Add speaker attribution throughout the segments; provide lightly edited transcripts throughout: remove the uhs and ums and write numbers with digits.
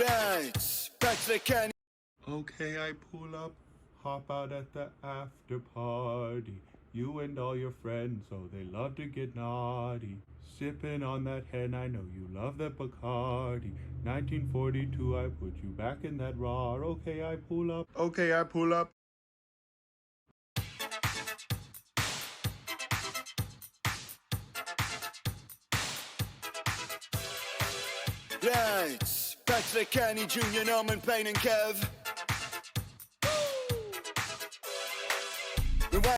Speaker 1: Right, back to the canyon.
Speaker 2: Okay, I pull up, hop out at the after party. You and all your friends, oh, they love to get naughty. Sipping on that hen, I know you love that Bacardi. 1942, I put you back in that raw. Okay, I pull up. Okay, I pull up.
Speaker 1: Right, back to the canyon, Junior, Norman, Payne and Kev. Rewind.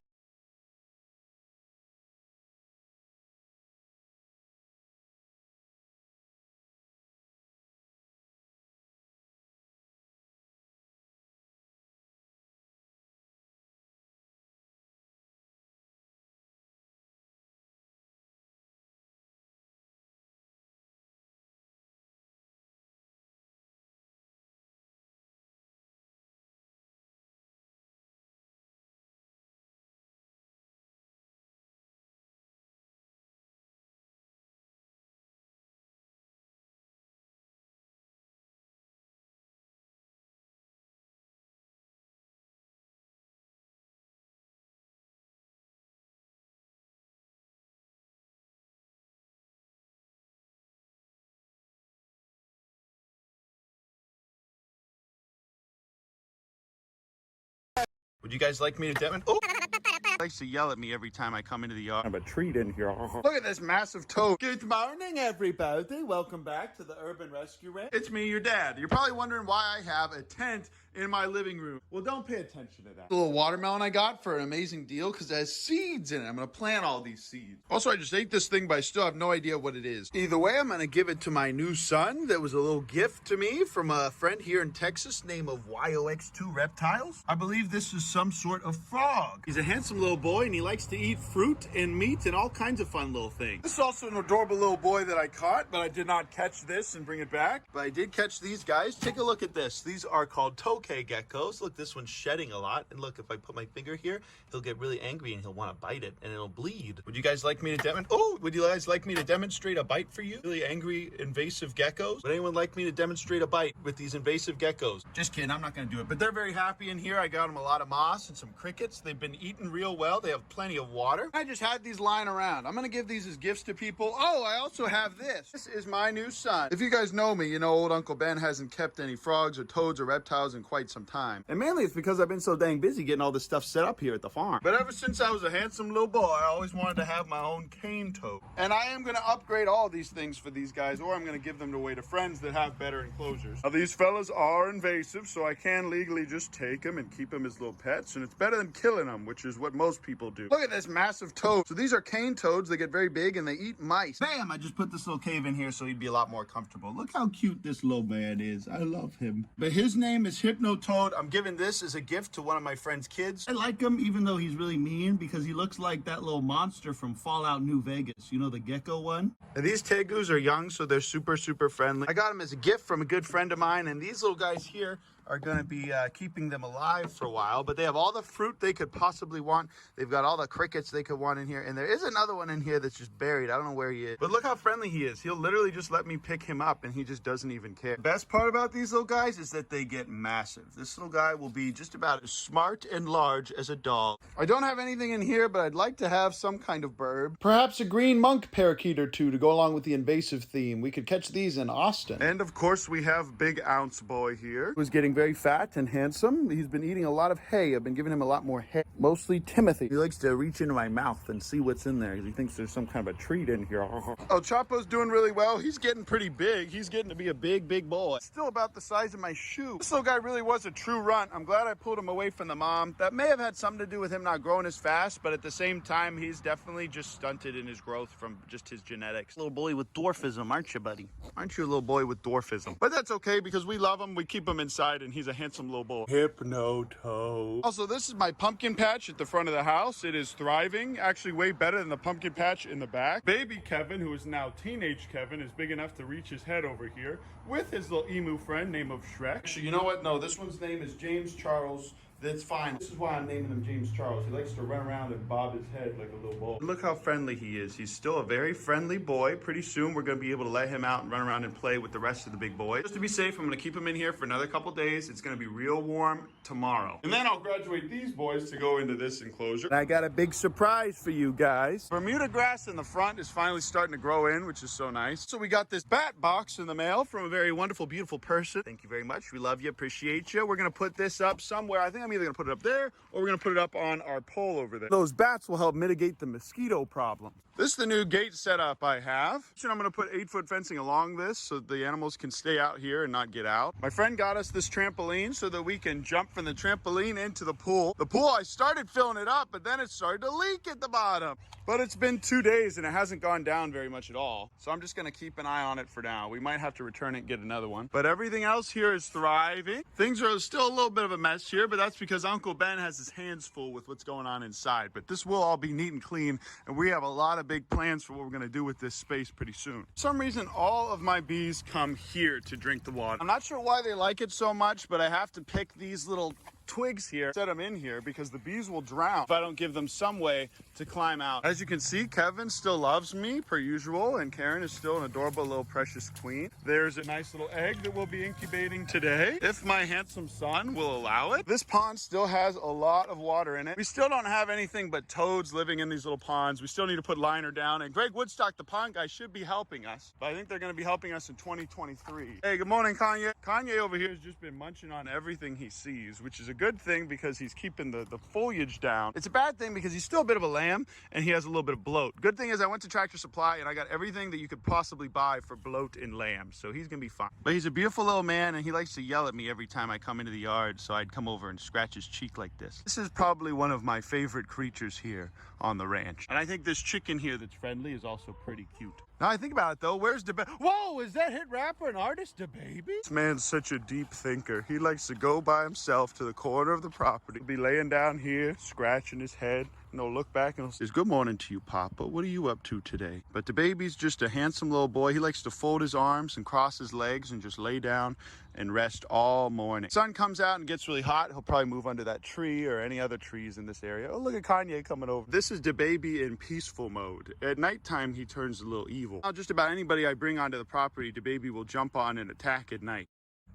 Speaker 2: Would you guys like me to demonstrate? Oh! Likes to yell at me every time I come into the yard. I have a treat in here. Look at this massive toad. Good morning, everybody. Welcome back to the Urban Rescue Ranch. It's me, your dad. You're probably wondering why I have a tent in my living room. Well, don't pay attention to that. The little watermelon I got for an amazing deal because it has seeds in it. I'm going to plant all these seeds. Also, I just ate this thing, but I still have no idea what it is. Either way, I'm going to give it to my new son. That was a little gift to me from a friend here in Texas named of YOX2 Reptiles. I believe this is some sort of frog. He's a handsome little boy, and he likes to eat fruit and meat and all kinds of fun little things. This is also an adorable little boy that I caught, but I did not catch this and bring it back. But I did catch these guys. Take a look at this. These are called tokay geckos. Look, this one's shedding a lot. And look, if I put my finger here, he'll get really angry and he'll want to bite it and it'll bleed. Would you guys like me to demonstrate? Oh, would you guys like me to demonstrate a bite for you? Really angry, invasive geckos? Would anyone like me to demonstrate a bite with these invasive geckos? Just kidding, I'm not going to do it. But they're very happy in here. I got them a lot of moss and some crickets. They've been eating real well. They have plenty of water. I just had these lying around. I'm going to give these as gifts to people. Oh, I also have this. This is my new son. If you guys know me, you know old Uncle Ben hasn't kept any frogs or toads or reptiles in quite some time. And mainly it's because I've been so dang busy getting all this stuff set up here at the farm. But ever since I was a handsome little boy, I always wanted to have my own cane toad. And I am going to upgrade all these things for these guys, or I'm going to give them away to friends that have better enclosures. Now, these fellas are invasive, so I can legally just take them and keep them as little pets, and it's better than killing them, which is what most people do. Look at this massive toad. So these are cane toads. They get very big, and they eat mice. Bam! I just put this little cave in here so he'd be a lot more comfortable. Look how cute this little man is. I love him. But his name is Hypno Toad. I'm giving this as a gift to one of my friend's kids. I like him even though he's really mean because he looks like that little monster from Fallout New Vegas. You know, the gecko one? And these tegus are young, so they're super, super friendly. I got them as a gift from a good friend of mine, and these little guys here are going to be keeping them alive for a while, but they have all the fruit they could possibly want. They've got all the crickets they could want in here, and there is another one in here that's just buried. I don't know where he is, but look how friendly he is. He'll literally just let me pick him up, and he just doesn't even care. The best part about these little guys is that they get massive. This little guy will be just about as smart and large as a dog. I don't have anything in here, but I'd like to have some kind of bird. Perhaps a green monk parakeet or two to go along with the invasive theme. We could catch these in Austin. And of course, we have Big Ounce Boy here, who's getting very fat and handsome. He's been eating a lot of hay. I've been giving him a lot more hay. Mostly Timothy. He likes to reach into my mouth and see what's in there because he thinks there's some kind of a treat in here. Oh, Chapo's doing really well. He's getting pretty big. He's getting to be a big, big boy. Still about the size of my shoe. This little guy really was a true runt. I'm glad I pulled him away from the mom. That may have had something to do with him not growing as fast, but at the same time, he's definitely just stunted in his growth from just his genetics. Little boy with dwarfism, aren't you, buddy? Aren't you a little boy with dwarfism? But that's okay because we love him. We keep him inside and he's a handsome little boy. Hypno Toad. Also, this is my pumpkin patch at the front of the house. It is thriving, actually way better than the pumpkin patch in the back. Baby Kevin, who is now teenage Kevin, is big enough to reach his head over here with his little emu friend named of Shrek. Actually, you know what? No, this one's name is James Charles that's fine. This is why I'm naming him James Charles. He likes to run around and bob his head like a little bull. Look how friendly he is. He's still a very friendly boy. Pretty soon we're going to be able to let him out and run around and play with the rest of the big boys. Just to be safe, I'm going to keep him in here for another couple days. It's going to be real warm tomorrow. And then I'll graduate these boys to go into this enclosure. And I got a big surprise for you guys. Bermuda grass in the front is finally starting to grow in, which is so nice. So we got this bat box in the mail from a very wonderful, beautiful person. Thank you very much. We love you, appreciate you. We're going to put this up somewhere. I think I'm either going to put it up there or we're going to put it up on our pole over there. Those bats will help mitigate the mosquito problem. This is the new gate setup I have. So I'm going to put 8-foot fencing along this so the animals can stay out here and not get out. My friend got us this trampoline so that we can jump from the trampoline into the pool. The pool, I started filling it up, but then it started to leak at the bottom. But it's been 2 days and it hasn't gone down very much at all. So I'm just going to keep an eye on it for now. We might have to return it and get another one. But everything else here is thriving. Things are still a little bit of a mess here, but that's because Uncle Ben has his hands full with what's going on inside. But this will all be neat and clean, and we have a lot of big plans for what we're going to do with this space pretty soon. For some reason, all of my bees come here to drink the water. I'm not sure why they like it so much, but I have to pick these little twigs here, set them in here because the bees will drown if I don't give them some way to climb out. As you can see, Kevin still loves me per usual, and Karen is still an adorable little precious queen. There's a nice little egg that we'll be incubating today, if my handsome son will allow it. This pond still has a lot of water in it. We still don't have anything but toads living in these little ponds. We still need to put liner down, and Greg Woodstock, the pond guy, should be helping us, but I think they're going to be helping us in 2023. Hey, good morning, Kanye. Kanye over here has just been munching on everything he sees, which is a good thing because he's keeping the foliage down. It's a bad thing because he's still a bit of a lamb and he has a little bit of bloat. Good thing is I went to Tractor Supply and I got everything that you could possibly buy for bloat in lambs, so he's gonna be fine. But he's a beautiful little man and he likes to yell at me every time I come into the yard, so I'd come over and scratch his cheek like this. This is probably one of my favorite creatures here on the ranch. And I think this chicken here that's friendly is also pretty cute. Now I think about it though, where's DaBaby? Whoa, is that hit rapper and artist DaBaby? This man's such a deep thinker. He likes to go by himself to the corner of the property, be laying down here, scratching his head, and he'll look back and he'll say, good morning to you, Papa. What are you up to today? But DaBaby's just a handsome little boy. He likes to fold his arms and cross his legs and just lay down and rest all morning. Sun comes out and gets really hot. He'll probably move under that tree or any other trees in this area. Oh, look at Kanye coming over. This is DaBaby in peaceful mode. At nighttime, he turns a little evil. Now, just about anybody I bring onto the property, DaBaby will jump on and attack at night.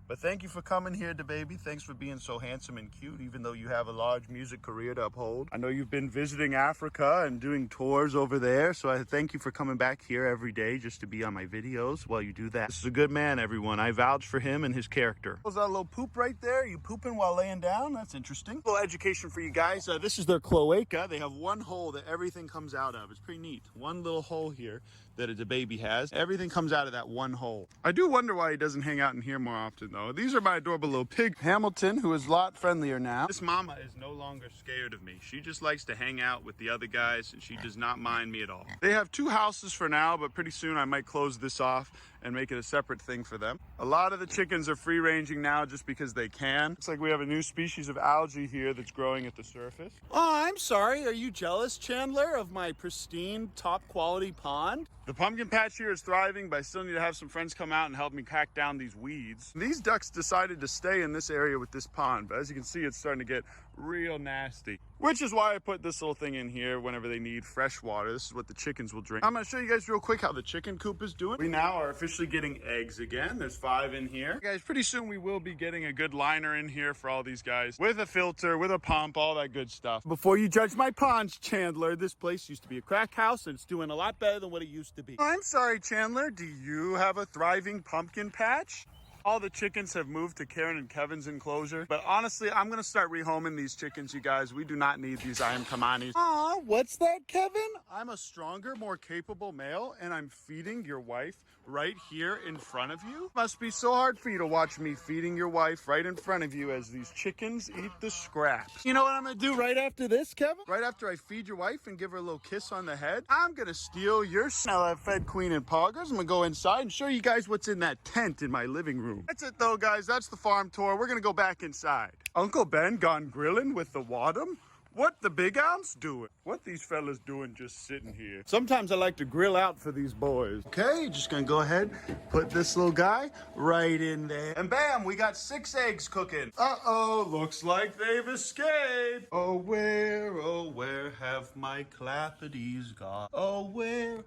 Speaker 2: But thank you for coming here, DaBaby. Thanks for being so handsome and cute, even though you have a large music career to uphold. I know you've been visiting Africa and doing tours over there, so I thank you for coming back here every day just to be on my videos while you do that. This is a good man, everyone. I vouch for him and his character. Was that a little poop right there? You pooping while laying down? That's interesting. A little education for you guys. This is their cloaca. They have one hole that everything comes out of. It's pretty neat. One little hole here that a DaBaby has. Everything comes out of that one hole. I do wonder why he doesn't hang out in here more often though. These are my adorable little pig, Hamilton, who is a lot friendlier now. This mama is no longer scared of me. She just likes to hang out with the other guys and she does not mind me at all. They have 2 houses for now, but pretty soon I might close this off and make it a separate thing for them. A lot of the chickens are free ranging now just because they can. Looks like we have a new species of algae here that's growing at the surface. Oh, I'm sorry. Are you jealous, Chandler, of my pristine, top quality pond? The pumpkin patch here is thriving, but I still need to have some friends come out and help me pack down these weeds. These ducks decided to stay in this area with this pond, but as you can see, it's starting to get real nasty. Which is why I put this little thing in here whenever they need fresh water. This is what the chickens will drink. I'm gonna show you guys real quick how the chicken coop is doing. We now are officially getting eggs again. There's 5 in here. Guys, pretty soon we will be getting a good liner in here for all these guys with a filter, with a pump, all that good stuff. Before you judge my ponds, Chandler, this place used to be a crack house and it's doing a lot better than what it used to be. I'm sorry, Chandler. Do you have a thriving pumpkin patch? All the chickens have moved to Karen and Kevin's enclosure, but honestly, I'm gonna start rehoming these chickens, you guys. We do not need these I am Kamanis. Aw, what's that, Kevin? I'm a stronger, more capable male, and I'm feeding your wife right here in front of you? Must be so hard for you to watch me feeding your wife right in front of you as these chickens eat the scraps. You know what I'm gonna do right after this, Kevin? Right after I feed your wife and give her a little kiss on the head, I'm gonna steal your Now I've fed Queen and Poggers. I'm gonna go inside and show you guys what's in that tent in my living room. That's it though, guys. That's the farm tour. We're gonna go back inside. Uncle Ben gone grilling with the Wadham? What the big ounce doing? What these fellas doing just sitting here? Sometimes I like to grill out for these boys. Okay, just gonna go ahead, put this little guy right in there. And bam, we got 6 eggs cooking. Uh-oh, looks like they've escaped. Oh, where have my clappities gone? Oh, where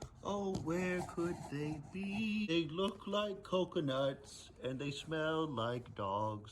Speaker 2: could they be? They look like coconuts and they smell like dogs.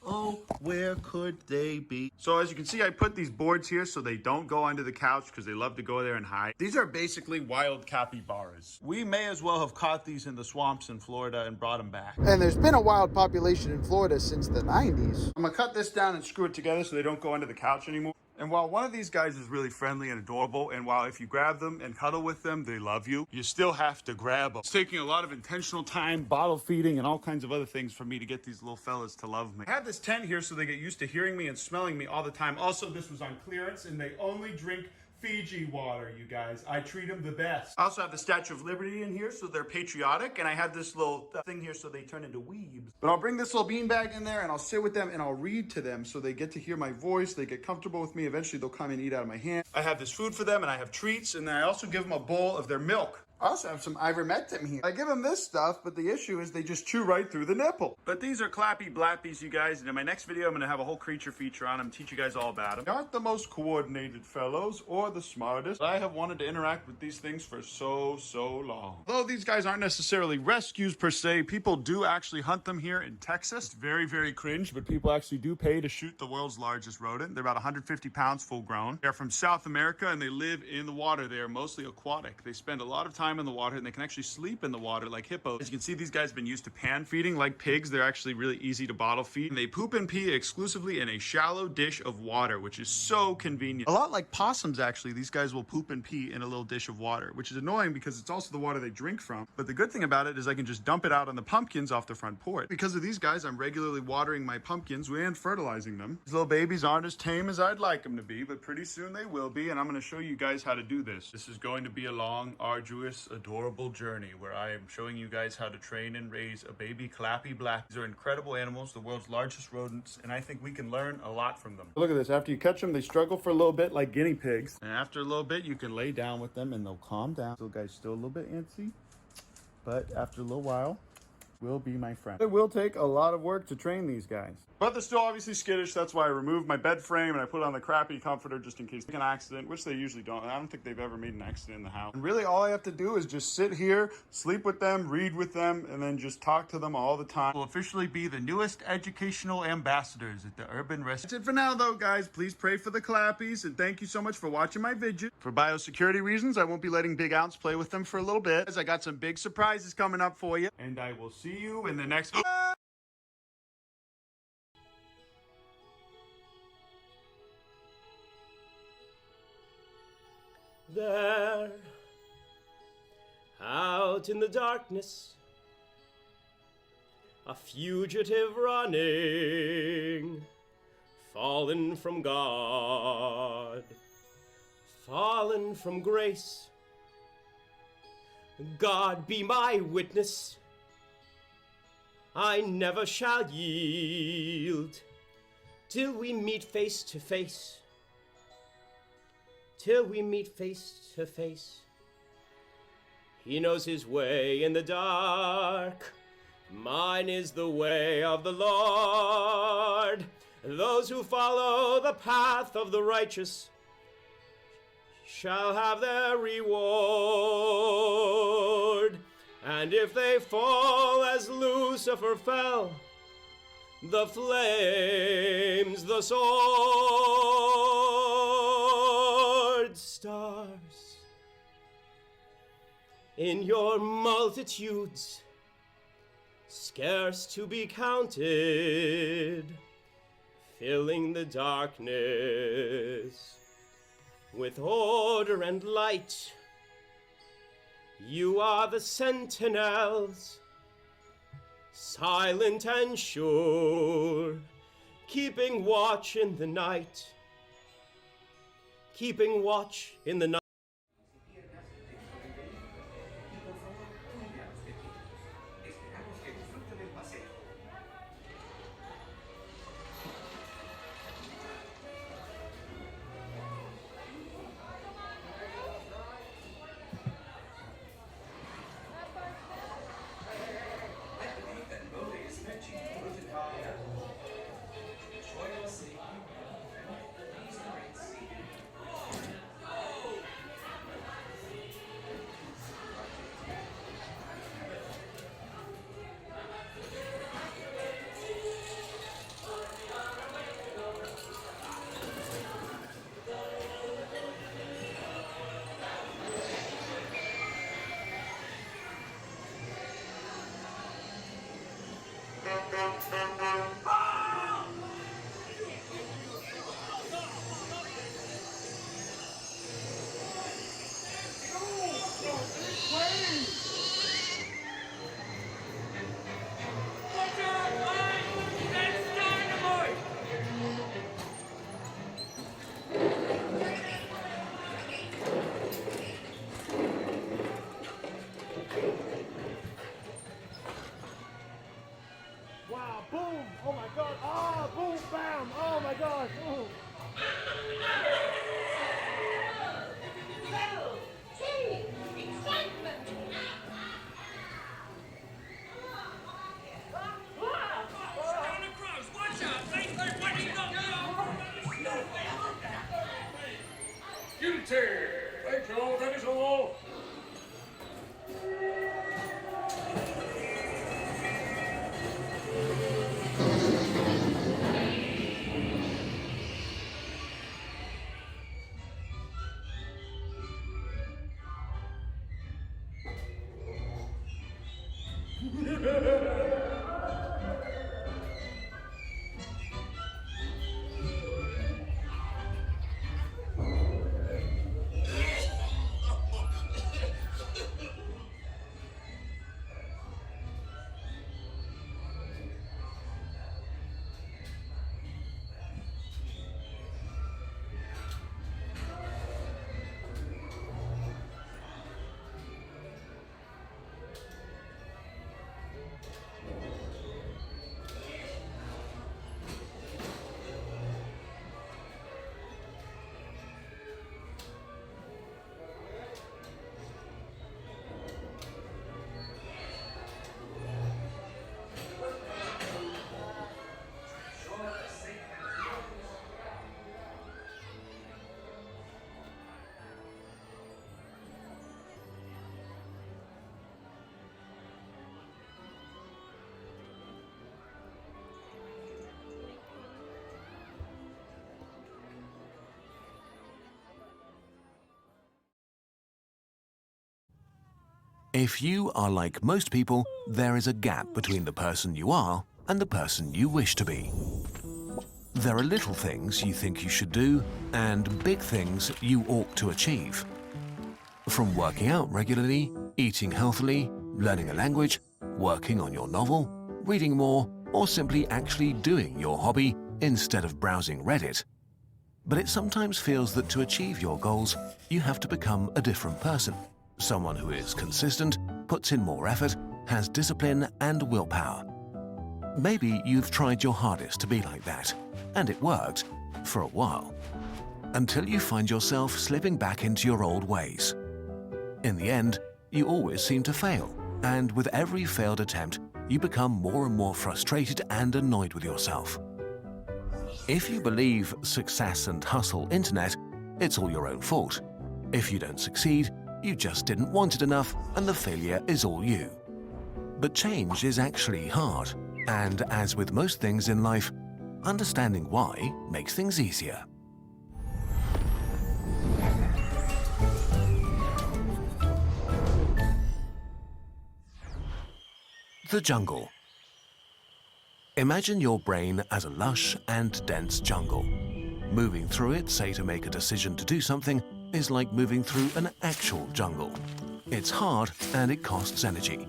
Speaker 2: Oh, where could they be? So as you can see, I put these boards here so they don't go under the couch because they love to go there and hide. These are basically wild capybaras. We may as well have caught these in the swamps in Florida and brought them back.
Speaker 3: And there's been a wild population in Florida since the 90s.
Speaker 2: I'm gonna cut this down and screw it together so they don't go under the couch anymore. And while one of these guys is really friendly and adorable, and while if you grab them and cuddle with them, they love you, you still have to grab them. It's taking a lot of intentional time, bottle feeding, and all kinds of other things for me to get these little fellas to love me. I have this tent here so they get used to hearing me and smelling me all the time. Also, this was on clearance, and they only drink Fiji water, you guys. I treat them the best. I also have the Statue of Liberty in here so they're patriotic, and I have this little thing here so they turn into weebs. But I'll bring this little beanbag in there and I'll sit with them and I'll read to them so they get to hear my voice, they get comfortable with me. Eventually they'll come and eat out of my hand. I have this food for them and I have treats, and then I also give them a bowl of their milk. I also have some ivermectin here. I give them this stuff, but the issue is they just chew right through the nipple. But these are clappy blappies, you guys, and in my next video, I'm gonna have a whole creature feature on them, teach you guys all about them. They aren't the most coordinated fellows or the smartest, but I have wanted to interact with these things for so long. Although these guys aren't necessarily rescues per se, people do actually hunt them here in Texas. It's very cringe, but people actually do pay to shoot the world's largest rodent. They're about 150 pounds full grown. They're from South America and they live in the water. They are mostly aquatic. They spend a lot of time in the water and they can actually sleep in the water like hippos. As you can see, these guys have been used to pan feeding like pigs. They're actually really easy to bottle feed. And they poop and pee exclusively in a shallow dish of water, which is so convenient. A lot like possums, actually, these guys will poop and pee in a little dish of water, which is annoying because it's also the water they drink from. But the good thing about it is I can just dump it out on the pumpkins off the front porch. Because of these guys, I'm regularly watering my pumpkins and fertilizing them. These little babies aren't as tame as I'd like them to be, but pretty soon they will be, and I'm going to show you guys how to do this. This is going to be a long, arduous, adorable journey where I am showing you guys how to train and raise a baby clappy black. These are incredible animals, the world's largest rodents, and I think we can learn a lot from them. Look at this. After you catch them, they struggle for a little bit like guinea pigs. And after a little bit, you can lay down with them and they'll calm down. Little guy's still a little bit antsy, but after a little while, will be my friend. It will take a lot of work to train these guys. But they're still obviously skittish. That's why I removed my bed frame and I put on the crappy comforter just in case they make an accident, which they usually don't. I don't think they've ever made an accident in the house. And really all I have to do is just sit here, sleep with them, read with them, and then just talk to them all the time. We'll officially be the newest educational ambassadors at the Urban Rescue. That's it for now though, guys. Please pray for the clappies and thank you so much for watching my video. For biosecurity reasons, I won't be letting Big Ounce play with them for a little bit, as I got some big surprises coming up for you. And I will see you in the next
Speaker 4: There, out in the darkness, a fugitive running, fallen from God, fallen from grace. God be my witness, I never shall yield till we meet face to face. Till we meet face to face. He knows his way in the dark. Mine is the way of the Lord. Those who follow the path of the righteous shall have their reward. And if they fall as Lucifer fell, the flames, the sword, stars, in your multitudes, scarce to be counted, filling the darkness with order and light. You are the sentinels, silent and sure, keeping watch in the night, keeping watch in the night.
Speaker 5: If you are like most people, there is a gap between the person you are and the person you wish to be. There are little things you think you should do and big things you ought to achieve. From working out regularly, eating healthily, learning a language, working on your novel, reading more, or simply actually doing your hobby instead of browsing Reddit. But it sometimes feels that to achieve your goals, you have to become a different person. Someone who is consistent, puts in more effort, has discipline and willpower. Maybe you've tried your hardest to be like that, and it worked for a while, until you find yourself slipping back into your old ways. In the end, you always seem to fail, and with every failed attempt, you become more and more frustrated and annoyed with yourself. If you believe success and hustle internet, it's all your own fault. If you don't succeed, you just didn't want it enough and the failure is all you. But change is actually hard, and as with most things in life, understanding why makes things easier. The jungle. Imagine your brain as a lush and dense jungle. Moving through it, say to make a decision to do something, is like moving through an actual jungle. It's hard and it costs energy.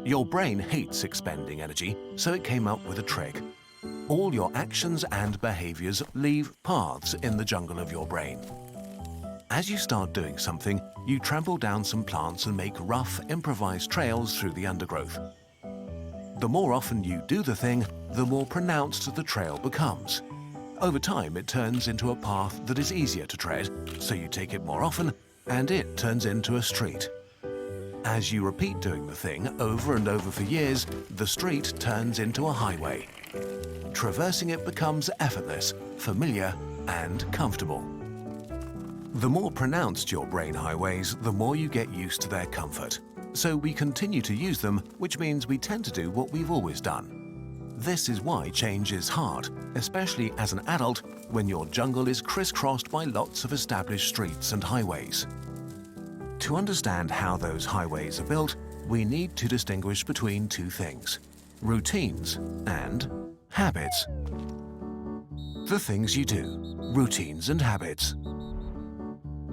Speaker 5: Your brain hates expending energy, so it came up with a trick. All your actions and behaviors leave paths in the jungle of your brain. As you start doing something, you trample down some plants and make rough, improvised trails through the undergrowth. The more often you do the thing, the more pronounced the trail becomes. Over time, it turns into a path that is easier to tread, so you take it more often, and it turns into a street. As you repeat doing the thing over and over for years, the street turns into a highway. Traversing it becomes effortless, familiar, and comfortable. The more pronounced your brain highways, the more you get used to their comfort. So we continue to use them, which means we tend to do what we've always done. This is why change is hard, especially as an adult when your jungle is crisscrossed by lots of established streets and highways. To understand how those highways are built, we need to distinguish between two things: routines and habits. The things you do, routines and habits.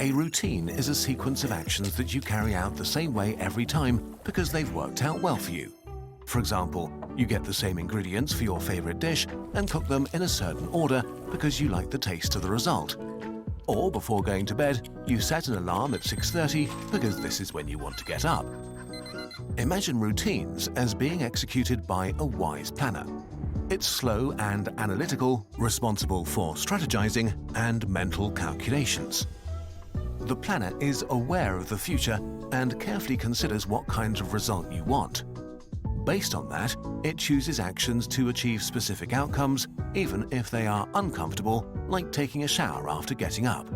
Speaker 5: A routine is a sequence of actions that you carry out the same way every time because they've worked out well for you. For example, you get the same ingredients for your favorite dish and cook them in a certain order because you like the taste of the result. Or before going to bed, you set an alarm at 6:30 because this is when you want to get up. Imagine routines as being executed by a wise planner. It's slow and analytical, responsible for strategizing and mental calculations. The planner is aware of the future and carefully considers what kinds of result you want. Based on that, it chooses actions to achieve specific outcomes, even if they are uncomfortable, like taking a shower after getting up.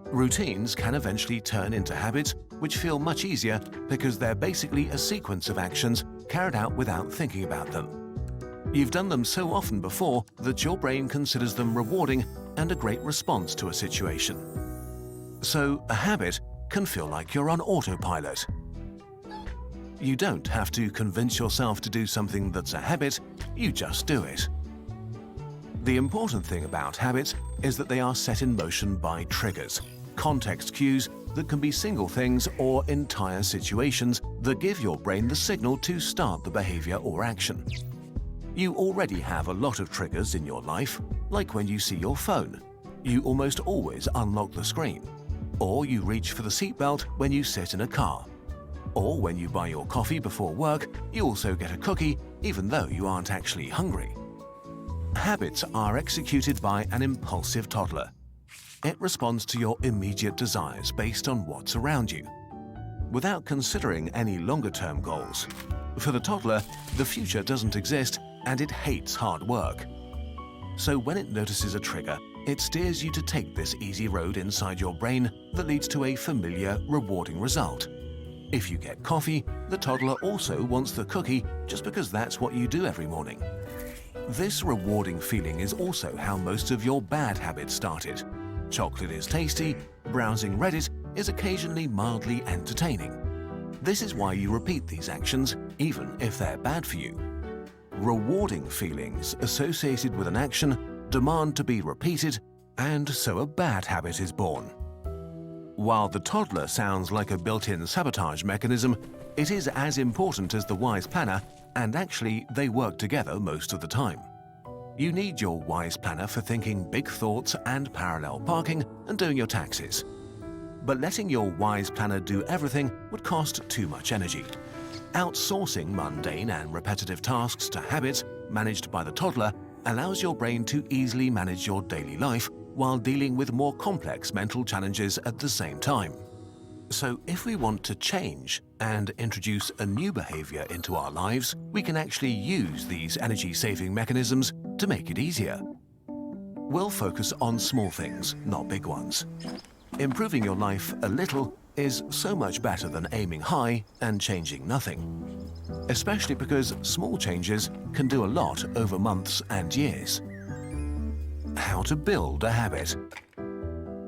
Speaker 5: Routines can eventually turn into habits, which feel much easier because they're basically a sequence of actions carried out without thinking about them. You've done them so often before that your brain considers them rewarding and a great response to a situation. So a habit can feel like you're on autopilot. You don't have to convince yourself to do something that's a habit, you just do it. The important thing about habits is that they are set in motion by triggers, context cues that can be single things or entire situations that give your brain the signal to start the behavior or action. You already have a lot of triggers in your life, like when you see your phone. You almost always unlock the screen. Or you reach for the seatbelt when you sit in a car. Or when you buy your coffee before work, you also get a cookie even though you aren't actually hungry. Habits are executed by an impulsive toddler. It responds to your immediate desires based on what's around you, without considering any longer-term goals. For the toddler, the future doesn't exist and it hates hard work. So when it notices a trigger, it steers you to take this easy road inside your brain that leads to a familiar, rewarding result. If you get coffee, the toddler also wants the cookie just because that's what you do every morning. This rewarding feeling is also how most of your bad habits started. Chocolate is tasty, browsing Reddit is occasionally mildly entertaining. This is why you repeat these actions, even if they're bad for you. Rewarding feelings associated with an action demand to be repeated, and so a bad habit is born. While the toddler sounds like a built-in sabotage mechanism, it is as important as the wise planner, and actually they work together most of the time. You need your wise planner for thinking big thoughts and parallel parking and doing your taxes. But letting your wise planner do everything would cost too much energy. Outsourcing mundane and repetitive tasks to habits managed by the toddler allows your brain to easily manage your daily life while dealing with more complex mental challenges at the same time. So if we want to change and introduce a new behavior into our lives, we can actually use these energy-saving mechanisms to make it easier. We'll focus on small things, not big ones. Improving your life a little is so much better than aiming high and changing nothing, especially because small changes can do a lot over months and years. How to build a habit.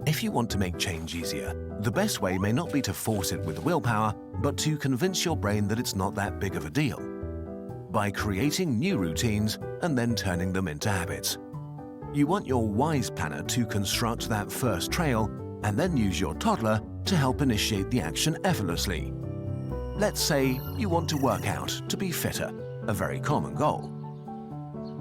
Speaker 5: If you want to make change easier, the best way may not be to force it with willpower, but to convince your brain that it's not that big of a deal, by creating new routines and then turning them into habits. You want your wise planner to construct that first trail and then use your toddler to help initiate the action effortlessly. Let's say you want to work out to be fitter, a very common goal.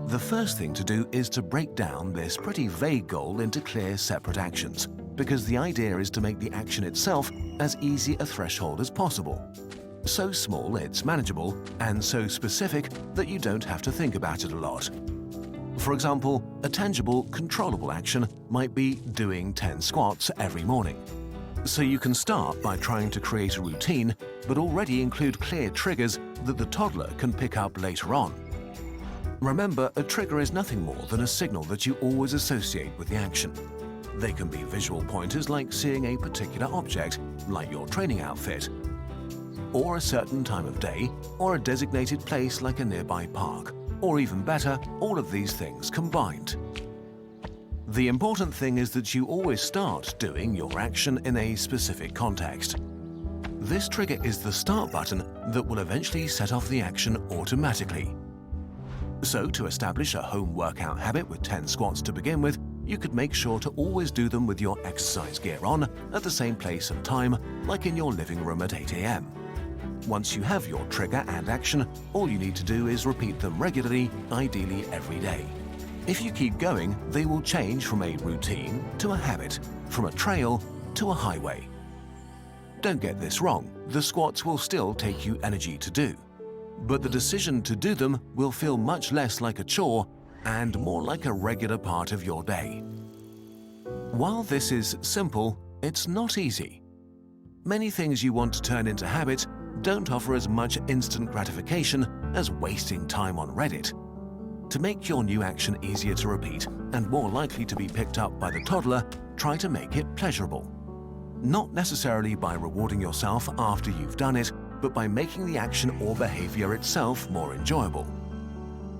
Speaker 5: The first thing to do is to break down this pretty vague goal into clear, separate actions, because the idea is to make the action itself as easy a threshold as possible. So small it's manageable, and so specific that you don't have to think about it a lot. For example, a tangible, controllable action might be doing 10 squats every morning. So you can start by trying to create a routine, but already include clear triggers that the toddler can pick up later on. Remember, a trigger is nothing more than a signal that you always associate with the action. They can be visual pointers like seeing a particular object, like your training outfit, or a certain time of day, or a designated place like a nearby park, or even better, all of these things combined. The important thing is that you always start doing your action in a specific context. This trigger is the start button that will eventually set off the action automatically. So to establish a home workout habit with 10 squats to begin with, you could make sure to always do them with your exercise gear on at the same place and time, like in your living room at 8 AM. Once you have your trigger and action, all you need to do is repeat them regularly, ideally every day. If you keep going, they will change from a routine to a habit, from a trail to a highway. Don't get this wrong, the squats will still take you energy to do, but the decision to do them will feel much less like a chore and more like a regular part of your day. While this is simple, it's not easy. Many things you want to turn into habits don't offer as much instant gratification as wasting time on Reddit. To make your new action easier to repeat and more likely to be picked up by the toddler, try to make it pleasurable. Not necessarily by rewarding yourself after you've done it, but by making the action or behavior itself more enjoyable.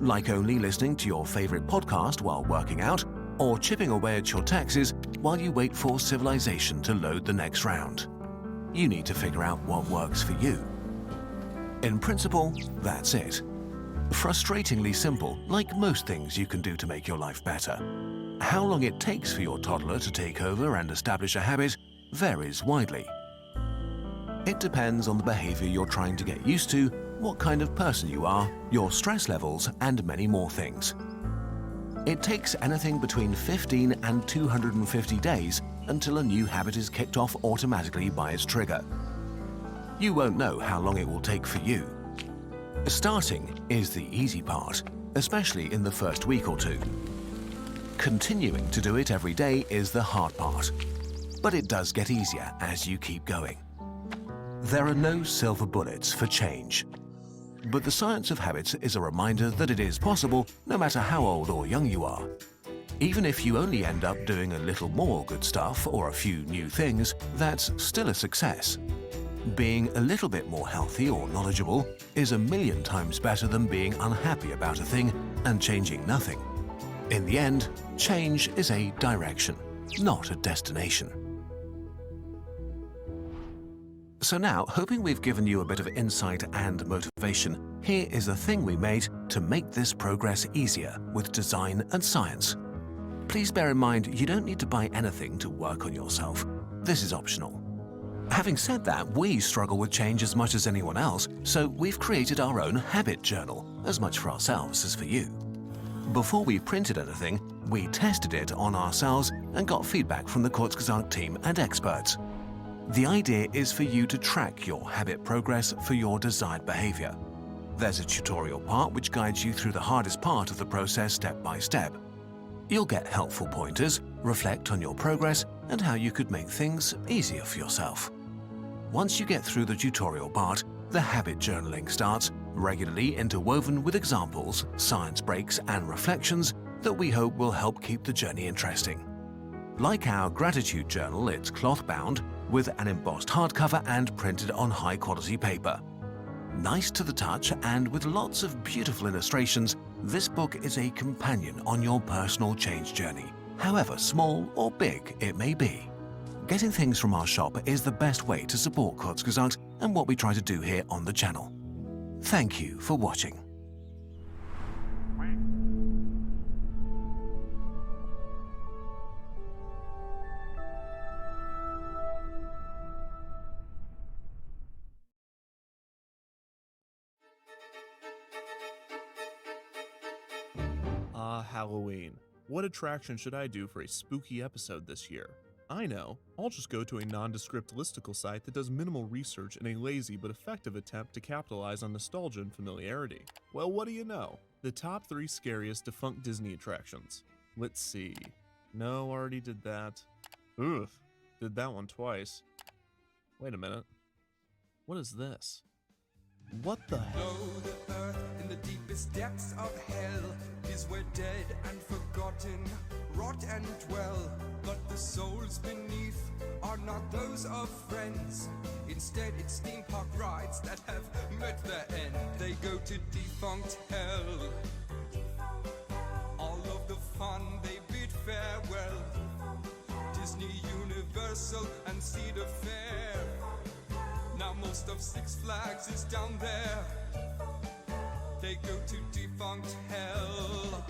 Speaker 5: Like only listening to your favorite podcast while working out, or chipping away at your taxes while you wait for civilization to load the next round. You need to figure out what works for you. In principle, that's it. Frustratingly simple, like most things you can do to make your life better. How long it takes for your toddler to take over and establish a habit varies widely. It depends on the behavior you're trying to get used to, what kind of person you are, your stress levels, and many more things. It takes anything between 15 and 250 days until a new habit is kicked off automatically by its trigger. You won't know how long it will take for you. Starting is the easy part, especially in the first week or two. Continuing to do it every day is the hard part, but it does get easier as you keep going. There are no silver bullets for change, but the science of habits is a reminder that it is possible no matter how old or young you are. Even if you only end up doing a little more good stuff or a few new things, that's still a success. Being a little bit more healthy or knowledgeable is a million times better than being unhappy about a thing and changing nothing. In the end, change is a direction, not a destination. So now, hoping we've given you a bit of insight and motivation, here is a thing we made to make this progress easier with design and science. Please bear in mind you don't need to buy anything to work on yourself. This is optional. Having said that, we struggle with change as much as anyone else, so we've created our own habit journal, as much for ourselves as for you. Before we printed anything, we tested it on ourselves and got feedback from the Kurzgesagt team and experts. The idea is for you to track your habit progress for your desired behavior. There's a tutorial part which guides you through the hardest part of the process step by step. You'll get helpful pointers, reflect on your progress, and how you could make things easier for yourself. Once you get through the tutorial part, the habit journaling starts, regularly interwoven with examples, science breaks, and reflections that we hope will help keep the journey interesting. Like our gratitude journal, it's cloth-bound, with an embossed hardcover and printed on high-quality paper. Nice to the touch and with lots of beautiful illustrations, this book is a companion on your personal change journey, however small or big it may be. Getting things from our shop is the best way to support Kurzgesagt and what we try to do here on the channel. Thank you for watching.
Speaker 6: Halloween. What attraction should I do for a spooky episode this year? I know, I'll just go to a nondescript listicle site that does minimal research in a lazy but effective attempt to capitalize on nostalgia and familiarity. Well, what do you know? The top 3 scariest defunct Disney attractions. Let's see. No, already did that. Ugh, did that one twice. Wait a minute. What is this? What the hell?
Speaker 7: Below the earth, in the deepest depths of hell, is where dead and forgotten rot and dwell. But the souls beneath are not those of friends. Instead, it's theme park rides that have met their end. They go to defunct hell. All of the fun they bid farewell. Disney, Universal, and Cedar Fair. Now most of Six Flags is down there. They go to defunct hell.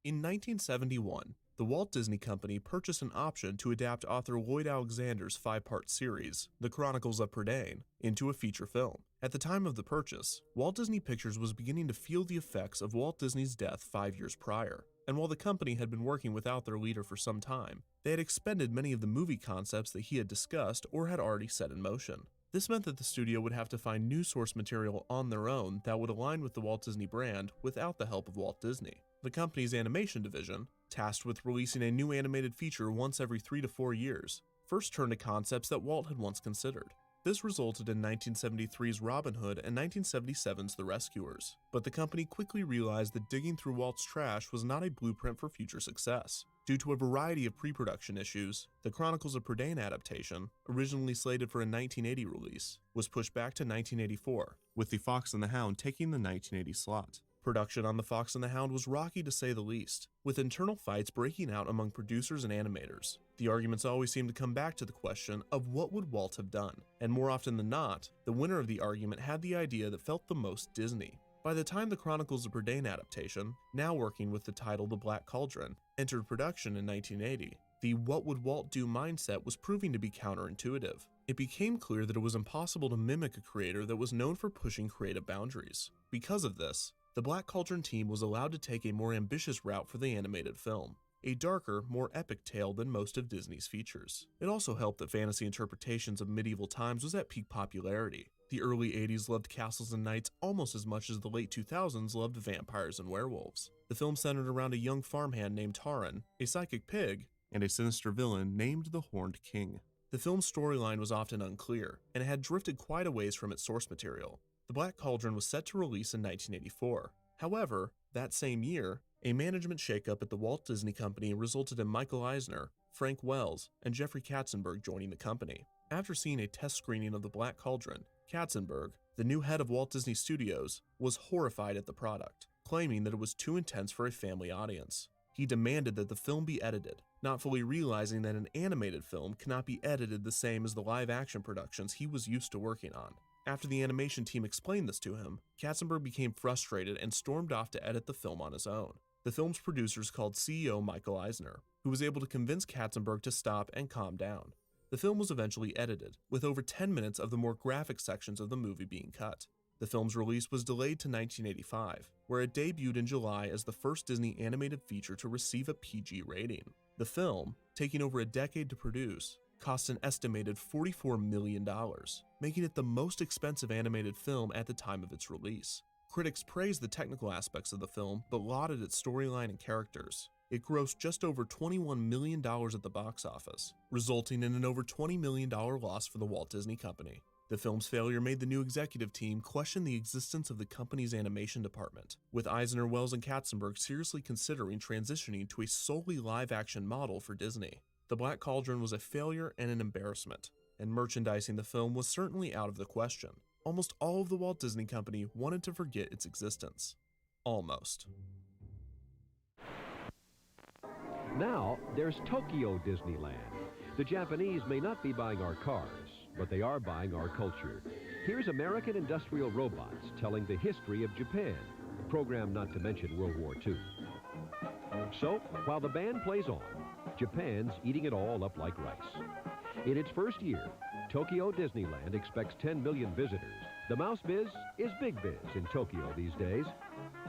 Speaker 6: In 1971, the Walt Disney Company purchased an option to adapt author Lloyd Alexander's 5-part series, The Chronicles of Prydain, into a feature film. At the time of the purchase, Walt Disney Pictures was beginning to feel the effects of Walt Disney's death 5 years prior, and while the company had been working without their leader for some time, they had expended many of the movie concepts that he had discussed or had already set in motion. This meant that the studio would have to find new source material on their own that would align with the Walt Disney brand without the help of Walt Disney. The company's animation division, tasked with releasing a new animated feature once every 3 to 4 years, first turned to concepts that Walt had once considered. This resulted in 1973's Robin Hood and 1977's The Rescuers, but the company quickly realized that digging through Walt's trash was not a blueprint for future success. Due to a variety of pre-production issues, the Chronicles of Prydain adaptation, originally slated for a 1980 release, was pushed back to 1984, with The Fox and the Hound taking the 1980 slot. Production on The Fox and the Hound was rocky to say the least, with internal fights breaking out among producers and animators. The arguments always seemed to come back to the question of what would Walt have done, and more often than not, the winner of the argument had the idea that felt the most Disney. By the time the Chronicles of Prydain adaptation, now working with the title The Black Cauldron, entered production in 1980, the what would Walt do mindset was proving to be counterintuitive. It became clear that it was impossible to mimic a creator that was known for pushing creative boundaries. Because of this, the Black Cauldron team was allowed to take a more ambitious route for the animated film, a darker, more epic tale than most of Disney's features. It also helped that fantasy interpretations of medieval times was at peak popularity. The early 80s loved castles and knights almost as much as the late 2000s loved vampires and werewolves. The film centered around a young farmhand named Taran, a psychic pig, and a sinister villain named the Horned King. The film's storyline was often unclear, and it had drifted quite a ways from its source material. The Black Cauldron was set to release in 1984. However, that same year, a management shakeup at the Walt Disney Company resulted in Michael Eisner, Frank Wells, and Jeffrey Katzenberg joining the company. After seeing a test screening of the Black Cauldron, Katzenberg, the new head of Walt Disney Studios, was horrified at the product, claiming that it was too intense for a family audience. He demanded that the film be edited, not fully realizing that an animated film cannot be edited the same as the live-action productions he was used to working on. After the animation team explained this to him, Katzenberg became frustrated and stormed off to edit the film on his own. The film's producers called CEO Michael Eisner, who was able to convince Katzenberg to stop and calm down. The film was eventually edited, with over 10 minutes of the more graphic sections of the movie being cut. The film's release was delayed to 1985, where it debuted in July as the first Disney animated feature to receive a PG rating. The film, taking over a decade to produce, cost an estimated $44 million, making it the most expensive animated film at the time of its release. Critics praised the technical aspects of the film, but lauded its storyline and characters. It grossed just over $21 million at the box office, resulting in an over $20 million loss for the Walt Disney Company. The film's failure made the new executive team question the existence of the company's animation department, with Eisner, Wells, and Katzenberg seriously considering transitioning to a solely live-action model for Disney. The Black Cauldron was a failure and an embarrassment, and merchandising the film was certainly out of the question. Almost all of the Walt Disney Company wanted to forget its existence. Almost.
Speaker 8: Now, there's Tokyo Disneyland. The Japanese may not be buying our cars, but they are buying our culture. Here's American industrial robots telling the history of Japan, programmed not to mention World War II. So, while the band plays on, Japan's eating it all up like rice. In its first year, Tokyo Disneyland expects 10 million visitors. The mouse biz is big biz in Tokyo these days.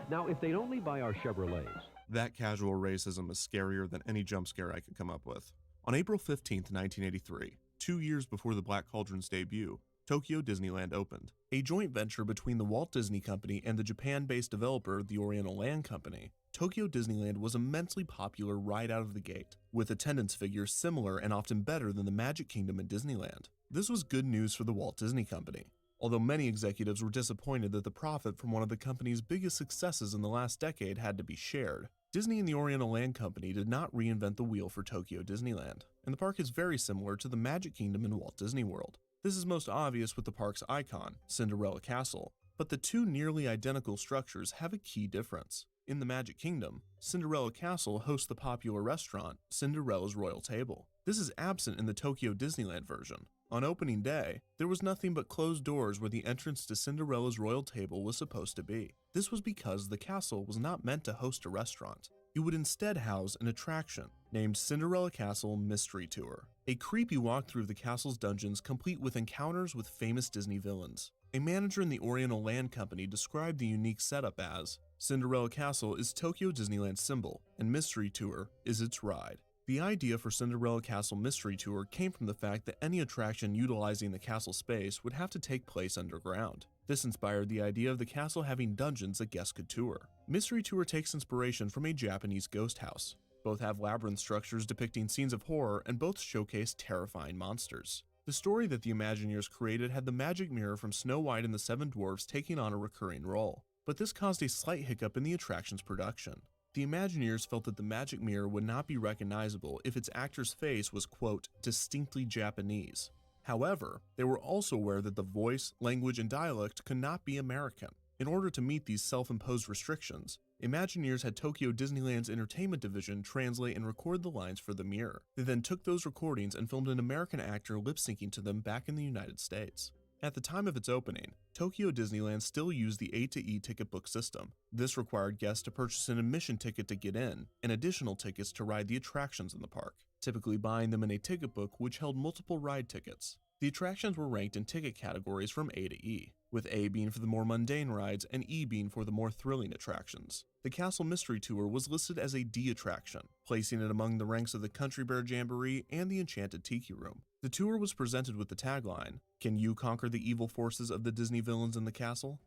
Speaker 8: Now, if they'd only buy our Chevrolets.
Speaker 6: That casual racism is scarier than any jump scare I could come up with. On April 15, 1983, 2 years before the Black Cauldron's debut, Tokyo Disneyland opened. A joint venture between the Walt Disney Company and the Japan-based developer, the Oriental Land Company, Tokyo Disneyland was immensely popular right out of the gate, with attendance figures similar and often better than the Magic Kingdom and Disneyland. This was good news for the Walt Disney Company, although many executives were disappointed that the profit from one of the company's biggest successes in the last decade had to be shared. Disney and the Oriental Land Company did not reinvent the wheel for Tokyo Disneyland, and the park is very similar to the Magic Kingdom in Walt Disney World. This is most obvious with the park's icon, Cinderella Castle, but the two nearly identical structures have a key difference. In the Magic Kingdom, Cinderella Castle hosts the popular restaurant, Cinderella's Royal Table. This is absent in the Tokyo Disneyland version. On opening day, there was nothing but closed doors where the entrance to Cinderella's Royal Table was supposed to be. This was because the castle was not meant to host a restaurant. It would instead house an attraction named Cinderella Castle Mystery Tour, a creepy walk through the castle's dungeons complete with encounters with famous Disney villains. A manager in the Oriental Land Company described the unique setup as, Cinderella Castle is Tokyo Disneyland's symbol, and Mystery Tour is its ride. The idea for Cinderella Castle Mystery Tour came from the fact that any attraction utilizing the castle space would have to take place underground. This inspired the idea of the castle having dungeons that guests could tour. Mystery Tour takes inspiration from a Japanese ghost house. Both have labyrinth structures depicting scenes of horror, and both showcase terrifying monsters. The story that the Imagineers created had the magic mirror from Snow White and the Seven Dwarfs taking on a recurring role, but this caused a slight hiccup in the attraction's production. The Imagineers felt that the magic mirror would not be recognizable if its actor's face was, quote, distinctly Japanese. However, they were also aware that the voice, language, and dialect could not be American. In order to meet these self-imposed restrictions, Imagineers had Tokyo Disneyland's entertainment division translate and record the lines for the mirror. They then took those recordings and filmed an American actor lip-syncing to them back in the United States. At the time of its opening, Tokyo Disneyland still used the A-to-E ticket book system. This required guests to purchase an admission ticket to get in, and additional tickets to ride the attractions in the park, typically buying them in a ticket book which held multiple ride tickets. The attractions were ranked in ticket categories from A to E, with A being for the more mundane rides and E being for the more thrilling attractions. The Castle Mystery Tour was listed as a D attraction, placing it among the ranks of the Country Bear Jamboree and the Enchanted Tiki Room. The tour was presented with the tagline, "Can you conquer the evil forces of the Disney villains in the castle?"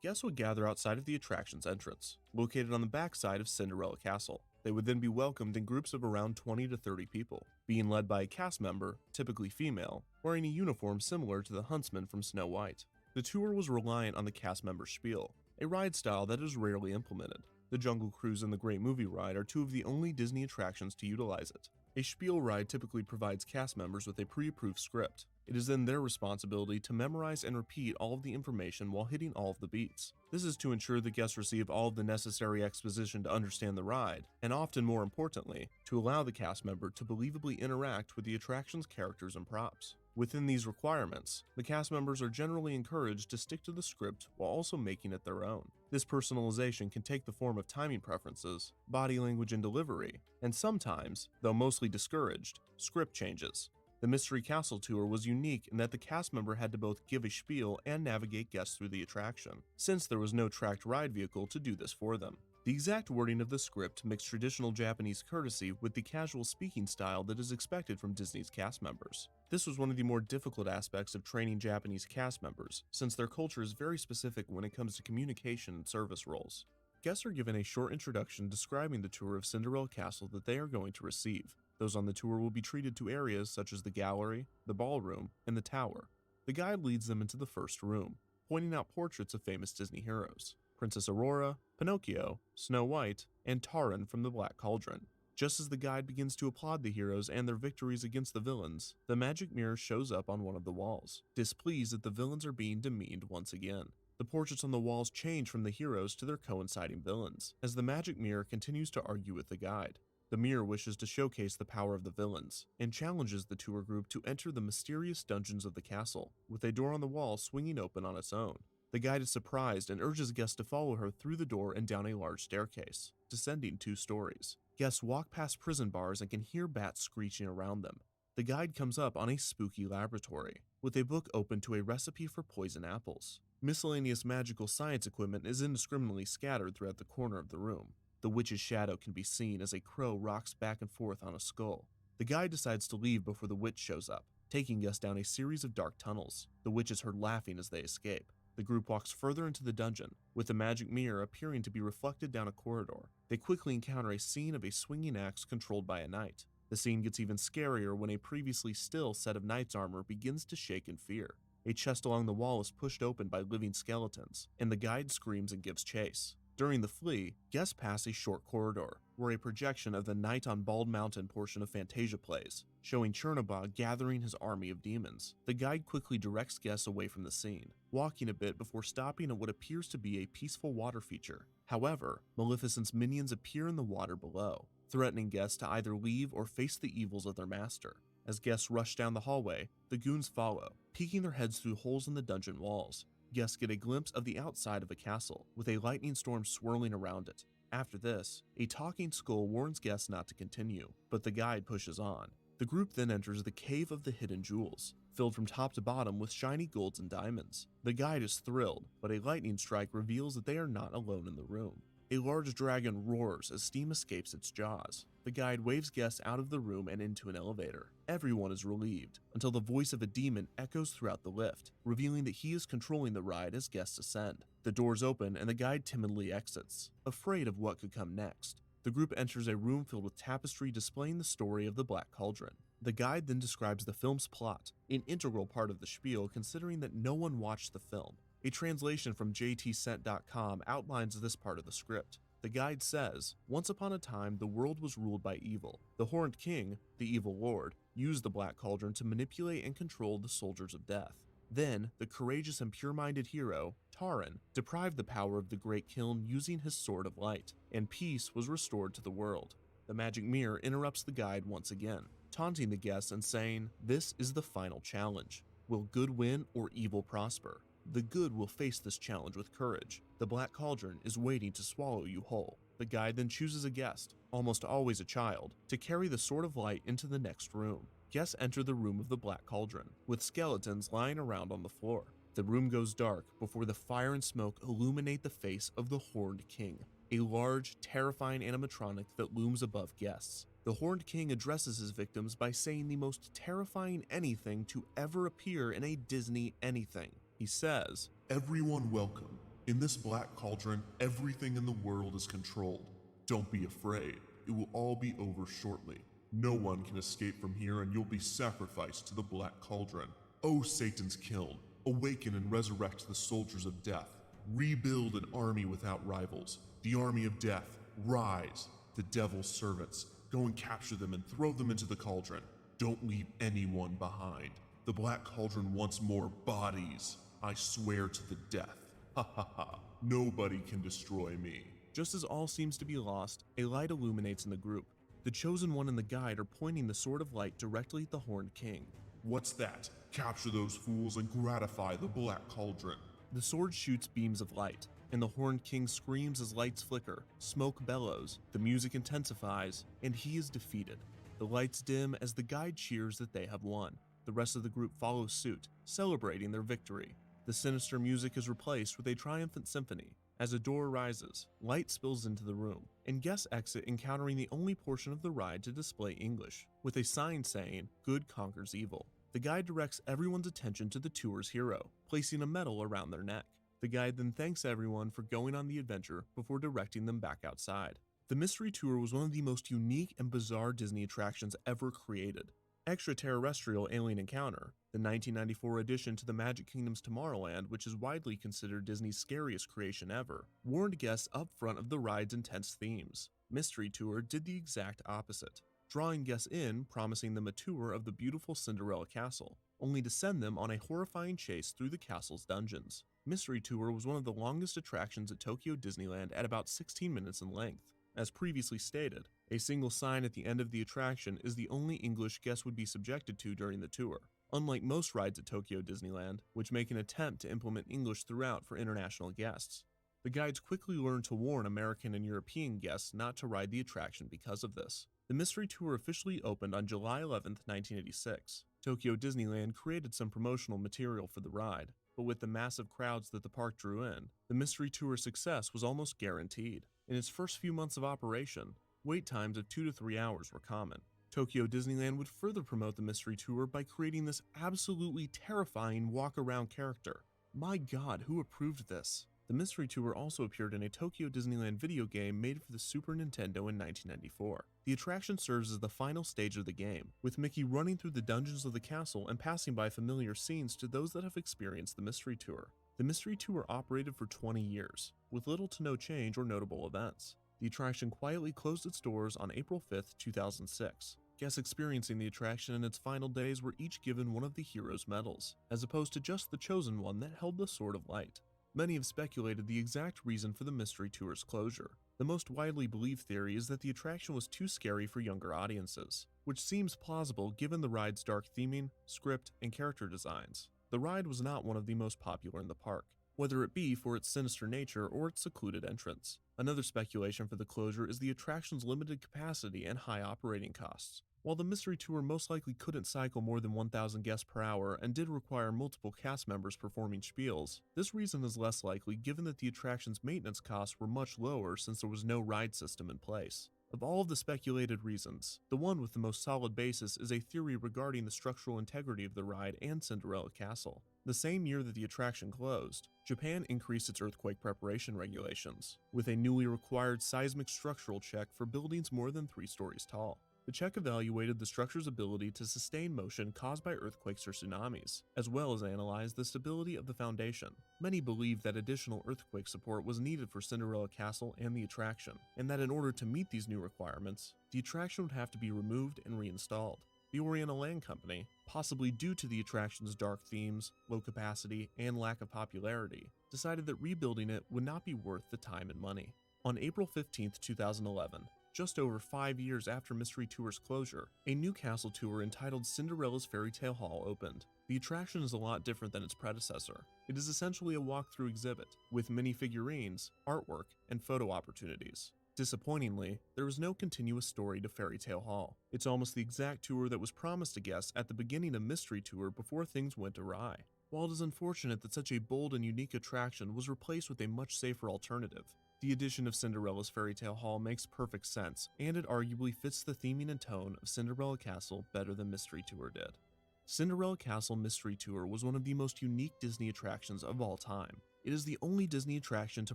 Speaker 6: Guests would gather outside of the attraction's entrance, located on the backside of Cinderella Castle. They would then be welcomed in groups of around 20 to 30 people, being led by a cast member, typically female, wearing a uniform similar to the huntsman from Snow White. The tour was reliant on the cast member's spiel, a ride style that is rarely implemented. The Jungle Cruise and the Great Movie Ride are two of the only Disney attractions to utilize it. A spiel ride typically provides cast members with a pre-approved script. It is then their responsibility to memorize and repeat all of the information while hitting all of the beats. This is to ensure the guests receive all of the necessary exposition to understand the ride, and often more importantly, to allow the cast member to believably interact with the attraction's characters and props. Within these requirements, the cast members are generally encouraged to stick to the script while also making it their own. This personalization can take the form of timing preferences, body language and delivery, and sometimes, though mostly discouraged, script changes. The Mystery Castle tour was unique in that the cast member had to both give a spiel and navigate guests through the attraction, since there was no tracked ride vehicle to do this for them. The exact wording of the script mixed traditional Japanese courtesy with the casual speaking style that is expected from Disney's cast members. This was one of the more difficult aspects of training Japanese cast members, since their culture is very specific when it comes to communication and service roles. Guests are given a short introduction describing the tour of Cinderella Castle that they are going to receive. Those on the tour will be treated to areas such as the gallery, the ballroom, and the tower. The guide leads them into the first room, pointing out portraits of famous Disney heroes: Princess Aurora, Pinocchio, Snow White, and Taran from the Black Cauldron. Just as the guide begins to applaud the heroes and their victories against the villains, the magic mirror shows up on one of the walls, displeased that the villains are being demeaned once again. The portraits on the walls change from the heroes to their coinciding villains, as the magic mirror continues to argue with the guide. The mirror wishes to showcase the power of the villains, and challenges the tour group to enter the mysterious dungeons of the castle, with a door on the wall swinging open on its own. The guide is surprised and urges guests to follow her through the door and down a large staircase, descending 2 stories. Guests walk past prison bars and can hear bats screeching around them. The guide comes up on a spooky laboratory, with a book open to a recipe for poison apples. Miscellaneous magical science equipment is indiscriminately scattered throughout the corner of the room. The witch's shadow can be seen as a crow rocks back and forth on a skull. The guide decides to leave before the witch shows up, taking guests down a series of dark tunnels. The witch is heard laughing as they escape. The group walks further into the dungeon, with the magic mirror appearing to be reflected down a corridor. They quickly encounter a scene of a swinging axe controlled by a knight. The scene gets even scarier when a previously still set of knight's armor begins to shake in fear. A chest along the wall is pushed open by living skeletons, and the guide screams and gives chase. During the flee, guests pass a short corridor, where a projection of the Night on Bald Mountain portion of Fantasia plays, showing Chernobog gathering his army of demons. The guide quickly directs guests away from the scene, walking a bit before stopping at what appears to be a peaceful water feature. However, Maleficent's minions appear in the water below, threatening guests to either leave or face the evils of their master. As guests rush down the hallway, the goons follow, peeking their heads through holes in the dungeon walls. Guests get a glimpse of the outside of a castle, with a lightning storm swirling around it. After this, a talking skull warns guests not to continue, but the guide pushes on. The group then enters the Cave of the Hidden Jewels, filled from top to bottom with shiny golds and diamonds. The guide is thrilled, but a lightning strike reveals that they are not alone in the room. A large dragon roars as steam escapes its jaws. The guide waves guests out of the room and into an elevator. Everyone is relieved, until the voice of a demon echoes throughout the lift, revealing that he is controlling the ride as guests ascend. The doors open and the guide timidly exits, afraid of what could come next. The group enters a room filled with tapestry displaying the story of the Black Cauldron. The guide then describes the film's plot, an integral part of the spiel considering that no one watched the film. A translation from jtcent.com outlines this part of the script. The guide says, "Once upon a time, the world was ruled by evil. The Horned King, the evil lord, used the Black Cauldron to manipulate and control the soldiers of death. Then, the courageous and pure-minded hero, Taran, deprived the power of the Great Kiln using his Sword of Light, and peace was restored to the world. The magic mirror interrupts the guide once again, taunting the guests and saying, "This is the final challenge. Will good win or evil prosper? The good will face this challenge with courage. The Black Cauldron is waiting to swallow you whole." The guide then chooses a guest, almost always a child, to carry the Sword of Light into the next room. Guests enter the room of the Black Cauldron, with skeletons lying around on the floor. The room goes dark before the fire and smoke illuminate the face of the Horned King, a large, terrifying animatronic that looms above guests. The Horned King addresses his victims by saying the most terrifying anything to ever appear in a Disney anything. He says,
Speaker 9: "Everyone welcome. In this Black Cauldron, everything in the world is controlled. Don't be afraid. It will all be over shortly. No one can escape from here and you'll be sacrificed to the Black Cauldron. O Satan's kiln, awaken and resurrect the soldiers of death. Rebuild an army without rivals. The army of death, rise. The devil's servants, go and capture them and throw them into the cauldron. Don't leave anyone behind. The Black Cauldron wants more bodies. I swear to the death. Ha ha ha. Nobody can destroy me."
Speaker 6: Just as all seems to be lost, a light illuminates in the group. The Chosen One and the guide are pointing the Sword of Light directly at the Horned King.
Speaker 9: "What's that? Capture those fools and gratify the Black Cauldron."
Speaker 6: The sword shoots beams of light, and the Horned King screams as lights flicker, smoke bellows, the music intensifies, and he is defeated. The lights dim as the guide cheers that they have won. The rest of the group follows suit, celebrating their victory. The sinister music is replaced with a triumphant symphony. As a door rises, light spills into the room, and guests exit encountering the only portion of the ride to display English, with a sign saying, "Good conquers evil." The guide directs everyone's attention to the tour's hero, placing a medal around their neck. The guide then thanks everyone for going on the adventure before directing them back outside. The Mystery Tour was one of the most unique and bizarre Disney attractions ever created. Extraterrestrial Alien Encounter, the 1994 addition to the Magic Kingdom's Tomorrowland, which is widely considered Disney's scariest creation ever, warned guests up front of the ride's intense themes. Mystery Tour did the exact opposite, drawing guests in, promising them a tour of the beautiful Cinderella Castle, only to send them on a horrifying chase through the castle's dungeons. Mystery Tour was one of the longest attractions at Tokyo Disneyland at about 16 minutes in length. As previously stated, a single sign at the end of the attraction is the only English guests would be subjected to during the tour, unlike most rides at Tokyo Disneyland, which make an attempt to implement English throughout for international guests. The guides quickly learned to warn American and European guests not to ride the attraction because of this. The Mystery Tour officially opened on July 11, 1986. Tokyo Disneyland created some promotional material for the ride, but with the massive crowds that the park drew in, the Mystery Tour's success was almost guaranteed. In its first few months of operation, wait times of 2 to 3 hours were common. Tokyo Disneyland would further promote the Mystery Tour by creating this absolutely terrifying walk-around character. My god, who approved this? The Mystery Tour also appeared in a Tokyo Disneyland video game made for the Super Nintendo in 1994. The attraction serves as the final stage of the game, with Mickey running through the dungeons of the castle and passing by familiar scenes to those that have experienced the Mystery Tour. The Mystery Tour operated for 20 years, with little to no change or notable events. The attraction quietly closed its doors on April 5, 2006. Guests experiencing the attraction in its final days were each given one of the hero's medals, as opposed to just the Chosen One that held the Sword of Light. Many have speculated the exact reason for the Mystery Tour's closure. The most widely believed theory is that the attraction was too scary for younger audiences, which seems plausible given the ride's dark theming, script, and character designs. The ride was not one of the most popular in the park, whether it be for its sinister nature or its secluded entrance. Another speculation for the closure is the attraction's limited capacity and high operating costs. While the Mystery Tour most likely couldn't cycle more than 1,000 guests per hour and did require multiple cast members performing spiels, this reason is less likely given that the attraction's maintenance costs were much lower since there was no ride system in place. Of all of the speculated reasons, the one with the most solid basis is a theory regarding the structural integrity of the ride and Cinderella Castle. The same year that the attraction closed, Japan increased its earthquake preparation regulations, with a newly required seismic structural check for buildings more than 3 stories tall. The check evaluated the structure's ability to sustain motion caused by earthquakes or tsunamis, as well as analyzed the stability of the foundation. Many believed that additional earthquake support was needed for Cinderella Castle and the attraction, and that in order to meet these new requirements, the attraction would have to be removed and reinstalled. The Oriental Land Company, possibly due to the attraction's dark themes, low capacity, and lack of popularity, decided that rebuilding it would not be worth the time and money. On April 15, 2011, just over 5 years after Mystery Tour's closure, a new castle tour entitled Cinderella's Fairy Tale Hall opened. The attraction is a lot different than its predecessor. It is essentially a walkthrough exhibit, with mini figurines, artwork, and photo opportunities. Disappointingly, there was no continuous story to Fairy Tale Hall. It's almost the exact tour that was promised to guests at the beginning of Mystery Tour before things went awry. While it is unfortunate that such a bold and unique attraction was replaced with a much safer alternative, the addition of Cinderella's Fairy Tale Hall makes perfect sense, and it arguably fits the theming and tone of Cinderella Castle better than Mystery Tour did. Cinderella Castle Mystery Tour was one of the most unique Disney attractions of all time. It is the only Disney attraction to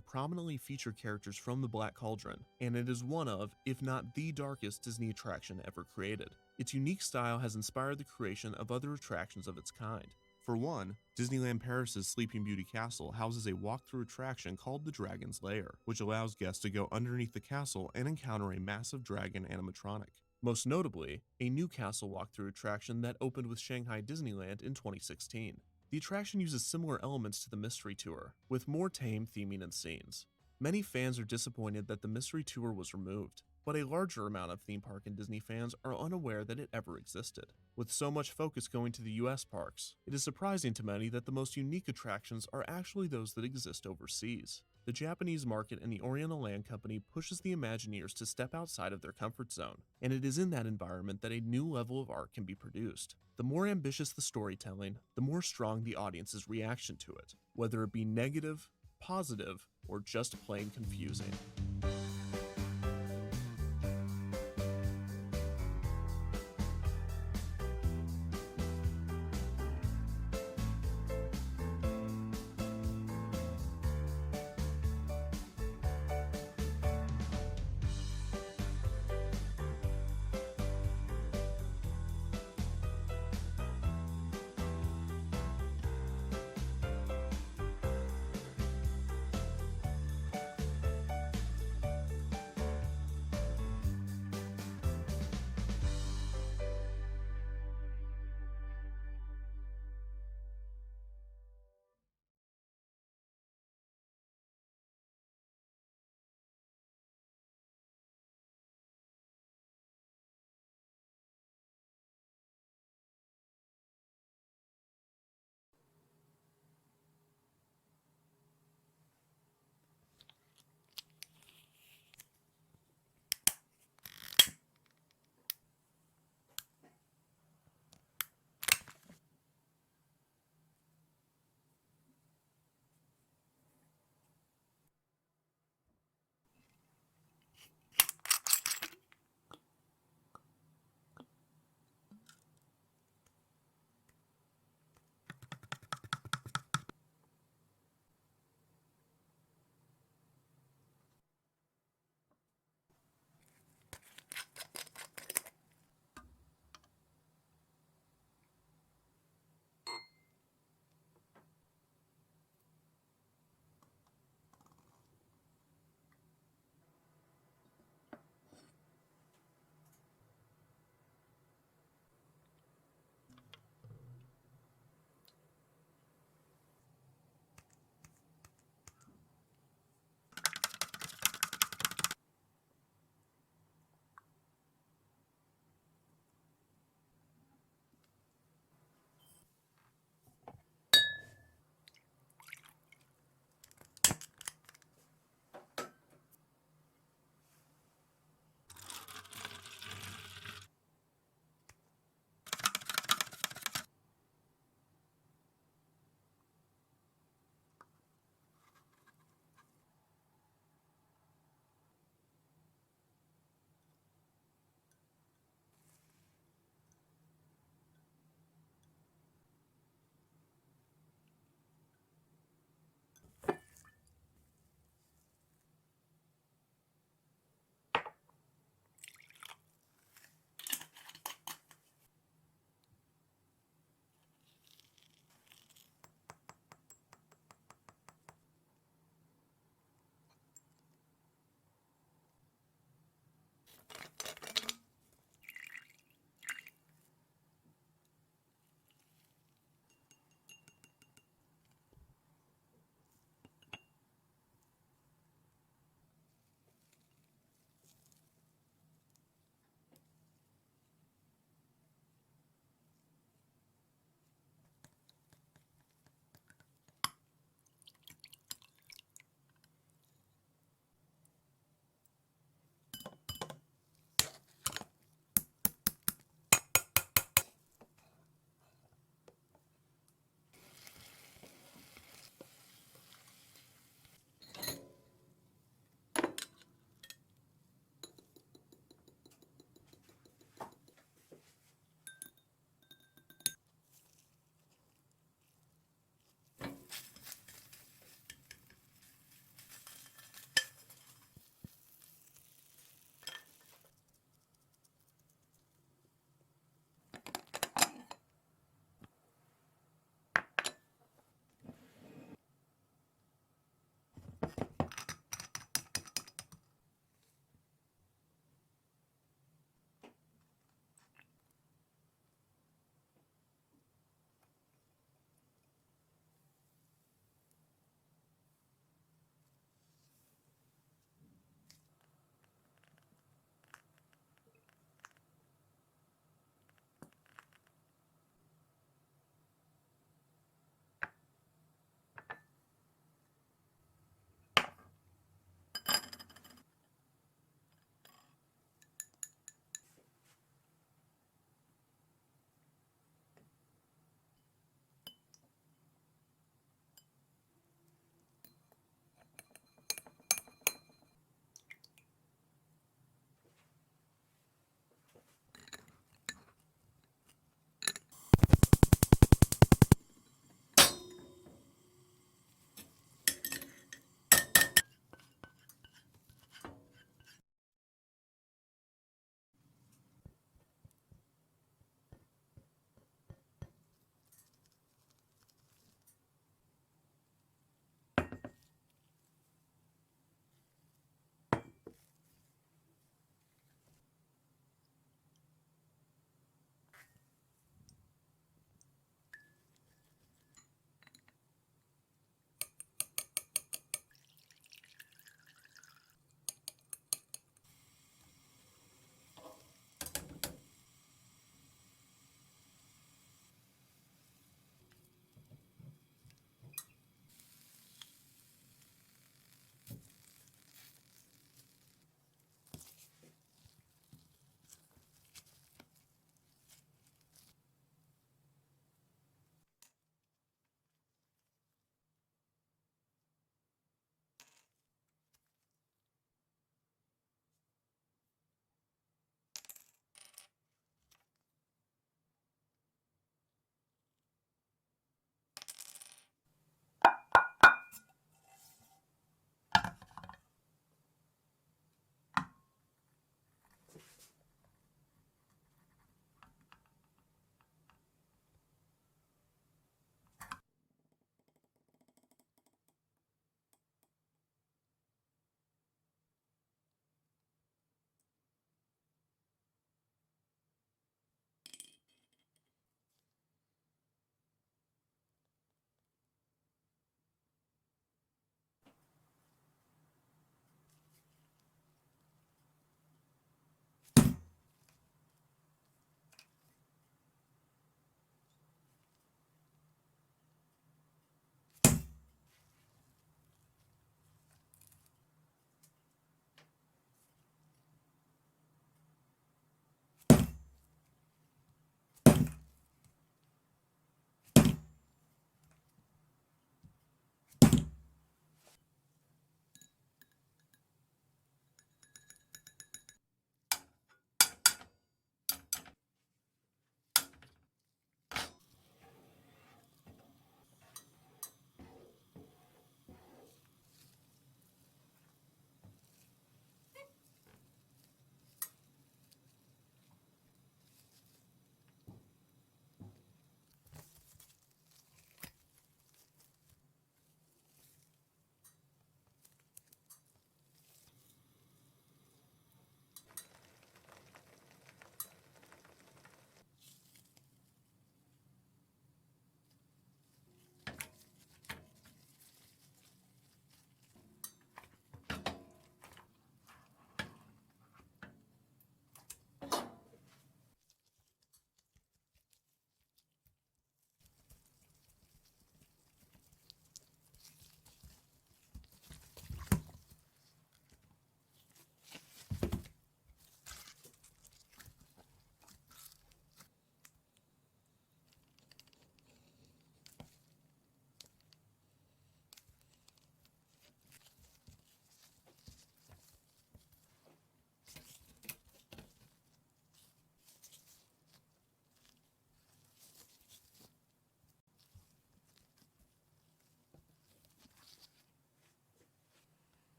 Speaker 6: prominently feature characters from the Black Cauldron, and it is one of, if not the darkest Disney attraction ever created. Its unique style has inspired the creation of other attractions of its kind. For one, Disneyland Paris's Sleeping Beauty Castle houses a walkthrough attraction called the Dragon's Lair, which allows guests to go underneath the castle and encounter a massive dragon animatronic. Most notably, a new castle walkthrough attraction that opened with Shanghai Disneyland in 2016. The attraction uses similar elements to the Mystery Tour, with more tame theming and scenes. Many fans are disappointed that the Mystery Tour was removed, but a larger amount of theme park and Disney fans are unaware that it ever existed. With so much focus going to the US parks, it is surprising to many that the most unique attractions are actually those that exist overseas. The Japanese market and the Oriental Land Company pushes the Imagineers to step outside of their comfort zone, and it is in that environment that a new level of art can be produced. The more ambitious the storytelling, the more strong the audience's reaction to it, whether it be negative, positive, or just plain confusing.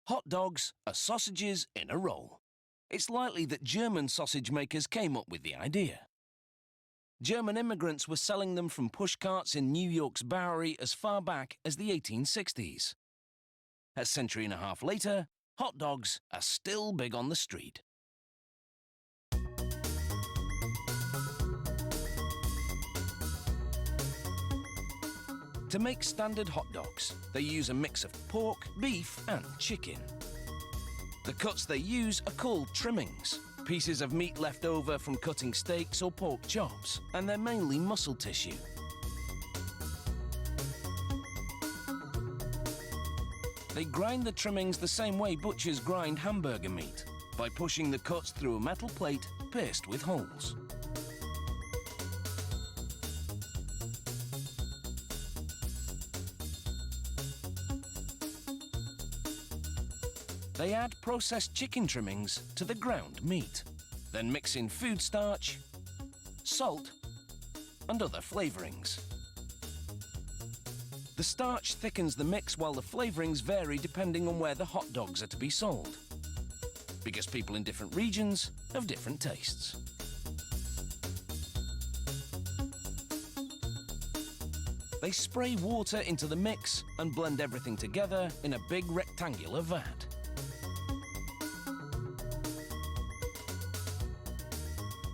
Speaker 5: Hot dogs are sausages in a roll. It's likely that German sausage makers came up with the idea. German immigrants were selling them from pushcarts in New York's Bowery as far back as the 1860s. A century and a half later, hot dogs are still big on the street. To make standard hot dogs, they use a mix of pork, beef and chicken. The cuts they use are called trimmings, pieces of meat left over from cutting steaks or pork chops, and they're mainly muscle tissue. They grind the trimmings the same way butchers grind hamburger meat, by pushing the cuts through a metal plate pierced with holes. They add processed chicken trimmings to the ground meat, then mix in food starch, salt, and other flavorings. The starch thickens the mix while the flavorings vary depending on where the hot dogs are to be sold, because people in different regions have different tastes. They spray water into the mix and blend everything together in a big rectangular vat.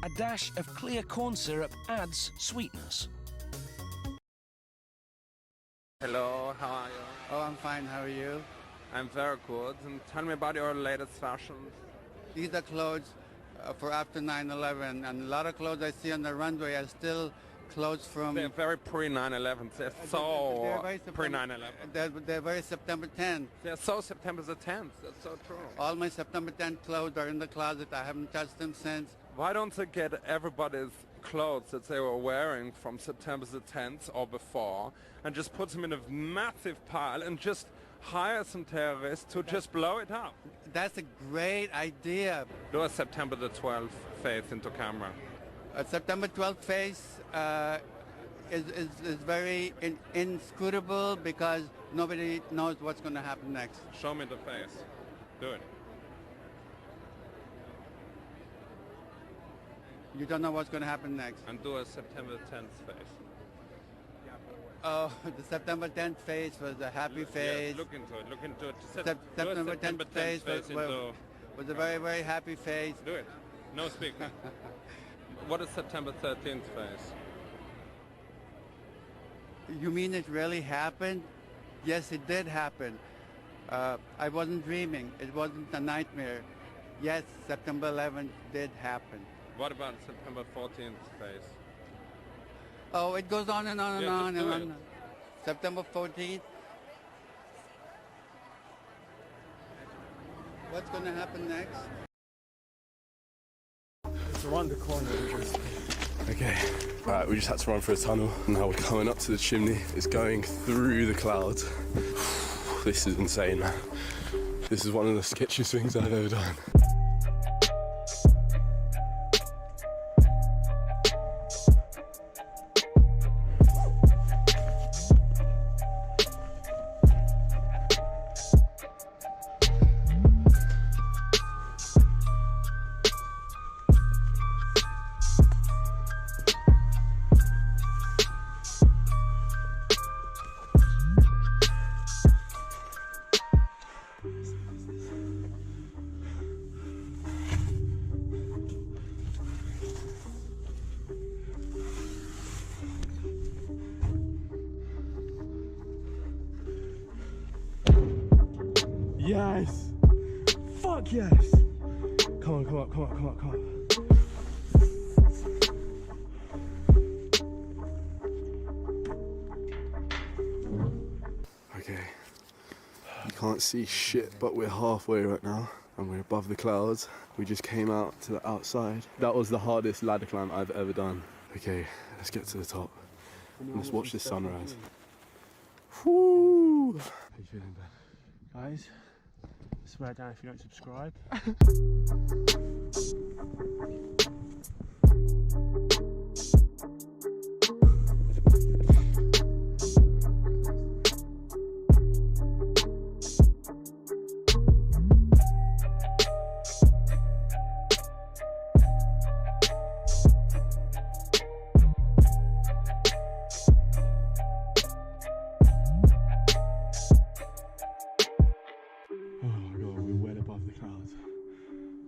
Speaker 5: A dash of clear corn syrup adds sweetness.
Speaker 10: Hello, how are you?
Speaker 3: Oh, I'm fine. How are you?
Speaker 10: I'm very good. And tell me about your latest fashions.
Speaker 3: These are clothes for after 9/11, and a lot of clothes I see on the runway are still clothes from...
Speaker 10: They're very pre-9/11. They're so pre-9/11.
Speaker 3: They're very September 10th.
Speaker 10: They're so September the 10th. That's so true.
Speaker 3: All my September 10th clothes are in the closet. I haven't touched them since.
Speaker 10: Why don't they get everybody's clothes that they were wearing from September the 10th or before and just put them in a massive pile and just hire some terrorists to just blow it up?
Speaker 3: That's a great idea.
Speaker 10: Do a September the 12th face into camera.
Speaker 3: A September 12th face is very inscrutable because nobody knows what's going to happen next.
Speaker 10: Show me the face. Do it.
Speaker 3: You don't know what's going to happen next.
Speaker 10: And do a September 10th face.
Speaker 3: Oh, the September 10th face was a happy face.
Speaker 10: Yes, look into it. Look into it.
Speaker 3: September 10th face was a very, very happy face.
Speaker 10: Do it. No speak. What is September 13th face?
Speaker 3: You mean it really happened? Yes, it did happen. I wasn't dreaming. It wasn't a nightmare. Yes, September 11th did happen.
Speaker 10: What about September 14th face?
Speaker 3: Oh, it goes on and on and on and on.
Speaker 10: It.
Speaker 3: September 14th. What's going to happen next?
Speaker 11: It's around the corner.
Speaker 12: Okay, alright, we just had to run through a tunnel. Now we're coming up to the chimney. It's going through the clouds. This is insane, man. This is one of the sketchiest things I've ever done.
Speaker 11: Yes! Fuck yes! Come on, come on, come on, come on, come on.
Speaker 12: Okay, you can't see shit, but we're halfway right now and we're above the clouds. We just came out to the outside. That was the hardest ladder climb I've ever done. Okay, let's get to the top. And let's watch the sunrise. Woo! How you feeling, Ben?
Speaker 11: Guys, swear down if you don't subscribe.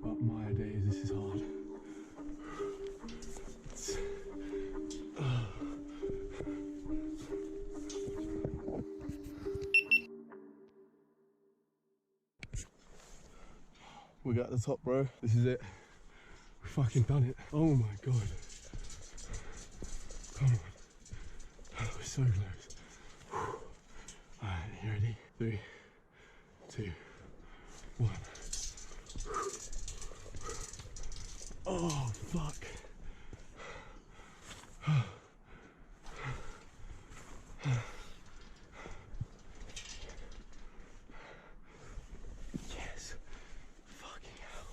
Speaker 12: But my days, this is hard. We got the top, bro. This is it. We fucking done it. Oh my god. Come on. Oh, we're so close. Alright, you ready? 3, 2, 1. Oh, fuck. Yes. Fucking hell.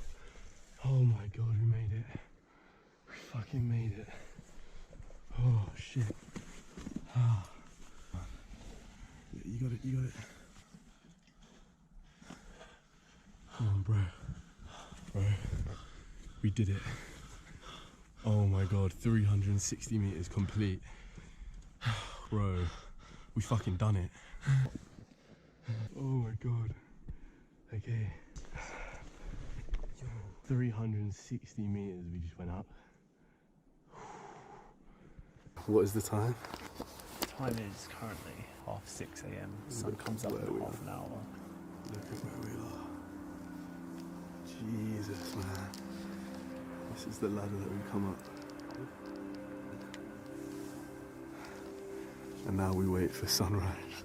Speaker 12: Oh my god, we made it. We fucking made it. Oh shit. Ah. You got it, you got it. Come on, bro. Bro. We did it. Oh my god, 360 meters complete. Bro, we fucking done it. Oh my god. Okay. 360 meters we just went up. What is the time?
Speaker 13: Time is currently 6:30 a.m. Sun comes up in half an hour.
Speaker 12: Look at where we are. Jesus, man. This is the ladder that we come up. And now we wait for sunrise.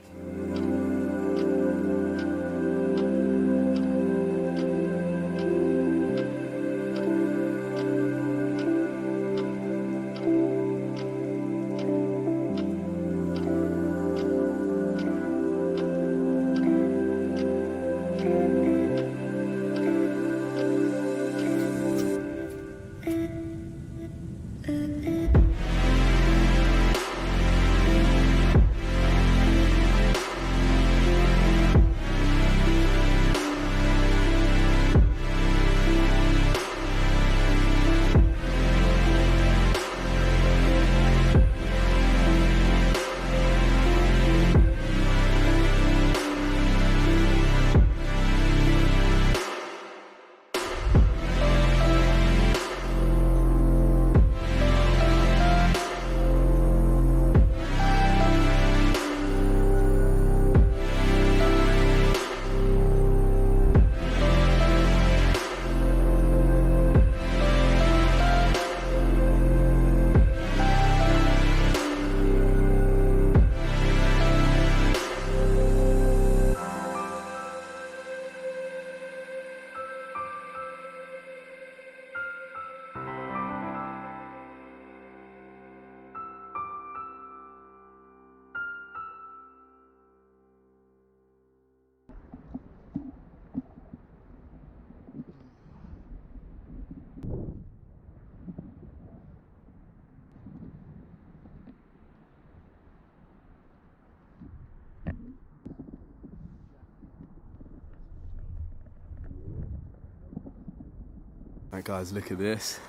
Speaker 12: Right guys, look at this.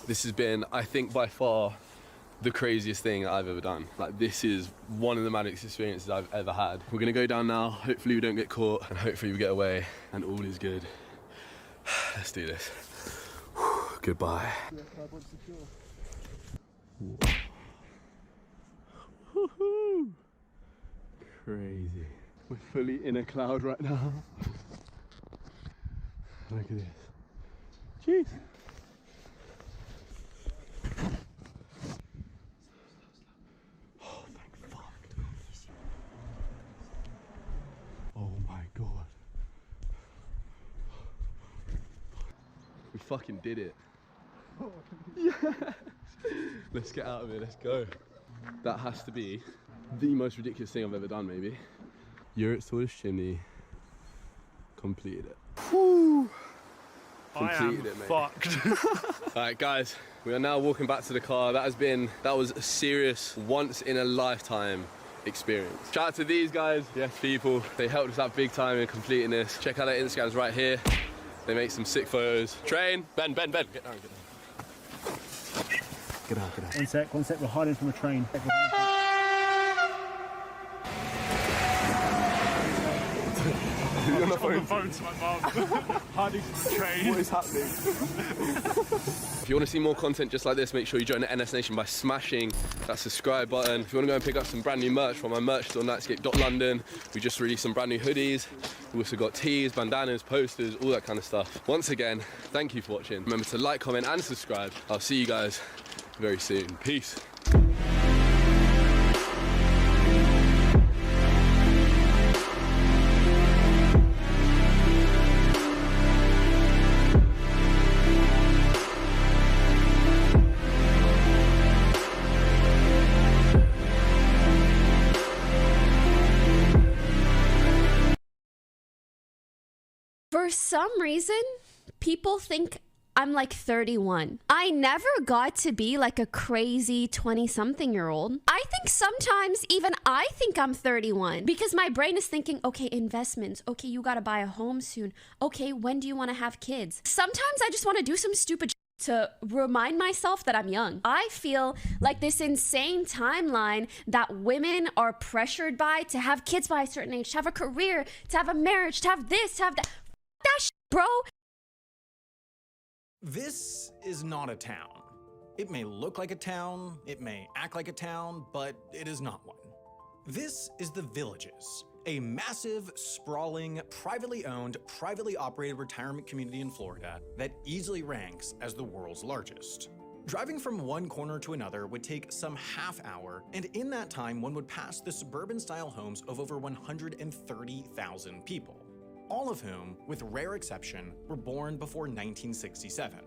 Speaker 12: This has been, I think, by far the craziest thing I've ever done. Like, this is one of the maddest experiences I've ever had. We're gonna go down now. Hopefully we don't get caught and hopefully we get away and all is good. Let's do this. Goodbye. Woohoo! Crazy. We're fully in a cloud right now. Look at this. Jeez. Oh, thank fuck. Oh my god. We fucking did it. Yes! Let's get out of here, let's go. That has to be the most ridiculous thing I've ever done, maybe. Europe's tallest chimney. Completed it. Whew. Completed it, mate. Fucked. Alright guys, we are now walking back to the car. That was a serious, once in a lifetime experience. Shout out to these guys, yes people, they helped us out big time in completing this. Check out their Instagrams right here. They make some sick photos. Train, Ben. Get down, get down. Get out.
Speaker 13: One sec, we're hiding from a train.
Speaker 12: You're not phone?
Speaker 14: phone to my mum. Hiding from the train.
Speaker 12: What is happening? If you want to see more content just like this, make sure you join the NS Nation by smashing that subscribe button. If you want to go and pick up some brand new merch from my merch store, nightscape.london, we just released some brand new hoodies. We also got tees, bandanas, posters, all that kind of stuff. Once again, thank you for watching. Remember to like, comment, and subscribe. I'll see you guys very soon. Peace.
Speaker 15: For some reason, people think I'm like 31. I never got to be like a crazy 20-something-year-old. I think sometimes even I think I'm 31 because my brain is thinking, okay, investments. Okay, you gotta buy a home soon. Okay, when do you want to have kids? Sometimes I just want to do some stupid to remind myself that I'm young. I feel like this insane timeline that women are pressured by to have kids by a certain age, to have a career, to have a marriage, to have this, to have that. That shit, bro.
Speaker 16: This is not a town. It may look like a town, it may act like a town, but it is not one. This is The Villages, a massive, sprawling, privately owned, privately operated retirement community in Florida that easily ranks as the world's largest. Driving from one corner to another would take some half hour, and in that time one would pass the suburban-style homes of over 130,000 people. All of whom, with rare exception, were born before 1967.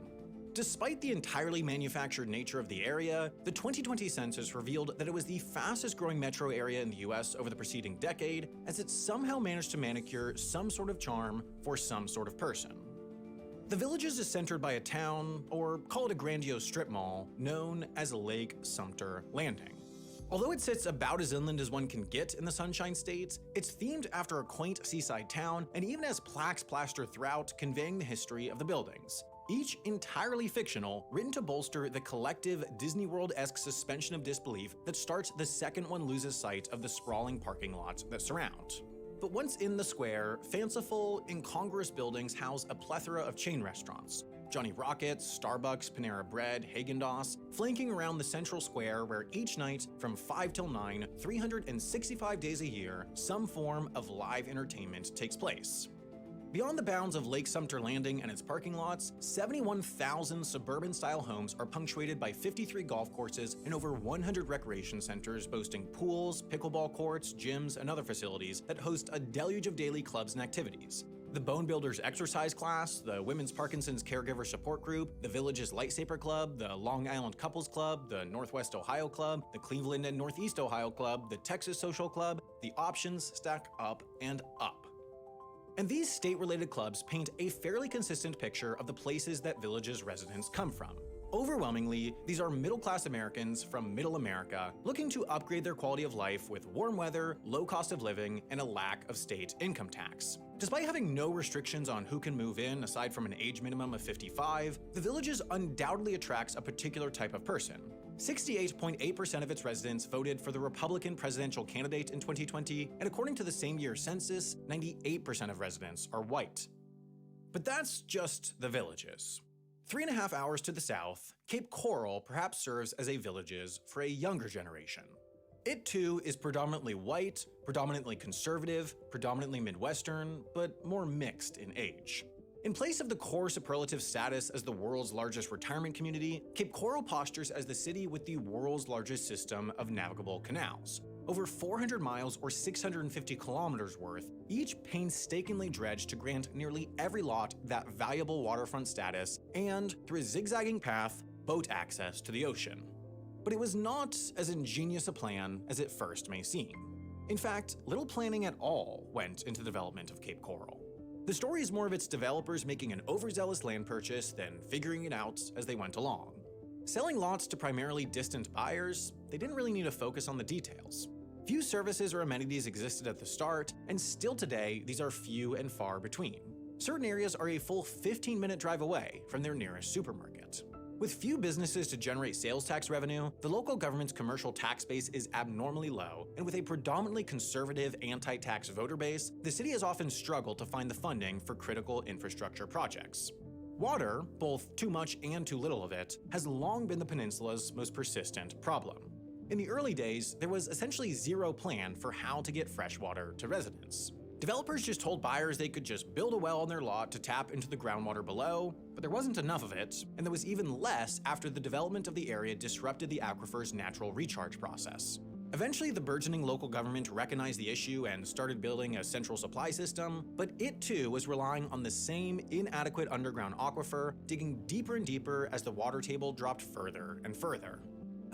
Speaker 16: Despite the entirely manufactured nature of the area, the 2020 census revealed that it was the fastest growing metro area in the US over the preceding decade, as it somehow managed to manicure some sort of charm for some sort of person. The Villages is centered by a town, or call it a grandiose strip mall, known as Lake Sumter Landing. Although it sits about as inland as one can get in the Sunshine State, it's themed after a quaint seaside town and even has plaques plastered throughout conveying the history of the buildings. Each entirely fictional, written to bolster the collective Disney World-esque suspension of disbelief that starts the second one loses sight of the sprawling parking lots that surround. But once in the square, fanciful, incongruous buildings house a plethora of chain restaurants. Johnny Rockets, Starbucks, Panera Bread, Häagen-Dazs, flanking around the central square where each night, from 5 till 9, 365 days a year, some form of live entertainment takes place. Beyond the bounds of Lake Sumter Landing and its parking lots, 71,000 suburban-style homes are punctuated by 53 golf courses and over 100 recreation centers boasting pools, pickleball courts, gyms, and other facilities that host a deluge of daily clubs and activities. The Bone Builders Exercise Class, the Women's Parkinson's Caregiver Support Group, the Villages Lightsaber Club, the Long Island Couples Club, the Northwest Ohio Club, the Cleveland and Northeast Ohio Club, the Texas Social Club, the options stack up and up. And these state-related clubs paint a fairly consistent picture of the places that Villages residents come from. Overwhelmingly, these are middle-class Americans from Middle America looking to upgrade their quality of life with warm weather, low cost of living, and a lack of state income tax. Despite having no restrictions on who can move in aside from an age minimum of 55, the Villages undoubtedly attracts a particular type of person. 68.8% of its residents voted for the Republican presidential candidate in 2020, and according to the same year's census, 98% of residents are white. But that's just the Villages. 3.5 hours to the south, Cape Coral perhaps serves as a Villages for a younger generation. It too is predominantly white, predominantly conservative, predominantly Midwestern, but more mixed in age. In place of the core superlative status as the world's largest retirement community, Cape Coral postures as the city with the world's largest system of navigable canals. Over 400 miles or 650 kilometers worth, each painstakingly dredged to grant nearly every lot that valuable waterfront status and, through a zigzagging path, boat access to the ocean. But it was not as ingenious a plan as it first may seem. In fact, little planning at all went into the development of Cape Coral. The story is more of its developers making an overzealous land purchase than figuring it out as they went along. Selling lots to primarily distant buyers, they didn't really need to focus on the details. Few services or amenities existed at the start, and still today, these are few and far between. Certain areas are a full 15-minute drive away from their nearest supermarket. With few businesses to generate sales tax revenue, the local government's commercial tax base is abnormally low, and with a predominantly conservative anti-tax voter base, the city has often struggled to find the funding for critical infrastructure projects. Water, both too much and too little of it, has long been the peninsula's most persistent problem. In the early days, there was essentially zero plan for how to get fresh water to residents. Developers just told buyers they could just build a well on their lot to tap into the groundwater below, but there wasn't enough of it, and there was even less after the development of the area disrupted the aquifer's natural recharge process. Eventually, the burgeoning local government recognized the issue and started building a central supply system, but it too was relying on the same inadequate underground aquifer, digging deeper and deeper as the water table dropped further and further.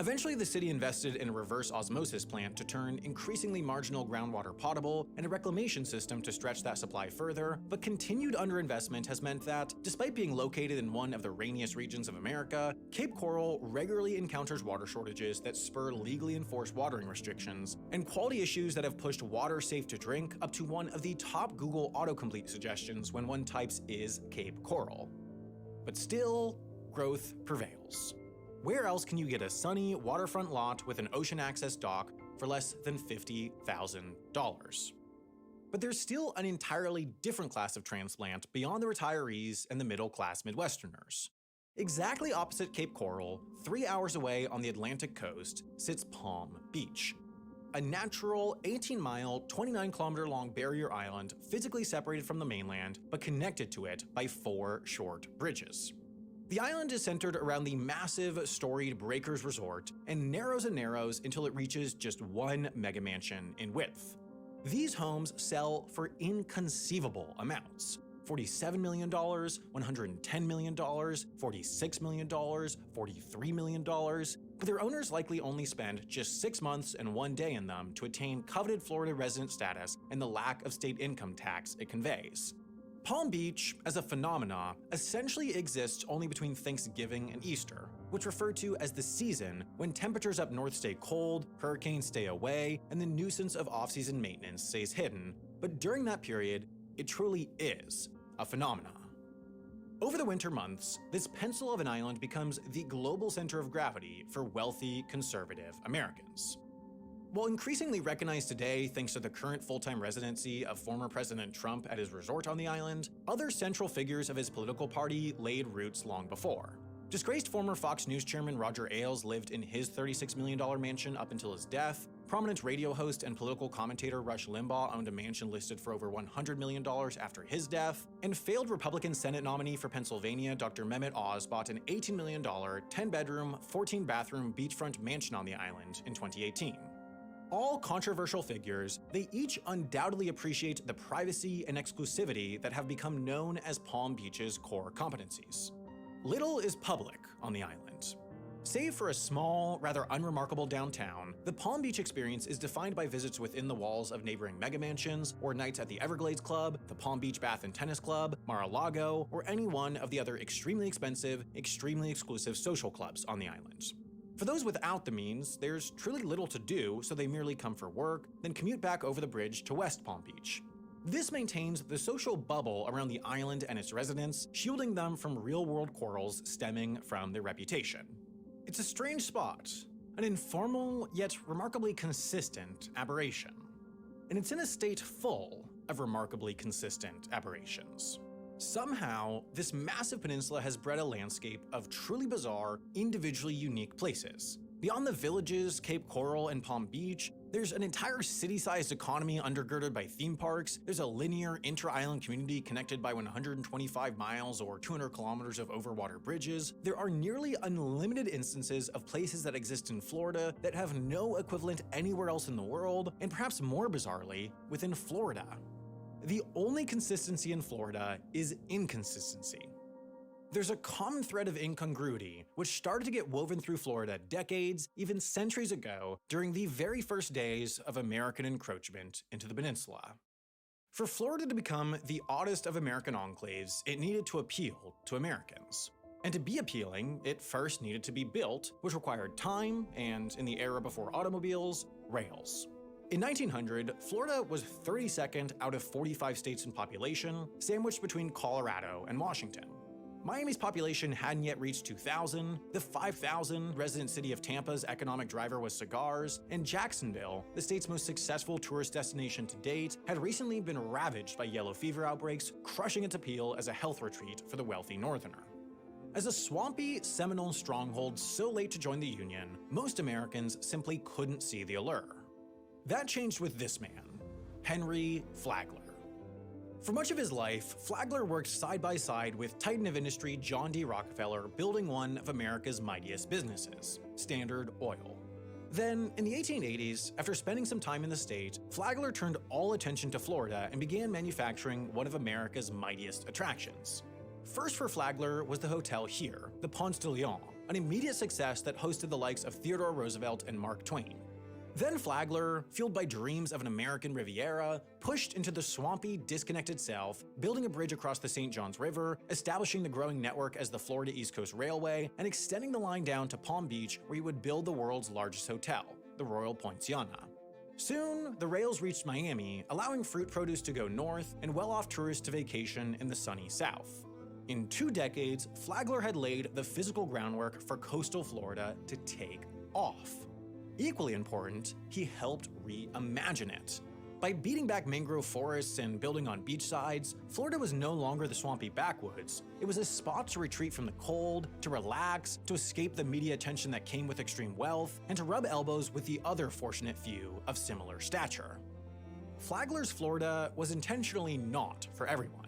Speaker 16: Eventually, the city invested in a reverse osmosis plant to turn increasingly marginal groundwater potable and a reclamation system to stretch that supply further, but continued underinvestment has meant that, despite being located in one of the rainiest regions of America, Cape Coral regularly encounters water shortages that spur legally enforced watering restrictions, and quality issues that have pushed water safe to drink up to one of the top Google autocomplete suggestions when one types "is Cape Coral." But still, growth prevails. Where else can you get a sunny waterfront lot with an ocean access dock for less than $50,000? But there's still an entirely different class of transplant beyond the retirees and the middle-class Midwesterners. Exactly opposite Cape Coral, 3 hours away on the Atlantic coast, sits Palm Beach, a natural 18-mile, 29-kilometer-long barrier island physically separated from the mainland but connected to it by 4 short bridges. The island is centered around the massive, storied Breakers Resort and narrows until it reaches just one mega mansion in width. These homes sell for inconceivable amounts: $47 million, $110 million, $46 million, $43 million, but their owners likely only spend just 6 months and 1 day in them to attain coveted Florida resident status and the lack of state income tax it conveys. Palm Beach, as a phenomena, essentially exists only between Thanksgiving and Easter, which refer to as the season when temperatures up north stay cold, hurricanes stay away, and the nuisance of off-season maintenance stays hidden. But during that period, it truly is a phenomena. Over the winter months, this pencil of an island becomes the global center of gravity for wealthy, conservative Americans. While increasingly recognized today thanks to the current full-time residency of former President Trump at his resort on the island, other central figures of his political party laid roots long before. Disgraced former Fox News chairman Roger Ailes lived in his $36 million mansion up until his death. Prominent radio host and political commentator Rush Limbaugh owned a mansion listed for over $100 million after his death. And failed Republican Senate nominee for Pennsylvania Dr. Mehmet Oz bought an $18 million, 10-bedroom, 14-bathroom beachfront mansion on the island in 2018. All controversial figures, they each undoubtedly appreciate the privacy and exclusivity that have become known as Palm Beach's core competencies. Little is public on the island. Save for a small, rather unremarkable downtown, the Palm Beach experience is defined by visits within the walls of neighboring megamansions, or nights at the Everglades Club, the Palm Beach Bath and Tennis Club, Mar-a-Lago, or any one of the other extremely expensive, extremely exclusive social clubs on the island. For those without the means, there's truly little to do, so they merely come for work, then commute back over the bridge to West Palm Beach. This maintains the social bubble around the island and its residents, shielding them from real-world quarrels stemming from their reputation. It's a strange spot, an informal yet remarkably consistent aberration. And it's in a state full of remarkably consistent aberrations. Somehow, this massive peninsula has bred a landscape of truly bizarre, individually unique places. Beyond the villages, Cape Coral, and Palm Beach, there's an entire city-sized economy undergirded by theme parks. There's a linear inter-island community connected by 125 miles or 200 kilometers of overwater bridges. There are nearly unlimited instances of places that exist in Florida that have no equivalent anywhere else in the world, and perhaps more bizarrely, within Florida. The only consistency in Florida is inconsistency. There's a common thread of incongruity, which started to get woven through Florida decades, even centuries ago, during the very first days of American encroachment into the peninsula. For Florida to become the oddest of American enclaves, it needed to appeal to Americans. And to be appealing, it first needed to be built, which required time and, in the era before automobiles, rails. In 1900, Florida was 32nd out of 45 states in population, sandwiched between Colorado and Washington. Miami's population hadn't yet reached 2,000, the 5,000 resident city of Tampa's economic driver was cigars, and Jacksonville, the state's most successful tourist destination to date, had recently been ravaged by yellow fever outbreaks, crushing its appeal as a health retreat for the wealthy northerner. As a swampy Seminole stronghold so late to join the Union, most Americans simply couldn't see the allure. That changed with this man, Henry Flagler. For much of his life, Flagler worked side by side with titan of industry John D. Rockefeller building one of America's mightiest businesses, Standard Oil. Then, in the 1880s, after spending some time in the state, Flagler turned all attention to Florida and began manufacturing one of America's mightiest attractions. First for Flagler was the hotel here, the Ponce de Leon, an immediate success that hosted the likes of Theodore Roosevelt and Mark Twain. Then Flagler, fueled by dreams of an American Riviera, pushed into the swampy, disconnected South, building a bridge across the St. Johns River, establishing the growing network as the Florida East Coast Railway, and extending the line down to Palm Beach, where he would build the world's largest hotel, the Royal Poinciana. Soon, the rails reached Miami, allowing fruit produce to go north and well-off tourists to vacation in the sunny South. In 2 decades, Flagler had laid the physical groundwork for coastal Florida to take off. Equally important, he helped reimagine it. By beating back mangrove forests and building on beach sides, Florida was no longer the swampy backwoods. It was a spot to retreat from the cold, to relax, to escape the media attention that came with extreme wealth, and to rub elbows with the other fortunate few of similar stature. Flagler's Florida was intentionally not for everyone.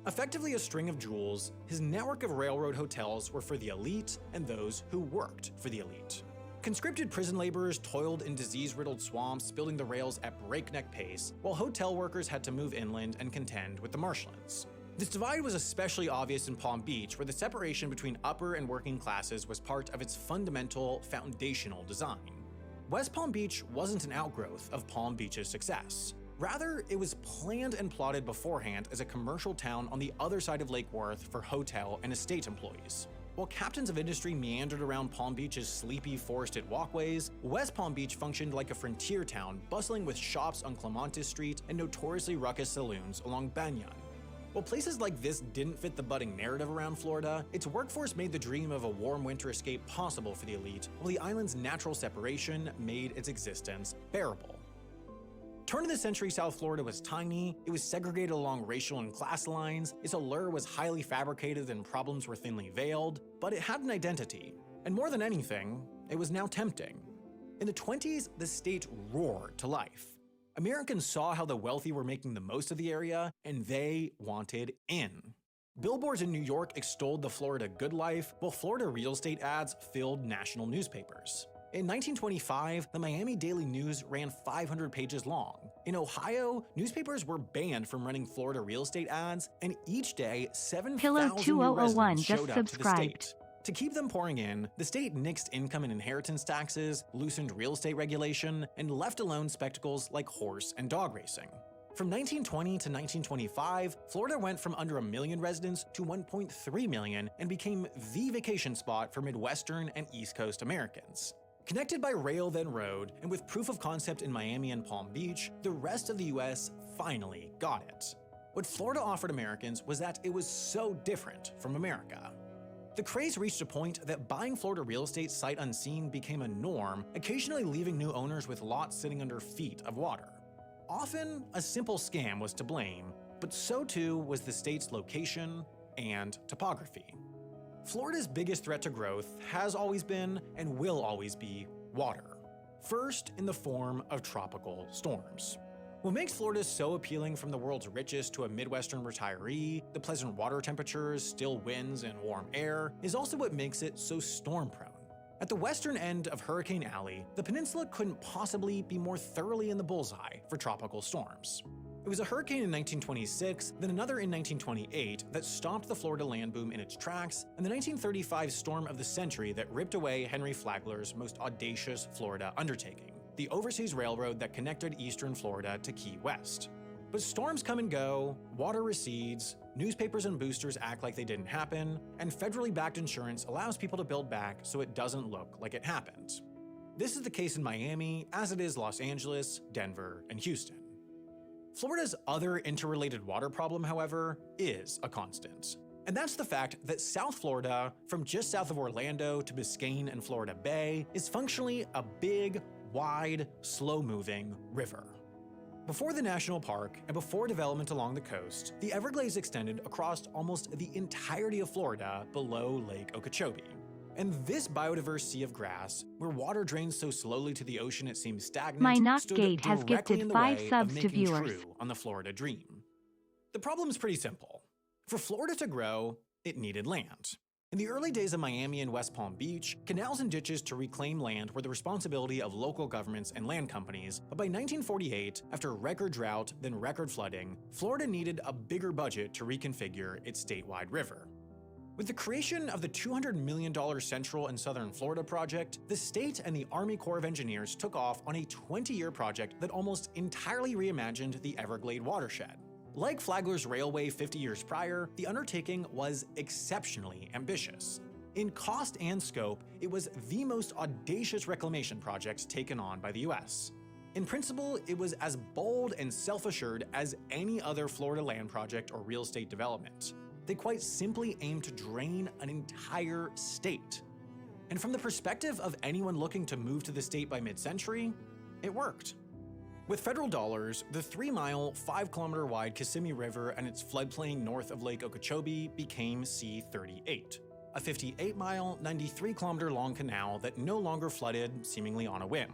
Speaker 16: Effectively a string of jewels, his network of railroad hotels were for the elite and those who worked for the elite. Conscripted prison laborers toiled in disease-riddled swamps, building the rails at breakneck pace, while hotel workers had to move inland and contend with the marshlands. This divide was especially obvious in Palm Beach, where the separation between upper and working classes was part of its fundamental, foundational design. West Palm Beach wasn't an outgrowth of Palm Beach's success. Rather, it was planned and plotted beforehand as a commercial town on the other side of Lake Worth for hotel and estate employees. While captains of industry meandered around Palm Beach's sleepy, forested walkways, West Palm Beach functioned like a frontier town bustling with shops on Clemente Street and notoriously ruckus saloons along Banyan. While places like this didn't fit the budding narrative around Florida, its workforce made the dream of a warm winter escape possible for the elite, while the island's natural separation made its existence bearable. Turn of the century South Florida was tiny, it was segregated along racial and class lines, its allure was highly fabricated and problems were thinly veiled, but it had an identity. And more than anything, it was now tempting. In the 20s, the state roared to life. Americans saw how the wealthy were making the most of the area, and they wanted in. Billboards in New York extolled the Florida good life, while Florida real estate ads filled national newspapers. In 1925, the Miami Daily News ran 500 pages long. In Ohio, newspapers were banned from running Florida real estate ads, and each day, 7,000 new residents showed up to the state. To keep them pouring in, the state nixed income and inheritance taxes, loosened real estate regulation, and left alone spectacles like horse and dog racing. From 1920 to 1925, Florida went from under 1 million residents to 1.3 million and became the vacation spot for Midwestern and East Coast Americans. Connected by rail then road, and with proof of concept in Miami and Palm Beach, the rest of the US finally got it. What Florida offered Americans was that it was so different from America. The craze reached a point that buying Florida real estate sight unseen became a norm, occasionally leaving new owners with lots sitting under feet of water. Often, a simple scam was to blame, but so too was the state's location and topography. Florida's biggest threat to growth has always been and will always be water. First, in the form of tropical storms. What makes Florida so appealing from the world's richest to a Midwestern retiree, the pleasant water temperatures, still winds, and warm air, is also what makes it so storm-prone. At the western end of Hurricane Alley, the peninsula couldn't possibly be more thoroughly in the bullseye for tropical storms. It was a hurricane in 1926, then another in 1928 that stopped the Florida land boom in its tracks, and the 1935 storm of the century that ripped away Henry Flagler's most audacious Florida undertaking, the overseas railroad that connected eastern Florida to Key West. But storms come and go, water recedes, newspapers and boosters act like they didn't happen, and federally backed insurance allows people to build back so it doesn't look like it happened. This is the case in Miami, as it is Los Angeles, Denver, and Houston. Florida's other interrelated water problem, however, is a constant. And that's the fact that South Florida, from just south of Orlando to Biscayne and Florida Bay, is functionally a big, wide, slow-moving river. Before the national park and before development along the coast, the Everglades extended across almost the entirety of Florida below Lake Okeechobee. And this biodiverse sea of grass, where water drains so slowly to the ocean it seems stagnant,
Speaker 17: My Knock
Speaker 16: stood
Speaker 17: Gate has
Speaker 16: directly
Speaker 17: gifted
Speaker 16: in the
Speaker 17: 5
Speaker 16: way
Speaker 17: subs
Speaker 16: of
Speaker 17: to
Speaker 16: making
Speaker 17: viewers.
Speaker 16: true on the Florida dream. The problem is pretty simple. For Florida to grow, it needed land. In the early days of Miami and West Palm Beach, canals and ditches to reclaim land were the responsibility of local governments and land companies, but by 1948, after record drought, then record flooding, Florida needed a bigger budget to reconfigure its statewide river. With the creation of the $200 million Central and Southern Florida project, the state and the Army Corps of Engineers took off on a 20-year project that almost entirely reimagined the Everglade watershed. Like Flagler's Railway 50 years prior, the undertaking was exceptionally ambitious. In cost and scope, it was the most audacious reclamation project taken on by the US. In principle, it was as bold and self-assured as any other Florida land project or real estate development. They quite simply aimed to drain an entire state. And from the perspective of anyone looking to move to the state by mid-century, it worked. With federal dollars, the 3-mile, 5-kilometer wide Kissimmee River and its floodplain north of Lake Okeechobee became C-38, a 58-mile, 93-kilometer long canal that no longer flooded seemingly on a whim.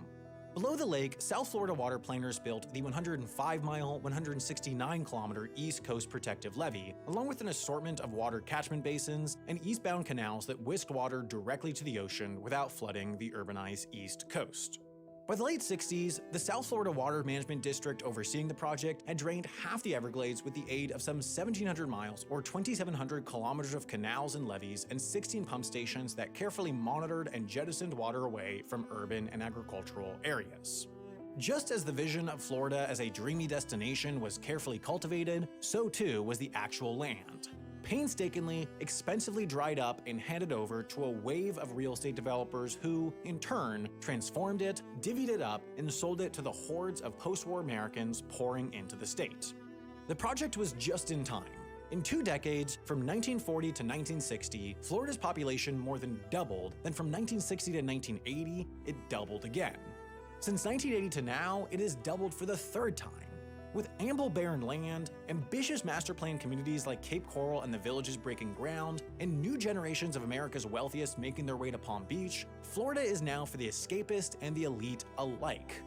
Speaker 16: Below the lake, South Florida water planers built the 105-mile, 169-kilometer East Coast Protective Levee, along with an assortment of water catchment basins and eastbound canals that whisked water directly to the ocean without flooding the urbanized East Coast. By the late 60s, the South Florida Water Management District overseeing the project had drained half the Everglades with the aid of some 1,700 miles or 2,700 kilometers of canals and levees and 16 pump stations that carefully monitored and jettisoned water away from urban and agricultural areas. Just as the vision of Florida as a dreamy destination was carefully cultivated, so too was the actual land. Painstakingly, expensively dried up and handed over to a wave of real estate developers who, in turn, transformed it, divvied it up, and sold it to the hordes of post-war Americans pouring into the state. The project was just in time. In 2 decades, from 1940 to 1960, Florida's population more than doubled, then from 1960 to 1980, it doubled again. Since 1980 to now, it has doubled for the 3rd time. With ample barren land, ambitious master plan communities like Cape Coral and the Villages breaking ground, and new generations of America's wealthiest making their way to Palm Beach, Florida is now for the escapist and the elite alike.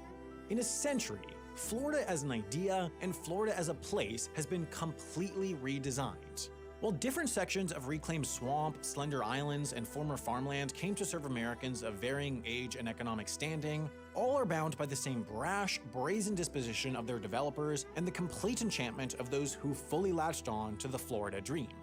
Speaker 16: In a century, Florida as an idea and Florida as a place has been completely redesigned. While different sections of reclaimed swamp, slender islands, and former farmland came to serve Americans of varying age and economic standing, all are bound by the same brash, brazen disposition of their developers and the complete enchantment of those who fully latched on to the Florida dream.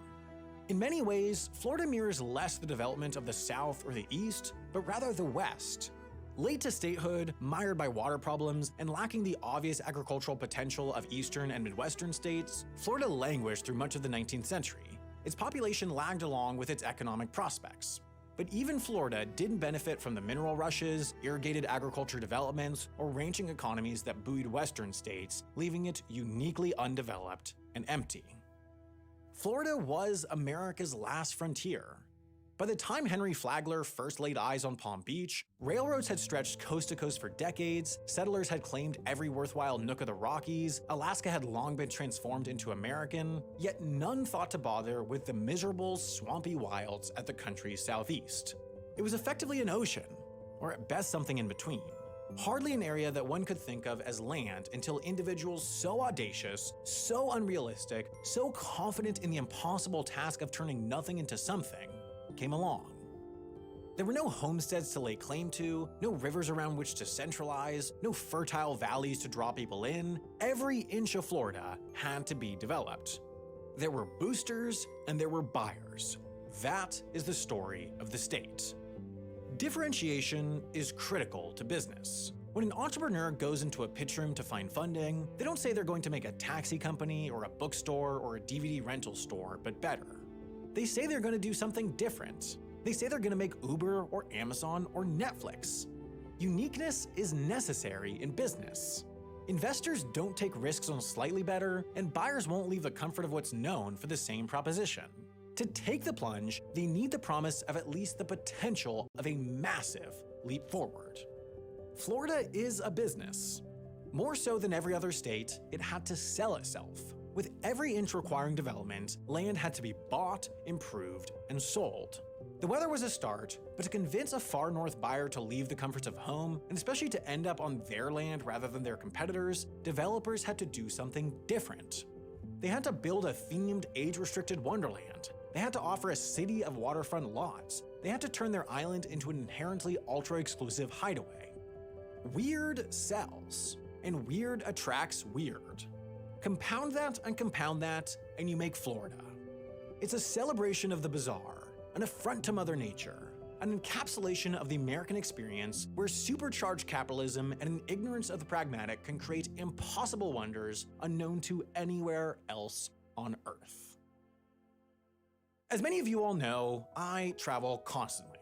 Speaker 16: In many ways, Florida mirrors less the development of the South or the East, but rather the West. Late to statehood, mired by water problems, and lacking the obvious agricultural potential of eastern and midwestern states, Florida languished through much of the 19th century. Its population lagged along with its economic prospects. But even Florida didn't benefit from the mineral rushes, irrigated agriculture developments, or ranching economies that buoyed western states, leaving it uniquely undeveloped and empty. Florida was America's last frontier. By the time Henry Flagler first laid eyes on Palm Beach, railroads had stretched coast to coast for decades, settlers had claimed every worthwhile nook of the Rockies, Alaska had long been transformed into American, yet none thought to bother with the miserable, swampy wilds at the country's southeast. It was effectively an ocean, or at best something in between. Hardly an area that one could think of as land until individuals so audacious, so unrealistic, so confident in the impossible task of turning nothing into something, came along. There were no homesteads to lay claim to, no rivers around which to centralize, no fertile valleys to draw people in. Every inch of Florida had to be developed. There were boosters and there were buyers. That is the story of the state. Differentiation is critical to business. When an entrepreneur goes into a pitch room to find funding, they don't say they're going to make a taxi company or a bookstore or a DVD rental store, but better. They say they're going to do something different. They say they're going to make Uber or Amazon or Netflix. Uniqueness is necessary in business. Investors don't take risks on slightly better, and buyers won't leave the comfort of what's known for the same proposition. To take the plunge, they need the promise of at least the potential of a massive leap forward. Florida is a business. More so than every other state, it had to sell itself. With every inch requiring development, land had to be bought, improved, and sold. The weather was a start, but to convince a far north buyer to leave the comforts of home, and especially to end up on their land rather than their competitors, developers had to do something different. They had to build a themed, age-restricted wonderland. They had to offer a city of waterfront lots. They had to turn their island into an inherently ultra-exclusive hideaway. Weird sells, and weird attracts weird. Compound that, and you make Florida. It's a celebration of the bizarre, an affront to Mother Nature, an encapsulation of the American experience where supercharged capitalism and an ignorance of the pragmatic can create impossible wonders unknown to anywhere else on Earth. As many of you all know, I travel constantly.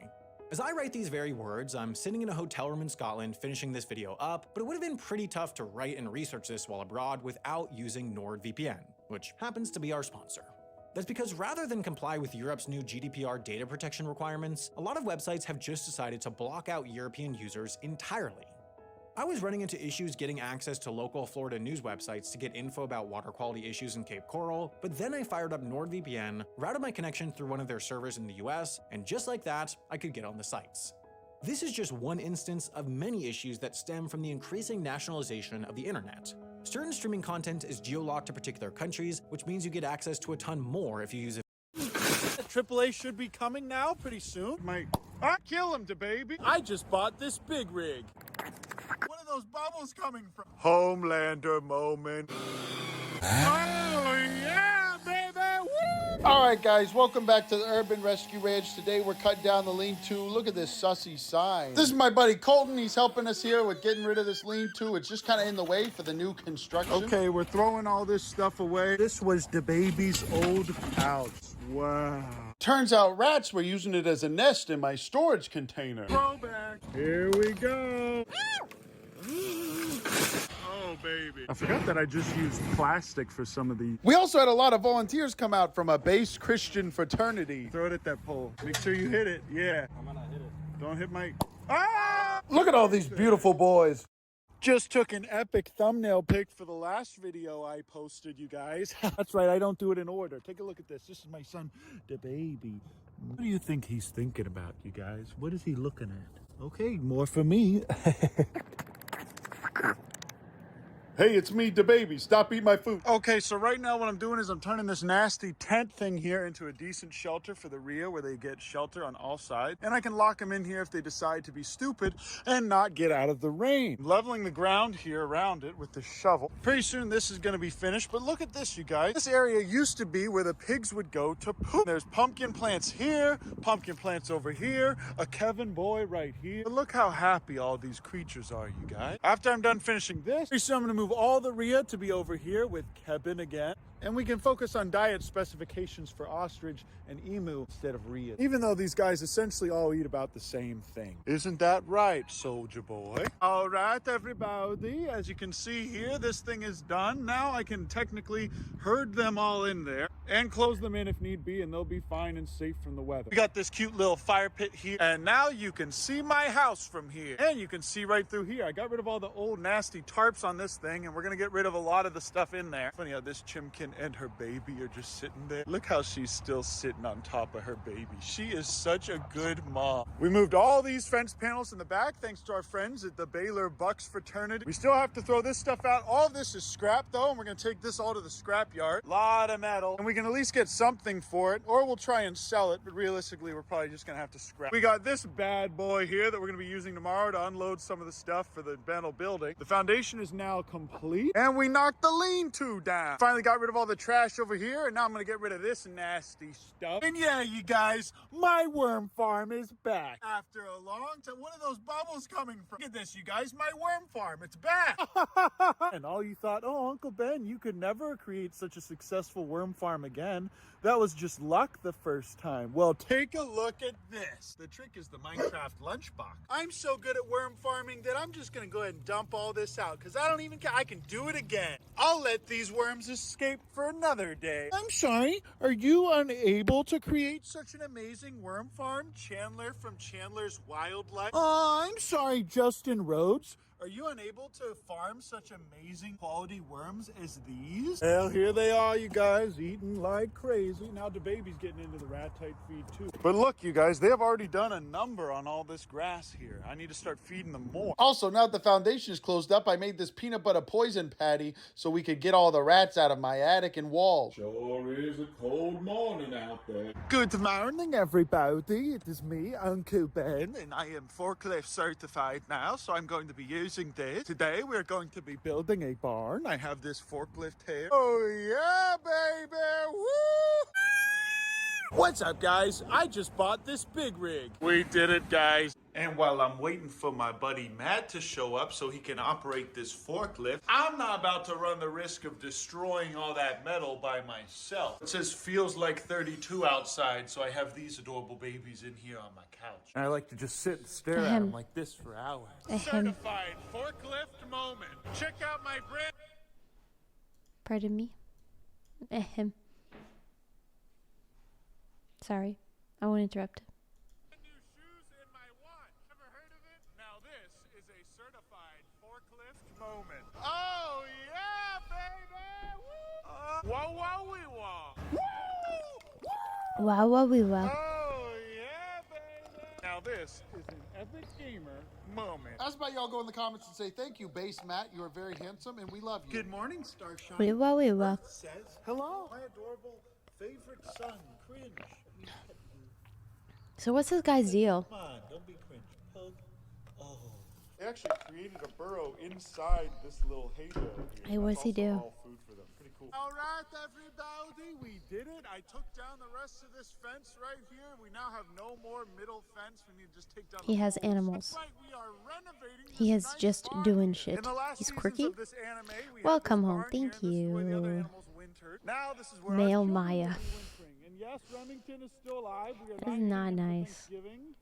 Speaker 16: As I write these very words, I'm sitting in a hotel room in Scotland finishing this video up, but it would have been pretty tough to write and research this while abroad without using NordVPN, which happens to be our sponsor. That's because rather than comply with Europe's new GDPR data protection requirements, a lot of websites have just decided to block out European users entirely. I was running into issues getting access to local Florida news websites to get info about water quality issues in Cape Coral, but then I fired up NordVPN, routed my connection through one of their servers in the US, and just like that, I could get on the sites. This is just one instance of many issues that stem from the increasing nationalization of the internet. Certain streaming content is geo-locked to particular countries, which means you get access to a ton more if you use it.
Speaker 2: AAA should be coming now pretty soon. Kill him, DaBaby. I just bought this big rig. What are those bubbles coming from? Homelander moment. Oh, yeah, baby! Woo! All right, guys, welcome back to the Urban Rescue Ranch. Today, we're cutting down the lean-to. Look at this sussy sign. This is my buddy Colton. He's helping us here with getting rid of this lean-to. It's just kind of in the way for the new construction. Okay, we're throwing all this stuff away. This was DaBaby's old house. Wow. Turns out rats were using it as a nest in my storage container. Throwback. Here we go. Oh, baby. I forgot that I just used plastic for some of these. We also had a lot of volunteers come out from a base Christian fraternity. Throw it at that pole. Make sure you hit it. Yeah. I'm gonna hit it. Don't hit my... Ah! Look at all these beautiful boys. Just took an epic thumbnail pic for the last video I posted, you guys. That's right, I don't do it in order. Take a look at this. This is my son, DaBaby. What do you think he's thinking about, you guys? What is he looking at? Okay, more for me. Hey, it's me, DaBaby. Stop eating my food. Okay, so right now what I'm doing is I'm turning this nasty tent thing here into a decent shelter for the Rio where they get shelter on all sides. And I can lock them in here if they decide to be stupid and not get out of the rain. I'm leveling the ground here around it with the shovel. Pretty soon this is going to be finished, but look at this, you guys. This area used to be where the pigs would go to poop. There's pumpkin plants here, pumpkin plants over here, a Kevin boy right here. But look how happy all these creatures are, you guys. After I'm done finishing this, pretty soon I'm going to move all the Rhea to be over here with Kevin again. And we can focus on diet specifications for ostrich and emu instead of Rhea. Even though these guys essentially all eat about the same thing. Isn't that right, soldier boy? All right, everybody. As you can see here, this thing is done. Now I can technically herd them all in there and close them in if need be, and they'll be fine and safe from the weather. We got this cute little fire pit here, and now you can see my house from here. And you can see right through here. I got rid of all the old nasty tarps on this thing, and we're gonna get rid of a lot of the stuff in there. Funny how this chimkin and her baby are just sitting there. Look how she's still sitting on top of her baby. She is such a good mom. We moved all these fence panels in the back thanks to our friends at the Baylor Bucks fraternity. We still have to throw this stuff out. All of this is scrap though, and we're gonna take this all to the scrap yard. Lot of metal, and we can at least get something for it, or we'll try and sell it, but realistically we're probably just gonna have to scrap. We got this bad boy here that we're gonna be using tomorrow to unload some of the stuff for the Bental building. The foundation is now complete, and we knocked the lean-to down. Finally got rid of all the trash over here, and now I'm gonna get rid of this nasty stuff. And yeah, you guys, my worm farm is back. After a long time, what are those bubbles coming from? Look at this, you guys, my worm farm, it's back. And all you thought, oh, Uncle Ben, you could never create such a successful worm farm again. That was just luck the first time. Well, take a look at this. The trick is the Minecraft lunchbox. I'm so good at worm farming that I'm just gonna go ahead and dump all this out because I don't even care. I can do it again. I'll let these worms escape for another day. I'm sorry, are you unable to create such an amazing worm farm? Chandler from Chandler's Wildlife. I'm sorry, Justin Rhodes. Are you unable to farm such amazing quality worms as these? Well, here they are, you guys, eating like crazy. Now the baby's getting into the rat tight feed too. But look, you guys, they have already done a number on all this grass here. I need to start feeding them more. Also, now that the foundation is closed up, I made this peanut butter poison patty so we could get all the rats out of my attic and walls.
Speaker 17: Sure is a cold morning out there.
Speaker 2: Good morning, everybody. It is me, Uncle Ben, and I am forklift certified now, so I'm going to be using this. Today, we're going to be building a barn. I have this forklift here. Oh, yeah, baby. Woo! What's up, guys? I just bought this big rig. We did it, guys. And while I'm waiting for my buddy Matt to show up so he can operate this forklift, I'm not about to run the risk of destroying all that metal by myself. It says feels like 32 outside, so I have these adorable babies in here on my couch. And I like to just sit and stare at them like this for hours. Certified forklift moment. Check out my brand.
Speaker 15: Pardon me? Ahem. Sorry, I won't interrupt.
Speaker 2: Moment. Oh yeah, baby! Whoa, whoa, wee, whoa!
Speaker 15: Wow, wow, wee, wow.
Speaker 2: Oh yeah, baby! Now this is an epic gamer moment. How's about y'all go in the comments and say thank you, Base Matt. You are very handsome and we love you. Good morning, Starshine.
Speaker 15: Wee, wow, wee, wow.
Speaker 2: Says hello, my adorable favorite son, Cringe.
Speaker 15: So what's this guy's deal?
Speaker 2: Come on, don't be cringe, pug. Oh. They actually created a burrow inside this little hay bale here.
Speaker 15: Hey, what's he do?
Speaker 2: All food for them. Pretty cool. All right, everybody, we did it. I took down the rest of this fence right here. We now have no more middle fence. We need to just take down.
Speaker 15: He has animals.
Speaker 2: That's right, we are renovating
Speaker 15: He is
Speaker 2: nice
Speaker 15: just
Speaker 2: barn.
Speaker 15: doing shit.
Speaker 2: In the last
Speaker 15: He's
Speaker 2: seasons
Speaker 15: quirky.
Speaker 2: of this anime, we had
Speaker 15: Welcome
Speaker 2: this
Speaker 15: home.
Speaker 2: barn
Speaker 15: Thank
Speaker 2: here. This is where the other
Speaker 15: you.
Speaker 2: animals wintered. Now this is where
Speaker 15: Male
Speaker 2: our children
Speaker 15: Maya.
Speaker 2: will be wintering. And yes, Remington is still alive. We are
Speaker 15: That is not
Speaker 2: eating for
Speaker 15: nice.
Speaker 2: Thanksgiving.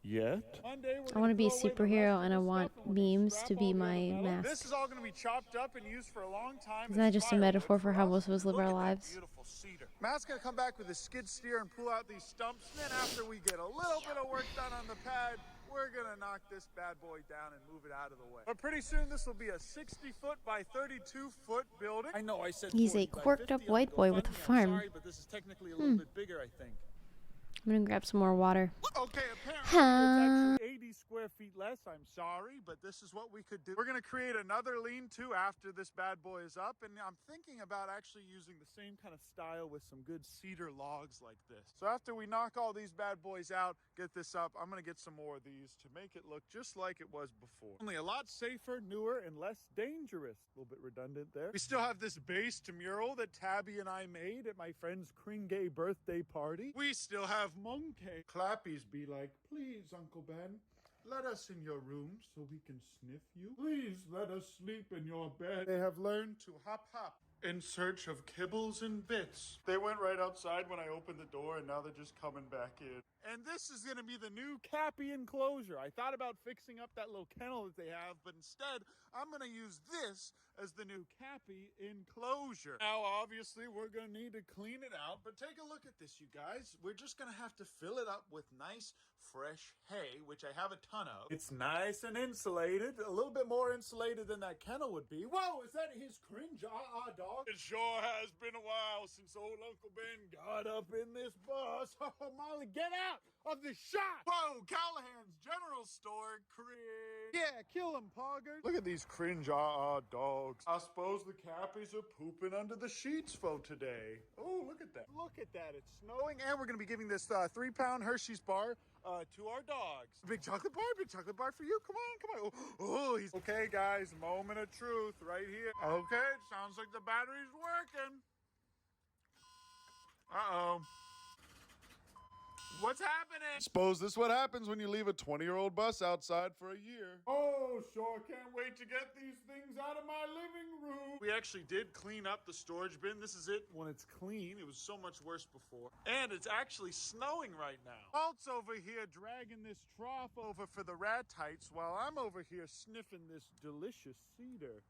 Speaker 2: Yet.
Speaker 15: I want to be a superhero and I want memes to be my mask.
Speaker 2: This is all going to be chopped up and used for a long time.
Speaker 15: Isn't that just a metaphor for how most of us live our lives?
Speaker 2: Beautiful cedar. Matt's going to come back with a skid steer and pull out these stumps. And then after we get a little bit of work done on the pad, we're going to knock this bad boy down and move it out of the way. But pretty soon this will be a 60-foot by 32-foot building. I know I said
Speaker 15: He's a quirked up white boy with a farm.
Speaker 2: Sorry, but this is technically a little bit bigger, I think.
Speaker 15: I'm gonna grab some more water.
Speaker 2: Okay, apparently it's actually 80 square feet less. I'm sorry, but this is what we could do. We're going to create another lean-to after this bad boy is up, and I'm thinking about actually using the same kind of style with some good cedar logs like this. So after we knock all these bad boys out, get this up, I'm going to get some more of these to make it look just like it was before. Only a lot safer, newer, and less dangerous. A little bit redundant there. We still have this base to mural that Tabby and I made at my friend's Kringay birthday party. We still have monkey clappies be like, please, Uncle Ben, let us in your room so we can sniff you. Please let us sleep in your bed. They have learned to hop in search of kibbles and bits. They went right outside when I opened the door and now they're just coming back in. And this is going to be the new Cappy enclosure. I thought about fixing up that little kennel that they have, but instead I'm going to use this as the new Cappy enclosure. Now, obviously, we're going to need to clean it out, but take a look at this, you guys. We're just going to have to fill it up with nice, fresh hay, which I have a ton of. It's nice and insulated, a little bit more insulated than that kennel would be. Whoa, is that his cringe dog? It sure has been a while since old Uncle Ben got up in this bus. Oh, Molly, get out of the shot! Whoa, Callahan's General Store, cringe. Yeah, kill him, Poggers. Look at these cringe dogs. I suppose the Cappies are pooping under the sheets for today. Oh, look at that. Look at that. It's snowing, and we're going to be giving this 3-pound Hershey's bar to our dogs. Big chocolate bar for you. Come on. Oh, he's okay, guys. Moment of truth right here. Okay, it sounds like the battery's working. Uh-oh. What's happening? Suppose this is what happens when you leave a 20-year-old bus outside for a year. Oh, sure can't wait to get these things out of my living room. We actually did clean up the storage bin. This is it when it's clean. It was so much worse before. And it's actually snowing right now. Walt's over here dragging this trough over for the rat tights while I'm over here sniffing this delicious cedar.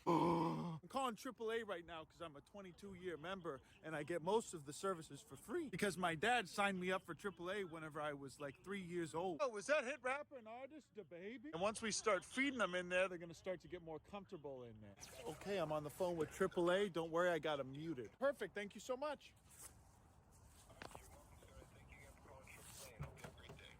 Speaker 2: I'm calling AAA right now because I'm a 22-year member and I get most of the services for free because my dad signed me up for AAA whenever I was like 3 years old. Oh, was that hit rapper and artist DaBaby? And once we start feeding them in there, they're gonna start to get more comfortable in there. Okay, I'm on the phone with AAA. Don't worry, I got them muted. Perfect, thank you so much.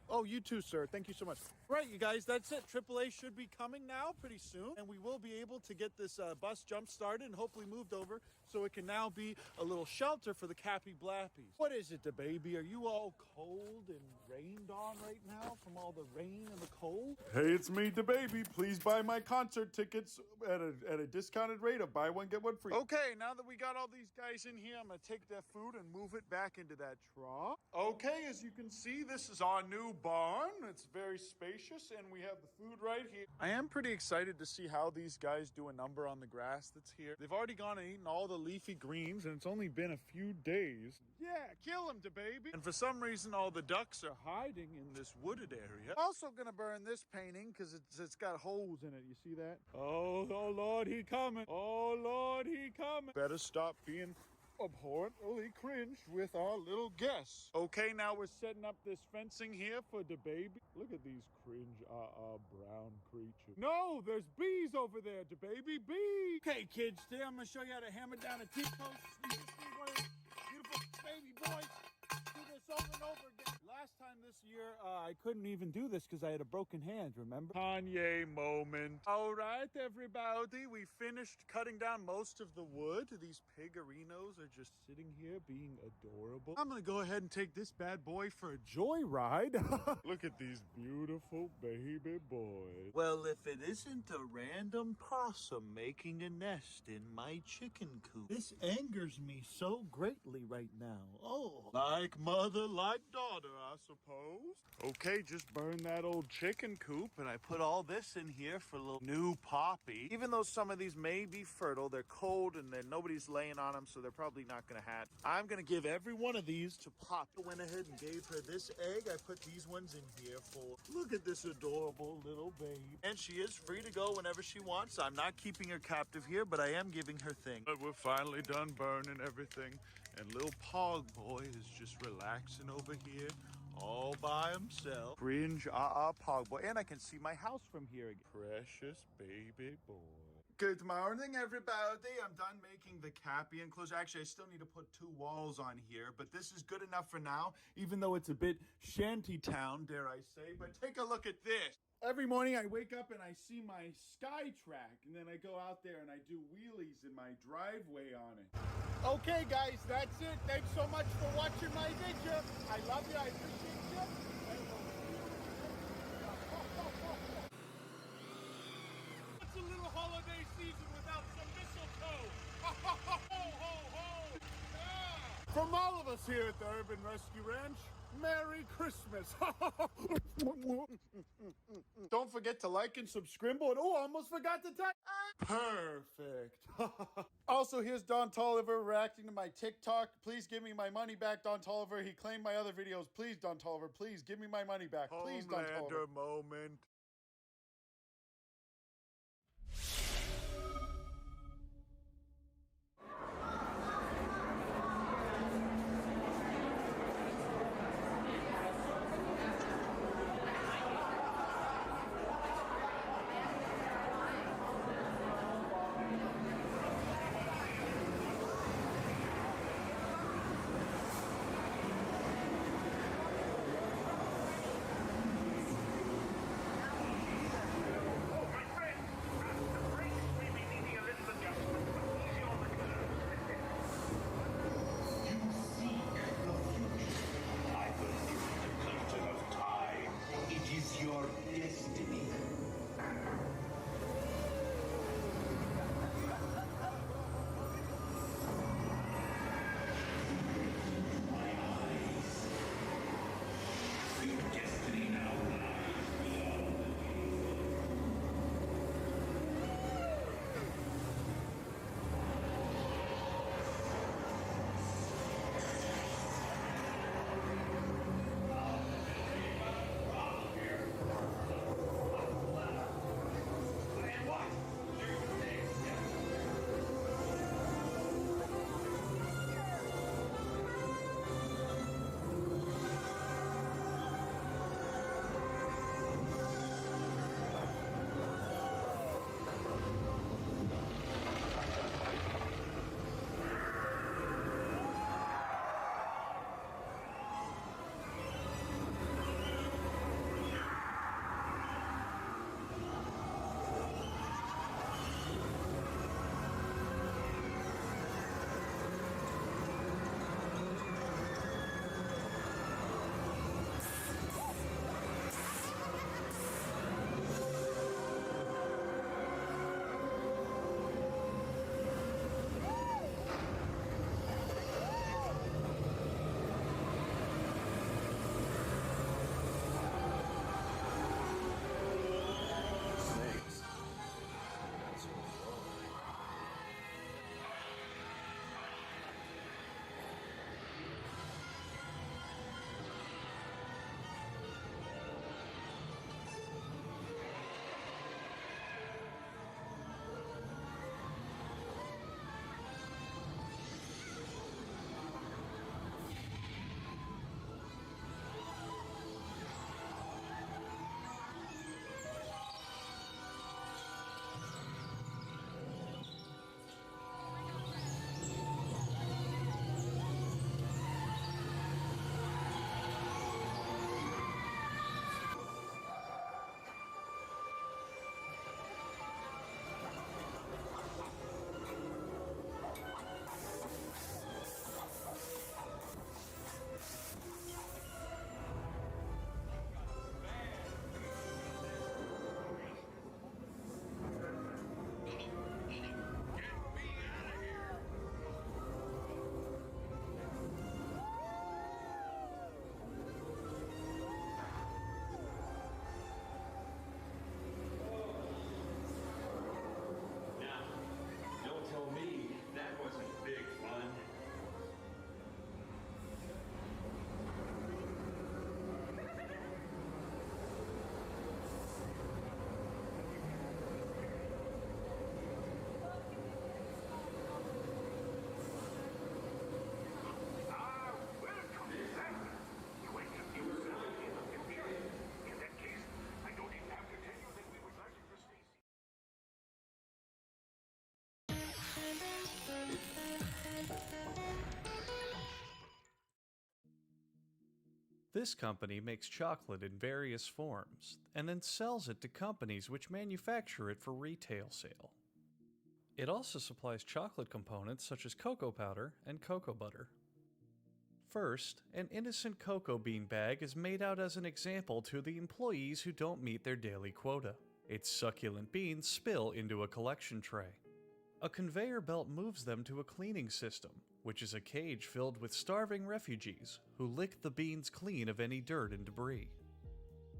Speaker 2: Oh, you too, sir. Thank you so much. Right, you guys, that's it. AAA should be coming now pretty soon, and we will be able to get this bus jump started and hopefully moved over so it can now be a little shelter for the Cappy Blappies. What is it, DaBaby? Are you all cold and rained on right now from all the rain and the cold? Hey, it's me, DaBaby. Please buy my concert tickets at a discounted rate of buy one, get one free. Okay, now that we got all these guys in here, I'm gonna take that food and move it back into that trough. Okay, as you can see, this is our new barn. It's very spacious and we have the food right here. I am pretty excited to see how these guys do a number on the grass that's here. They've already gone and eaten all the leafy greens and it's only been a few days. Yeah, kill them, DaBaby. And for some reason, all the ducks are hiding in this wooded area. Also gonna burn this painting because it's got holes in it. You see that? Oh Lord, he coming. Oh Lord, he coming. Better stop being abhorrently cringed with our little guests. Okay, now we're setting up this fencing here for DaBaby. Look at these cringe brown creatures. No, there's bees over there, DaBaby, bees. Okay, kids, today I'm gonna show you how to hammer down a T-post. You just need one of these beautiful baby boys. Do this over and over again. Last time this year, I couldn't even do this because I had a broken hand, remember? Kanye moment. All right, everybody, we finished cutting down most of the wood. These pigarinos are just sitting here being adorable. I'm gonna go ahead and take this bad boy for a joyride. Look at these beautiful baby boys. Well, if it isn't a random possum making a nest in my chicken coop, this angers me so greatly right now. Oh, like mother, like daughter, I suppose. Okay, just burn that old chicken coop, and I put all this in here for a little new poppy. Even though some of these may be fertile, they're cold and nobody's laying on them, so they're probably not gonna hatch. I'm gonna give every one of these to Pop. I went ahead and gave her this egg. I put these ones in here for, look at this adorable little babe. And she is free to go whenever she wants. I'm not keeping her captive here, but I am giving her things. But we're finally done burning everything, and little Pog Boy is just relaxing over here all by himself. Cringe, Pog Boy. And I can see my house from here again. Precious baby boy. Good morning, everybody. I'm done making the Cappy enclosure. Actually, I still need to put 2 walls on here, but this is good enough for now, even though it's a bit shanty town, dare I say. But take a look at this. Every morning I wake up and I see my Skytrack, and then I go out there and I do wheelies in my driveway on it. Okay, guys, that's it. Thanks so much for watching my video. I love you. I appreciate you. What's a little holiday season without some mistletoe? Ho, ho, ho, ho. Yeah. From all of us here at the Urban Rescue Ranch, Merry Christmas. Don't forget to like and subscribe. Oh, I almost forgot to type. Perfect. Also, here's Don Toliver reacting to my TikTok. Please give me my money back, Don Toliver. He claimed my other videos. Please, Don Toliver, please give me my money back. Please, Don Toliver. Moment.
Speaker 18: This company makes chocolate in various forms and then sells it to companies which manufacture it for retail sale. It also supplies chocolate components such as cocoa powder and cocoa butter. First, an innocent cocoa bean bag is made out as an example to the employees who don't meet their daily quota. Its succulent beans spill into a collection tray. A conveyor belt moves them to a cleaning system, which is a cage filled with starving refugees who lick the beans clean of any dirt and debris.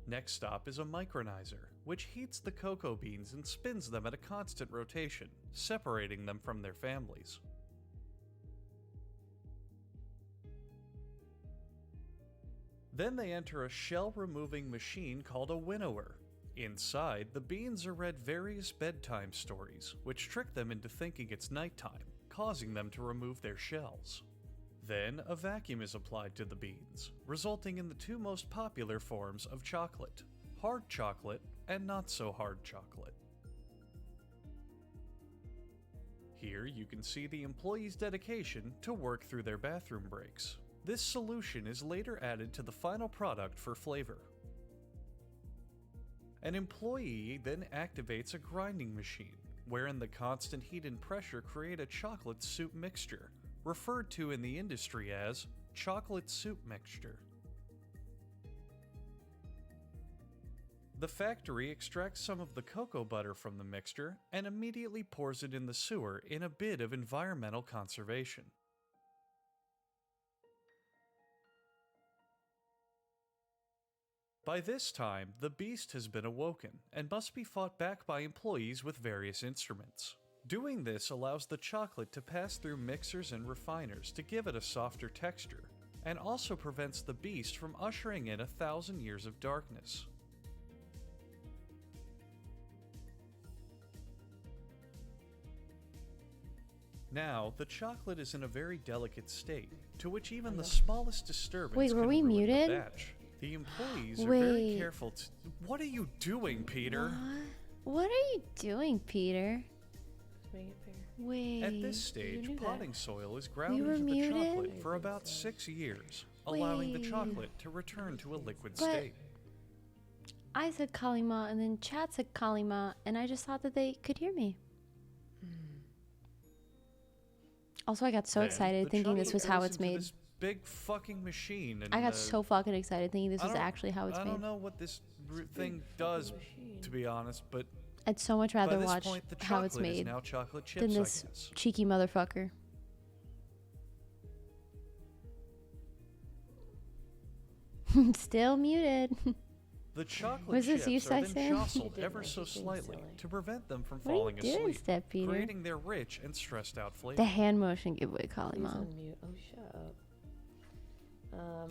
Speaker 18: Next stop is a micronizer, which heats the cocoa beans and spins them at a constant rotation, separating them from their families. Then they enter a shell-removing machine called a winnower. Inside, the beans are read various bedtime stories, which trick them into thinking it's nighttime, causing them to remove their shells. Then, a vacuum is applied to the beans, resulting in the two most popular forms of chocolate: hard chocolate and not so hard chocolate. Here you can see the employees' dedication to work through their bathroom breaks. This solution is later added to the final product for flavor. An employee then activates a grinding machine, wherein the constant heat and pressure create a chocolate soup mixture, referred to in the industry as chocolate soup mixture. The factory extracts some of the cocoa butter from the mixture and immediately pours it in the sewer in a bid of environmental conservation. By this time, the beast has been awoken and must be fought back by employees with various instruments. Doing this allows the chocolate to pass through mixers and refiners to give it a softer texture, and also prevents the beast from ushering in 1,000 years of darkness. Now, the chocolate is in a very delicate state, to which even the smallest disturbance
Speaker 15: Wait, were
Speaker 18: can
Speaker 15: we
Speaker 18: ruin
Speaker 15: muted?
Speaker 18: the batch. The employees are very careful to... What are you doing, Peter?
Speaker 19: What are you doing, Peter? Wait.
Speaker 18: At this stage, potting soil is
Speaker 19: We
Speaker 18: ground
Speaker 19: were
Speaker 18: into the
Speaker 19: muted?
Speaker 18: chocolate for about 6 years, allowing the
Speaker 19: Wait.
Speaker 18: chocolate to return to a liquid
Speaker 19: But-
Speaker 18: state.
Speaker 19: I said Kalima, and then Chad said Kalima, and I just thought that they could hear me. Also, I got so
Speaker 18: Then
Speaker 19: excited
Speaker 18: the
Speaker 19: thinking this
Speaker 18: chocolate
Speaker 19: was how
Speaker 18: goes
Speaker 19: it's
Speaker 18: into
Speaker 19: made.
Speaker 18: This big fucking machine. And
Speaker 19: I got so fucking excited thinking this
Speaker 18: I
Speaker 19: was
Speaker 18: don't-
Speaker 19: actually how it's
Speaker 18: I
Speaker 19: made.
Speaker 18: don't know what this thing does, to be honest, but
Speaker 19: I'd so much
Speaker 18: by
Speaker 19: rather
Speaker 18: this
Speaker 19: watch
Speaker 18: point, the
Speaker 19: how it's
Speaker 18: chocolate is
Speaker 19: made
Speaker 18: now chocolate chips,
Speaker 19: than
Speaker 18: I
Speaker 19: this
Speaker 18: guess.
Speaker 19: cheeky motherfucker. Still muted.
Speaker 18: The chocolate
Speaker 19: Was this
Speaker 18: chips
Speaker 19: you,
Speaker 18: are then
Speaker 19: Sison?
Speaker 18: jostled ever so slightly to prevent them from
Speaker 19: What are you
Speaker 18: falling
Speaker 19: doing,
Speaker 18: asleep,
Speaker 19: Step Peter?
Speaker 18: creating their rich and stressed out flavor.
Speaker 19: The hand motion giveaway, Kalima.
Speaker 20: Oh, shut up.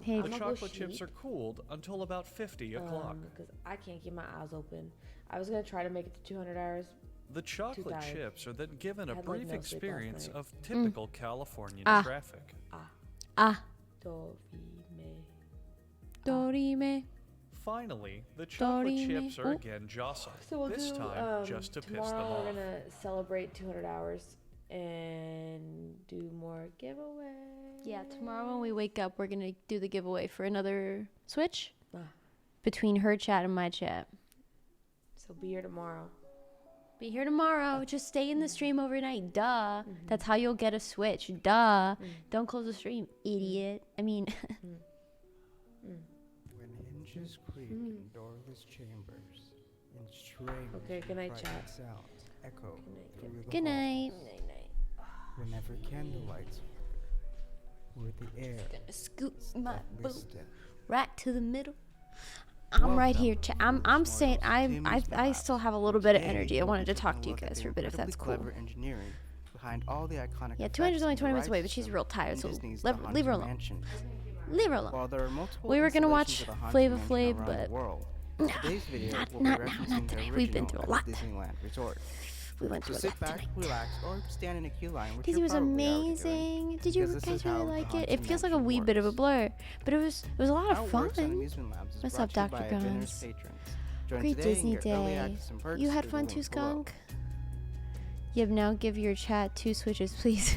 Speaker 19: Hey,
Speaker 20: I'm
Speaker 18: The
Speaker 20: gonna
Speaker 18: chocolate
Speaker 20: go
Speaker 18: chips
Speaker 20: sleep,
Speaker 18: are cooled until about 50 o'clock.
Speaker 20: because I can't keep my eyes open. I was gonna try to make it to 200 hours.
Speaker 18: The chocolate
Speaker 20: tired.
Speaker 18: chips are then given a
Speaker 20: Had, like,
Speaker 18: brief
Speaker 20: no sleep last
Speaker 18: experience
Speaker 20: night.
Speaker 18: of typical Californian
Speaker 19: Ah.
Speaker 18: traffic.
Speaker 20: Do, re, me.
Speaker 19: Dorime.
Speaker 18: Finally, the chocolate
Speaker 19: Dorime.
Speaker 18: chips are
Speaker 19: Oh.
Speaker 18: again jostled,
Speaker 20: So we'll
Speaker 18: this
Speaker 20: do,
Speaker 18: time just to piss them
Speaker 20: tomorrow
Speaker 18: off.
Speaker 20: we're gonna celebrate 200 hours and do more giveaways.
Speaker 19: Yeah, tomorrow when we wake up, we're gonna do the giveaway for another Switch
Speaker 20: Ah.
Speaker 19: between her chat and my chat.
Speaker 20: So be here tomorrow.
Speaker 19: Be here tomorrow. Just stay in the stream overnight. Duh. That's how you'll get a Switch. Duh. Don't close the stream, idiot. I mean,
Speaker 21: When hinges creak in doorless chambers, and strange
Speaker 20: Okay, good night,
Speaker 21: frightened
Speaker 20: chat.
Speaker 21: sounds echo through the
Speaker 19: good night.
Speaker 21: halls. Whenever candlelights where the air
Speaker 19: Scoot my
Speaker 21: steadily
Speaker 19: boot
Speaker 21: step.
Speaker 19: right to the middle. I'm right here. I'm saying I still have a little bit of energy. I wanted to talk to you guys for a bit if that's cool.
Speaker 21: Clever engineering behind all the iconic
Speaker 19: Yeah,
Speaker 21: effects
Speaker 19: 200 is only
Speaker 21: and
Speaker 19: 20 minutes away,
Speaker 21: rides
Speaker 19: but she's
Speaker 21: of
Speaker 19: real tired, so
Speaker 21: Disney's
Speaker 19: leave
Speaker 21: The
Speaker 19: her
Speaker 21: Haunted
Speaker 19: alone.
Speaker 21: Mansion.
Speaker 19: Leave her alone.
Speaker 21: While there are multiple
Speaker 19: We were gonna
Speaker 21: installations
Speaker 19: watch
Speaker 21: of the Haunted
Speaker 19: Flava
Speaker 21: Mansion
Speaker 19: Flav,
Speaker 21: around
Speaker 19: but
Speaker 21: the world, today's video
Speaker 19: not
Speaker 21: will be
Speaker 19: now,
Speaker 21: referencing
Speaker 19: not
Speaker 21: the
Speaker 19: today. We've been through a
Speaker 21: original
Speaker 19: lot.
Speaker 21: at Disneyland Resort.
Speaker 19: We went
Speaker 21: So
Speaker 19: through a
Speaker 21: sit
Speaker 19: lot
Speaker 21: back,
Speaker 19: tonight.
Speaker 21: relax, or stand in a queue line, which
Speaker 19: Disney
Speaker 21: you're
Speaker 19: was
Speaker 21: probably already doing,
Speaker 19: amazing. Did you
Speaker 21: because this
Speaker 19: guys
Speaker 21: is
Speaker 19: really
Speaker 21: how the
Speaker 19: like it?
Speaker 21: Haunted
Speaker 19: It feels like a
Speaker 21: Mansion
Speaker 19: wee bit of a
Speaker 21: works.
Speaker 19: blur, but it was a lot
Speaker 21: How
Speaker 19: of
Speaker 21: it works on
Speaker 19: fun.
Speaker 21: Amusement Labs is
Speaker 19: What's
Speaker 21: brought
Speaker 19: up,
Speaker 21: to you
Speaker 19: Dr.
Speaker 21: by Vinner's
Speaker 19: Guns?
Speaker 21: patrons. Join
Speaker 19: Great
Speaker 21: today and
Speaker 19: Disney
Speaker 21: get early
Speaker 19: day.
Speaker 21: access and perks
Speaker 19: You had
Speaker 21: through the
Speaker 19: fun
Speaker 21: link
Speaker 19: too,
Speaker 21: below.
Speaker 19: Skunk? Yep, now give your chat 2 switches, please.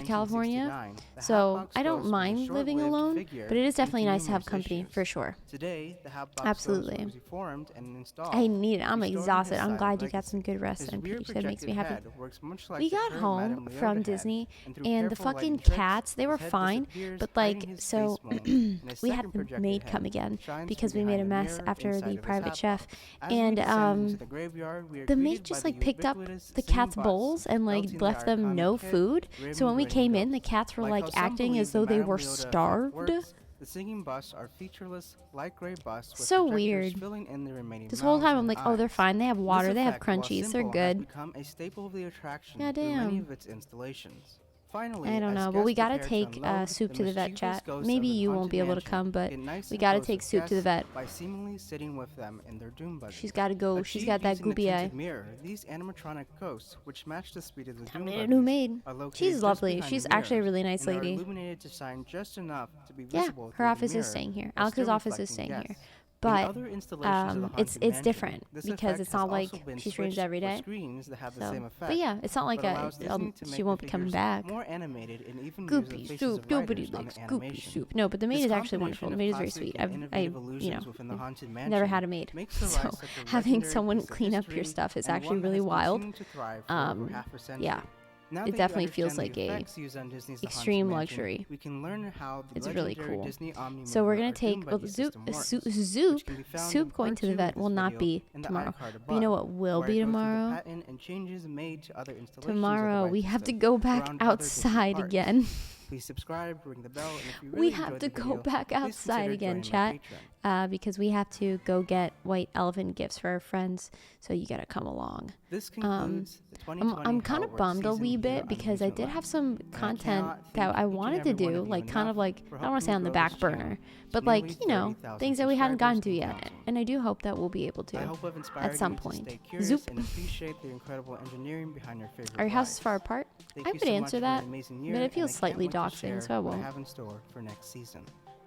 Speaker 21: in
Speaker 15: California,
Speaker 21: 1969, the
Speaker 15: so
Speaker 21: Hatbox
Speaker 15: I don't
Speaker 21: Ghost was a
Speaker 15: mind living
Speaker 21: short-lived
Speaker 15: alone,
Speaker 21: figure
Speaker 15: but it is
Speaker 21: due
Speaker 15: definitely
Speaker 21: to
Speaker 15: nice to have
Speaker 21: numerous
Speaker 15: company,
Speaker 21: issues.
Speaker 15: for sure.
Speaker 21: Today, the Hatbox
Speaker 15: Absolutely.
Speaker 21: Ghost was reformed and installed.
Speaker 15: I need it. I'm
Speaker 21: restoring his
Speaker 15: exhausted. I'm
Speaker 21: silent
Speaker 15: glad you got
Speaker 21: legacy.
Speaker 15: some good rest
Speaker 21: His
Speaker 15: and
Speaker 21: weird
Speaker 15: peace. That makes me
Speaker 21: projected
Speaker 15: happy.
Speaker 21: head works much like
Speaker 15: We
Speaker 21: the
Speaker 15: got
Speaker 21: current
Speaker 15: home
Speaker 21: Madame Leota
Speaker 15: from
Speaker 21: head,
Speaker 15: Disney,
Speaker 21: through
Speaker 15: and the
Speaker 21: careful
Speaker 15: fucking
Speaker 21: lighting tricks,
Speaker 15: cats, they
Speaker 21: his
Speaker 15: were
Speaker 21: head
Speaker 15: fine,
Speaker 21: disappears,
Speaker 15: but
Speaker 21: hiding
Speaker 15: like,
Speaker 21: his
Speaker 15: so
Speaker 21: face mold, and his
Speaker 15: we
Speaker 21: second
Speaker 15: had the
Speaker 21: projected
Speaker 15: maid
Speaker 21: head
Speaker 15: come again
Speaker 21: shines
Speaker 15: because
Speaker 21: from
Speaker 15: we made a
Speaker 21: behind
Speaker 15: mess
Speaker 21: mirror
Speaker 15: after
Speaker 21: inside
Speaker 15: the
Speaker 21: of his
Speaker 15: private chef,
Speaker 21: Hatbox. As we
Speaker 15: and
Speaker 21: descend into the graveyard, we are
Speaker 15: the maid
Speaker 21: greeted
Speaker 15: just
Speaker 21: by
Speaker 15: like
Speaker 21: the
Speaker 15: picked up
Speaker 21: ubiquitous
Speaker 15: the
Speaker 21: singing
Speaker 15: cats'
Speaker 21: bus,
Speaker 15: bowls and like
Speaker 21: belting the
Speaker 15: left them no
Speaker 21: iconic hit,
Speaker 15: food.
Speaker 21: Grim
Speaker 15: So when we
Speaker 21: Grinning
Speaker 15: came in, the
Speaker 21: Ghost.
Speaker 15: cats were
Speaker 21: Like
Speaker 15: like
Speaker 21: how some
Speaker 15: acting
Speaker 21: believe
Speaker 15: as
Speaker 21: the
Speaker 15: though they
Speaker 21: Madame
Speaker 15: were
Speaker 21: Leota effect
Speaker 15: starved.
Speaker 21: works, The singing busts are featureless, light gray busts with
Speaker 19: So
Speaker 21: projectors
Speaker 19: weird.
Speaker 21: filling in the remaining
Speaker 19: This whole
Speaker 21: mouths
Speaker 19: time I'm
Speaker 21: and
Speaker 19: like, oh, they're
Speaker 21: eyes.
Speaker 19: fine. They have water.
Speaker 21: This
Speaker 19: They have
Speaker 21: effect, while
Speaker 19: crunchies. They're
Speaker 21: simple,
Speaker 19: good.
Speaker 21: has become a staple of the attraction
Speaker 19: Yeah,
Speaker 21: through many
Speaker 19: damn.
Speaker 21: of its installations. Finally,
Speaker 19: I don't
Speaker 21: as
Speaker 19: know, but we
Speaker 21: guests
Speaker 19: gotta
Speaker 21: prepare to
Speaker 19: take
Speaker 21: unload,
Speaker 19: Soup
Speaker 21: the
Speaker 19: to the vet
Speaker 21: mischievous
Speaker 19: chat.
Speaker 21: ghosts
Speaker 19: Maybe
Speaker 21: of the
Speaker 19: you won't
Speaker 21: haunted
Speaker 19: be able to
Speaker 21: mansion
Speaker 19: come, but
Speaker 21: get nice
Speaker 19: we
Speaker 21: and
Speaker 19: gotta
Speaker 21: close
Speaker 19: take
Speaker 21: with
Speaker 19: Soup to the
Speaker 21: guests
Speaker 19: vet.
Speaker 21: by seemingly sitting with them in their doom buggy.
Speaker 19: She's gotta go. She's got that
Speaker 21: Achieved using
Speaker 19: goopy
Speaker 21: a
Speaker 19: eye.
Speaker 21: tinted mirror, these animatronic ghosts, which match the speed of the doom
Speaker 19: made a
Speaker 21: buggies,
Speaker 19: new maid.
Speaker 21: are located
Speaker 19: She's
Speaker 21: just
Speaker 19: lovely.
Speaker 21: behind
Speaker 19: She's
Speaker 21: the
Speaker 19: actually a
Speaker 21: mirrors
Speaker 19: really nice
Speaker 21: and are
Speaker 19: lady.
Speaker 21: illuminated to shine just enough to be
Speaker 19: Yeah,
Speaker 21: visible
Speaker 19: her
Speaker 21: through the
Speaker 19: office is
Speaker 21: mirror,
Speaker 19: staying here.
Speaker 21: while
Speaker 19: Alex's
Speaker 21: still
Speaker 19: office is
Speaker 21: reflecting
Speaker 19: staying here.
Speaker 21: guests. In
Speaker 19: But
Speaker 21: other installations of the
Speaker 19: it's
Speaker 21: haunted mansion,
Speaker 19: different
Speaker 21: this
Speaker 19: because
Speaker 21: effect
Speaker 19: it's
Speaker 21: has
Speaker 19: not like
Speaker 21: also been
Speaker 19: she streams
Speaker 21: switched
Speaker 19: every
Speaker 21: for
Speaker 19: day.
Speaker 21: screens that have the
Speaker 19: So,
Speaker 21: same effect,
Speaker 19: but yeah, it's not like
Speaker 21: but allows Disney to
Speaker 19: she
Speaker 21: make
Speaker 19: won't
Speaker 21: the
Speaker 19: be coming
Speaker 21: figures
Speaker 19: back.
Speaker 21: more animated and even use the
Speaker 19: Goopy
Speaker 21: faces
Speaker 19: soup,
Speaker 21: of
Speaker 19: nobody
Speaker 21: writers on
Speaker 19: likes
Speaker 21: the
Speaker 19: goopy
Speaker 21: animation.
Speaker 19: soup. No, but the maid
Speaker 21: This
Speaker 19: is actually wonderful.
Speaker 21: combination
Speaker 19: The
Speaker 21: of
Speaker 19: maid is very
Speaker 21: classic
Speaker 19: sweet.
Speaker 21: and innovative illusions within the haunted
Speaker 19: never
Speaker 21: mansion
Speaker 19: had a maid,
Speaker 21: makes the
Speaker 19: so
Speaker 21: ride such a
Speaker 19: having
Speaker 21: legendary
Speaker 19: someone
Speaker 21: piece of
Speaker 19: clean up your
Speaker 21: history
Speaker 19: stuff is
Speaker 21: and
Speaker 19: actually
Speaker 21: one that
Speaker 19: really
Speaker 21: has
Speaker 19: wild.
Speaker 21: continued to thrive for over half a century.
Speaker 19: Yeah.
Speaker 21: Now
Speaker 19: It
Speaker 21: that you
Speaker 19: definitely feels
Speaker 21: understand
Speaker 19: like
Speaker 21: the
Speaker 19: a
Speaker 21: effects used on Disney's The Haunted
Speaker 19: extreme
Speaker 21: Mansion,
Speaker 19: luxury.
Speaker 21: we can learn how the
Speaker 19: It's really
Speaker 21: legendary
Speaker 19: cool.
Speaker 21: Disney Omni
Speaker 19: So we're
Speaker 21: mover
Speaker 19: gonna
Speaker 21: or doom
Speaker 19: take well,
Speaker 21: buggy
Speaker 19: Zoop,
Speaker 21: system works,
Speaker 19: Zoop,
Speaker 21: which can be found in
Speaker 19: Soup going
Speaker 21: part
Speaker 19: to the
Speaker 21: 2
Speaker 19: vet
Speaker 21: of this
Speaker 19: will not
Speaker 21: video
Speaker 19: be
Speaker 21: in the
Speaker 19: tomorrow.
Speaker 21: iCard
Speaker 19: But you know
Speaker 21: above,
Speaker 19: what will
Speaker 21: where I
Speaker 19: be
Speaker 21: go through the
Speaker 19: tomorrow?
Speaker 21: patent and changes made to other installations of the
Speaker 19: Tomorrow
Speaker 21: ride
Speaker 19: we have to
Speaker 21: system
Speaker 19: go back
Speaker 21: around other Disney
Speaker 19: outside
Speaker 21: parks.
Speaker 19: again.
Speaker 21: Please subscribe, ring the bell, and if you
Speaker 19: We
Speaker 21: really
Speaker 19: have
Speaker 21: enjoyed
Speaker 19: to
Speaker 21: the
Speaker 19: go
Speaker 21: video,
Speaker 19: back
Speaker 21: please
Speaker 19: outside
Speaker 21: consider
Speaker 19: again,
Speaker 21: joining my
Speaker 19: chat,
Speaker 21: Patreon.
Speaker 19: because we have to go get white elephant gifts for our friends. So you gotta come along.
Speaker 21: This concludes the 2020
Speaker 19: I'm kind
Speaker 21: How
Speaker 19: of
Speaker 21: It Works
Speaker 19: bummed a
Speaker 21: season
Speaker 19: wee
Speaker 21: here
Speaker 19: bit
Speaker 21: on
Speaker 19: because I did
Speaker 21: Didneylan.
Speaker 19: have some
Speaker 21: And I
Speaker 19: content
Speaker 21: cannot
Speaker 19: that
Speaker 21: thank
Speaker 19: I
Speaker 21: each and
Speaker 19: wanted
Speaker 21: every
Speaker 19: to
Speaker 21: one
Speaker 19: do,
Speaker 21: of you
Speaker 19: like kind of
Speaker 21: enough
Speaker 19: like
Speaker 21: for
Speaker 19: I don't want to say
Speaker 21: helping
Speaker 19: on the
Speaker 21: grow
Speaker 19: back
Speaker 21: this channel
Speaker 19: burner,
Speaker 21: to
Speaker 19: but
Speaker 21: nearly
Speaker 19: like, you know,
Speaker 21: 30,000
Speaker 19: things that we hadn't gotten to
Speaker 21: subscribers
Speaker 19: yet,
Speaker 21: in
Speaker 19: and I do hope that we'll be able to
Speaker 21: I hope I've inspired
Speaker 19: at some
Speaker 21: you to
Speaker 19: point.
Speaker 21: stay curious
Speaker 19: Zoop.
Speaker 21: and appreciate the incredible engineering behind your favorite
Speaker 19: Are your houses
Speaker 21: rides.
Speaker 19: far apart?
Speaker 21: Thank
Speaker 19: I
Speaker 21: you
Speaker 19: would
Speaker 21: so much
Speaker 19: answer
Speaker 21: for
Speaker 19: that,
Speaker 21: an amazing
Speaker 19: but
Speaker 21: year,
Speaker 19: it
Speaker 21: and
Speaker 19: feels
Speaker 21: I can't
Speaker 19: slightly
Speaker 21: wait to
Speaker 19: doxing,
Speaker 21: share
Speaker 19: so I
Speaker 21: what
Speaker 19: won't.
Speaker 21: have in store for next season.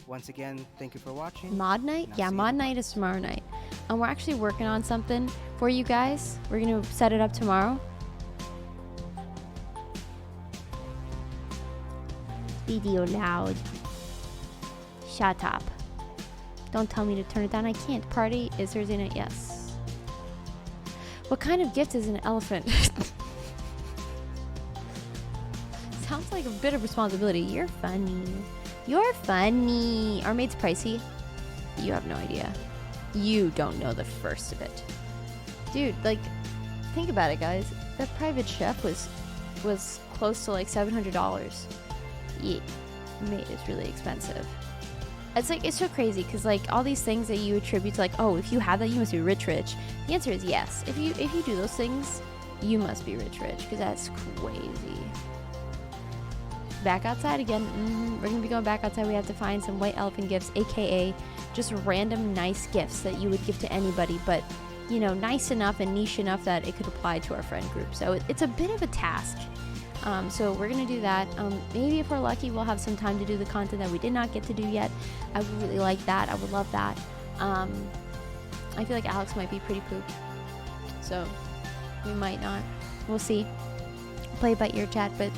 Speaker 21: Once again, thank you for watching.
Speaker 19: Mod night?
Speaker 21: and I'll
Speaker 19: Yeah,
Speaker 21: see you
Speaker 19: mod
Speaker 21: in the
Speaker 19: night is tomorrow night. And we're actually working on something for you guys. We're going to set it up tomorrow. Video loud. Shut up. Don't tell me to turn it down. I can't. Party is Thursday night. Yes. What kind of gift is an elephant? Sounds like a bit of responsibility. You're funny. You're funny. Our maid's pricey. You have no idea. You don't know the first of it. Dude, like, think about it, guys. That private chef was close to like $700. Yeah, maid is really expensive. It's like, it's so crazy because like all these things that you attribute to like, oh, if you have that, you must be rich. The answer is yes. If you do those things, you must be rich because that's crazy. Back outside again. We're gonna be going back outside. We have to find some white elephant gifts, aka just random nice gifts that you would give to anybody, but you know, nice enough and niche enough that it could apply to our friend group. So it's a bit of a task. So we're gonna do that. Maybe if we're lucky, we'll have some time to do the content that we did not get to do yet. I would really like that. I would love that. I feel like Alex might be pretty pooped, so we might not. We'll see. Play it by ear, chat, but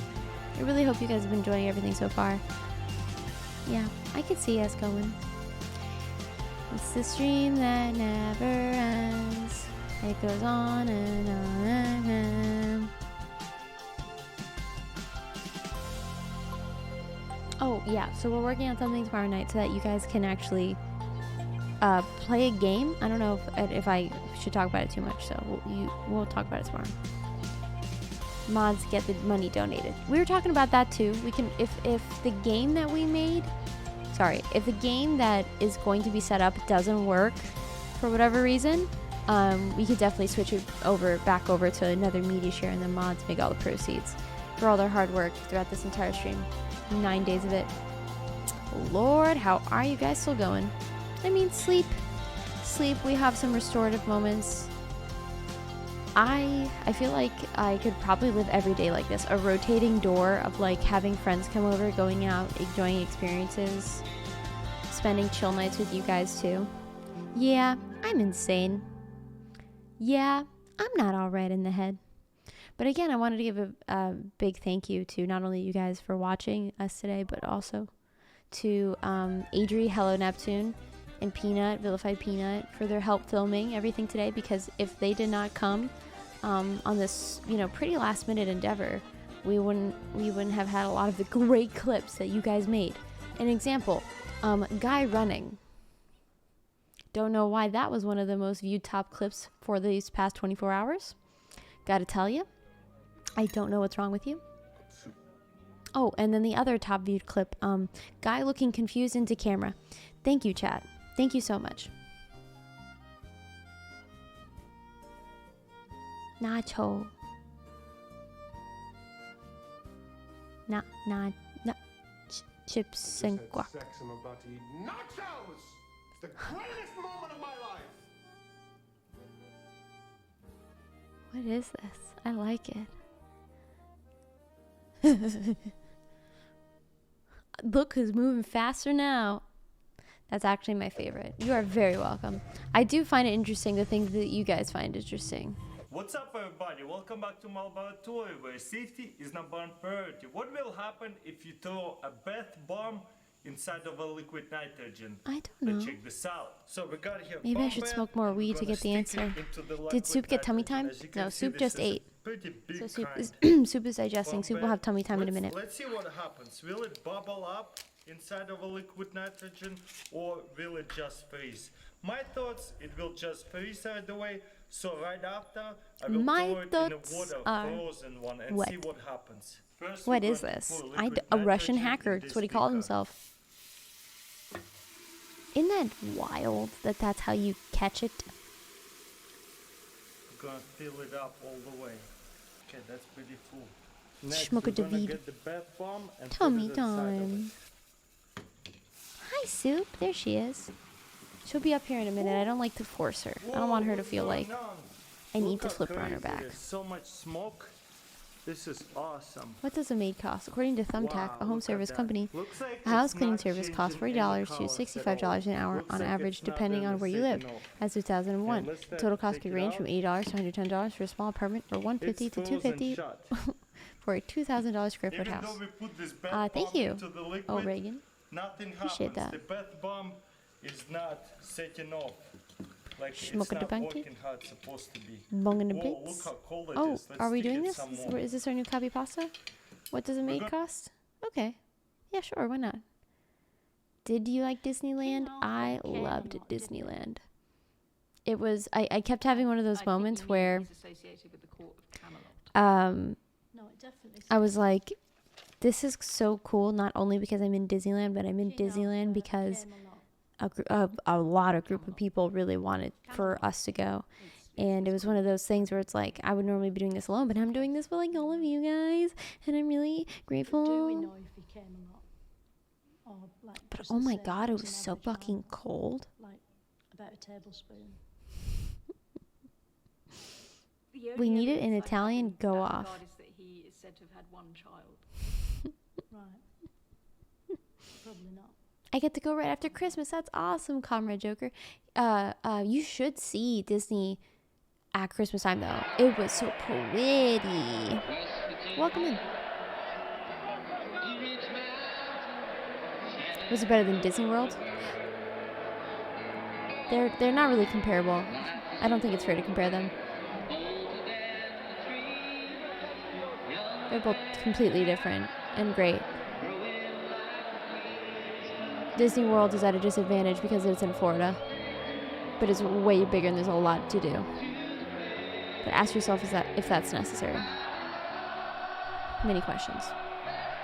Speaker 19: I really hope you guys have been enjoying everything so far. Yeah, I could see us going. It's the stream that never ends. It goes on and on and on. Oh, yeah, so we're working on something tomorrow night so that you guys can actually play a game. I don't know if I should talk about it too much, so we'll talk about it tomorrow. Mods get the money donated. We were talking about that too. We can, if the game that we made, if the game that is going to be set up doesn't work for whatever reason, we could definitely switch it back over to another Mediashare, and the mods make all the proceeds for all their hard work throughout this entire stream. 9 days of it. Lord, how are you guys still going? I mean, sleep. We have some restorative moments. I feel like I could probably live every day like this. A rotating door of like having friends come over, going out, enjoying experiences, spending chill nights with you guys too. Yeah, I'm insane. Yeah, I'm not all right in the head. But again, I wanted to give a big thank you to not only you guys for watching us today, but also to Adri, Hello Neptune, and Peanut, Vilified Peanut, for their help filming everything today, because if they did not come on this, pretty last minute endeavor, we wouldn't have had a lot of the great clips that you guys made. An example, Guy running. Don't know why that was one of the most viewed top clips for these past 24 hours. Gotta tell you, I don't know what's wrong with you. Oh, and then the other top viewed clip, guy looking confused into camera. Thank you, chat. Thank you so much. Nacho. Chips and guac.
Speaker 1: Sex, I'm about to eat nachos! It's the greatest moment of my life!
Speaker 19: What is this? I like it. Look who's moving faster now. That's actually my favorite. You are very welcome. I do find it interesting, the things that you guys find interesting.
Speaker 22: What's up, everybody? Welcome back to my laboratory, where safety is number one priority. What will happen if you throw a bath bomb inside of a liquid nitrogen?
Speaker 19: I don't know.
Speaker 22: Let's check this out. So we got here.
Speaker 19: Maybe I should smoke more weed to get the answer. Did Soup get tummy time? No, Soup just ate. So Soup is digesting. Soup will have tummy time in a minute.
Speaker 22: Let's see what happens. Will it bubble up inside of a liquid nitrogen, or will it just freeze? My thoughts, it will just freeze right away. So right after, I will throw it in a water frozen one and see what happens. First,
Speaker 19: what is this? A Russian hacker. That's what he called himself. Isn't that wild that that's how you catch it?
Speaker 22: We're gonna fill it up all the way. Okay, that's pretty full. Next,
Speaker 19: Schmucke
Speaker 22: we're gonna
Speaker 19: David.
Speaker 22: get the bath bomb and
Speaker 19: Tummy
Speaker 22: put it inside of
Speaker 19: time. Hi, Soup. There she is. She'll be up here in a minute. I don't like to force her. I don't want her to feel like I need to flip her on her back.
Speaker 22: There's so much smoke. This is awesome.
Speaker 19: What does a maid cost? According to Thumbtack,
Speaker 22: Wow,
Speaker 19: a home
Speaker 22: look at
Speaker 19: service
Speaker 22: that.
Speaker 19: company,
Speaker 22: Looks like
Speaker 19: a house
Speaker 22: it's
Speaker 19: cleaning
Speaker 22: not
Speaker 19: service costs
Speaker 22: changing
Speaker 19: $40
Speaker 22: any
Speaker 19: to
Speaker 22: colors at
Speaker 19: $65 an hour
Speaker 22: Looks
Speaker 19: on
Speaker 22: like
Speaker 19: average,
Speaker 22: it's not
Speaker 19: depending on where you live.
Speaker 22: taken off.
Speaker 19: As of 2001,
Speaker 22: Okay, let's
Speaker 19: total cost
Speaker 22: take
Speaker 19: could
Speaker 22: it
Speaker 19: range
Speaker 22: out.
Speaker 19: from $80 to $110 for a small apartment, or $150
Speaker 22: It's
Speaker 19: to
Speaker 22: frozen
Speaker 19: $250
Speaker 22: shut.
Speaker 19: for a $2,000 square foot
Speaker 22: Even
Speaker 19: house.
Speaker 22: though we put this bath
Speaker 19: Thank
Speaker 22: bomb
Speaker 19: you.
Speaker 22: into the liquid,
Speaker 19: Oh, Reagan.
Speaker 22: nothing
Speaker 19: Appreciate
Speaker 22: happens.
Speaker 19: that.
Speaker 22: The bath bomb is not setting off. Like it's
Speaker 19: Schmucke
Speaker 22: not
Speaker 19: Dabanki?
Speaker 22: working how it's supposed to be.
Speaker 19: Bung in the
Speaker 22: Whoa,
Speaker 19: bits.
Speaker 22: look how cold it
Speaker 19: Oh,
Speaker 22: is. Let's
Speaker 19: are we
Speaker 22: stick
Speaker 19: doing
Speaker 22: it
Speaker 19: this?
Speaker 22: some more.
Speaker 19: Is this our new copy pasta? What does a maid cost? Okay. Yeah, sure. Why not? Did you like Disneyland? I loved Disneyland. It was, I kept having one of those moments where I was like, this is so cool, not only because I'm in Disneyland, but I'm in Disneyland because a lot of group of people really wanted for us to go. And it was one of those things where it's like, I would normally be doing this alone, but I'm doing this with like all of you guys, and I'm really grateful.
Speaker 23: Do we know if he came or not? Or, like,
Speaker 19: But
Speaker 23: just
Speaker 19: oh
Speaker 23: the
Speaker 19: my
Speaker 23: same
Speaker 19: god, it
Speaker 23: as
Speaker 19: was
Speaker 23: an
Speaker 19: so
Speaker 23: average man?
Speaker 19: fucking cold.
Speaker 23: Like about a tablespoon.
Speaker 19: We need it in Italian, go off.
Speaker 23: Is that he is said to have had one child. Right. Probably not.
Speaker 19: I get to go right after Christmas. That's awesome, Comrade Joker. You should see Disney at Christmas time, though. It was so pretty. Welcome in. Was it better than Disney World? They're not really comparable. I don't think it's fair to compare them. They're both completely different and great. Disney World is at a disadvantage because it's in Florida, but it's way bigger and there's a lot to do. But ask yourself if that's necessary. Many questions.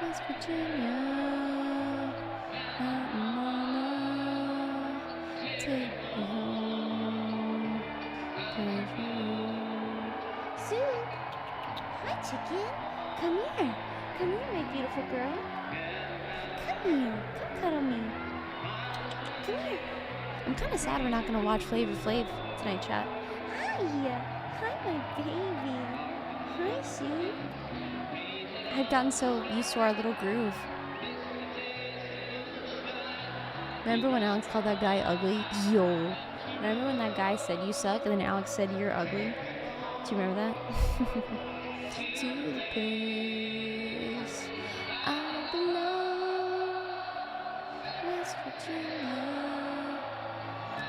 Speaker 19: West Virginia, mama, take me home. Soup. Hi, chicken. Come here. Come here, my beautiful girl. Come here. Come cuddle me. Come here. I'm kind of sad we're not going to watch Flavor Flav tonight, chat. Hi. Hi, my baby. Hi, Soup. I've gotten so used to our little groove. Remember when Alex called that guy ugly? Yo. Remember when that guy said you suck and then Alex said you're ugly? Do you remember that? To the place I belong, West Virginia.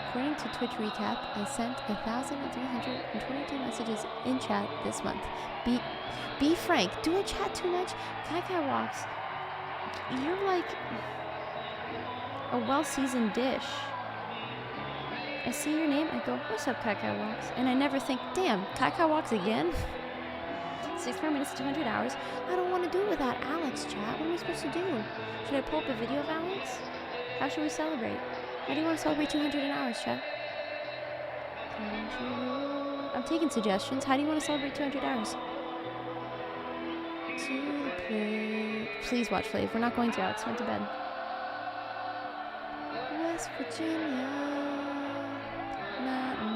Speaker 19: According to Twitch Recap, I sent 1,322 messages in chat this month. Be frank. Do I chat too much? Kai Kai Walks, you're like a well-seasoned dish. I see your name, I go, what's up, Kai Kai Walks? And I never think, damn, Kai Kai Walks again? 6 more minutes to 200 hours. I don't want to do it without Alex, chat. What am I supposed to do? Should I pull up a video of Alex? How should we celebrate? How do you want to celebrate 200 hours, chat? I'm taking suggestions. How do you want to celebrate 200 hours? To the play. Please watch Flav. We're not going to. Alex went to bed. West Virginia. Na, na,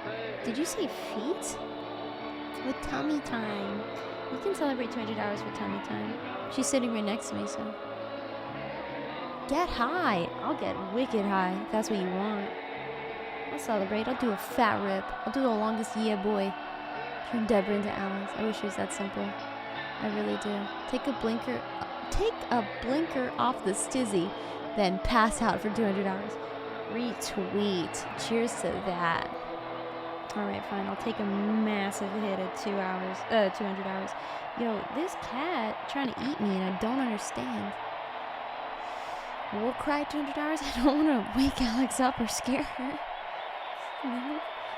Speaker 19: na. Did you say feet? With tummy time. You can celebrate 200 hours with tummy time. She's sitting right next to me, so. Get high. I'll get wicked high if that's what you want. I'll celebrate. I'll do a fat rip. I'll do the longest yeah boy. Turn Deborah into Alex. I wish it was that simple. I really do. Take a blinker off the stizzy, then pass out for 200 hours. Retweet. Cheers to that. Alright, fine. I'll take a massive hit at 200 hours. Yo, this cat trying to eat me and I don't understand. War cry 200 hours? I don't want to wake Alex up or scare her.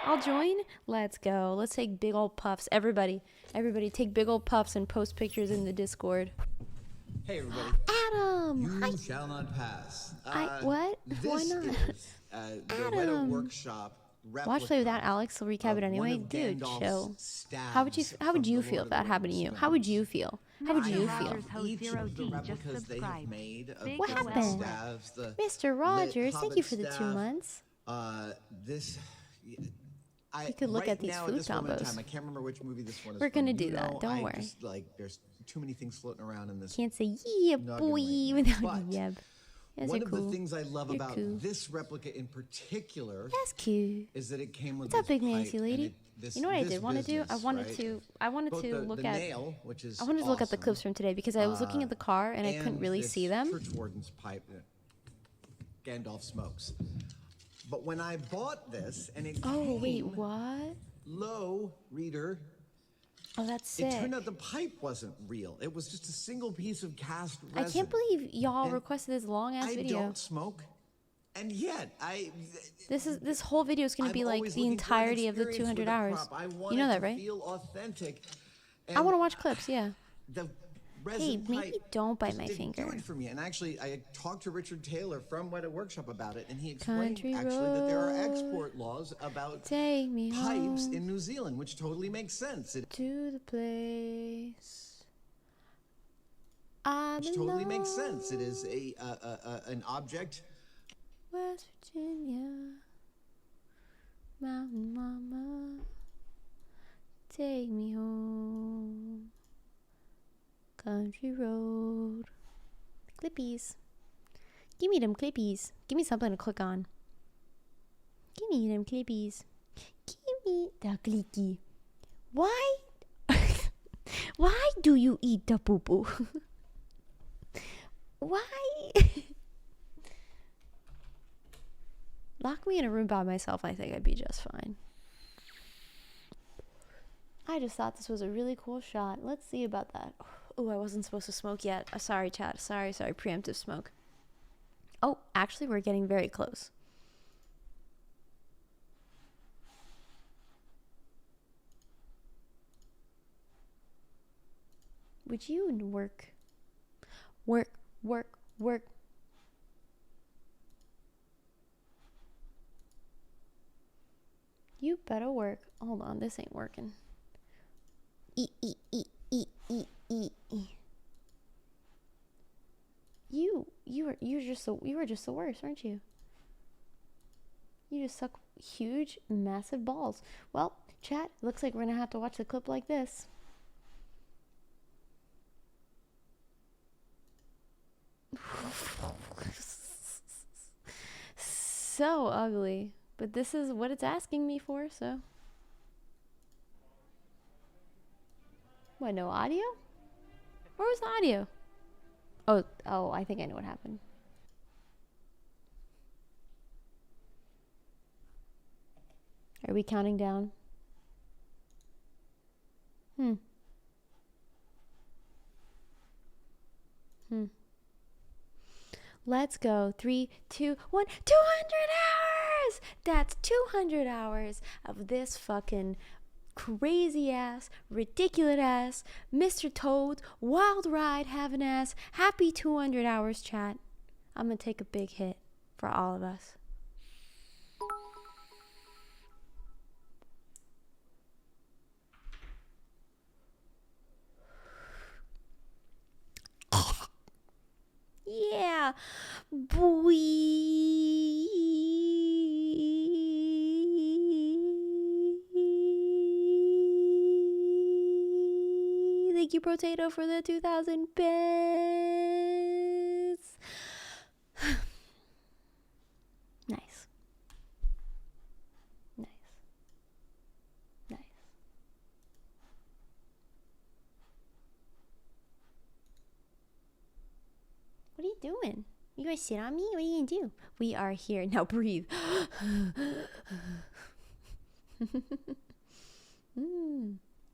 Speaker 19: I'll join. Let's go. Let's take big old puffs. Everybody take big old puffs and post pictures in the Discord.
Speaker 4: Hey everybody.
Speaker 19: Adam!
Speaker 4: You shall not pass.
Speaker 19: What? Why not?
Speaker 4: Is, the
Speaker 19: Adam!
Speaker 4: Workshop
Speaker 19: Watch Play Without Alex. I'll recap it anyway. Dude, chill. How would you feel if that happened to you? How would you feel? How would you feel?
Speaker 4: Each of the replicas they have made of
Speaker 19: What happened?
Speaker 4: staves, the
Speaker 19: Mr. Rogers, thank you for the 2
Speaker 4: staff,
Speaker 19: months.
Speaker 4: You
Speaker 19: could look at these food combos.
Speaker 4: I can't remember which movie this one is.
Speaker 19: We're gonna do that. Don't worry.
Speaker 4: Just, there's too many things floating around in this.
Speaker 19: Can't say yeah boy without yeb.
Speaker 4: One of the things I love about this replica in particular
Speaker 19: That's cute.
Speaker 4: is that it came with
Speaker 19: What's up,
Speaker 4: this
Speaker 19: big Nancy
Speaker 4: pipe
Speaker 19: lady?
Speaker 4: and
Speaker 19: you know what I did want to do? I wanted to look at
Speaker 4: nail, which is
Speaker 19: I wanted to look at the clips from today because I was looking at the car and I couldn't really see them.
Speaker 4: Church warden's pipe that Gandalf smokes. But when I bought this and it
Speaker 19: wait, what?
Speaker 4: Low reader.
Speaker 19: Oh, that's sick.
Speaker 4: It turned out the pipe wasn't real. It was just a single piece of cast resin.
Speaker 19: I can't believe y'all requested this long ass video.
Speaker 4: I don't smoke, and yet
Speaker 19: This whole video is going to be like the entirety of the 200 hours. You know that, right?
Speaker 4: Feel authentic.
Speaker 19: I want to watch clips. Yeah.
Speaker 4: The
Speaker 19: Hey, maybe don't bite my finger.
Speaker 4: Do it for me. And actually, I talked to Richard Taylor from Weta Workshop about it, and he explained that there are export laws about pipes in New Zealand, which totally makes sense.
Speaker 19: To the place.
Speaker 4: Which totally makes sense. It is an object.
Speaker 19: West Virginia, Mountain Mama, take me home. Country road. Clippies. Give me them clippies. Give me something to click on. Give me them clippies. Give me the clicky. Why? Why do you eat the poo-poo? Why? Lock me in a room by myself. I think I'd be just fine. I just thought this was a really cool shot. Let's see about that. Oh, I wasn't supposed to smoke yet. Sorry, chat. Sorry. Preemptive smoke. Oh, actually, we're getting very close. Would you work? Work. You better work. Hold on, this ain't working. You were just the worst, aren't you? You just suck huge, massive balls. Well, chat, looks like we're gonna have to watch the clip like this. So ugly, but this is what it's asking me for, so. What, no audio? Where was the audio? Oh, I think I know what happened. Are we counting down? Let's go. 3, 2, 1. 200 hours! That's 200 hours of this fucking crazy ass, ridiculous ass, Mr. Toad, wild ride having ass, happy 200 hours chat. I'm gonna take a big hit for all of us. Yeah, boy. Thank you, Potato, for the 2,000 bits. Nice. Nice. Nice. What are you doing? You guys sit on me? What are you gonna do? We are here. Now breathe.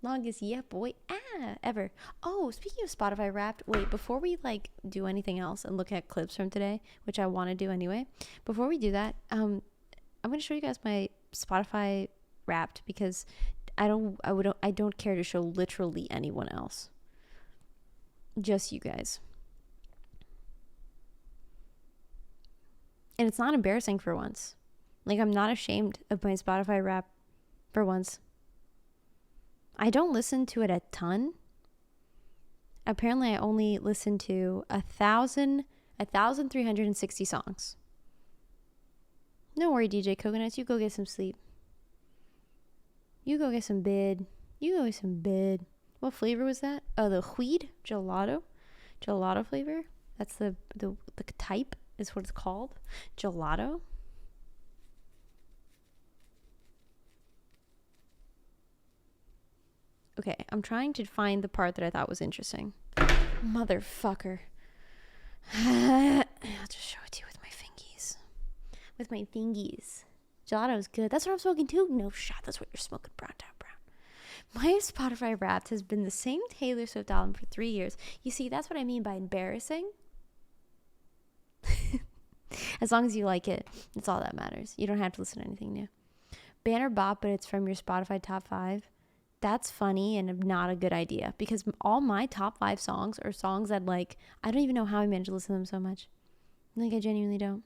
Speaker 19: Longest boy ever. Oh, speaking of Spotify Wrapped, wait, before we like do anything else and look at clips from today, which I want to do anyway, before we do that, I'm gonna show you guys my Spotify Wrapped because I don't care to show literally anyone else. Just you guys. And it's not embarrassing for once. Like, I'm not ashamed of my Spotify Wrapped for once. I don't listen to it a ton. Apparently, I only listen to 1,360 songs. Don't worry, DJ Coconuts. You go get some sleep. You go get some bed. You go get some bed. What flavor was that? Oh, the weed gelato. Gelato flavor. That's the type is what it's called. Gelato. Okay, I'm trying to find the part that I thought was interesting. Motherfucker. I'll just show it to you with my fingies. With my fingies. Gelato's good. That's what I'm smoking too. No shot. That's what you're smoking. Brown down brown. My Spotify Wrapped has been the same Taylor Swift album for 3 years. You see, that's what I mean by embarrassing. As long as you like it, it's all that matters. You don't have to listen to anything new. Banner bop, but it's from your Spotify top 5. That's funny and not a good idea because all my top 5 songs are songs that, like, I don't even know how I managed to listen to them so much. Like, I genuinely don't.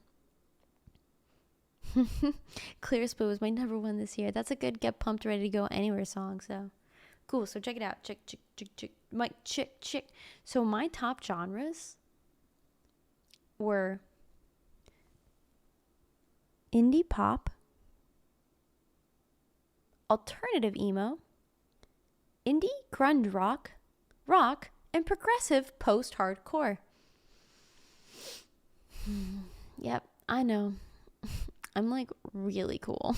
Speaker 19: Clear Split was my number 1 this year. That's a good get pumped, ready to go anywhere song. So cool. So check it out. Check. Mike, check. So my top genres were indie pop, alternative emo, indie grunge rock, and progressive post-hardcore. Yep, I know. I'm like really cool.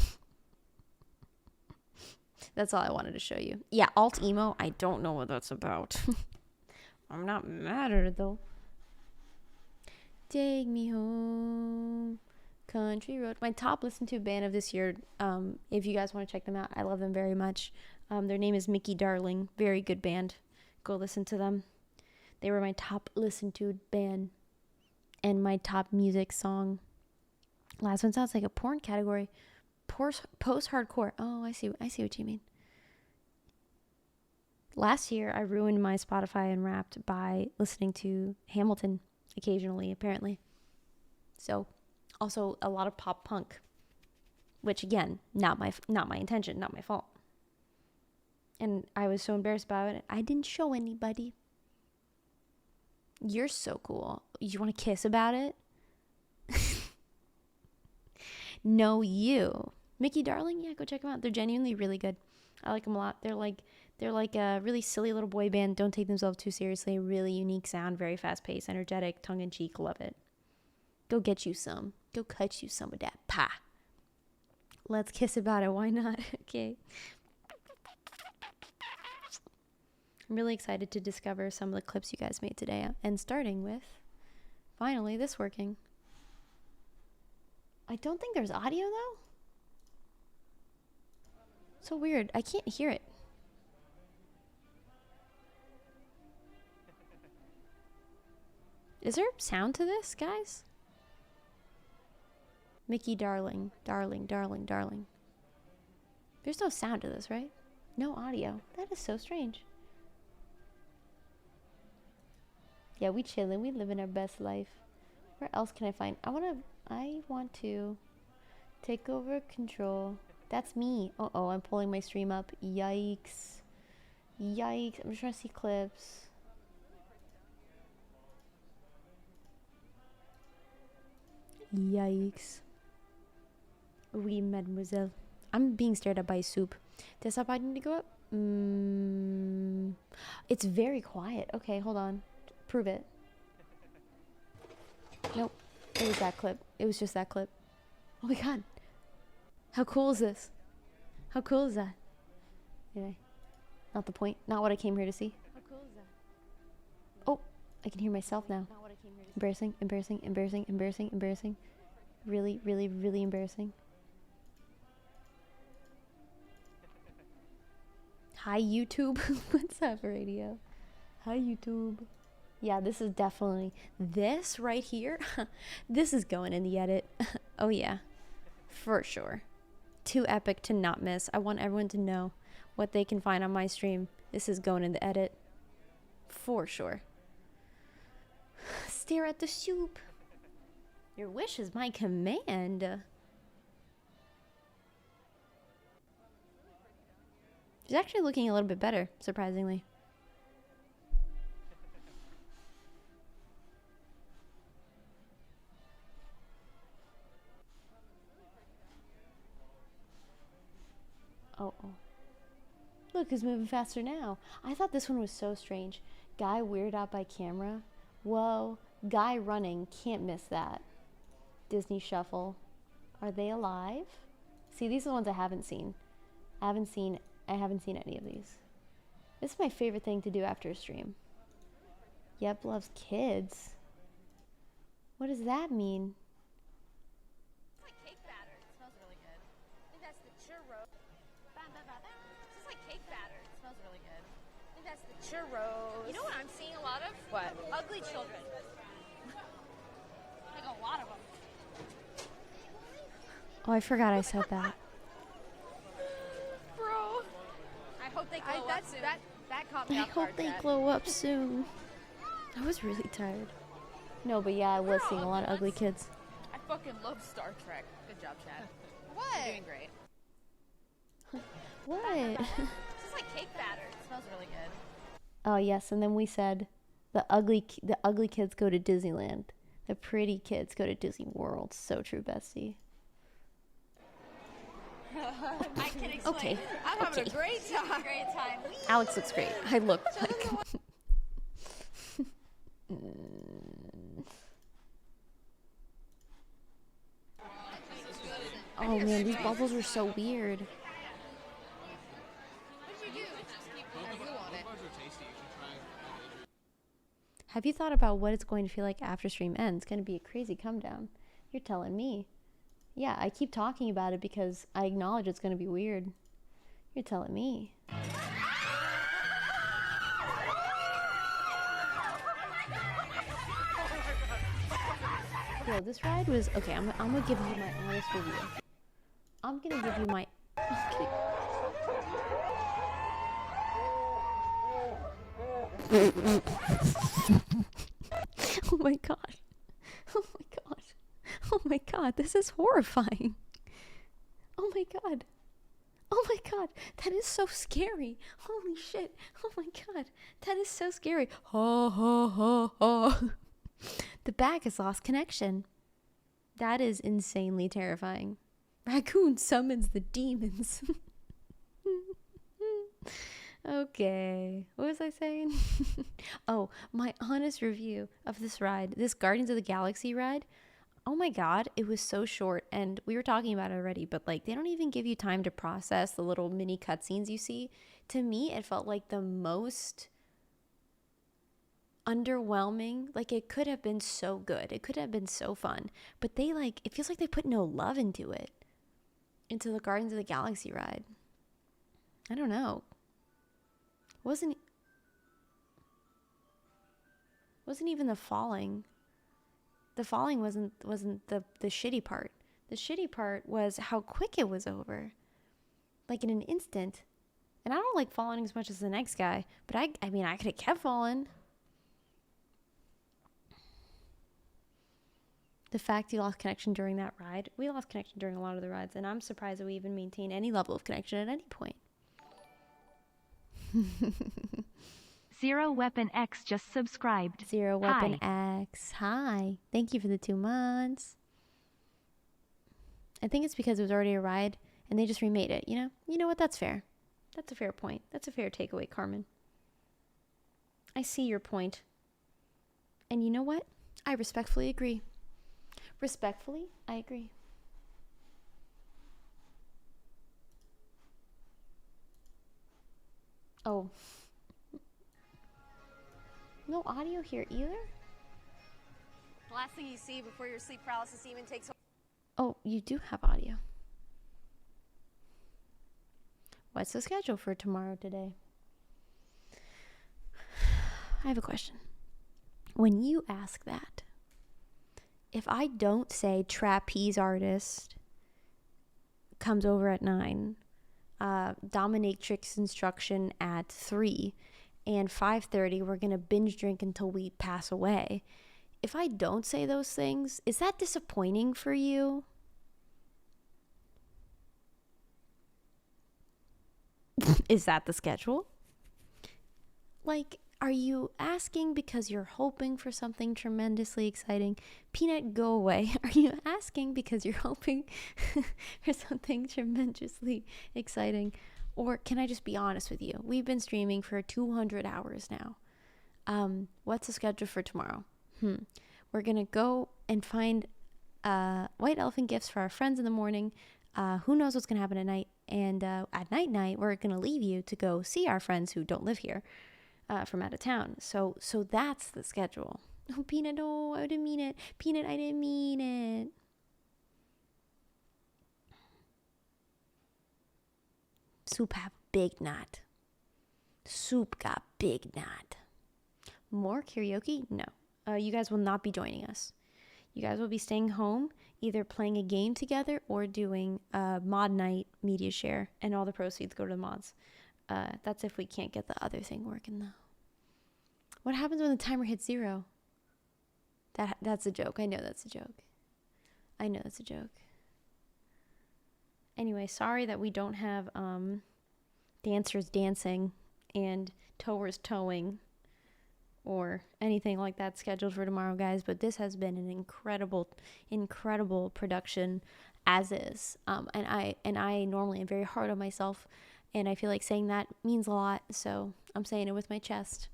Speaker 19: That's all I wanted to show you. Yeah, alt emo, I don't know what that's about. I'm not mad at it though. Take me home, country road. My top listened to band of this year. If you guys want to check them out, I love them very much. Their name is Mickey Darling. Very good band. Go listen to them. They were my top listened to band and my top music song. Last one sounds like a porn category. Post-hardcore. Oh, I see what you mean. Last year, I ruined my Spotify and Wrapped by listening to Hamilton occasionally, apparently. So, also a lot of pop punk, which again, not my intention, not my fault. And I was so embarrassed about it. I didn't show anybody. You're so cool. You want to kiss about it? No, you. Mickey Darling? Yeah, go check them out. They're genuinely really good. I like them a lot. They're like a really silly little boy band. Don't take themselves too seriously. Really unique sound. Very fast-paced, energetic, tongue-in-cheek. Love it. Go get you some. Go cut you some of that pie. Let's kiss about it. Why not? Okay. I'm really excited to discover some of the clips you guys made today. And starting with, finally, this working. I don't think there's audio, though. So weird. I can't hear it. Is there sound to this, guys? Mickey Darling. There's no sound to this, right? No audio. That is so strange. Yeah, we chilling. We living our best life. Where else can I find? I want to take over control. That's me. Uh-oh, I'm pulling my stream up. Yikes. Yikes. I'm just trying to see clips. Yikes. Oui, mademoiselle. I'm being stared at by soup. Does that button need to go up? It's very quiet. Okay, hold on. Prove it. Nope. It was that clip. It was just that clip. Oh my god. How cool is this? How cool is that? Anyway. Not the point. Not what I came here to see. How cool is that? Oh, I can hear myself now. Not what I came here to see. Embarrassing, embarrassing, embarrassing, embarrassing, embarrassing. Really, really, really embarrassing. Hi, YouTube. What's up, radio? Hi, YouTube. Yeah, this is definitely... This right here, this is going in the edit. Oh, yeah. For sure. Too epic to not miss. I want everyone to know what they can find on my stream. This is going in the edit. For sure. Stare at the soup. Your wish is my command. She's actually looking a little bit better, surprisingly. Oh. Look, who's moving faster now. I thought this one was so strange. Guy weirded out by camera. Whoa. Guy running. Can't miss that. Disney Shuffle. Are they alive? See, these are the ones I haven't seen. I haven't seen any of these. This is my favorite thing to do after a stream. Yep, loves kids. What does that mean?
Speaker 7: It's like cake batter. It smells really good. I think that's the churro. It's just like cake batter. It smells really good. I think that's the churros. You know what I'm seeing a lot of? What? Ugly children. Like a lot of them.
Speaker 19: Oh, I forgot I said that.
Speaker 7: Bro. I hope they glow up soon. That caught me
Speaker 19: I
Speaker 7: off
Speaker 19: hope
Speaker 7: guard,
Speaker 19: they
Speaker 7: Dad.
Speaker 19: glow up soon. I was really tired. No, but yeah, I was seeing a lot of ugly kids.
Speaker 7: I fucking love Star Trek. Good job, Chad. What? You're doing great.
Speaker 19: What?
Speaker 7: It's just like cake batter. It smells really good.
Speaker 19: Oh yes, and then we said the ugly kids go to Disneyland. The pretty kids go to Disney World. So true, bestie.
Speaker 7: I can explain.
Speaker 19: Okay.
Speaker 7: I'm having
Speaker 19: okay.
Speaker 7: a great time. Great time.
Speaker 19: Alex looks great. I look like. Oh man, these bubbles are so weird. Have you thought about what it's going to feel like after stream ends? It's going to be a crazy come down. You're telling me. Yeah, I keep talking about it because I acknowledge it's going to be weird. You're telling me. Yo, this ride was... Okay, I'm going to give you my honest review. I'm going to give you my... Oh my god. Oh my god. Oh my god, this is horrifying. Oh my god. Oh my god, that is so scary. Holy shit. Oh my god, that is so scary. Ha ha ha ha. The bag has lost connection. That is insanely terrifying. Raccoon summons the demons. Okay, what was I saying? Oh, my honest review of this ride, this Guardians of the Galaxy ride. Oh my god, it was so short, and we were talking about it already, but like they don't even give you time to process the little mini cutscenes you see. To me, it felt like the most underwhelming. Like it could have been so good, it could have been so fun, but they like, it feels like they put no love into it, into the Guardians of the Galaxy ride. I don't know. Wasn't even the falling. The falling wasn't the shitty part. The shitty part was how quick it was over. Like in an instant. And I don't like falling as much as the next guy, but I mean, I could have kept falling. The fact you lost connection during that ride, we lost connection during a lot of the rides, and I'm surprised that we even maintain any level of connection at any point.
Speaker 6: Zero Weapon X just subscribed.
Speaker 19: Zero Weapon X. Hi. Thank you for the 2 months. I think it's because it was already a ride and they just remade it, you know? You know what? That's fair. That's a fair point. That's a fair takeaway, Carmen. I see your point. And you know what? I respectfully agree. Respectfully, I agree. Oh. No audio here either?
Speaker 7: The last thing you see before your sleep paralysis even takes hold.
Speaker 19: Oh, you do have audio. What's the schedule for tomorrow today? I have a question. When you ask that, if I don't say trapeze artist comes over at 9, dominatrix instruction at 3, and 5:30 we're going to binge drink until we pass away. If I don't say those things, is that disappointing for you? Is that the schedule? Like, are you asking because you're hoping for something tremendously exciting? Peanut, go away. Are you asking because you're hoping for something tremendously exciting? Or can I just be honest with you? We've been streaming for 200 hours now. What's the schedule for tomorrow? We're going to go and find white elephant gifts for our friends in the morning. Who knows what's going to happen at night? And at night, we're going to leave you to go see our friends who don't live here from out of town. So that's the schedule. Oh, Peanut, no, I didn't mean it. Peanut, I didn't mean it. Soup have big knot. Soup got big knot. More karaoke? No. You guys will not be joining us. You guys will be staying home, either playing a game together or doing a mod night Mediashare, and all the proceeds go to the mods. That's if we can't get the other thing working, though. What happens when the timer hits 0? That's a joke. I know that's a joke. I know that's a joke. Anyway, sorry that we don't have dancers dancing and towers towing or anything like that scheduled for tomorrow, guys, but this has been an incredible production as is. And I normally am very hard on myself, and I feel like saying that means a lot, so I'm saying it with my chest.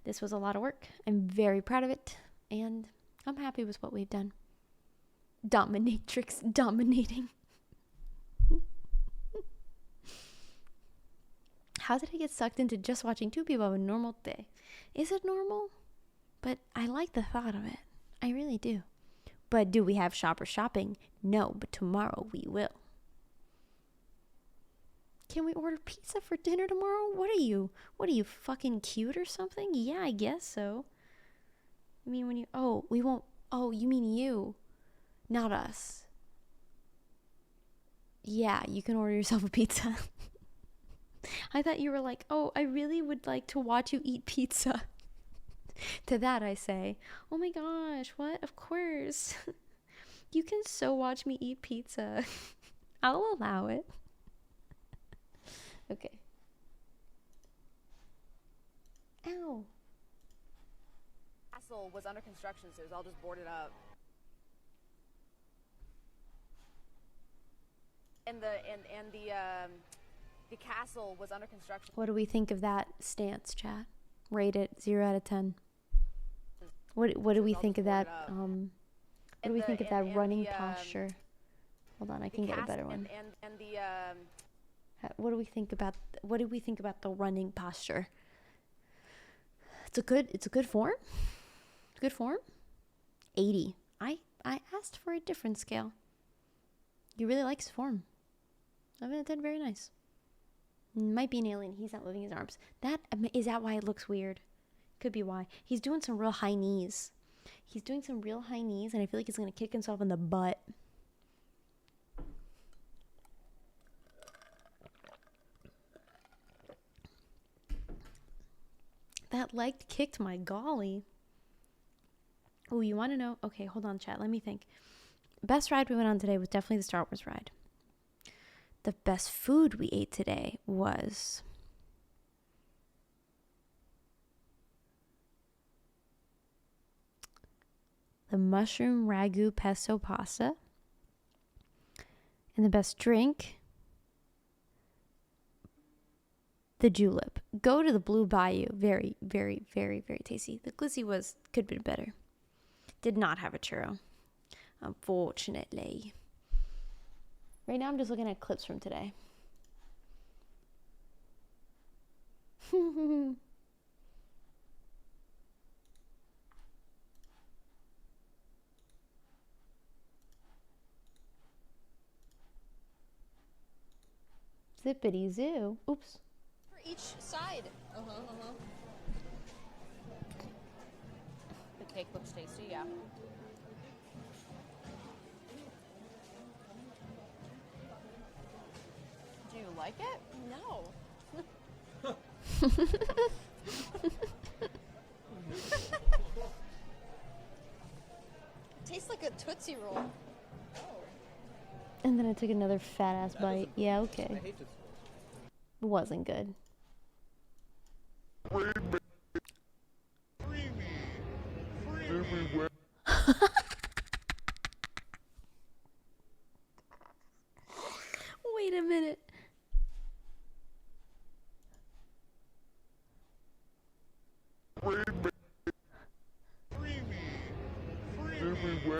Speaker 19: This was a lot of work. I'm very proud of it, and I'm happy with what we've done. Dominatrix dominating. How did I get sucked into just watching 2 people have a normal day? Is it normal? But I like the thought of it. I really do. But do we have shopper shopping? No, but tomorrow we will. Can we order pizza for dinner tomorrow? What are you? What are you, fucking cute or something? Yeah, I guess so. I mean, when you... Oh, we won't... Oh, you mean you. Not us. Yeah, you can order yourself a pizza. I thought you were like, oh, I really would like to watch you eat pizza. To that I say, oh my gosh, what? Of course. You can so watch me eat pizza. I'll allow it. Okay. Ow.
Speaker 7: Castle was under construction, so it was all just boarded up. And the castle was under construction.
Speaker 19: What do we think of that stance, chat? Rate it 0 out of 10. What do we think of that? What do we think of that running posture? Hold on, I can get a better one. What do we think about the running posture? It's a good form. Good form. 80. I asked for a different scale. You really like his form. I mean, it did very nice. Might be an alien. He's not moving his arms. Is that why it looks weird? Could be why. He's doing some real high knees. And I feel like he's gonna kick himself in the butt. That leg kicked my golly. Oh, you want to know? Okay, hold on, chat. Let me think. Best ride we went on today was definitely the Star Wars ride. The best food we ate today was... the mushroom ragu pesto pasta. And the best drink... the julep. Go to the Blue Bayou. Very, very, very, very tasty. The glizzy could have been better. Did not have a churro, unfortunately. Right now I'm just looking at clips from today. Zippity zoo. Oops.
Speaker 7: For each side. The cake looks tasty, yeah. Do you like it? No. It tastes like a Tootsie Roll.
Speaker 19: And then I took another fat ass bite. Yeah, okay. It wasn't good. Wait a minute.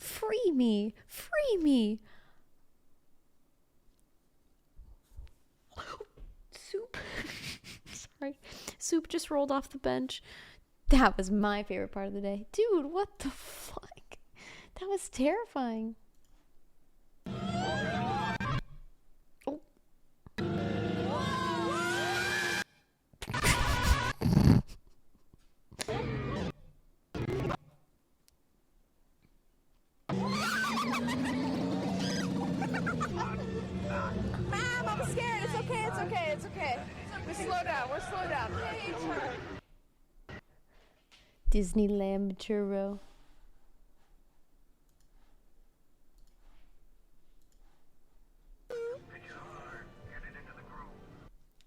Speaker 19: Free me. Free me. Soup. Sorry. Soup just rolled off the bench. That was my favorite part of the day. Dude, what the fuck? That was terrifying. Oh.
Speaker 7: Ma'am, I'm scared. It's okay, it's okay, it's okay. We're slow down, we're slow down.
Speaker 19: Disneyland churro.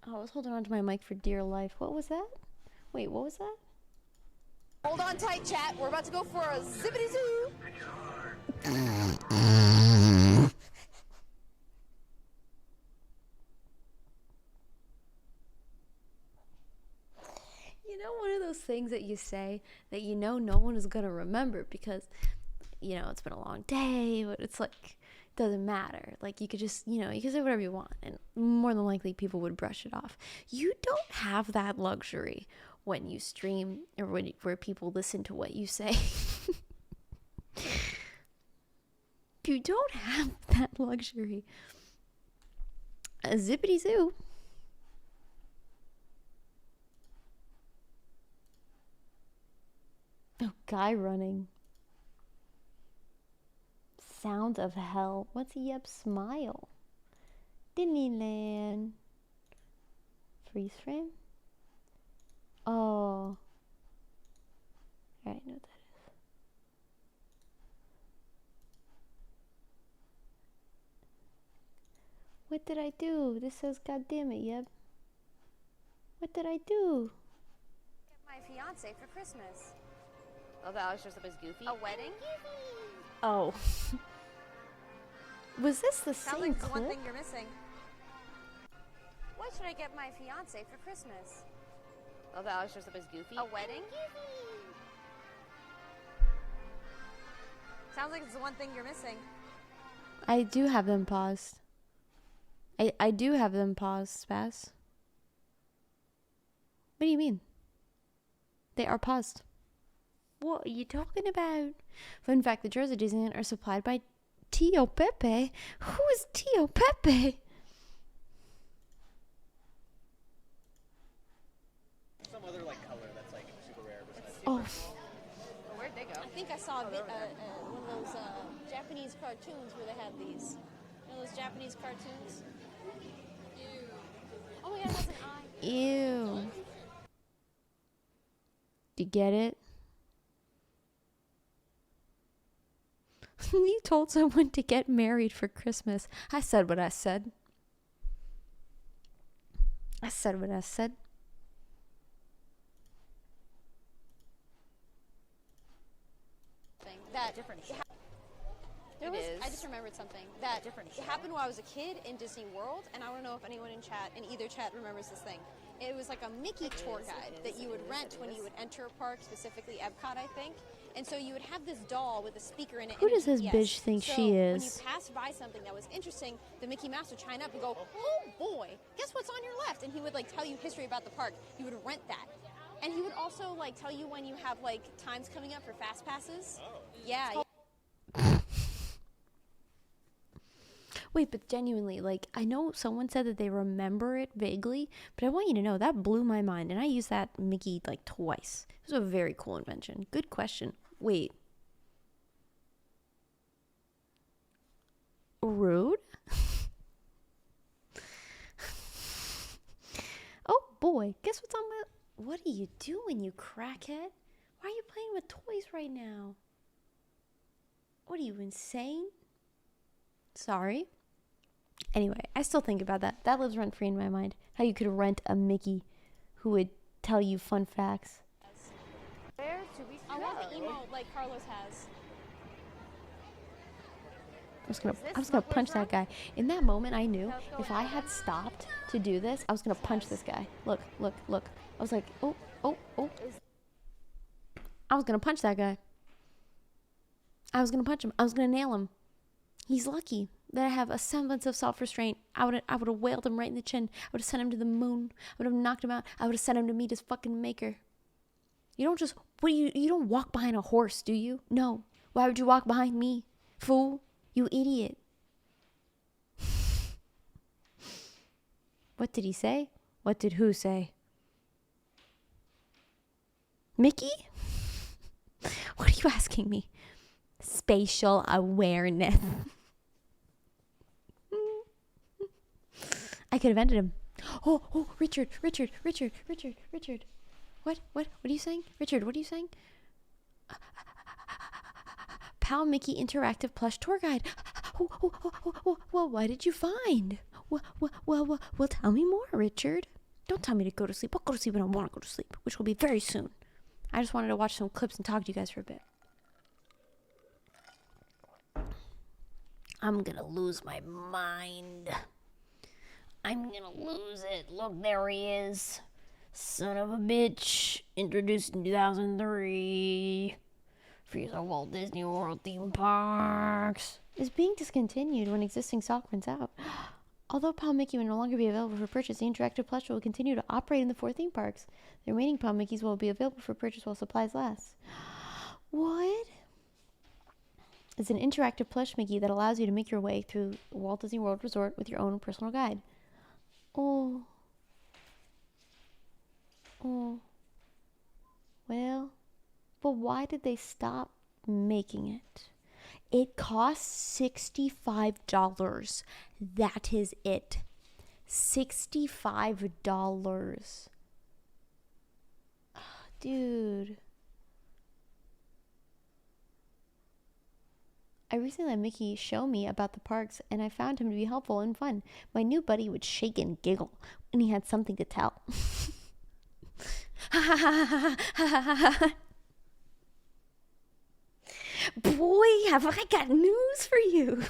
Speaker 19: Oh, I was holding on to my mic for dear life. What was that? Wait, what was that?
Speaker 7: Hold on tight, chat. We're about to go for a zippity zoo.
Speaker 19: You know, one of those things that you say that you know no one is going to remember because, you know, it's been a long day, but it's like, it doesn't matter. Like, you could just, you know, you can say whatever you want, and more than likely people would brush it off. You don't have that luxury when you stream or where people listen to what you say. You don't have that luxury. A zippity zoo. Oh, guy running. Sounds of hell. What's Yep Smile? Didneylan. Freeze frame? Oh. I know what that is. What did I do? This says, God damn it, Yep. What did I do?
Speaker 7: Get my fiance for Christmas. Oh, that was just up as Goofy. A wedding?
Speaker 19: Oh. Was this the
Speaker 7: Sounds
Speaker 19: same
Speaker 7: like it's the
Speaker 19: clip?
Speaker 7: one thing you're missing. What should I get my fiance for Christmas? Oh, that was just up as Goofy. A wedding? Sounds like it's the one thing you're missing.
Speaker 19: I do have them paused. I do have them paused, Spaz. What do you mean? They are paused. What are you talking about? Fun fact, the Jersey Disneyland are supplied by Tio Pepe. Who is Tio Pepe?
Speaker 5: Some other like color that's like super rare.
Speaker 19: Oh.
Speaker 7: Well, where'd they go? I think I saw one of those Japanese cartoons where they had these. You know those Japanese cartoons? Ew. Oh my god, it has an eye.
Speaker 19: Ew. You get it? You told someone to get married for Christmas. I said what I said. I said what I said.
Speaker 8: That different. I just remembered something that it happened while I was a kid in Disney World, and I don't know if anyone in chat, in either chat, remembers this thing. It was like a Mickey tour guide that you would rent when you would enter a park, specifically Epcot, I think. And so you would have this doll with a speaker in it.
Speaker 19: Who
Speaker 8: and a
Speaker 19: does this
Speaker 8: GPS.
Speaker 19: bitch think she is?
Speaker 8: When you passed by something that was interesting, the Mickey Mouse would chime up and go, "Oh boy, guess what's on your left?" And he would like tell you history about the park. You would rent that. And he would also like tell you when you have like times coming up for fast passes. Oh. Yeah.
Speaker 19: Wait, but genuinely, like, I know someone said that they remember it vaguely, but I want you to know that blew my mind, and I used that Mickey like twice. It was a very cool invention. Good question. Wait. Rude? Oh boy, guess what's on my... What are you doing, you crackhead? Why are you playing with toys right now? What are you, insane? Sorry. Anyway, I still think about that. That lives rent free in my mind. How you could rent a Mickey who would tell you fun facts.
Speaker 8: Where do we go? I want the emote like Carlos has.
Speaker 19: I was gonna punch that guy. In that moment, I knew if I had stopped to do this, I was gonna punch this guy. Look, look, look. I was like, oh, oh, oh. I was gonna punch that guy. I was gonna punch him. I was gonna nail him. He's lucky that I have a semblance of self-restraint. I would have wailed him right in the chin. I would have sent him to the moon. I would have knocked him out. I would have sent him to meet his fucking maker. You don't just, you don't walk behind a horse, do you? No. Why would you walk behind me? Fool. You idiot. What did he say? What did who say? Mickey? What are you asking me? Spatial awareness. I could have ended him. Oh, Richard. What are you saying? Richard, what are you saying? Pal Mickey Interactive Plush Tour Guide. Well, what did you find? Well, tell me more, Richard. Don't tell me to go to sleep. I'll go to sleep when I want to go to sleep, which will be very soon. I just wanted to watch some clips and talk to you guys for a bit. I'm gonna lose my mind. I'm gonna lose it. Look, there he is. Son of a bitch. Introduced in 2003. Freeze of Walt Disney World theme parks. Is being discontinued when existing stock runs out. Although Pal Mickey will no longer be available for purchase, the interactive plush will continue to operate in the 4 theme parks. The remaining Pal Mickeys will be available for purchase while supplies last. What? It's an interactive plush Mickey that allows you to make your way through Walt Disney World Resort with your own personal guide. Oh. Well, but why did they stop making it? It costs $65. That is it. $65. Dude. I recently had Mickey show me about the parks, and I found him to be helpful and fun. My new buddy would shake and giggle when he had something to tell. Boy, have I got news for you.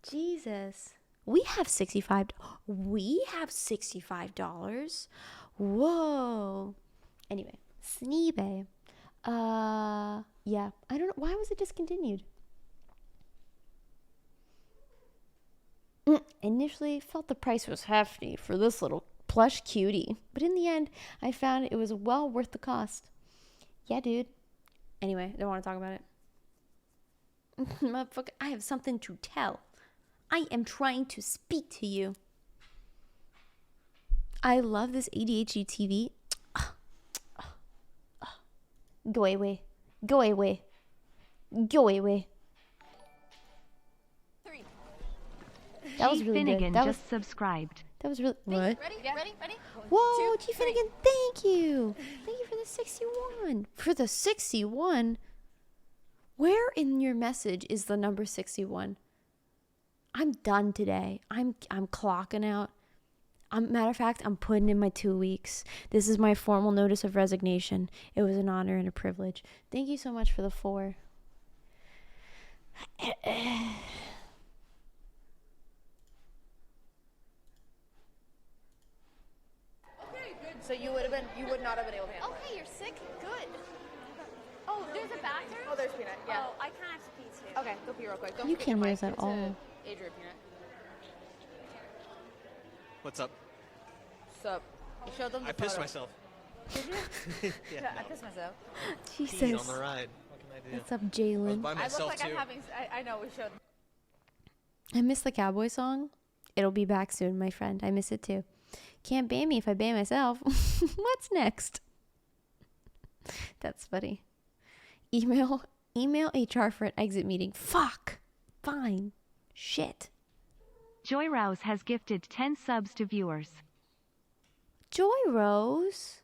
Speaker 19: Jesus. We have $65. Whoa. Anyway, Sneebay. Yeah. I don't know. Why was it discontinued? Initially, felt the price was hefty for this little plush cutie. But in the end, I found it was well worth the cost. Yeah, dude. Anyway, I don't want to talk about it. Motherfucker, I have something to tell. I am trying to speak to you. I love this ADHD TV. Go away. Go away. Go away.
Speaker 6: That was
Speaker 19: really
Speaker 6: Finnegan
Speaker 19: good.
Speaker 6: just subscribed.
Speaker 19: That was really what?
Speaker 7: Ready? Yeah. Ready? Ready?
Speaker 19: Whoa, G Finnegan, thank you. Thank you for the 61. For the 61? Where in your message is the number 61? I'm done today. I'm clocking out. Matter of fact, I'm putting in my 2 weeks. This is my formal notice of resignation. It was an honor and a privilege. Thank you so much for the 4.
Speaker 7: So you would not have been able to handle it. Okay, you're sick? Good. Oh, there's a bathroom? Oh, there's Peanut, yeah. Oh, I kind of have to pee too. Okay, go pee real quick. Don't
Speaker 19: You
Speaker 7: forget
Speaker 19: can't
Speaker 7: your
Speaker 19: hear
Speaker 7: mic.
Speaker 19: us at
Speaker 7: Give it
Speaker 19: all.
Speaker 7: to Adria, Peanut.
Speaker 5: What's up?
Speaker 7: Sup? You showed them the
Speaker 5: I pissed
Speaker 7: photo.
Speaker 5: myself.
Speaker 7: Did you?
Speaker 5: Yeah,
Speaker 7: Yeah, I
Speaker 5: no.
Speaker 7: pissed myself.
Speaker 19: Jesus.
Speaker 5: Peed on the ride. What can I do?
Speaker 19: What's up,
Speaker 5: I was
Speaker 19: Jalen?
Speaker 5: by
Speaker 7: I look
Speaker 5: myself
Speaker 7: like
Speaker 5: too.
Speaker 7: I'm having... I know, we showed...
Speaker 19: I miss the cowboy song. It'll be back soon, my friend. I miss it too. Can't ban me if I ban myself. What's next? That's funny. Email HR for an exit meeting. Fuck. Fine. Shit.
Speaker 6: Joy Rouse has gifted 10 subs to viewers.
Speaker 19: Joy Rose?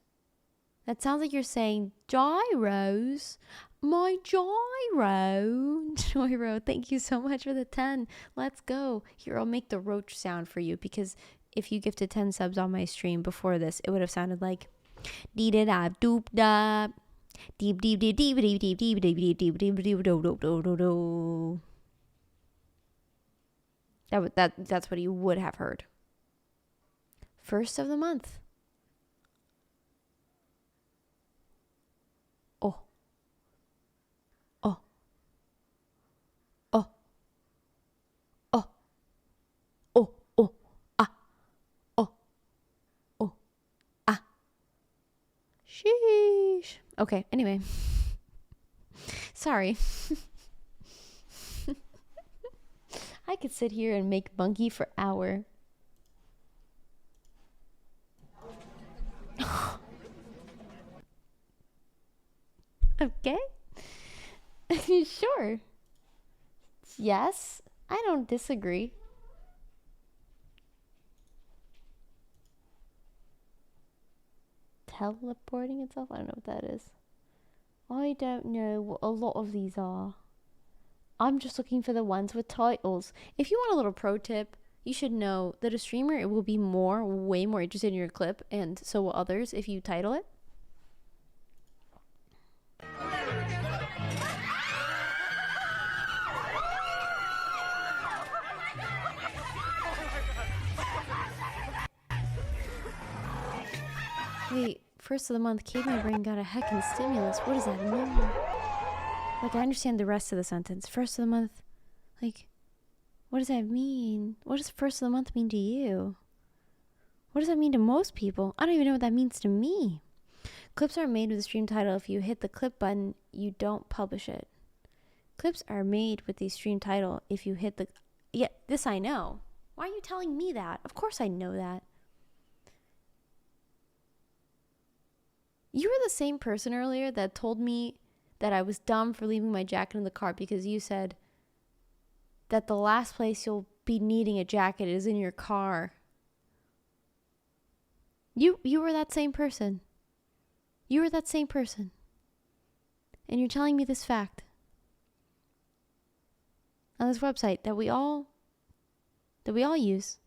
Speaker 19: That sounds like you're saying gyros. My gyro. Joyro, thank you so much for the 10. Let's go. Here, I'll make the roach sound for you because if you gifted 10 subs on my stream before this, it would have sounded like dee da da doop da deep deep deep deep deep deep deep deep deep deep deep deep do do do do do. That's what you would have heard. First of the month. Oh. Oh. Oh. Oh. Oh. Oh. Ah. Oh. Oh. Ah. Sheesh. Okay, anyway. Sorry. I could sit here and make Bunky for hour. Okay. Sure. Yes, I don't disagree. Teleporting itself? I don't know what that is. I don't know what a lot of these are. I'm just looking for the ones with titles. If you want a little pro tip, you should know that a streamer will be way more interested in your clip, and so will others if you title it. Wait, first of the month, Kate My Brain got a heckin' stimulus. What does that mean? Like, I understand the rest of the sentence. First of the month, like, what does that mean? What does first of the month mean to you? What does that mean to most people? I don't even know what that means to me. Clips are made with the stream title. If you hit the clip button, you don't publish it. Clips are made with the stream title. If you hit the... Yeah, this I know. Why are you telling me that? Of course I know that. You were the same person earlier that told me that I was dumb for leaving my jacket in the car because you said that the last place you'll be needing a jacket is in your car. You were that same person. You were that same person. And you're telling me this fact on this website that we all use.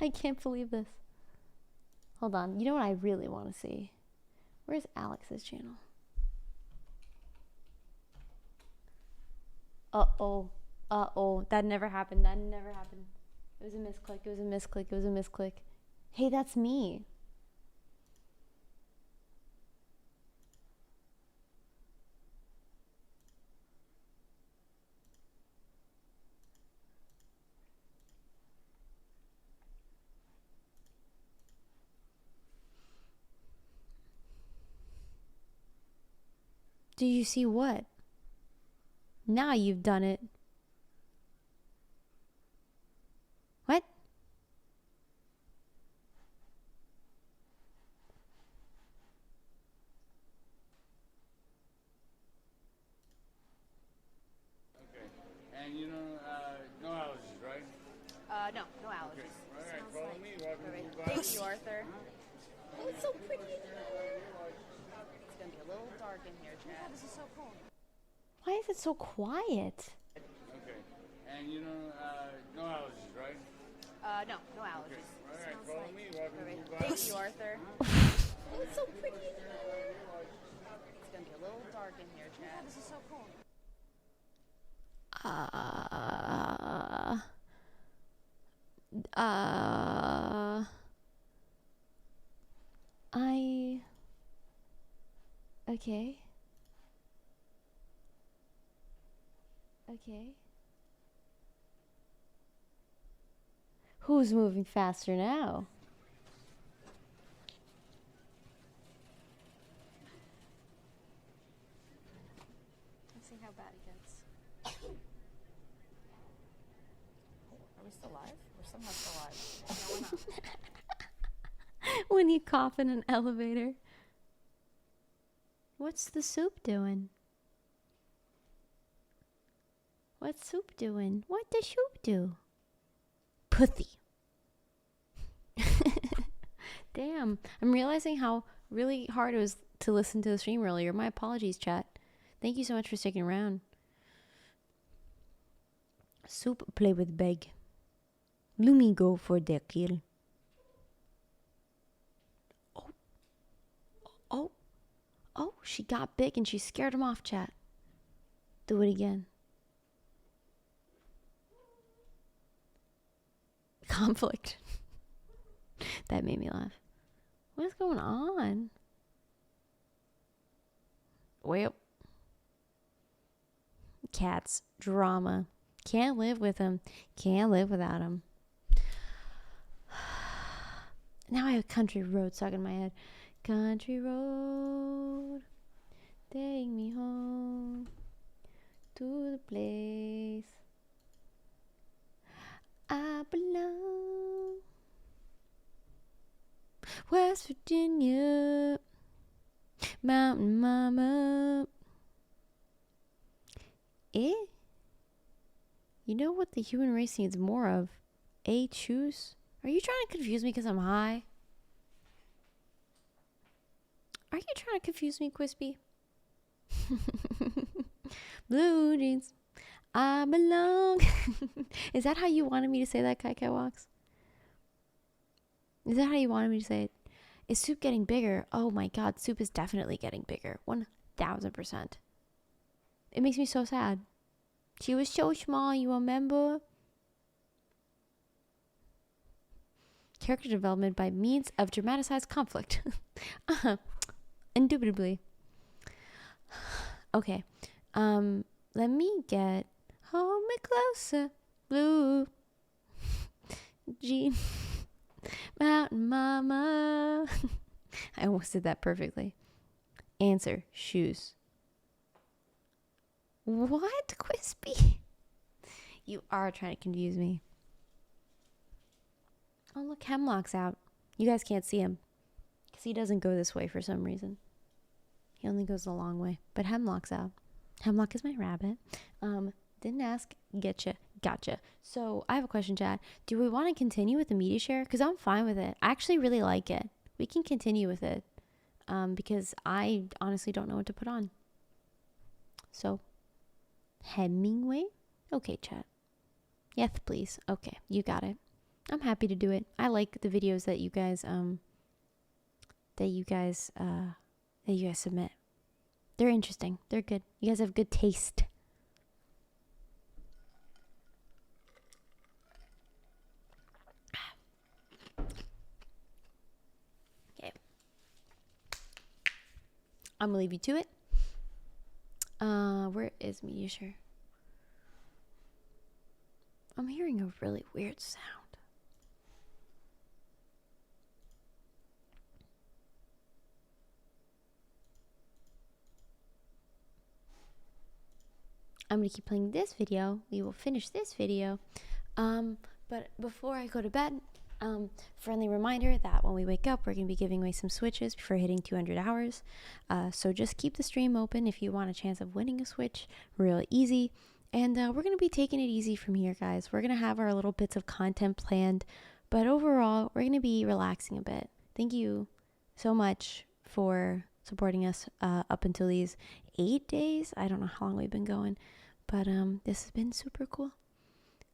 Speaker 19: I can't believe this. Hold on. You know what I really want to see? Where's Alex's channel? Uh-oh. Uh-oh. That never happened. That never happened. It was a misclick. It was a misclick. It was a misclick. Hey, that's me. Do you see what? Now you've done it. What?
Speaker 7: Thank you, Arthur. Oh, it's so pretty. It's gonna be a little dark in here, Chad. Yeah, this is so cool.
Speaker 19: Why is it so quiet?
Speaker 17: Okay. And you know, no allergies, right?
Speaker 7: No allergies.
Speaker 17: All right, follow me. Welcome to Dubai.
Speaker 7: Thank you, Arthur. Oh, it's so pretty. It's gonna be a little dark in here, Chad. Yeah, this is so cool.
Speaker 19: Okay. Okay. Who's moving faster now?
Speaker 7: Let's see how bad it gets. Are we still live? We're somehow still live. No, we're not.
Speaker 19: When you cough in an elevator. What's the soup doing? What's soup doing? What does soup do? Pussy. Damn. I'm realizing how really hard it was to listen to the stream earlier. My apologies, chat. Thank you so much for sticking around. Soup play with bag. Lumi go for the kill. Oh, she got big and she scared him off, chat. Do it again. Conflict. That made me laugh. What is going on? Well. Cats. Drama. Can't live with them. Can't live without them. Now I have Country Road stuck in my head. Country road, take me home to the place I belong. West Virginia, Mountain Mama. You know what the human race needs more of? Choose? Are you trying to confuse me because I'm high? Are you trying to confuse me, Quispy? Blue jeans, I belong. Is that how you wanted me to say that, Kai Kai Walks? Is that how you wanted me to say it? Is soup getting bigger? Oh my god, soup is definitely getting bigger. 1000%. It makes me so sad. She was so small, you remember? Character development by means of dramatized conflict. Indubitably. Okay. Let me get hold me closer. Blue Jean Mountain Mama. I almost did that perfectly. Answer, shoes. What, Quispy? You are trying to confuse me. Oh, look, Hemlock's out. You guys can't see him because he doesn't go this way for some reason. He only goes the long way. But Hemlock's out. Hemlock is my rabbit. Didn't ask. Getcha. Gotcha. So I have a question, chat. Do we want to continue with the Mediashare? Because I'm fine with it. I actually really like it. We can continue with it. Because I honestly don't know what to put on. So, Hemingway? Okay, chat. Yes, please. Okay, you got it. I'm happy to do it. I like the videos that you guys submit. They're interesting. They're good. You guys have good taste. Okay. I'm gonna leave you to it. Where is Mediashare? I'm hearing a really weird sound. I'm going to keep playing this video. We will finish this video. But before I go to bed, friendly reminder that when we wake up, we're going to be giving away some Switches before hitting 200 hours. So just keep the stream open if you want a chance of winning a Switch. Real easy. And we're going to be taking it easy from here, guys. We're going to have our little bits of content planned But overall, we're going to be relaxing a bit. Thank you so much for supporting us up until these 8 days. I don't know how long we've been going, but this has been super cool.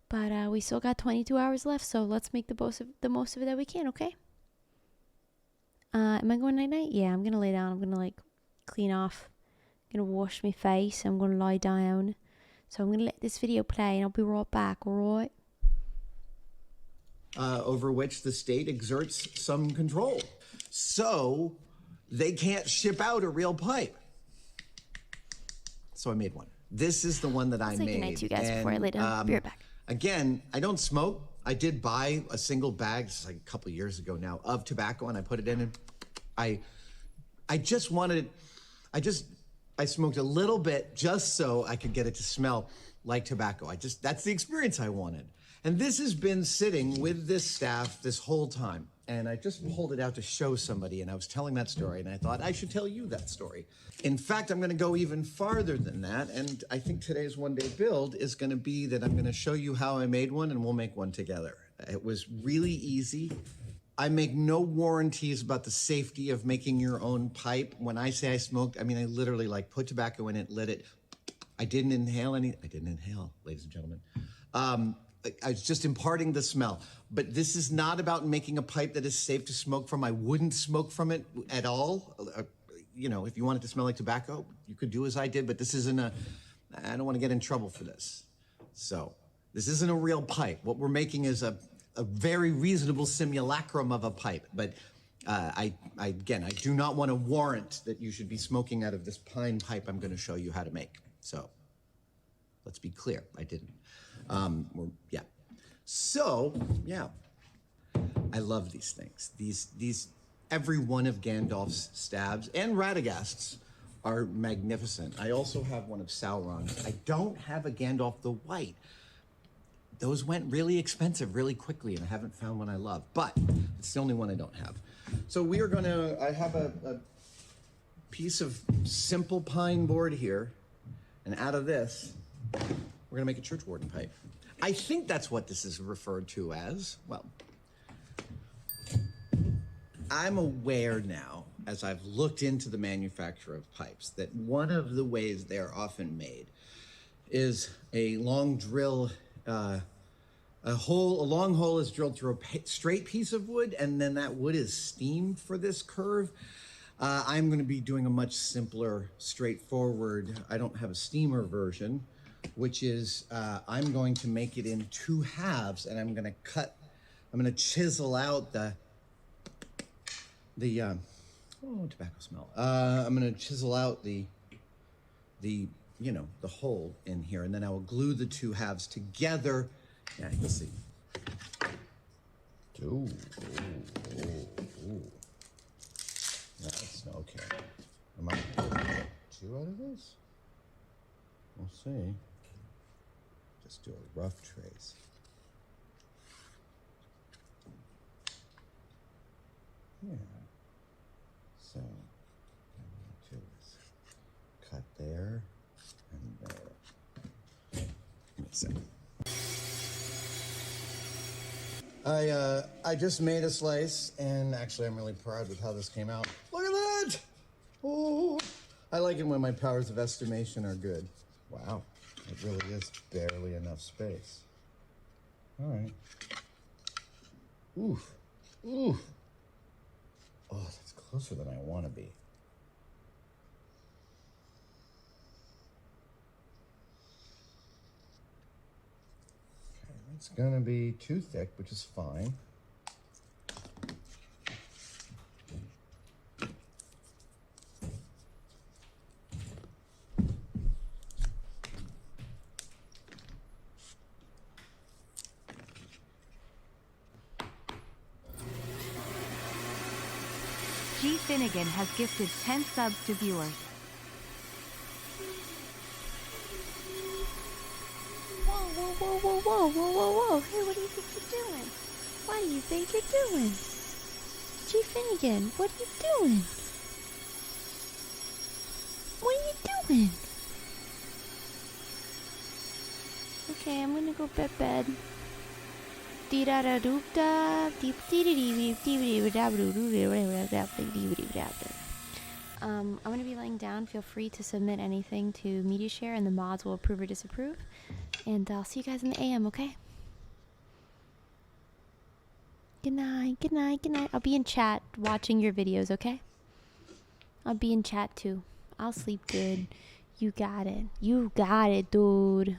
Speaker 19: But we still got 22 hours left, so let's make the most of it that we can, okay? Am I going night-night? Yeah, I'm going to lay down. I'm going to, like, clean off. I'm going to wash my face. I'm going to lie down. So I'm going to let this video play, and I'll be right back, all right?
Speaker 4: Over which the state exerts some control. So they can't ship out a real pipe. So I made one. This is the one that I made.
Speaker 19: Good night to you guys before I lay down. Be right back.
Speaker 4: Again, I don't smoke. I did buy a single bag, this is like a couple of years ago now, of tobacco, and I put it in, and I just wanted, I smoked a little bit just so I could get it to smell like tobacco. That's the experience I wanted. And this has been sitting with this staff this whole time. And I just pulled it out to show somebody, and I was telling that story, and I thought I should tell you that story. In fact, I'm gonna go even farther than that, and I think today's one-day build is gonna be that I'm gonna show you how I made one, and we'll make one together. It was really easy. I make no warranties about the safety of making your own pipe. When I say I smoked, I mean, I literally like put tobacco in it, lit it. I didn't inhale, ladies and gentlemen. I was just imparting the smell. But this is not about making a pipe that is safe to smoke from. I wouldn't smoke from it at all. You know, if you want it to smell like tobacco, you could do as I did, but this isn't I don't want to get in trouble for this. So this isn't a real pipe. What we're making is a very reasonable simulacrum of a pipe. But again, I do not want to warrant that you should be smoking out of this pine pipe I'm going to show you how to make. So let's be clear, I didn't. Yeah. So, yeah, I love these things. These, every one of Gandalf's stabs and Radagast's are magnificent. I also have one of Sauron's. I don't have a Gandalf the White. Those went really expensive really quickly, and I haven't found one I love, but it's the only one I don't have. So we are gonna, I have a piece of simple pine board here, and out of this, we're gonna make a church warden pipe. I think that's what this is referred to as. Well, I'm aware now, as I've looked into the manufacture of pipes, that one of the ways they're often made is a long drill, a long hole is drilled through a straight piece of wood, and then that wood is steamed for this curve. I'm gonna be doing a much simpler, straightforward, I don't have a steamer version, which is I'm going to make it in 2 halves, and I'm going to chisel out the tobacco smell. I'm going to chisel out the hole in here, and then I will glue the 2 halves together. Yeah, you can see. Ooh. That's okay. Am I going to get 2 out of this? We'll see. Just do a rough trace. Yeah. So, what I'm going to do is cut there and there. Give me a second. I just made a slice, and actually I'm really proud with how this came out. Look at that! Oh, I like it when my powers of estimation are good. Wow, it really is barely enough space. All right. Oof. Oof. Oh, that's closer than I want to be. Okay, it's gonna be too thick, which is fine.
Speaker 6: G. Finnegan has gifted 10 subs to viewers.
Speaker 19: Whoa. Hey, what do you think you're doing? What do you think you're doing? G. Finnegan, what are you doing? What are you doing? Okay, I'm gonna go bed. I'm going to be laying down. Feel free to submit anything to Mediashare, and the mods will approve or disapprove. And I'll see you guys in the AM, okay? Good night, good night, good night. I'll be in chat watching your videos, okay? I'll be in chat too. I'll sleep good. You got it. You got it, dude.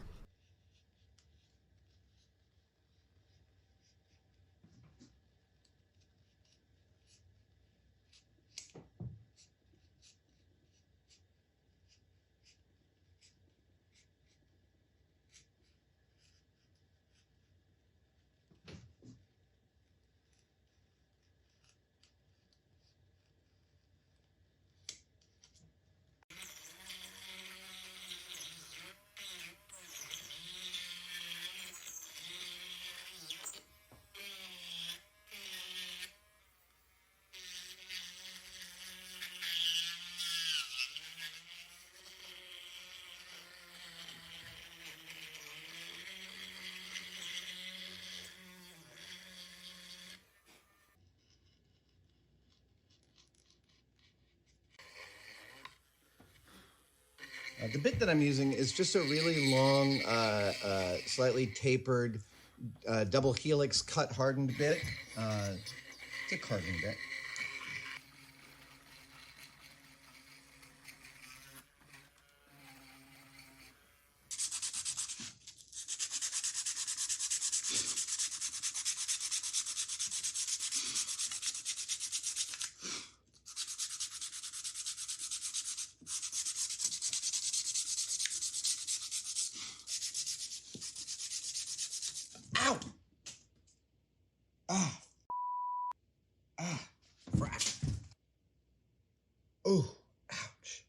Speaker 4: The bit that I'm using is just a really long, slightly tapered, double helix cut hardened bit. It's a carving bit. Ow! Ah. Ah. Frack. Oh, ouch.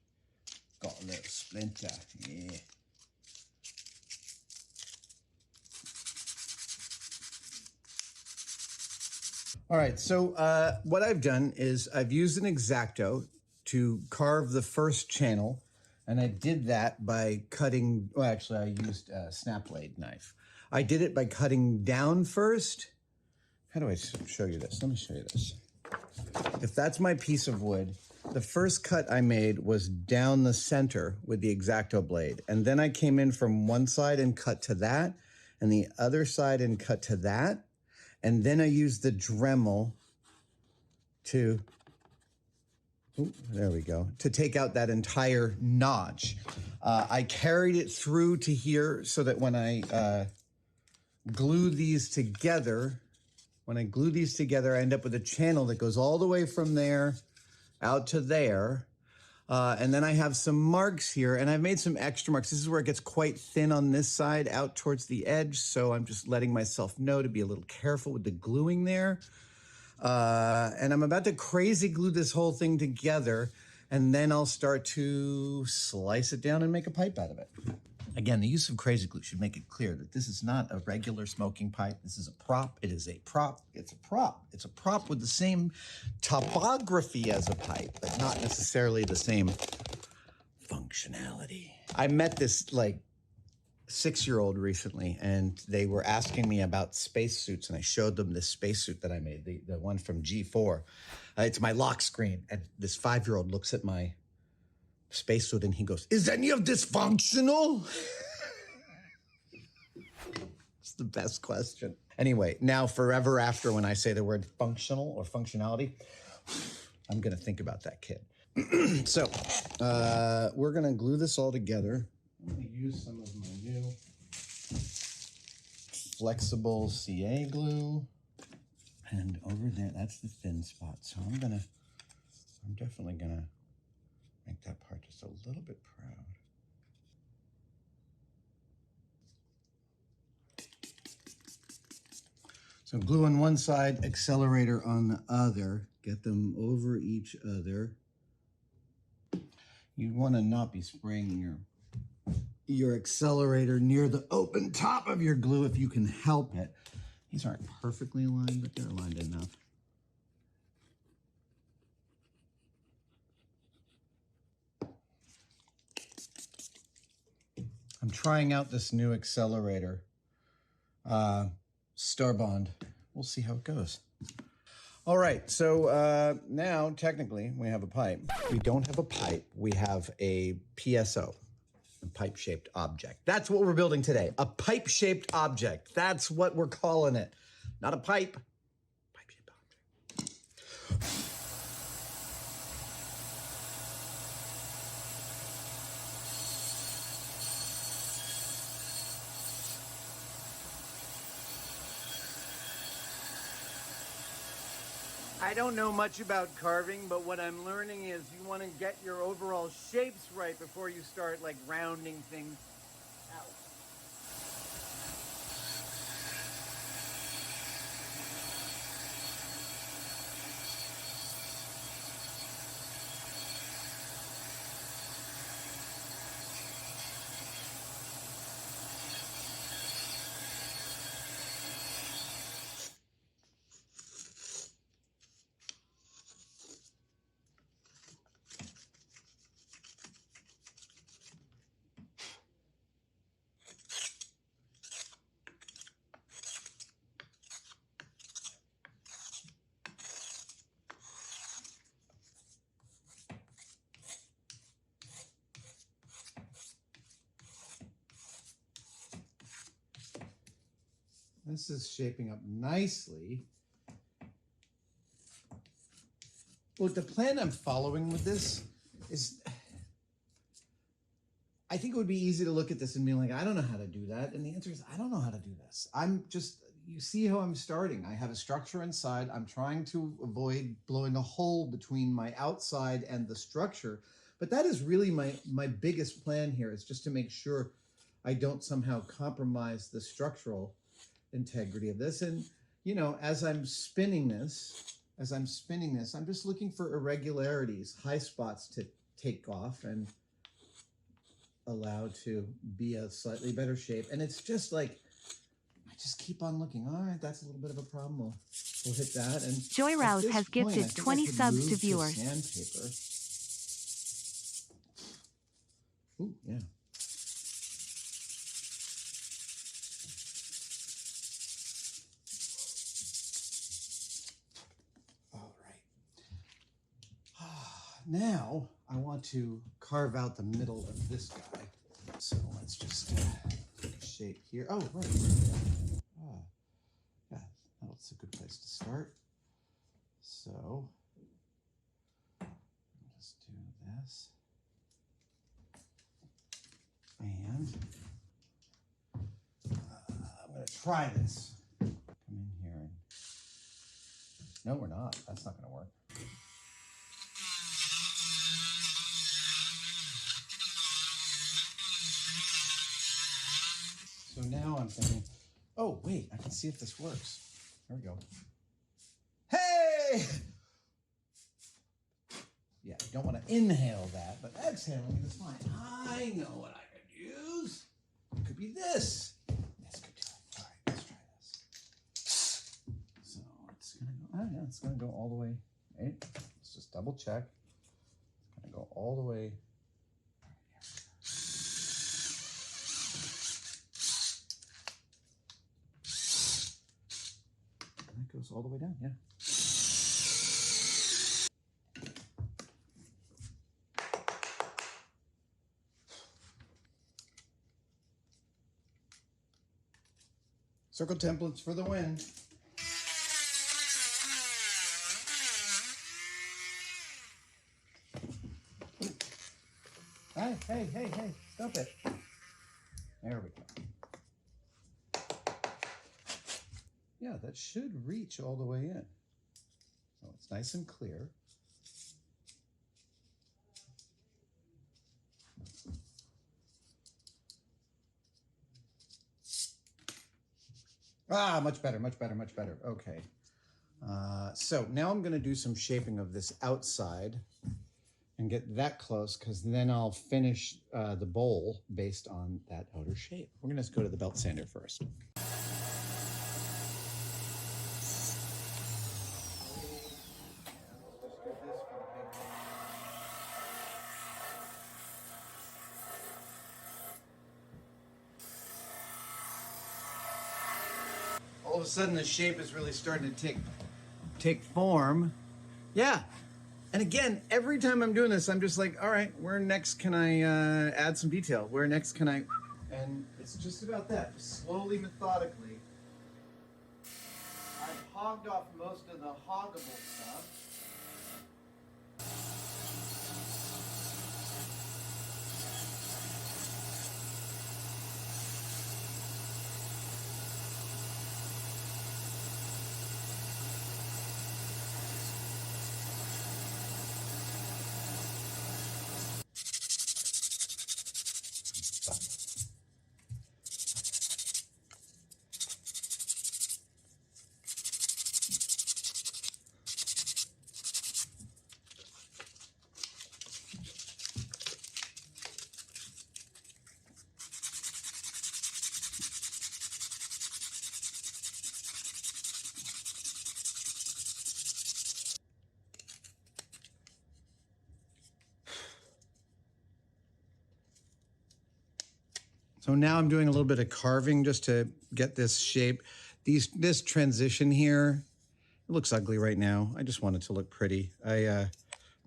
Speaker 4: Got a little splinter. Yeah. All right, so what I've done is I've used an X-Acto to carve the first channel, and I did that by cutting, well, actually, I used a snap blade knife. I did it by cutting down first. How do I show you this? Let me show you this. If that's my piece of wood, the first cut I made was down the center with the X-Acto blade, and then I came in from one side and cut to that, and the other side and cut to that. And then I used the Dremel to, there we go, to take out that entire notch. I carried it through to here so that when I glue these together, I end up with a channel that goes all the way from there out to there. And then I have some marks here, and I've made some extra marks. This is where it gets quite thin on this side out towards the edge, so I'm just letting myself know to be a little careful with the gluing there. And I'm about to crazy glue this whole thing together, and then I'll start to slice it down and make a pipe out of it. Again, the use of crazy glue should make it clear that this is not a regular smoking pipe. This is a prop. It is a prop. It's a prop. It's a prop with the same topography as a pipe, but not necessarily the same functionality. I met this like 6-year-old recently, and they were asking me about spacesuits, and I showed them this spacesuit that I made, the one from G4. It's my lock screen, and this 5-year-old looks at my spacesuit and he goes, "Is any of this functional?" It's the best question. Anyway, now forever after, when I say the word functional or functionality, I'm gonna think about that kid. So we're gonna glue this all together. I'm gonna use some of my new flexible CA glue. And over there, that's the thin spot. So I'm definitely gonna make that part just a little bit proud. So glue on one side, accelerator on the other. Get them over each other. You want to not be spraying your accelerator near the open top of your glue if you can help it. These aren't perfectly aligned, but they're aligned enough. I'm trying out this new accelerator. Star Bond. We'll see how it goes. All right, so now technically we have a pipe. We don't have a pipe, we have a PSO, a pipe-shaped object. That's what we're building today, a pipe-shaped object. That's what we're calling it. Not a pipe, pipe-shaped object.
Speaker 3: I don't know much about carving, but what I'm learning is you want to get your overall shapes right before you start like rounding things out.
Speaker 4: This is shaping up nicely. Look, the plan I'm following with this is, I think it would be easy to look at this and be like, I don't know how to do that. And the answer is, I don't know how to do this. I'm just, you see how I'm starting. I have a structure inside. I'm trying to avoid blowing a hole between my outside and the structure. But that is really my biggest plan here, is just to make sure I don't somehow compromise the structural integrity of this. And, you know, as I'm spinning this, I'm just looking for irregularities, high spots to take off and allow to be a slightly better shape. And it's just like, I just keep on looking. All right, that's a little bit of a problem. We'll hit that. And
Speaker 6: Joy Rouse has gifted 20 subs to viewers.
Speaker 4: Sandpaper. Ooh, yeah. Now, I want to carve out the middle of this guy. So let's just take a shape here. Oh, right. Yeah, that's a good place to start. So, just do this. And I'm going to try this. Come in here and... No, we're not. That's not going to work. So now I'm thinking, oh, wait, I can see if this works. There we go. Hey! Yeah, you don't want to inhale that, but exhaling is fine. I know what I could use. It could be this. This could do it. All right, let's try this. So it's going to go, oh yeah, it's going to go all the way. Right? Let's just double check. It's going to go all the way. That goes all the way down, yeah. Circle templates for the win. Hey, stop it. There we go. Yeah, that should reach all the way in. So it's nice and clear. Ah, much better. Okay. So now I'm going to do some shaping of this outside and get that close, because then I'll finish the bowl based on that outer shape. We're going to go to the belt sander first. all of a sudden the shape is really starting to take form. Yeah. And again, every time I'm doing this, I'm just like, all right, where next can I add some detail? Where next can I... And it's just about that, just slowly, methodically. I've hogged off most of the hoggable stuff. So now I'm doing a little bit of carving just to get this shape. This transition here, it looks ugly right now. I just want it to look pretty. I'm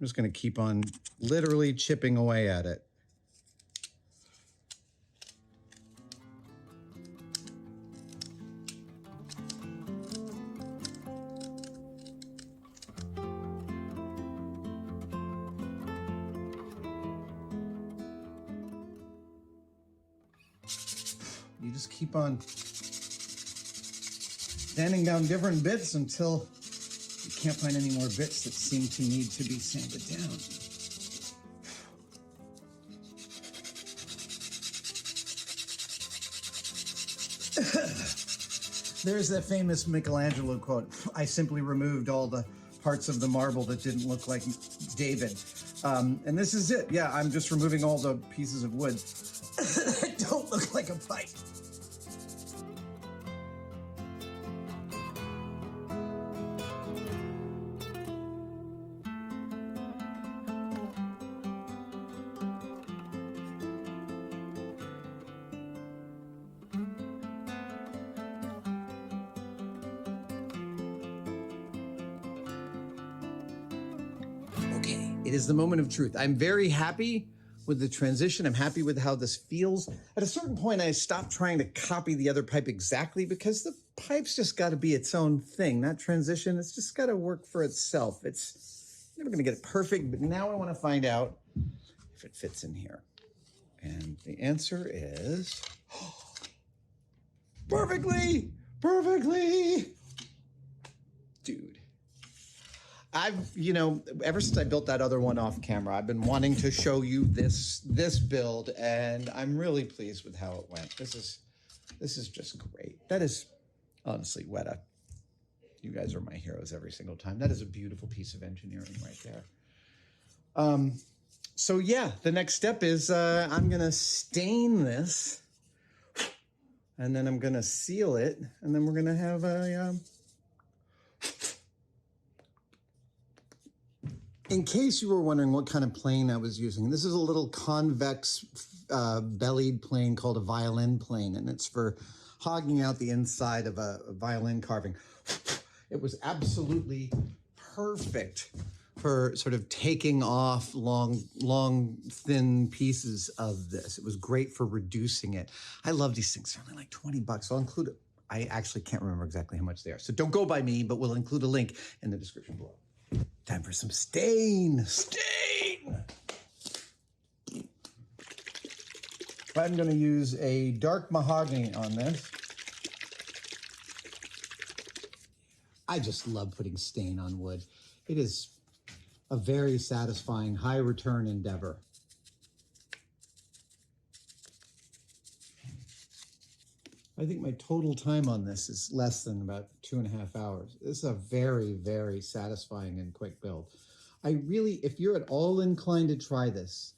Speaker 4: just gonna keep on literally chipping away at it. You just keep on sanding down different bits until you can't find any more bits that seem to need to be sanded down. There's that famous Michelangelo quote, I simply removed all the parts of the marble that didn't look like David. And this is it. Yeah, I'm just removing all the pieces of wood that don't look like a pipe. Okay, it is the moment of truth. I'm very happy with the transition. I'm happy with how this feels. At a certain point, I stopped trying to copy the other pipe exactly because the pipe's just got to be its own thing. That transition, it's just got to work for itself. It's never going to get it perfect, but now I want to find out if it fits in here. And the answer is perfectly, perfectly. Dude. Ever since I built that other one off camera, I've been wanting to show you this build, and I'm really pleased with how it went. This is just great. That is, honestly, Weta, you guys are my heroes every single time. That is a beautiful piece of engineering right there. So yeah, the next step is I'm gonna stain this, and then I'm gonna seal it, and then we're gonna have a, in case you were wondering what kind of plane I was using, this is a little convex bellied plane called a violin plane, and it's for hogging out the inside of a violin carving. It was absolutely perfect for sort of taking off long, thin pieces of this. It was great for reducing it. I love these things. They're only like 20 bucks. I'll include it. I actually can't remember exactly how much they are. So don't go by me, but we'll include a link in the description below. Time for some stain. Stain! I'm going to use a dark mahogany on this. I just love putting stain on wood. It is a very satisfying, high return endeavor. I think my total time on this is less than about 2.5 hours. This is a very, very satisfying and quick build. If you're at all inclined to try this,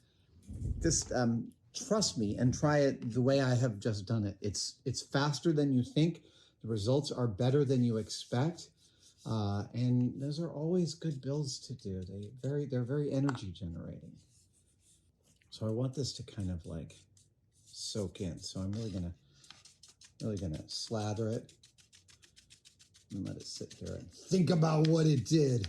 Speaker 4: trust me and try it the way I have just done it. It's faster than you think. The results are better than you expect. And those are always good builds to do. They're very energy generating. So I want this to kind of like soak in. So I'm really gonna slather it And let it sit there and think about what it did.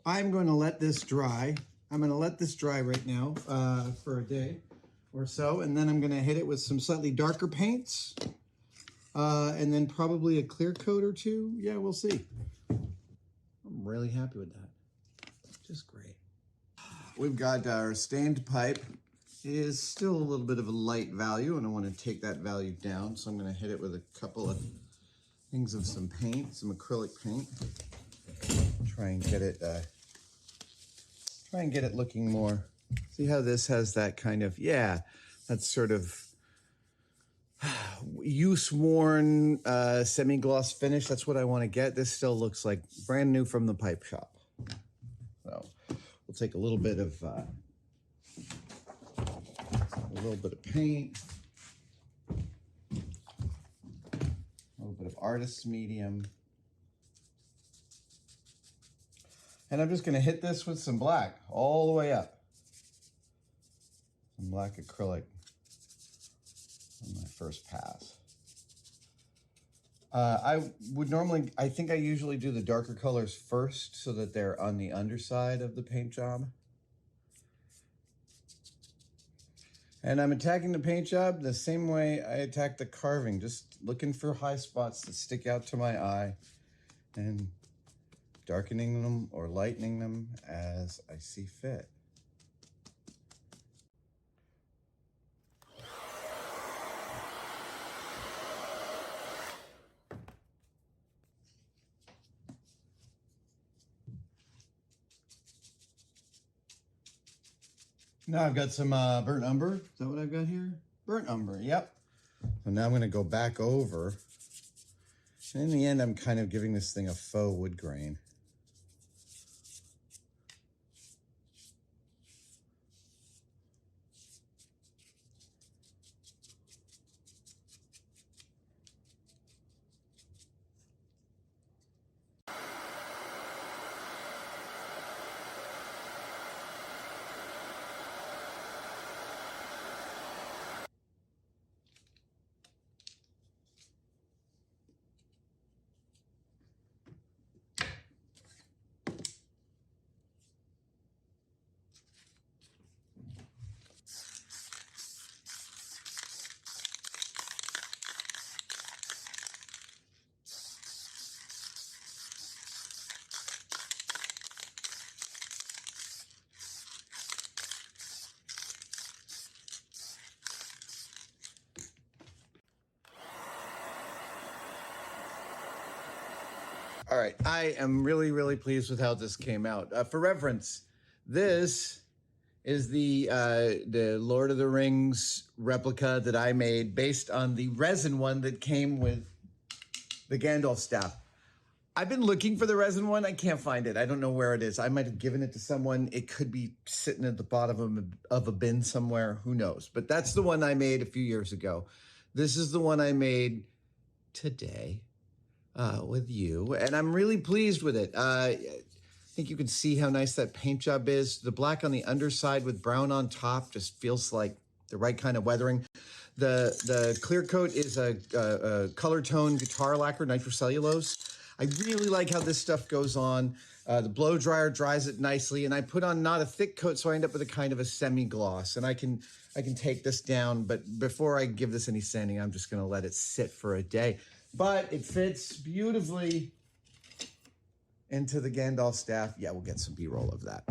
Speaker 4: I'm going to let this dry. I'm going to let this dry right now for a day or so, and then I'm going to hit it with some slightly darker paints, and then probably a clear coat or two. Yeah, we'll see. I'm really happy with that. Just great. We've got our stained pipe. It is still a little bit of a light value, and I want to take that value down, so I'm going to hit it with a couple of things of some paint, some acrylic paint. Try and get it looking more. See how this has that kind of, yeah, that sort of use-worn semi-gloss finish. That's what I want to get. This still looks like brand new from the pipe shop. So we'll take a little bit of paint, a little bit of artist's medium. And I'm just going to hit this with some black all the way up. Some black acrylic on my first pass. I think I usually do the darker colors first so that they're on the underside of the paint job. And I'm attacking the paint job the same way I attack the carving, just looking for high spots that stick out to my eye and darkening them or lightening them as I see fit. Now I've got some burnt umber. Is that what I've got here? Burnt umber, yep. So now I'm going to go back over. And in the end, I'm kind of giving this thing a faux wood grain. All right, I am really, really pleased with how this came out. For reference, this is the Lord of the Rings replica that I made based on the resin one that came with the Gandalf staff. I've been looking for the resin one. I can't find it. I don't know where it is. I might have given it to someone. It could be sitting at the bottom of a bin somewhere. Who knows? But that's the one I made a few years ago. This is the one I made today. With you, and I'm really pleased with it. I think you can see how nice that paint job is. The black on the underside with brown on top just feels like the right kind of weathering. The clear coat is a color tone guitar lacquer, nitrocellulose. I really like how this stuff goes on. The blow dryer dries it nicely, and I put on not a thick coat, so I end up with a kind of a semi-gloss. And I can take this down, but before I give this any sanding, I'm just going to let it sit for a day. But it fits beautifully into the Gandalf staff. Yeah, we'll get some B-roll of that.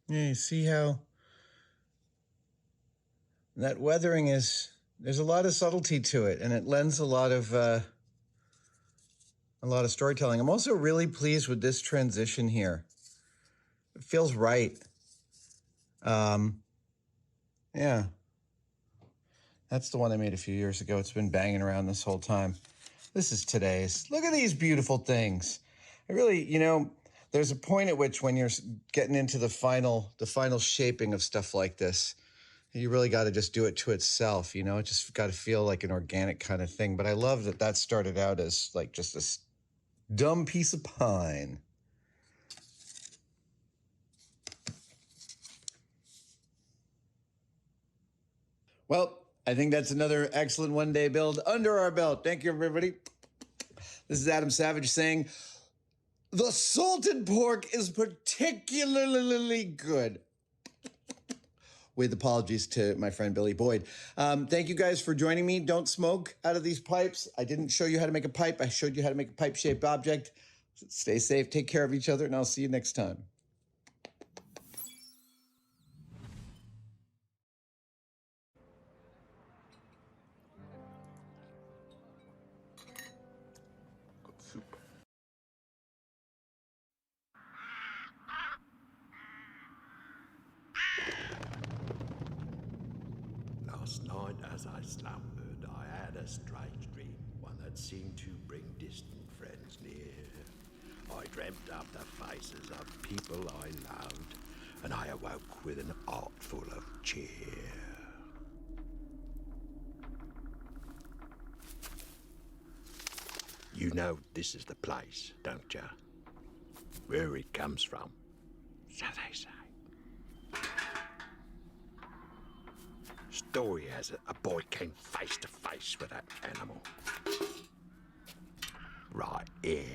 Speaker 4: Yeah, you see how that weathering is, there's a lot of subtlety to it, and it lends a lot of storytelling. I'm also really pleased with this transition here. It feels right. Yeah, that's the one I made a few years ago. It's been banging around this whole time. This is today's. Look at these beautiful things. I really, there's a point at which when you're getting into the final shaping of stuff like this, You really got to just do it to itself, you know? It just got to feel like an organic kind of thing. But I love that that started out as like just this dumb piece of pine. Well, I think that's another excellent one-day build under our belt. Thank you, everybody. This is Adam Savage saying, the salted pork is particularly good. With apologies to my friend Billy Boyd. Thank you guys for joining me. Don't smoke out of these pipes. I didn't show you how to make a pipe. I showed you how to make a pipe-shaped object. Stay safe, take care of each other, and I'll see you next time.
Speaker 9: Last night as I slumbered, I had a strange dream, one that seemed to bring distant friends near. I dreamt of the faces of people I loved, and I awoke with an heart full of cheer. You know this is the place, don't you? Where it comes from, so they say. Story has it, a boy came face to face with that animal. Right here.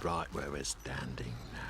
Speaker 9: Right where we're standing now.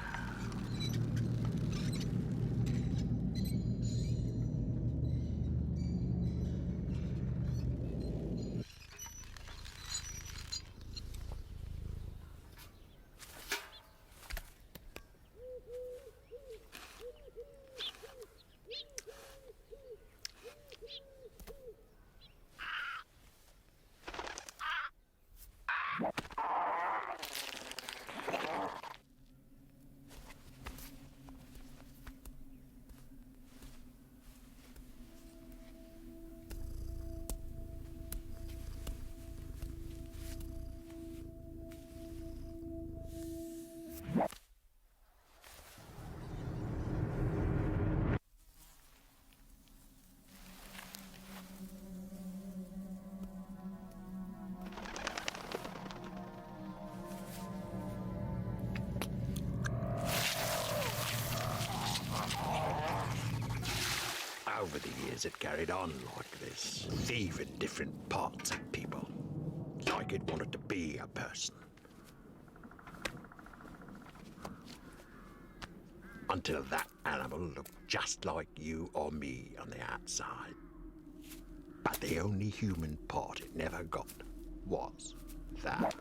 Speaker 9: Over the years, it carried on like this, thieving different parts of people, like it wanted to be a person. Until that animal looked just like you or me on the outside. But the only human part it never got was that.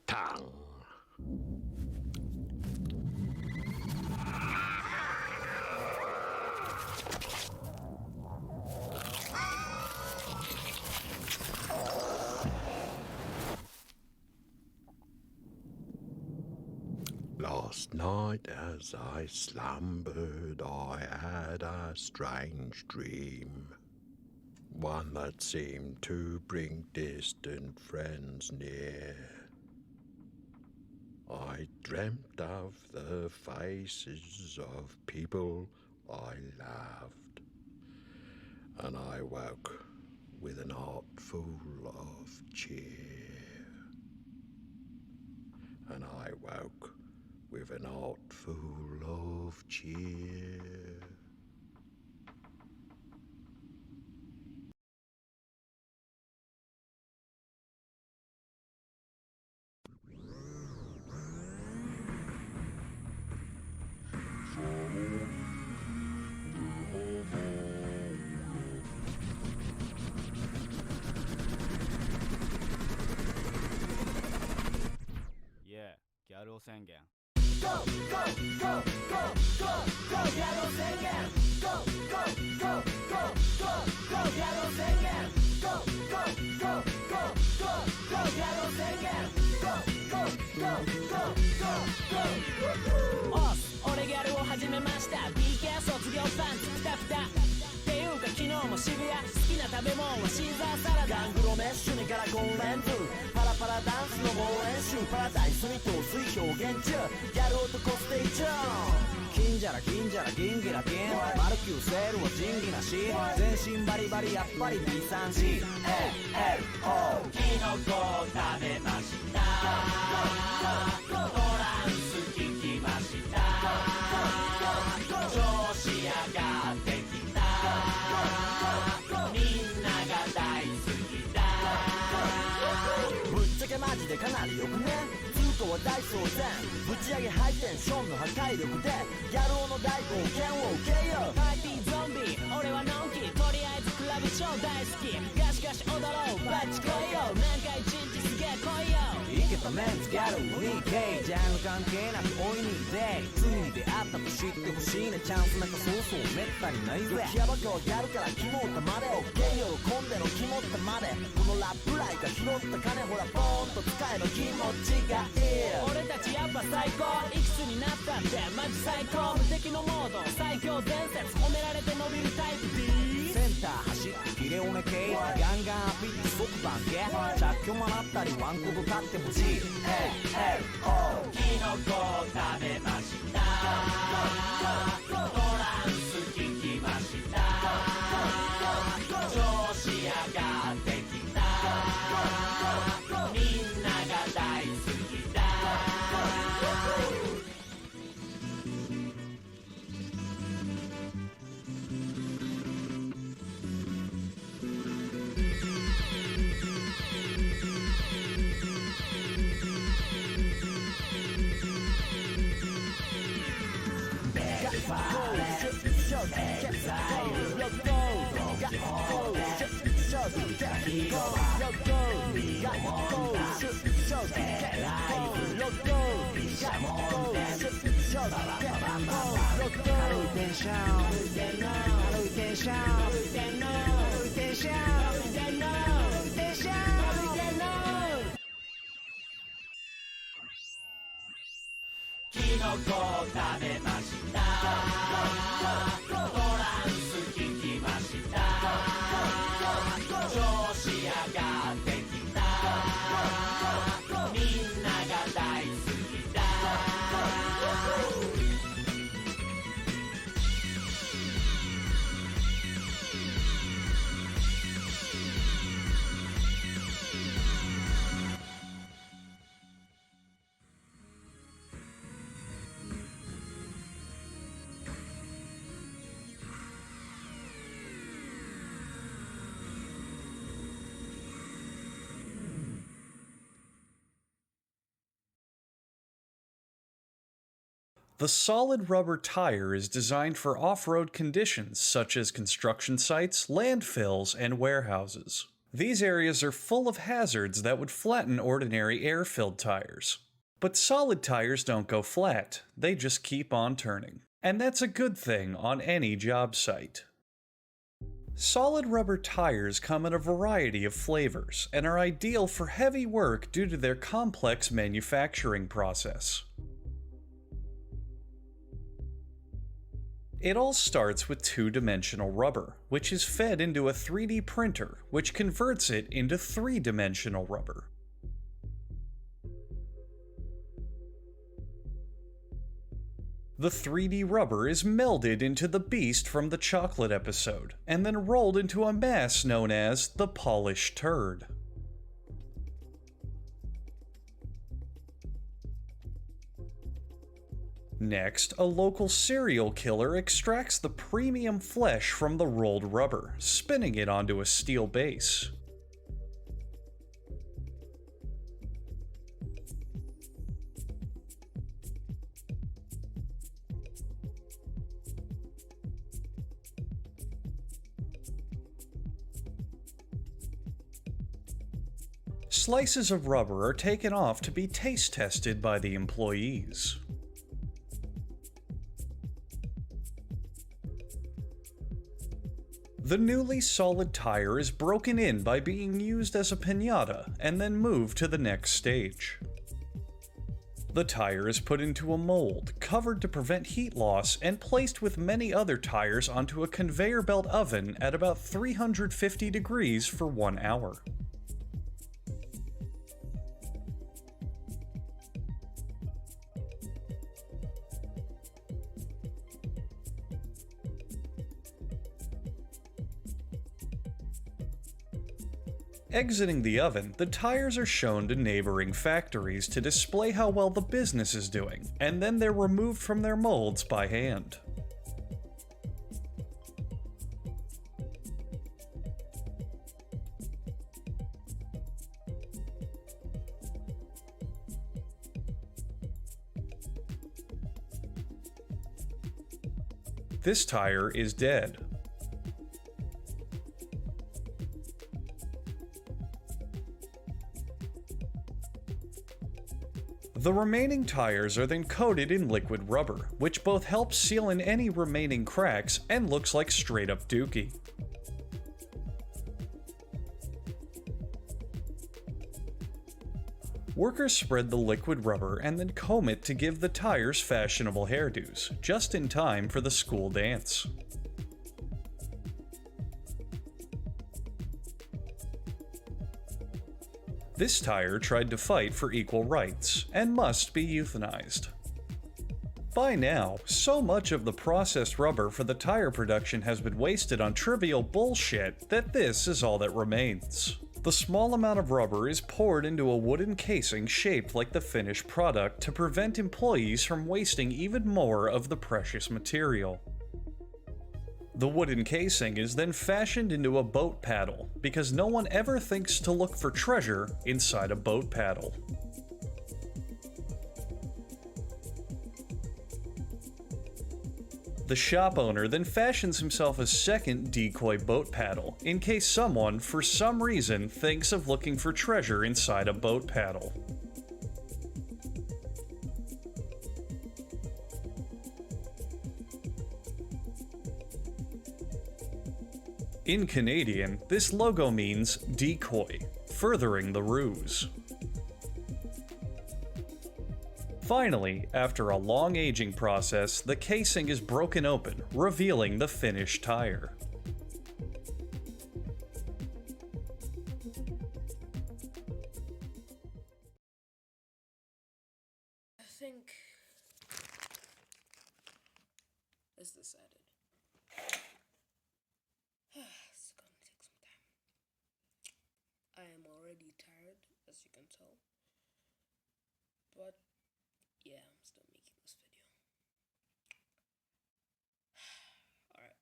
Speaker 9: Tongue. Last night as I slumbered, I had a strange dream. One that seemed to bring distant friends near. I dreamt of the faces of people I loved, and I woke with an heart full of cheer. And I woke with an heart full of cheer.
Speaker 10: Yeah, ギャル男宣言。
Speaker 11: Go, go, go, go, go, go, ギャル男宣言。Go, go, go, go, go, go, ギャル男宣言。Go, go, go, go, go, go, ギャル男宣言。Go, go, go, go, go, go.
Speaker 24: オス、俺ギャルを始めました。BK 卒業パンツくたくた。っていうか昨日も
Speaker 11: も渋谷好きな食べ物はシーザーサラダガングロメッシュにガラコンレンズパラパラダンスの猛練習パラダイスに陶酔表現中ギャル男ステイチューン金じゃら銀じゃら銀ギラ銀マルキューセールは仁義なし全身バリバリやっぱり B3CALO キノコを食べましたトランス聞きました調子上がってきたみんなが大好きだぶっちゃけマジでかなりよくね通行は大騒然ぶち上げハイテンションの破壊力でギャル男の大冒険を受けようパーティーゾンビ俺はのんきとりあえずクラブ超大好きガシガシ踊ろうバッチ来いよなんか一日すげえ来いよイケたメンズギャル 2K ジャンル関係なく追いにデイ罪に出会ったと知ってほしいねチャンスなんかそうそうめったにないぜヤバかはギャルからキモったまで OK 喜んでのキモったまでこのラップライが拾った金ほらボーンと使えば気持ちがいい俺たちやっぱ最高いくつになったってマジ最高無敵のモード最強伝説褒められて伸びるタイプ D センター走ってキレオネ系ガンガンアピって即番系着去もらったりワンコと立ってほしい KLO キノコを食べましたトランス聞きました調子上がってきたみんなが大好きだキノコを食べましたトランス聞きました調子上がってきたみんなが大好きだ
Speaker 18: The solid rubber tire is designed for off-road conditions such as construction sites, landfills, and warehouses. These areas are full of hazards that would flatten ordinary air-filled tires. But solid tires don't go flat, they just keep on turning. And that's a good thing on any job site. Solid rubber tires come in a variety of flavors and are ideal for heavy work due to their complex manufacturing process. It all starts with two-dimensional rubber, which is fed into a 3D printer, which converts it into three-dimensional rubber. The 3D rubber is melded into the beast from the chocolate episode, and then rolled into a mass known as the polished turd. Next, a local serial killer extracts the premium flesh from the rolled rubber, spinning it onto a steel base. Slices of rubber are taken off to be taste tested by the employees. The newly solid tire is broken in by being used as a piñata and then moved to the next stage. The tire is put into a mold, covered to prevent heat loss, and placed with many other tires onto a conveyor belt oven at about 350 degrees for 1 hour. Exiting the oven, the tires are shown to neighboring factories to display how well the business is doing, and then they're removed from their molds by hand. This tire is dead. The remaining tires are then coated in liquid rubber, which both helps seal in any remaining cracks and looks like straight up dookie. Workers spread the liquid rubber and then comb it to give the tires fashionable hairdos, just in time for the school dance. This tire tried to fight for equal rights, and must be euthanized. By now, so much of the processed rubber for the tire production has been wasted on trivial bullshit that this is all that remains. The small amount of rubber is poured into a wooden casing shaped like the finished product to prevent employees from wasting even more of the precious material. The wooden casing is then fashioned into a boat paddle, because no one ever thinks to look for treasure inside a boat paddle. The shop owner then fashions himself a second decoy boat paddle, in case someone, for some reason, thinks of looking for treasure inside a boat paddle. In Canadian, this logo means decoy, furthering the ruse. Finally, after a long aging process, the casing is broken open, revealing the finished tire.
Speaker 20: I think it's decided. It's gonna take some time. I am already tired, as you can tell. But yeah, I'm still making this video. Alright.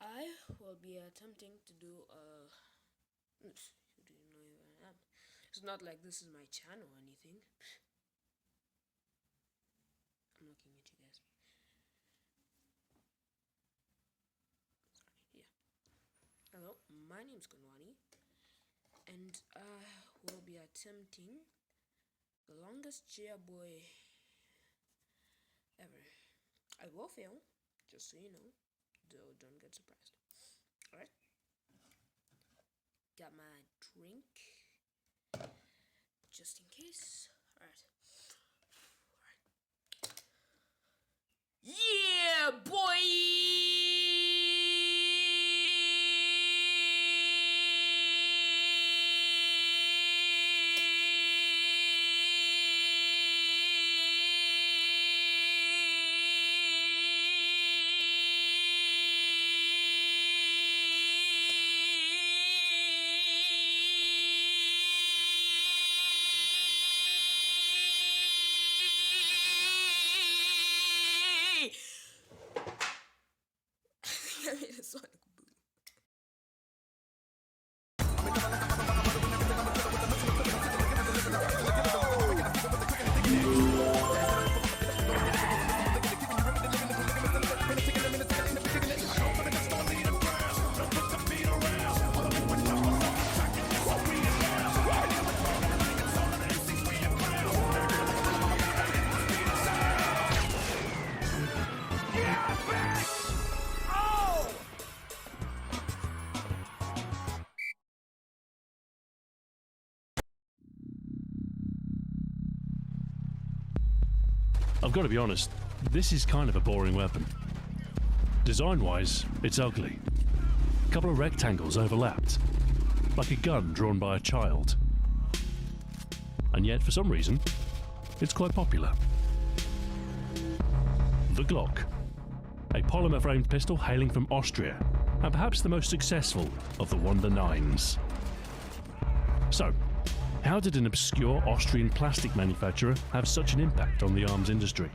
Speaker 20: I will be attempting to do a... Who do you know who I am? It's not like this is my channel or anything. I'm looking at you guys. Sorry, yeah. Hello, my name's Konwani, and I will be attempting the longest boy ever. I will fail, just so you know, though don't get surprised. Alright? Got my drink, just in case. Alright. Yeah, boy!
Speaker 12: I've got to be honest, this is kind of a boring weapon. Design-wise, it's ugly. A couple of rectangles overlapped, like a gun drawn by a child. And yet, for some reason, it's quite popular. The Glock, a polymer-framed pistol hailing from Austria, and perhaps the most successful of the Wonder Nines. So, how did an obscure Austrian plastic manufacturer have such an impact on the arms industry?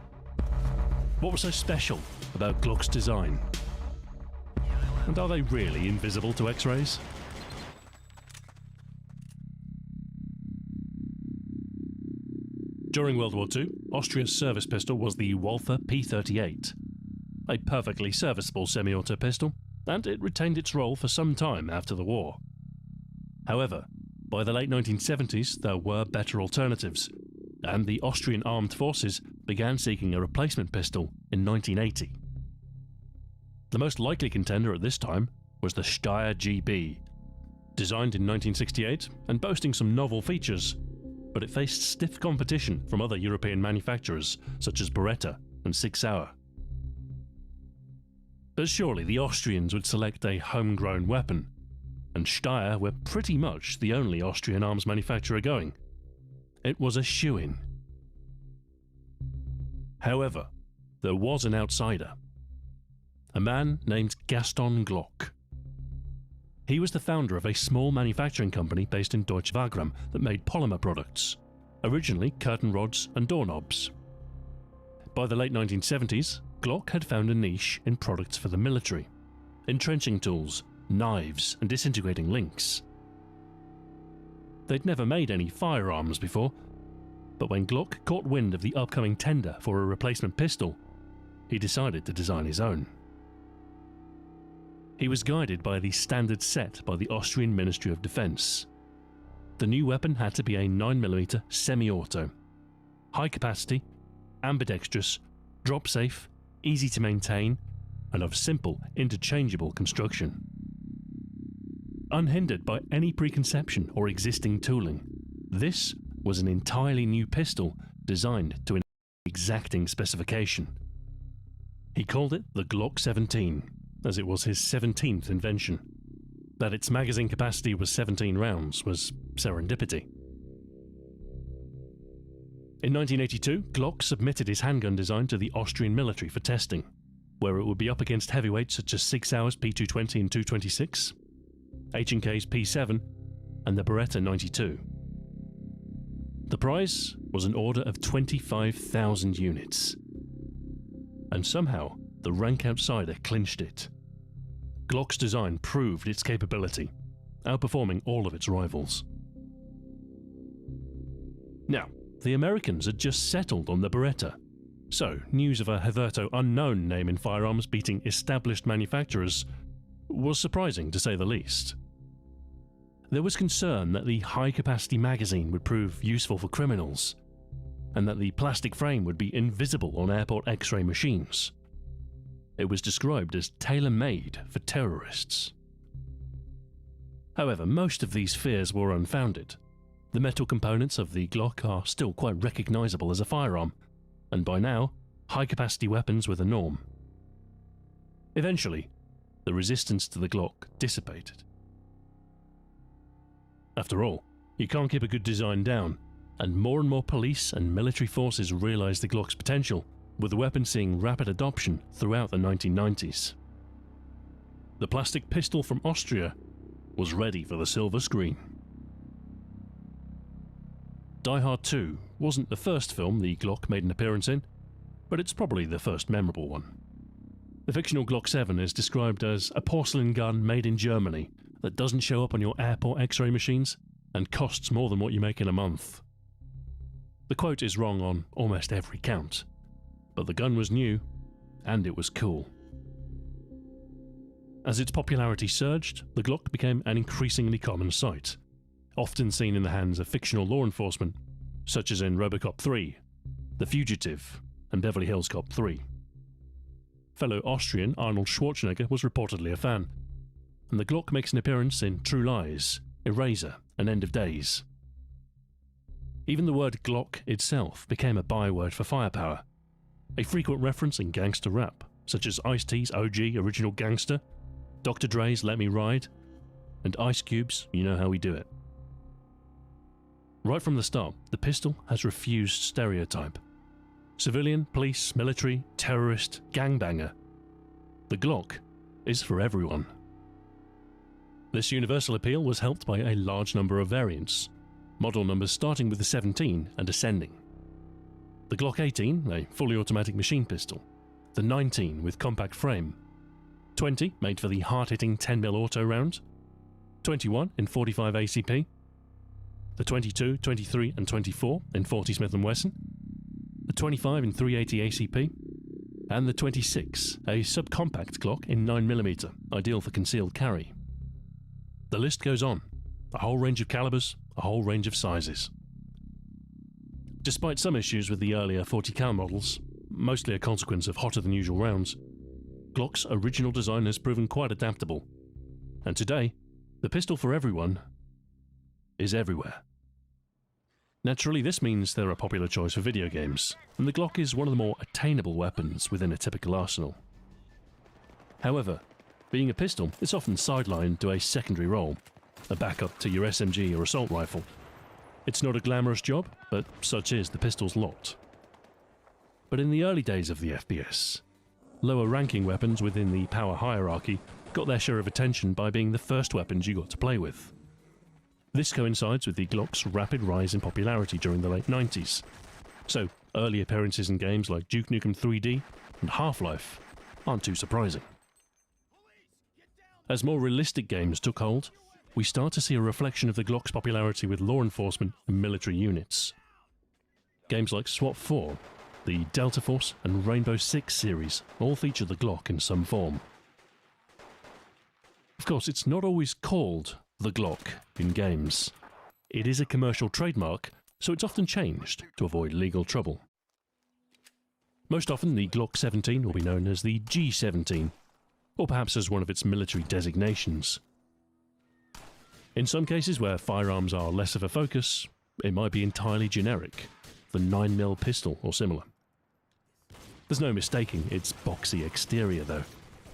Speaker 12: What was so special about Glock's design? And are they really invisible to X-rays? During World War II, Austria's service pistol was the Walther P38, a perfectly serviceable semi-auto pistol, and it retained its role for some time after the war. However, by the late 1970s, there were better alternatives, and the Austrian armed forces began seeking a replacement pistol in 1980. The most likely contender at this time was the Steyr GB, designed in 1968 and boasting some novel features, but it faced stiff competition from other European manufacturers such as Beretta and Sig Sauer. But surely the Austrians would select a homegrown weapon, and Steyr were pretty much the only Austrian arms manufacturer going. It was a shoo-in. However, there was an outsider. A man named Gaston Glock. He was the founder of a small manufacturing company based in Deutsche Wagram that made polymer products, originally curtain rods and doorknobs. By the late 1970s, Glock had found a niche in products for the military, entrenching tools, knives and disintegrating links. They'd never made any firearms before, but when Glock caught wind of the upcoming tender for a replacement pistol, he decided to design his own. He was guided by the standard set by the Austrian Ministry of Defense. The new weapon had to be a 9mm semi-auto, high capacity, ambidextrous, drop safe, easy to maintain, and of simple, interchangeable construction. Unhindered by any preconception or existing tooling, this was an entirely new pistol designed to an exacting specification. He called it the Glock 17, as it was his 17th invention. That its magazine capacity was 17 rounds was serendipity. In 1982, Glock submitted his handgun design to the Austrian military for testing, where it would be up against heavyweights such as Sig Sauer's P220 and 226, H&K's P7, and the Beretta 92. The prize was an order of 25,000 units. And somehow, the rank outsider clinched it. Glock's design proved its capability, outperforming all of its rivals. Now, the Americans had just settled on the Beretta, so news of a hitherto unknown name in firearms beating established manufacturers was surprising to say the least. There was concern that the high-capacity magazine would prove useful for criminals, and that the plastic frame would be invisible on airport X-ray machines. It was described as tailor-made for terrorists. However, most of these fears were unfounded. The metal components of the Glock are still quite recognizable as a firearm, and by now, high-capacity weapons were the norm. Eventually, the resistance to the Glock dissipated. After all, you can't keep a good design down, and more police and military forces realized the Glock's potential, with the weapon seeing rapid adoption throughout the 1990s. The plastic pistol from Austria was ready for the silver screen. Die Hard 2 wasn't the first film the Glock made an appearance in, but it's probably the first memorable one. The fictional Glock 7 is described as a porcelain gun made in Germany that doesn't show up on your airport X-ray machines and costs more than what you make in a month. The quote is wrong on almost every count, but the gun was new, and it was cool. As its popularity surged, the Glock became an increasingly common sight, often seen in the hands of fictional law enforcement, such as in RoboCop 3, The Fugitive, and Beverly Hills Cop 3. Fellow Austrian Arnold Schwarzenegger was reportedly a fan, and the Glock makes an appearance in True Lies, Eraser, and End of Days. Even the word Glock itself became a byword for firepower, a frequent reference in gangster rap, such as Ice-T's OG Original Gangster, Dr. Dre's Let Me Ride, and Ice Cube's You Know How We Do It. Right from the start, the pistol has refused stereotype. Civilian, police, military, terrorist, gangbanger. The Glock is for everyone. This universal appeal was helped by a large number of variants, model numbers starting with the 17 and ascending. The Glock 18, a fully automatic machine pistol, the 19 with compact frame, 20 made for the hard-hitting 10mm auto round, 21 in 45 ACP, the 22, 23 and 24 in 40 Smith & Wesson, the 25 in 380 ACP, and the 26, a subcompact Glock in 9mm, ideal for concealed carry. The list goes on, a whole range of calibers, a whole range of sizes. Despite some issues with the earlier 40 cal models, mostly a consequence of hotter than usual rounds, Glock's original design has proven quite adaptable, and today, the pistol for everyone is everywhere. Naturally, this means they're a popular choice for video games, and the Glock is one of the more attainable weapons within a typical arsenal. However, being a pistol, it's often sidelined to a secondary role, a backup to your SMG or assault rifle. It's not a glamorous job, but such is the pistol's lot. But in the early days of the FPS, lower-ranking weapons within the power hierarchy got their share of attention by being the first weapons you got to play with. This coincides with the Glock's rapid rise in popularity during the late 90s, so early appearances in games like Duke Nukem 3D and Half-Life aren't too surprising. As more realistic games took hold, we start to see a reflection of the Glock's popularity with law enforcement and military units. Games like SWAT 4, the Delta Force and Rainbow Six series all feature the Glock in some form. Of course, it's not always called the Glock in games. It is a commercial trademark, so it's often changed to avoid legal trouble. Most often, the Glock 17 will be known as the G17, or perhaps as one of its military designations. In some cases where firearms are less of a focus, it might be entirely generic, the 9mm pistol or similar. There's no mistaking its boxy exterior though.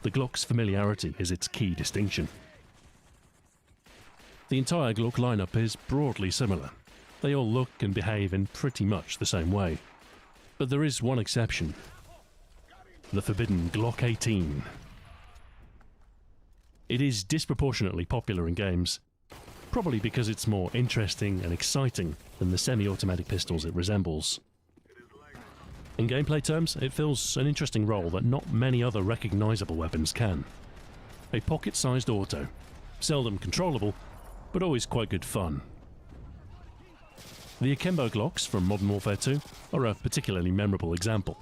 Speaker 12: The Glock's familiarity is its key distinction. The entire Glock lineup is broadly similar. They all look and behave in pretty much the same way. But there is one exception. The forbidden Glock 18. It is disproportionately popular in games, probably because it's more interesting and exciting than the semi-automatic pistols it resembles. In gameplay terms, it fills an interesting role that not many other recognisable weapons can. A pocket-sized auto, seldom controllable, but always quite good fun. The Akimbo Glocks from Modern Warfare 2 are a particularly memorable example.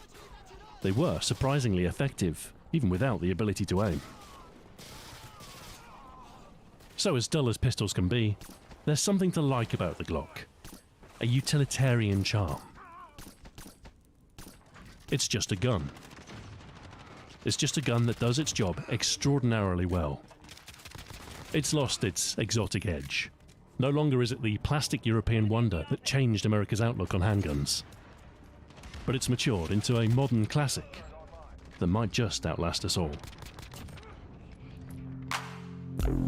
Speaker 12: They were surprisingly effective, even without the ability to aim. So as dull as pistols can be, there's something to like about the Glock. A utilitarian charm. It's just a gun. It's just a gun that does its job extraordinarily well. It's lost its exotic edge. No longer is it the plastic European wonder that changed America's outlook on handguns. But it's matured into a modern classic that might just outlast us all.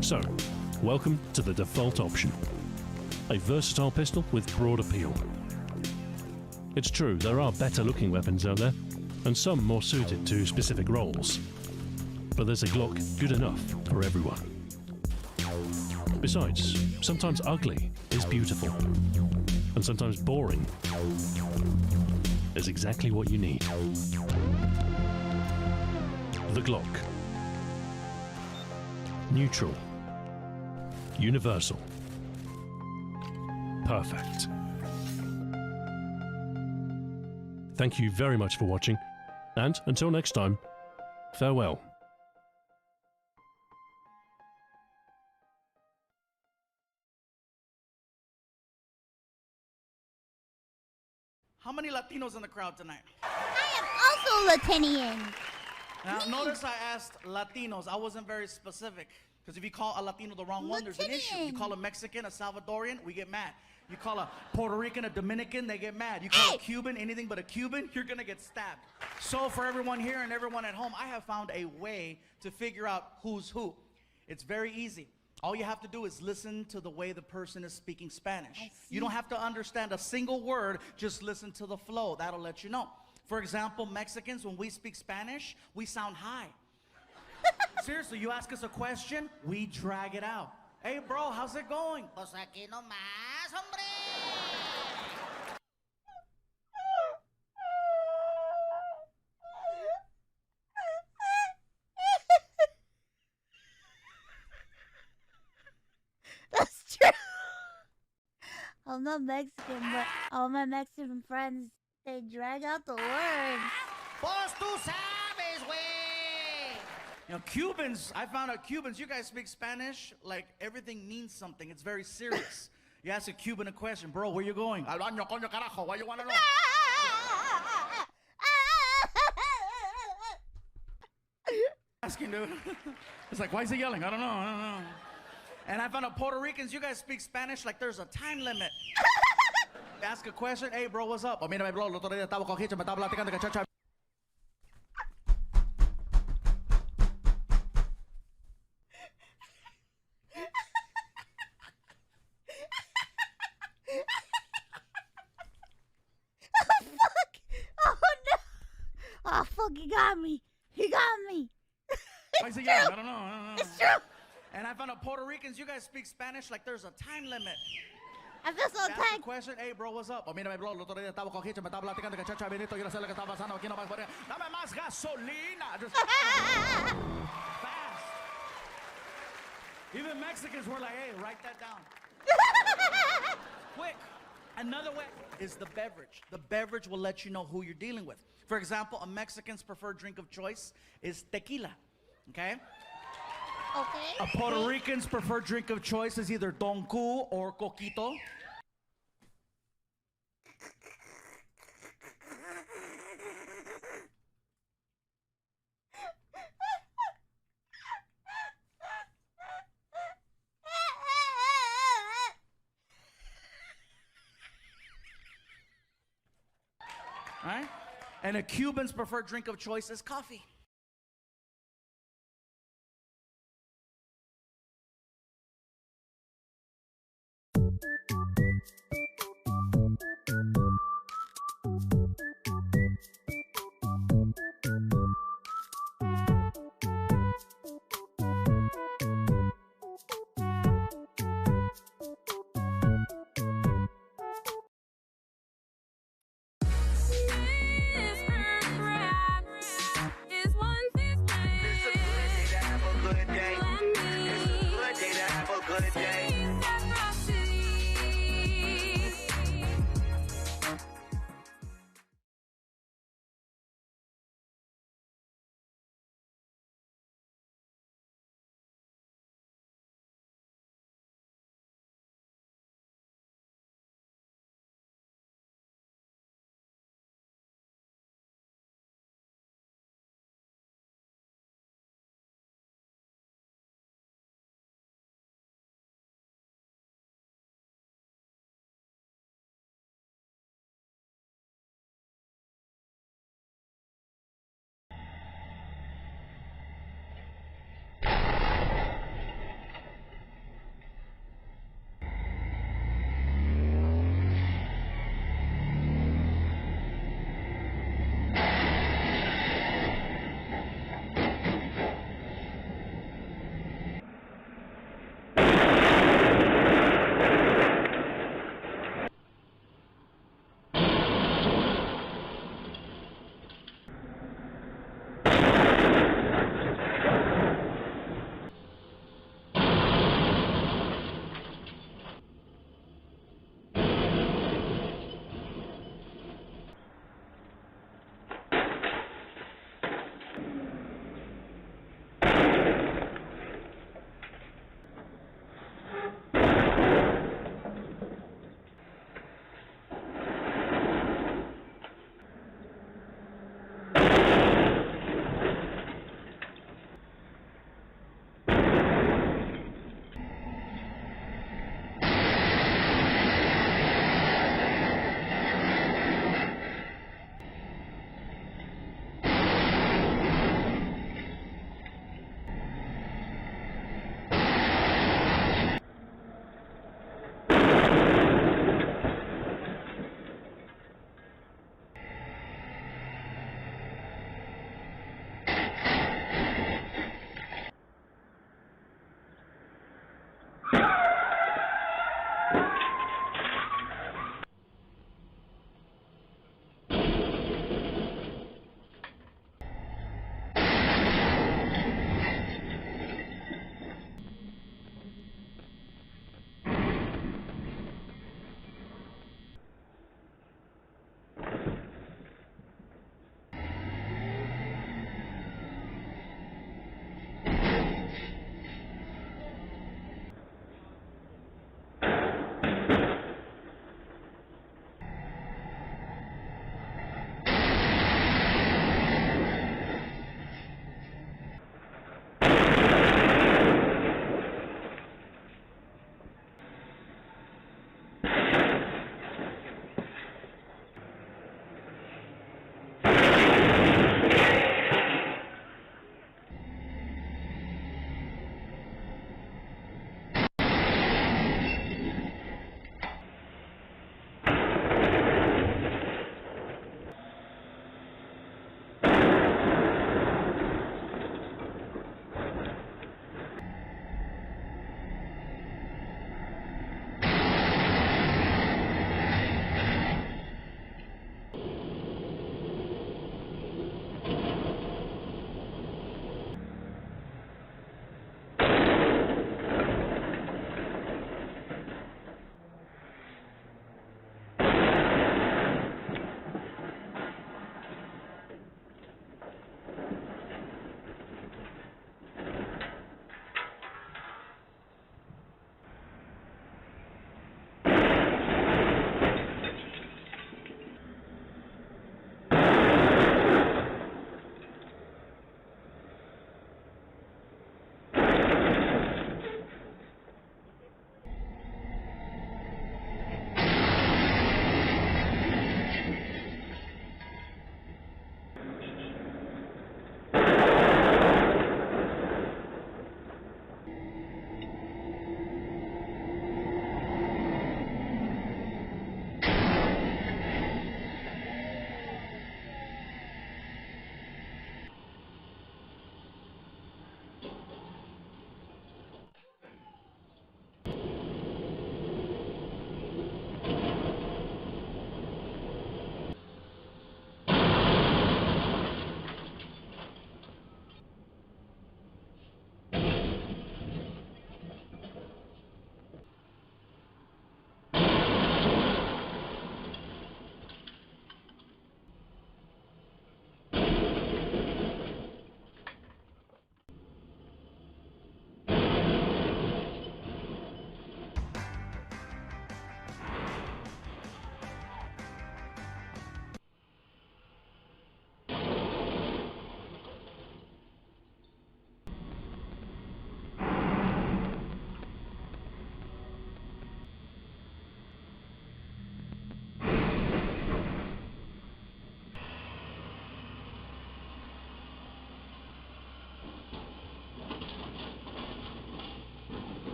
Speaker 12: So, welcome to the default option. A versatile pistol with broad appeal. It's true, there are better looking weapons out there, and some more suited to specific roles. But there's a Glock good enough for everyone. Besides, sometimes ugly is beautiful, and sometimes boring is exactly what you need. The Glock. Neutral. Universal. Perfect. Thank you very much for watching, and until next time, farewell.
Speaker 13: How many Latinos in the crowd tonight?
Speaker 14: I am also Latinian.
Speaker 13: Now, notice I asked Latinos. I wasn't very specific. Because if you call a Latino the wrong one, there's an issue. You call a Mexican a Salvadorian, we get mad. You call a Puerto Rican a Dominican, they get mad. You call a Cuban anything but a Cuban, you're going to get stabbed. So for everyone here and everyone at home, I have found a way to figure out who's who. It's very easy. All you have to do is listen to the way the person is speaking Spanish. You don't have to understand a single word, just listen to the flow. That'll let you know. For example, Mexicans, when we speak Spanish, we sound high. Seriously, you ask us a question, we drag it out. Hey bro, how's it going?
Speaker 11: Pues aquí nomás, hombre.
Speaker 14: That's true. I'm not Mexican, but all my Mexican friends, they drag out the words.
Speaker 11: Pues tú sabes, güey.
Speaker 13: You know, Cubans, I found out Cubans, you guys speak Spanish, like everything means something. It's very serious. You ask a Cuban a question, bro, where you going? Al baño, coño, carajo, why you wanna know? Asking, dude. It's like, why is he yelling? I don't know. And I found out Puerto Ricans, you guys speak Spanish like there's a time limit. Ask a question, hey bro, what's up? Oh, mírame bro, el otro día estaba con Hitch, me estaba platicando que chacha.
Speaker 14: Oh fuck, he got me. He got me.
Speaker 13: Why is he yelling? I don't know.
Speaker 14: It's true.
Speaker 13: And I found out Puerto Ricans, you guys speak Spanish like there's a time limit.
Speaker 14: I feel so
Speaker 13: Ask a
Speaker 14: attacked.
Speaker 13: question, hey bro, what's up? Oh, mírame bro, el otro día estaba con Hitch, me estaba platicando que chacha Benito, yo no sé lo que está pasando aquí nomás. Dame más gasolina. Just fast. Even Mexicans were like, hey, write that down. Quick. Another way is the beverage. The beverage will let you know who you're dealing with. For example, a Mexican's preferred drink of choice is tequila, okay?
Speaker 14: Okay.
Speaker 13: A Puerto Rican's preferred drink of choice is either Don Q or Coquito. Right? And a Cuban's preferred drink of choice is coffee.
Speaker 11: Is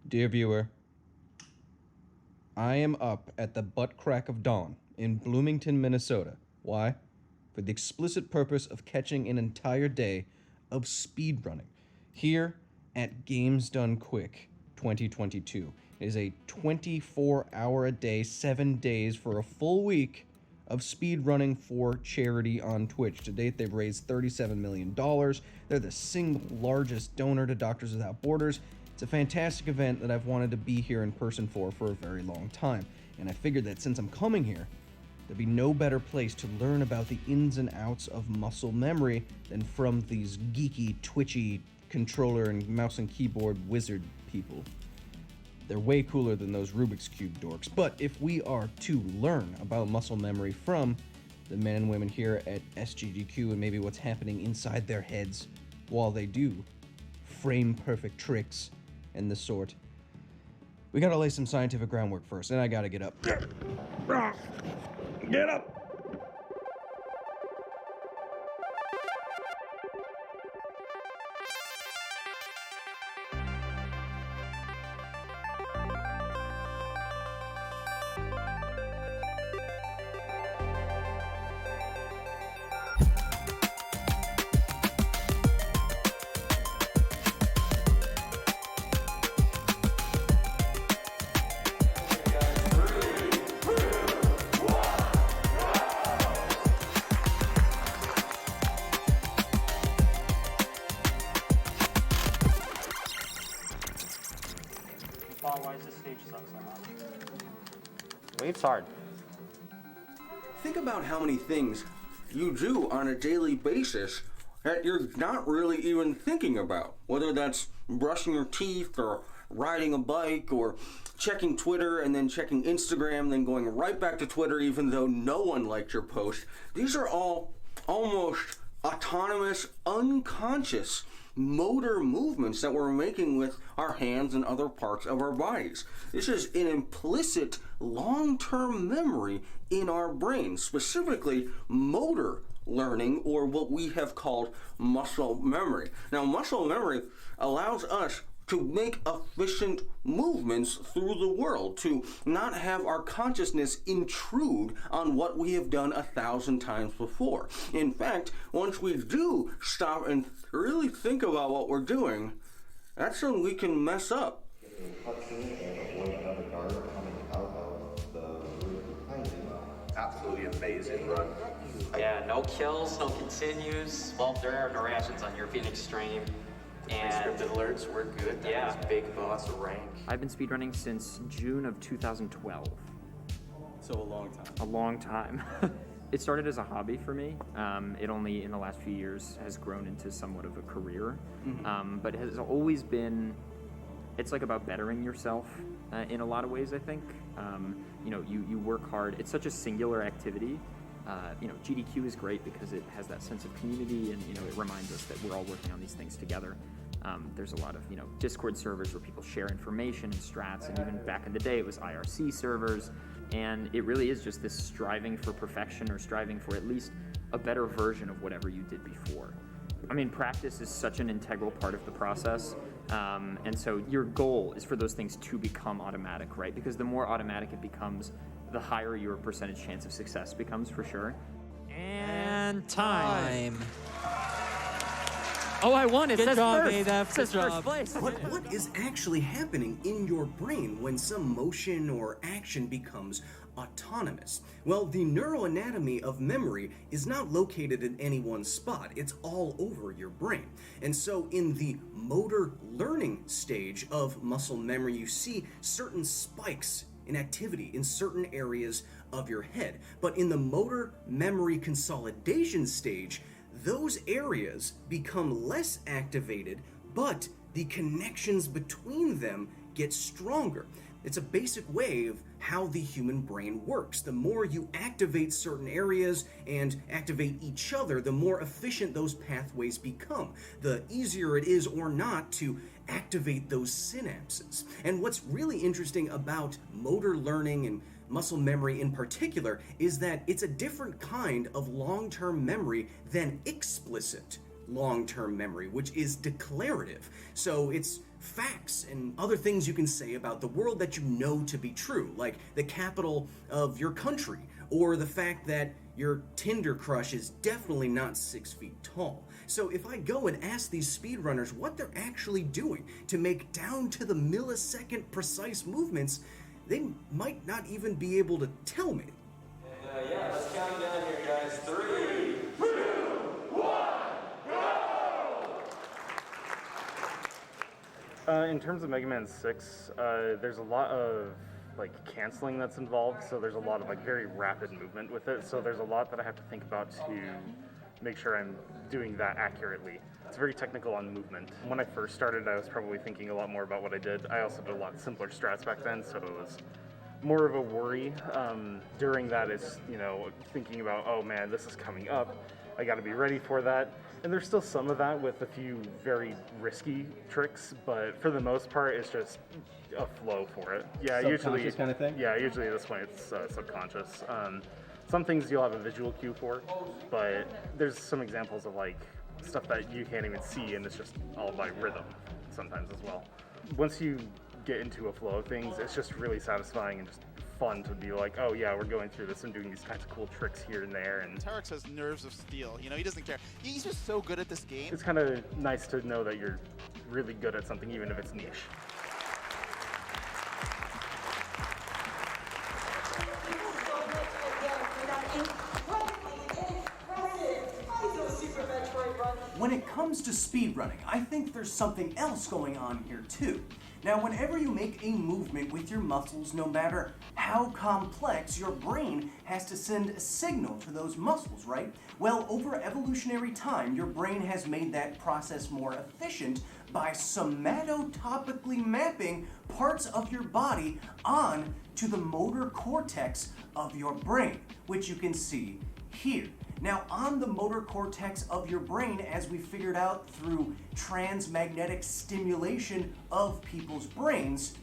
Speaker 2: Dear viewer, I am up at the butt crack of dawn in Bloomington, Minnesota. Why? For the explicit purpose of catching an entire day of speedrunning here at Games Done Quick 2022. It is a 24-hour-a-day, 7 days for a full week of speedrunning for charity on Twitch. To date, they've raised $37 million. They're the single largest donor to Doctors Without Borders. It's a fantastic event that I've wanted to be here in person for a very long time. And I figured that since I'm coming here, there'd be no better place to learn about the ins and outs of muscle memory than from these geeky, twitchy controller and mouse and keyboard wizard people. They're way cooler than those Rubik's Cube dorks. But if we are to learn about muscle memory from the men and women here at SGDQ and maybe what's happening inside their heads while they do frame perfect tricks and the sort, we gotta lay some scientific groundwork first, and I gotta get up. Get up!
Speaker 15: Why is this stage suck so much? Wave's hard.
Speaker 16: Think about how many things you do on a daily basis that you're not really even thinking about. Whether that's brushing your teeth or riding a bike or checking Twitter and then checking Instagram, then going right back to Twitter even though no one liked your post. These are all almost autonomous, unconscious motor movements that we're making with our hands and other parts of our bodies. This is an implicit long-term memory in our brain, specifically motor learning, or what we have called muscle memory. Now, muscle memory allows us to make efficient movements through the world, to not have our consciousness intrude on what we have done 1,000 times before. In fact, once we do stop and really think about what we're doing, that's when we can mess up.
Speaker 21: Absolutely amazing run.
Speaker 24: Yeah, no kills, no continues. Well, there are no rations on European Extreme. And
Speaker 21: scripted alerts were good. That
Speaker 24: yeah,
Speaker 21: was big boss rank.
Speaker 25: I've been speedrunning since June of 2012.
Speaker 21: So a long time.
Speaker 25: A long time. It started as a hobby for me. It only in the last few years has grown into somewhat of a career. But it has always been, it's like about bettering yourself in a lot of ways, I think. You know, you work hard. It's such a singular activity. You know, GDQ is great because it has that sense of community, and you know, it reminds us that we're all working on these things together. There's a lot of, you know, Discord servers where people share information and strats, and even back in the day it was IRC servers, and it really is just this striving for perfection, or striving for at least a better version of whatever you did before. I mean, practice is such an integral part of the process, and so your goal is for those things to become automatic, right? Because the more automatic it becomes, the higher your percentage chance of success becomes, for sure.
Speaker 26: And time.
Speaker 25: Oh, I won. It
Speaker 26: Good
Speaker 25: says
Speaker 26: job,
Speaker 25: first.
Speaker 26: Adaf.
Speaker 25: It says
Speaker 26: Good
Speaker 25: first
Speaker 26: job.
Speaker 25: place.
Speaker 16: What is actually happening in your brain when some motion or action becomes autonomous? Well, the neuroanatomy of memory is not located in any one spot. It's all over your brain. And so in the motor learning stage of muscle memory, you see certain spikes in activity in certain areas of your head. But in the motor memory consolidation stage, those areas become less activated, but the connections between them get stronger. It's a basic way of how the human brain works. The more you activate certain areas and activate each other, the more efficient those pathways become. The easier it is or not to activate those synapses. And what's really interesting about motor learning and muscle memory in particular is that it's a different kind of long-term memory than explicit long-term memory, which is declarative. So it's facts and other things you can say about the world that you know to be true, like the capital of your country, or the fact that your Tinder crush is definitely not 6 feet tall. So if I go and ask these speedrunners what they're actually doing to make down to the millisecond precise movements, they might not even be able to tell me.
Speaker 24: Yeah, let's count down here, guys. 3, 2, 1, go!
Speaker 1: In terms of Mega Man 6, there's a lot of like canceling that's involved, so there's a lot of like very rapid movement with it, so there's a lot that I have to think about to make sure I'm doing that accurately. It's very technical on movement. When I first started, I was probably thinking a lot more about what I did. I also did a lot simpler strats back then, so it was more of a worry. During that is, you know, thinking about, oh man, this is coming up. I gotta be ready for that. And there's still some of that with a few very risky tricks, but for the most part, it's just a flow for it. Yeah, usually
Speaker 2: kind of thing?
Speaker 1: Yeah, usually at this point it's subconscious. Some things you'll have a visual cue for, but there's some examples of like stuff that you can't even see, and it's just all by rhythm sometimes as well. Once you get into a flow of things, it's just really satisfying and just fun to be like, oh yeah, we're going through this and doing these kinds of cool tricks here and there. And
Speaker 5: Terex has nerves of steel. You know, he doesn't care. He's just so good at this game.
Speaker 1: It's kind of nice to know that you're really good at something, even if it's niche.
Speaker 16: When it comes to speedrunning, I think there's something else going on here too. Now, whenever you make a movement with your muscles, no matter how complex, your brain has to send a signal to those muscles, right? Well, over evolutionary time, your brain has made that process more efficient by somatotopically mapping parts of your body on to the motor cortex of your brain, which you can see here. Now, on the motor cortex of your brain, as we figured out through transmagnetic stimulation of people's brains,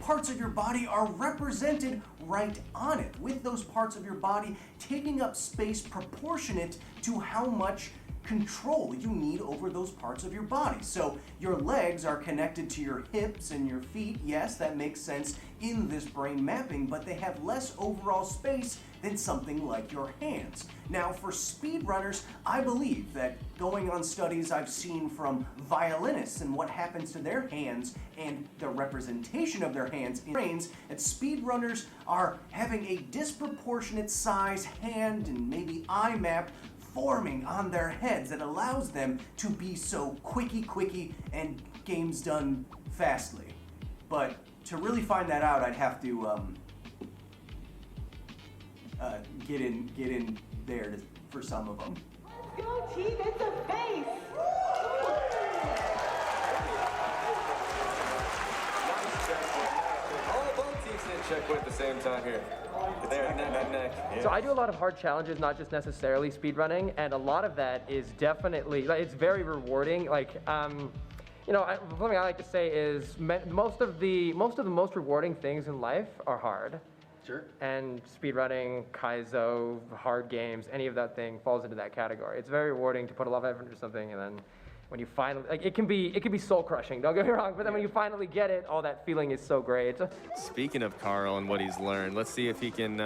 Speaker 16: parts of your body are represented right on it, with those parts of your body taking up space proportionate to how much control you need over those parts of your body. So your legs are connected to your hips and your feet. Yes, that makes sense in this brain mapping, but they have less overall space than something like your hands. Now, for speedrunners, I believe that going on studies I've seen from violinists and what happens to their hands and the representation of their hands in brains, that speedrunners are having a disproportionate size hand and maybe eye map forming on their heads that allows them to be so quickie and games done fastly. But to really find that out, I'd have to get in there for some of them.
Speaker 11: Go team, it's a face!
Speaker 21: Both teams did checkpoint at the same time here. They're neck. Yeah.
Speaker 8: So I do a lot of hard challenges, not just necessarily speedrunning, and a lot of that is definitely, like, it's very rewarding. Like, you know, something I like to say is most of the most rewarding things in life are hard. Sure. And speedrunning, Kaizo, hard games, any of that thing falls into that category. It's very rewarding to put a lot of effort into something, and then when you finally, like, it can be soul crushing, don't get me wrong, but then when you finally get it, oh, that feeling is so great.
Speaker 21: Speaking of Carl and what he's learned, let's see if he can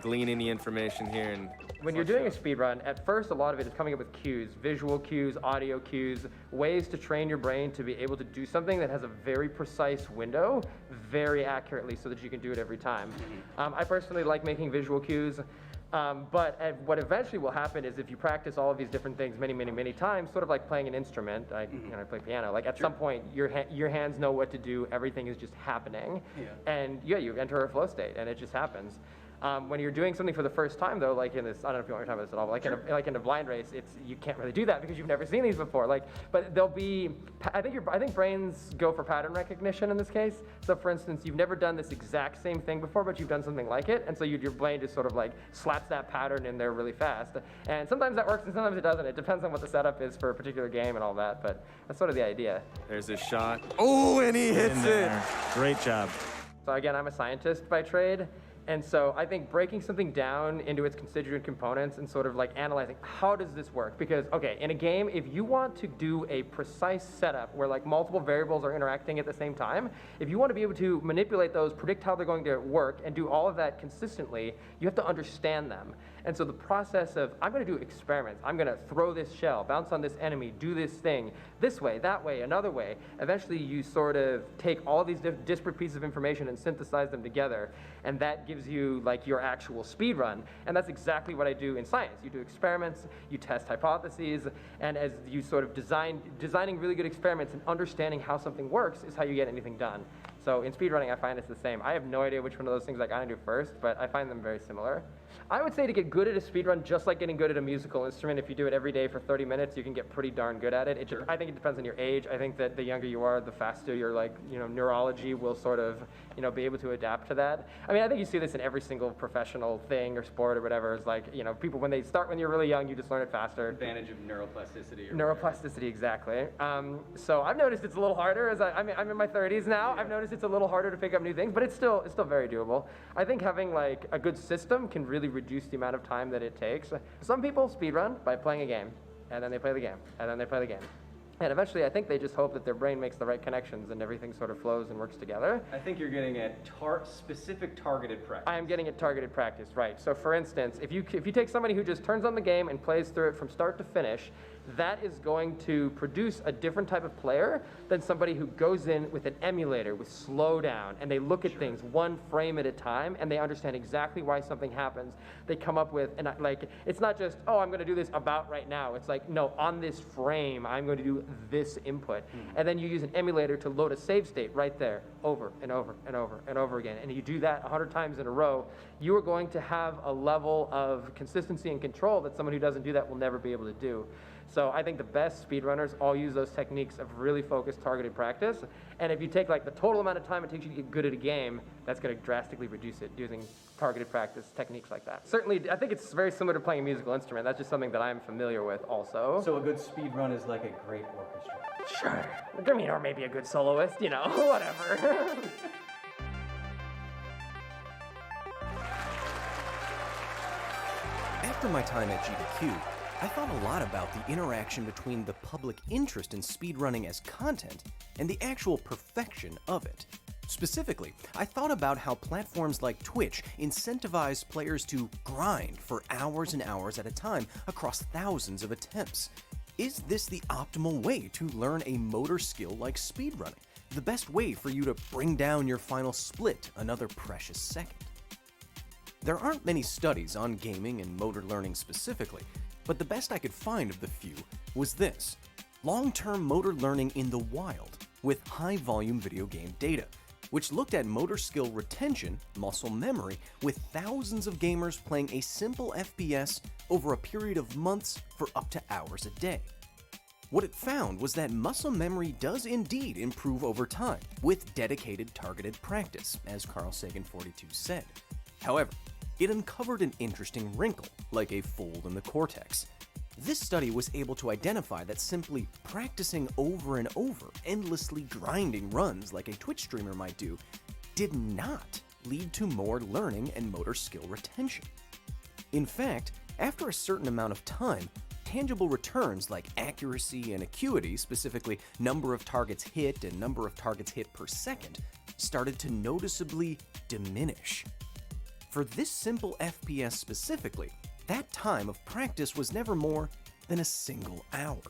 Speaker 21: glean any information here. And
Speaker 8: when you're doing a speedrun, at first a lot of it is coming up with cues, visual cues, audio cues, ways to train your brain to be able to do something that has a very precise window very accurately so that you can do it every time. I personally like making visual cues. But what eventually will happen is if you practice all of these different things many times, sort of like playing an instrument, I play piano, like at some point your hands know what to do, everything is just happening. Yeah. And yeah, you enter a flow state and it just happens. When you're doing something for the first time though, like in this, I don't know if you want to talk about this at all, but like in a blind race, you can't really do that because you've never seen these before. Like, but there'll be, I think brains go for pattern recognition in this case. So for instance, you've never done this exact same thing before, but you've done something like it, and so your brain just sort of like slaps that pattern in there really fast. And sometimes that works and sometimes it doesn't. It depends on what the setup is for a particular game and all that, but that's sort of the idea.
Speaker 21: There's a shot. Oh, and he hits it.
Speaker 8: Great job. So again, I'm a scientist by trade. And so I think breaking something down into its constituent components and sort of like analyzing, how does this work? Because, okay, in a game, if you want to do a precise setup where like multiple variables are interacting at the same time, if you want to be able to manipulate those, predict how they're going to work, and do all of that consistently, you have to understand them. And so the process of, I'm going to do experiments, I'm going to throw this shell, bounce on this enemy, do this thing, this way, that way, another way. Eventually you sort of take all these disparate pieces of information and synthesize them together, and that gives you like your actual speed run. And that's exactly what I do in science. You do experiments, you test hypotheses, and as you sort of designing really good experiments and understanding how something works is how you get anything done. So in speedrunning, I find it's the same. I have no idea which one of those things I gotta do first, but I find them very similar. I would say to get good at a speedrun, just like getting good at a musical instrument, if you do it every day for 30 minutes, you can get pretty darn good at it. I think it depends on your age. I think that the younger you are, the faster your neurology will sort of, be able to adapt to that. I mean, I think you see this in every single professional thing or sport or whatever. It's like, people, when they start when you're really young, you just learn it faster.
Speaker 25: Advantage of neuroplasticity.
Speaker 8: Neuroplasticity, exactly. So I've noticed it's a little harder as I'm in my 30s now. I've noticed it's a little harder to pick up new things, but it's still very doable. I think having like a good system can really reduce the amount of time that it takes. Some people speedrun by playing a game, and then they play the game, and then they play the game. And eventually, I think they just hope that their brain makes the right connections and everything sort of flows and works together.
Speaker 25: I think you're getting at specific targeted practice.
Speaker 8: I am getting at targeted practice, right. So for instance, if you take somebody who just turns on the game and plays through it from start to finish, that is going to produce a different type of player than somebody who goes in with an emulator, with slowdown, and they look at things one frame at a time, and they understand exactly why something happens. They come up with, and it's not just, oh, I'm going to do this about right now. It's like, no, on this frame, I'm going to do this input. And then you use an emulator to load a save state right there, over and over and over and over again. And you do that 100 times in a row, you are going to have a level of consistency and control that someone who doesn't do that will never be able to do. So I think the best speedrunners all use those techniques of really focused, targeted practice. And if you take like the total amount of time it takes you to get good at a game, that's going to drastically reduce it using targeted practice techniques like that. Certainly, I think it's very similar to playing a musical instrument. That's just something that I'm familiar with also.
Speaker 25: So a good speedrun is like a great orchestra.
Speaker 8: Sure. I mean, or maybe a good soloist, whatever.
Speaker 16: After my time at GDQ, I thought a lot about the interaction between the public interest in speedrunning as content and the actual perfection of it. Specifically, I thought about how platforms like Twitch incentivize players to grind for hours and hours at a time across thousands of attempts. Is this the optimal way to learn a motor skill like speedrunning? The best way for you to bring down your final split another precious second? There aren't many studies on gaming and motor learning specifically, but the best I could find of the few was this: long-term motor learning in the wild with high-volume video game data, which looked at motor skill retention, muscle memory, with thousands of gamers playing a simple FPS over a period of months for up to hours a day. What it found was that muscle memory does indeed improve over time with dedicated targeted practice, as Carl Sagan42 said. However, it uncovered an interesting wrinkle, like a fold in the cortex. This study was able to identify that simply practicing over and over, endlessly grinding runs like a Twitch streamer might do, did not lead to more learning and motor skill retention. In fact, after a certain amount of time, tangible returns like accuracy and acuity, specifically number of targets hit and number of targets hit per second, started to noticeably diminish. For this simple FPS specifically, that time of practice was never more than a single hour.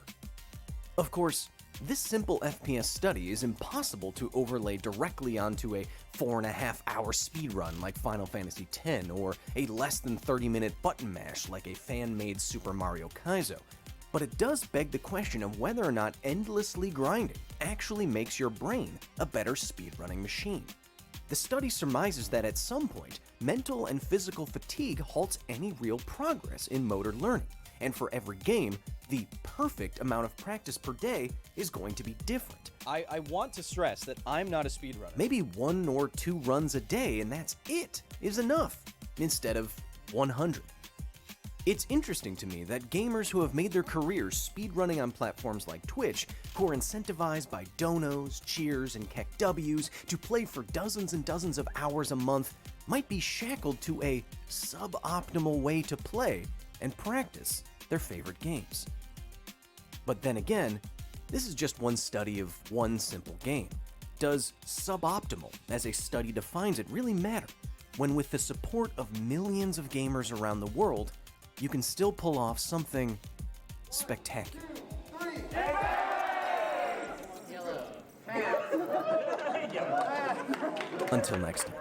Speaker 16: Of course, this simple FPS study is impossible to overlay directly onto a 4.5-hour speedrun like Final Fantasy X or a less than 30-minute button mash like a fan-made Super Mario Kaizo, but it does beg the question of whether or not endlessly grinding actually makes your brain a better speedrunning machine. The study surmises that at some point, mental and physical fatigue halts any real progress in motor learning, and for every game, the perfect amount of practice per day is going to be different.
Speaker 2: I want to stress that I'm not a speedrunner.
Speaker 16: Maybe 1 or 2 runs a day and that's it, is enough, instead of 100. It's interesting to me that gamers who have made their careers speedrunning on platforms like Twitch, who are incentivized by donos, cheers, and KEKWs to play for dozens and dozens of hours a month, might be shackled to a suboptimal way to play and practice their favorite games. But then again, this is just one study of one simple game. Does suboptimal, as a study defines it, really matter, when with the support of millions of gamers around the world,
Speaker 3: you can still pull off something spectacular. Until next time.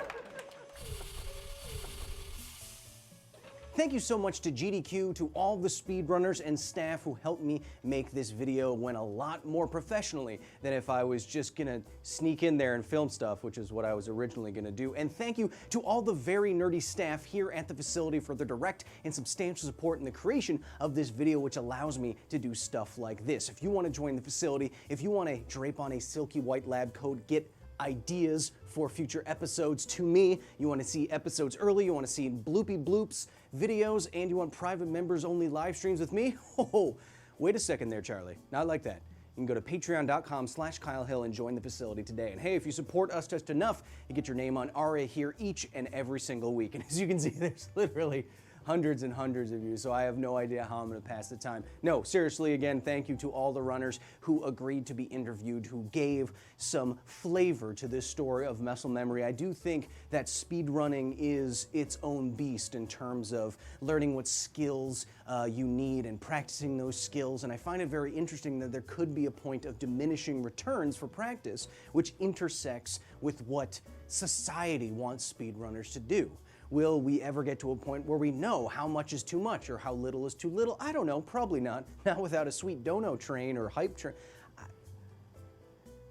Speaker 3: Thank you so much to GDQ, to all the speedrunners and staff who helped me make this video went a lot more professionally than if I was just gonna sneak in there and film stuff, which is what I was originally gonna do. And thank you to all the very nerdy staff here at the facility for their direct and substantial support in the creation of this video, which allows me to do stuff like this. If you want to join the facility, if you want to drape on a silky white lab coat, get ideas for future episodes to me, you want to see episodes early, you want to see bloopy bloops, videos, and you want private members only live streams with me? Oh, wait a second there, Charlie. Not like that. You can go to patreon.com/Kyle Hill and join the facility today. And hey, if you support us just enough, you get your name on ARA here each and every single week. And as you can see, there's literally hundreds and hundreds of you, so I have no idea how I'm gonna pass the time. No, seriously, again, thank you to all the runners who agreed to be interviewed, who gave some flavor to this story of muscle memory. I do think that speedrunning is its own beast in terms of learning what skills you need and practicing those skills, and I find it very interesting that there could be a point of diminishing returns for practice, which intersects with what society wants speedrunners to do. Will we ever get to a point where we know how much is too much or how little is too little? I don't know, probably not. Not without a sweet dono train or hype train.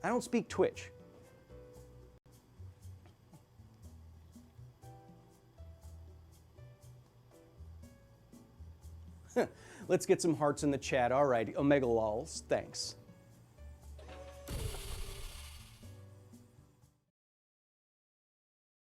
Speaker 3: I don't speak Twitch. Let's get some hearts in the chat. All right, Omega Lols, thanks.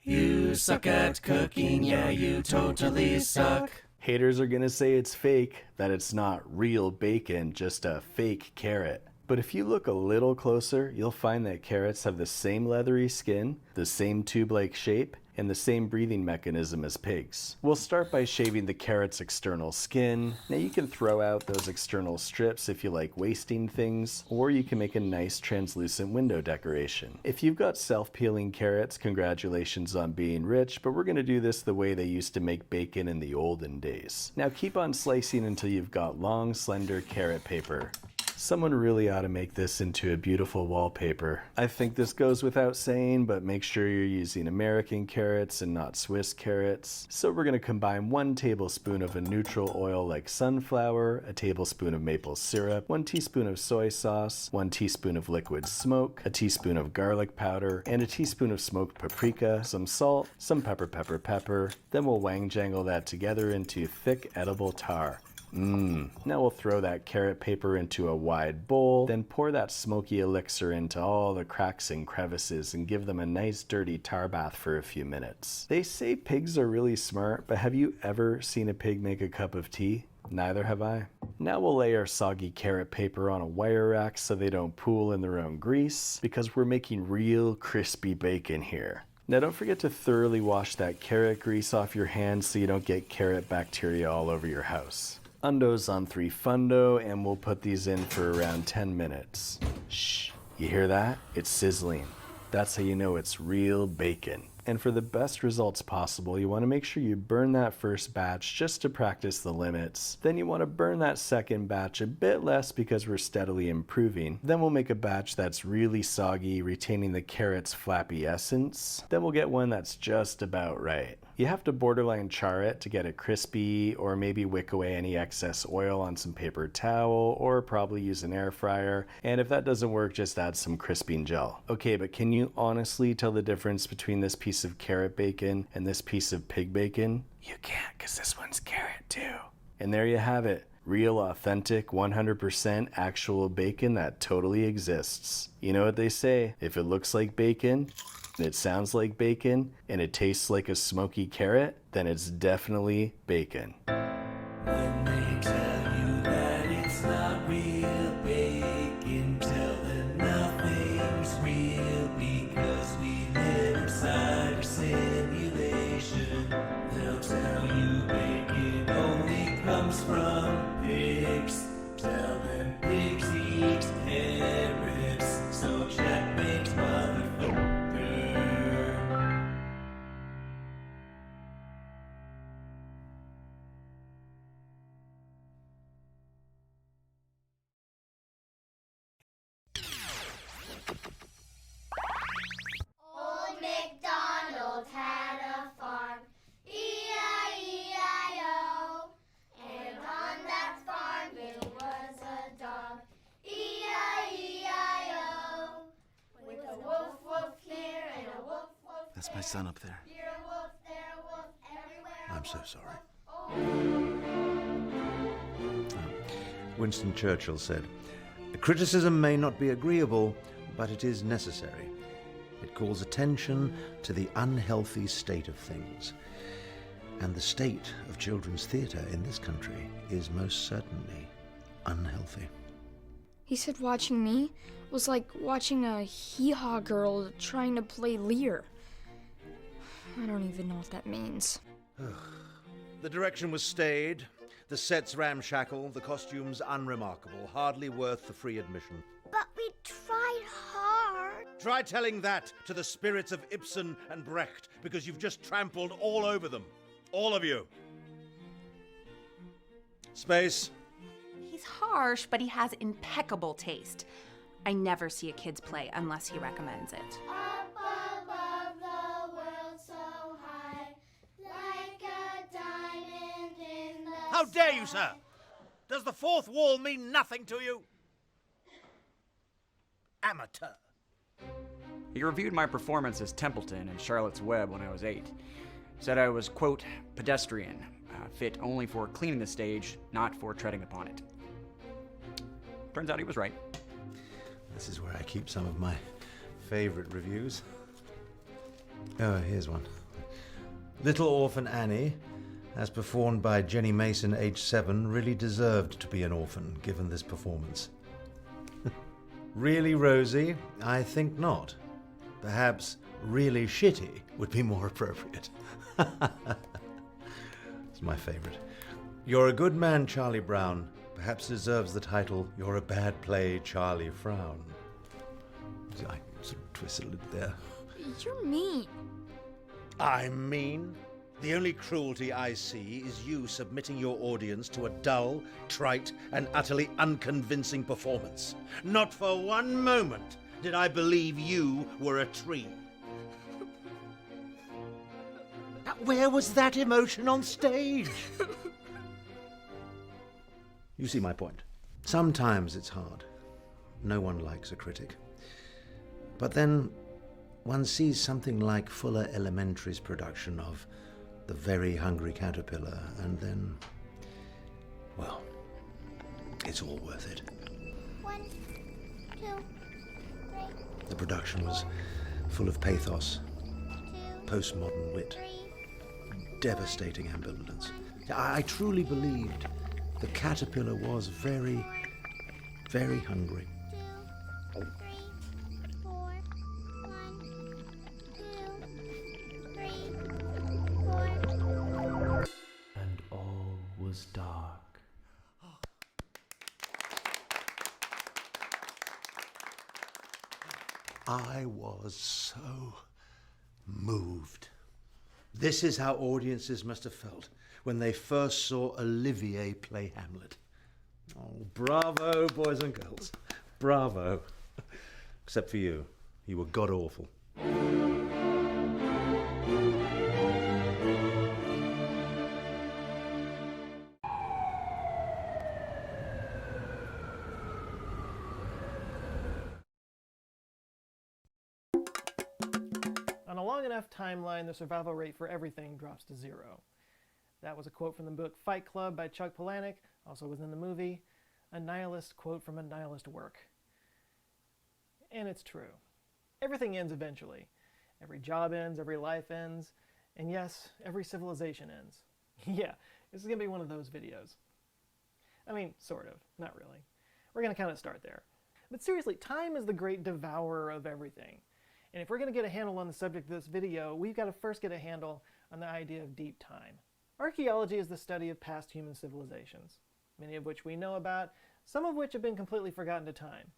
Speaker 11: You suck at cooking, yeah, you totally suck.
Speaker 7: Haters are gonna say it's fake, that it's not real bacon, just a fake carrot. But if you look a little closer, you'll find that carrots have the same leathery skin, the same tube-like shape, and the same breathing mechanism as pigs. We'll start by shaving the carrot's external skin. Now you can throw out those external strips if you like wasting things, or you can make a nice translucent window decoration. If you've got self-peeling carrots, congratulations on being rich, but we're gonna do this the way they used to make bacon in the olden days. Now keep on slicing until you've got long, slender carrot paper. Someone really ought to make this into a beautiful wallpaper. I think this goes without saying, but make sure you're using American carrots and not Swiss carrots. So we're gonna combine 1 tablespoon of a neutral oil like sunflower, a tablespoon of maple syrup, 1 teaspoon of soy sauce, 1 teaspoon of liquid smoke, a teaspoon of garlic powder, and a teaspoon of smoked paprika, some salt, some pepper. Then we'll wang jangle that together into thick edible tar. Now we'll throw that carrot paper into a wide bowl, then pour that smoky elixir into all the cracks and crevices and give them a nice dirty tar bath for a few minutes. They say pigs are really smart, but have you ever seen a pig make a cup of tea? Neither have I. Now we'll lay our soggy carrot paper on a wire rack so they don't pool in their own grease, because we're making real crispy bacon here. Now don't forget to thoroughly wash that carrot grease off your hands so you don't get carrot bacteria all over your house. Undos on 3 fundo, and we'll put these in for around 10 minutes. Shh, you hear that? It's sizzling. That's how you know it's real bacon. And for the best results possible, you want to make sure you burn that first batch just to practice the limits. Then you want to burn that second batch a bit less because we're steadily improving. Then we'll make a batch that's really soggy, retaining the carrot's flappy essence. Then we'll get one that's just about right. You have to borderline char it to get it crispy, or maybe wick away any excess oil on some paper towel, or probably use an air fryer. And if that doesn't work, just add some crisping gel. Okay, but can you honestly tell the difference between this piece of carrot bacon and this piece of pig bacon? You can't, because this one's carrot too. And there you have it. Real, authentic, 100% actual bacon that totally exists. You know what they say, if it looks like bacon, it sounds like bacon, and it tastes like a smoky carrot, then it's definitely bacon.
Speaker 11: When they tell you that it's not real bacon, tell them nothing's real, because we live inside a simulation. They'll tell you bacon only comes from pigs. Tell them pigs eat carrots, so checkmate, motherfucker.
Speaker 9: That's my son up there. I'm so sorry. Winston Churchill said, "Criticism may not be agreeable, but it is necessary. It calls attention to the unhealthy state of things." And the state of children's theatre in this country is most certainly unhealthy.
Speaker 4: He said watching me was like watching a hee-haw girl trying to play Lear. I don't even know what that means.
Speaker 9: The direction was staid, the sets ramshackle, the costumes unremarkable, hardly worth the free admission.
Speaker 14: But we tried hard.
Speaker 9: Try telling that to the spirits of Ibsen and Brecht, because you've just trampled all over them. All of you. Space.
Speaker 6: He's harsh, but he has impeccable taste. I never see a kid's play unless he recommends it.
Speaker 11: Up above the world so high, like a diamond in the
Speaker 9: How dare you, sir? Does the fourth wall mean nothing to you? Amateur.
Speaker 17: He reviewed my performance as Templeton in Charlotte's Web when I was 8. Said I was, quote, pedestrian, fit only for cleaning the stage, not for treading upon it. Turns out he was right.
Speaker 9: This is where I keep some of my favorite reviews. Oh, here's one. Little Orphan Annie, as performed by Jenny Mason, age 7, really deserved to be an orphan, given this performance. Really Rosie? I think not. Perhaps really shitty would be more appropriate. It's my favorite. You're a good man, Charlie Brown. Perhaps deserves the title, You're a Bad Play, Charlie Frown. I sort of twisted it there.
Speaker 4: You're mean.
Speaker 9: I'm mean? The only cruelty I see is you submitting your audience to a dull, trite, and utterly unconvincing performance. Not for one moment did I believe you were a tree. Where was that emotion on stage? You see my point. Sometimes it's hard. No one likes a critic. But then one sees something like Fuller Elementary's production of The Very Hungry Caterpillar, and then, well, it's all worth it.
Speaker 11: 1, 2, 3.
Speaker 9: The production was full of pathos, postmodern wit, devastating ambivalence. I truly believed the caterpillar was very, very hungry.
Speaker 11: 2, 3, 4, 1, 2, 3, 4.
Speaker 19: And all was dark.
Speaker 9: I was so moved. This is how audiences must have felt when they first saw Olivier play Hamlet. Oh, bravo, boys and girls. Bravo. Except for you. You were god-awful.
Speaker 22: On a long enough timeline, the survival rate for everything drops to 0. That was a quote from the book Fight Club by Chuck Palahniuk, also was in the movie, a nihilist quote from a nihilist work. And it's true. Everything ends eventually. Every job ends, every life ends, and yes, every civilization ends. Yeah, this is going to be one of those videos. I mean, sort of, not really. We're going to kind of start there. But seriously, time is the great devourer of everything. And if we're going to get a handle on the subject of this video, we've got to first get a handle on the idea of deep time. Archaeology is the study of past human civilizations, many of which we know about, some of which have been completely forgotten to time.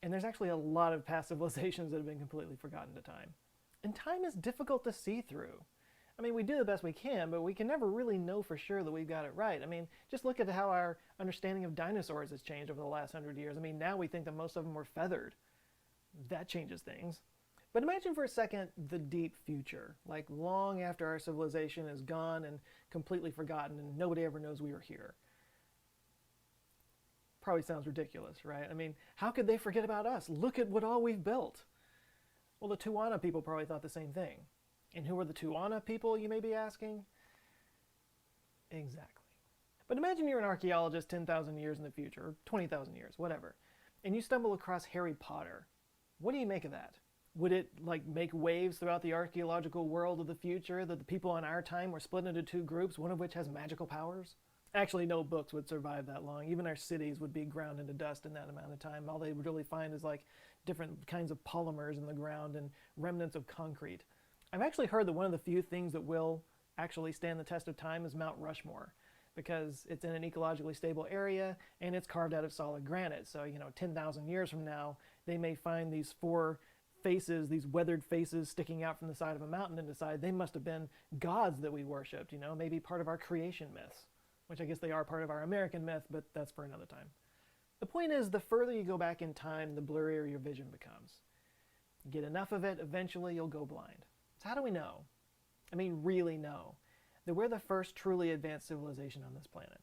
Speaker 22: And there's actually a lot of past civilizations that have been completely forgotten to time. And time is difficult to see through. I mean, we do the best we can, but we can never really know for sure that we've got it right. I mean, just look at how our understanding of dinosaurs has changed over the last 100 years. I mean, now we think that most of them were feathered. That changes things. But imagine for a second the deep future, like long after our civilization is gone and completely forgotten and nobody ever knows we were here. Probably sounds ridiculous, right? I mean, how could they forget about us? Look at what all we've built. Well, the Tuana people probably thought the same thing. And who were the Tuana people, you may be asking? Exactly. But imagine you're an archaeologist 10,000 years in the future, or 20,000 years, whatever, and you stumble across Harry Potter. What do you make of that? Would it, like, make waves throughout the archaeological world of the future that the people in our time were split into two groups, one of which has magical powers? Actually, no books would survive that long. Even our cities would be ground into dust in that amount of time. All they would really find is, like, different kinds of polymers in the ground and remnants of concrete. I've actually heard that one of the few things that will actually stand the test of time is Mount Rushmore, because it's in an ecologically stable area and it's carved out of solid granite. So, 10,000 years from now, they may find these four faces, these weathered faces sticking out from the side of a mountain and decide they must have been gods that we worshipped, maybe part of our creation myths, which I guess they are part of our American myth, but that's for another time. The point is, the further you go back in time, the blurrier your vision becomes. Get enough of it, eventually you'll go blind. So how do we know? I mean, really know that we're the first truly advanced civilization on this planet.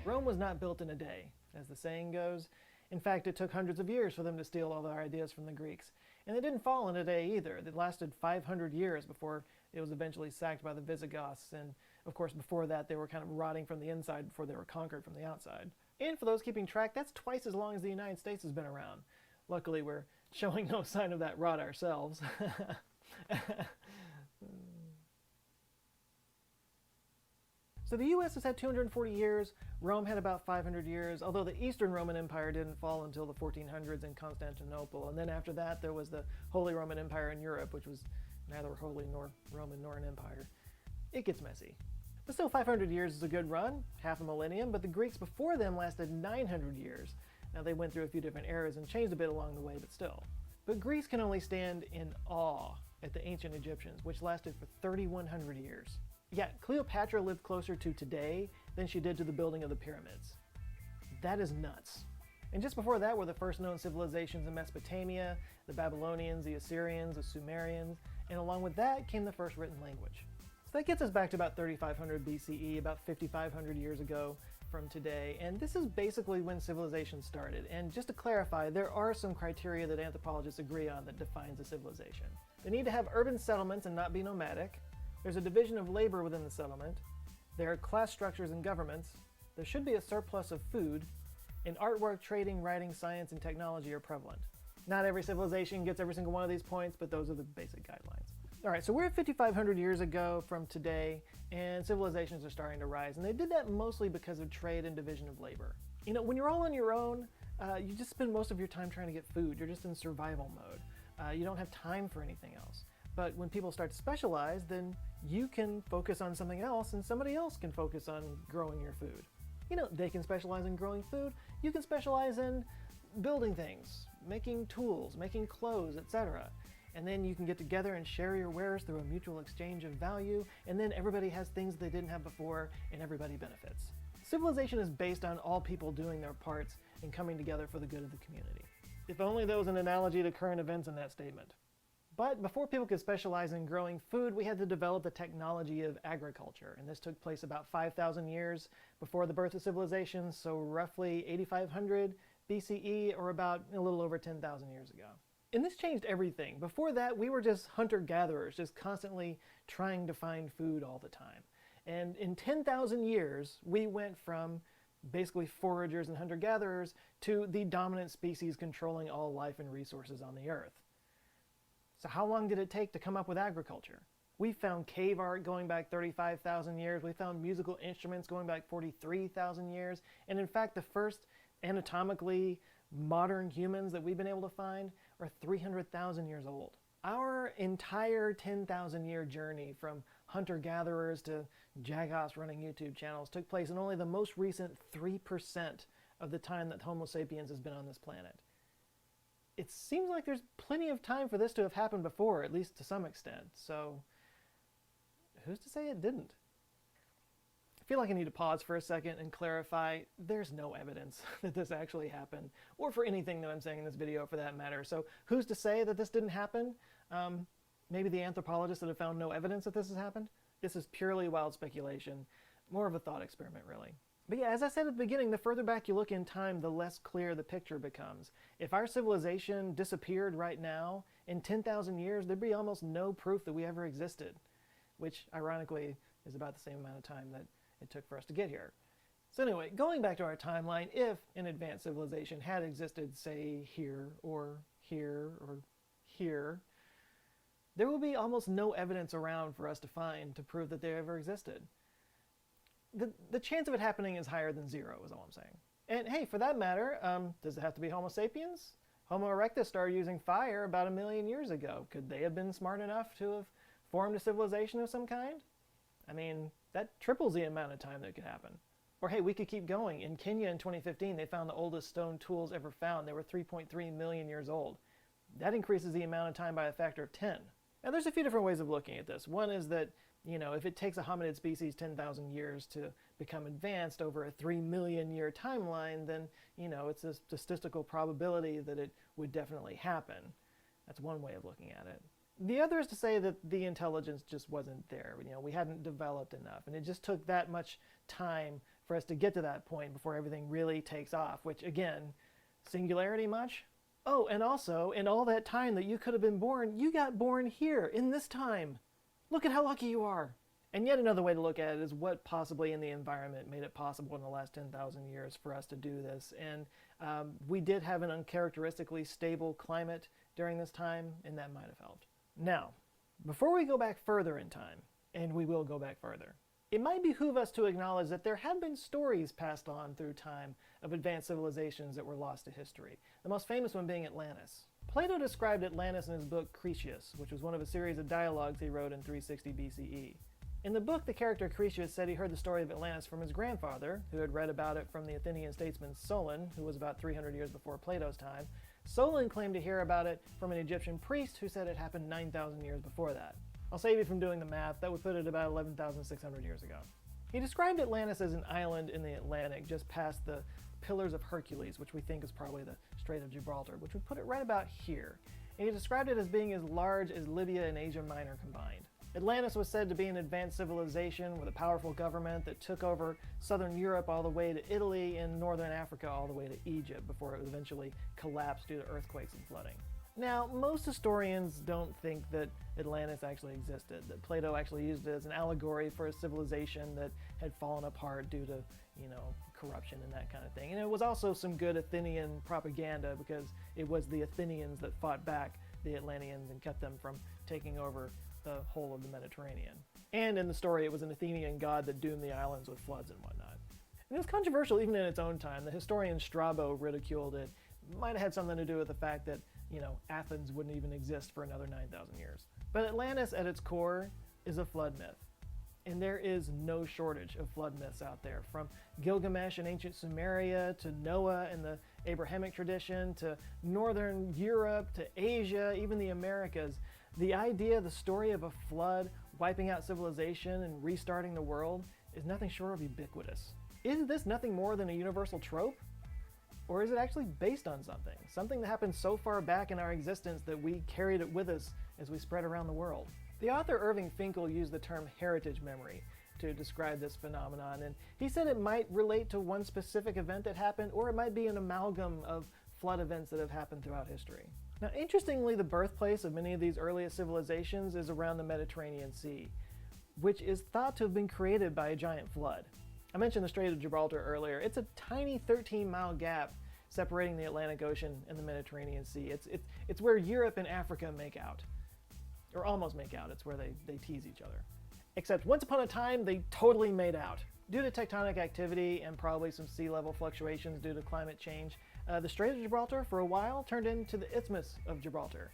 Speaker 22: Rome was not built in a day, as the saying goes. In fact, it took hundreds of years for them to steal all their ideas from the Greeks. And they didn't fall in a day either. It lasted 500 years before it was eventually sacked by the Visigoths. And of course, before that, they were kind of rotting from the inside before they were conquered from the outside. And for those keeping track, that's twice as long as the United States has been around. Luckily, we're showing no sign of that rot ourselves. So the US has had 240 years, Rome had about 500 years, although the Eastern Roman Empire didn't fall until the 1400s in Constantinople. And then after that, there was the Holy Roman Empire in Europe, which was neither Holy nor Roman nor an empire. It gets messy. But still, 500 years is a good run, half a millennium, but the Greeks before them lasted 900 years. Now, they went through a few different eras and changed a bit along the way, but still. But Greece can only stand in awe at the ancient Egyptians, which lasted for 3,100 years. Yeah, Cleopatra lived closer to today than she did to the building of the pyramids. That is nuts. And just before that were the first known civilizations in Mesopotamia, the Babylonians, the Assyrians, the Sumerians, and along with that came the first written language. So that gets us back to about 3,500 BCE, about 5,500 years ago from today, and this is basically when civilization started. And just to clarify, there are some criteria that anthropologists agree on that defines a civilization. They need to have urban settlements and not be nomadic. There's a division of labor within the settlement. There are class structures and governments. There should be a surplus of food. And artwork, trading, writing, science, and technology are prevalent. Not every civilization gets every single one of these points, but those are the basic guidelines. All right, so we're at 5,500 years ago from today, and civilizations are starting to rise. And they did that mostly because of trade and division of labor. When you're all on your own, you just spend most of your time trying to get food. You're just in survival mode. You don't have time for anything else. But when people start to specialize, then you can focus on something else and somebody else can focus on growing your food. They can specialize in growing food. You can specialize in building things, making tools, making clothes, etc. And then you can get together and share your wares through a mutual exchange of value, and then everybody has things they didn't have before, and everybody benefits. Civilization is based on all people doing their parts and coming together for the good of the community. If only there was an analogy to current events in that statement. But before people could specialize in growing food, we had to develop the technology of agriculture, and this took place about 5,000 years before the birth of civilization, so roughly 8,500 BCE, or about a little over 10,000 years ago. And this changed everything. Before that, we were just hunter-gatherers, just constantly trying to find food all the time. And in 10,000 years, we went from basically foragers and hunter-gatherers to the dominant species controlling all life and resources on the earth. So how long did it take to come up with agriculture? We found cave art going back 35,000 years. We found musical instruments going back 43,000 years. And in fact, the first anatomically modern humans that we've been able to find are 300,000 years old. Our entire 10,000 year journey from hunter-gatherers to jagoffs running YouTube channels took place in only the most recent 3% of the time that Homo sapiens has been on this planet. It seems like there's plenty of time for this to have happened before, at least to some extent, so who's to say it didn't? I feel like I need to pause for a second and clarify there's no evidence that this actually happened, or for anything that I'm saying in this video for that matter. So who's to say that this didn't happen? Maybe the anthropologists that have found no evidence that this has happened? This is purely wild speculation, more of a thought experiment really. But yeah, as I said at the beginning, the further back you look in time, the less clear the picture becomes. If our civilization disappeared right now, in 10,000 years, there'd be almost no proof that we ever existed, which ironically is about the same amount of time that it took for us to get here. So anyway, going back to our timeline, if an advanced civilization had existed, say, here, or here, or here, there will be almost no evidence around for us to find to prove that they ever existed. The chance of it happening is higher than 0, is all I'm saying. And hey, for that matter, does it have to be Homo sapiens? Homo erectus started using fire about 1 million years ago. Could they have been smart enough to have formed a civilization of some kind? I mean, that triples the amount of time that could happen. Or hey, we could keep going. In Kenya in 2015, they found the oldest stone tools ever found. They were 3.3 million years old. That increases the amount of time by a factor of 10. Now, there's a few different ways of looking at this. One is that, you know, if it takes a hominid species 10,000 years to become advanced over a 3 million year timeline, then, you know, it's a statistical probability that it would definitely happen. That's one way of looking at it. The other is to say that the intelligence just wasn't there. You know, we hadn't developed enough, and it just took that much time for us to get to that point before everything really takes off, which, again, singularity much? Oh, and also, in all that time that you could have been born, you got born here, in this time. Look at how lucky you are. And yet another way to look at it is what possibly in the environment made it possible in the last 10,000 years for us to do this. And we did have an uncharacteristically stable climate during this time, and that might have helped. Now, before we go back further in time, and we will go back further, it might behoove us to acknowledge that there have been stories passed on through time of advanced civilizations that were lost to history, the most famous one being Atlantis. Plato described Atlantis in his book Critias, which was one of a series of dialogues he wrote in 360 BCE. In the book, the character Critias said he heard the story of Atlantis from his grandfather, who had read about it from the Athenian statesman Solon, who was about 300 years before Plato's time. Solon claimed to hear about it from an Egyptian priest who said it happened 9,000 years before that. I'll save you from doing the math. That would put it about 11,600 years ago. He described Atlantis as an island in the Atlantic just past the Pillars of Hercules, which we think is probably the Strait of Gibraltar, which would put it right about here. And he described it as being as large as Libya and Asia Minor combined. Atlantis was said to be an advanced civilization with a powerful government that took over southern Europe all the way to Italy and northern Africa all the way to Egypt before it would eventually collapse due to earthquakes and flooding. Now, most historians don't think that Atlantis actually existed, that Plato actually used it as an allegory for a civilization that had fallen apart due to, you know, corruption and that kind of thing. And it was also some good Athenian propaganda because it was the Athenians that fought back the Atlanteans and kept them from taking over the whole of the Mediterranean. And in the story, it was an Athenian god that doomed the islands with floods and whatnot. And it was controversial even in its own time. The historian Strabo ridiculed it. It might have had something to do with the fact that, you know, Athens wouldn't even exist for another 9,000 years. But Atlantis at its core is a flood myth. And there is no shortage of flood myths out there, from Gilgamesh in ancient Sumeria, to Noah in the Abrahamic tradition, to northern Europe, to Asia, even the Americas. The idea, the story of a flood wiping out civilization and restarting the world is nothing short of ubiquitous. Is this nothing more than a universal trope? Or is it actually based on something? Something that happened so far back in our existence that we carried it with us as we spread around the world? The author Irving Finkel used the term heritage memory to describe this phenomenon, and he said it might relate to one specific event that happened, or it might be an amalgam of flood events that have happened throughout history. Now, interestingly, the birthplace of many of these earliest civilizations is around the Mediterranean Sea, which is thought to have been created by a giant flood. I mentioned the Strait of Gibraltar earlier. It's a tiny 13-mile gap separating the Atlantic Ocean and the Mediterranean Sea. It's where Europe and Africa make out. Or almost make out. It's where they tease each other. Except once upon a time, they totally made out. Due to tectonic activity and probably some sea level fluctuations due to climate change, the Strait of Gibraltar for a while turned into the Isthmus of Gibraltar,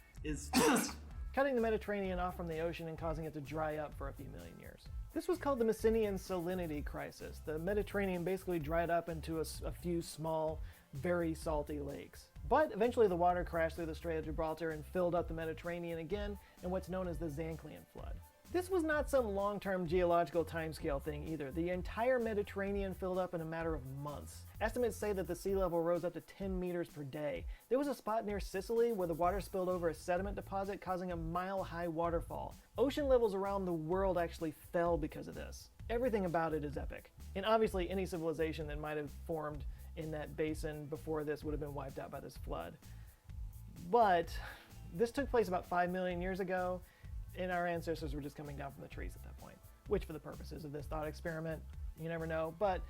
Speaker 22: cutting the Mediterranean off from the ocean and causing it to dry up for a few million years. This was called the Messinian salinity crisis. The Mediterranean basically dried up into a few small, very salty lakes. But eventually the water crashed through the Strait of Gibraltar and filled up the Mediterranean again in what's known as the Zanclean flood. This was not some long-term geological timescale thing either. The entire Mediterranean filled up in a matter of months. Estimates say that the sea level rose up to 10 meters per day. There was a spot near Sicily where the water spilled over a sediment deposit, causing a mile-high waterfall. Ocean levels around the world actually fell because of this. Everything about it is epic. And obviously any civilization that might have formed in that basin before this would have been wiped out by this flood. But this took place about 5 million years ago, and our ancestors were just coming down from the trees at that point, which for the purposes of this thought experiment, you never know. But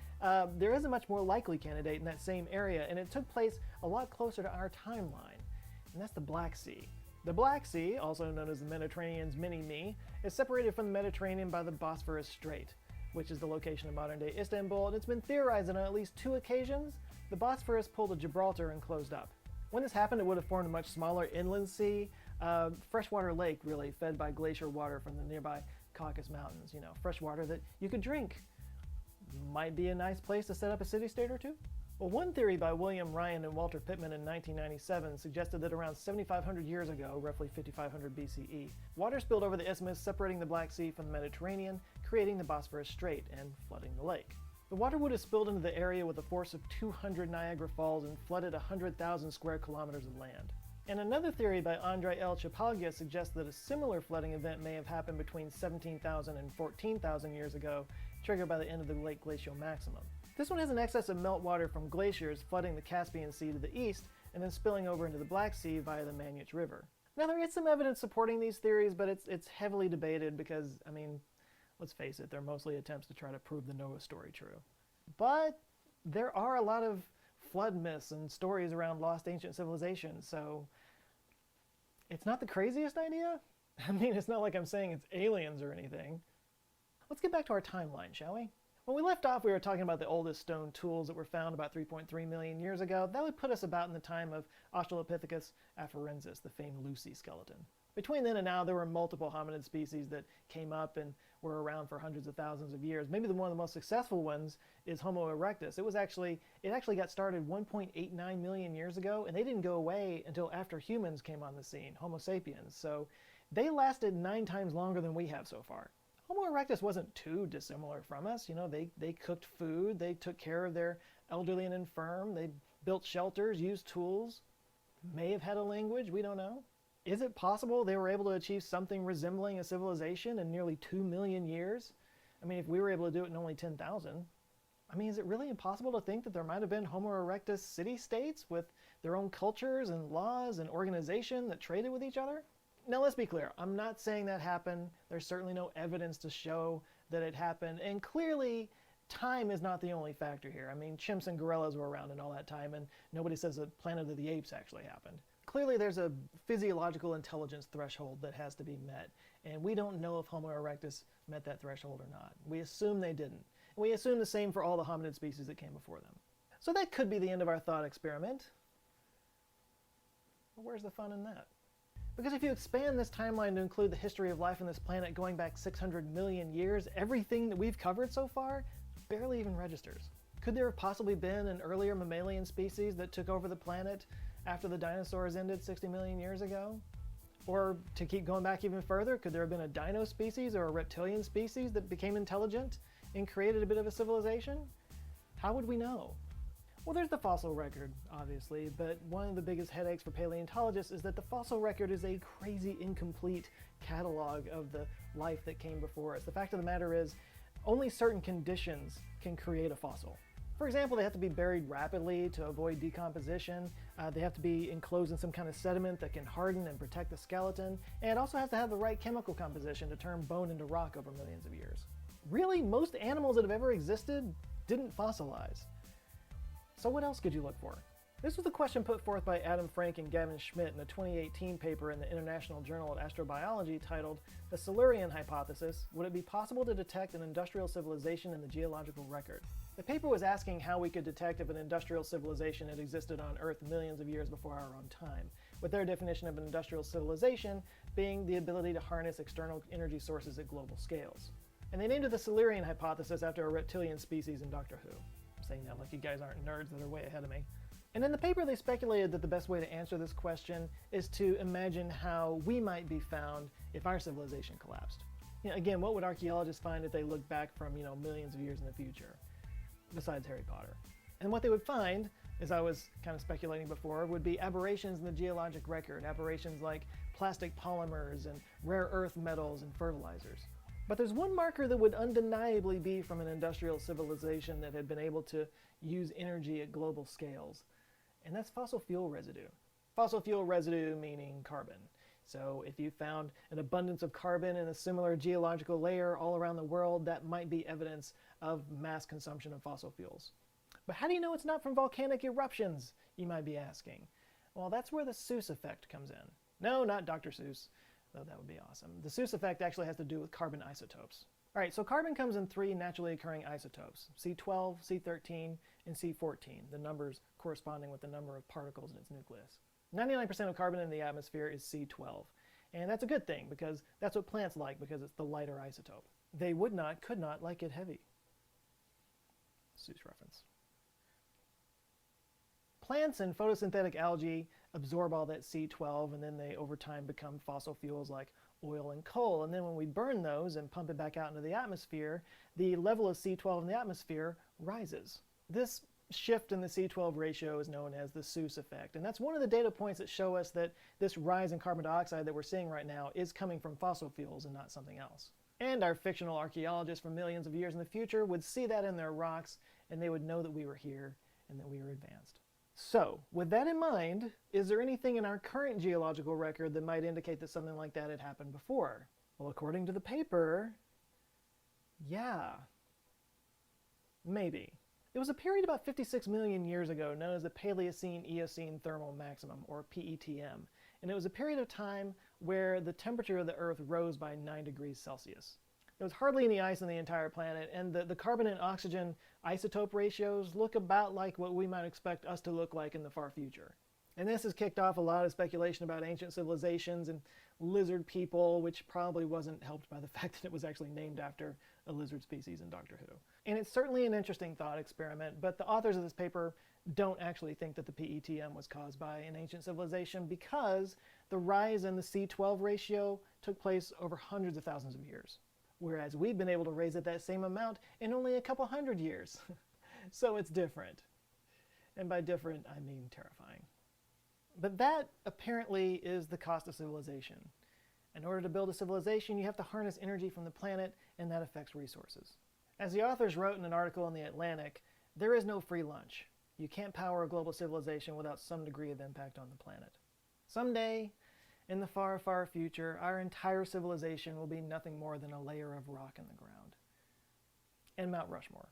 Speaker 22: there is a much more likely candidate in that same area, and it took place a lot closer to our timeline, and that's the Black Sea. The Black Sea, also known as the Mediterranean's mini-me, is separated from the Mediterranean by the Bosphorus Strait, which is the location of modern-day Istanbul, and it's been theorized that on at least 2 occasions, the Bosphorus pulled a Gibraltar and closed up. When this happened, it would have formed a much smaller inland sea, freshwater lake, really, fed by glacier water from the nearby Caucasus Mountains. You know, fresh water that you could drink. Might be a nice place to set up a city-state or two. Well, one theory by William Ryan and Walter Pittman in 1997 suggested that around 7,500 years ago, roughly 5,500 BCE, water spilled over the isthmus, separating the Black Sea from the Mediterranean, creating the Bosphorus Strait and flooding the lake. The water would have spilled into the area with a force of 200 Niagara Falls and flooded 100,000 square kilometers of land. And another theory by Andrei L. Chapalgia suggests that a similar flooding event may have happened between 17,000 and 14,000 years ago, triggered by the end of the lake glacial maximum. This one has an excess of meltwater from glaciers flooding the Caspian Sea to the east and then spilling over into the Black Sea via the Manus River. Now there is some evidence supporting these theories, but it's heavily debated because, I mean, let's face it, they're mostly attempts to try to prove the Noah story true. But there are a lot of flood myths and stories around lost ancient civilizations, so it's not the craziest idea. I mean, it's not like I'm saying it's aliens or anything. Let's get back to our timeline, shall we? When we left off, we were talking about the oldest stone tools that were found about 3.3 million years ago. That would put us about in the time of Australopithecus afarensis, the famed Lucy skeleton. Between then and now, there were multiple hominid species that came up and were around for hundreds of thousands of years. Maybe one of the most successful ones is Homo erectus. It actually got started 1.89 million years ago, and they didn't go away until after humans came on the scene, Homo sapiens. So they lasted 9 times longer than we have so far. Homo erectus wasn't too dissimilar from us. You know, they cooked food, they took care of their elderly and infirm, they built shelters, used tools, may have had a language, we don't know. Is it possible they were able to achieve something resembling a civilization in nearly 2 million years? I mean, if we were able to do it in only 10,000, I mean, is it really impossible to think that there might have been Homo erectus city-states with their own cultures and laws and organization that traded with each other? Now, let's be clear. I'm not saying that happened. There's certainly no evidence to show that it happened. And clearly, time is not the only factor here. I mean, chimps and gorillas were around in all that time, and nobody says that Planet of the Apes actually happened. Clearly, there's a physiological intelligence threshold that has to be met, and we don't know if Homo erectus met that threshold or not. We assume they didn't. And we assume the same for all the hominid species that came before them. So that could be the end of our thought experiment. But where's the fun in that? Because if you expand this timeline to include the history of life on this planet going back 600 million years, everything that we've covered so far barely even registers. Could there have possibly been an earlier mammalian species that took over the planet after the dinosaurs ended 60 million years ago? Or to keep going back even further, could there have been a dino species or a reptilian species that became intelligent and created a bit of a civilization? How would we know? Well, there's the fossil record, obviously, but one of the biggest headaches for paleontologists is that the fossil record is a crazy incomplete catalog of the life that came before us. The fact of the matter is, only certain conditions can create a fossil. For example, they have to be buried rapidly to avoid decomposition. They have to be enclosed in some kind of sediment that can harden and protect the skeleton. And it also has to have the right chemical composition to turn bone into rock over millions of years. Really, most animals that have ever existed didn't fossilize. So what else could you look for? This was the question put forth by Adam Frank and Gavin Schmidt in a 2018 paper in the International Journal of Astrobiology titled The Silurian Hypothesis, Would It Be Possible to Detect an Industrial Civilization in the Geological Record? The paper was asking how we could detect if an industrial civilization had existed on Earth millions of years before our own time, with their definition of an industrial civilization being the ability to harness external energy sources at global scales. And they named it the Silurian Hypothesis after a reptilian species in Doctor Who. I'm saying that like you guys aren't nerds that are way ahead of me. And in the paper, they speculated that the best way to answer this question is to imagine how we might be found if our civilization collapsed. You know, again, what would archaeologists find if they looked back from, millions of years in the future, besides Harry Potter? And what they would find, as I was kind of speculating before, would be aberrations in the geologic record, aberrations like plastic polymers and rare earth metals and fertilizers. But there's one marker that would undeniably be from an industrial civilization that had been able to use energy at global scales, and that's fossil fuel residue. Fossil fuel residue meaning carbon. So if you found an abundance of carbon in a similar geological layer all around the world, that might be evidence of mass consumption of fossil fuels. But how do you know it's not from volcanic eruptions, you might be asking? Well, that's where the Seuss effect comes in. No, not Dr. Seuss, though that would be awesome. The Seuss effect actually has to do with carbon isotopes. All right, so carbon comes in 3 naturally occurring isotopes, C12, C13, and C14, the numbers corresponding with the number of particles in its nucleus. 99% of carbon in the atmosphere is C12, and that's a good thing because that's what plants like because it's the lighter isotope. They could not like it heavy. Seuss reference. Plants and photosynthetic algae absorb all that C12 and then they over time become fossil fuels like oil and coal. And then when we burn those and pump it back out into the atmosphere, the level of C12 in the atmosphere rises. This shift in the C12 ratio is known as the Seuss effect. And that's one of the data points that show us that this rise in carbon dioxide that we're seeing right now is coming from fossil fuels and not something else. And our fictional archaeologists from millions of years in the future would see that in their rocks and they would know that we were here and that we were advanced. So, with that in mind, is there anything in our current geological record that might indicate that something like that had happened before? Well, according to the paper, yeah. Maybe. It was a period about 56 million years ago known as the Paleocene-Eocene Thermal Maximum, or PETM, and it was a period of time where the temperature of the Earth rose by 9 degrees Celsius. There was hardly any ice on the entire planet, and the carbon and oxygen isotope ratios look about like what we might expect us to look like in the far future. And this has kicked off a lot of speculation about ancient civilizations and lizard people, which probably wasn't helped by the fact that it was actually named after a lizard species in Doctor Who. And it's certainly an interesting thought experiment, but the authors of this paper don't actually think that the PETM was caused by an ancient civilization because the rise in the C12 ratio took place over hundreds of thousands of years. Whereas we've been able to raise it that same amount in only a couple hundred years. So it's different. And by different, I mean terrifying. But that apparently is the cost of civilization. In order to build a civilization, you have to harness energy from the planet, and that affects resources. As the authors wrote in an article in The Atlantic, there is no free lunch. You can't power a global civilization without some degree of impact on the planet. Someday, in the far, far future, our entire civilization will be nothing more than a layer of rock in the ground. And Mount Rushmore.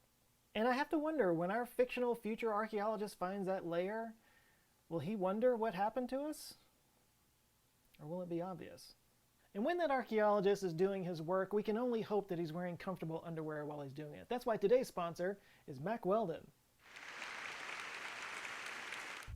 Speaker 22: And I have to wonder, when our fictional future archaeologist finds that layer, will he wonder what happened to us? Or will it be obvious? And when that archaeologist is doing his work, we can only hope that he's wearing comfortable underwear while he's doing it. That's why today's sponsor is Mack Weldon.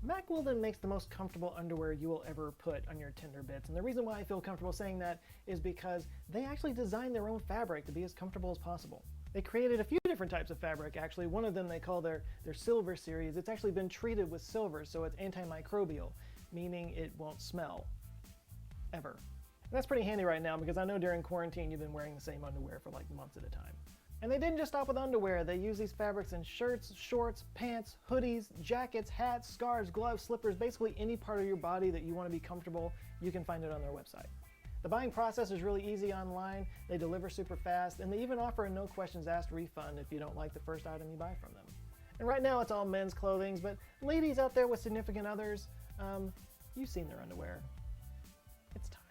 Speaker 22: Mack Weldon makes the most comfortable underwear you will ever put on your Tinder bits. And the reason why I feel comfortable saying that is because they actually designed their own fabric to be as comfortable as possible. They created a few different types of fabric, actually. One of them they call their Silver series. It's actually been treated with silver, so it's antimicrobial, meaning it won't smell. Ever. And that's pretty handy right now because I know during quarantine you've been wearing the same underwear for like months at a time. And they didn't just stop with underwear. They use these fabrics in shirts, shorts, pants, hoodies, jackets, hats, scarves, gloves, slippers, basically any part of your body that you want to be comfortable, you can find it on their website. The buying process is really easy online, they deliver super fast, and they even offer a no questions asked refund if you don't like the first item you buy from them. And right now it's all men's clothing, but ladies out there with significant others, you've seen their underwear. It's time.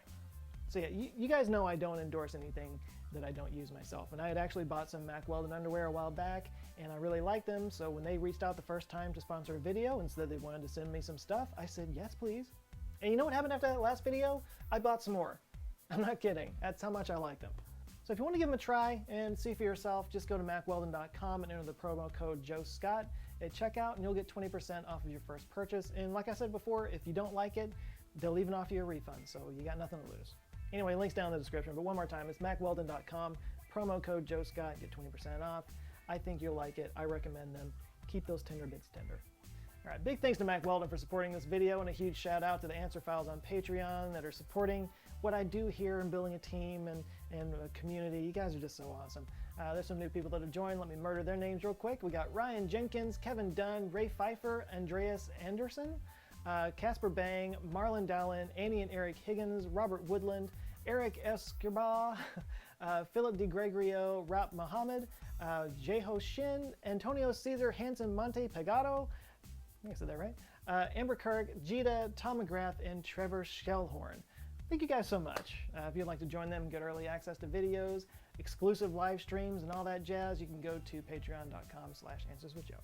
Speaker 22: So yeah, you guys know I don't endorse anything that I don't use myself. And I had actually bought some Mack Weldon underwear a while back, and I really liked them, so when they reached out the first time to sponsor a video and said they wanted to send me some stuff, I said, yes, please. And you know what happened after that last video? I bought some more. I'm not kidding. That's how much I like them. So if you want to give them a try and see for yourself, just go to MackWeldon.com and enter the promo code JoeScott at checkout, and you'll get 20% off of your first purchase. And like I said before, if you don't like it, they'll even offer you a refund, so you got nothing to lose. Anyway, links down in the description, but one more time, it's MackWeldon.com, promo code JoeScott, get 20% off. I think you'll like it. I recommend them. Keep those Tinder bits tender. All right, big thanks to Mack Weldon for supporting this video, and a huge shout out to the Answer Files on Patreon that are supporting what I do here in building a team and a community. You guys are just so awesome. There's some new people that have joined. Let me murder their names real quick. We got Ryan Jenkins, Kevin Dunn, Ray Pfeiffer, Andreas Anderson, Casper Bang, Marlon Dallin, Annie and Eric Higgins, Robert Woodland, Eric Escobar, Philip DeGregorio, Rap Mohammed, Jeho Shin, Antonio Cesar Hansen Monte Pegado, I think I said that right, Amber Kirk, Jita, Tom McGrath, and Trevor Shellhorn. Thank you guys so much. If you'd like to join them and get early access to videos, exclusive live streams, and all that jazz, you can go to patreon.com/answerswithjoe.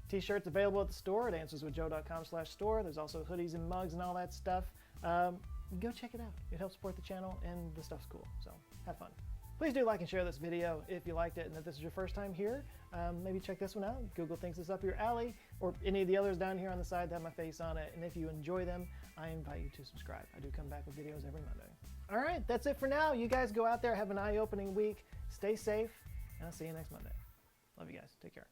Speaker 22: T-shirts available at the store at answerswithjoe.com/store. There's also hoodies and mugs and all that stuff. Go check it out. It helps support the channel, and the stuff's cool, so have fun. Please do like and share this video if you liked it, and if this is your first time here, maybe check this one out. Google thinks it's up your alley, or any of the others down here on the side that have my face on it, and if you enjoy them, I invite you to subscribe. I do come back with videos every Monday. All right, that's it for now. You guys go out there, have an eye-opening week, stay safe, and I'll see you next Monday. Love you guys. Take care.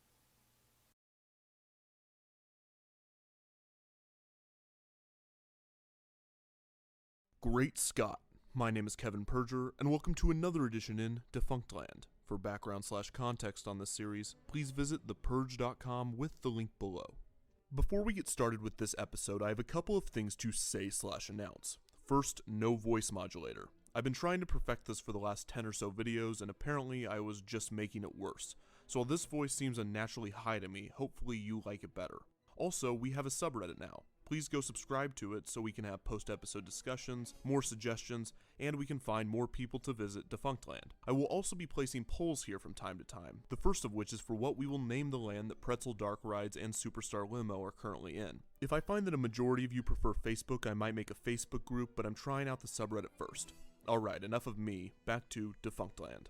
Speaker 10: Great Scott! My name is Kevin Perger, and welcome to another edition in Defunctland. For background/context on this series, please visit thepurge.com with the link below. Before we get started with this episode, I have a couple of things to say/announce. First, no voice modulator. I've been trying to perfect this for the last 10 or so videos, and apparently I was just making it worse. So while this voice seems unnaturally high to me, hopefully you like it better. Also, we have a subreddit now. Please go subscribe to it so we can have post-episode discussions, more suggestions, and we can find more people to visit Defunctland. I will also be placing polls here from time to time, the first of which is for what we will name the land that Pretzel Dark Rides and Superstar Limo are currently in. If I find that a majority of you prefer Facebook, I might make a Facebook group, but I'm trying out the subreddit first. Alright, enough of me, back to Defunctland.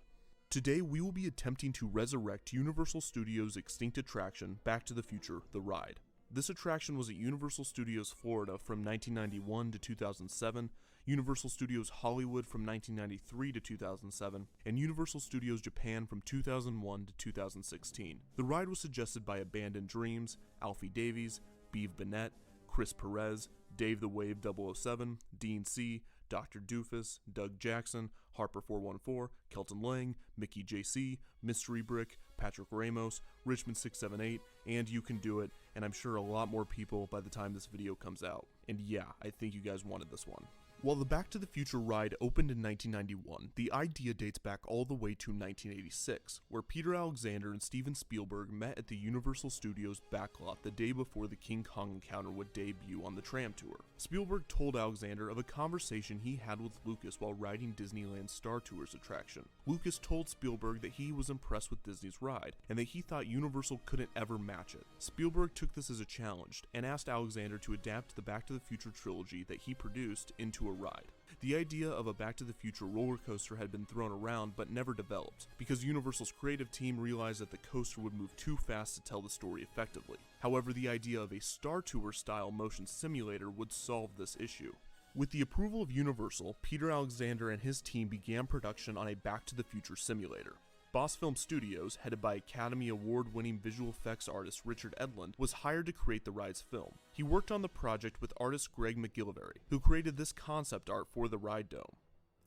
Speaker 10: Today we will be attempting to resurrect Universal Studios' extinct attraction, Back to the Future: The Ride. This attraction was at Universal Studios Florida from 1991 to 2007, Universal Studios Hollywood from 1993 to 2007, and Universal Studios Japan from 2001 to 2016. The ride was suggested by Abandoned Dreams, Alfie Davies, Beav Bennett, Chris Perez, Dave the Wave 007, Dean C., Dr. Doofus, Doug Jackson, Harper414, Kelton Lang, Mickey JC, Mystery Brick, Patrick Ramos, Richmond678, and You Can Do It, and I'm sure a lot more people by the time this video comes out. And yeah, I think you guys wanted this one. While the Back to the Future ride opened in 1991, the idea dates back all the way to 1986, where Peter Alexander and Steven Spielberg met at the Universal Studios backlot the day before the King Kong encounter would debut on the tram tour. Spielberg told Alexander of a conversation he had with Lucas while riding Disneyland's Star Tours attraction. Lucas told Spielberg that he was impressed with Disney's ride, and that he thought Universal couldn't ever match it. Spielberg took this as a challenge, and asked Alexander to adapt the Back to the Future trilogy that he produced into a ride. The idea of a Back to the Future roller coaster had been thrown around but never developed, because Universal's creative team realized that the coaster would move too fast to tell the story effectively. However, the idea of a Star Tour style motion simulator would solve this issue. With the approval of Universal, Peter Alexander and his team began production on a Back to the Future simulator. Boss Film Studios, headed by Academy Award-winning visual effects artist Richard Edlund, was hired to create the ride's film. He worked on the project with artist Greg Yungelderberry, who created this concept art for the ride dome.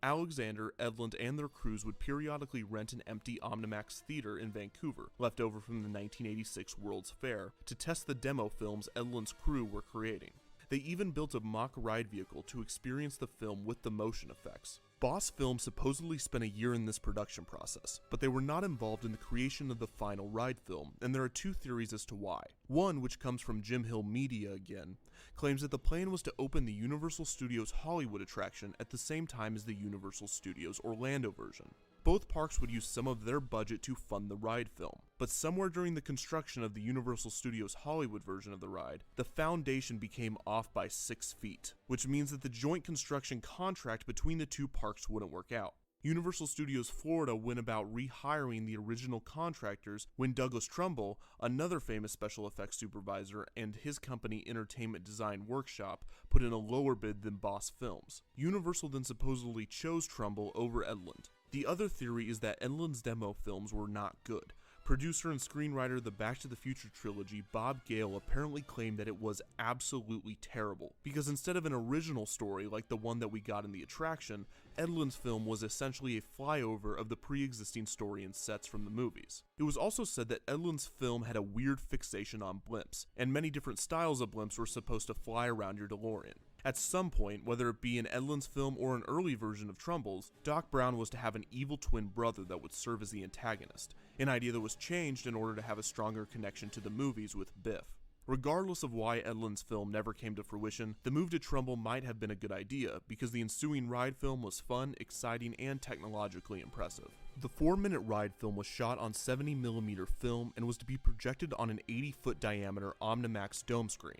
Speaker 10: Alexander, Edlund, and their crews would periodically rent an empty Omnimax theater in Vancouver, left over from the 1986 World's Fair, to test the demo films Edlund's crew were creating. They even built a mock ride vehicle to experience the film with the motion effects. Boss Film supposedly spent a year in this production process, but they were not involved in the creation of the final ride film, and there are two theories as to why. One, which comes from Jim Hill Media again, claims that the plan was to open the Universal Studios Hollywood attraction at the same time as the Universal Studios Orlando version. Both parks would use some of their budget to fund the ride film, but somewhere during the construction of the Universal Studios Hollywood version of the ride, the foundation became off by 6 feet, which means that the joint construction contract between the two parks wouldn't work out. Universal Studios Florida went about rehiring the original contractors when Douglas Trumbull, another famous special effects supervisor, and his company Entertainment Design Workshop put in a lower bid than Boss Films. Universal then supposedly chose Trumbull over Edlund. The other theory is that Edlund's demo films were not good. Producer and screenwriter of the Back to the Future trilogy, Bob Gale, apparently claimed that it was absolutely terrible, because instead of an original story like the one that we got in the attraction, Edlund's film was essentially a flyover of the pre-existing story and sets from the movies. It was also said that Edlund's film had a weird fixation on blimps, and many different styles of blimps were supposed to fly around your DeLorean. At some point, whether it be in Edlund's film or an early version of Trumbull's, Doc Brown was to have an evil twin brother that would serve as the antagonist, an idea that was changed in order to have a stronger connection to the movies with Biff. Regardless of why Edlund's film never came to fruition, the move to Trumbull might have been a good idea, because the ensuing ride film was fun, exciting, and technologically impressive. The 4-minute ride film was shot on 70mm film and was to be projected on an 80-foot diameter Omnimax dome screen.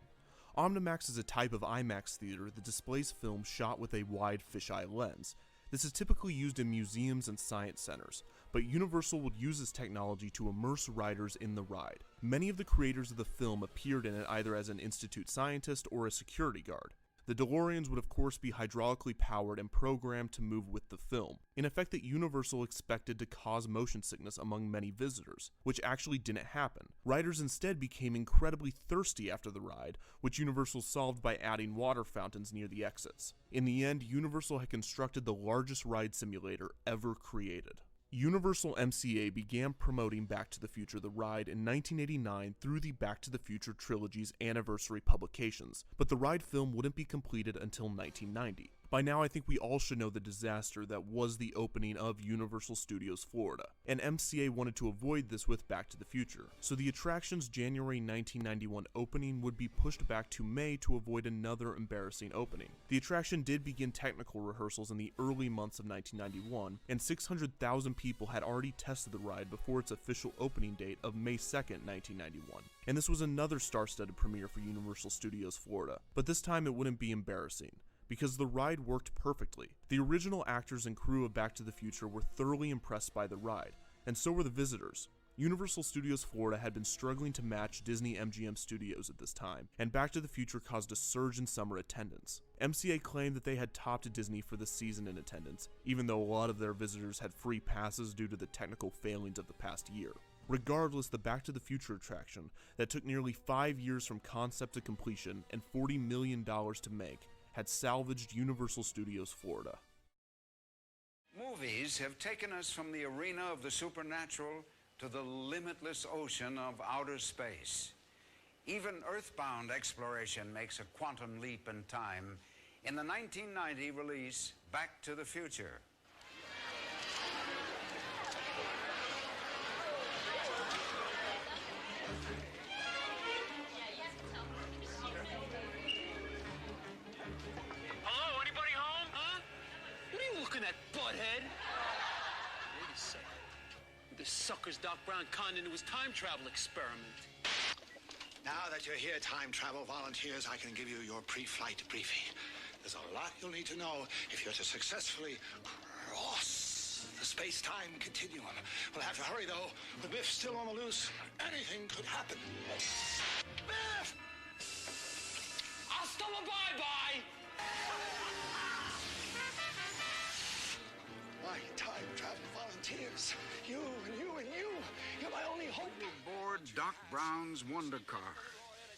Speaker 10: Omnimax is a type of IMAX theater that displays film shot with a wide fisheye lens. This is typically used in museums and science centers, but Universal would use this technology to immerse riders in the ride. Many of the creators of the film appeared in it either as an Institute scientist or a security guard. The DeLoreans would of course be hydraulically powered and programmed to move with the film, an effect that Universal expected to cause motion sickness among many visitors, which actually didn't happen. Riders instead became incredibly thirsty after the ride, which Universal solved by adding water fountains near the exits. In the end, Universal had constructed the largest ride simulator ever created. Universal MCA began promoting Back to the Future the ride in 1989 through the Back to the Future trilogy's anniversary publications, but the ride film wouldn't be completed until 1990. By now, I think we all should know the disaster that was the opening of Universal Studios Florida, and MCA wanted to avoid this with Back to the Future, so the attraction's January 1991 opening would be pushed back to May to avoid another embarrassing opening. The attraction did begin technical rehearsals in the early months of 1991, and 600,000 people had already tested the ride before its official opening date of May 2nd, 1991. And this was another star-studded premiere for Universal Studios Florida, but this time it wouldn't be embarrassing, because the ride worked perfectly. The original actors and crew of Back to the Future were thoroughly impressed by the ride, and so were the visitors. Universal Studios Florida had been struggling to match Disney MGM Studios at this time, and Back to the Future caused a surge in summer attendance. MCA claimed that they had topped Disney for the season in attendance, even though a lot of their visitors had free passes due to the technical failings of the past year. Regardless, the Back to the Future attraction, that took nearly 5 years from concept to completion and $40 million to make, had salvaged Universal Studios Florida.
Speaker 12: Movies have taken us from the arena of the supernatural to the limitless ocean of outer space. Even earthbound exploration makes a quantum leap in time in the 1990 release Back to the Future.
Speaker 11: Hello, anybody home? Huh? What are you looking at, butthead? Wait a second. This sucker's Doc Brown conned into his time travel experiment.
Speaker 13: Now that you're here, time travel volunteers, I can give you your pre-flight briefing. There's a lot you'll need to know if you're to successfully cross the space-time continuum. We'll have to hurry, though. With Biff still on the loose, anything could happen. Biff!
Speaker 11: Hasta la bye-bye!
Speaker 13: My time travel volunteers. You and you and you. You're my only hope.
Speaker 12: Board Doc Brown's Wonder Car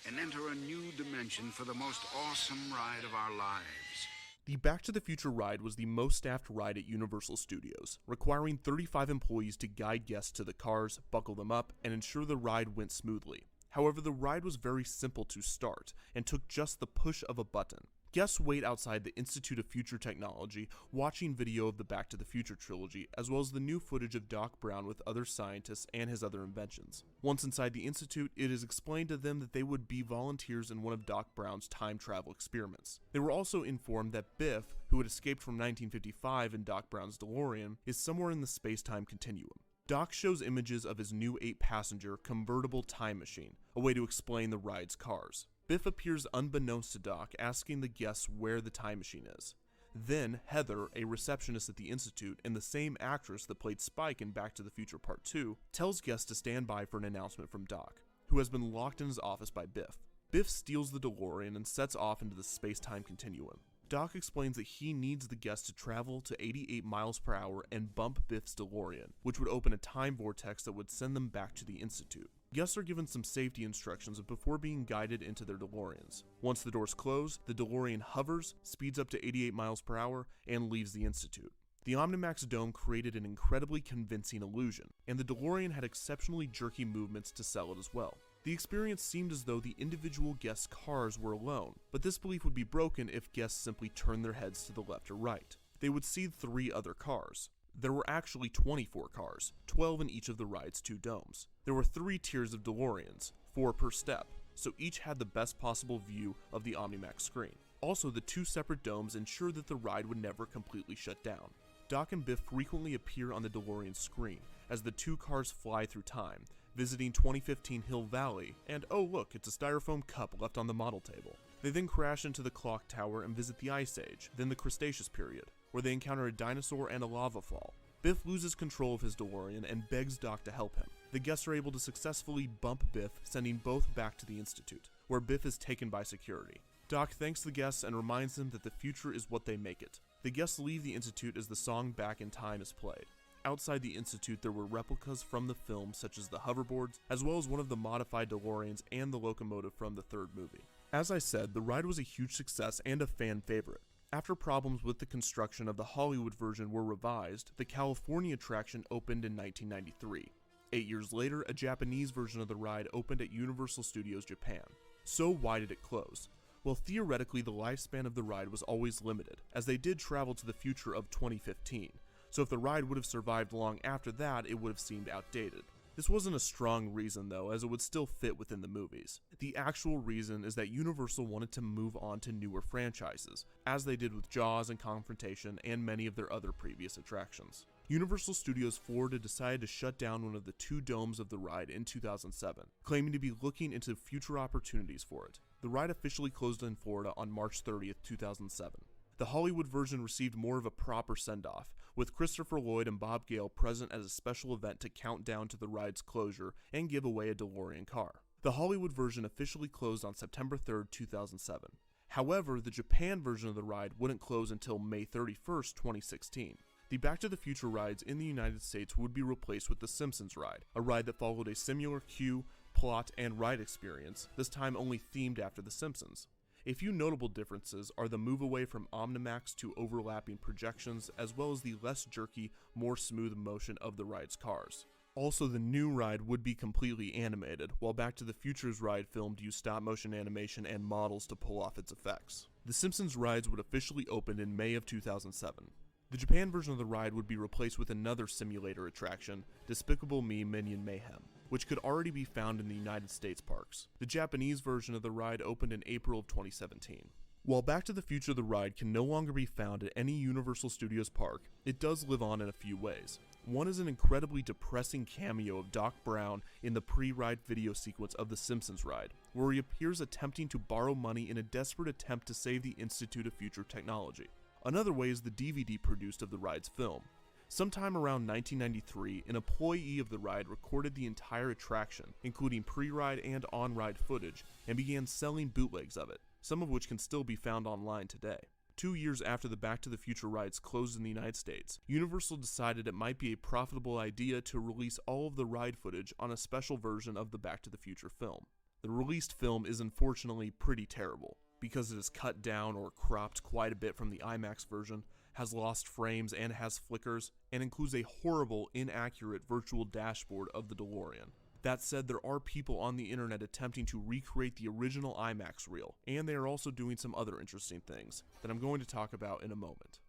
Speaker 12: and enter a new dimension for the most awesome ride of our lives.
Speaker 10: The Back to the Future ride was the most staffed ride at Universal Studios, requiring 35 employees to guide guests to the cars, buckle them up, and ensure the ride went smoothly. However, the ride was very simple to start and took just the push of a button. Guests wait outside the Institute of Future Technology, watching video of the Back to the Future trilogy, as well as the new footage of Doc Brown with other scientists and his other inventions. Once inside the Institute, it is explained to them that they would be volunteers in one of Doc Brown's time travel experiments. They were also informed that Biff, who had escaped from 1955 in Doc Brown's DeLorean, is somewhere in the space-time continuum. Doc shows images of his new 8-passenger convertible time machine, a way to explain the ride's cars. Biff appears unbeknownst to Doc, asking the guests where the time machine is. Then, Heather, a receptionist at the Institute and the same actress that played Spike in Back to the Future Part 2, tells guests to stand by for an announcement from Doc, who has been locked in his office by Biff. Biff steals the DeLorean and sets off into the space-time continuum. Doc explains that he needs the guests to travel to 88 miles per hour and bump Biff's DeLorean, which would open a time vortex that would send them back to the Institute. Guests are given some safety instructions before being guided into their DeLoreans. Once the doors close, the DeLorean hovers, speeds up to 88 miles per hour, and leaves the Institute. The Omnimax dome created an incredibly convincing illusion, and the DeLorean had exceptionally jerky movements to sell it as well. The experience seemed as though the individual guests' cars were alone, but this belief would be broken if guests simply turned their heads to the left or right. They would see 3 other cars. There were actually 24 cars, 12 in each of the ride's 2 domes. There were 3 tiers of DeLoreans, 4 per step, so each had the best possible view of the OmniMax screen. Also, the 2 separate domes ensured that the ride would never completely shut down. Doc and Biff frequently appear on the DeLorean screen as the 2 cars fly through time, visiting 2015 Hill Valley, and oh look, it's a styrofoam cup left on the model table. They then crash into the clock tower and visit the Ice Age, then the Cretaceous period, where they encounter a dinosaur and a lava fall. Biff loses control of his DeLorean and begs Doc to help him. The guests are able to successfully bump Biff, sending both back to the Institute, where Biff is taken by security. Doc thanks the guests and reminds them that the future is what they make it. The guests leave the Institute as the song Back in Time is played. Outside the Institute, there were replicas from the film, such as the hoverboards, as well as one of the modified DeLoreans and the locomotive from the 3rd movie. As I said, the ride was a huge success and a fan favorite. After problems with the construction of the Hollywood version were revised, the California attraction opened in 1993. 8 years later, a Japanese version of the ride opened at Universal Studios Japan. So why did it close? Well, theoretically, the lifespan of the ride was always limited, as they did travel to the future of 2015. So if the ride would have survived long after that, it would have seemed outdated. This wasn't a strong reason though, as it would still fit within the movies. The actual reason is that Universal wanted to move on to newer franchises, as they did with Jaws and Confrontation and many of their other previous attractions. Universal Studios Florida decided to shut down one of the 2 domes of the ride in 2007, claiming to be looking into future opportunities for it. The ride officially closed in Florida on March 30th, 2007. The Hollywood version received more of a proper send-off, with Christopher Lloyd and Bob Gale present at a special event to count down to the ride's closure and give away a DeLorean car. The Hollywood version officially closed on September 3rd, 2007. However, the Japan version of the ride wouldn't close until May 31st, 2016. The Back to the Future rides in the United States would be replaced with the Simpsons ride, a ride that followed a similar queue, plot, and ride experience, this time only themed after The Simpsons. A few notable differences are the move away from OmniMax to overlapping projections, as well as the less jerky, more smooth motion of the ride's cars. Also, the new ride would be completely animated, while Back to the Future's ride filmed used stop-motion animation and models to pull off its effects. The Simpsons rides would officially open in May of 2007. The Japan version of the ride would be replaced with another simulator attraction, Despicable Me Minion Mayhem, which could already be found in the United States parks. The Japanese version of the ride opened in April of 2017. While Back to the Future the ride can no longer be found at any Universal Studios park, it does live on in a few ways. One is an incredibly depressing cameo of Doc Brown in the pre-ride video sequence of the Simpsons ride, where he appears attempting to borrow money in a desperate attempt to save the Institute of Future Technology. Another way is the DVD produced of the ride's film. Sometime around 1993, an employee of the ride recorded the entire attraction, including pre-ride and on-ride footage, and began selling bootlegs of it, some of which can still be found online today. 2 years after the Back to the Future rides closed in the United States, Universal decided it might be a profitable idea to release all of the ride footage on a special version of the Back to the Future film. The released film is unfortunately pretty terrible, because it is cut down or cropped quite a bit from the IMAX version, has lost frames and has flickers, and includes a horrible, inaccurate virtual dashboard of the DeLorean. That said, there are people on the internet attempting to recreate the original IMAX reel, and they are also doing some other interesting things that I'm going to talk about in a moment.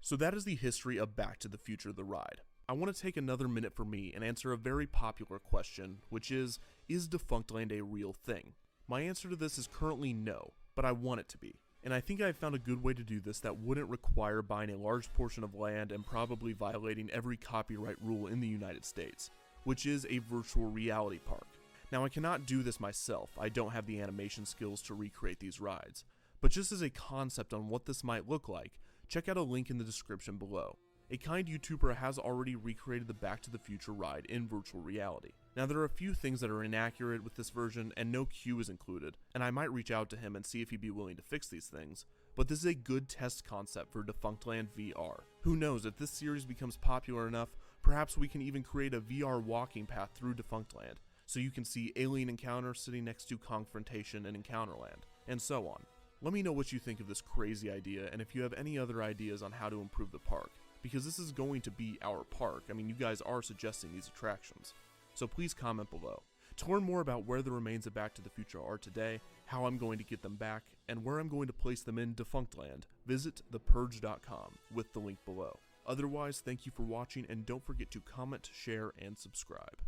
Speaker 10: So that is the history of Back to the Future the ride. I want to take another minute for me and answer a very popular question, which is Defunctland a real thing? My answer to this is currently no, but I want it to be. And I think I've found a good way to do this that wouldn't require buying a large portion of land and probably violating every copyright rule in the United States, which is a virtual reality park. Now, I cannot do this myself, I don't have the animation skills to recreate these rides, but just as a concept on what this might look like, check out a link in the description below. A kind YouTuber has already recreated the Back to the Future ride in virtual reality. Now, there are a few things that are inaccurate with this version, and no queue is included, and I might reach out to him and see if he'd be willing to fix these things, but this is a good test concept for Defunctland VR. Who knows, if this series becomes popular enough, perhaps we can even create a VR walking path through Defunctland, so you can see Alien Encounter sitting next to Confrontation and Encounterland, and so on. Let me know what you think of this crazy idea, and if you have any other ideas on how to improve the park, because this is going to be our park. I mean, you guys are suggesting these attractions, so please comment below. To learn more about where the remains of Back to the Future are today, how I'm going to get them back, and where I'm going to place them in Defunctland, visit thepurge.com with the link below. Otherwise, thank you for watching, and don't forget to comment, share, and subscribe.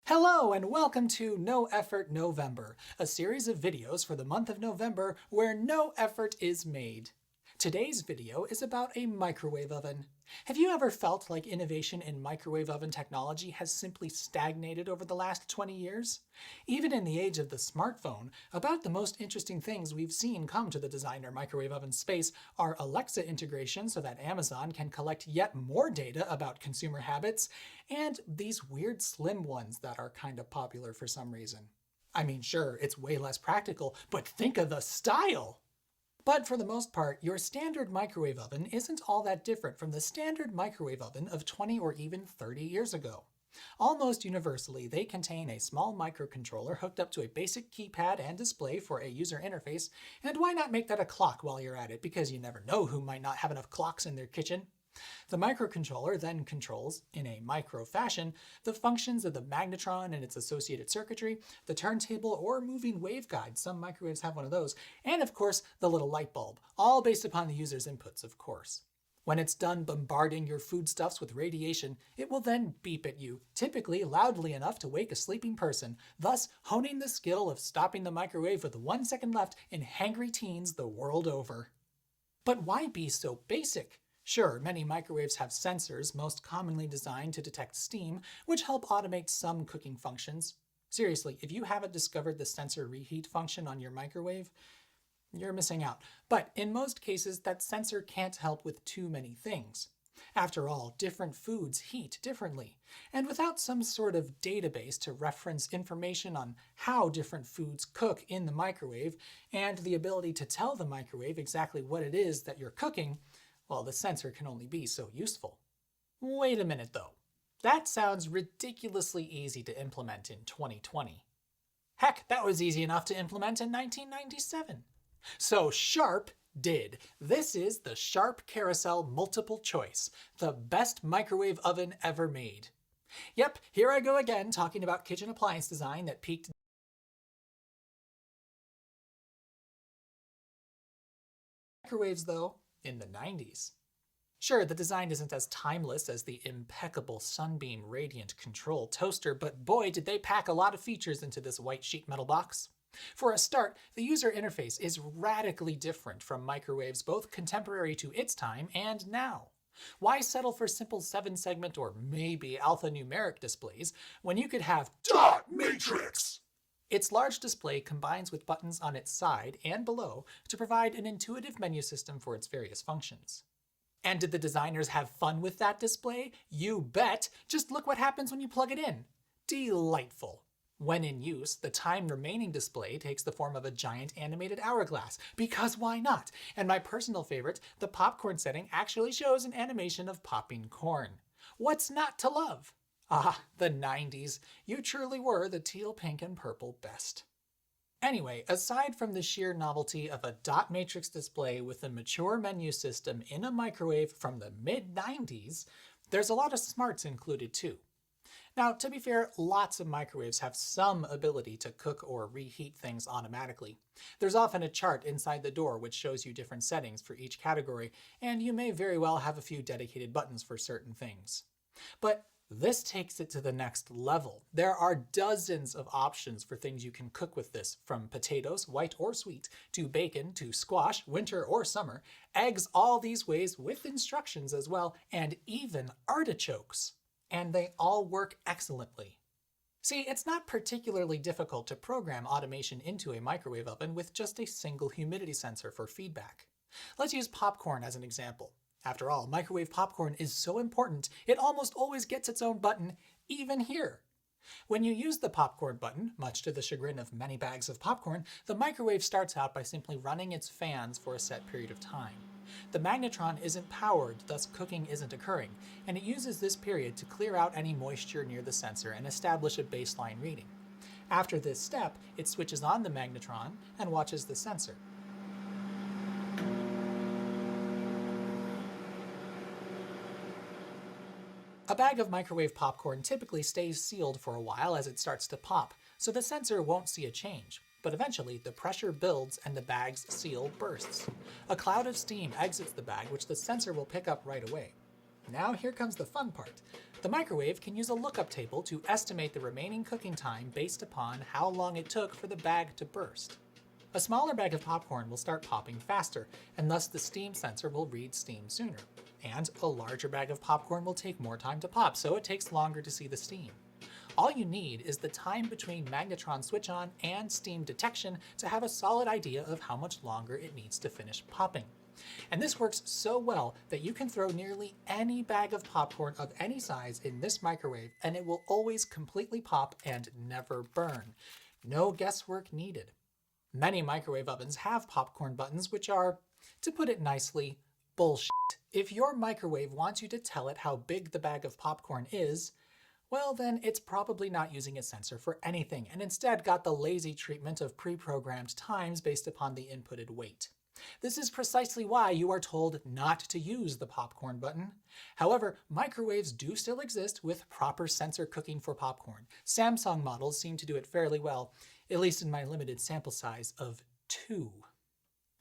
Speaker 15: Hello and welcome to No Effort November, a series of videos for the month of November where no effort is made. Today's video is about a microwave oven. Have you ever felt like innovation in microwave oven technology has simply stagnated over the last 20 years? Even in the age of the smartphone, about the most interesting things we've seen come to the designer microwave oven space are Alexa integration so that Amazon can collect yet more data about consumer habits, and these weird slim ones that are kind of popular for some reason. I mean, sure, it's way less practical, but think of the style! But for the most part, your standard microwave oven isn't all that different from the standard microwave oven of 20 or even 30 years ago. Almost universally, they contain a small microcontroller hooked up to a basic keypad and display for a user interface, and why not make that a clock while you're at it, because you never know who might not have enough clocks in their kitchen. The microcontroller then controls, in a micro fashion, the functions of the magnetron and its associated circuitry, the turntable or moving waveguide, some microwaves have one of those, and of course the little light bulb, all based upon the user's inputs, of course. When it's done bombarding your foodstuffs with radiation, it will then beep at you, typically loudly enough to wake a sleeping person, thus honing the skill of stopping the microwave with 1 second left in hangry teens the world over. But why be so basic? Sure, many microwaves have sensors, most commonly designed to detect steam, which help automate some cooking functions. Seriously, if you haven't discovered the sensor reheat function on your microwave, you're missing out. But in most cases, that sensor can't help with too many things. After all, different foods heat differently, and without some sort of database to reference information on how different foods cook in the microwave, and the ability to tell the microwave exactly what it is that you're cooking, well, the sensor can only be so useful. Wait a minute though. That sounds ridiculously easy to implement in 2020. Heck, that was easy enough to implement in 1997. So Sharp did. This is the Sharp Carousel Multiple Choice, the best microwave oven ever made. Yep, here I go again talking about kitchen appliance design that peaked microwaves though, in the 90s. Sure, the design isn't as timeless as the impeccable Sunbeam Radiant Control toaster, but boy did they pack a lot of features into this white sheet metal box. For a start, the user interface is radically different from microwaves both contemporary to its time and now. Why settle for simple 7-segment or maybe alphanumeric displays when you could have dot matrix? Its large display combines with buttons on its side and below to provide an intuitive menu system for its various functions. And did the designers have fun with that display? You bet! Just look what happens when you plug it in. Delightful. When in use, the time remaining display takes the form of a giant animated hourglass, because why not? And my personal favorite, the popcorn setting actually shows an animation of popping corn. What's not to love? Ah, the 90s. You truly were the teal, pink, and purple best. Anyway, aside from the sheer novelty of a dot matrix display with a mature menu system in a microwave from the mid-90s, there's a lot of smarts included too. Now, to be fair, lots of microwaves have some ability to cook or reheat things automatically. There's often a chart inside the door which shows you different settings for each category, and you may very well have a few dedicated buttons for certain things. But this takes it to the next level. There are dozens of options for things you can cook with this, from potatoes, white or sweet, to bacon, to squash, winter or summer, eggs all these ways with instructions as well, and even artichokes. And they all work excellently. See, it's not particularly difficult to program automation into a microwave oven with just a single humidity sensor for feedback. Let's use popcorn as an example. After all, microwave popcorn is so important, it almost always gets its own button, even here. When you use the popcorn button, much to the chagrin of many bags of popcorn, the microwave starts out by simply running its fans for a set period of time. The magnetron isn't powered, thus cooking isn't occurring, and it uses this period to clear out any moisture near the sensor and establish a baseline reading. After this step, it switches on the magnetron and watches the sensor. A bag of microwave popcorn typically stays sealed for a while as it starts to pop, so the sensor won't see a change. But eventually, the pressure builds and the bag's seal bursts. A cloud of steam exits the bag, which the sensor will pick up right away. Now here comes the fun part. The microwave can use a lookup table to estimate the remaining cooking time based upon how long it took for the bag to burst. A smaller bag of popcorn will start popping faster, and thus the steam sensor will read steam sooner. And a larger bag of popcorn will take more time to pop, so it takes longer to see the steam. All you need is the time between magnetron switch on and steam detection to have a solid idea of how much longer it needs to finish popping. And this works so well that you can throw nearly any bag of popcorn of any size in this microwave and it will always completely pop and never burn. No guesswork needed. Many microwave ovens have popcorn buttons which are, to put it nicely, bullshit. If your microwave wants you to tell it how big the bag of popcorn is, well then it's probably not using a sensor for anything and instead got the lazy treatment of pre-programmed times based upon the inputted weight. This is precisely why you are told not to use the popcorn button. However, microwaves do still exist with proper sensor cooking for popcorn. Samsung models seem to do it fairly well, at least in my limited sample size of 2.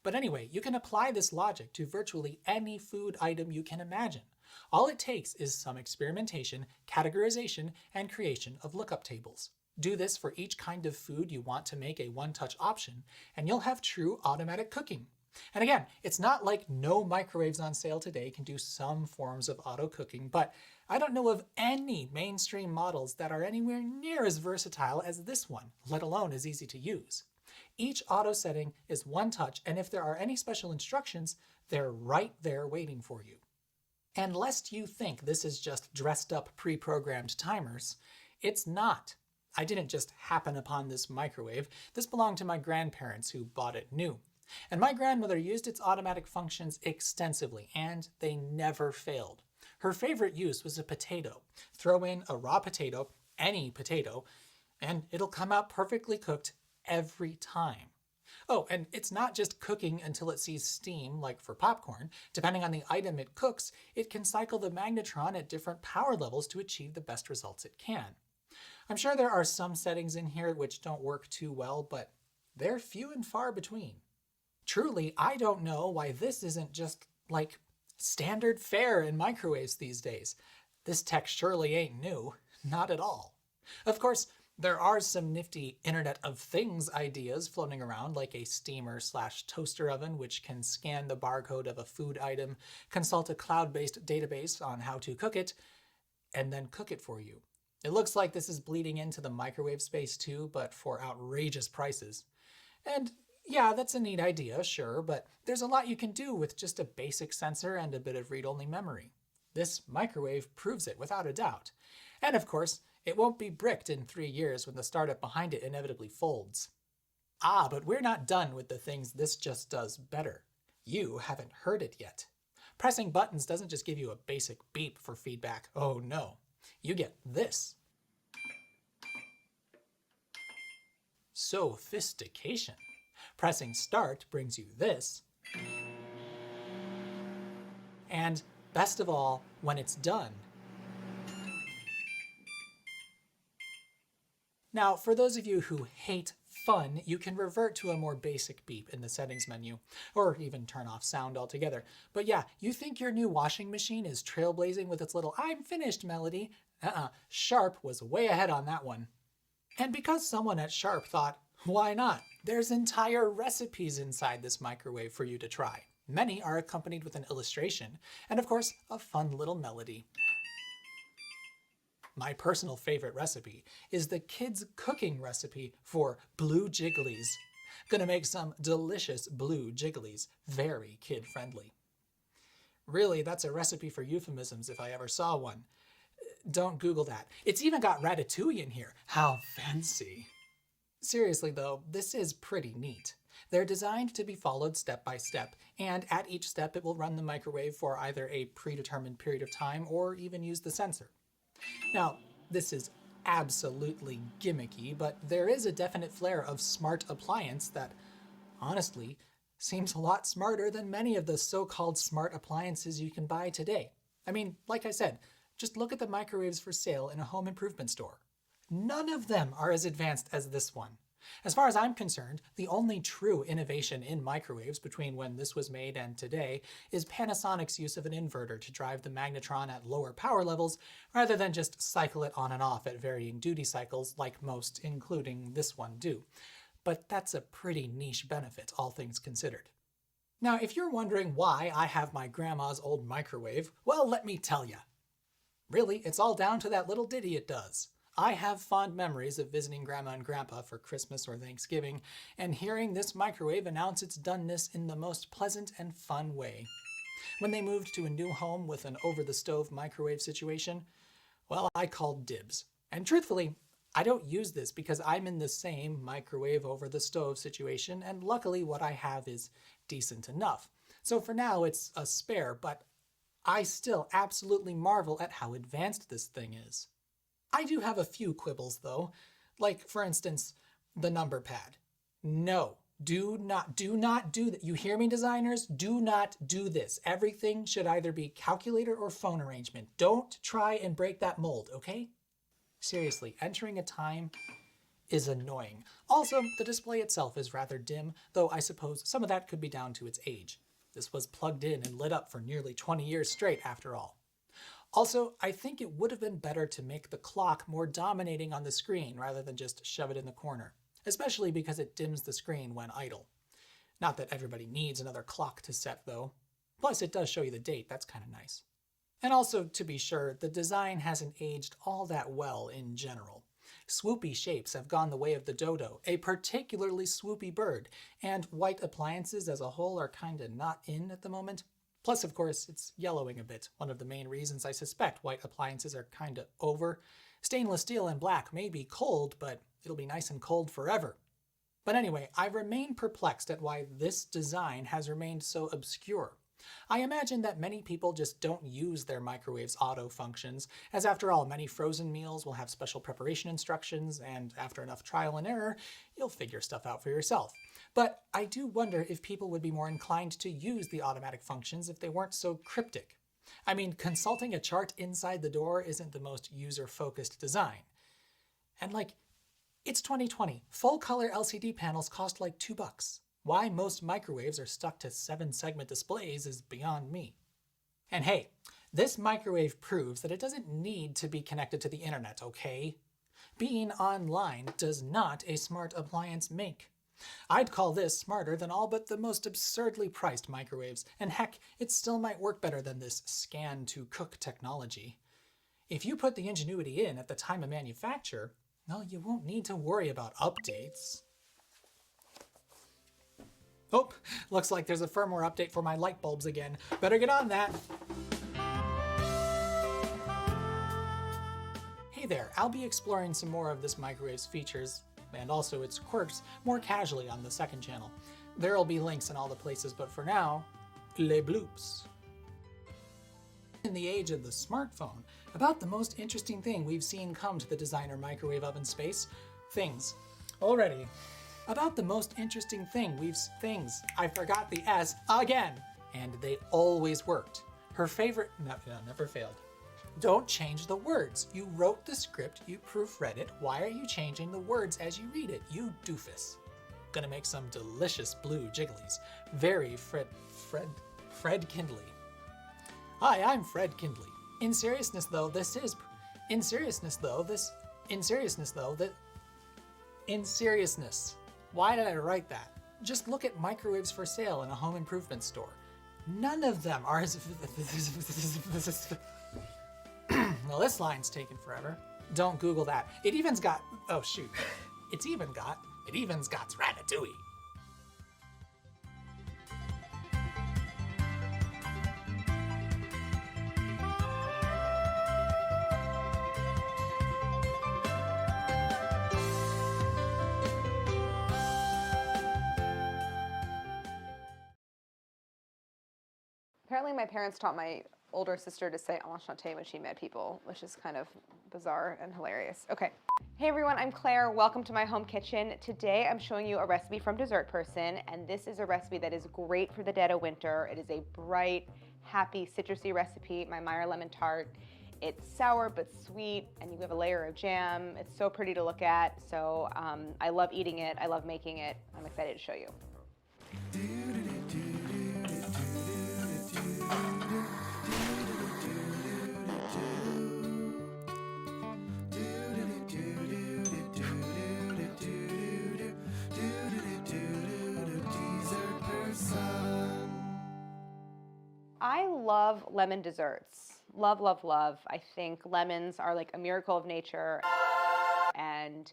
Speaker 15: But anyway, you can apply this logic to virtually any food item you can imagine. All it takes is some experimentation, categorization, and creation of lookup tables. Do this for each kind of food you want to make a one-touch option, and you'll have true automatic cooking. And again, it's not like no microwaves on sale today can do some forms of auto cooking, but I don't know of any mainstream models that are anywhere near as versatile as this one, let alone as easy to use. Each auto setting is one touch, and if there are any special instructions, they're right there waiting for you. And lest you think this is just dressed up pre-programmed timers, it's not. I didn't just happen upon this microwave. This belonged to my grandparents who bought it new. And my grandmother used its automatic functions extensively, and they never failed. Her favorite use was a potato. Throw in a raw potato, any potato, and it'll come out perfectly cooked every time. Oh, and it's not just cooking until it sees steam, like for popcorn. Depending on the item it cooks, it can cycle the magnetron at different power levels to achieve the best results it can. I'm sure there are some settings in here which don't work too well, but they're few and far between. Truly, I don't know why this isn't just, like, standard fare in microwaves these days. This tech surely ain't new. Not at all. Of course, there are some nifty Internet of Things ideas floating around, like a steamer/toaster oven which can scan the barcode of a food item, consult a cloud-based database on how to cook it, and then cook it for you. It looks like this is bleeding into the microwave space too, but for outrageous prices. And yeah, that's a neat idea, sure, but there's a lot you can do with just a basic sensor and a bit of read-only memory. This microwave proves it without a doubt. And of course, it won't be bricked in 3 years when the startup behind it inevitably folds. Ah, but we're not done with the things this just does better. You haven't heard it yet. Pressing buttons doesn't just give you a basic beep for feedback. Oh no. You get this. Sophistication. Pressing start brings you this. And best of all, when it's done. Now, for those of you who hate fun, you can revert to a more basic beep in the settings menu, or even turn off sound altogether. But yeah, you think your new washing machine is trailblazing with its little "I'm finished" melody? Sharp was way ahead on that one. And because someone at Sharp thought, why not? There's entire recipes inside this microwave for you to try. Many are accompanied with an illustration, and of course, a fun little melody. My personal favorite recipe is the kids' cooking recipe for blue jigglies. Gonna make some delicious blue jigglies, very kid-friendly. Really, that's a recipe for euphemisms if I ever saw one. Don't Google that. It's even got ratatouille in here. How fancy. Seriously though, this is pretty neat. They're designed to be followed step by step, and at each step it will run the microwave for either a predetermined period of time or even use the sensor. Now, this is absolutely gimmicky, but there is a definite flair of smart appliance that, honestly, seems a lot smarter than many of the so-called smart appliances you can buy today. I mean, like I said, Just look at the microwaves for sale in a home improvement store. None of them are as advanced as this one. As far as I'm concerned, the only true innovation in microwaves between when this was made and today is Panasonic's use of an inverter to drive the magnetron at lower power levels rather than just cycle it on and off at varying duty cycles like most, including this one, do. But that's a pretty niche benefit, all things considered. Now, if you're wondering why I have my grandma's old microwave, well, let me tell ya. Really, it's all down to that little ditty it does. I have fond memories of visiting Grandma and Grandpa for Christmas or Thanksgiving and hearing this microwave announce its doneness in the most pleasant and fun way. When they moved to a new home with an over-the-stove microwave situation, well, I called dibs. And truthfully, I don't use this because I'm in the same microwave over-the-stove situation, and luckily what I have is decent enough. So for now, it's a spare, but I still absolutely marvel at how advanced this thing is. I do have a few quibbles though, like for instance, the number pad. No, do not do that. You hear me, designers? Do not do this. Everything should either be calculator or phone arrangement. Don't try and break that mold, okay? Seriously, entering a time is annoying. Also, the display itself is rather dim, though I suppose some of that could be down to its age. This was plugged in and lit up for nearly 20 years straight after all. Also, I think it would have been better to make the clock more dominating on the screen rather than just shove it in the corner, especially because it dims the screen when idle. Not that everybody needs another clock to set though. Plus it does show you the date, that's kind of nice. And also, to be sure, the design hasn't aged all that well in general. Swoopy shapes have gone the way of the dodo, a particularly swoopy bird, and white appliances as a whole are kinda not in at the moment. Plus, of course, it's yellowing a bit, one of the main reasons I suspect white appliances are kinda over. Stainless steel and black may be cold, but it'll be nice and cold forever. But anyway, I remain perplexed at why this design has remained so obscure. I imagine that many people just don't use their microwave's auto functions, as after all, many frozen meals will have special preparation instructions, and after enough trial and error, you'll figure stuff out for yourself. But I do wonder if people would be more inclined to use the automatic functions if they weren't so cryptic. I mean, consulting a chart inside the door isn't the most user-focused design. And like, it's 2020. Full-color LCD panels cost like $2. Why most microwaves are stuck to 7-segment displays is beyond me. And hey, this microwave proves that it doesn't need to be connected to the internet, okay? Being online does not a smart appliance make. I'd call this smarter than all but the most absurdly priced microwaves, and heck, it still might work better than this scan-to-cook technology. If you put the ingenuity in at the time of manufacture, well, you won't need to worry about updates. Oh, looks like there's a firmware update for my light bulbs again. Better get on that. Hey there, I'll be exploring some more of this microwave's features, and also its quirks, more casually on the second channel. There'll be links in all the places, but for now, les bloops. In the age of the smartphone, about the most interesting thing we've seen come to the designer microwave oven space, things. Already. About the most interesting thing I forgot the S again, and they always worked. Her favorite, never failed. Don't change the words. You wrote the script, you proofread it. Why are you changing the words as you read it, you doofus? Gonna make some delicious blue jigglies. Very Fred Kindley. Hi, I'm Fred Kindley. In seriousness though, why did I write that? Just look at microwaves for sale in a home improvement store. None of them are as... Well, this line's taken forever. Don't Google that. It even's got... Oh, shoot. It even's got Ratatouille.
Speaker 5: Apparently my parents taught my older sister to say enchanté when she met people, which is kind of bizarre and hilarious. Okay. Hey everyone, I'm Claire. Welcome to my home kitchen. Today I'm showing you a recipe from Dessert Person, and this is a recipe that is great for the dead of winter. It is a bright, happy, citrusy recipe, my Meyer lemon tart. It's sour but sweet, and you have a layer of jam. It's so pretty to look at, so I love eating it. I love making it. I'm excited to show you. I love lemon desserts. Love, love, love. I think lemons are like a miracle of nature, and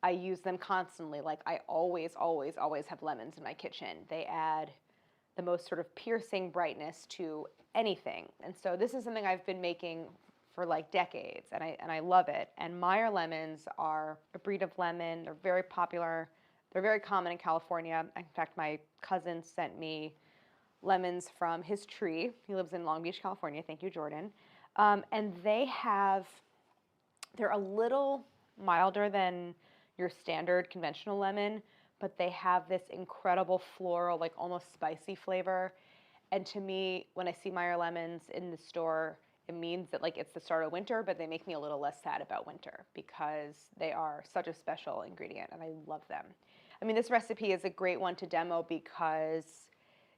Speaker 5: I use them constantly. Like I always, always, always have lemons in my kitchen. They add the most sort of piercing brightness to anything. And so this is something I've been making for like decades, and I love it. And Meyer lemons are a breed of lemon. They're very popular. They're very common in California. In fact, my cousin sent me lemons from his tree. He lives in Long Beach, California. Thank you, Jordan. And they're a little milder than your standard conventional lemon, but they have this incredible floral, like almost spicy flavor. And to me, when I see Meyer lemons in the store, it means that like it's the start of winter, but they make me a little less sad about winter because they are such a special ingredient and I love them. I mean, this recipe is a great one to demo because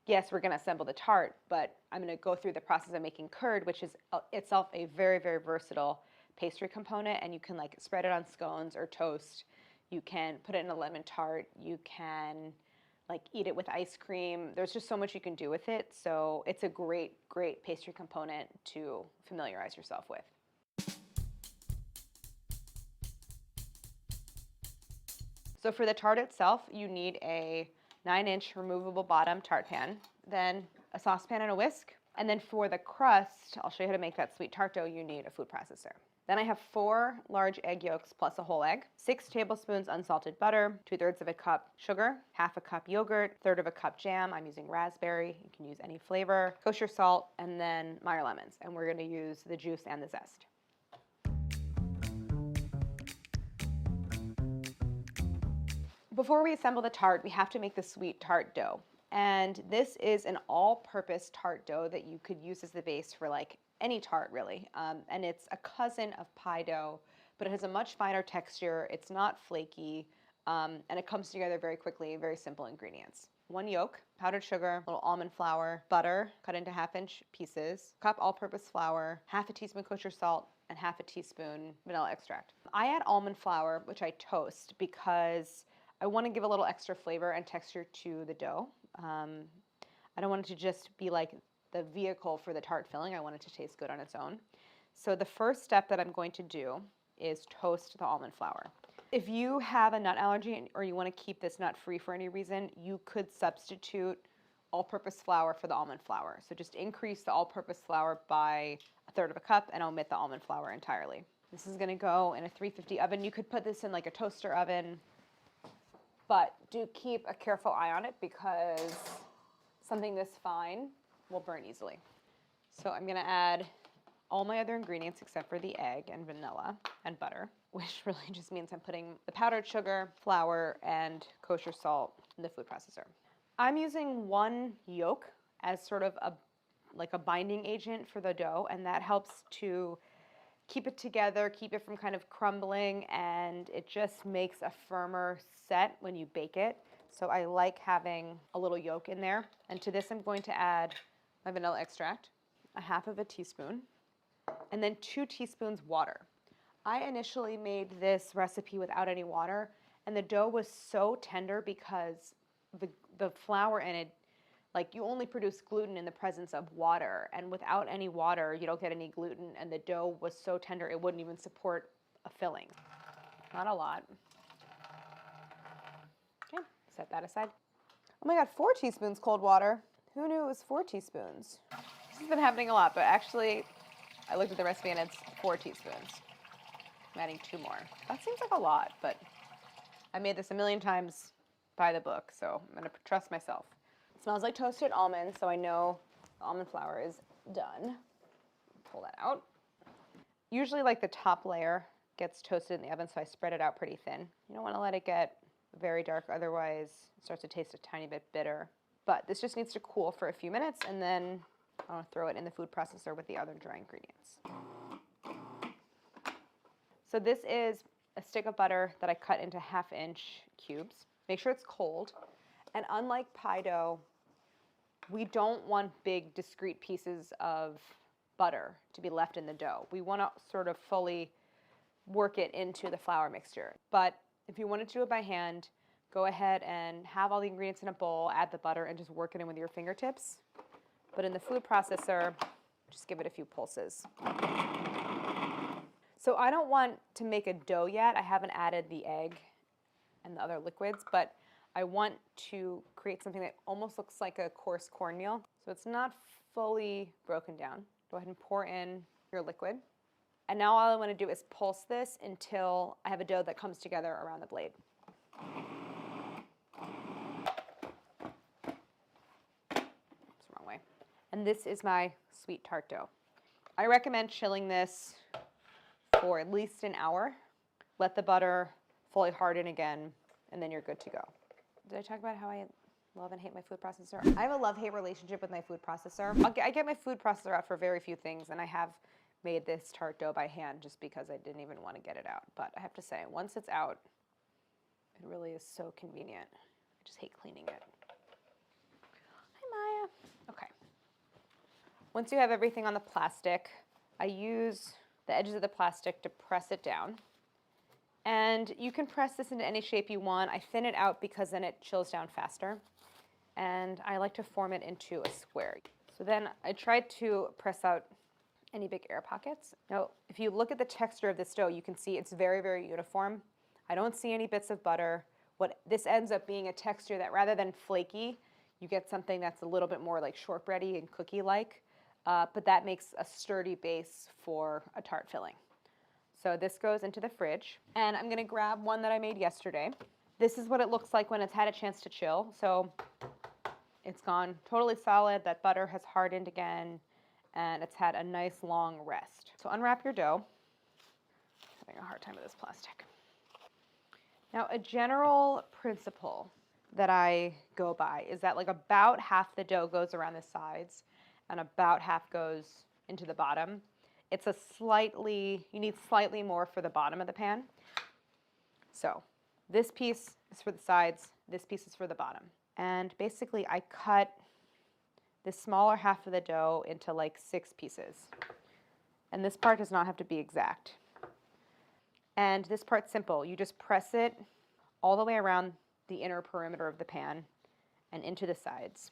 Speaker 5: yes, we're going to assemble the tart, but I'm going to go through the process of making curd, which is itself a very, very versatile pastry component, and you can like spread it on scones or toast. You can put it in a lemon tart. You can like eat it with ice cream. There's just so much you can do with it. So it's a great, great pastry component to familiarize yourself with. So for the tart itself, you need a 9-inch removable bottom tart pan, then a saucepan and a whisk. And then for the crust, I'll show you how to make that sweet tart dough, you need a food processor. Then I have 4 large egg yolks plus a whole egg, 6 tablespoons unsalted butter, 2/3 of a cup sugar, 1/2 cup yogurt, 1/3 of a cup jam. I'm using raspberry. You can use any flavor, kosher salt, and then Meyer lemons. And we're going to use the juice and the zest. Before we assemble the tart, we have to make the sweet tart dough. And this is an all-purpose tart dough that you could use as the base for like any tart really. And it's a cousin of pie dough, but it has a much finer texture. It's not flaky, and it comes together very quickly, very simple ingredients. 1 yolk, powdered sugar, a little almond flour, butter cut into 1/2-inch pieces, cup all-purpose flour, 1/2 teaspoon kosher salt, and 1/2 teaspoon vanilla extract. I add almond flour, which I toast because I want to give a little extra flavor and texture to the dough. I don't want it to just be like the vehicle for the tart filling. I want it to taste good on its own. So the first step that I'm going to do is toast the almond flour. If you have a nut allergy or you want to keep this nut free for any reason, you could substitute all-purpose flour for the almond flour. So just increase the all-purpose flour by 1/3 of a cup and omit the almond flour entirely. This is going to go in a 350 oven. You could put this in like a toaster oven, but do keep a careful eye on it because something this fine will burn easily. So I'm gonna add all my other ingredients except for the egg and vanilla and butter, which really just means I'm putting the powdered sugar, flour, and kosher salt in the food processor. I'm using 1 yolk as sort of like a binding agent for the dough, and that helps to keep it together, keep it from kind of crumbling, and it just makes a firmer set when you bake it. So I like having a little yolk in there. And to this I'm going to add my vanilla extract, 1/2 teaspoon, and then 2 teaspoons water. I initially made this recipe without any water, and the dough was so tender because the flour in it, like you only produce gluten in the presence of water, and without any water you don't get any gluten, and the dough was so tender it wouldn't even support a filling. Not a lot. Okay, set that aside. Oh my god, 4 teaspoons cold water. Who knew it was 4 teaspoons? This has been happening a lot, but actually I looked at the recipe and it's 4 teaspoons. I'm adding 2 more. That seems like a lot, but I made this a million times by the book, so I'm gonna trust myself. It smells like toasted almonds, so I know the almond flour is done. Pull that out. Usually like the top layer gets toasted in the oven, so I spread it out pretty thin. You don't want to let it get very dark, otherwise it starts to taste a tiny bit bitter. But this just needs to cool for a few minutes, and then I'll throw it in the food processor with the other dry ingredients. So this is a stick of butter that I cut into 1/2-inch cubes. Make sure it's cold. And unlike pie dough, we don't want big discrete pieces of butter to be left in the dough. We want to sort of fully work it into the flour mixture. But if you wanted to do it by hand, go ahead and have all the ingredients in a bowl, add the butter, and just work it in with your fingertips. But in the food processor, just give it a few pulses. So I don't want to make a dough yet. I haven't added the egg and the other liquids, but I want to create something that almost looks like a coarse cornmeal. So it's not fully broken down. Go ahead and pour in your liquid. And now all I want to do is pulse this until I have a dough that comes together around the blade. It's the wrong way. And this is my sweet tart dough. I recommend chilling this for at least an hour. Let the butter fully harden again, and then you're good to go. Did I talk about how I love and hate my food processor? I have a love-hate relationship with my food processor. I get my food processor out for very few things, and I have made this tart dough by hand just because I didn't even want to get it out. But I have to say, once it's out, it really is so convenient. I just hate cleaning it. Hi, Maya. Okay. Once you have everything on the plastic, I use the edges of the plastic to press it down. And you can press this into any shape you want. I thin it out because then it chills down faster. And I like to form it into a square. So then I tried to press out any big air pockets. Now, if you look at the texture of this dough, you can see it's very, very uniform. I don't see any bits of butter. What this ends up being a texture that rather than flaky, you get something that's a little bit more like shortbready and cookie-like, but that makes a sturdy base for a tart filling. So this goes into the fridge, and I'm gonna grab one that I made yesterday. This is what it looks like when it's had a chance to chill. So it's gone totally solid, that butter has hardened again, and it's had a nice long rest. So unwrap your dough. I'm having a hard time with this plastic. Now, a general principle that I go by is that like about half the dough goes around the sides and about half goes into the bottom. It's a slightly, you need slightly more for the bottom of the pan. So this piece is for the sides, this piece is for the bottom. And basically I cut the smaller half of the dough into like 6 pieces. And this part does not have to be exact. And this part's simple. You just press it all the way around the inner perimeter of the pan and into the sides.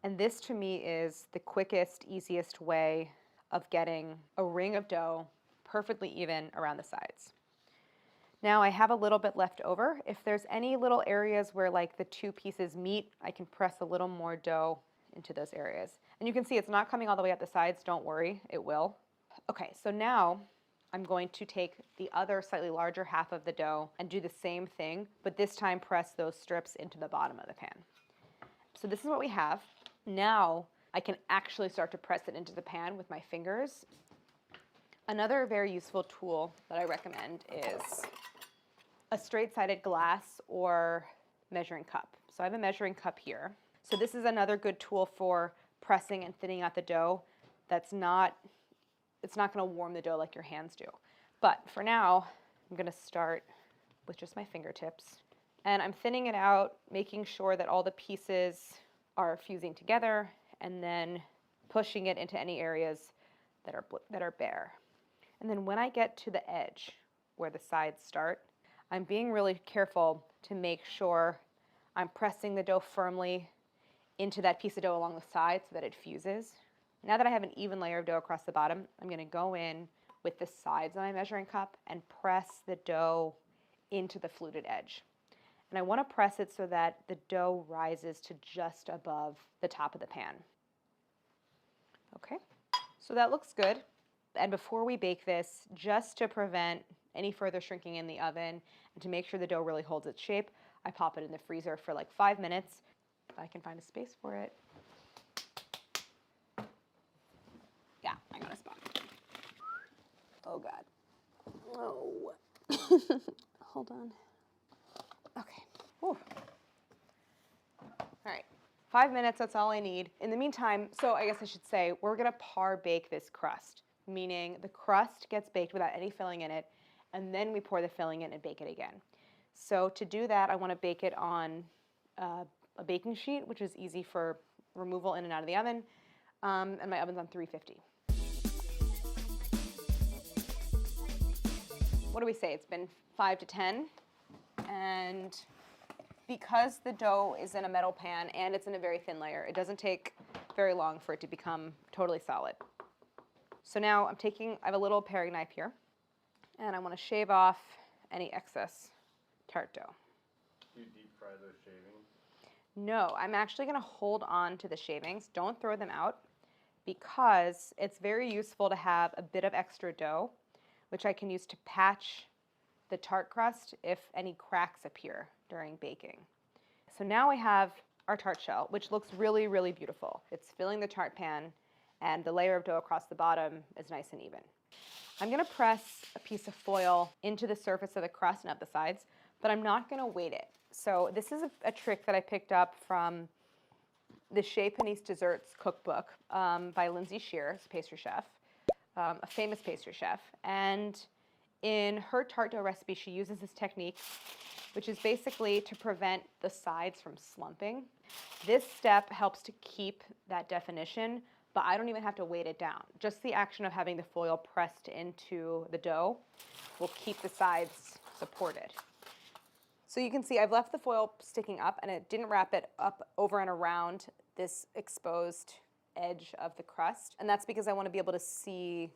Speaker 5: And this to me is the quickest, easiest way of getting a ring of dough perfectly even around the sides. Now I have a little bit left over. If there's any little areas where like the 2 pieces meet, I can press a little more dough into those areas. And you can see it's not coming all the way up the sides, don't worry, it will. Okay, so now I'm going to take the other slightly larger half of the dough and do the same thing, but this time press those strips into the bottom of the pan. So this is what we have. Now I can actually start to press it into the pan with my fingers. Another very useful tool that I recommend is a straight-sided glass or measuring cup. So I have a measuring cup here. So this is another good tool for pressing and thinning out the dough. It's not gonna warm the dough like your hands do. But for now, I'm gonna start with just my fingertips. And I'm thinning it out, making sure that all the pieces are fusing together, and then pushing it into any areas that are bare. And then when I get to the edge where the sides start, I'm being really careful to make sure I'm pressing the dough firmly into that piece of dough along the side so that it fuses. Now that I have an even layer of dough across the bottom, I'm gonna go in with the sides of my measuring cup and press the dough into the fluted edge. And I wanna press it so that the dough rises to just above the top of the pan. Okay, so that looks good. And before we bake this, just to prevent any further shrinking in the oven and to make sure the dough really holds its shape, I pop it in the freezer for like 5 minutes, if I can find a space for it. Yeah, I got a spot. Oh God. Oh. Hold on. Okay. Whew. All right. 5 minutes, that's all I need. In the meantime, so I guess I should say, we're gonna par bake this crust. meaning the crust gets baked without any filling in it, and then we pour the filling in and bake it again. So to do that, I want to bake it on a baking sheet, which is easy for removal in and out of the oven, and my oven's on 350. What do we say? It's been 5 to 10, and because the dough is in a metal pan and it's in a very thin layer, it doesn't take very long for it to become totally solid. So now I have a little paring knife here, and I want to shave off any excess tart dough.
Speaker 21: Do you deep fry those shavings?
Speaker 5: No, I'm actually going to hold on to the shavings. Don't throw them out, because it's very useful to have a bit of extra dough, which I can use to patch the tart crust if any cracks appear during baking. So now I have our tart shell, which looks really, really beautiful. It's filling the tart pan, and the layer of dough across the bottom is nice and even. I'm going to press a piece of foil into the surface of the crust and up the sides, but I'm not going to weight it. So this is a trick that I picked up from the Chez Panisse Desserts cookbook by Lindsay Shear, a pastry chef, a famous pastry chef. And in her tart dough recipe, she uses this technique, which is basically to prevent the sides from slumping. This step helps to keep that definition, but I don't even have to weight it down. Just the action of having the foil pressed into the dough will keep the sides supported. So you can see I've left the foil sticking up, and it didn't wrap it up over and around this exposed edge of the crust. And that's because I want to be able to see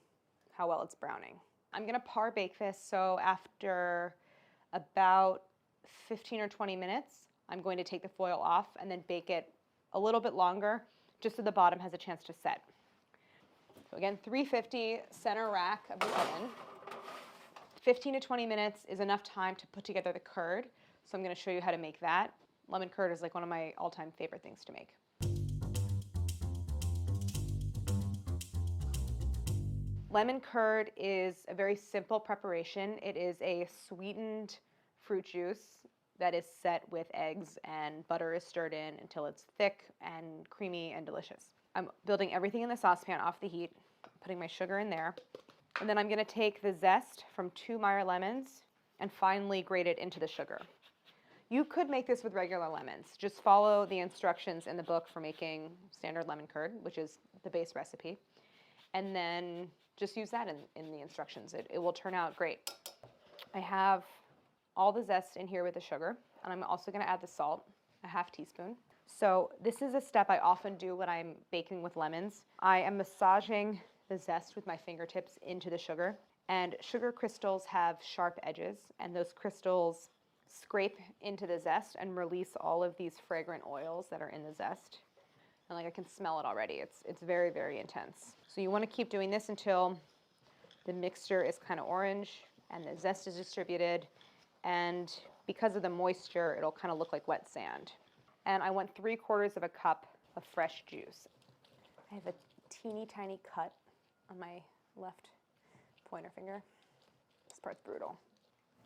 Speaker 5: how well it's browning. I'm going to par bake this, so after about 15 or 20 minutes, I'm going to take the foil off and then bake it a little bit longer, just so the bottom has a chance to set. So again, 350 center rack of the oven. 15 to 20 minutes is enough time to put together the curd, so I'm going to show you how to make that. Lemon curd is like one of my all-time favorite things to make. Lemon curd is a very simple preparation. It is a sweetened fruit juice that is set with eggs, and butter is stirred in until it's thick and creamy and delicious. I'm building everything in the saucepan off the heat, putting my sugar in there, and then I'm going to take the zest from 2 Meyer lemons and finely grate it into the sugar. You could make this with regular lemons. Just follow the instructions in the book for making standard lemon curd, which is the base recipe, and then just use that in the instructions. It will turn out great. I have all the zest in here with the sugar, and I'm also going to add the salt, a ½ teaspoon. So this is a step I often do when I'm baking with lemons. I am massaging the zest with my fingertips into the sugar, and sugar crystals have sharp edges, and those crystals scrape into the zest and release all of these fragrant oils that are in the zest. And like I can smell it already. It's very, very intense. So you want to keep doing this until the mixture is kind of orange and the zest is distributed, and because of the moisture, it'll kind of look like wet sand. And I want 3/4 of a cup of fresh juice. I have a teeny tiny cut on my left pointer finger. This part's brutal.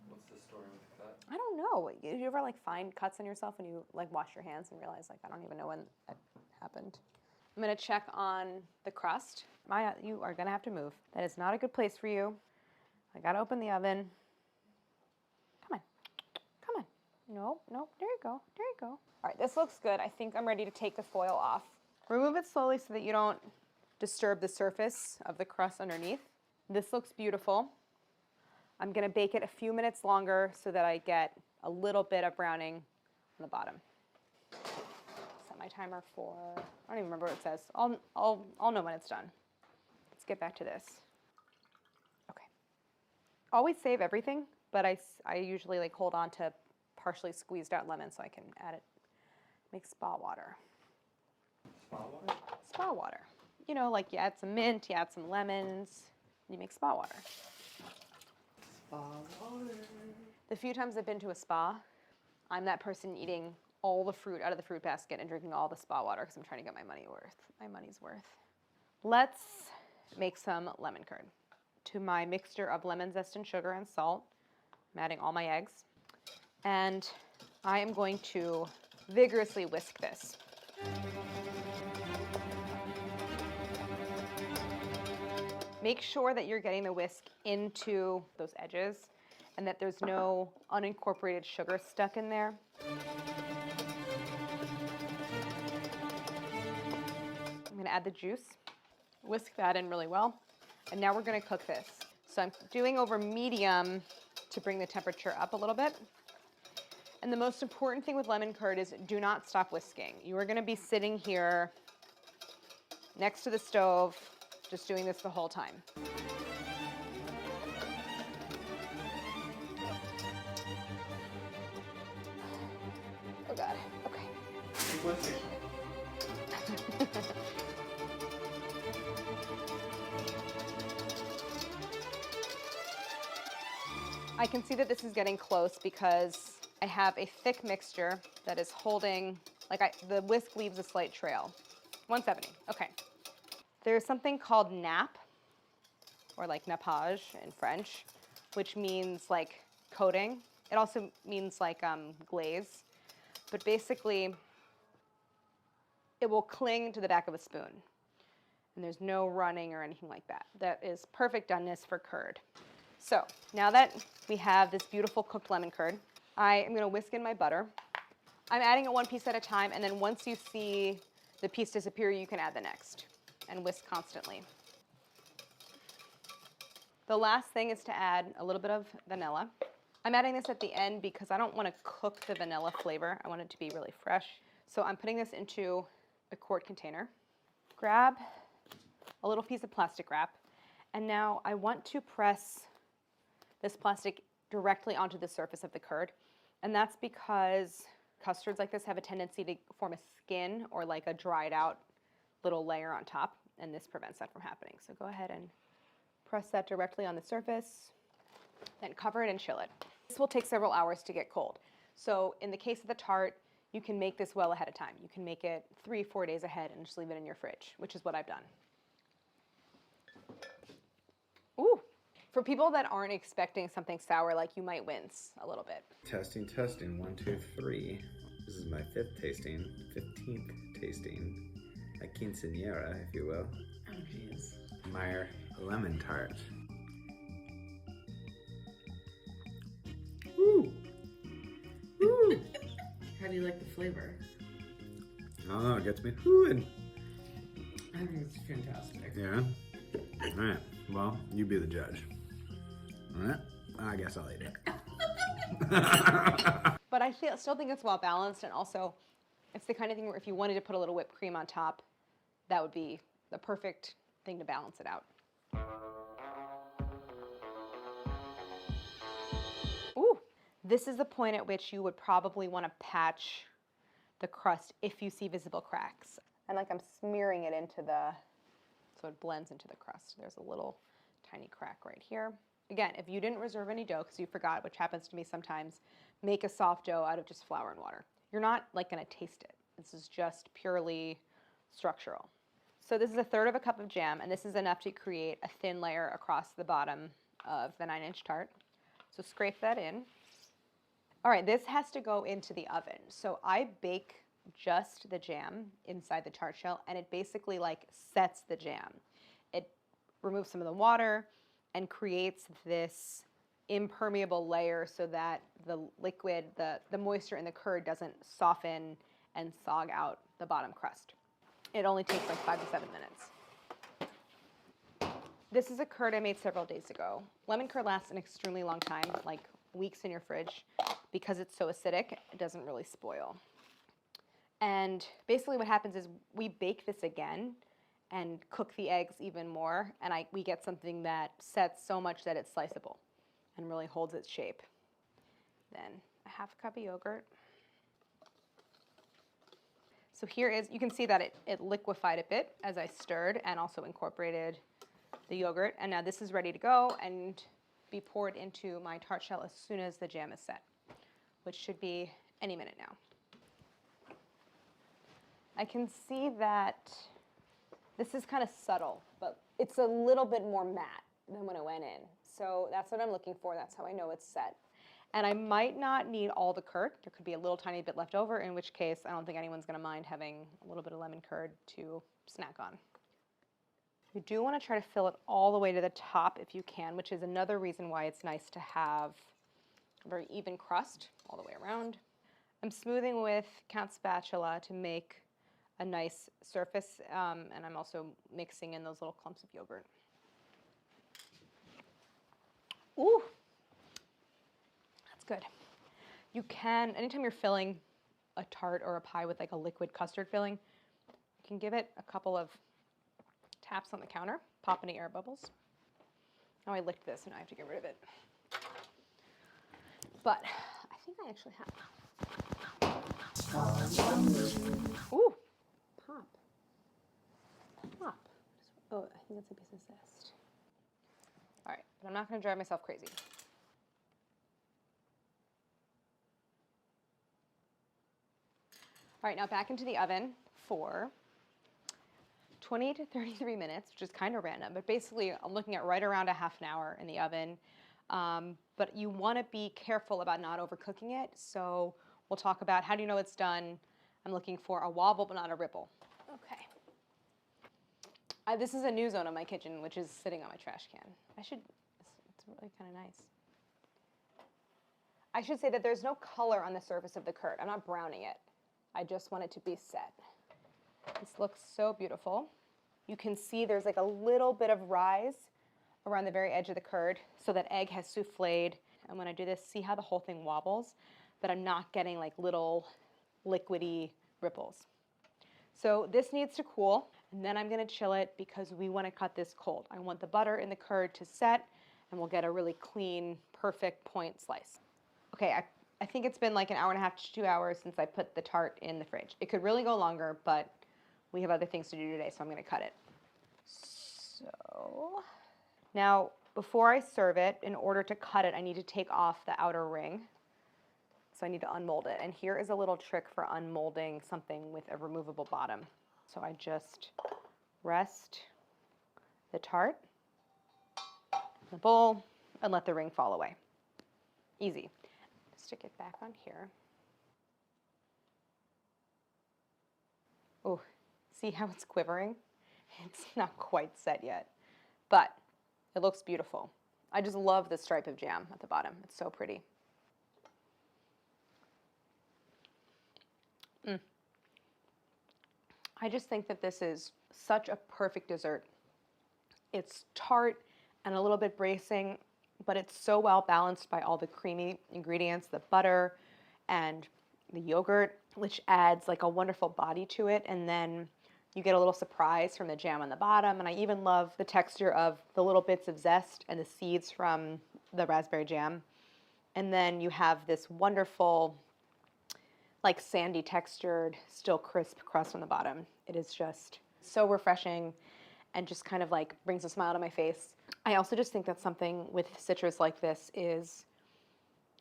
Speaker 21: What's the story with the cut?
Speaker 5: I don't know. You ever like find cuts on yourself when you like wash your hands and realize like I don't even know when that happened? I'm gonna check on the crust. Maya, you are gonna have to move. That is not a good place for you. I gotta open the oven. Come on, come on. No, no, there you go, there you go. All right, this looks good. I think I'm ready to take the foil off. Remove it slowly so that you don't disturb the surface of the crust underneath. This looks beautiful. I'm gonna bake it a few minutes longer so that I get a little bit of browning on the bottom. Set my timer for, I don't even remember what it says. I'll know when it's done. Let's get back to this. Okay. Always save everything, but I usually like hold on to partially squeezed out lemon so I can add it. Make spa water.
Speaker 21: Spa water?
Speaker 5: Spa water. You know, like you add some mint, you add some lemons, and you make spa water.
Speaker 21: Spa water.
Speaker 5: The few times I've been to a spa, I'm that person eating all the fruit out of the fruit basket and drinking all the spa water because I'm trying to get my money's worth. Let's make some lemon curd. To my mixture of lemon zest and sugar and salt, I'm adding all my eggs, and I am going to vigorously whisk this. Make sure that you're getting the whisk into those edges and that there's no unincorporated sugar stuck in there. I'm gonna add the juice, whisk that in really well, and now we're gonna cook this. So I'm doing over medium to bring the temperature up a little bit. And the most important thing with lemon curd is do not stop whisking. You are gonna be sitting here next to the stove, just doing this the whole time. Oh God, okay. I can see that this is getting close because I have a thick mixture that is holding, the whisk leaves a slight trail. 170, okay. There's something called nappe, or like nappage in French, which means like coating. It also means like glaze, but basically it will cling to the back of a spoon. And there's no running or anything like that. That is perfect doneness for curd. So now that we have this beautiful cooked lemon curd, I am gonna whisk in my butter. I'm adding it one piece at a time, and then once you see the piece disappear, you can add the next and whisk constantly. The last thing is to add a little bit of vanilla. I'm adding this at the end because I don't want to cook the vanilla flavor. I want it to be really fresh. So I'm putting this into a quart container. Grab a little piece of plastic wrap, and now I want to press this plastic directly onto the surface of the curd. And that's because custards like this have a tendency to form a skin or like a dried out little layer on top, and this prevents that from happening. So go ahead and press that directly on the surface, then cover it and chill it. This will take several hours to get cold. So in the case of the tart, you can make this well ahead of time. You can make it 3-4 days ahead and just leave it in your fridge, which is what I've done. Ooh. For people that aren't expecting something sour, like you might wince a little bit.
Speaker 1: Testing, testing, 1, 2, 3. This is my 5th tasting, 15th tasting. A quinceañera, if you will.
Speaker 18: Oh, jeez.
Speaker 1: Meyer lemon tart.
Speaker 18: Woo! Woo! How do you like the flavor?
Speaker 1: Oh, it gets me hooing.
Speaker 18: I think it's fantastic.
Speaker 1: Yeah? Alright, well, you be the judge. Alright, I guess I'll eat it.
Speaker 5: But I still think it's well balanced, and also it's the kind of thing where if you wanted to put a little whipped cream on top, that would be the perfect thing to balance it out. Ooh, this is the point at which you would probably want to patch the crust if you see visible cracks. And like I'm smearing it into so it blends into the crust. There's a little tiny crack right here. Again, if you didn't reserve any dough because you forgot, which happens to me sometimes, make a soft dough out of just flour and water. You're not like gonna taste it. This is just purely structural. So this is 1/3 cup of jam, and this is enough to create a thin layer across the bottom of the 9-inch tart. So scrape that in. All right, this has to go into the oven. So I bake just the jam inside the tart shell, and it basically like sets the jam. It removes some of the water and creates this impermeable layer so that the liquid, the moisture in the curd doesn't soften and sog out the bottom crust. It only takes like 5 to 7 minutes. This is a curd I made several days ago. Lemon curd lasts an extremely long time, like weeks in your fridge. Because it's so acidic, it doesn't really spoil. And basically what happens is we bake this again and cook the eggs even more, and we get something that sets so much that it's sliceable and really holds its shape. Then 1/2 cup of yogurt. So here is, you can see that it liquefied a bit as I stirred and also incorporated the yogurt. And now this is ready to go and be poured into my tart shell as soon as the jam is set, which should be any minute now. I can see that this is kind of subtle, but it's a little bit more matte than when it went in. So that's what I'm looking for. That's how I know it's set. And I might not need all the curd. There could be a little tiny bit left over, in which case I don't think anyone's gonna mind having a little bit of lemon curd to snack on. You do want to try to fill it all the way to the top if you can, which is another reason why it's nice to have a very even crust all the way around. I'm smoothing with Count spatula to make a nice surface, and I'm also mixing in those little clumps of yogurt. Ooh, that's good. You can, anytime you're filling a tart or a pie with like a liquid custard filling, you can give it a couple of taps on the counter, pop any air bubbles. Oh, I licked this and I have to get rid of it. But I think I actually have. Ooh, pop. Pop. Oh, I think it's a piece of zest. All right, but I'm not going to drive myself crazy. All right, now back into the oven for 20 to 33 minutes, which is kind of random, but basically I'm looking at right around a half an hour in the oven. But you want to be careful about not overcooking it. So we'll talk about how do you know it's done. I'm looking for a wobble, but not a ripple. Okay. This is a new zone in my kitchen, which is sitting on my trash can. It's really kind of nice. I should say that there's no color on the surface of the curd. I'm not browning it. I just want it to be set. This looks so beautiful. You can see there's like a little bit of rise around the very edge of the curd, so that egg has souffled. And when I do this, see how the whole thing wobbles, but I'm not getting like little liquidy ripples. So this needs to cool, and then I'm gonna chill it because we wanna cut this cold. I want the butter in the curd to set, and we'll get a really clean, perfect point slice. Okay, I think it's been like an hour and a half to 2 hours since I put the tart in the fridge. It could really go longer, but we have other things to do today, so I'm gonna cut it. So, now before I serve it, in order to cut it, I need to take off the outer ring. So I need to unmold it. And here is a little trick for unmolding something with a removable bottom. So I just rest the tart in the bowl and let the ring fall away. Easy. Stick it back on here. Oh, see how it's quivering? It's not quite set yet, but it looks beautiful. I just love the stripe of jam at the bottom. It's so pretty. I just think that this is such a perfect dessert. It's tart and a little bit bracing, but it's so well balanced by all the creamy ingredients, the butter and the yogurt, which adds like a wonderful body to it. And then you get a little surprise from the jam on the bottom. And I even love the texture of the little bits of zest and the seeds from the raspberry jam. And then you have this wonderful, like sandy textured, still crisp crust on the bottom. It is just so refreshing and just kind of like brings a smile to my face. I also just think that something with citrus like this is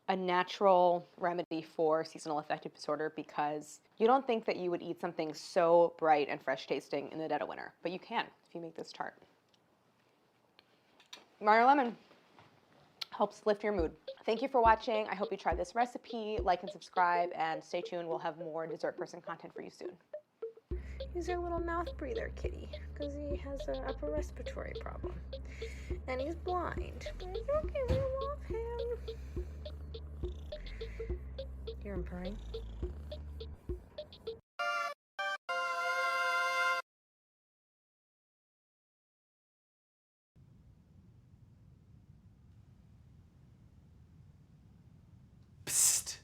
Speaker 5: a natural remedy for seasonal affective disorder, because you don't think that you would eat something so bright and fresh tasting in the dead of winter, but you can if you make this tart. Meyer lemon helps lift your mood. Thank you for watching. I hope you try this recipe, like and subscribe, and stay tuned. We'll have more Dessert Person content for you soon.
Speaker 4: He's our little mouth breather kitty, because he has an upper respiratory problem. And he's blind. It's okay, we love him. Hear him purring?
Speaker 8: Psst.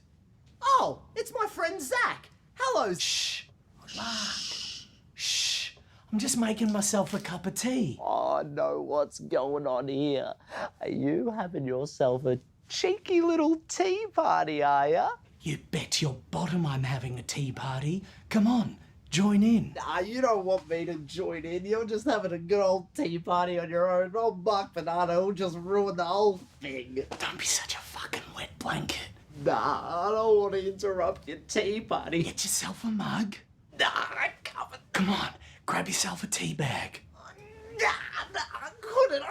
Speaker 8: Oh, it's my friend Zach. Hello. Shh. Relax. Shh. I'm just making myself a cup of tea.
Speaker 20: Oh, no, what's going on here? Are you having yourself a cheeky little tea party, are ya?
Speaker 8: You bet your bottom I'm having a tea party. Come on, join in.
Speaker 20: Nah, you don't want me to join in. You're just having a good old tea party on your own. Old Mark Bernardo will just ruin the whole thing.
Speaker 8: Don't be such a fucking wet blanket.
Speaker 20: Nah, I don't want to interrupt your tea party.
Speaker 8: Get yourself a mug.
Speaker 20: Nah, I can't.
Speaker 8: Come on, grab yourself a tea bag.
Speaker 20: Nah, I couldn't.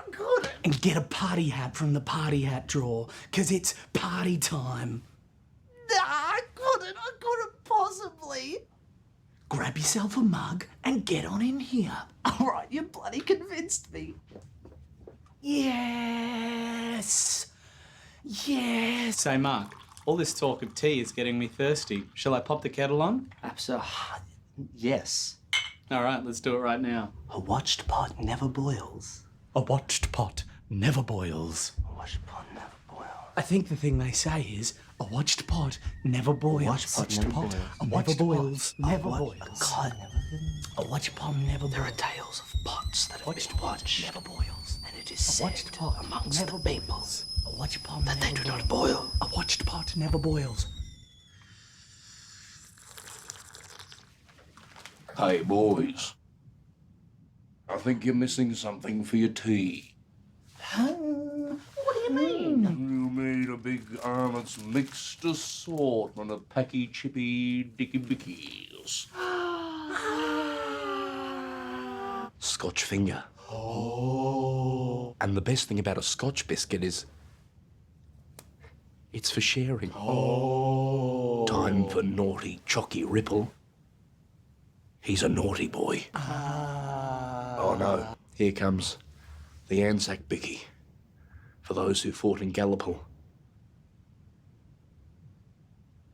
Speaker 8: And get a party hat from the party hat drawer, 'cause it's party time.
Speaker 20: Nah, I couldn't possibly.
Speaker 8: Grab yourself a mug and get on in here. All right, you bloody convinced me. Yes! Yes!
Speaker 2: Say, Mark, all this talk of tea is getting me thirsty. Shall I pop the kettle on?
Speaker 8: Absolutely. Yes.
Speaker 2: All right, let's do it right now.
Speaker 8: A watched pot never boils. A watched pot never boils. A watched pot never boils. I think the thing they say is, a watched pot never boils. A watched pot never boils. A watched boils. Never boils. A watched pot never boils. There are tales of pots that have been watched never boils. And it is said amongst the peoples a watched pot that they do not boil. A watched pot never boils.
Speaker 16: Hey, boys. I think you're missing something for your tea.
Speaker 8: What do you mean?
Speaker 16: You made a big Arnott's mixed assortment of packy chippy dicky bickies. Scotch finger. Oh. And the best thing about a Scotch biscuit is it's for sharing. Oh. Time for naughty Chocky Ripple. He's a naughty boy. Oh no, here comes the Anzac Bicky for those who fought in Gallipoli.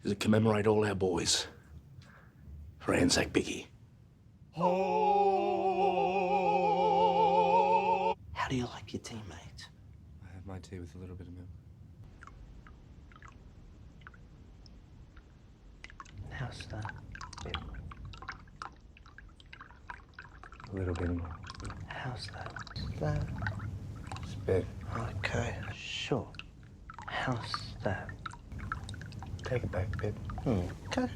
Speaker 16: To commemorate all our boys for Anzac Bicky.
Speaker 8: How do you like your tea, mate?
Speaker 1: I have my tea with a little bit of milk.
Speaker 8: How's that?
Speaker 1: A little bit more.
Speaker 8: How's that? That?
Speaker 1: Spit.
Speaker 8: Okay, sure. How's that?
Speaker 1: Take it back a bit.
Speaker 8: Okay.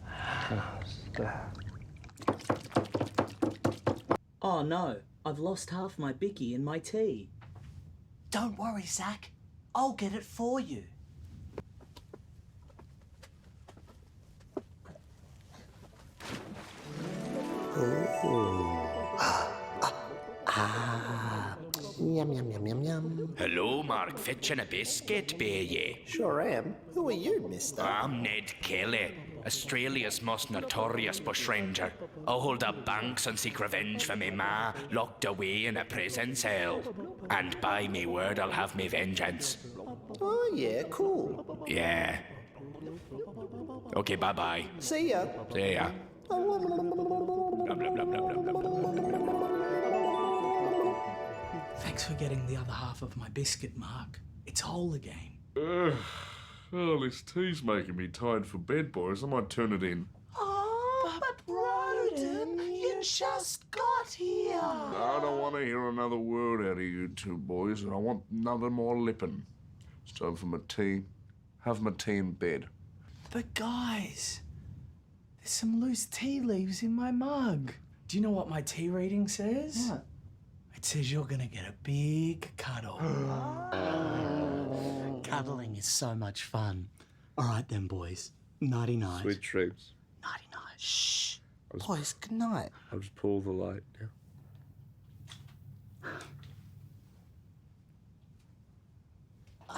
Speaker 8: How's that?
Speaker 23: Oh no, I've lost half my bicky in my tea.
Speaker 8: Don't worry, Zach. I'll get it for you.
Speaker 13: Yum, yum, yum, yum, yum.
Speaker 9: Hello, Mark Fitch and a biscuit, be ye?
Speaker 13: Sure am. Who are you, mister?
Speaker 9: I'm Ned Kelly, Australia's most notorious bushranger. I hold up banks and seek revenge for me ma, locked away in a prison cell. And by me word, I'll have me vengeance.
Speaker 13: Oh, yeah, cool.
Speaker 9: Yeah. Okay, bye-bye.
Speaker 13: See ya.
Speaker 9: See ya. Blah, blah, blah, blah, blah, blah.
Speaker 8: Thanks for getting the other half of my biscuit, Mark. It's whole again.
Speaker 16: Oh, this tea's making me tired for bed, boys. I might turn it in.
Speaker 8: Oh, but Roden, you just got here.
Speaker 16: I don't want to hear another word out of you two boys, and I want nothing more lipping. It's time for my tea. Have my tea in bed.
Speaker 8: But guys, there's some loose tea leaves in my mug. Do you know what my tea reading says? What? It says you're gonna get a big cuddle. Cuddling is so much fun. All right then, boys. Nighty-night.
Speaker 1: Sweet dreams.
Speaker 8: Nighty-night. Shh. Boys, good night.
Speaker 1: I'll just pull the light now.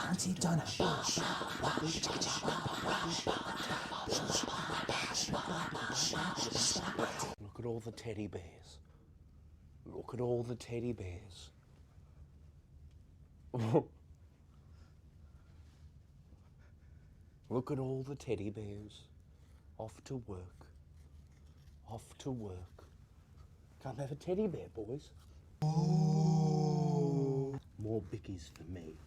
Speaker 8: Auntie Donna.
Speaker 9: Look at all the teddy bears. Look at all the teddy bears. Look at all the teddy bears. Off to work. Off to work. Can't have a teddy bear, boys. More bickies for me.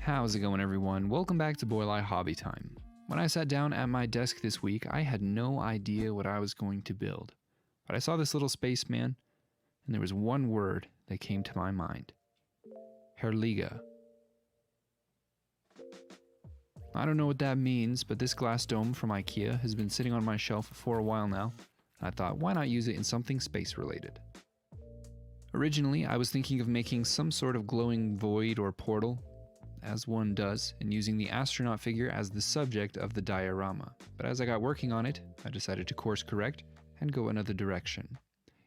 Speaker 24: How's it going, everyone? Welcome back to Boylai Hobby Time. When I sat down at my desk this week, I had no idea what I was going to build. But I saw this little spaceman, and there was one word that came to my mind. Herliga. I don't know what that means, but this glass dome from IKEA has been sitting on my shelf for a while now. I thought, why not use it in something space related? Originally, I was thinking of making some sort of glowing void or portal, as one does, and using the astronaut figure as the subject of the diorama. But as I got working on it, I decided to course correct and go another direction.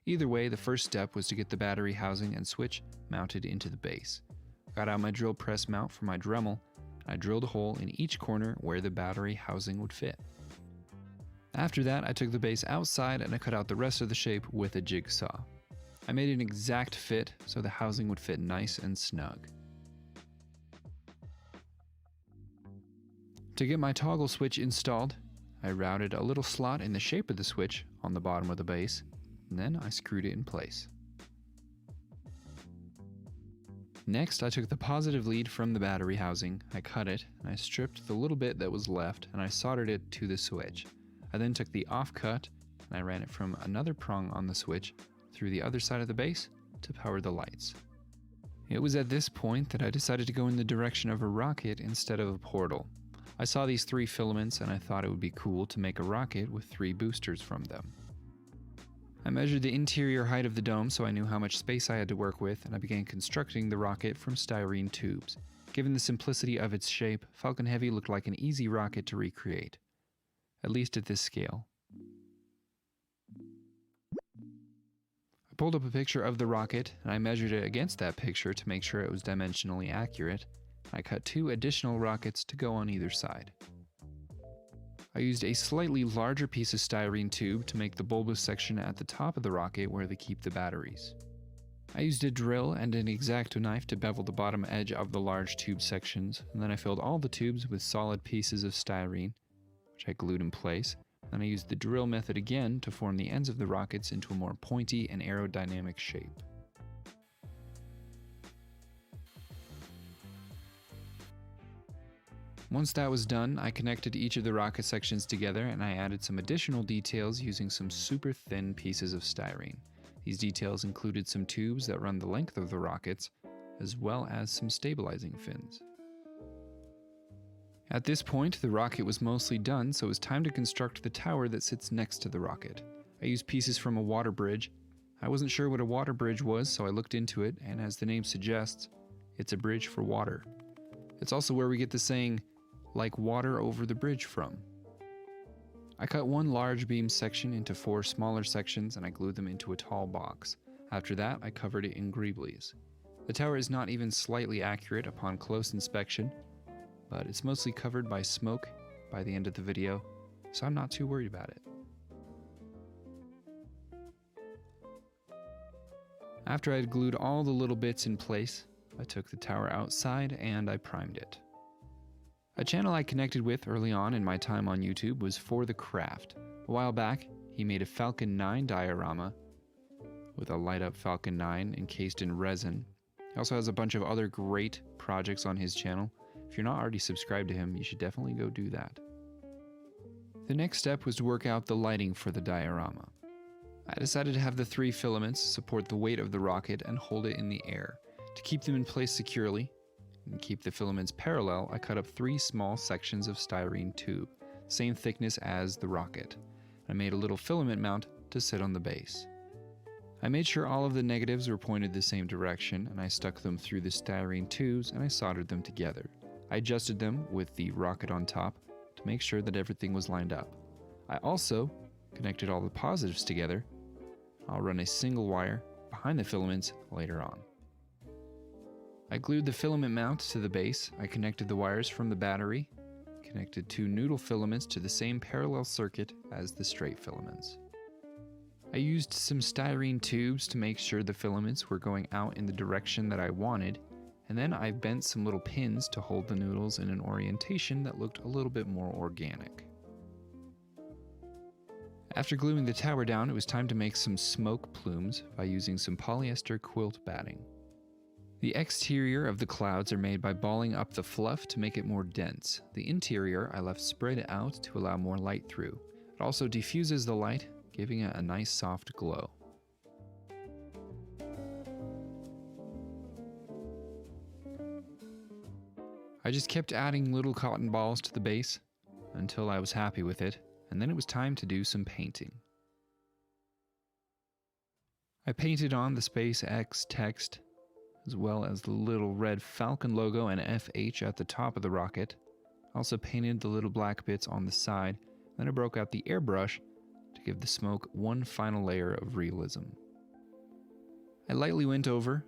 Speaker 24: Either way, the first step was to get the battery housing and switch mounted into the base. I got out my drill press mount for my Dremel, and I drilled a hole in each corner where the battery housing would fit. After that, I took the base outside and I cut out the rest of the shape with a jigsaw. I made an exact fit so the housing would fit nice and snug. To get my toggle switch installed, I routed a little slot in the shape of the switch on the bottom of the base, and then I screwed it in place. Next, I took the positive lead from the battery housing, I cut it, and I stripped the little bit that was left, and I soldered it to the switch. I then took the offcut, and I ran it from another prong on the switch through the other side of the base to power the lights. It was at this point that I decided to go in the direction of a rocket instead of a portal. I saw these 3 filaments and I thought it would be cool to make a rocket with 3 boosters from them. I measured the interior height of the dome so I knew how much space I had to work with, and I began constructing the rocket from styrene tubes. Given the simplicity of its shape, Falcon Heavy looked like an easy rocket to recreate, at least at this scale. I pulled up a picture of the rocket and I measured it against that picture to make sure it was dimensionally accurate. I cut 2 additional rockets to go on either side. I used a slightly larger piece of styrene tube to make the bulbous section at the top of the rocket where they keep the batteries. I used a drill and an X-Acto knife to bevel the bottom edge of the large tube sections, and then I filled all the tubes with solid pieces of styrene, which I glued in place. Then I used the drill method again to form the ends of the rockets into a more pointy and aerodynamic shape. Once that was done, I connected each of the rocket sections together and I added some additional details using some super thin pieces of styrene. These details included some tubes that run the length of the rockets, as well as some stabilizing fins. At this point, the rocket was mostly done, so it was time to construct the tower that sits next to the rocket. I used pieces from a water bridge. I wasn't sure what a water bridge was, so I looked into it, and as the name suggests, it's a bridge for water. It's also where we get the saying, like water over the bridge from. I cut one large beam section into 4 smaller sections and I glued them into a tall box. After that, I covered it in greeblies. The tower is not even slightly accurate upon close inspection, but it's mostly covered by smoke by the end of the video, so I'm not too worried about it. After I had glued all the little bits in place, I took the tower outside and I primed it. A channel I connected with early on in my time on YouTube was For the Craft. A while back, he made a Falcon 9 diorama with a light-up Falcon 9 encased in resin. He also has a bunch of other great projects on his channel. If you're not already subscribed to him, you should definitely go do that. The next step was to work out the lighting for the diorama. I decided to have the 3 filaments support the weight of the rocket and hold it in the air. To keep them in place securely, and keep the filaments parallel, I cut up 3 small sections of styrene tube, same thickness as the rocket. I made a little filament mount to sit on the base. I made sure all of the negatives were pointed the same direction, and I stuck them through the styrene tubes and I soldered them together. I adjusted them with the rocket on top to make sure that everything was lined up. I also connected all the positives together. I'll run a single wire behind the filaments later on. I glued the filament mount to the base. I connected the wires from the battery, connected 2 noodle filaments to the same parallel circuit as the straight filaments. I used some styrene tubes to make sure the filaments were going out in the direction that I wanted, and then I bent some little pins to hold the noodles in an orientation that looked a little bit more organic. After gluing the tower down, it was time to make some smoke plumes by using some polyester quilt batting. The exterior of the clouds are made by balling up the fluff to make it more dense. The interior I left spread out to allow more light through. It also diffuses the light, giving it a nice soft glow. I just kept adding little cotton balls to the base until I was happy with it, and then it was time to do some painting. I painted on the SpaceX text, as well as the little red Falcon logo and FH at the top of the rocket. I also painted the little black bits on the side, then I broke out the airbrush to give the smoke one final layer of realism. I lightly went over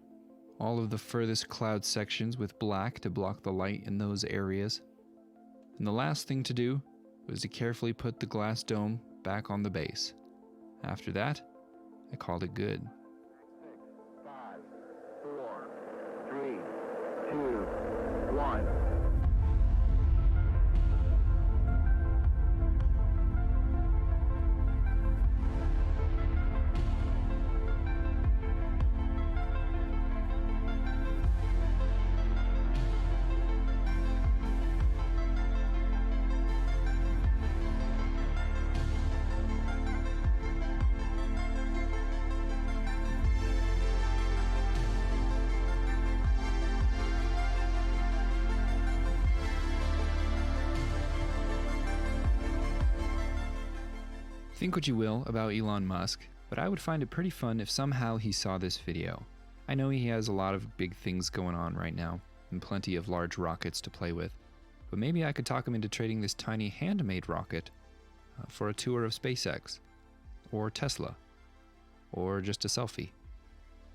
Speaker 24: all of the furthest cloud sections with black to block the light in those areas. And the last thing to do was to carefully put the glass dome back on the base. After that, I called it good.
Speaker 11: 5, 4, 3, 2, 1.
Speaker 24: Think what you will about Elon Musk, but I would find it pretty fun if somehow he saw this video. I know he has a lot of big things going on right now, and plenty of large rockets to play with, but maybe I could talk him into trading this tiny handmade rocket for a tour of SpaceX, or Tesla, or just a selfie.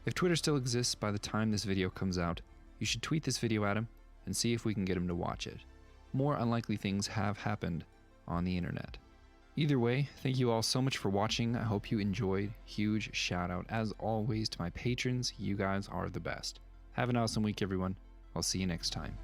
Speaker 24: If Twitter still exists by the time this video comes out, you should tweet this video at him and see if we can get him to watch it. More unlikely things have happened on the internet. Either way, thank you all so much for watching. I hope you enjoyed. Huge shout out, as always, to my patrons. You guys are the best. Have an awesome week, everyone. I'll see you next time.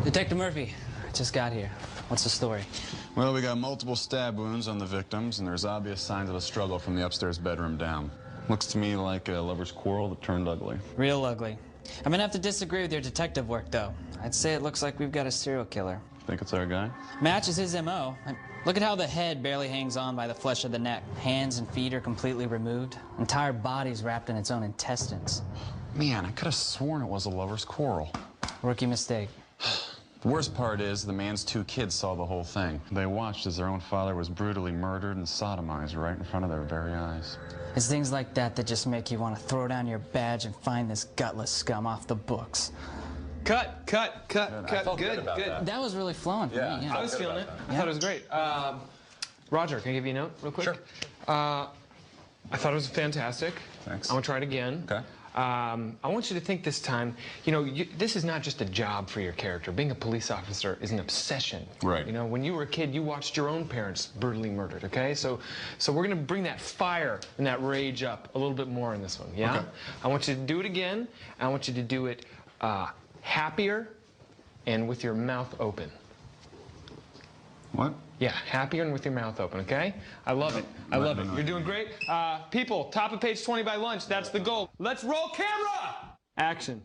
Speaker 3: Detective Murphy, I just got here. What's the story?
Speaker 6: Well, we got multiple stab wounds on the victims, and there's obvious signs of a struggle from the upstairs bedroom down. Looks to me like a lover's quarrel that turned ugly.
Speaker 3: Real ugly. I'm gonna have to disagree with your detective work, though. I'd say it looks like we've got a serial killer.
Speaker 6: Think it's our guy?
Speaker 3: Matches his MO. Look at how the head barely hangs on by the flesh of the neck. Hands and feet are completely removed. Entire body's wrapped in its own intestines.
Speaker 6: Man, I could have sworn it was a lover's quarrel.
Speaker 3: Rookie mistake.
Speaker 6: The worst part is the man's 2 kids saw the whole thing. They watched as their own father was brutally murdered and sodomized right in front of their very eyes.
Speaker 3: It's things like that that just make you want to throw down your badge and find this gutless scum off the books.
Speaker 7: Cut. Good.
Speaker 3: That was really flowing for me. Yeah.
Speaker 7: I was feeling it. I thought it was great. Roger, can I give you a note real quick?
Speaker 6: Sure.
Speaker 7: I thought it was fantastic.
Speaker 6: Thanks.
Speaker 7: I'm gonna try it again.
Speaker 6: Okay.
Speaker 7: I want you to think this time, you know, this is not just a job for your character. Being a police officer is an obsession.
Speaker 6: Right.
Speaker 7: You know, when you were a kid, you watched your own parents brutally murdered, okay? So we're gonna bring that fire and that rage up a little bit more in this one, yeah?
Speaker 6: Okay.
Speaker 7: I want you to do it again. I want you to do it happier and with your mouth open.
Speaker 6: What?
Speaker 7: Yeah, happier and with your mouth open, okay? I love it. I love it. You're doing great. People, top of page 20 by lunch. That's the goal. Let's roll camera! Action.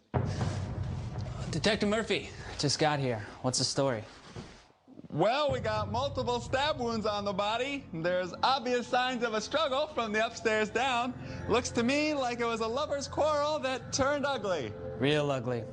Speaker 3: Detective Murphy, just got here. What's the story?
Speaker 6: Well, we got multiple stab wounds on the body. There's obvious signs of a struggle from the upstairs down. Looks to me like it was a lover's quarrel that turned ugly.
Speaker 3: Real ugly.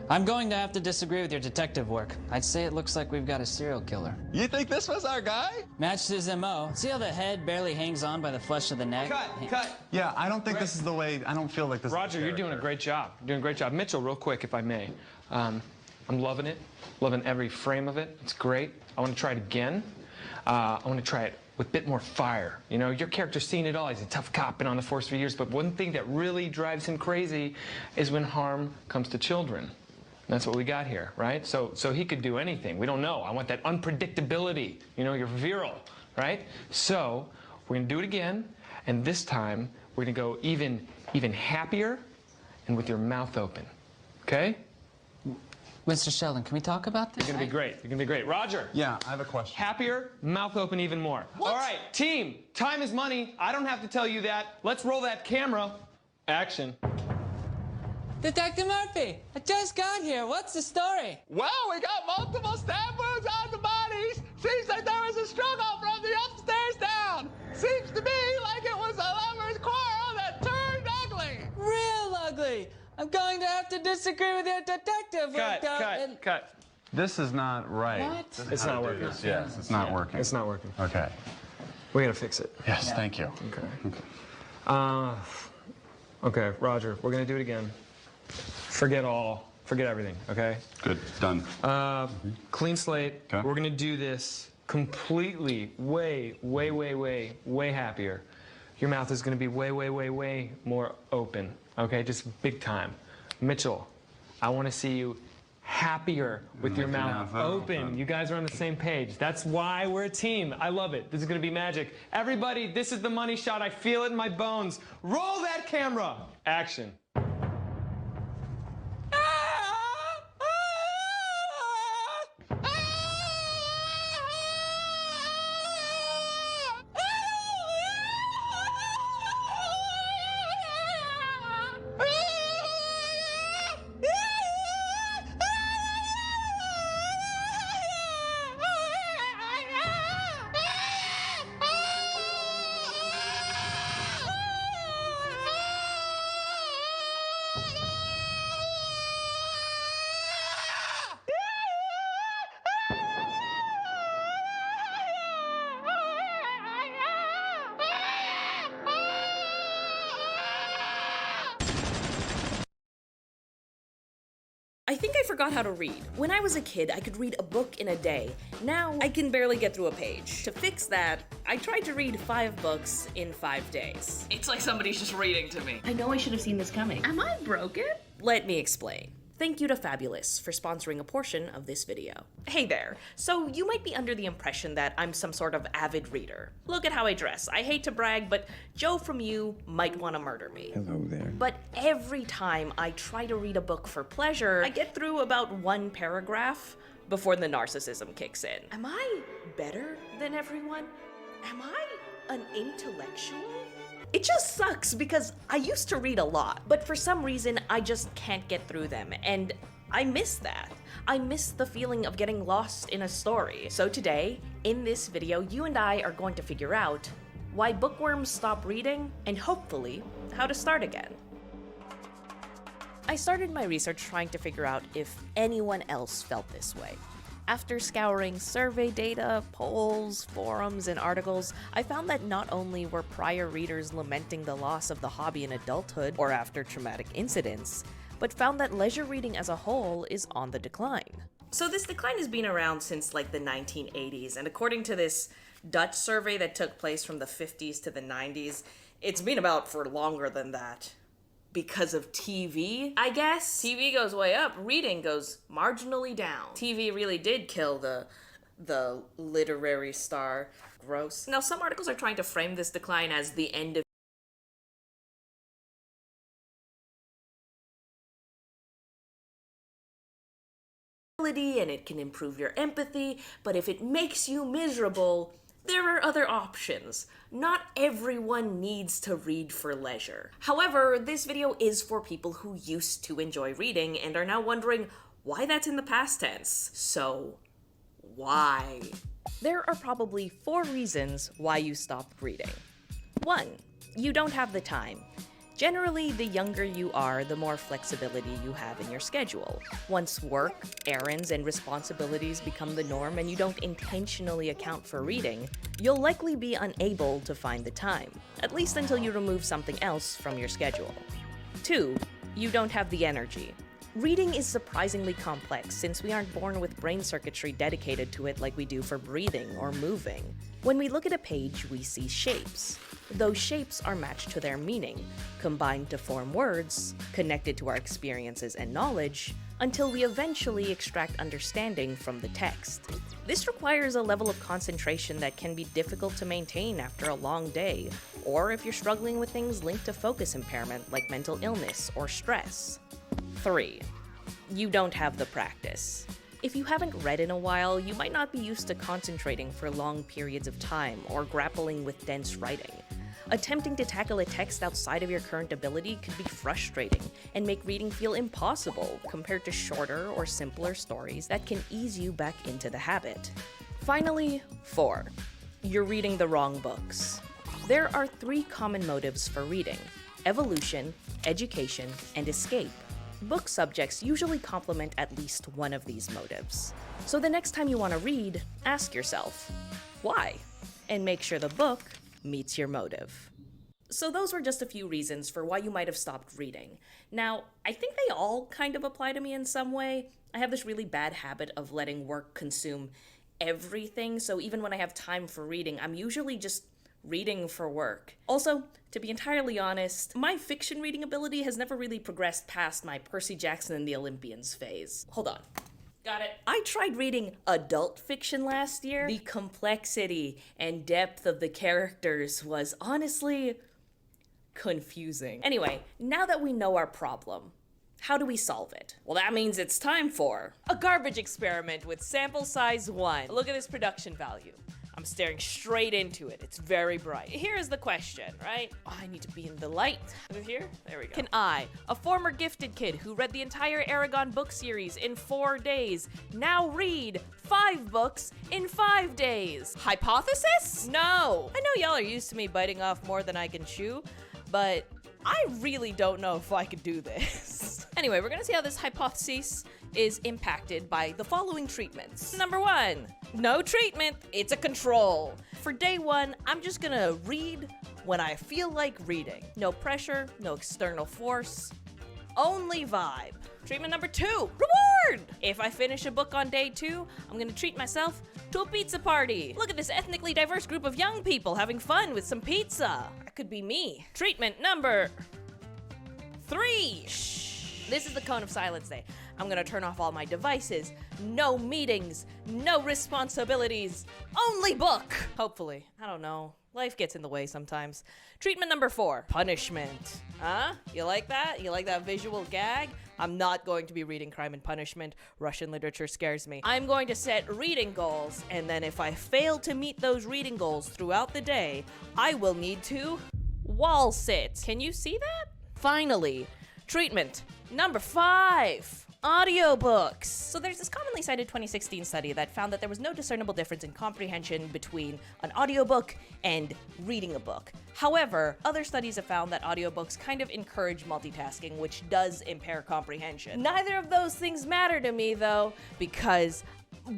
Speaker 3: I'm going to have to disagree with your detective work. I'd say it looks like we've got a serial killer.
Speaker 6: You think this was our guy?
Speaker 3: Matched his MO. See how the head barely hangs on by the flesh of the neck?
Speaker 7: Cut.
Speaker 6: Yeah, I don't think this is the way. I don't feel like this.
Speaker 7: Roger, you're doing a great job. You're doing a great job. Mitchell, real quick, if I may. I'm loving it. Loving every frame of it. It's great. I want to try it again. I want to try it with a bit more fire. You know, your character's seen it all. He's a tough cop, been on the force for years, but one thing that really drives him crazy is when harm comes to children. That's what we got here, right? So he could do anything. We don't know. I want that unpredictability. You know, you're virile, right? So we're gonna do it again, And this time, we're gonna go even happier and with your mouth open, okay?
Speaker 3: Mr. Sheldon, can we talk about this?
Speaker 7: You're gonna be great. You're gonna be great. Roger.
Speaker 14: Yeah, I have a question.
Speaker 7: Happier, mouth open even more.
Speaker 14: What?
Speaker 7: All right, team, time is money. I don't have to tell you that. Let's roll that camera. Action.
Speaker 3: Detective Murphy, I just got here. What's the story?
Speaker 6: Well, we got multiple stab wounds on the bodies. Seems like there was a struggle from the upstairs down. Seems to me like it was a lover's quarrel that turned ugly.
Speaker 3: Real ugly. I'm going to have to disagree with your detective.
Speaker 7: Cut.
Speaker 14: This is not right.
Speaker 3: What?
Speaker 14: This is
Speaker 7: It's
Speaker 14: how
Speaker 7: not
Speaker 14: to do
Speaker 7: working.
Speaker 14: this. Yes, it's not working.
Speaker 7: It's not working.
Speaker 14: Okay.
Speaker 7: We gotta fix it.
Speaker 14: Yes, thank you.
Speaker 7: Okay. Okay, Roger, we're gonna do it again. Forget everything, okay?
Speaker 14: Good, done.
Speaker 7: Clean slate.
Speaker 14: Okay.
Speaker 7: We're gonna do this completely way happier. Your mouth is gonna be way more open, okay? Just big time. Mitchell, I wanna see you happier with your mouth open. You guys are on the same page. That's why we're a team. I love it. This is gonna be magic. Everybody, this is the money shot. I feel it in my bones. Roll that camera. Action.
Speaker 17: I think I forgot how to read. When I was a kid, I could read a book in a day. Now, I can barely get through a page. To fix that, I tried to read 5 books in 5 days. It's like somebody's just reading to me.
Speaker 18: I know I should have seen this coming. Am I broken?
Speaker 17: Let me explain. Thank you to Fabulous for sponsoring a portion of this video. Hey there. So you might be under the impression that I'm some sort of avid reader. Look at how I dress. I hate to brag, but Joe from You might want to murder me.
Speaker 1: Hello there.
Speaker 17: But every time I try to read a book for pleasure, I get through about 1 paragraph before the narcissism kicks in. Am I better than everyone? Am I an intellectual? It just sucks because I used to read a lot, but for some reason I just can't get through them, and I miss that. I miss the feeling of getting lost in a story. So today, in this video, you and I are going to figure out why bookworms stop reading, and hopefully, how to start again. I started my research trying to figure out if anyone else felt this way. After scouring survey data, polls, forums, and articles, I found that not only were prior readers lamenting the loss of the hobby in adulthood or after traumatic incidents, but found that leisure reading as a whole is on the decline. So this decline has been around since like the 1980s, and according to this Dutch survey that took place from the 50s to the 90s, it's been about for longer than that. Because of TV, I guess. TV goes way up, reading goes marginally down. TV really did kill the literary star. Gross. Now, some articles are trying to frame this decline as the end of and it can improve your empathy, but if it makes you miserable, there are other options. Not everyone needs to read for leisure. However, this video is for people who used to enjoy reading and are now wondering why that's in the past tense. So, why? There are probably 4 reasons why you stopped reading. 1. You don't have the time. Generally, the younger you are, the more flexibility you have in your schedule. Once work, errands, and responsibilities become the norm and you don't intentionally account for reading, you'll likely be unable to find the time, at least until you remove something else from your schedule. 2. You don't have the energy. Reading is surprisingly complex since we aren't born with brain circuitry dedicated to it like we do for breathing or moving. When we look at a page, we see shapes. Those shapes are matched to their meaning, combined to form words, connected to our experiences and knowledge, until we eventually extract understanding from the text. This requires a level of concentration that can be difficult to maintain after a long day, or if you're struggling with things linked to focus impairment like mental illness or stress. 3. You don't have the practice. If you haven't read in a while, you might not be used to concentrating for long periods of time or grappling with dense writing. Attempting to tackle a text outside of your current ability could be frustrating and make reading feel impossible compared to shorter or simpler stories that can ease you back into the habit. Finally, 4. You're reading the wrong books. There are 3 common motives for reading: evolution, education, and escape. Book subjects usually complement at least one of these motives. So the next time you want to read, ask yourself, why? And make sure the book meets your motive. So those were just a few reasons for why you might have stopped reading. Now, I think they all kind of apply to me in some way. I have this really bad habit of letting work consume everything, so even when I have time for reading, I'm usually just reading for work. Also, to be entirely honest, my fiction reading ability has never really progressed past my Percy Jackson and the Olympians phase. Hold on. Got it. I tried reading adult fiction last year. The complexity and depth of the characters was honestly confusing. Anyway, now that we know our problem, how do we solve it? Well, that means it's time for a garbage experiment with sample size 1. Look at this production value. I'm staring straight into it. It's very bright. Here's the question, right? Oh, I need to be in the light. Is it here? There we go. Can I, a former gifted kid who read the entire Aragon book series in 4 days, now read 5 books in 5 days? Hypothesis? No. I know y'all are used to me biting off more than I can chew, but I really don't know if I could do this. Anyway, we're gonna see how this hypothesis is impacted by the following treatments. Number 1, no treatment, it's a control. For day 1, I'm just gonna read when I feel like reading. No pressure, no external force, only vibe. Treatment number 2, reward! If I finish a book on day 2, I'm gonna treat myself to a pizza party. Look at this ethnically diverse group of young people having fun with some pizza. That could be me. Treatment number 3. Shh. This is the cone of silence day. I'm gonna turn off all my devices. No meetings, no responsibilities, only book. Hopefully, I don't know. Life gets in the way sometimes. Treatment number 4, punishment. Huh? You like that? You like that visual gag? I'm not going to be reading Crime and Punishment. Russian literature scares me. I'm going to set reading goals, and then if I fail to meet those reading goals throughout the day, I will need to wall sit. Can you see that? Finally, treatment number 5. Audiobooks. So there's this commonly cited 2016 study that found that there was no discernible difference in comprehension between an audiobook and reading a book. However, other studies have found that audiobooks kind of encourage multitasking, which does impair comprehension. Neither of those things matter to me though, because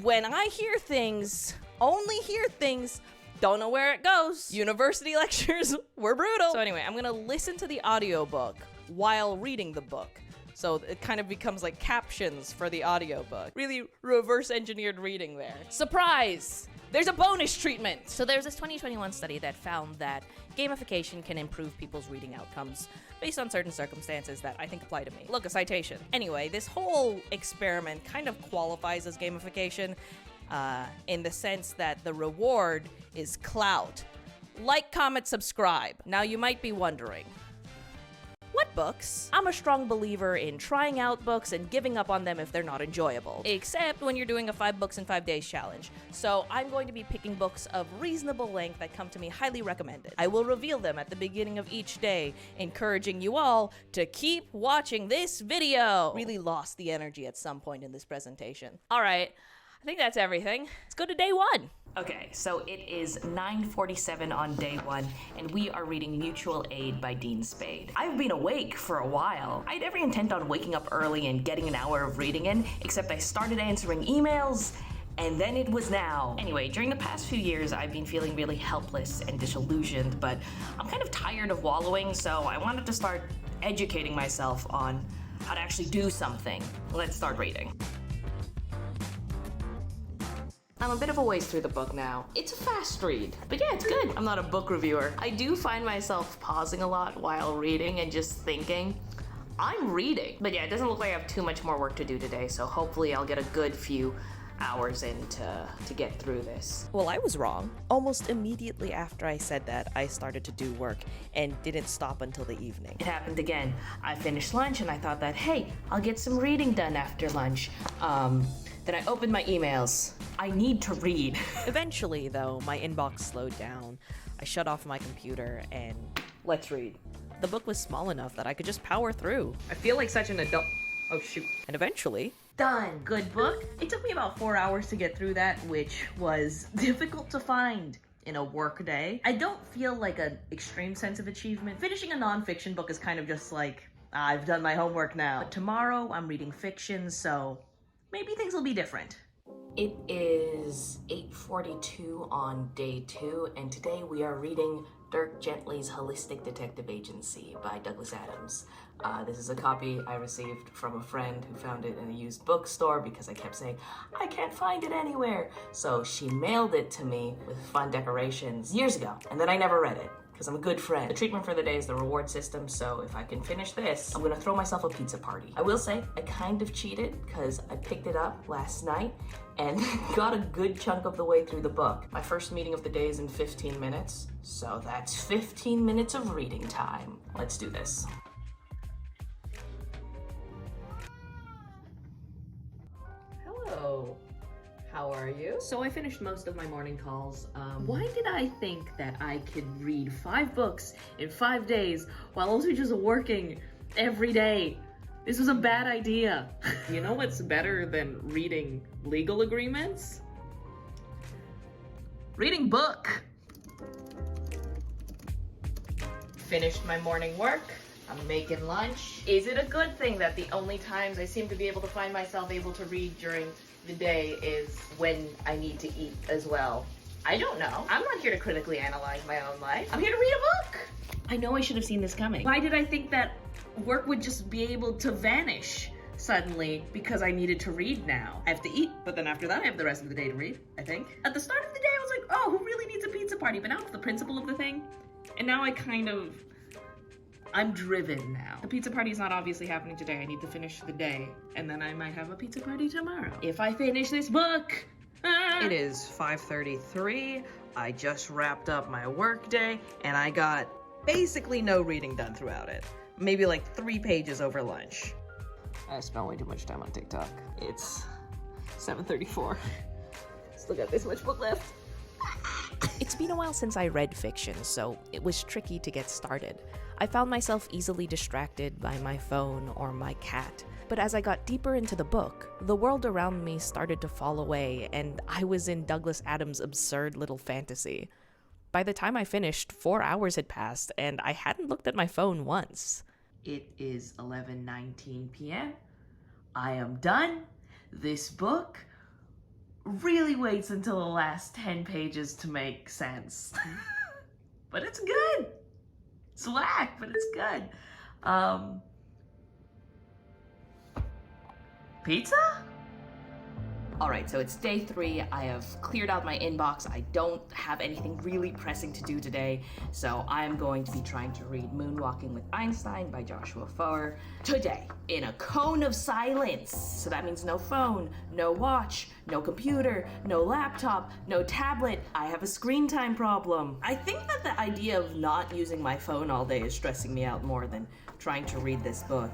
Speaker 17: when I hear things, only hear things, don't know where it goes. University lectures were brutal. So anyway, I'm gonna listen to the audiobook while reading the book. So it kind of becomes like captions for the audiobook. Really reverse engineered reading there. Surprise! There's a bonus treatment! So there's this 2021 study that found that gamification can improve people's reading outcomes based on certain circumstances that I think apply to me. Look, a citation. Anyway, this whole experiment kind of qualifies as gamification in the sense that the reward is clout. Like, comment, subscribe. Now you might be wondering, what books? I'm a strong believer in trying out books and giving up on them if they're not enjoyable. Except when you're doing a 5 books in 5 days challenge. So I'm going to be picking books of reasonable length that come to me highly recommended. I will reveal them at the beginning of each day, encouraging you all to keep watching this video. Really lost the energy at some point in this presentation. All right, I think that's everything. Let's go to day 1. Okay, so it is 9:47 on day 1, and we are reading Mutual Aid by Dean Spade. I've been awake for a while. I had every intent on waking up early and getting an hour of reading in, except I started answering emails, and then it was now. Anyway, during the past few years, I've been feeling really helpless and disillusioned, but I'm kind of tired of wallowing, so I wanted to start educating myself on how to actually do something. Let's start reading. I'm a bit of a ways through the book now. It's a fast read, but yeah, it's good. I'm not a book reviewer. I do find myself pausing a lot while reading and just thinking, I'm reading. But yeah, it doesn't look like I have too much more work to do today, so hopefully I'll get a good few hours in to get through this.
Speaker 10: Well, I was wrong. Almost immediately after I said that, I started to do work and didn't stop until the evening.
Speaker 17: It happened again. I finished lunch and I thought that, hey, I'll get some reading done after lunch. Then I opened my emails. I need to read.
Speaker 10: Eventually, though, my inbox slowed down. I shut off my computer and...
Speaker 17: Let's read.
Speaker 10: The book was small enough that I could just power through.
Speaker 17: I feel like such an adult. Oh, shoot.
Speaker 10: And eventually...
Speaker 17: Done. Good book. It took me about 4 hours to get through that, which was difficult to find in a work day. I don't feel like an extreme sense of achievement. Finishing a nonfiction book is kind of just like, I've done my homework now. But tomorrow I'm reading fiction, so maybe things will be different. It is 8:42 on day 2, and today we are reading Dirk Gently's Holistic Detective Agency by Douglas Adams. This is a copy I received from a friend who found it in a used bookstore because I kept saying, I can't find it anywhere. So she mailed it to me with fun decorations years ago, and then I never read it because I'm a good friend. The treatment for the day is the reward system, so if I can finish this, I'm gonna throw myself a pizza party. I will say, I kind of cheated because I picked it up last night and got a good chunk of the way through the book. My first meeting of the day is in 15 minutes, so that's 15 minutes of reading time. Let's do this. Hello. How are you? So I finished most of my morning calls. Why did I think that I could read 5 books in 5 days while also just working every day? This was a bad idea. You know what's better than reading legal agreements? Reading book. Finished my morning work. I'm making lunch. Is it a good thing that the only times I seem to be able to find myself able to read during the day is when I need to eat as well? I don't know. I'm not here to critically analyze my own life. I'm here to read a book. I know I should have seen this coming. Why did I think that work would just be able to vanish suddenly because I needed to read now? I have to eat, but then after that I have the rest of the day to read, I think. At the start of the day I was like, oh, who really needs a pizza party? But now it's the principle of the thing. And now I'm driven now. The pizza party is not obviously happening today. I need to finish the day, and then I might have a pizza party tomorrow. If I finish this book. It is 5:33. I just wrapped up my work day, and I got basically no reading done throughout it. Maybe like 3 pages over lunch. I spent way too much time on TikTok. It's 7:34. Still got this much book left.
Speaker 10: It's been a while since I read fiction, so it was tricky to get started. I found myself easily distracted by my phone or my cat. But as I got deeper into the book, the world around me started to fall away, and I was in Douglas Adams' absurd little fantasy. By the time I finished, 4 hours had passed, and I hadn't looked at my phone once.
Speaker 17: It is 11:19 p.m. I am done. This book really waits until the last 10 pages to make sense. But it's good. It's whack, but it's good. Pizza? All right, so it's day 3. I have cleared out my inbox. I don't have anything really pressing to do today, so I'm going to be trying to read Moonwalking with Einstein by Joshua Foer today in a cone of silence. So that means no phone, no watch, no computer, no laptop, no tablet. I have a screen time problem. I think that the idea of not using my phone all day is stressing me out more than trying to read this book.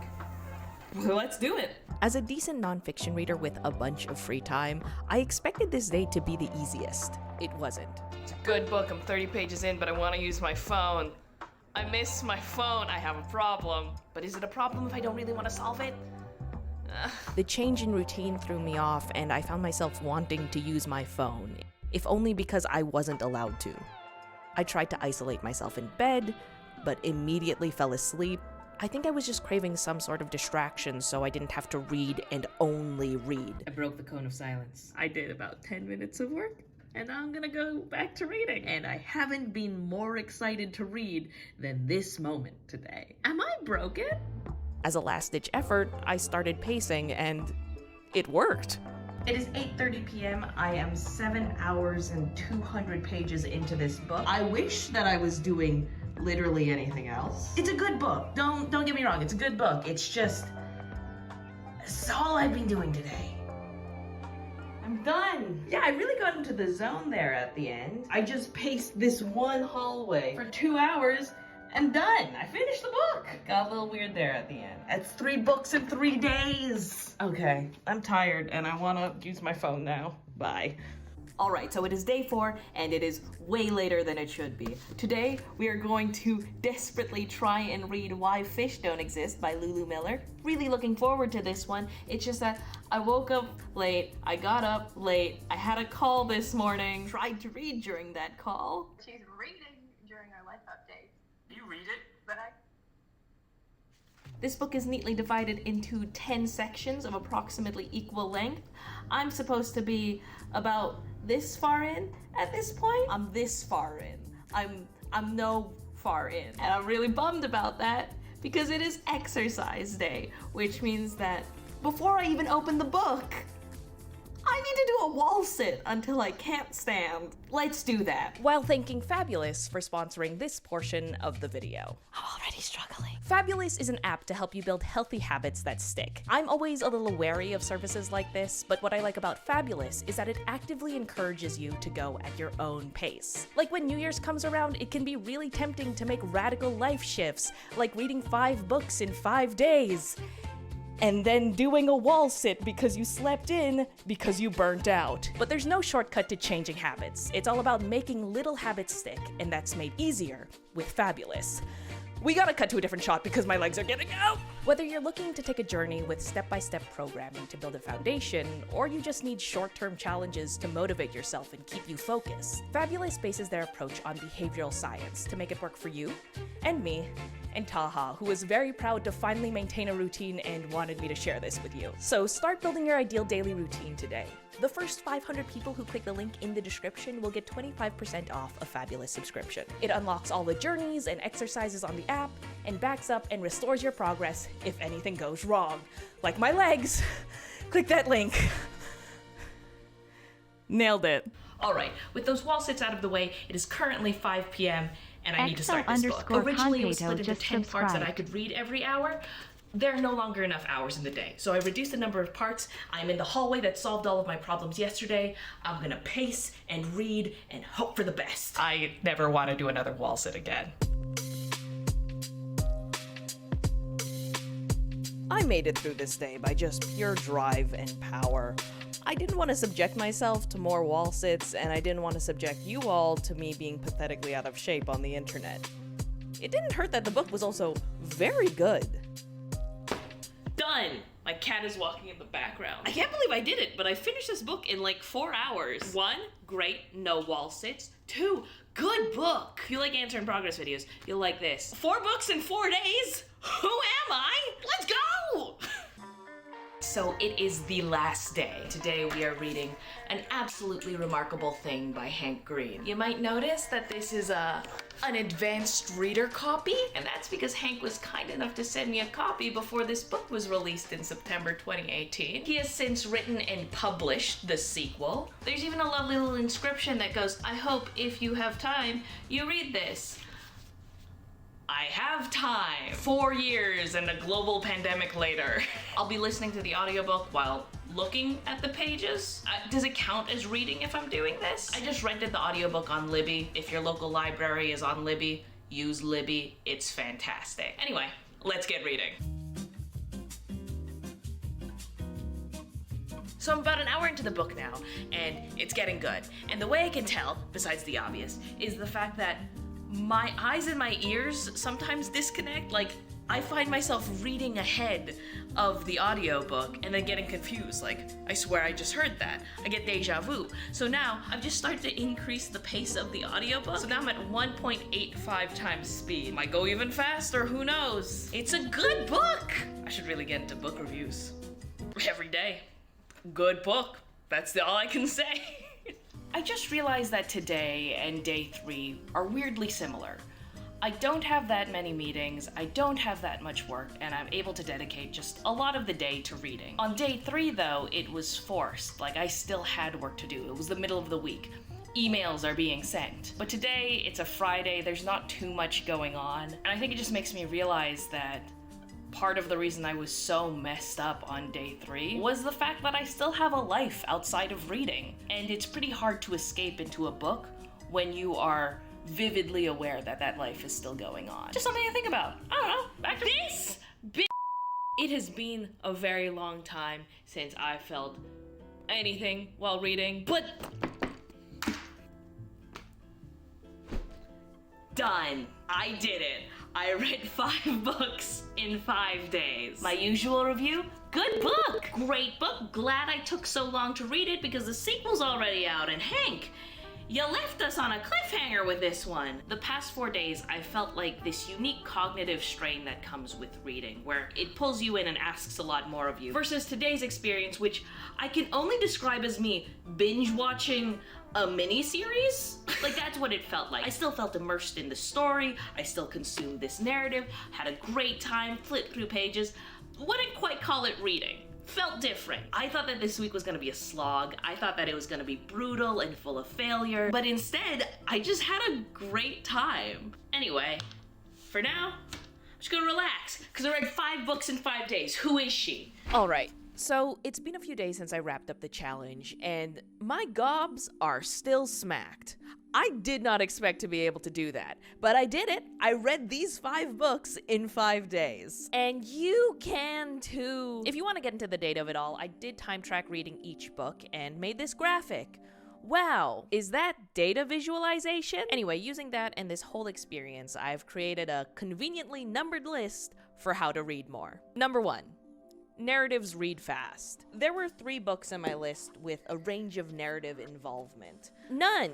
Speaker 17: Let's do it.
Speaker 10: As a decent nonfiction reader with a bunch of free time, I expected this day to be the easiest. It wasn't.
Speaker 17: It's a good book. I'm 30 pages in, but I want to use my phone. I miss my phone. I have a problem. But is it a problem if I don't really want to solve it?
Speaker 10: The change in routine threw me off, and I found myself wanting to use my phone, if only because I wasn't allowed to. I tried to isolate myself in bed, but immediately fell asleep. I think I was just craving some sort of distraction so I didn't have to read and only read.
Speaker 17: I broke the cone of silence. I did about 10 minutes of work, and now I'm gonna go back to reading. And I haven't been more excited to read than this moment today. Am I broken?
Speaker 10: As a last-ditch effort, I started pacing, and it worked.
Speaker 17: It is 8:30 p.m. I am 7 hours and 200 pages into this book. I wish that I was doing literally anything else. It's a good book. Don't get me wrong. It's a good book. It's just, it's all I've been doing today.
Speaker 12: I'm done. Yeah, I really got into the zone there at the end. I just paced this one hallway for 2 hours and done. I finished the book. Got a little weird there at the end. That's 3 books in 3 days. Okay, I'm tired and I want to use my phone now. Bye.
Speaker 17: All right, so it is day 4, and it is way later than it should be. Today, we are going to desperately try and read Why Fish Don't Exist by Lulu Miller. Really looking forward to this one. It's just that I woke up late, I got up late, I had a call this morning, tried to read during that call.
Speaker 15: She's reading during our life update.
Speaker 12: You read it?
Speaker 15: But
Speaker 17: This book is neatly divided into 10 sections of approximately equal length. I'm supposed to be about this far in at this point. I'm this far in. I'm no far in. And I'm really bummed about that because it is exercise day, which means that before I even open the book, I need to do a wall sit until I can't stand. Let's do that. While thanking Fabulous for sponsoring this portion of the video. I'm already struggling. Fabulous is an app to help you build healthy habits that stick. I'm always a little wary of services like this, but what I like about Fabulous is that it actively encourages you to go at your own pace. Like when New Year's comes around, it can be really tempting to make radical life shifts, like reading 5 books in 5 days. And then doing a wall sit because you slept in because you burnt out. But there's no shortcut to changing habits. It's all about making little habits stick, and that's made easier with Fabulous. We gotta cut to a different shot because my legs are giving out. Whether you're looking to take a journey with step-by-step programming to build a foundation, or you just need short-term challenges to motivate yourself and keep you focused, Fabulous bases their approach on behavioral science to make it work for you and me and Taha, who is very proud to finally maintain a routine and wanted me to share this with you. So start building your ideal daily routine today. The first 500 people who click the link in the description will get 25% off a Fabulous subscription. It unlocks all the journeys and exercises on the app and backs up and restores your progress if anything goes wrong. Like my legs. Click that link. Nailed it. All right, with those wall sits out of the way, it is currently 5 p.m. and I need to start this book. Originally, it was split into 10 parts that I could read every hour. There are no longer enough hours in the day, so I reduced the number of parts. I'm in the hallway that solved all of my problems yesterday. I'm gonna pace and read and hope for the best. I never want to do another wall sit again. I made it through this day by just pure drive and power. I didn't want to subject myself to more wall sits, and I didn't want to subject you all to me being pathetically out of shape on the internet. It didn't hurt that the book was also very good. Done! My cat is walking in the background. I can't believe I did it, but I finished this book in like 4 hours. 1, great, no wall sits. 2, good book. If you like answer in progress videos, you'll like this. 4 books in 4 days? Who am I? Let's go! So it is the last day. Today we are reading An Absolutely Remarkable Thing by Hank Green. You might notice that this is an advanced reader copy, and that's because Hank was kind enough to send me a copy before this book was released in September 2018. He has since written and published the sequel. There's even a lovely little inscription that goes, "I hope if you have time, you read this." I have time. 4 years and a global pandemic later. I'll be listening to the audiobook while looking at the pages. Does it count as reading if I'm doing this? I just rented the audiobook on Libby. If your local library is on Libby, use Libby. It's fantastic. Anyway, let's get reading. So I'm about an hour into the book now, and it's getting good. And the way I can tell, besides the obvious, is the fact that my eyes and my ears sometimes disconnect. Like, I find myself reading ahead of the audiobook and then getting confused. Like, I swear I just heard that. I get deja vu. So now I've just started to increase the pace of the audiobook. So now I'm at 1.85 times speed. Might go even faster, who knows? It's a good book. I should really get into book reviews every day. Good book. That's all I can say. I just realized that today and day 3 are weirdly similar. I don't have that many meetings, I don't have that much work, and I'm able to dedicate just a lot of the day to reading. On day 3 though, it was forced. Like, I still had work to do. It was the middle of the week. Emails are being sent. But today, it's a Friday, there's not too much going on, and I think it just makes me realize that part of the reason I was so messed up on day 3 was the fact that I still have a life outside of reading. And it's pretty hard to escape into a book when you are vividly aware that that life is still going on. Just something to think about. I don't know. Back to this bitch. It has been a very long time since I felt anything while reading, but done. I did it. I read 5 books in 5 days. My usual review? Good book. Great book. Glad I took so long to read it because the sequel's already out. And Hank, you left us on a cliffhanger with this one. The past 4 days, I felt like this unique cognitive strain that comes with reading, where it pulls you in and asks a lot more of you, versus today's experience, which I can only describe as me binge watching a mini-series. Like, that's what it felt like. I still felt immersed in the story, I still consumed this narrative, had a great time, flipped through pages. Wouldn't quite call it reading. Felt different. I thought that this week was gonna be a slog. I thought that it was gonna be brutal and full of failure, but instead, I just had a great time. Anyway, for now, I'm just gonna relax, because I read 5 books in 5 days. Who is she?
Speaker 10: Alright, so it's been a few days since I wrapped up the challenge, and my gobs are still smacked. I did not expect to be able to do that, but I did it. I read these 5 books in 5 days. And you can too. If you want to get into the data of it all, I did time track reading each book and made this graphic. Wow, is that data visualization? Anyway, using that and this whole experience, I've created a conveniently numbered list for how to read more. Number 1. Narratives read fast. There were 3 books on my list with a range of narrative involvement. None.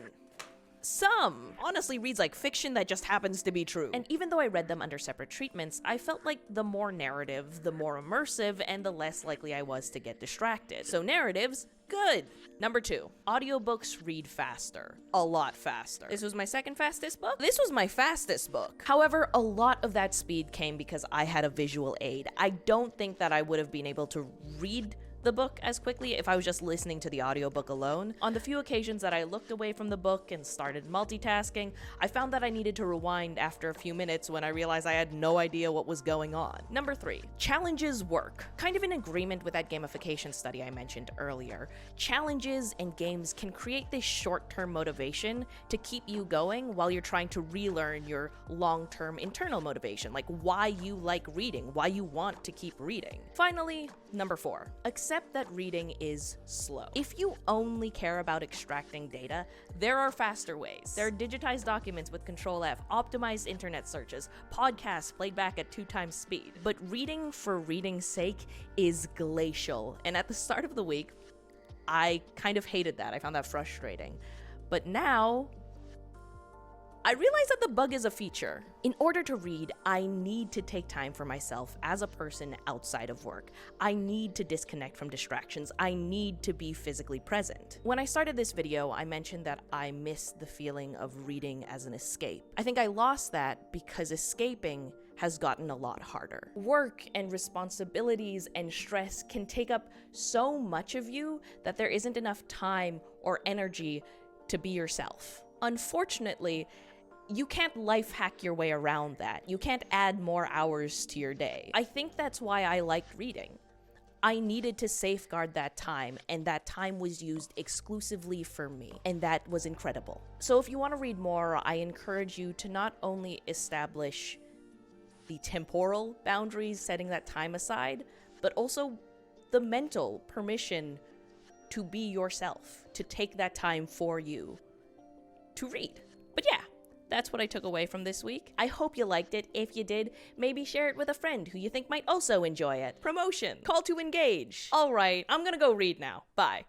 Speaker 10: Some honestly reads like fiction that just happens to be true. And even though I read them under separate treatments, I felt like the more narrative, the more immersive, and the less likely I was to get distracted. So narratives, good. Number 2, audiobooks read faster. A lot faster. This was my second fastest book. This was my fastest book. However, a lot of that speed came because I had a visual aid. I don't think that I would have been able to read the book as quickly if I was just listening to the audiobook alone. On the few occasions that I looked away from the book and started multitasking, I found that I needed to rewind after a few minutes when I realized I had no idea what was going on. Number 3, challenges work. Kind of in agreement with that gamification study I mentioned earlier. Challenges and games can create this short-term motivation to keep you going while you're trying to relearn your long-term internal motivation, like why you like reading, why you want to keep reading. Finally, number 4, accept that reading is slow. If you only care about extracting data, there are faster ways. There are digitized documents with Control-F, optimized internet searches, podcasts played back at 2 times speed. But reading for reading's sake is glacial. And at the start of the week, I kind of hated that. I found that frustrating. But now, I realize that the bug is a feature. In order to read, I need to take time for myself as a person outside of work. I need to disconnect from distractions. I need to be physically present. When I started this video, I mentioned that I miss the feeling of reading as an escape. I think I lost that because escaping has gotten a lot harder. Work and responsibilities and stress can take up so much of you that there isn't enough time or energy to be yourself. Unfortunately, you can't life hack your way around that. You can't add more hours to your day. I think that's why I liked reading. I needed to safeguard that time, and that time was used exclusively for me, and that was incredible. So if you want to read more, I encourage you to not only establish the temporal boundaries, setting that time aside, but also the mental permission to be yourself, to take that time for you to read. But yeah, that's what I took away from this week. I hope you liked it. If you did, maybe share it with a friend who you think might also enjoy it. Promotion. Call to engage. All right, I'm gonna go read now. Bye.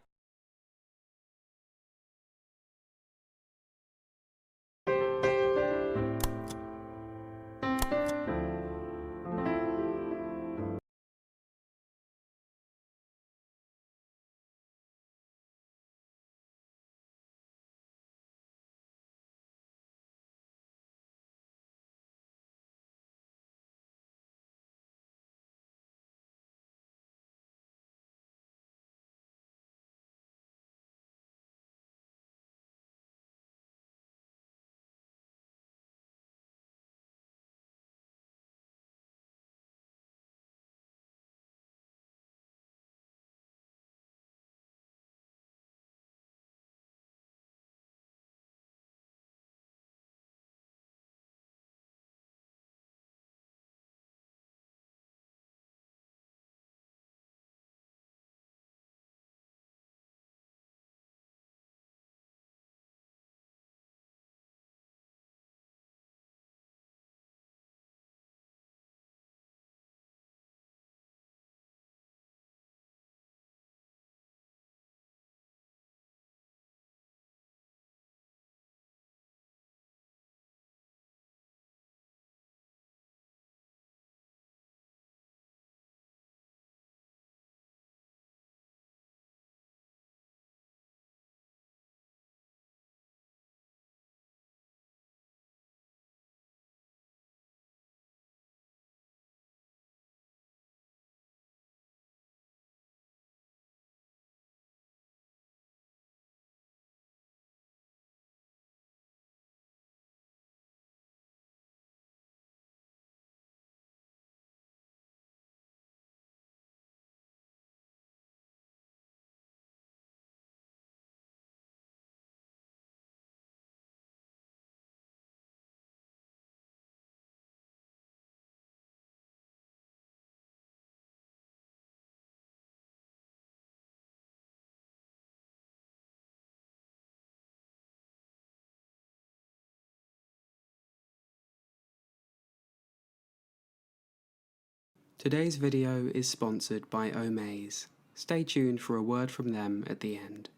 Speaker 5: Today's video is sponsored by Omaze. Stay tuned for a word from them at the end.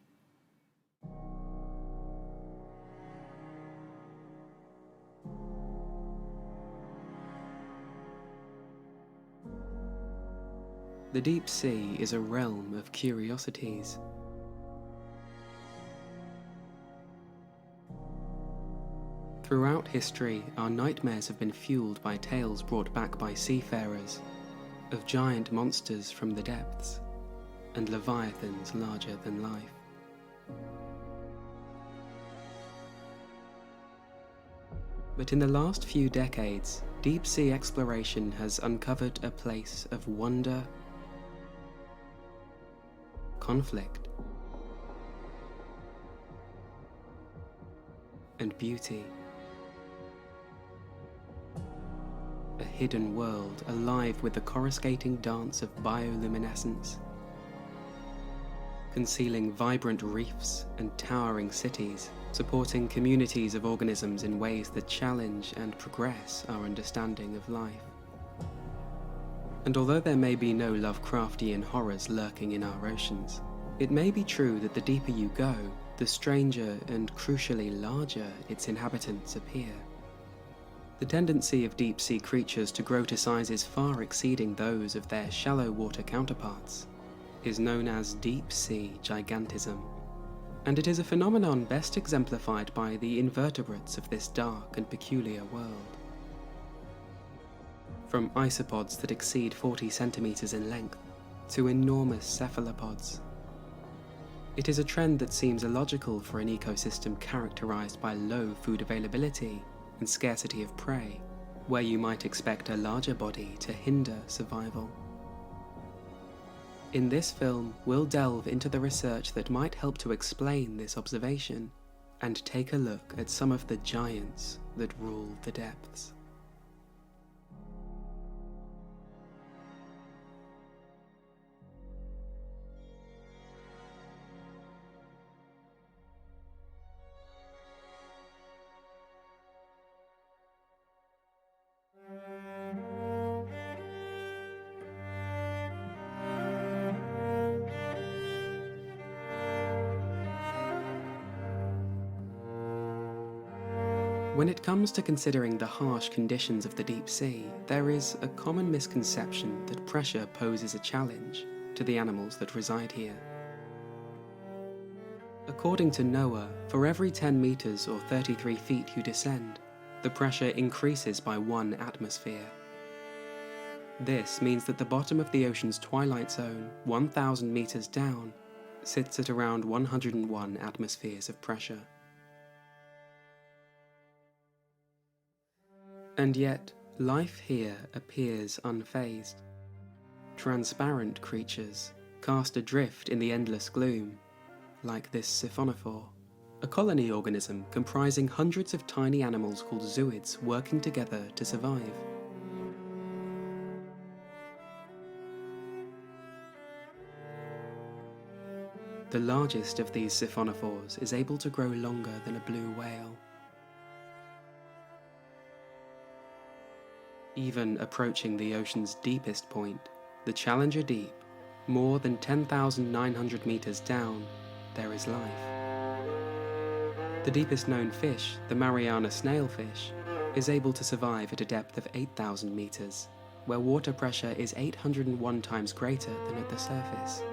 Speaker 5: The deep sea is a realm of curiosities. Throughout history, our nightmares have been fueled by tales brought back by seafarers of giant monsters from the depths and leviathans larger than life. But in the last few decades, deep sea exploration has uncovered a place of wonder, conflict, and beauty. A hidden world alive with the coruscating dance of bioluminescence, concealing vibrant reefs and towering cities, supporting communities of organisms in ways that challenge and progress our understanding of life. And although there may be no Lovecraftian horrors lurking in our oceans, it may be true that the deeper you go, the stranger and crucially larger its inhabitants appear. The tendency of deep-sea creatures to grow to sizes far exceeding those of their shallow water counterparts is known as deep-sea gigantism, and it is a phenomenon best exemplified by the invertebrates of this dark and peculiar world. From isopods that exceed 40 centimeters in length to enormous cephalopods. It is a trend that seems illogical for an ecosystem characterized by low food availability and scarcity of prey, where you might expect a larger body to hinder survival. In this film, we'll delve into the research that might help to explain this observation and take a look at some of the giants that rule the depths. When it comes to considering the harsh conditions of the deep sea, there is a common misconception that pressure poses a challenge to the animals that reside here. According to NOAA, for every 10 meters or 33 feet you descend, the pressure increases by 1 atmosphere. This means that the bottom of the ocean's twilight zone, 1,000 meters down, sits at around 101 atmospheres of pressure. And yet, life here appears unfazed. Transparent creatures cast adrift in the endless gloom, like this siphonophore, a colony organism comprising hundreds of tiny animals called zooids working together to survive. The largest of these siphonophores is able to grow longer than a blue whale. Even approaching the ocean's deepest point, the Challenger Deep, more than 10,900 meters down, there is life. The deepest known fish, the Mariana snailfish, is able to survive at a depth of 8,000 meters, where water pressure is 801 times greater than at the surface.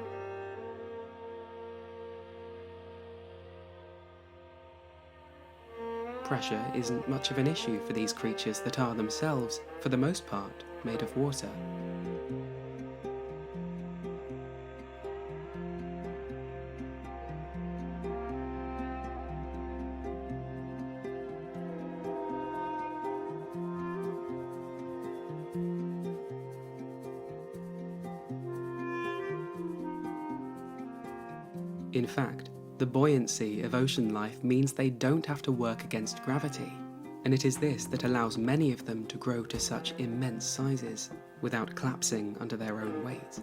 Speaker 5: Pressure isn't much of an issue for these creatures that are themselves, for the most part, made of water. In fact, the buoyancy of ocean life means they don't have to work against gravity, and it is this that allows many of them to grow to such immense sizes without collapsing under their own weight.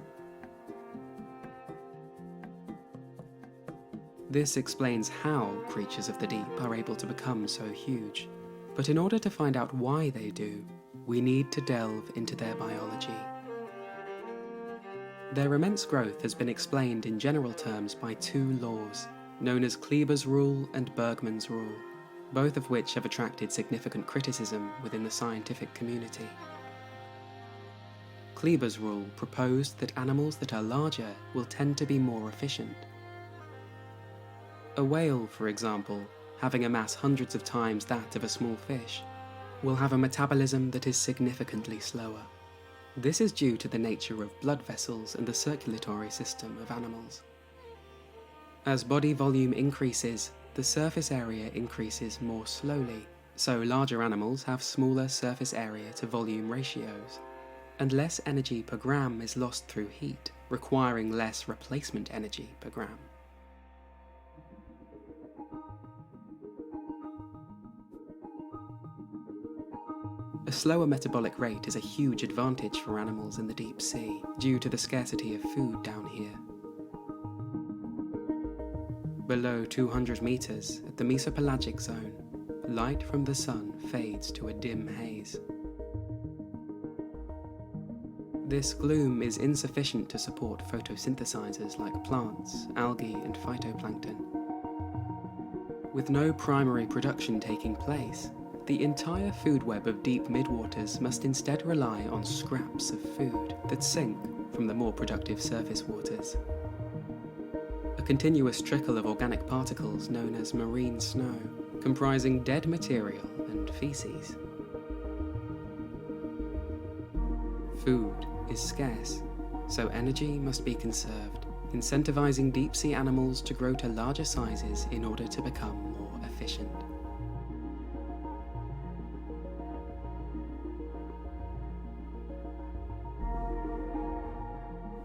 Speaker 5: This explains how creatures of the deep are able to become so huge, but in order to find out why they do, we need to delve into their biology. Their immense growth has been explained in general terms by two laws, known as Kleber's rule and Bergmann's rule, both of which have attracted significant criticism within the scientific community. Kleber's rule proposed that animals that are larger will tend to be more efficient. A whale, for example, having a mass hundreds of times that of a small fish, will have a metabolism that is significantly slower. This is due to the nature of blood vessels and the circulatory system of animals. As body volume increases, the surface area increases more slowly, so larger animals have smaller surface area to volume ratios, and less energy per gram is lost through heat, requiring less replacement energy per gram. A slower metabolic rate is a huge advantage for animals in the deep sea, due to the scarcity of food down here. Below 200 meters, at the mesopelagic zone, light from the sun fades to a dim haze. This gloom is insufficient to support photosynthesizers like plants, algae, and phytoplankton. With no primary production taking place, the entire food web of deep midwaters must instead rely on scraps of food that sink from the more productive surface waters. A continuous trickle of organic particles known as marine snow, comprising dead material and feces. Food is scarce, so energy must be conserved, incentivizing deep-sea animals to grow to larger sizes in order to become more efficient.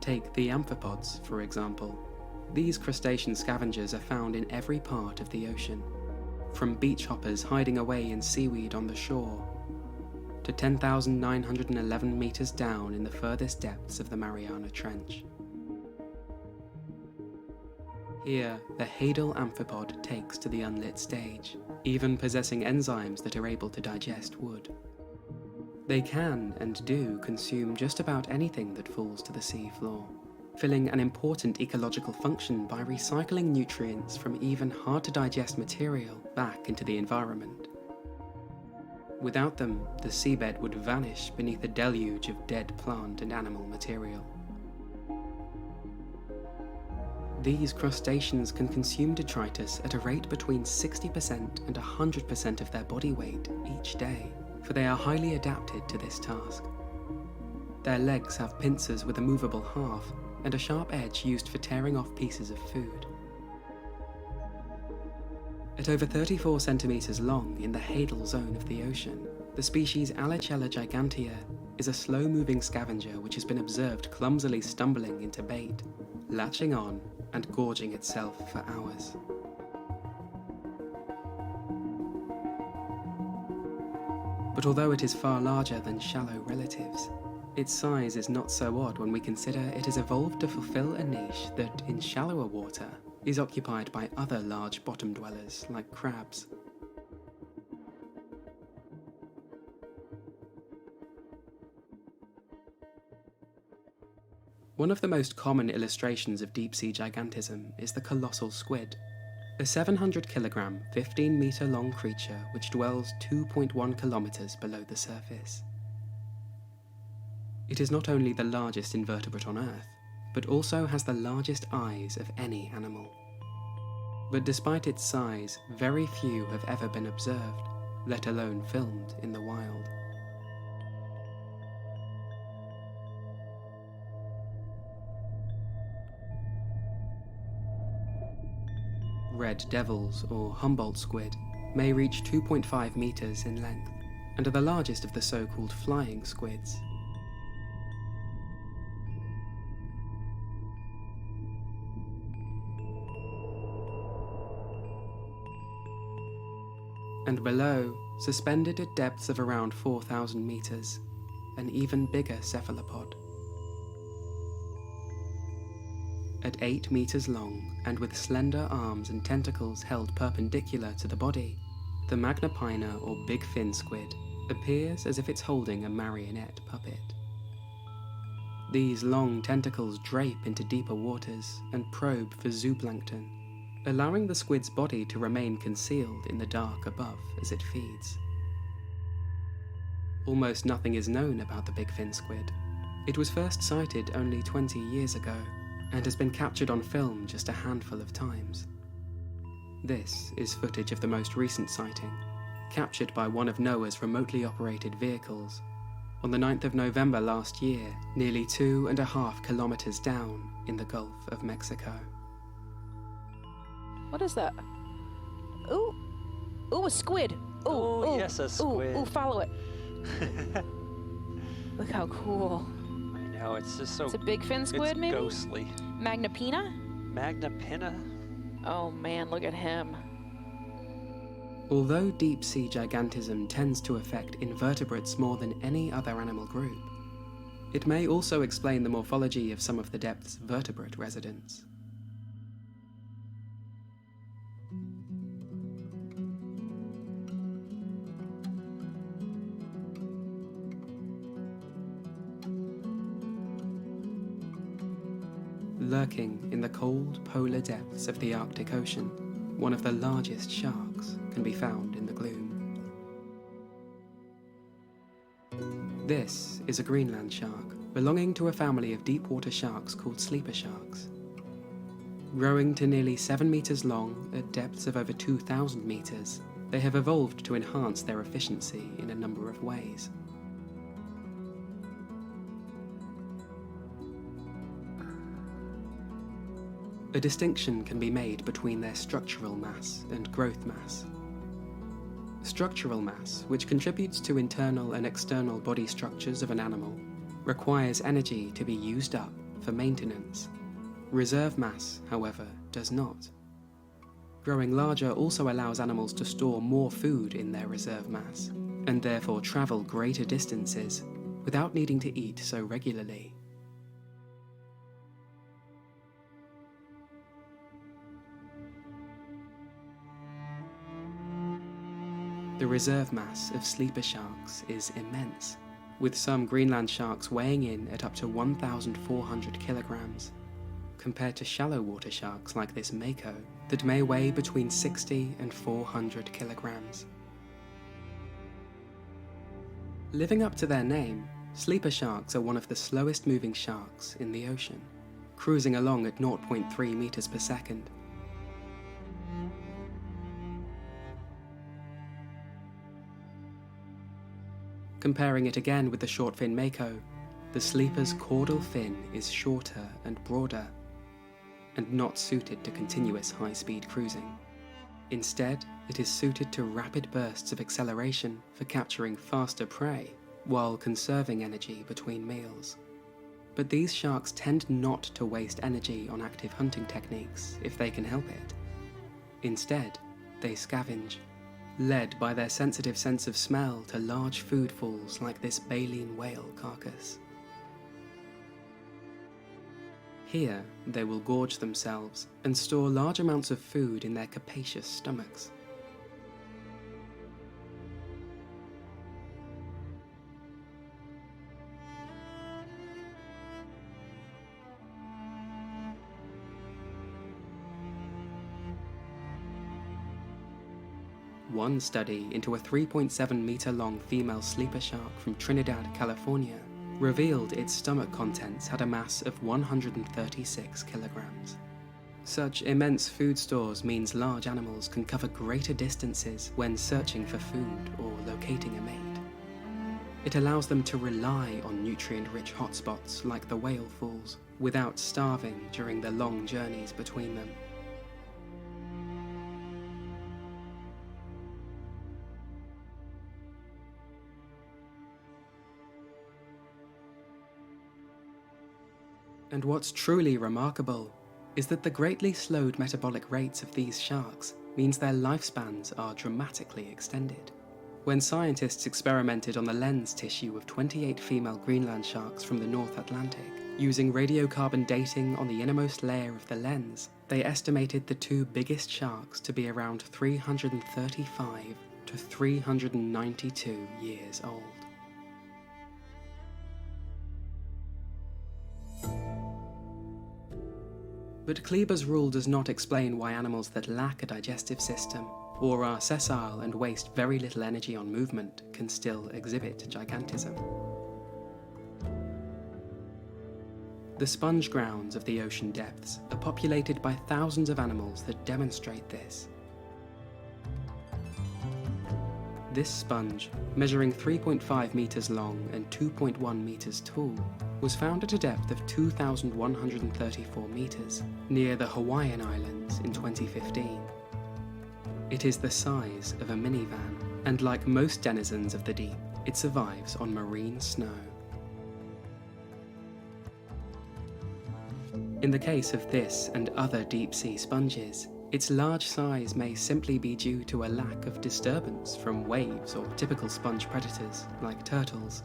Speaker 5: Take the amphipods, for example. These crustacean scavengers are found in every part of the ocean, from beach hoppers hiding away in seaweed on the shore, to 10,911 meters down in the furthest depths of the Mariana Trench. Here, the hadal amphipod takes to the unlit stage, even possessing enzymes that are able to digest wood. They can, and do, consume just about anything that falls to the sea floor, filling an important ecological function by recycling nutrients from even hard-to-digest material back into the environment. Without them, the seabed would vanish beneath a deluge of dead plant and animal material. These crustaceans can consume detritus at a rate between 60% and 100% of their body weight each day, for they are highly adapted to this task. Their legs have pincers with a movable half and a sharp edge used for tearing off pieces of food. At over 34 centimeters long in the hadal zone of the ocean, the species Alluux gigantea is a slow-moving scavenger which has been observed clumsily stumbling into bait, latching on and gorging itself for hours. But although it is far larger than shallow relatives, its size is not so odd when we consider it has evolved to fulfill a niche that, in shallower water, is occupied by other large bottom dwellers like crabs. One of the most common illustrations of deep-sea gigantism is the colossal squid, a 700 kilogram, 15 meter long creature which dwells 2.1 kilometers below the surface. It is not only the largest invertebrate on Earth, but also has the largest eyes of any animal. But despite its size, very few have ever been observed, let alone filmed in the wild. Red devils, or Humboldt squid, may reach 2.5 meters in length, and are the largest of the so-called flying squids. And below, suspended at depths of around 4,000 meters, an even bigger cephalopod. At 8 meters long, and with slender arms and tentacles held perpendicular to the body, the Magnapina or big fin squid appears as if it's holding a marionette puppet. These long tentacles drape into deeper waters and probe for zooplankton, allowing the squid's body to remain concealed in the dark above as it feeds. Almost nothing is known about the bigfin squid. It was first sighted only 20 years ago and has been captured on film just a handful of times. This is footage of the most recent sighting, captured by one of NOAA's remotely operated vehicles on the 9th of November last year, nearly 2.5 kilometers down in the Gulf of Mexico.
Speaker 4: What is that? Ooh. Ooh, a squid. Ooh,
Speaker 19: yes, a squid.
Speaker 4: Ooh, follow it. Look how cool.
Speaker 19: I know, it's just so...
Speaker 4: It's a big fin squid, maybe?
Speaker 19: It's ghostly.
Speaker 4: Magnapina?
Speaker 19: Magnapina?
Speaker 4: Oh man, look at him.
Speaker 5: Although deep-sea gigantism tends to affect invertebrates more than any other animal group, it may also explain the morphology of some of the depth's vertebrate residents. Lurking in the cold polar depths of the Arctic Ocean, one of the largest sharks can be found in the gloom. This is a Greenland shark, belonging to a family of deep-water sharks called sleeper sharks. Growing to nearly 7 meters long at depths of over 2,000 meters, they have evolved to enhance their efficiency in a number of ways. A distinction can be made between their structural mass and growth mass. Structural mass, which contributes to internal and external body structures of an animal, requires energy to be used up for maintenance. Reserve mass, however, does not. Growing larger also allows animals to store more food in their reserve mass, and therefore travel greater distances without needing to eat so regularly. The reserve mass of sleeper sharks is immense, with some Greenland sharks weighing in at up to 1,400 kilograms, compared to shallow water sharks like this mako that may weigh between 60 and 400 kilograms. Living up to their name, sleeper sharks are one of the slowest moving sharks in the ocean, cruising along at 0.3 meters per second. Comparing it again with the short-fin mako, the sleeper's caudal fin is shorter and broader, and not suited to continuous high-speed cruising. Instead, it is suited to rapid bursts of acceleration for capturing faster prey, while conserving energy between meals. But these sharks tend not to waste energy on active hunting techniques if they can help it. Instead, they scavenge, led by their sensitive sense of smell to large food falls like this baleen whale carcass. Here, they will gorge themselves and store large amounts of food in their capacious stomachs. One study into a 3.7-meter-long female sleeper shark from Trinidad, California, revealed its stomach contents had a mass of 136 kilograms. Such immense food stores means large animals can cover greater distances when searching for food or locating a mate. It allows them to rely on nutrient-rich hotspots like the whale falls, without starving during the long journeys between them. And what's truly remarkable is that the greatly slowed metabolic rates of these sharks means their lifespans are dramatically extended. When scientists experimented on the lens tissue of 28 female Greenland sharks from the North Atlantic, using radiocarbon dating on the innermost layer of the lens, they estimated the two biggest sharks to be around 335 to 392 years old. But Kleber's rule does not explain why animals that lack a digestive system, or are sessile and waste very little energy on movement, can still exhibit gigantism. The sponge grounds of the ocean depths are populated by thousands of animals that demonstrate this. This sponge, measuring 3.5 meters long and 2.1 meters tall, was found at a depth of 2,134 meters near the Hawaiian Islands in 2015. It is the size of a minivan, and like most denizens of the deep, it survives on marine snow. In the case of this and other deep-sea sponges, its large size may simply be due to a lack of disturbance from waves or typical sponge predators like turtles.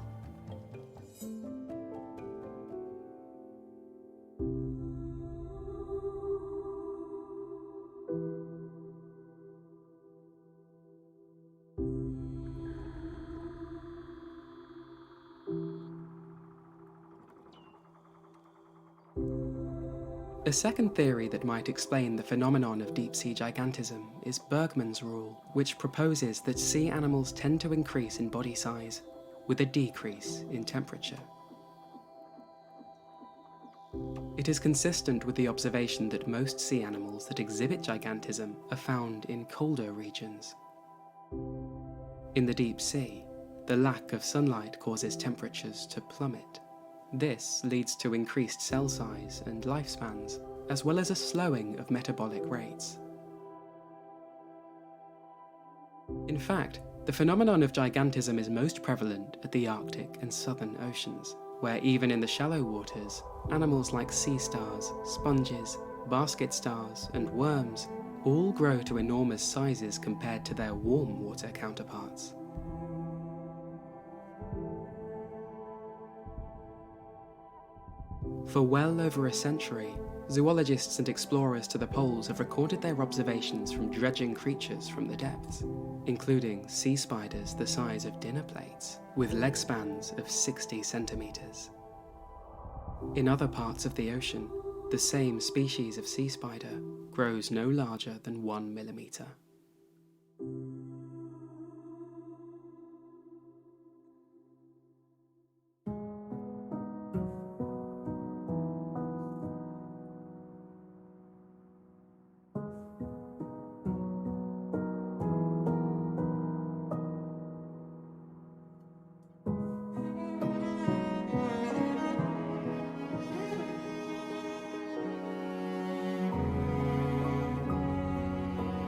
Speaker 5: A second theory that might explain the phenomenon of deep-sea gigantism is Bergmann's rule, which proposes that sea animals tend to increase in body size, with a decrease in temperature. It is consistent with the observation that most sea animals that exhibit gigantism are found in colder regions. In the deep sea, the lack of sunlight causes temperatures to plummet. This leads to increased cell size and lifespans, as well as a slowing of metabolic rates. In fact, the phenomenon of gigantism is most prevalent at the Arctic and Southern Oceans, where even in the shallow waters, animals like sea stars, sponges, basket stars, and worms all grow to enormous sizes compared to their warm water counterparts. For well over a century, zoologists and explorers to the poles have recorded their observations from dredging creatures from the depths, including sea spiders the size of dinner plates, with leg spans of 60 centimeters. In other parts of the ocean, the same species of sea spider grows no larger than 1 millimeter.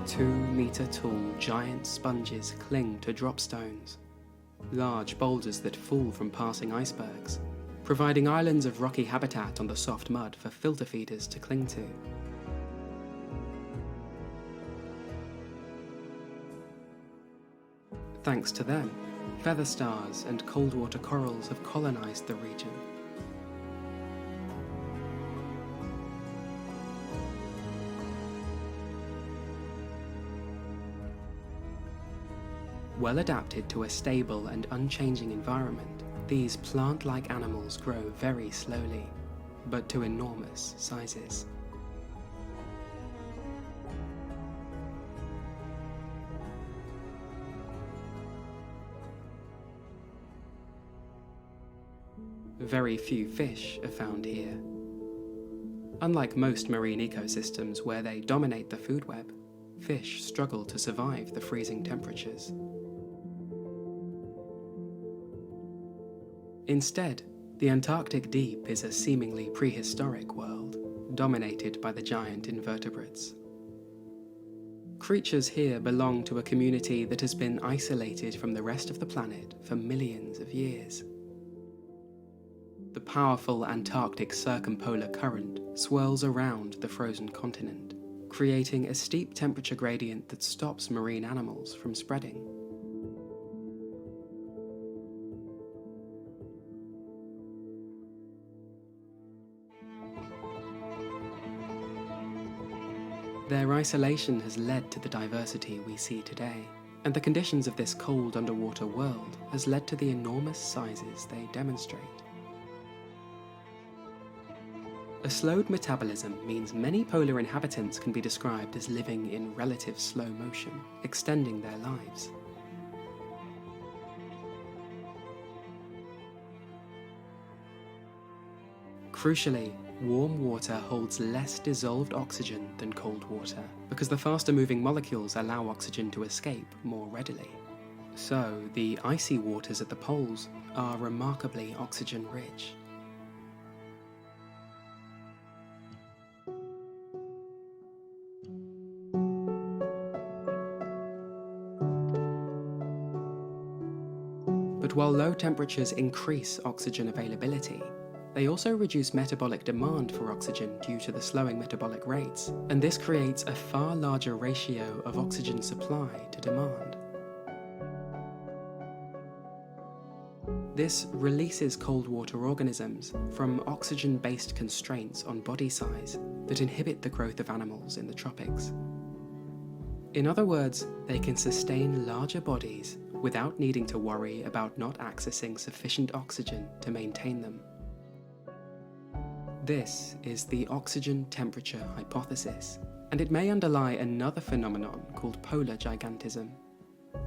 Speaker 5: Two-meter-tall giant sponges cling to drop stones, large boulders that fall from passing icebergs, providing islands of rocky habitat on the soft mud for filter feeders to cling to. Thanks to them, feather stars and cold-water corals have colonized the region. Well adapted to a stable and unchanging environment, these plant-like animals grow very slowly, but to enormous sizes. Very few fish are found here. Unlike most marine ecosystems where they dominate the food web, fish struggle to survive the freezing temperatures. Instead, the Antarctic deep is a seemingly prehistoric world, dominated by the giant invertebrates. Creatures here belong to a community that has been isolated from the rest of the planet for millions of years. The powerful Antarctic circumpolar current swirls around the frozen continent, creating a steep temperature gradient that stops marine animals from spreading. Their isolation has led to the diversity we see today, and the conditions of this cold underwater world has led to the enormous sizes they demonstrate. A slowed metabolism means many polar inhabitants can be described as living in relative slow motion, extending their lives. Crucially, warm water holds less dissolved oxygen than cold water, because the faster moving molecules allow oxygen to escape more readily. So, the icy waters at the poles are remarkably oxygen-rich. But while low temperatures increase oxygen availability, they also reduce metabolic demand for oxygen due to the slowing metabolic rates, and this creates a far larger ratio of oxygen supply to demand. This releases cold water organisms from oxygen-based constraints on body size that inhibit the growth of animals in the tropics. In other words, they can sustain larger bodies without needing to worry about not accessing sufficient oxygen to maintain them. This is the oxygen temperature hypothesis, and it may underlie another phenomenon called polar gigantism.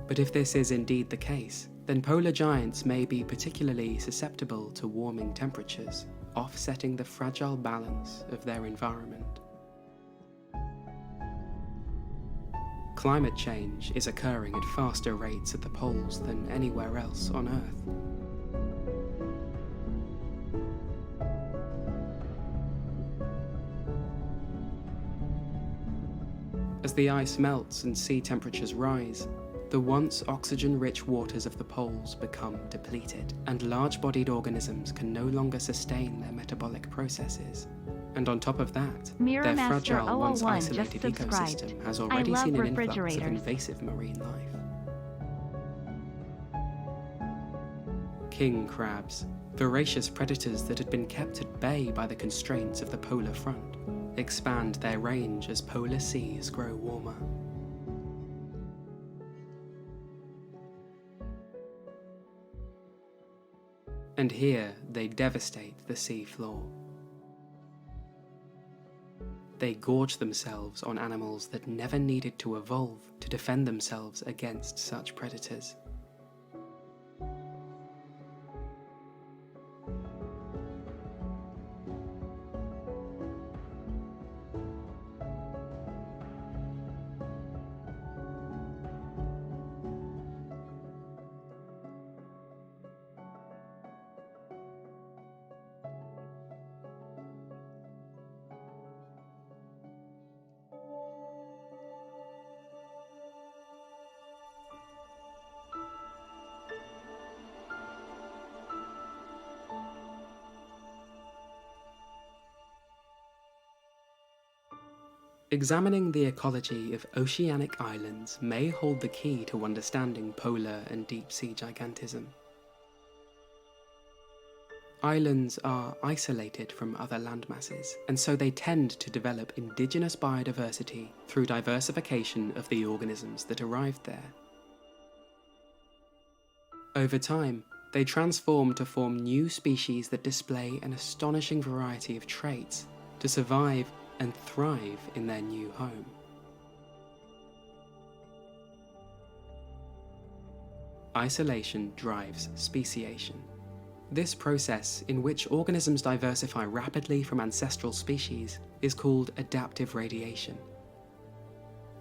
Speaker 5: But if this is indeed the case, then polar giants may be particularly susceptible to warming temperatures, offsetting the fragile balance of their environment. Climate change is occurring at faster rates at the poles than anywhere else on Earth. As the ice melts and sea temperatures rise, the once oxygen-rich waters of the poles become depleted, and large-bodied organisms can no longer sustain their metabolic processes. And on top of that, their fragile, once isolated ecosystem has already seen an influx of invasive marine life. King crabs, voracious predators that had been kept at bay by the constraints of the polar front, expand their range as polar seas grow warmer. And here they devastate the sea floor. They gorge themselves on animals that never needed to evolve to defend themselves against such predators. Examining the ecology of oceanic islands may hold the key to understanding polar and deep-sea gigantism. Islands are isolated from other landmasses, and so they tend to develop indigenous biodiversity through diversification of the organisms that arrived there. Over time, they transform to form new species that display an astonishing variety of traits to survive and thrive in their new home. Isolation drives speciation. This process, in which organisms diversify rapidly from ancestral species, is called adaptive radiation.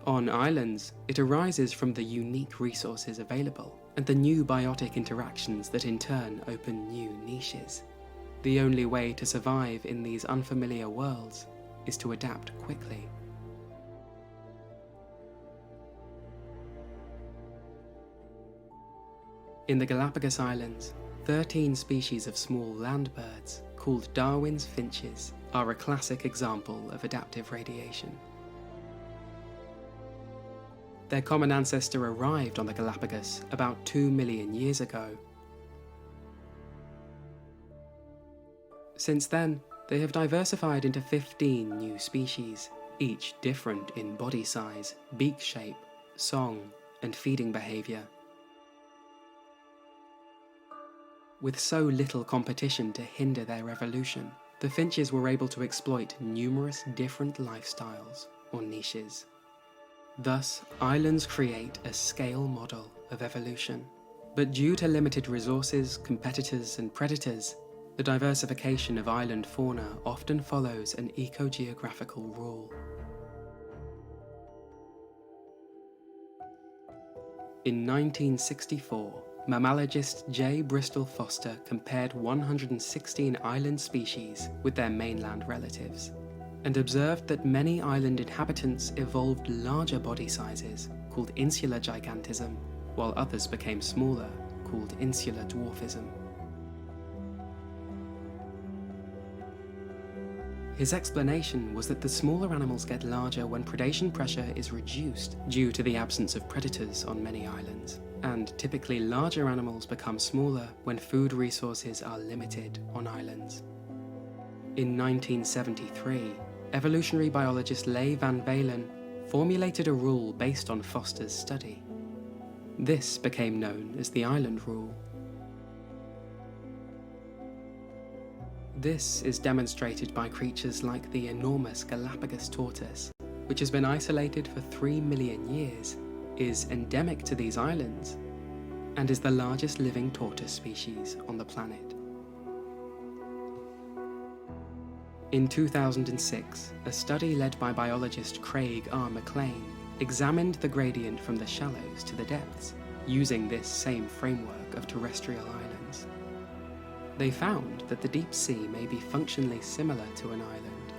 Speaker 5: On islands, it arises from the unique resources available, and the new biotic interactions that in turn open new niches. The only way to survive in these unfamiliar worlds is to adapt quickly. In the Galapagos Islands, 13 species of small land birds, called Darwin's finches, are a classic example of adaptive radiation. Their common ancestor arrived on the Galapagos about 2 million years ago. Since then, they have diversified into 15 new species, each different in body size, beak shape, song, and feeding behavior. With so little competition to hinder their evolution, the finches were able to exploit numerous different lifestyles or niches. Thus, islands create a scale model of evolution. But due to limited resources, competitors, and predators, the diversification of island fauna often follows an ecogeographical rule. In 1964, mammalogist J. Bristol Foster compared 116 island species with their mainland relatives, and observed that many island inhabitants evolved larger body sizes, called insular gigantism, while others became smaller, called insular dwarfism. His explanation was that the smaller animals get larger when predation pressure is reduced due to the absence of predators on many islands, and typically larger animals become smaller when food resources are limited on islands. In 1973, evolutionary biologist Leigh Van Valen formulated a rule based on Foster's study. This became known as the island rule. This is demonstrated by creatures like the enormous Galapagos tortoise, which has been isolated for 3 million years, is endemic to these islands, and is the largest living tortoise species on the planet. In 2006, a study led by biologist Craig R. McLean examined the gradient from the shallows to the depths, using this same framework of terrestrial islands. They found that the deep sea may be functionally similar to an island.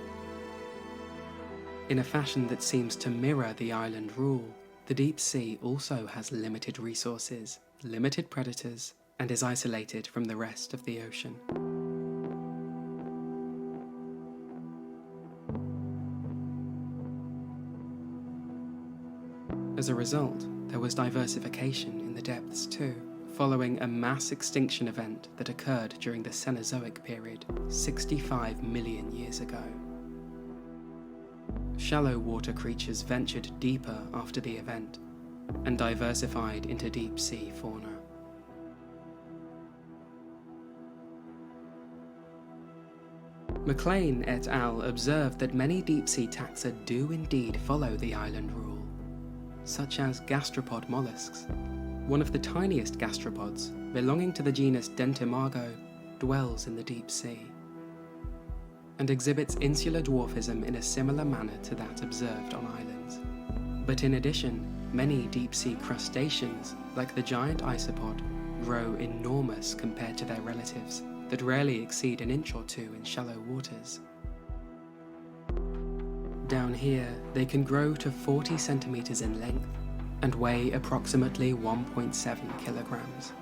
Speaker 5: In a fashion that seems to mirror the island rule, the deep sea also has limited resources, limited predators, and is isolated from the rest of the ocean. As a result, there was diversification in the depths too, following a mass extinction event that occurred during the Cenozoic period, 65 million years ago. Shallow water creatures ventured deeper after the event and diversified into deep sea fauna. McLean et al. Observed that many deep sea taxa do indeed follow the island rule, such as gastropod mollusks. One of the tiniest gastropods, belonging to the genus Dentimargo, dwells in the deep sea and exhibits insular dwarfism in a similar manner to that observed on islands. But in addition, many deep-sea crustaceans, like the giant isopod, grow enormous compared to their relatives that rarely exceed an inch or two in shallow waters. Down here, they can grow to 40 centimeters in length and weigh approximately 1.7 kilograms.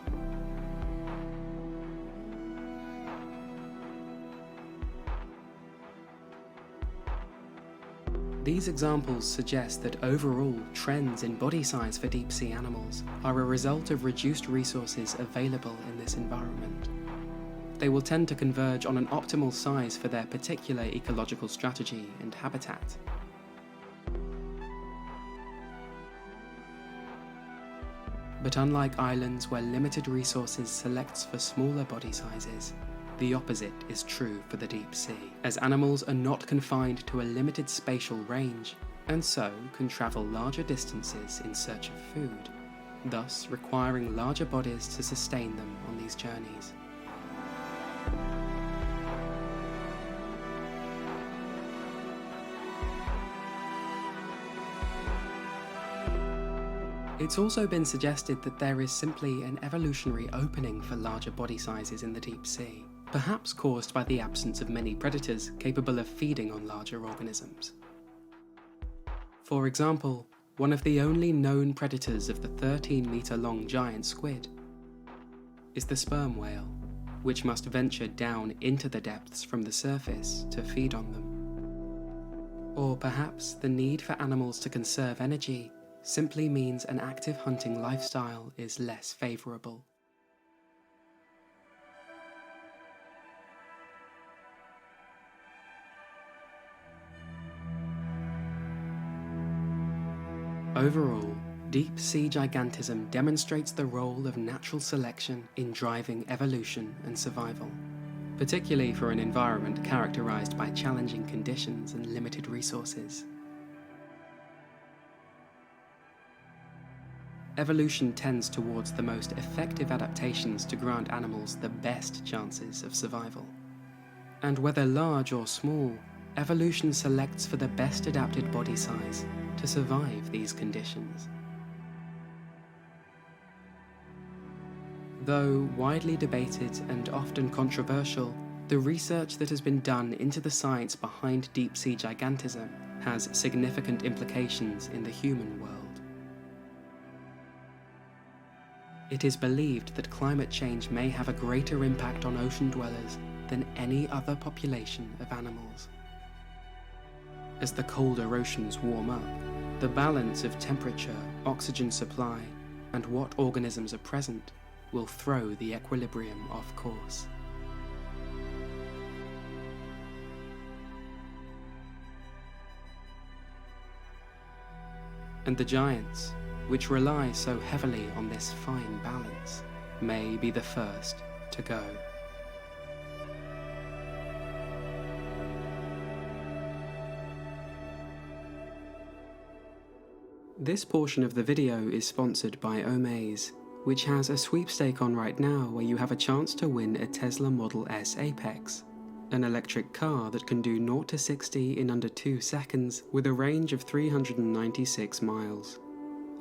Speaker 5: These examples suggest that overall trends in body size for deep-sea animals are a result of reduced resources available in this environment. They will tend to converge on an optimal size for their particular ecological strategy and habitat. But unlike islands where limited resources selects for smaller body sizes, the opposite is true for the deep sea, as animals are not confined to a limited spatial range, and so can travel larger distances in search of food, thus requiring larger bodies to sustain them on these journeys. It's also been suggested that there is simply an evolutionary opening for larger body sizes in the deep sea, perhaps caused by the absence of many predators capable of feeding on larger organisms. For example, one of the only known predators of the 13-meter-long giant squid is the sperm whale, which must venture down into the depths from the surface to feed on them. Or perhaps the need for animals to conserve energy simply means an active hunting lifestyle is less favourable. Overall, deep-sea gigantism demonstrates the role of natural selection in driving evolution and survival, particularly for an environment characterized by challenging conditions and limited resources. Evolution tends towards the most effective adaptations to grant animals the best chances of survival. And whether large or small, evolution selects for the best adapted body size to survive these conditions. Though widely debated and often controversial, the research that has been done into the science behind deep-sea gigantism has significant implications in the human world. It is believed that climate change may have a greater impact on ocean dwellers than any other population of animals. As the colder oceans warm up, the balance of temperature, oxygen supply, and what organisms are present will throw the equilibrium off course. And the giants, which rely so heavily on this fine balance, may be the first to go. This portion of the video is sponsored by Omaze, which has a sweepstake on right now where you have a chance to win a Tesla Model S Apex, an electric car that can do 0 to 60 in under 2 seconds with a range of 396 miles.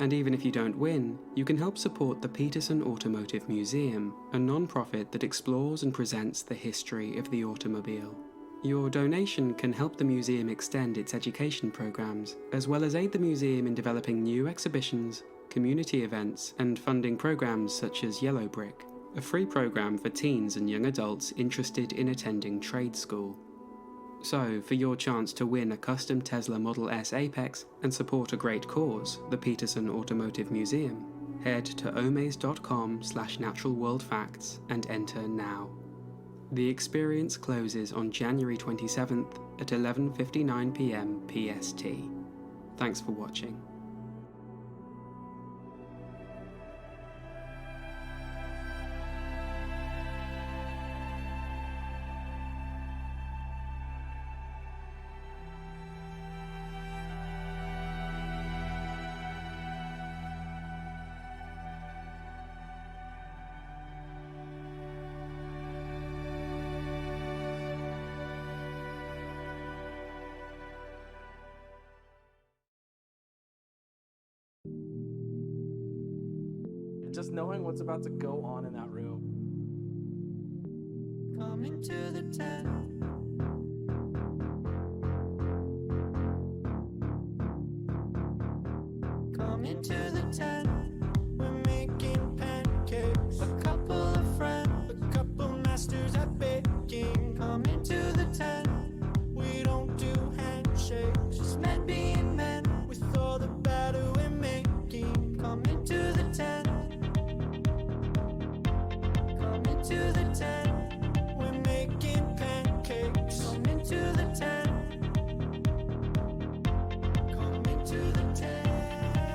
Speaker 5: And even if you don't win, you can help support the Peterson Automotive Museum, a non-profit that explores and presents the history of the automobile. Your donation can help the museum extend its education programs, as well as aid the museum in developing new exhibitions, community events, and funding programs such as Yellow Brick, a free program for teens and young adults interested in attending trade school. So, for your chance to win a custom Tesla Model S Apex and support a great cause, the Peterson Automotive Museum, head to omaze.com/naturalworldfacts and enter now. The experience closes on January 27th at 11:59 p.m. PST. Thanks for watching.
Speaker 8: Just knowing what's about to go on in that room.
Speaker 11: Coming to the tent. Coming to the tent. We're making pancakes. A couple of friends, a couple masters at baking. Coming to the tent. We don't do handshakes. Just men being men with all the batter we're making. Coming to the tent. To the tent, we're making pancakes. Come into the tent. Come into the tent.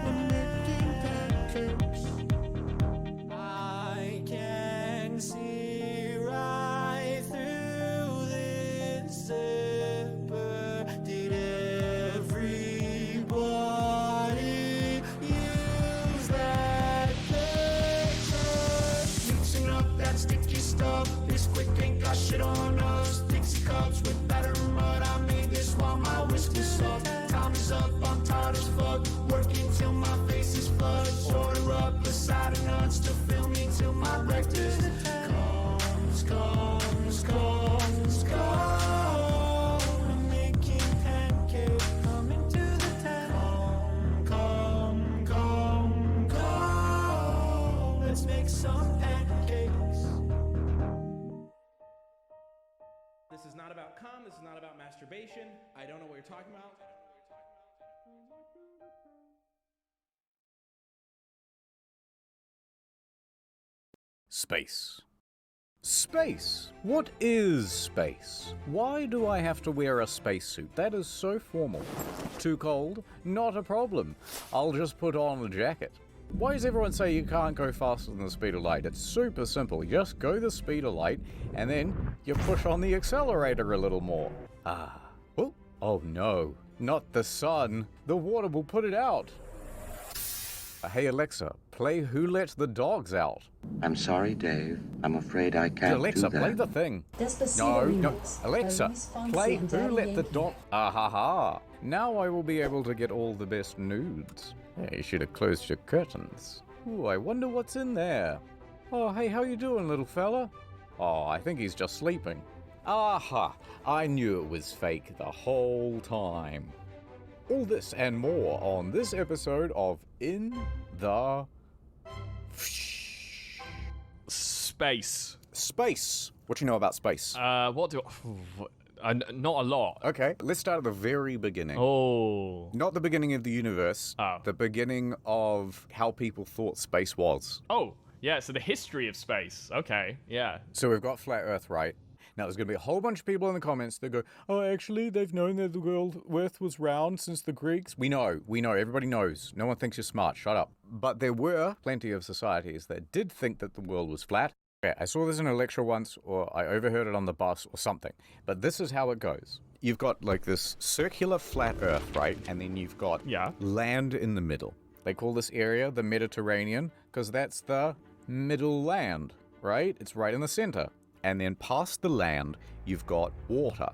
Speaker 11: We're making pancakes. I can see right through this zipper. Did everybody use that picture? Mixing up that sticky stuff. This quick ain't got shit on us. Dixie cups with batter and mud. I made this while my whiskey's up. Time is up, I'm tired as fuck. Working till my face is flushed. Order up a side of nuts to fill me till my breakfast comes. I'm making pancakes. Come into the tent. Come. Let's make some pancakes.
Speaker 2: This is not about cum, this is not about masturbation. I don't know what you're talking about.
Speaker 20: Space. Space? What is space? Why do I have to wear a spacesuit? That is so formal. Too cold? Not a problem. I'll just put on a jacket. Why does everyone say you can't go faster than the speed of light? It's super simple. You just go the speed of light, and then you push on the accelerator a little more. Oh no, not the sun. The water will put it out. Hey Alexa, play Who Let the Dogs Out.
Speaker 13: I'm sorry, Dave. I'm afraid I can't
Speaker 20: Alexa,
Speaker 13: do that.
Speaker 20: play the thing. No. Alexa, play Who Let the Dog... Ah-ha-ha. Now I will be able to get all the best nudes. Hey, you should have closed your curtains. Ooh, I wonder what's in there. Oh, hey, how you doing, little fella? Oh, I think he's just sleeping. Aha! I knew it was fake the whole time. All this and more on this episode of In the...
Speaker 21: Space.
Speaker 20: Space. What do you know about space?
Speaker 21: Not a lot.
Speaker 20: Okay, let's start at the very beginning.
Speaker 21: Oh.
Speaker 20: Not the beginning of the universe.
Speaker 21: Oh.
Speaker 20: The beginning of how people thought space was.
Speaker 21: Oh, yeah, so the history of space. Okay, yeah.
Speaker 20: So we've got flat Earth, right? Now, there's going to be a whole bunch of people in the comments that go, oh, actually, they've known that the Earth was round since the Greeks. We know, everybody knows. No one thinks you're smart, shut up. But there were plenty of societies that did think that the world was flat. Okay, I saw this in a lecture once, or I overheard it on the bus, or something. But this is how it goes. You've got, like, this circular flat Earth, right? And then you've got land in the middle. They call this area the Mediterranean, because that's the middle land, right? It's right in the center. And then past the land, you've got water.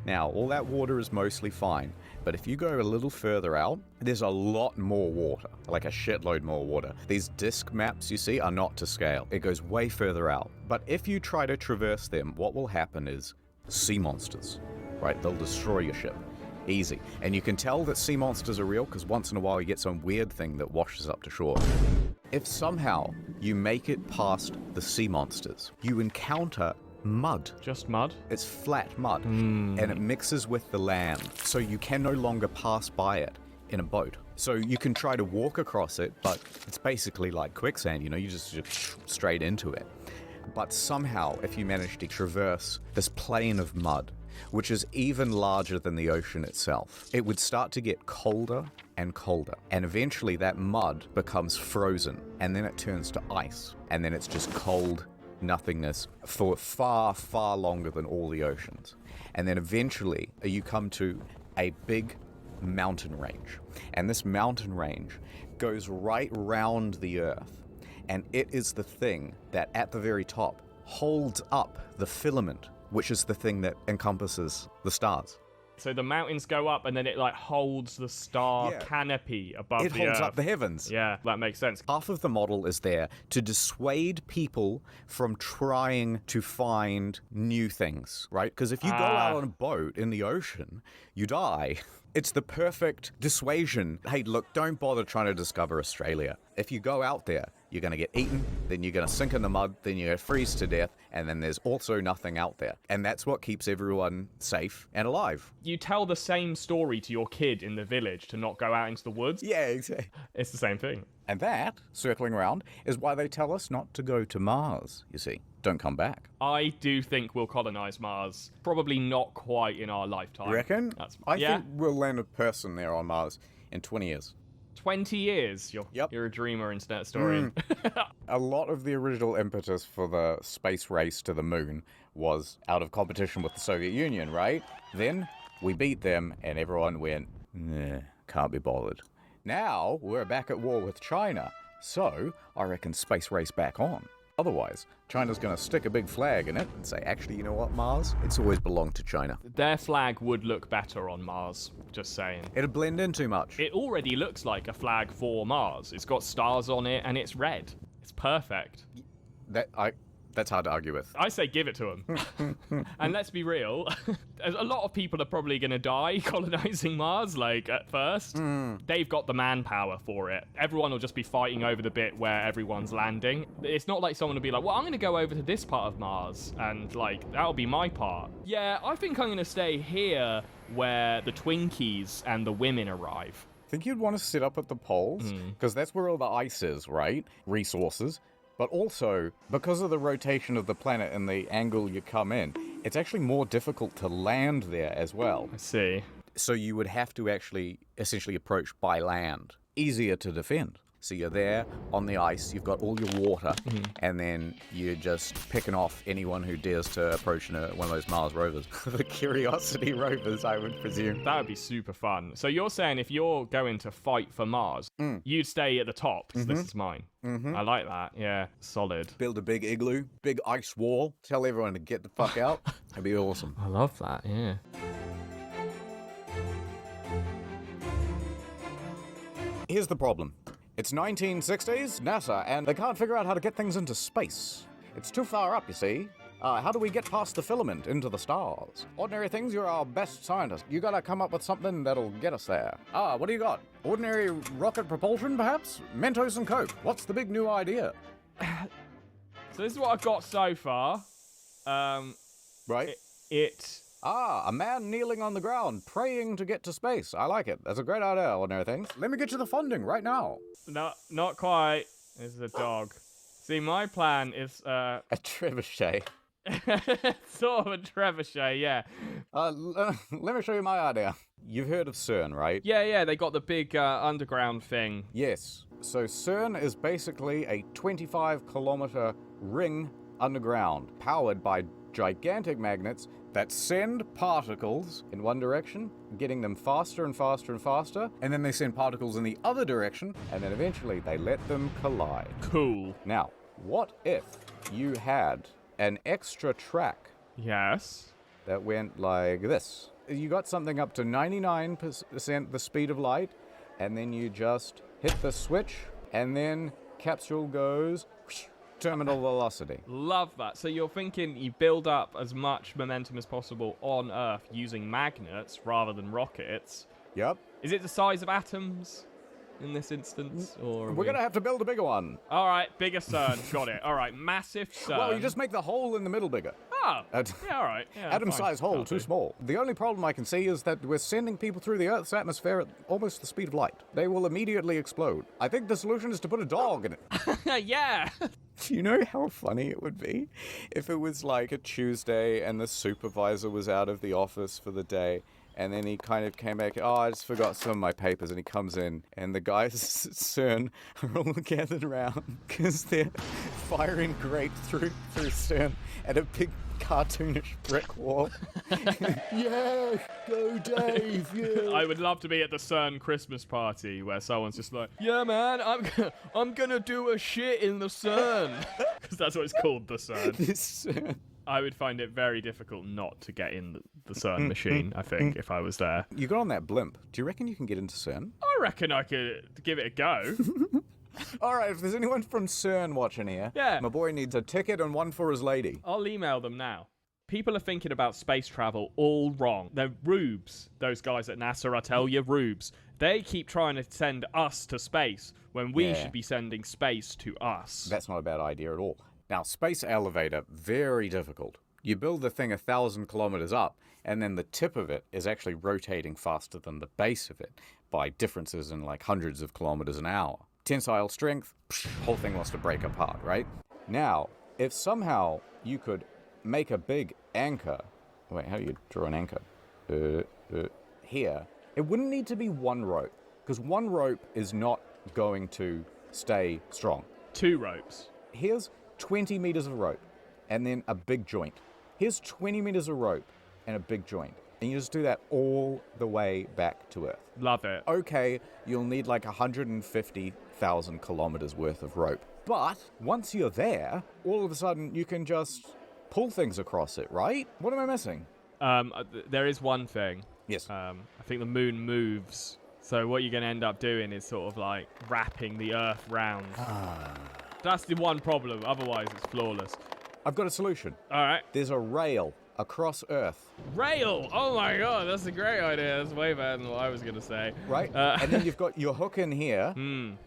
Speaker 20: Now, all that water is mostly fine, but if you go a little further out, there's a lot more water, like a shitload more water. These disc maps you see are not to scale. It goes way further out. But if you try to traverse them, what will happen is sea monsters, right? They'll destroy your ship. Easy. And you can tell that sea monsters are real because once in a while you get some weird thing that washes up to shore. If somehow you make it past the sea monsters, you encounter mud.
Speaker 21: Just mud?
Speaker 20: It's flat mud, and it mixes with the land, so you can no longer pass by it in a boat. So you can try to walk across it, but it's basically like quicksand, you know, you just straight into it. But somehow, if you manage to traverse this plain of mud, which is even larger than the ocean itself, it would start to get colder and colder. And eventually that mud becomes frozen, and then it turns to ice. And then it's just cold nothingness for far, far longer than all the oceans. And then eventually you come to a big mountain range. And this mountain range goes right round the Earth. And it is the thing that at the very top holds up the filament, which is the thing that encompasses the stars.
Speaker 21: So the mountains go up and then it like holds the star canopy above the Earth.
Speaker 20: It holds up the heavens.
Speaker 21: Yeah, that makes sense.
Speaker 20: Half of the model is there to dissuade people from trying to find new things, right? Because if you go out on a boat in the ocean, you die. It's the perfect dissuasion. Hey, look, don't bother trying to discover Australia. If you go out there, you're going to get eaten, then you're going to sink in the mud, then you're going to freeze to death, and then there's also nothing out there. And that's what keeps everyone safe and alive.
Speaker 21: You tell the same story to your kid in the village to not go out into the woods.
Speaker 20: Yeah, exactly.
Speaker 21: It's the same thing.
Speaker 20: And that, circling around, is why they tell us not to go to Mars, you see. Don't come back.
Speaker 21: I do think we'll colonize Mars. Probably not quite in our lifetime.
Speaker 20: You reckon? I think we'll land a person there on Mars in 20 years.
Speaker 21: 20 years? You're a dreamer, internet historian.
Speaker 20: A lot of the original impetus for the space race to the moon was out of competition with the Soviet Union, right? Then we beat them and everyone went, nah, can't be bothered. Now we're back at war with China, so I reckon space race back on. Otherwise, China's going to stick a big flag in it and say, actually, you know what, Mars? It's always belonged to China.
Speaker 21: Their flag would look better on Mars, just saying.
Speaker 20: It'd blend in too much.
Speaker 21: It already looks like a flag for Mars. It's got stars on it and it's red. It's perfect.
Speaker 20: That's hard to argue with.
Speaker 21: I say give it to them. And let's be real, a lot of people are probably going to die colonizing Mars, like, at first. They've got the manpower for it. Everyone will just be fighting over the bit where everyone's landing. It's not like someone will be like, well, I'm going to go over to this part of Mars, and, like, that'll be my part. Yeah, I think I'm going to stay here where the Twinkies and the women arrive.
Speaker 20: Think you'd want to sit up at the poles? Because that's where all the ice is, right? Resources. But also, because of the rotation of the planet and the angle you come in, it's actually more difficult to land there as well.
Speaker 21: I see.
Speaker 20: So you would have to actually essentially approach by land. Easier to defend. So you're there on the ice, you've got all your water, and then you're just picking off anyone who dares to approach one of those Mars rovers. The Curiosity rovers, I would presume.
Speaker 21: That would be super fun. So you're saying if you're going to fight for Mars, you'd stay at the top, 'cause this is mine. I like that. Yeah, solid.
Speaker 20: Build a big igloo, big ice wall, tell everyone to get the fuck out. That'd be awesome.
Speaker 21: I love that, yeah.
Speaker 20: Here's the problem. It's 1960s, NASA, and they can't figure out how to get things into space. It's too far up, you see. How do we get past the filament into the stars? Ordinary Things, you're our best scientist. You gotta come up with something that'll get us there. What do you got? Ordinary rocket propulsion, perhaps? Mentos and Coke. What's the big new idea?
Speaker 21: So this is what I've got so far.
Speaker 20: Right. A man kneeling on the ground, praying to get to space. I like it. That's a great idea, Ordinary Things. Let me get you the funding right now.
Speaker 21: No, not quite. This is a dog. See, my plan is...
Speaker 20: A trebuchet.
Speaker 21: Sort of a trebuchet, yeah.
Speaker 20: Let me show you my idea. You've heard of CERN, right?
Speaker 21: Yeah, they got the big underground thing.
Speaker 20: Yes. So CERN is basically a 25-kilometer ring underground, powered by gigantic magnets that send particles in one direction, getting them faster and faster and faster, and then they send particles in the other direction, and then eventually they let them collide.
Speaker 21: Cool.
Speaker 20: Now, what if you had an extra track?
Speaker 21: Yes.
Speaker 20: That went like this. You got something up to 99% the speed of light, and then you just hit the switch, and then capsule goes terminal velocity.
Speaker 21: Love that. So you're thinking you build up as much momentum as possible on Earth using magnets rather than rockets.
Speaker 20: Yep.
Speaker 21: Is it the size of atoms in this instance? Or
Speaker 20: We're going to have to build a bigger one.
Speaker 21: All right, bigger CERN. Got it. All right, massive CERN.
Speaker 20: Well, you just make the hole in the middle bigger.
Speaker 21: Oh, yeah, all right. Yeah,
Speaker 20: Atom-sized hole, too small. The only problem I can see is that we're sending people through the Earth's atmosphere at almost the speed of light. They will immediately explode. I think the solution is to put a dog in it.
Speaker 21: Yeah.
Speaker 20: Do you know how funny it would be if it was like a Tuesday and the supervisor was out of the office for the day, and then he kind of came back, I just forgot some of my papers, and he comes in, and the guys at CERN are all gathered around because they're firing grapes through CERN at a big cartoonish brick wall. Yeah, go Dave, yeah.
Speaker 21: I would love to be at the CERN Christmas party where someone's just like, yeah, man, I'm gonna do a shit in the CERN. Because that's what it's called, the CERN.
Speaker 20: This CERN.
Speaker 21: I would find it very difficult not to get in the CERN machine, I think, if I was there.
Speaker 20: You got on that blimp. Do you reckon you can get into CERN?
Speaker 21: I reckon I could give it a go.
Speaker 20: All right, if there's anyone from CERN watching here,
Speaker 21: yeah,
Speaker 20: my boy needs a ticket and one for his lady.
Speaker 21: I'll email them now. People are thinking about space travel all wrong. They're rubes, those guys at NASA, I tell you, rubes. They keep trying to send us to space when we should be sending space to us.
Speaker 20: That's not a bad idea at all. Now, space elevator, very difficult. You build the thing 1,000 kilometers up, and then the tip of it is actually rotating faster than the base of it by differences in like hundreds of kilometers an hour. Tensile strength, whole thing wants to break apart, right? Now, if somehow you could make a big anchor, wait, how do you draw an anchor? Here, it wouldn't need to be one rope, because one rope is not going to stay strong.
Speaker 21: 2 ropes.
Speaker 20: Here's 20 meters of rope, and then a big joint. Here's 20 meters of rope and a big joint. And you just do that all the way back to Earth.
Speaker 21: Love it.
Speaker 20: Okay, you'll need like 150,000 kilometers worth of rope. But once you're there, all of a sudden you can just pull things across it, right? What am I missing?
Speaker 21: There is one thing.
Speaker 20: Yes.
Speaker 21: I think the moon moves. So what you're going to end up doing is sort of like wrapping the Earth round. That's the one problem. Otherwise, it's flawless.
Speaker 20: I've got a solution.
Speaker 21: All right.
Speaker 20: There's a rail across Earth.
Speaker 21: Rail! Oh my god, that's a great idea. That's way better than what I was going to say.
Speaker 20: Right? And then you've got your hook in here.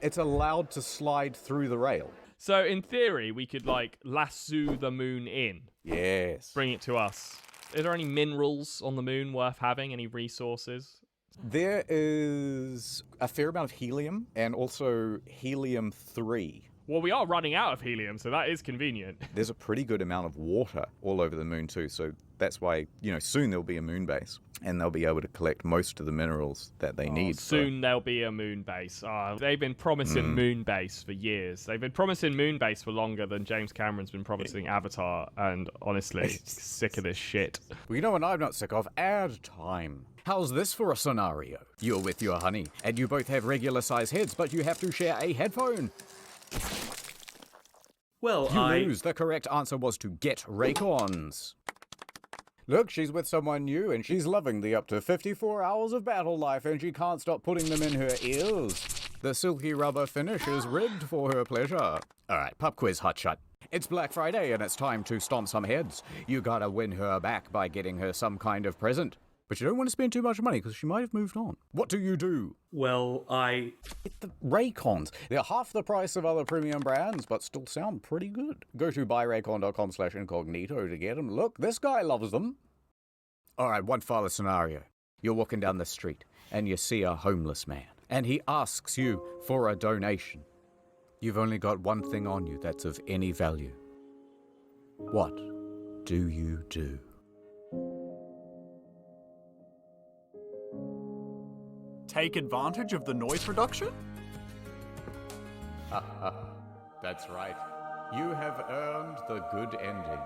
Speaker 20: It's allowed to slide through the rail.
Speaker 21: So in theory, we could like lasso the moon in.
Speaker 20: Yes.
Speaker 21: Bring it to us. Is there any minerals on the moon worth having? Any resources?
Speaker 20: There is a fair amount of helium and also helium-3,
Speaker 21: Well, we are running out of helium, so that is convenient.
Speaker 20: There's a pretty good amount of water all over the moon too, so that's why, soon there'll be a moon base, and they'll be able to collect most of the minerals that they need.
Speaker 21: Soon there'll be a moon base. They've been promising moon base for years. They've been promising moon base for longer than James Cameron's been promising Avatar, and honestly, sick of this shit.
Speaker 20: Well, you know what I'm not sick of? Ad time. How's this for a scenario? You're with your honey, and you both have regular size heads, but you have to share a headphone.
Speaker 9: Well,
Speaker 20: You lose. The correct answer was to get Raycons. Look, she's with someone new, and she's loving the up to 54 hours of battle life, and she can't stop putting them in her ears. The silky rubber finish is rigged for her pleasure. All right, pub quiz hotshot. It's Black Friday, and it's time to stomp some heads. You gotta win her back by getting her some kind of present. But you don't want to spend too much money, because she might have moved on. What do you do?
Speaker 9: Well,
Speaker 20: Get the Raycons. They're half the price of other premium brands, but still sound pretty good. Go to buyraycon.com/incognito to get them. Look, this guy loves them. All right, one final scenario. You're walking down the street, and you see a homeless man, and he asks you for a donation. You've only got one thing on you that's of any value. What do you do?
Speaker 16: Take advantage of the noise reduction?
Speaker 20: That's right. You have earned the good ending,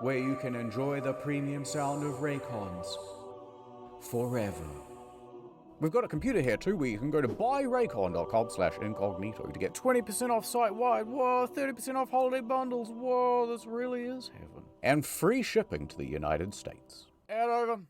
Speaker 20: where you can enjoy the premium sound of Raycons forever. We've got a computer here too, where you can go to buyraycon.com/incognito to get 20% off site-wide. Whoa, 30% off holiday bundles. Whoa, this really is heaven. And free shipping to the United States. And over.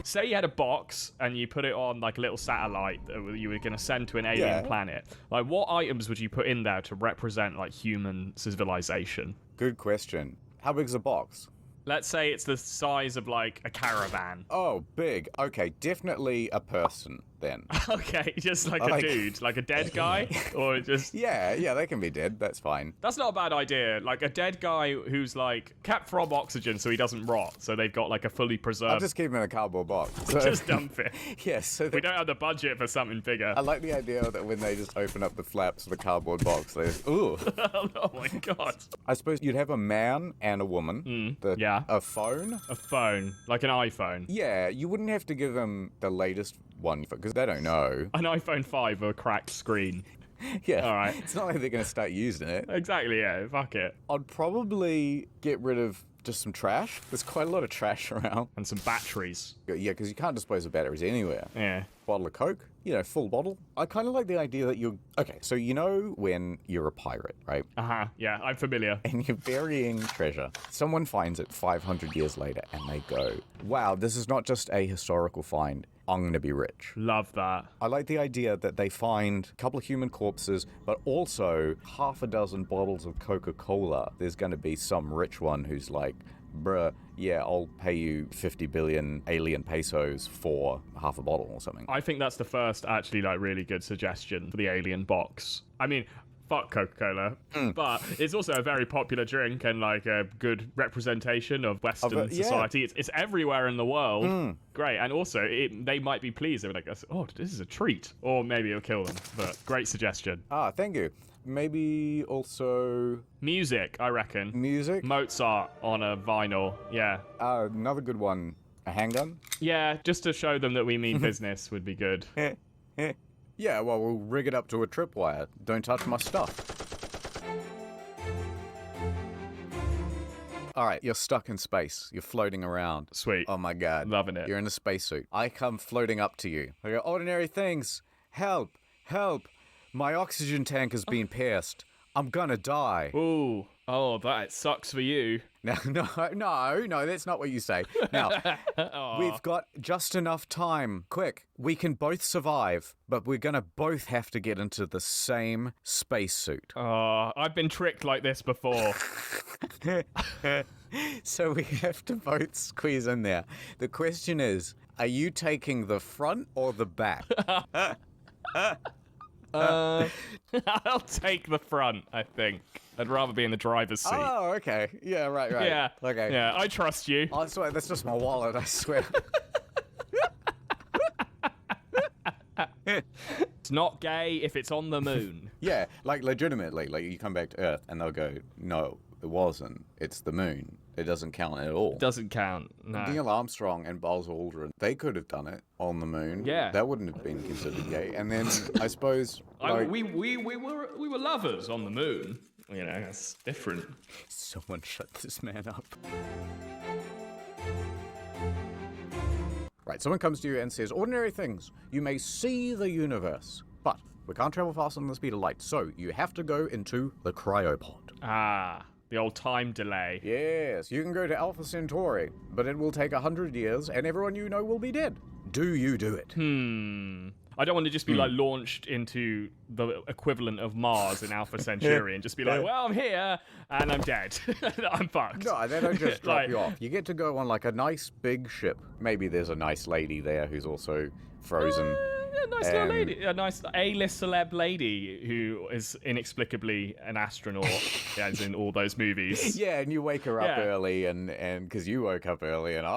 Speaker 21: Say you had a box and you put it on like a little satellite that you were going to send to an alien planet. Like, what items would you put in there to represent like human civilization?
Speaker 20: Good question. How big's a box?
Speaker 21: Let's say it's the size of like a caravan.
Speaker 20: Oh, big. Okay, definitely a person then.
Speaker 21: Okay, just like a dude, like a dead guy, or just
Speaker 20: yeah, they can be dead. That's fine.
Speaker 21: That's not a bad idea. Like a dead guy who's like kept from oxygen so he doesn't rot. So they've got like a fully preserved.
Speaker 20: I'll just keep him in a cardboard box.
Speaker 21: Just dump it.
Speaker 20: Yes. So
Speaker 21: we don't have the budget for something bigger.
Speaker 20: I like the idea that when they just open up the flaps of the cardboard box, they just, ooh.
Speaker 21: Oh my god.
Speaker 20: I suppose you'd have a man and a woman. A phone.
Speaker 21: A phone, like an iPhone.
Speaker 20: Yeah, you wouldn't have to give them the latest one because they don't know.
Speaker 21: An iPhone 5 with a cracked screen.
Speaker 20: Yeah.
Speaker 21: All right.
Speaker 20: It's not like they're going to start using it.
Speaker 21: Exactly, yeah. Fuck it.
Speaker 20: I'd probably get rid of just some trash. There's quite a lot of trash around.
Speaker 21: And some batteries.
Speaker 20: Yeah, because you can't dispose of batteries anywhere.
Speaker 21: Yeah.
Speaker 20: Bottle of Coke, full bottle. I kind of like the idea that you're... Okay, so when you're a pirate, right?
Speaker 21: Uh-huh, yeah, I'm familiar.
Speaker 20: And you're burying treasure. Someone finds it 500 years later and they go, wow, this is not just a historical find. I'm going to be rich.
Speaker 21: Love that.
Speaker 20: I like the idea that they find a couple of human corpses, but also half a dozen bottles of Coca-Cola. There's going to be some rich one who's like, bruh, yeah, I'll pay you 50 billion alien pesos for half a bottle or something.
Speaker 21: I think that's the first actually like really good suggestion for the alien box. I mean, fuck Coca-Cola, but it's also a very popular drink and like a good representation of Western society. It's everywhere in the world. Great. And also they might be pleased. They're like, oh, this is a treat. Or maybe it'll kill them. But great suggestion.
Speaker 20: Thank you. Maybe also...
Speaker 21: Music, I reckon.
Speaker 20: Music?
Speaker 21: Mozart on a vinyl, yeah.
Speaker 20: Another good one. A handgun?
Speaker 21: Yeah, just to show them that we mean business would be good.
Speaker 20: Yeah, well, we'll rig it up to a tripwire. Don't touch my stuff. All right, you're stuck in space. You're floating around.
Speaker 21: Sweet.
Speaker 20: Oh my god.
Speaker 21: Loving it.
Speaker 20: You're in a spacesuit. I come floating up to you. I go, ordinary things. Help. Help. My oxygen tank has been pierced. I'm gonna die.
Speaker 21: Ooh. Oh, that sucks for you.
Speaker 20: No, that's not what you say. Now, we've got just enough time. Quick, we can both survive, but we're gonna both have to get into the same spacesuit.
Speaker 21: Oh, I've been tricked like this before.
Speaker 20: So we have to both squeeze in there. The question is, are you taking the front or the back?
Speaker 21: I'll take the front, I think. I'd rather be in the driver's seat.
Speaker 20: Oh, okay. Yeah, right.
Speaker 21: Yeah.
Speaker 20: Okay.
Speaker 21: Yeah, I trust you.
Speaker 20: I swear, that's just my wallet, I swear.
Speaker 21: It's not gay if it's on the moon.
Speaker 20: Yeah, like legitimately, like you come back to Earth and they'll go, no, it wasn't. It's the moon. It doesn't count at all.
Speaker 21: It doesn't count, no.
Speaker 20: Neil Armstrong and Buzz Aldrin, they could have done it on the moon.
Speaker 21: Yeah.
Speaker 20: That wouldn't have been considered gay. And then I suppose
Speaker 21: we were lovers on the moon. You know, that's different.
Speaker 20: Someone shut this man up. Right, someone comes to you and says, ordinary things, you may see the universe, but we can't travel faster than the speed of light, so you have to go into the cryopod.
Speaker 21: Ah, the old time delay.
Speaker 20: Yes, you can go to Alpha Centauri, but it will take 100 years and everyone you know will be dead. Do you do it?
Speaker 21: I don't want to just be like launched into the equivalent of Mars in Alpha Centauri and just be like, well, I'm here and I'm dead. I'm fucked.
Speaker 20: No, they don't just drop you off. You get to go on like a nice big ship. Maybe there's a nice lady there who's also frozen.
Speaker 21: A nice little lady, a nice A-list celeb lady who is inexplicably an astronaut, as in all those movies.
Speaker 20: Yeah, and you wake her up early, and because you woke up early, and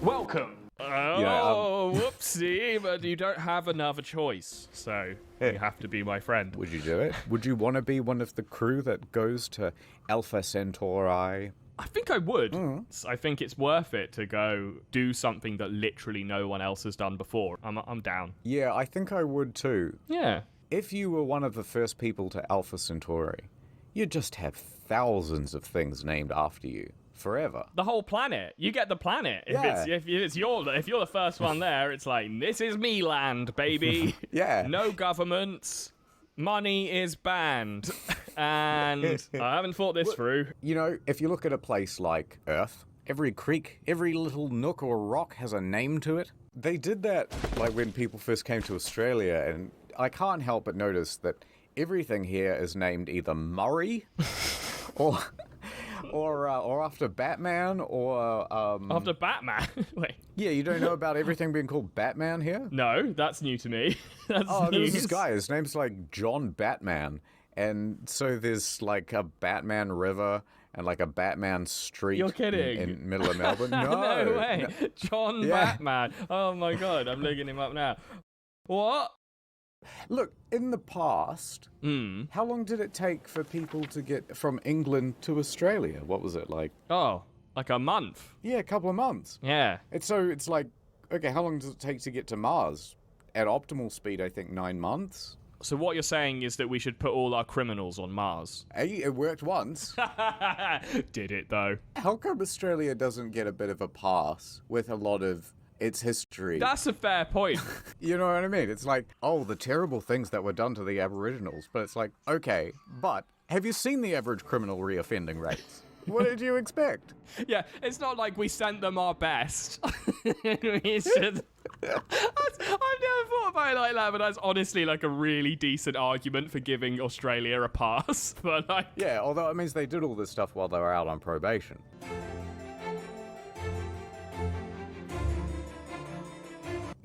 Speaker 21: welcome. Whoopsie, but you don't have another choice, so you have to be my friend.
Speaker 20: Would you do it? Would you want to be one of the crew that goes to Alpha Centauri?
Speaker 21: I think I would. I think it's worth it to go do something that literally no one else has done before. I'm down.
Speaker 20: Yeah, I think I would too.
Speaker 21: Yeah.
Speaker 20: If you were one of the first people to Alpha Centauri, you'd just have thousands of things named after you. Forever.
Speaker 21: The whole planet. You get the planet. If you're the first one there, it's like, this is me land, baby.
Speaker 20: Yeah.
Speaker 21: No governments. Money is banned. And I haven't thought this through.
Speaker 20: You know, if you look at a place like Earth, every creek, every little nook or rock has a name to it. They did that like when people first came to Australia, and I can't help but notice that everything here is named either Murray or after Batman, or
Speaker 21: after Batman. Wait.
Speaker 20: Yeah, you don't know about everything being called Batman here?
Speaker 21: No, that's new to me. That's
Speaker 20: there's this guy. His name's like John Batman, and so there's like a Batman River and like a Batman Street.
Speaker 21: You're kidding.
Speaker 20: In middle of Melbourne. No,
Speaker 21: no way. No. John Batman. Oh my god, I'm looking him up now. What?
Speaker 20: Look, in the past, how long did it take for people to get from England to Australia? What was it like?
Speaker 21: Oh, like a month.
Speaker 20: Yeah, a couple of months.
Speaker 21: Yeah.
Speaker 20: It's like, okay, how long does it take to get to Mars? At optimal speed, I think 9 months.
Speaker 21: So what you're saying is that we should put all our criminals on Mars?
Speaker 20: Hey, it worked once.
Speaker 21: Did it, though?
Speaker 20: How come Australia doesn't get a bit of a pass with a lot of its history?
Speaker 21: That's a fair point.
Speaker 20: You know what I mean? It's like, oh, the terrible things that were done to the Aboriginals. But it's like, okay, but have you seen the average criminal reoffending rates? What did you expect?
Speaker 21: Yeah, it's not like we sent them our best. It's just... I've never thought about it like that, but that's honestly like a really decent argument for giving Australia a pass. But like...
Speaker 20: Yeah, although it means they did all this stuff while they were out on probation.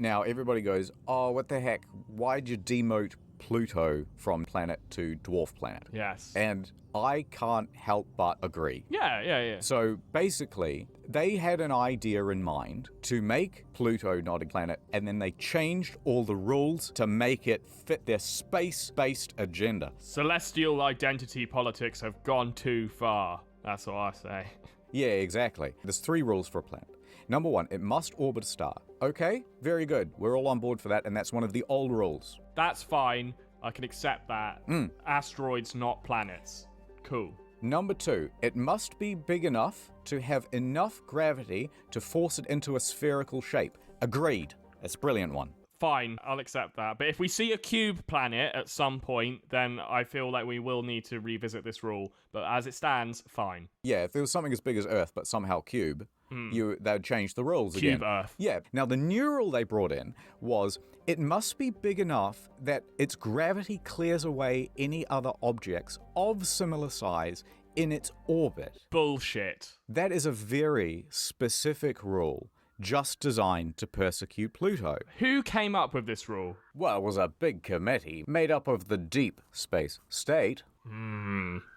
Speaker 20: Now, everybody goes, oh, what the heck? Why'd you demote Pluto from planet to dwarf planet?
Speaker 21: Yes.
Speaker 20: And I can't help but agree.
Speaker 21: Yeah.
Speaker 20: So basically, they had an idea in mind to make Pluto not a planet, and then they changed all the rules to make it fit their space-based agenda.
Speaker 21: Celestial identity politics have gone too far. That's what I say.
Speaker 20: Yeah, exactly. There's 3 rules for a planet. Number 1, it must orbit a star. Okay, very good. We're all on board for that, and that's one of the old rules.
Speaker 21: That's fine. I can accept that. Asteroids, not planets. Cool.
Speaker 20: Number 2, it must be big enough to have enough gravity to force it into a spherical shape. Agreed. That's a brilliant one.
Speaker 21: Fine, I'll accept that. But if we see a cube planet at some point, then I feel like we will need to revisit this rule. But as it stands, fine.
Speaker 20: Yeah, if there was something as big as Earth, but somehow cube, they'd change the rules again.
Speaker 21: Cube Earth.
Speaker 20: Yeah. Now, the new rule they brought in was it must be big enough that its gravity clears away any other objects of similar size in its orbit.
Speaker 21: Bullshit.
Speaker 20: That is a very specific rule, just designed to persecute Pluto.
Speaker 21: Who came up with this rule?
Speaker 20: Well, it was a big committee made up of the deep space state,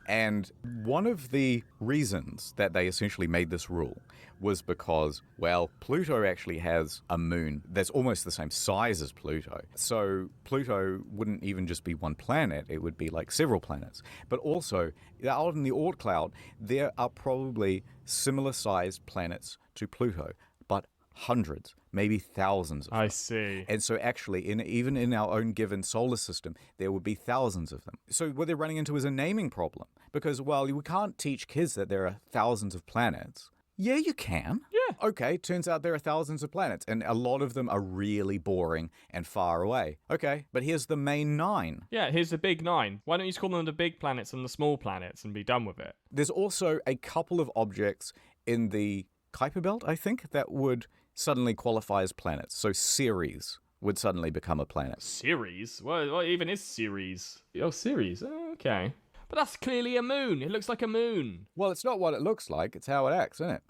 Speaker 20: And one of the reasons that they essentially made this rule was because, well, Pluto actually has a moon that's almost the same size as Pluto. So Pluto wouldn't even just be one planet, it would be like several planets. But also, out in the Oort cloud, there are probably similar sized planets to Pluto, but hundreds, maybe thousands of them.
Speaker 21: I see.
Speaker 20: And so actually, even in our own given solar system, there would be thousands of them. So what they're running into is a naming problem. Because, well, we can't teach kids that there are thousands of planets. Yeah, you can.
Speaker 21: Yeah.
Speaker 20: Okay, turns out there are thousands of planets, and a lot of them are really boring and far away. Okay, but here's the main 9.
Speaker 21: Yeah, here's the big 9. Why don't you just call them the big planets and the small planets and be done with it?
Speaker 20: There's also a couple of objects in the Kuiper Belt, I think, that would suddenly qualify as planets. So Ceres would suddenly become a planet.
Speaker 21: Ceres? What even is Ceres? Oh, Ceres. Okay. But that's clearly a moon. It looks like a moon.
Speaker 20: Well, it's not what it looks like. It's how it acts, isn't it?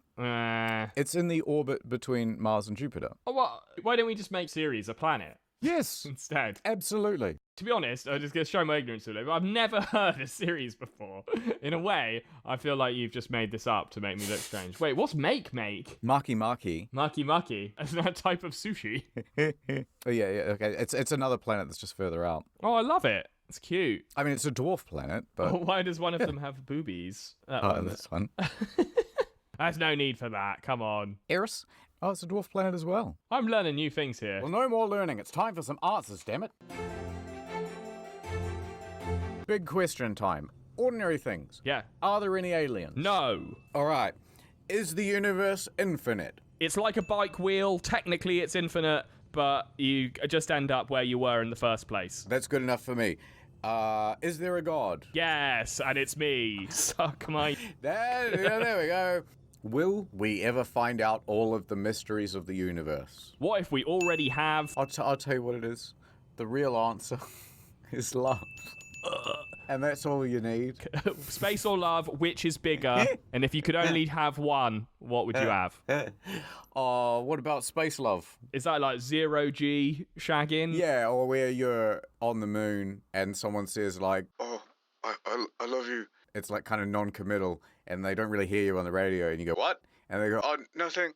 Speaker 20: It's in the orbit between Mars and Jupiter.
Speaker 21: Oh, what? Why don't we just make Ceres a planet?
Speaker 20: Yes.
Speaker 21: Instead.
Speaker 20: Absolutely.
Speaker 21: To be honest, I'm just going to show my ignorance a little bit. I've never heard of Ceres before. In a way, I feel like you've just made this up to make me look strange. Wait, what's make?
Speaker 20: Maki Maki.
Speaker 21: Maki Maki? Is that a type of sushi?
Speaker 20: Oh, yeah, okay. It's another planet that's just further out.
Speaker 21: Oh, I love it. It's cute.
Speaker 20: I mean, it's a dwarf planet, but...
Speaker 21: Why does one of them have boobies?
Speaker 20: This one.
Speaker 21: There's no need for that. Come on.
Speaker 20: Eris? Oh, it's a dwarf planet as well.
Speaker 21: I'm learning new things here.
Speaker 20: Well, no more learning. It's time for some answers, damn it. Big question time. Ordinary things.
Speaker 21: Yeah.
Speaker 20: Are there any aliens?
Speaker 21: No.
Speaker 20: All right. Is the universe infinite?
Speaker 21: It's like a bike wheel. Technically, it's infinite, but you just end up where you were in the first place.
Speaker 20: That's good enough for me. Is there a god?
Speaker 21: Yes, and it's me. Suck my...
Speaker 20: There we go. Will we ever find out all of the mysteries of the universe?
Speaker 21: What if we already have?
Speaker 20: I'll tell you what it is. The real answer is love. And that's all you need.
Speaker 21: Space or love, which is bigger? And if you could only have one, what would you have?
Speaker 20: What about space love?
Speaker 21: Is that like 0G shagging?
Speaker 20: Yeah, or where you're on the moon and someone says like, oh, I love you. It's like kind of non-committal and they don't really hear you on the radio and you go, what? And they go, oh, nothing,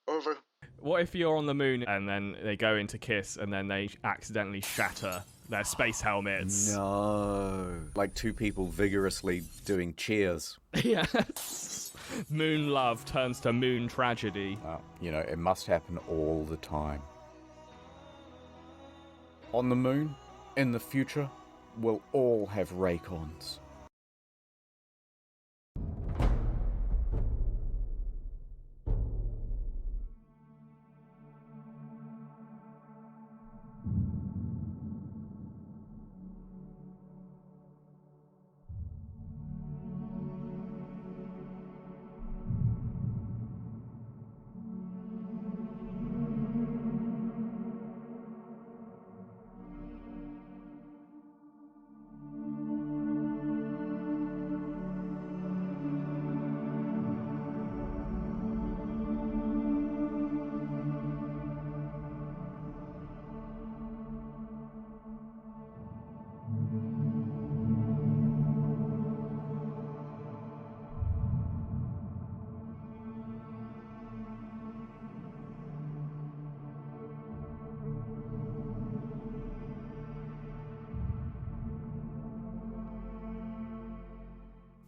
Speaker 20: over.
Speaker 21: What if you're on the moon and then they go into kiss and then they accidentally shatter their space helmets?
Speaker 20: No. Like two people vigorously doing cheers.
Speaker 21: Yes. Moon love turns to moon tragedy.
Speaker 20: It must happen all the time. On the moon, in the future, we'll all have Raycons.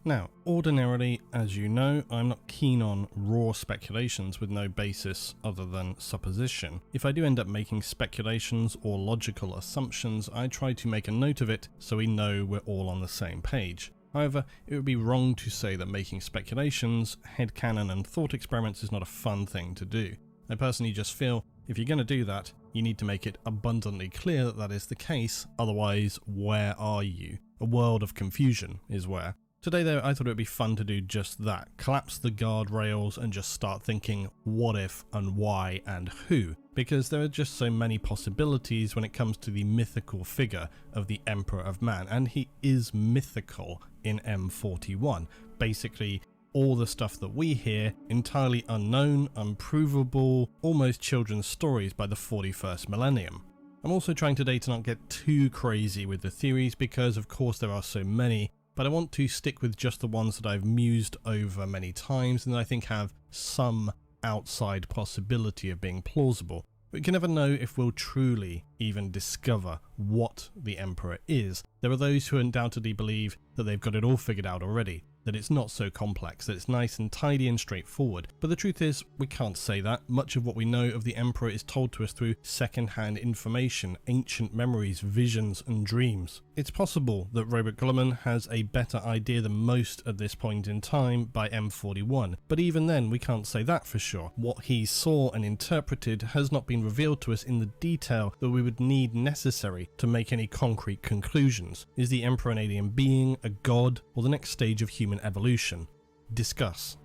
Speaker 9: Now, ordinarily, as you know, I'm not keen on raw speculations with no basis other than supposition. If I do end up making speculations or logical assumptions, I try to make a note of it so we know we're all on the same page. However, it would be wrong to say that making speculations, headcanon and thought experiments is not a fun thing to do. I personally just feel if you're going to do that, you need to make it abundantly clear that that is the case, otherwise, where are you? A world of confusion is where. Today though, I thought it would be fun to do just that, collapse the guardrails and just start thinking what if and why and who, because there are just so many possibilities when it comes to the mythical figure of the Emperor of Man, and he is mythical in M41. Basically, all the stuff that we hear, entirely unknown, unprovable, almost children's stories by the 41st millennium. I'm also trying today to not get too crazy with the theories because of course there are so many, but I want to stick with just the ones that I've mused over many times and that I think have some outside possibility of being plausible. We can never know if we'll truly even discover what the Emperor is. There are those who undoubtedly believe that they've got it all figured out already, that it's not so complex, that it's nice and tidy and straightforward. But the truth is, we can't say that. Much of what we know of the Emperor is told to us through second-hand information, ancient memories, visions and dreams. It's possible that Robert Gulliman has a better idea than most at this point in time by M41, but even then we can't say that for sure. What he saw and interpreted has not been revealed to us in the detail that we would need necessary to make any concrete conclusions. Is the Emperor an alien being, a god, or the next stage of human evolution? Discuss.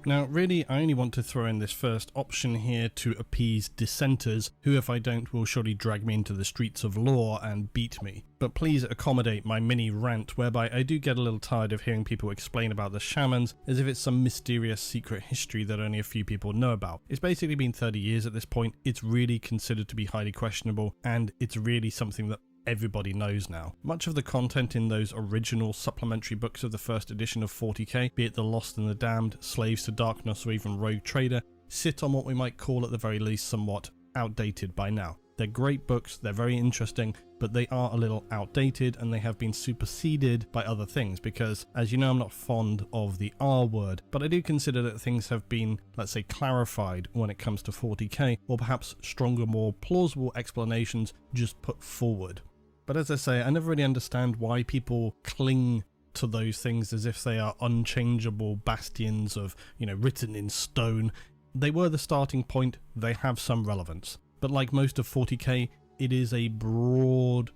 Speaker 9: Now really I only want to throw in this first option here to appease dissenters who, if I don't, will surely drag me into the streets of law and beat me. But please accommodate my mini rant whereby I do get a little tired of hearing people explain about the shamans as if it's some mysterious secret history that only a few people know about. It's basically been 30 years at this point, it's really considered to be highly questionable, and it's really something that everybody knows now. Much of the content in those original supplementary books of the first edition of 40k, be it The Lost and the Damned, Slaves to Darkness or even Rogue Trader, sit on what we might call at the very least somewhat outdated by now. They're great books, they're very interesting, but they are a little outdated and they have been superseded by other things because, as you know, I'm not fond of the R word, but I do consider that things have been, let's say, clarified when it comes to 40k, or perhaps stronger, more plausible explanations just put forward. But as I say, I never really understand why people cling to those things as if they are unchangeable bastions of, written in stone. They were the starting point, they have some relevance. But like most of 40k, it is a broad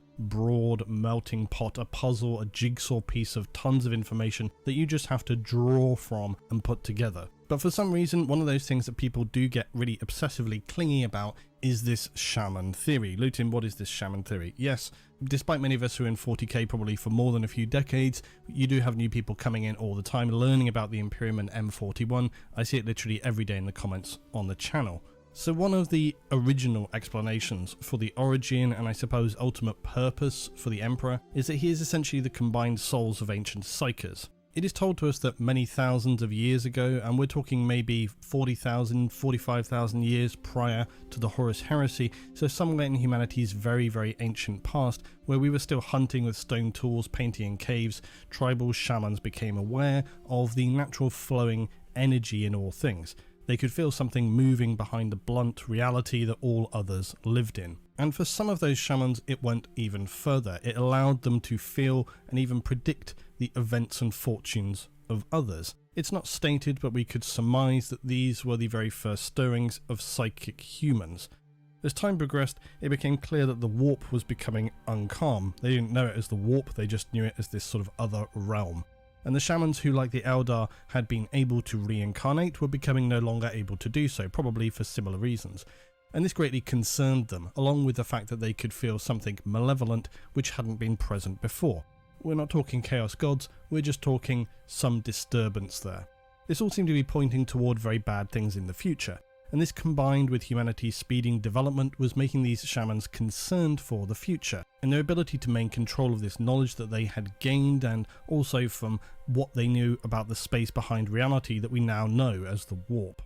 Speaker 9: melting pot, a puzzle, a jigsaw piece of tons of information that you just have to draw from and put together. But for some reason, one of those things that people do get really obsessively clingy about is this shaman theory. Lutin, what is this shaman theory? Yes, despite many of us who are in 40k probably for more than a few decades, you do have new people coming in all the time learning about the Imperium and M41. I see it literally every day in the comments on the channel. So one of the original explanations for the origin and I suppose ultimate purpose for the Emperor is that he is essentially the combined souls of ancient psykers. It is told to us that many thousands of years ago, and we're talking maybe 40,000, 45,000 years prior to the Horus Heresy, so somewhere in humanity's very, very ancient past, where we were still hunting with stone tools, painting in caves, tribal shamans became aware of the natural flowing energy in all things. They could feel something moving behind the blunt reality that all others lived in. And for some of those shamans, it went even further. It allowed them to feel and even predict the events and fortunes of others. It's not stated, but we could surmise that these were the very first stirrings of psychic humans. As time progressed, it became clear that the warp was becoming uncalm. They didn't know it as the warp, they just knew it as this sort of other realm. And the shamans who, like the Eldar, had been able to reincarnate were becoming no longer able to do so, probably for similar reasons. And this greatly concerned them, along with the fact that they could feel something malevolent which hadn't been present before. We're not talking chaos gods, we're just talking some disturbance there. This all seemed to be pointing toward very bad things in the future, and this combined with humanity's speeding development was making these shamans concerned for the future, and their ability to maintain control of this knowledge that they had gained, and also from what they knew about the space behind reality that we now know as the warp.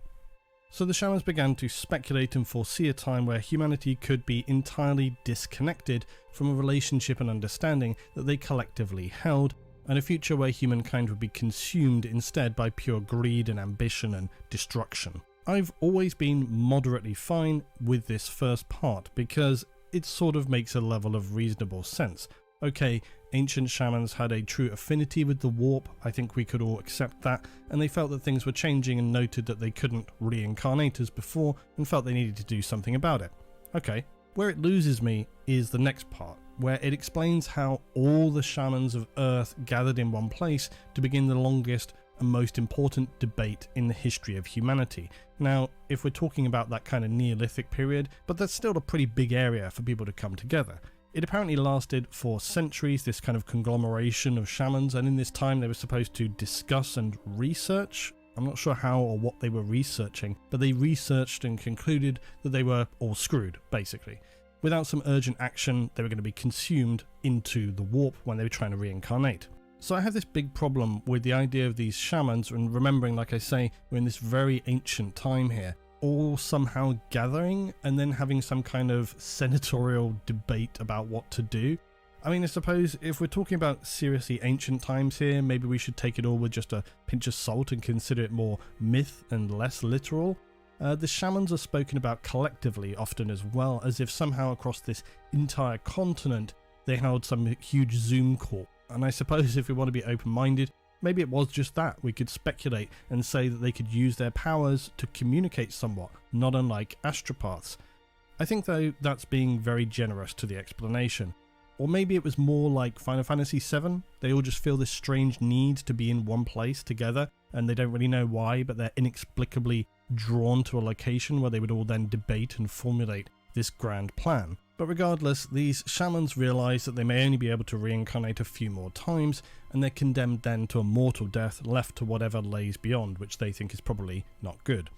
Speaker 9: So the shamans began to speculate and foresee a time where humanity could be entirely disconnected from a relationship and understanding that they collectively held, and a future where humankind would be consumed instead by pure greed and ambition and destruction. I've always been moderately fine with this first part because it sort of makes a level of reasonable sense. Okay, ancient shamans had a true affinity with the warp, I think we could all accept that, and they felt that things were changing and noted that they couldn't reincarnate as before and felt they needed to do something about it. Okay, where it loses me is the next part, where it explains how all the shamans of Earth gathered in one place to begin the longest and most important debate in the history of humanity. Now, if we're talking about that kind of Neolithic period, but that's still a pretty big area for people to come together. It apparently lasted for centuries, this kind of conglomeration of shamans, and in this time they were supposed to discuss and research I'm not sure how or what they were researching, but they researched and concluded that they were all screwed, basically. Without some urgent action, they were going to be consumed into the warp when they were trying to reincarnate. So I have this big problem with the idea of these shamans, and remembering, like I say, we're in this very ancient time here, all somehow gathering and then having some kind of senatorial debate about what to do. I mean, I suppose if we're talking about seriously ancient times here, maybe we should take it all with just a pinch of salt and consider it more myth and less literal. The shamans are spoken about collectively often as well, as if somehow across this entire continent they held some huge Zoom call. And I suppose if we want to be open-minded, maybe it was just that. We could speculate and say that they could use their powers to communicate somewhat, not unlike astropaths. I think though that's being very generous to the explanation. Or maybe it was more like Final Fantasy VII. They all just feel this strange need to be in one place together, and they don't really know why, but they're inexplicably drawn to a location where they would all then debate and formulate this grand plan. But regardless, these shamans realise that they may only be able to reincarnate a few more times, and they're condemned then to a mortal death, left to whatever lays beyond, which they think is probably not good.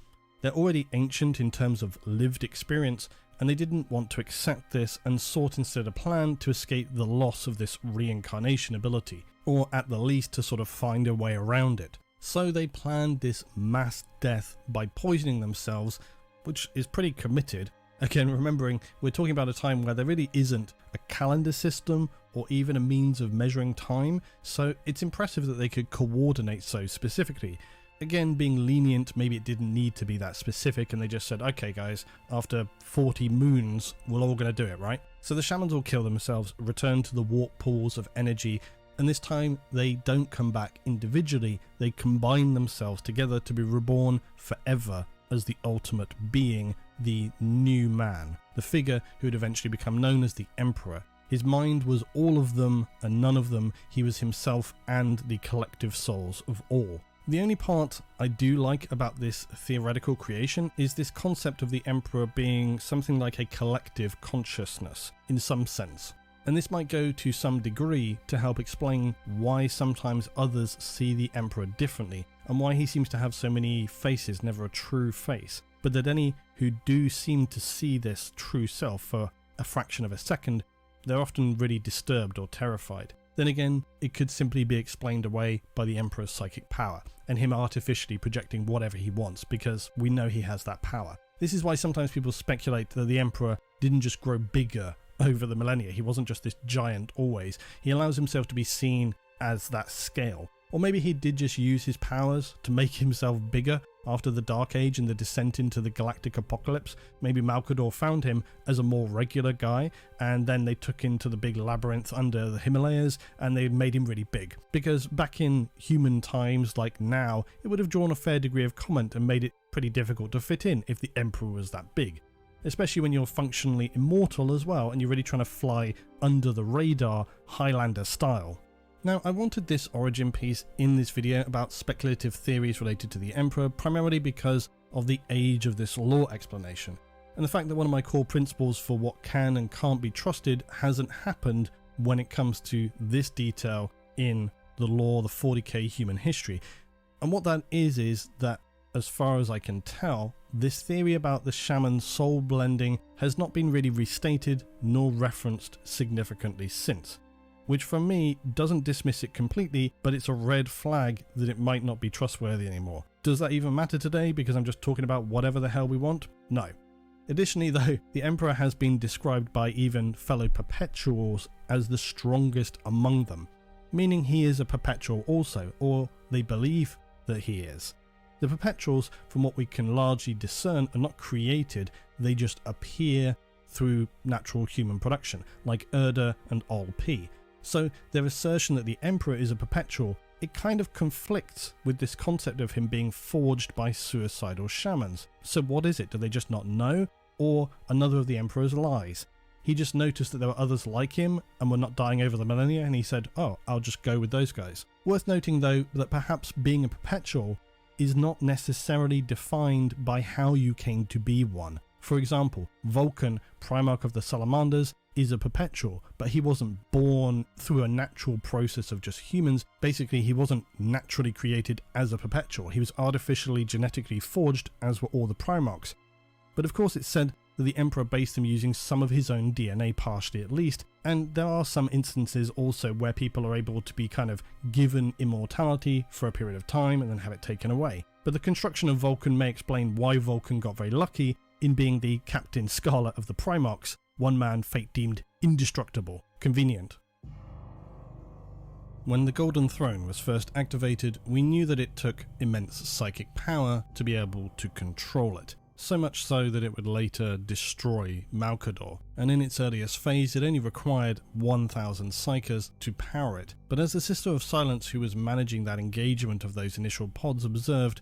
Speaker 9: They're already ancient in terms of lived experience, and they didn't want to accept this and sought instead a plan to escape the loss of this reincarnation ability, or at the least to sort of find a way around it. So they planned this mass death by poisoning themselves, which is pretty committed. Again, remembering we're talking about a time where there really isn't a calendar system or even a means of measuring time, so it's impressive that they could coordinate so specifically. Again, being lenient, maybe it didn't need to be that specific and they just said, okay guys, after 40 moons, we're all going to do it, right? So the shamans all kill themselves, return to the warp pools of energy, and this time they don't come back individually, they combine themselves together to be reborn forever as the ultimate being, the new man, the figure who would eventually become known as the Emperor. His mind was all of them and none of them, he was himself and the collective souls of all. The only part I do like about this theoretical creation is this concept of the Emperor being something like a collective consciousness, in some sense. And this might go to some degree to help explain why sometimes others see the Emperor differently, and why he seems to have so many faces, never a true face. But that any who do seem to see this true self for a fraction of a second, they're often really disturbed or terrified. Then again, it could simply be explained away by the Emperor's psychic power, and him artificially projecting whatever he wants, because we know he has that power. This is why sometimes people speculate that the Emperor didn't just grow bigger over the millennia. He wasn't just this giant always. He allows himself to be seen as that scale. Or maybe he did just use his powers to make himself bigger after the Dark Age and the descent into the galactic apocalypse. Maybe Malkador found him as a more regular guy, and then they took him to the big labyrinth under the Himalayas and they made him really big. Because back in human times like now, it would have drawn a fair degree of comment and made it pretty difficult to fit in if the Emperor was that big. Especially when you're functionally immortal as well and you're really trying to fly under the radar, Highlander style. Now, I wanted this origin piece in this video about speculative theories related to the Emperor primarily because of the age of this lore explanation, and the fact that one of my core principles for what can and can't be trusted hasn't happened when it comes to this detail in the lore, the 40k human history. And what that is that, as far as I can tell, this theory about the shaman's soul blending has not been really restated nor referenced significantly since. Which for me doesn't dismiss it completely, but it's a red flag that it might not be trustworthy anymore. Does that even matter today because I'm just talking about whatever the hell we want? No. Additionally though, the Emperor has been described by even fellow perpetuals as the strongest among them, meaning he is a perpetual also, or they believe that he is. The perpetuals, from what we can largely discern, are not created, they just appear through natural human production, like Erda and Ol P. So their assertion that the Emperor is a perpetual, it kind of conflicts with this concept of him being forged by suicidal shamans. So what is it? Do they just not know? Or another of the Emperor's lies? He just noticed that there were others like him and were not dying over the millennia, and he said, oh, I'll just go with those guys. Worth noting though that perhaps being a perpetual is not necessarily defined by how you came to be one. For example, Vulcan, Primarch of the Salamanders, is a perpetual, but he wasn't born through a natural process of just humans. Basically, he wasn't naturally created as a perpetual. He was artificially genetically forged, as were all the Primarchs. But of course it's said that the Emperor based them using some of his own DNA, partially at least, and there are some instances also where people are able to be kind of given immortality for a period of time and then have it taken away. But the construction of Vulcan may explain why Vulcan got very lucky in being the Captain Scarlet of the Primarchs, one man fate deemed indestructible. Convenient. When the Golden Throne was first activated, we knew that it took immense psychic power to be able to control it. So much so that it would later destroy Malcador, and in its earliest phase it only required 1,000 psychers to power it. But as the Sister of Silence who was managing that engagement of those initial pods observed,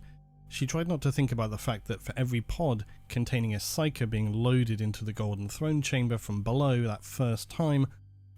Speaker 9: she tried not to think about the fact that for every pod containing a psyker being loaded into the Golden Throne chamber from below that first time,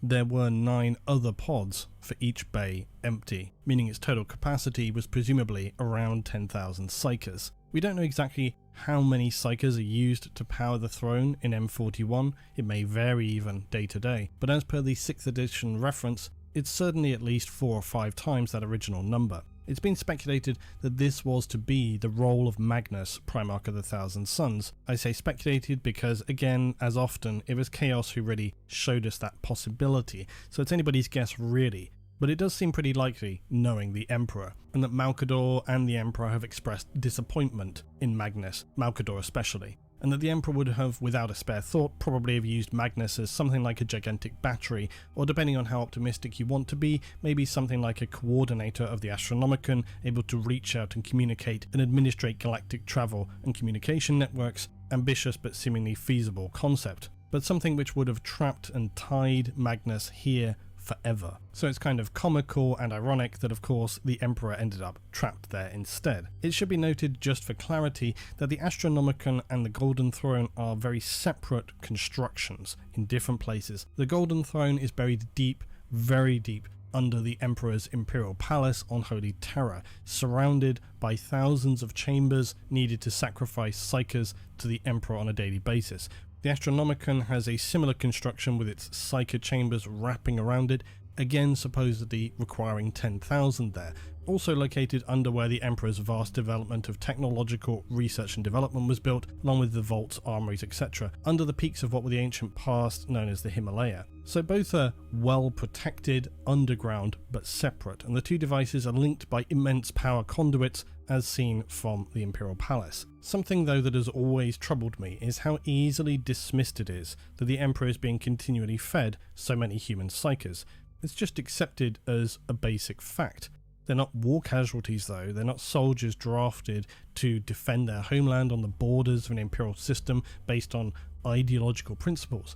Speaker 9: there were 9 other pods for each bay empty, meaning its total capacity was presumably around 10,000 psychers. We don't know exactly how many psychers are used to power the throne in M41, it may vary even day to day, but as per the 6th edition reference, it's certainly at least 4 or 5 times that original number. It's been speculated that this was to be the role of Magnus, Primarch of the Thousand Suns. I say speculated because, again, as often, it was Chaos who really showed us that possibility, so it's anybody's guess really. But it does seem pretty likely, knowing the Emperor, and that Malcador and the Emperor have expressed disappointment in Magnus, Malcador especially, and that the Emperor would have, without a spare thought, probably have used Magnus as something like a gigantic battery, or depending on how optimistic you want to be, maybe something like a coordinator of the Astronomicon, able to reach out and communicate and administrate galactic travel and communication networks. Ambitious but seemingly feasible concept, but something which would have trapped and tied Magnus here forever. So it's kind of comical and ironic that of course the Emperor ended up trapped there instead. It should be noted, just for clarity, that the Astronomicon and the Golden Throne are very separate constructions in different places. The Golden Throne is buried deep, very deep, under the Emperor's Imperial Palace on Holy Terra, surrounded by thousands of chambers needed to sacrifice psychers to the Emperor on a daily basis. The Astronomicon has a similar construction with its psyker chambers wrapping around it, again supposedly requiring 10,000 there, also located under where the Emperor's vast development of technological research and development was built, along with the vaults, armories, etc., under the peaks of what were the ancient past known as the Himalaya. So both are well protected, underground, but separate, and the two devices are linked by immense power conduits as seen from the Imperial Palace. Something though that has always troubled me is how easily dismissed it is that the Emperor is being continually fed so many human psychers. It's just accepted as a basic fact. They're not war casualties though, they're not soldiers drafted to defend their homeland on the borders of an imperial system based on ideological principles.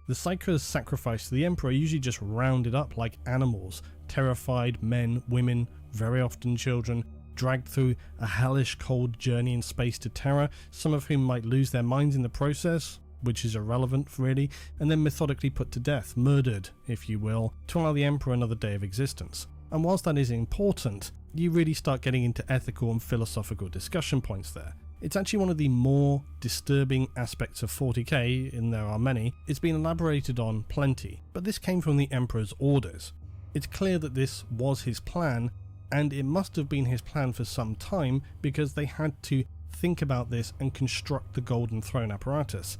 Speaker 9: The psychers sacrificed to the Emperor are usually just rounded up like animals, terrified men, women, very often children, dragged through a hellish cold journey in space to Terra, some of whom might lose their minds in the process, which is irrelevant really, and then methodically put to death, murdered, if you will, to allow the Emperor another day of existence. And whilst that is important, you really start getting into ethical and philosophical discussion points there. It's actually one of the more disturbing aspects of 40k, and there are many. It's been elaborated on plenty, but this came from the Emperor's orders. It's clear that this was his plan, and it must have been his plan for some time because they had to think about this and construct the Golden Throne apparatus.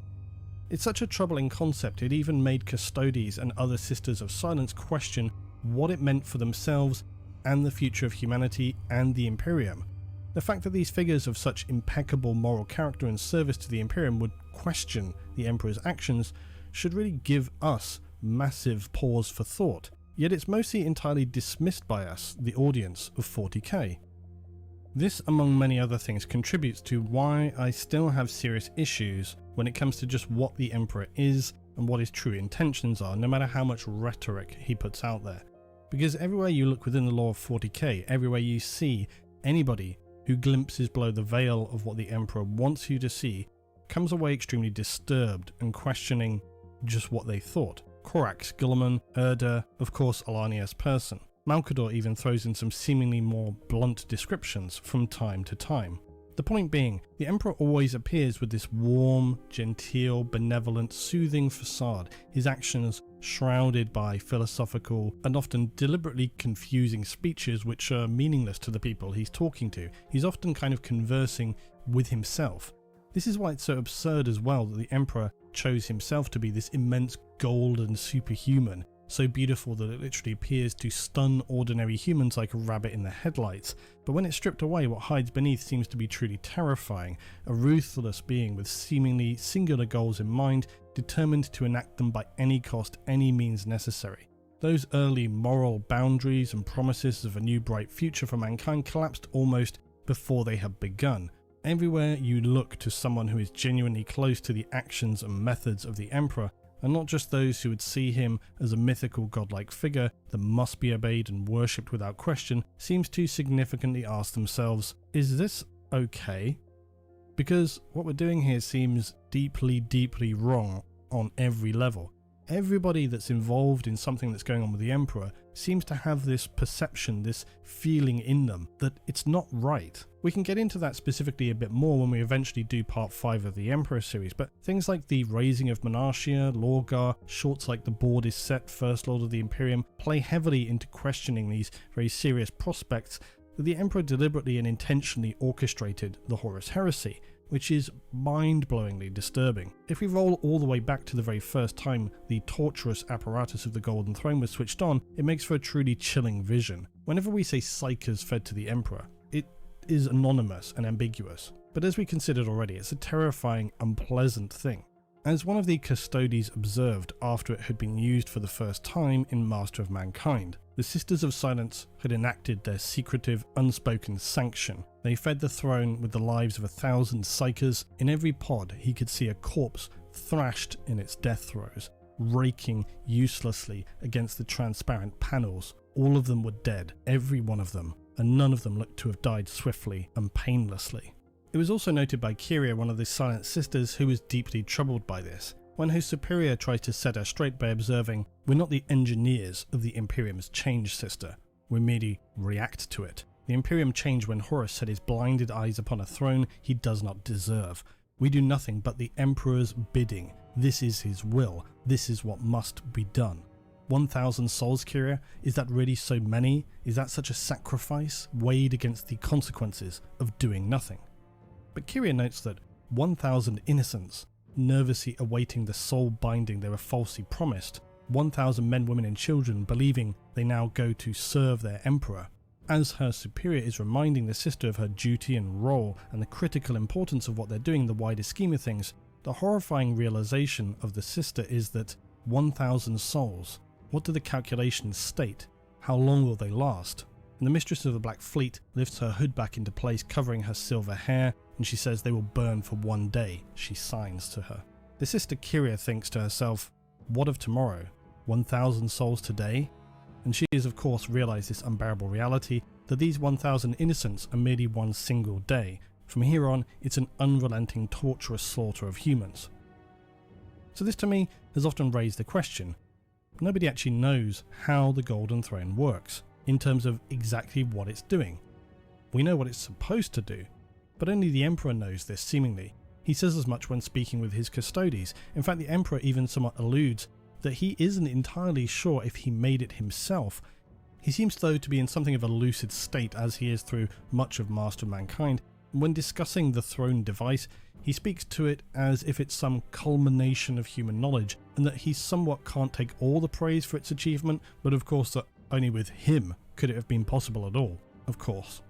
Speaker 9: It's such a troubling concept, it even made Custodes and other Sisters of Silence question what it meant for themselves and the future of humanity and the Imperium. The fact that these figures of such impeccable moral character and service to the Imperium would question the Emperor's actions should really give us massive pause for thought. Yet it's mostly entirely dismissed by us, the audience of 40k. This, among many other things, contributes to why I still have serious issues when it comes to just what the Emperor is and what his true intentions are, no matter how much rhetoric he puts out there. Because everywhere you look within the lore of 40k, everywhere you see anybody who glimpses below the veil of what the Emperor wants you to see, comes away extremely disturbed and questioning just what they thought. Korax, Guilliman, Erda, of course Alania's person. Malcador even throws in some seemingly more blunt descriptions from time to time. The point being, the Emperor always appears with this warm, genteel, benevolent, soothing facade, his actions shrouded by philosophical and often deliberately confusing speeches which are meaningless to the people he's talking to. He's often kind of conversing with himself. This is why it's so absurd as well that the Emperor chose himself to be this immense golden superhuman, so beautiful that it literally appears to stun ordinary humans like a rabbit in the headlights. But when it's stripped away, what hides beneath seems to be truly terrifying, a ruthless being with seemingly singular goals in mind, determined to enact them by any cost, any means necessary. Those early moral boundaries and promises of a new bright future for mankind collapsed almost before they had begun. Everywhere you look to someone who is genuinely close to the actions and methods of the Emperor, and not just those who would see him as a mythical godlike figure that must be obeyed and worshipped without question, seems to significantly ask themselves, is this okay? Because what we're doing here seems deeply, deeply wrong on every level. Everybody that's involved in something that's going on with the Emperor seems to have this perception, this feeling in them that it's not right. We can get into that specifically a bit more when we eventually do part 5 of the Emperor series, but things like the raising of Monarchia, Lorgar, shorts like The Board is Set, First Lord of the Imperium play heavily into questioning these very serious prospects that the Emperor deliberately and intentionally orchestrated the Horus Heresy, which is mind-blowingly disturbing. If we roll all the way back to the very first time the torturous apparatus of the Golden Throne was switched on, it makes for a truly chilling vision. Whenever we say psychers fed to the Emperor, it is anonymous and ambiguous, but as we considered already, it's a terrifying, unpleasant thing. As one of the Custodes observed after it had been used for the first time in Master of Mankind, the Sisters of Silence had enacted their secretive, unspoken sanction. They fed the throne with the lives of 1,000 psychers. In every pod, he could see a corpse thrashed in its death throes, raking uselessly against the transparent panels. All of them were dead, every one of them, and none of them looked to have died swiftly and painlessly. It was also noted by Kyria, one of the Silent Sisters, who was deeply troubled by this, when her superior tries to set her straight by observing, "We're not the engineers of the Imperium's change, sister. We merely react to it. The Imperium changed when Horus set his blinded eyes upon a throne he does not deserve. We do nothing but the Emperor's bidding. This is his will. This is what must be done." 1,000 souls, Kyria? Is that really so many? Is that such a sacrifice, weighed against the consequences of doing nothing? But Kyria notes that 1,000 innocents, nervously awaiting the soul binding they were falsely promised, 1,000 men, women and children believing they now go to serve their Emperor. As her superior is reminding the sister of her duty and role and the critical importance of what they're doing in the wider scheme of things, the horrifying realization of the sister is that 1,000 souls, what do the calculations state? How long will they last? And the Mistress of the Black Fleet lifts her hood back into place, covering her silver hair, and she says they will burn for 1 day. She signs to her. The sister Kyria thinks to herself, what of tomorrow? 1,000 souls today? And she has of course realised this unbearable reality, that these 1,000 innocents are merely one single day. From here on, it's an unrelenting, torturous slaughter of humans. So this to me has often raised the question, nobody actually knows how the Golden Throne works, in terms of exactly what it's doing. We know what it's supposed to do, but only the Emperor knows this, seemingly. He says as much when speaking with his Custodes. In fact, the Emperor even somewhat alludes that he isn't entirely sure if he made it himself. He seems though to be in something of a lucid state, as he is through much of Master of Mankind. When discussing the throne device, he speaks to it as if it's some culmination of human knowledge, and that he somewhat can't take all the praise for its achievement, but of course that only with him could it have been possible at all, of course.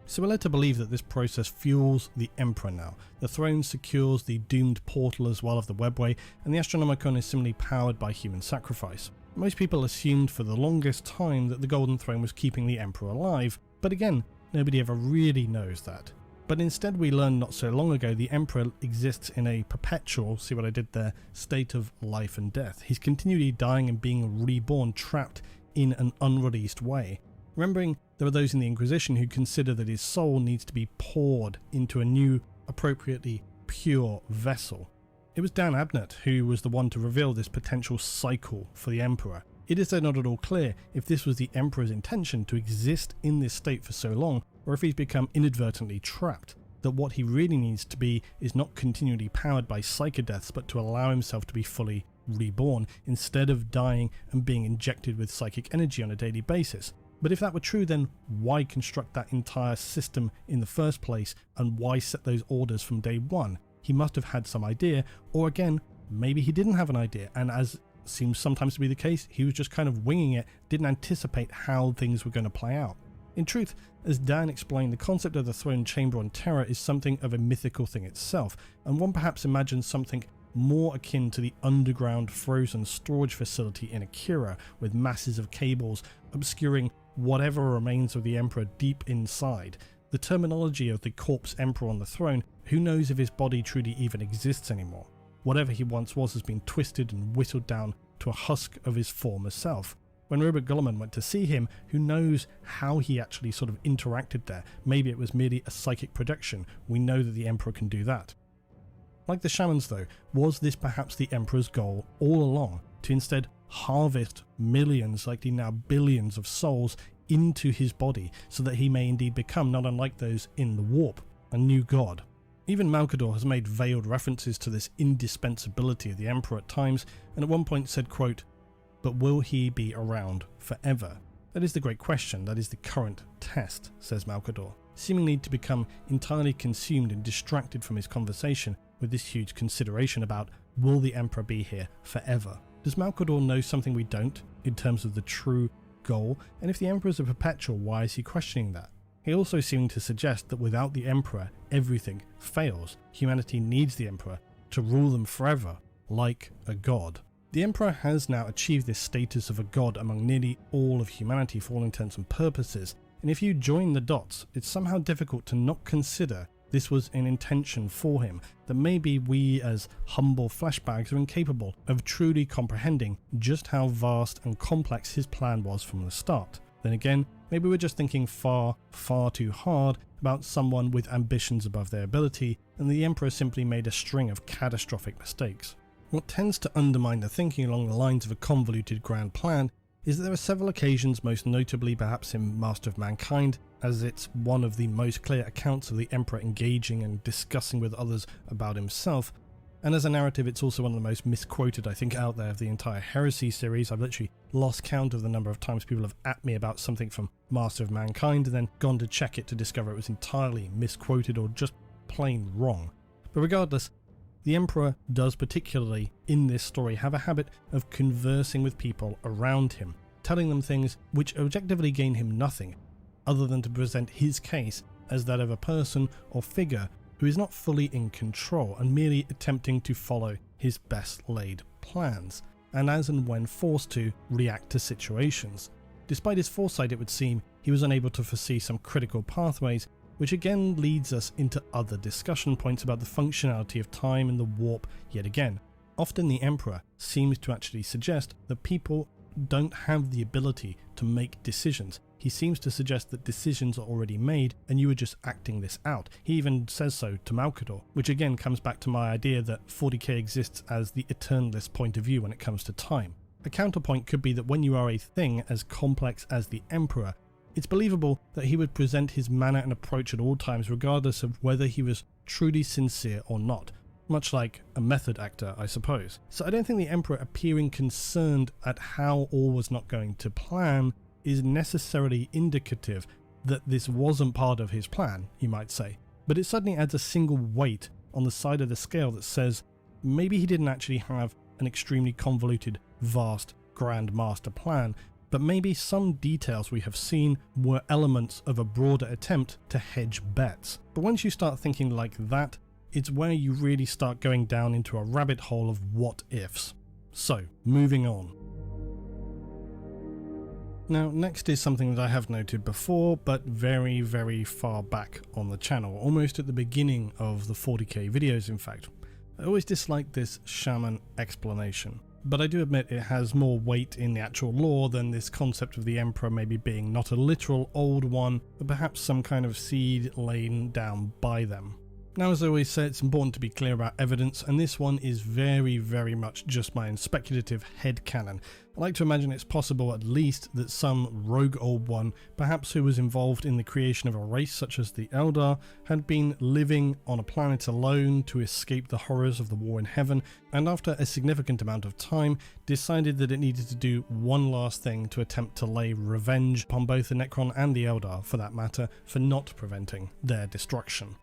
Speaker 9: So we're led to believe that this process fuels the Emperor now. The throne secures the doomed portal as well of the webway, and the Astronomicon is similarly powered by human sacrifice. Most people assumed for the longest time that the Golden Throne was keeping the Emperor alive, but again, nobody ever really knows that. But instead we learned not so long ago the Emperor exists in a perpetual, see what I did there, state of life and death. He's continually dying and being reborn, trapped in an unreleased way. Remembering there are those in the Inquisition who consider that his soul needs to be poured into a new, appropriately pure vessel. It was Dan Abnett who was the one to reveal this potential cycle for the Emperor. It is though not at all clear if this was the Emperor's intention to exist in this state for so long, or if he's become inadvertently trapped. that what he really needs to be is not continually powered by psychodeaths, but to allow himself to be fully reborn instead of dying and being injected with psychic energy on a daily basis. But if that were true, then why construct that entire system in the first place, and why set those orders from day one? He must have had some idea, or again, maybe he didn't have an idea, and as seems sometimes to be the case, he was just kind of winging it, didn't anticipate how things were going to play out. In truth, as Dan explained, the concept of the throne chamber on Terra is something of a mythical thing itself, and one perhaps imagines something more akin to the underground frozen storage facility in Akira, with masses of cables obscuring whatever remains of the Emperor deep inside. The terminology of the corpse Emperor on the throne, who knows if his body truly even exists anymore? Whatever he once was has been twisted and whittled down to a husk of his former self. When Robert Gulliman went to see him, who knows how he actually sort of interacted there? Maybe it was merely a psychic projection. We know that the Emperor can do that. Like the shamans though, was this perhaps the Emperor's goal all along, to instead harvest millions, likely now billions of souls into his body, so that he may indeed become, not unlike those in the warp, a new god? Even Malkador has made veiled references to this indispensability of the Emperor at times, and at one point said, quote, "But will he be around forever?" That is the great question, that is the current test, says Malkador, seemingly to become entirely consumed and distracted from his conversation with this huge consideration about, will the Emperor be here forever? Does Malkador know something we don't, in terms of the true goal? And if the Emperor is a perpetual, why is he questioning that? He also seemed to suggest that without the Emperor, everything fails. Humanity needs the Emperor to rule them forever, like a god. The Emperor has now achieved this status of a god among nearly all of humanity for all intents and purposes, and if you join the dots, it's somehow difficult to not consider this was an intention for him, that maybe we as humble fleshbags are incapable of truly comprehending just how vast and complex his plan was from the start. Then again, maybe we're just thinking far, far too hard about someone with ambitions above their ability, and the Emperor simply made a string of catastrophic mistakes. What tends to undermine the thinking along the lines of a convoluted grand plan is that there are several occasions, most notably perhaps in Master of Mankind, as it's one of the most clear accounts of the Emperor engaging and discussing with others about himself, and as a narrative it's also one of the most misquoted I think out there of the entire Heresy series. I've literally lost count of the number of times people have at me about something from Master of Mankind and then gone to check it to discover it was entirely misquoted or just plain wrong. But regardless, the Emperor does, particularly in this story, have a habit of conversing with people around him, telling them things which objectively gain him nothing, other than to present his case as that of a person or figure who is not fully in control and merely attempting to follow his best laid plans, and as and when forced to, react to situations. Despite his foresight, it would seem, he was unable to foresee some critical pathways, which again leads us into other discussion points about the functionality of time and the warp yet again. Often the Emperor seems to actually suggest that people don't have the ability to make decisions. He seems to suggest that decisions are already made and you are just acting this out. He even says so to Malkador, which again comes back to my idea that 40k exists as the eternalist point of view when it comes to time. A counterpoint could be that when you are a thing as complex as the Emperor, it's believable that he would present his manner and approach at all times regardless of whether he was truly sincere or not. Much like a method actor, I suppose. So I don't think the Emperor appearing concerned at how all was not going to plan is necessarily indicative that this wasn't part of his plan, you might say. But it suddenly adds a single weight on the side of the scale that says maybe he didn't actually have an extremely convoluted, vast, grand master plan, but maybe some details we have seen were elements of a broader attempt to hedge bets. But once you start thinking like that, it's where you really start going down into a rabbit hole of what ifs. So, moving on. Now, next is something that I have noted before, but very, very far back on the channel, almost at the beginning of the 40k videos in fact. I always disliked this shaman explanation, but I do admit it has more weight in the actual lore than this concept of the Emperor maybe being not a literal old one, but perhaps some kind of seed laid down by them. Now, as I always say, it's important to be clear about evidence, and this one is very, very much just my own speculative headcanon. I like to imagine it's possible at least that some rogue old one, perhaps who was involved in the creation of a race such as the Eldar, had been living on a planet alone to escape the horrors of the war in heaven, and after a significant amount of time, decided that it needed to do one last thing to attempt to lay revenge upon both the Necron and the Eldar, for that matter, for not preventing their destruction.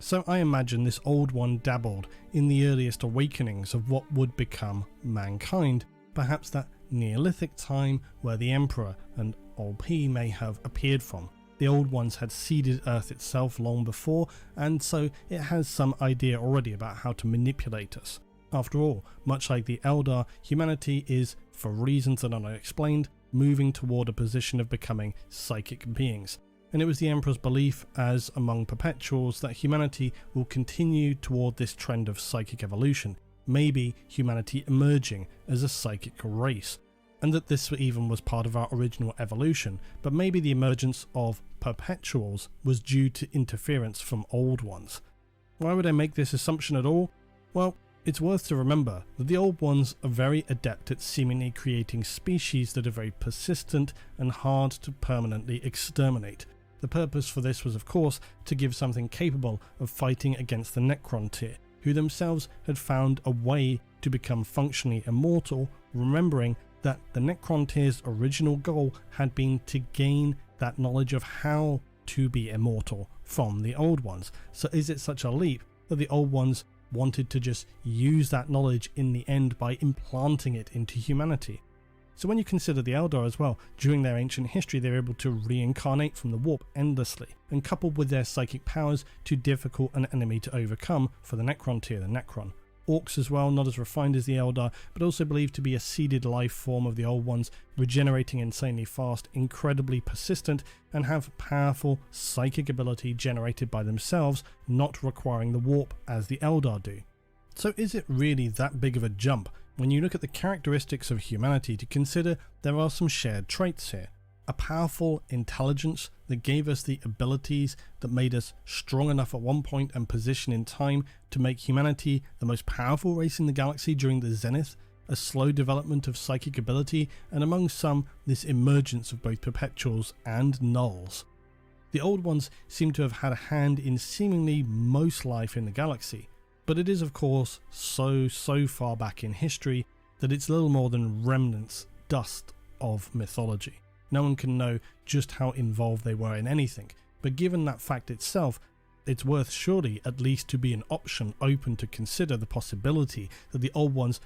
Speaker 9: So I imagine this old one dabbled in the earliest awakenings of what would become mankind, perhaps that Neolithic time where the Emperor and Old P may have appeared from. The old ones had seeded Earth itself long before, and so it has some idea already about how to manipulate us. After all, much like the Eldar, humanity is, for reasons that are not explained, moving toward a position of becoming psychic beings. And it was the Emperor's belief, as among perpetuals, that humanity will continue toward this trend of psychic evolution, maybe humanity emerging as a psychic race, and that this even was part of our original evolution, but maybe the emergence of perpetuals was due to interference from old ones. Why would I make this assumption at all? Well, it's worth to remember that the old ones are very adept at seemingly creating species that are very persistent and hard to permanently exterminate. The purpose for this was, of course, to give something capable of fighting against the Necron tier, who themselves had found a way to become functionally immortal, remembering that the Necron tier's original goal had been to gain that knowledge of how to be immortal from the old ones. So is it such a leap that the old ones wanted to just use that knowledge in the end by implanting it into humanity? So when you consider the Eldar as well, during their ancient history they were able to reincarnate from the warp endlessly, and coupled with their psychic powers, too difficult an enemy to overcome for the Necron tier, the Necron. Orcs as well, not as refined as the Eldar, but also believed to be a seeded life form of the old ones, regenerating insanely fast, incredibly persistent, and have powerful psychic ability generated by themselves, not requiring the warp as the Eldar do. So is it really that big of a jump when you look at the characteristics of humanity to consider there are some shared traits here? A powerful intelligence that gave us the abilities that made us strong enough at one point and position in time to make humanity the most powerful race in the galaxy during the Zenith, a slow development of psychic ability, and among some, this emergence of both perpetuals and nulls. The old ones seem to have had a hand in seemingly most life in the galaxy, but it is of course so far back in history that it's little more than remnants, dust of mythology. No one can know just how involved they were in anything, but given that fact itself, it's worth surely at least to be an option open to consider the possibility that the old ones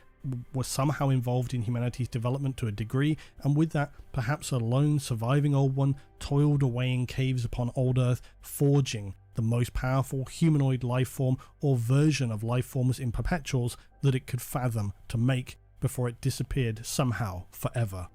Speaker 9: were somehow involved in humanity's development to a degree, and with that perhaps a lone surviving old one toiled away in caves upon old Earth, forging the most powerful humanoid life form or version of life forms in perpetuals that it could fathom to make before it disappeared somehow forever.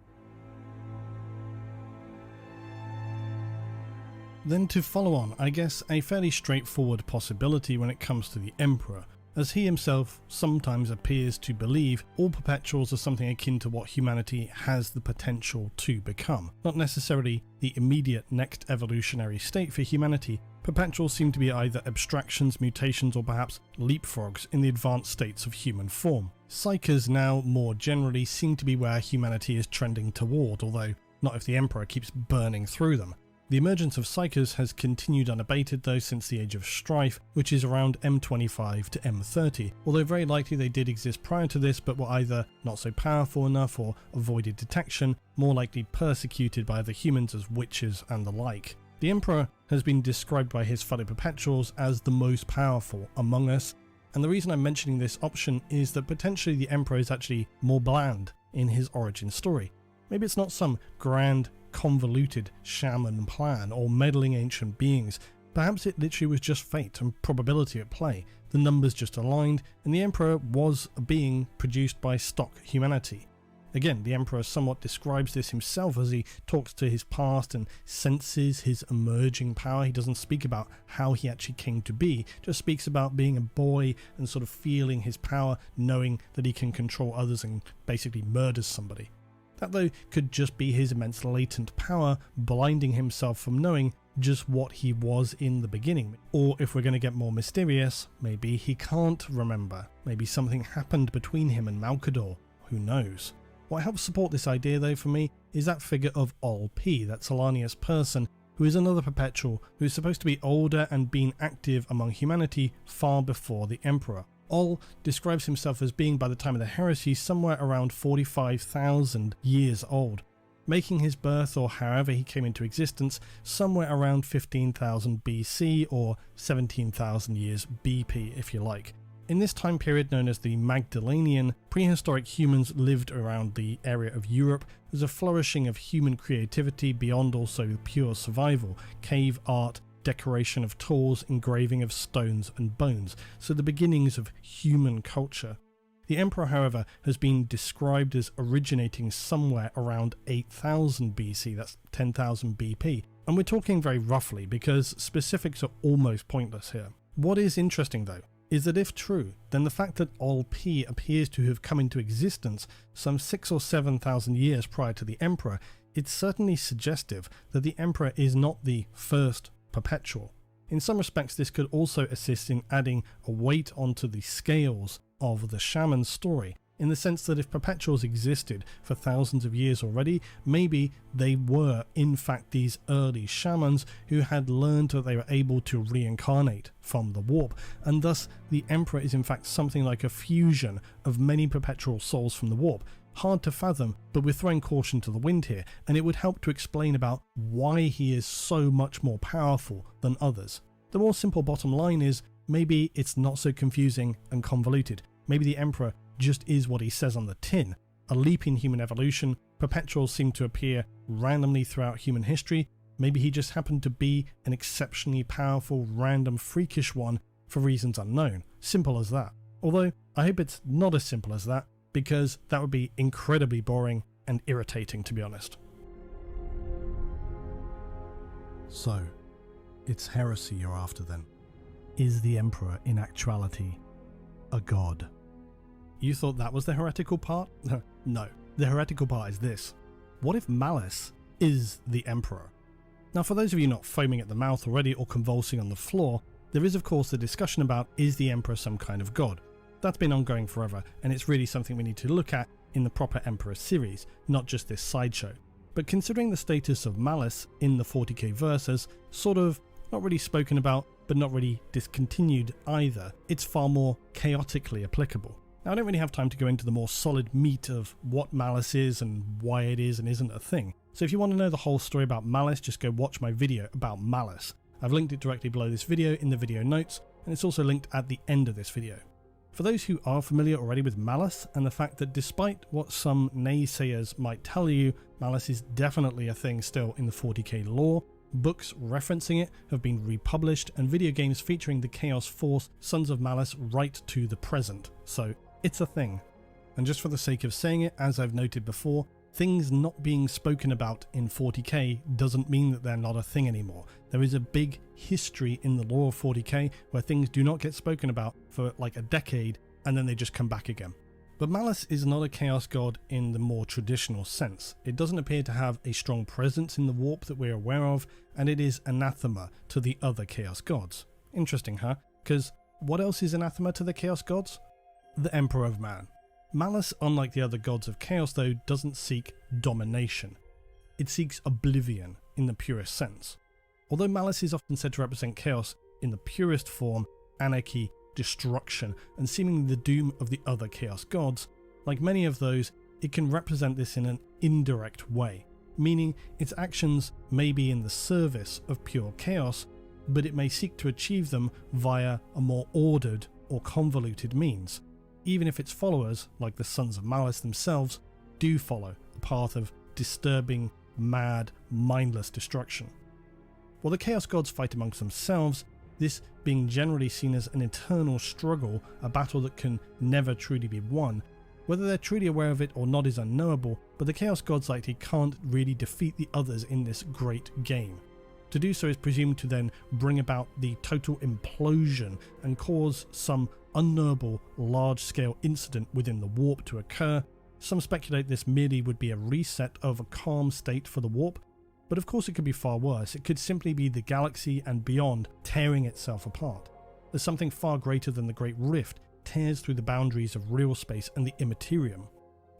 Speaker 9: Then to follow on, I guess a fairly straightforward possibility when it comes to the Emperor, as he himself sometimes appears to believe all perpetuals are something akin to what humanity has the potential to become. Not necessarily the immediate next evolutionary state for humanity, perpetuals seem to be either abstractions, mutations, or perhaps leapfrogs in the advanced states of human form. Psychers now more generally seem to be where humanity is trending toward, although not if the Emperor keeps burning through them. The emergence of Psychers has continued unabated though since the Age of Strife, which is around M25 to M30, although very likely they did exist prior to this but were either not so powerful enough or avoided detection, more likely persecuted by other humans as witches and the like. The Emperor has been described by his fellow perpetuals as the most powerful among us, and the reason I'm mentioning this option is that potentially the Emperor is actually more bland in his origin story. Maybe it's not some grand, convoluted shaman plan or meddling ancient beings. Perhaps it literally was just fate and probability at play. The numbers just aligned, and the Emperor was a being produced by stock humanity. Again, the Emperor somewhat describes this himself as he talks to his past and senses his emerging power. He doesn't speak about how he actually came to be, just speaks about being a boy and sort of feeling his power, knowing that he can control others and basically murders somebody. That though could just be his immense latent power blinding himself from knowing just what he was in the beginning. Or if we're going to get more mysterious, maybe he can't remember. Maybe something happened between him and Malcador. Who knows? What helps support this idea though for me is that figure of Ol P, that Solanius person, who is another perpetual who is supposed to be older and been active among humanity far before the Emperor. Ol describes himself as being, by the time of the heresy, somewhere around 45,000 years old, making his birth, or however he came into existence, somewhere around 15,000 BC or 17,000 years BP, if you like. In this time period known as the Magdalenian, prehistoric humans lived around the area of Europe. There's a flourishing of human creativity beyond also pure survival, cave art, decoration of tools, engraving of stones and bones, so the beginnings of human culture. The Emperor, however, has been described as originating somewhere around 8,000 BC, that's 10,000 BP, and we're talking very roughly because specifics are almost pointless here. What is interesting though is that if true, then the fact that Ol P appears to have come into existence some 6,000 or 7,000 years prior to the Emperor, it's certainly suggestive that the Emperor is not the first perpetual. In some respects, this could also assist in adding a weight onto the scales of the shaman story, in the sense that if perpetuals existed for thousands of years already, maybe they were in fact these early shamans who had learned that they were able to reincarnate from the warp, and thus the Emperor is in fact something like a fusion of many perpetual souls from the warp. Hard to fathom, but we're throwing caution to the wind here, and it would help to explain about why he is so much more powerful than others. The more simple bottom line is, maybe it's not so confusing and convoluted. Maybe the Emperor just is what he says on the tin, a leap in human evolution. Perpetuals seem to appear randomly throughout human history. Maybe he just happened to be an exceptionally powerful, random, freakish one for reasons unknown. Simple as that. Although, I hope it's not as simple as that, because that would be incredibly boring and irritating, to be honest. So, it's heresy you're after then. Is the Emperor in actuality a god? You thought that was the heretical part? No, the heretical part is this. What if Malice is the Emperor? Now, for those of you not foaming at the mouth already or convulsing on the floor, there is of course the discussion about, is the Emperor some kind of god? That's been ongoing forever, and it's really something we need to look at in the proper Emperor series, not just this sideshow. But considering the status of Malice in the 40k verse as sort of not really spoken about, but not really discontinued either, it's far more chaotically applicable. Now, I don't really have time to go into the more solid meat of what Malice is and why it is and isn't a thing. So if you want to know the whole story about Malice, just go watch my video about Malice. I've linked it directly below this video in the video notes, and it's also linked at the end of this video. For those who are familiar already with Malice and the fact that despite what some naysayers might tell you, Malice is definitely a thing still in the 40k lore, books referencing it have been republished, and video games featuring the Chaos Force Sons of Malice right to the present. So it's a thing. And just for the sake of saying it, as I've noted before, things not being spoken about in 40k doesn't mean that they're not a thing anymore. There is a big history in the lore of 40k where things do not get spoken about for like a decade and then they just come back again. But Malice is not a chaos god in the more traditional sense. It doesn't appear to have a strong presence in the warp that we're aware of, and it is anathema to the other chaos gods. Interesting, huh? Because what else is anathema to the chaos gods? The Emperor of Man. Malice, unlike the other gods of chaos though, doesn't seek domination. It seeks oblivion in the purest sense. Although Malice is often said to represent chaos in the purest form, anarchy, destruction, and seemingly the doom of the other chaos gods, like many of those, it can represent this in an indirect way, meaning its actions may be in the service of pure chaos, but it may seek to achieve them via a more ordered or convoluted means, even if its followers, like the Sons of Malice themselves, do follow a path of disturbing, mad, mindless destruction. While the Chaos Gods fight amongst themselves, this being generally seen as an eternal struggle, a battle that can never truly be won. Whether they're truly aware of it or not is unknowable, but the Chaos Gods likely can't really defeat the others in this great game. To do so is presumed to then bring about the total implosion and cause some unknowable large-scale incident within the warp to occur. Some speculate this merely would be a reset of a calm state for the warp, But of course it could be far worse. It could simply be the galaxy and beyond tearing itself apart. There's something far greater than the Great Rift tears through the boundaries of real space and the immaterium.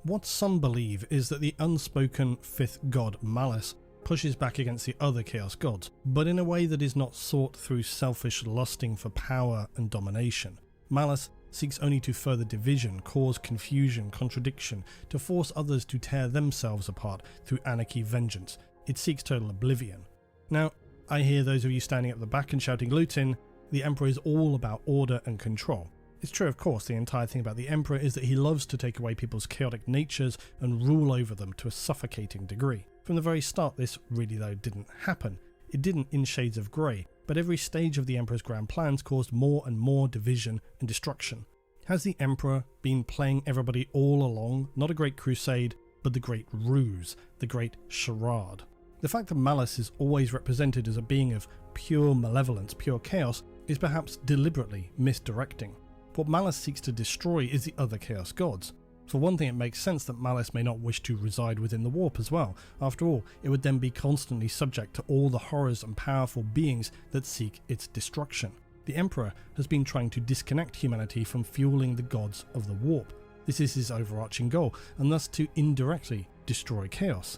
Speaker 9: What some believe is that the unspoken fifth god Malice pushes back against the other Chaos gods, but in a way that is not sought through selfish lusting for power and domination. Malice seeks only to further division, cause confusion, contradiction, to force others to tear themselves apart through anarchy, vengeance. It seeks total oblivion. Now, I hear those of you standing at the back and shouting Lutin, the Emperor is all about order and control. It's true, of course, the entire thing about the Emperor is that he loves to take away people's chaotic natures and rule over them to a suffocating degree. From the very start, this really, though, didn't happen. It didn't in shades of grey, but every stage of the Emperor's grand plans caused more and more division and destruction. Has the Emperor been playing everybody all along? Not a great crusade, but the great ruse, the great charade. The fact that Malice is always represented as a being of pure malevolence, pure chaos, is perhaps deliberately misdirecting. What Malice seeks to destroy is the other Chaos gods. For one thing, it makes sense that Malice may not wish to reside within the warp as well. After all, it would then be constantly subject to all the horrors and powerful beings that seek its destruction. The Emperor has been trying to disconnect humanity from fueling the gods of the warp. This is his overarching goal, and thus to indirectly destroy Chaos.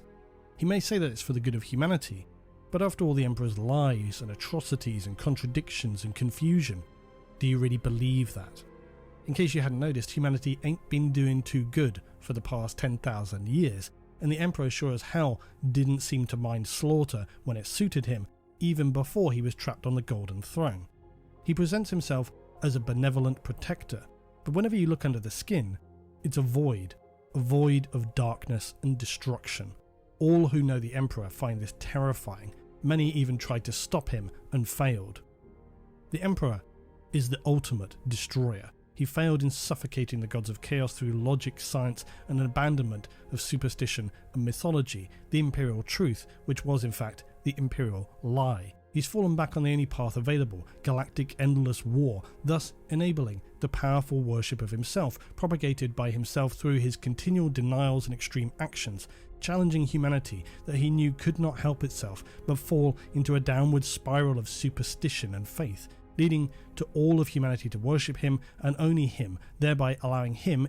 Speaker 9: He may say that it's for the good of humanity, but after all the Emperor's lies and atrocities and contradictions and confusion, do you really believe that? In case you hadn't noticed, humanity ain't been doing too good for the past 10,000 years, and the Emperor sure as hell didn't seem to mind slaughter when it suited him, even before he was trapped on the Golden Throne. He presents himself as a benevolent protector, but whenever you look under the skin, it's a void of darkness and destruction. All who know the Emperor find this terrifying. Many even tried to stop him and failed. The Emperor is the ultimate destroyer. He failed in suffocating the gods of chaos through logic, science, and an abandonment of superstition and mythology, the imperial truth, which was in fact the imperial lie. He's fallen back on the only path available, galactic endless war, thus enabling the powerful worship of himself, propagated by himself through his continual denials and extreme actions, challenging humanity that he knew could not help itself but fall into a downward spiral of superstition and faith, leading to all of humanity to worship him and only him, thereby allowing him,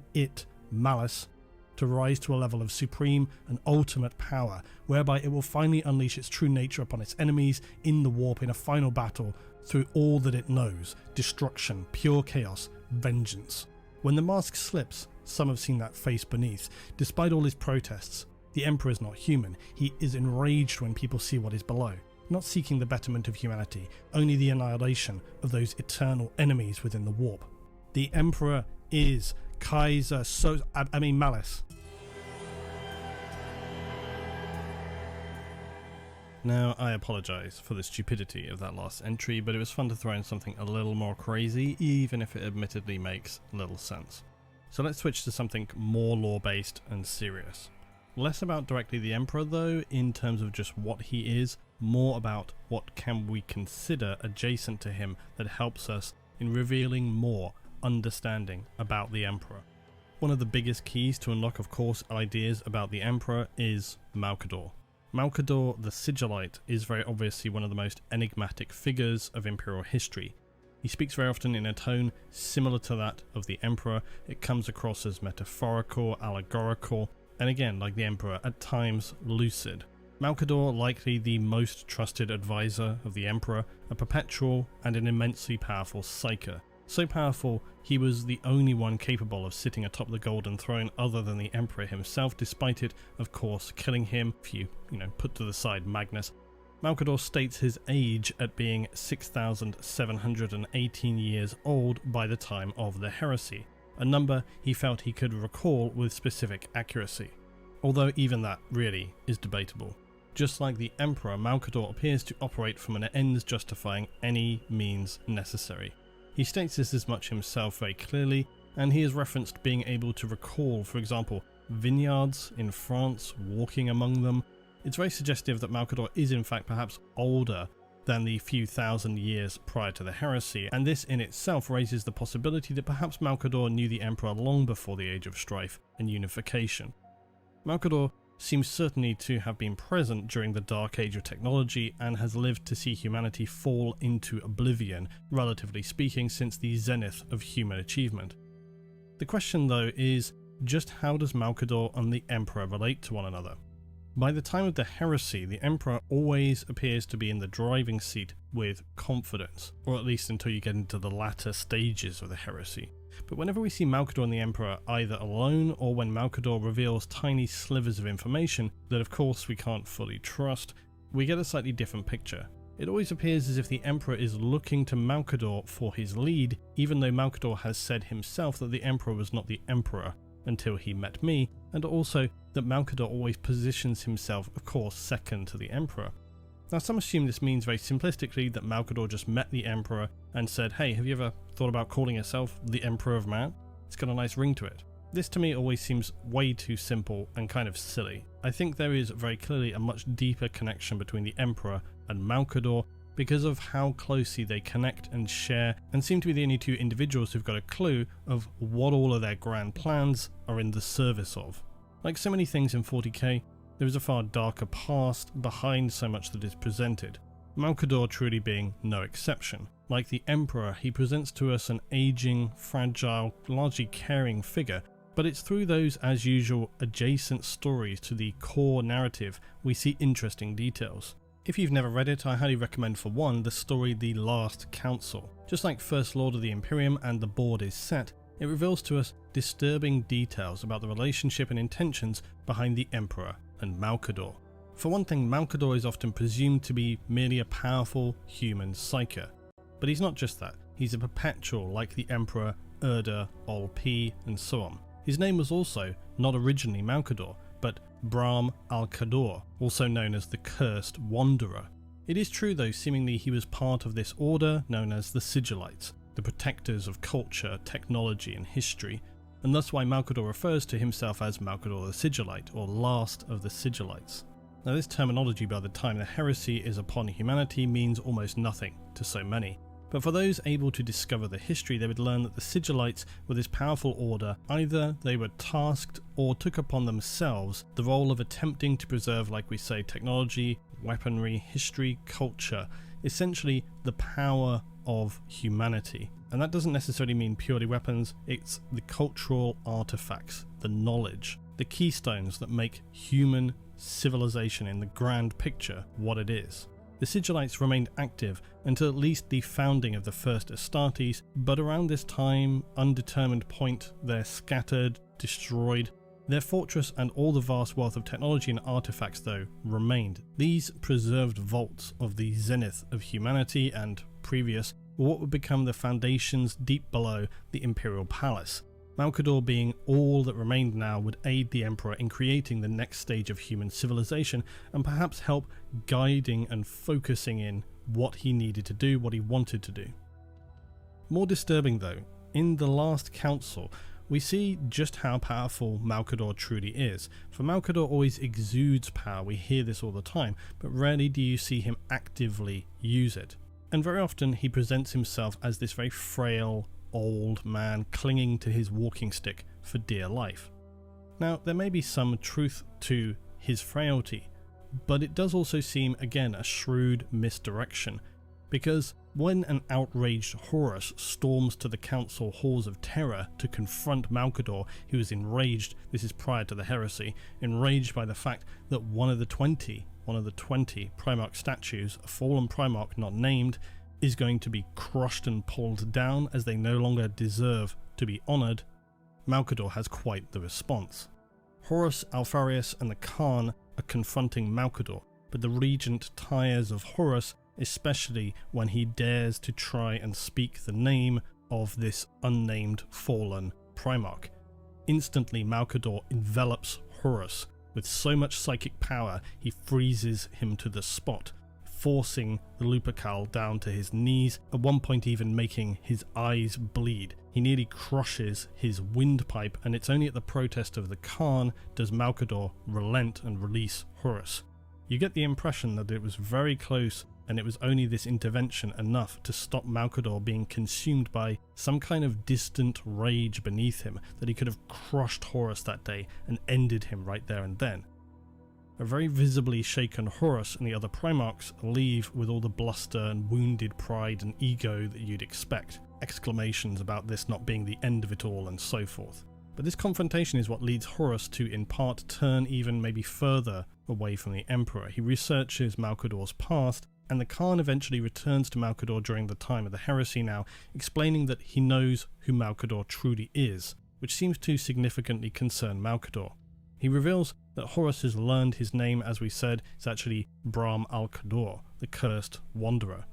Speaker 9: Malice, to rise to a level of supreme and ultimate power, whereby it will finally unleash its true nature upon its enemies in the warp in a final battle through all that it knows: destruction, pure chaos, vengeance. When the mask slips, some have seen that face beneath. Despite all his protests, the Emperor is not human. He is enraged when people see what is below, not seeking the betterment of humanity, only the annihilation of those eternal enemies within the warp. The Emperor is Kaiser Malice. Now, I apologise for the stupidity of that last entry, but it was fun to throw in something a little more crazy, even if it admittedly makes little sense. So let's switch to something more lore-based and serious. Less about directly the Emperor though, in terms of just what he is, more about what can we consider adjacent to him that helps us in revealing more understanding about the Emperor. One of the biggest keys to unlock, of course, ideas about the Emperor is Malcador. Malcador the Sigillite is very obviously one of the most enigmatic figures of Imperial history. He speaks very often in a tone similar to that of the Emperor. It comes across as metaphorical, allegorical, and again, like the Emperor, at times lucid. Malcador, likely the most trusted advisor of the Emperor, a perpetual and an immensely powerful psyker. So powerful, he was the only one capable of sitting atop the Golden Throne other than the Emperor himself, despite it, of course, killing him, if you put to the side Magnus. Malcador states his age at being 6,718 years old by the time of the heresy, a number he felt he could recall with specific accuracy. Although even that really is debatable. Just like the Emperor, Malcador appears to operate from an ends justifying any means necessary. He states this as much himself very clearly, and he has referenced being able to recall, for example, vineyards in France, walking among them. It's very suggestive that Malcador is in fact perhaps older than the few thousand years prior to the heresy, and this in itself raises the possibility that perhaps Malcador knew the Emperor long before the Age of Strife and Unification. Malcador seems certainly to have been present during the dark age of technology and has lived to see humanity fall into oblivion, relatively speaking, since the zenith of human achievement. The question though is, just how does Malcador and the Emperor relate to one another? By the time of the heresy, the Emperor always appears to be in the driving seat with confidence, or at least until you get into the latter stages of the heresy. But whenever we see Malcador and the Emperor either alone or when Malcador reveals tiny slivers of information that of course we can't fully trust, we get a slightly different picture. It always appears as if the Emperor is looking to Malcador for his lead, even though Malcador has said himself that the Emperor was not the Emperor until he met me, and also that Malcador always positions himself, of course, second to the Emperor. Now some assume this means very simplistically that Malcador just met the Emperor and said, hey, have you ever thought about calling yourself the Emperor of Man? It's got a nice ring to it. This to me always seems way too simple and kind of silly. I think there is very clearly a much deeper connection between the Emperor and Malcador because of how closely they connect and share, and seem to be the only two individuals who've got a clue of what all of their grand plans are in the service of. Like so many things in 40k, there is a far darker past behind so much that is presented, Malcador truly being no exception. Like the Emperor, he presents to us an aging, fragile, largely caring figure, but it's through those, as usual, adjacent stories to the core narrative we see interesting details. If you've never read it, I highly recommend for one the story The Last Council. Just like First Lord of the Imperium and The Board is Set, it reveals to us disturbing details about the relationship and intentions behind the Emperor and Malcador. For one thing, Malcador is often presumed to be merely a powerful human psyker. But he's not just that, he's a perpetual like the Emperor, Erda, Ol-P, and so on. His name was also not originally Malcador, but Bram al-Kador, also known as the Cursed Wanderer. It is true though, seemingly he was part of this order known as the Sigillites, the protectors of culture, technology and history, and thus why Malcador refers to himself as Malcador the Sigillite, or last of the Sigillites. Now this terminology by the time the heresy is upon humanity means almost nothing to so many. But for those able to discover the history, they would learn that the Sigillites were this powerful order. Either they were tasked or took upon themselves the role of attempting to preserve, like we say, technology, weaponry, history, culture, essentially the power of humanity. And that doesn't necessarily mean purely weapons, it's the cultural artifacts, the knowledge, the keystones that make human civilization in the grand picture what it is. The Sigillites remained active until at least the founding of the first Astartes, but around this time, undetermined point, they're scattered, destroyed. Their fortress and all the vast wealth of technology and artifacts, though, remained. These preserved vaults of the zenith of humanity and previous were what would become the foundations deep below the Imperial Palace. Malcador being all that remained now would aid the Emperor in creating the next stage of human civilization and perhaps help guiding and focusing in what he needed to do, what he wanted to do. More disturbing though, in the Last Council, we see just how powerful Malcador truly is. For Malcador always exudes power, we hear this all the time, but rarely do you see him actively use it. And very often he presents himself as this very frail, old man clinging to his walking stick for dear life. Now, there may be some truth to his frailty, but it does also seem, again, a shrewd misdirection, because when an outraged Horus storms to the council halls of terror to confront Malcador, who is enraged, this is prior to the heresy, enraged by the fact that one of the 20 Primarch statues, a fallen Primarch not named, is going to be crushed and pulled down as they no longer deserve to be honoured, Malcador has quite the response. Horus, Alpharius and the Khan are confronting Malcador, but the regent tires of Horus, especially when he dares to try and speak the name of this unnamed fallen Primarch. Instantly Malcador envelops Horus with so much psychic power he freezes him to the spot, forcing the Lupercal down to his knees, at one point even making his eyes bleed. He nearly crushes his windpipe, and it's only at the protest of the Khan does Malcador relent and release Horus. You get the impression that it was very close, and it was only this intervention enough to stop Malcador being consumed by some kind of distant rage beneath him, that he could have crushed Horus that day and ended him right there and then. a very visibly shaken Horus and the other Primarchs leave with all the bluster and wounded pride and ego that you'd expect, exclamations about this not being the end of it all and so forth. But this confrontation is what leads Horus to in part turn even maybe further away from the Emperor. He researches Malcador's past, and the Khan eventually returns to Malcador during the time of the heresy now, explaining that he knows who Malcador truly is, which seems to significantly concern Malcador. He reveals that Horus has learned his name, as we said, is actually Brahm al-Kador, the Cursed Wanderer.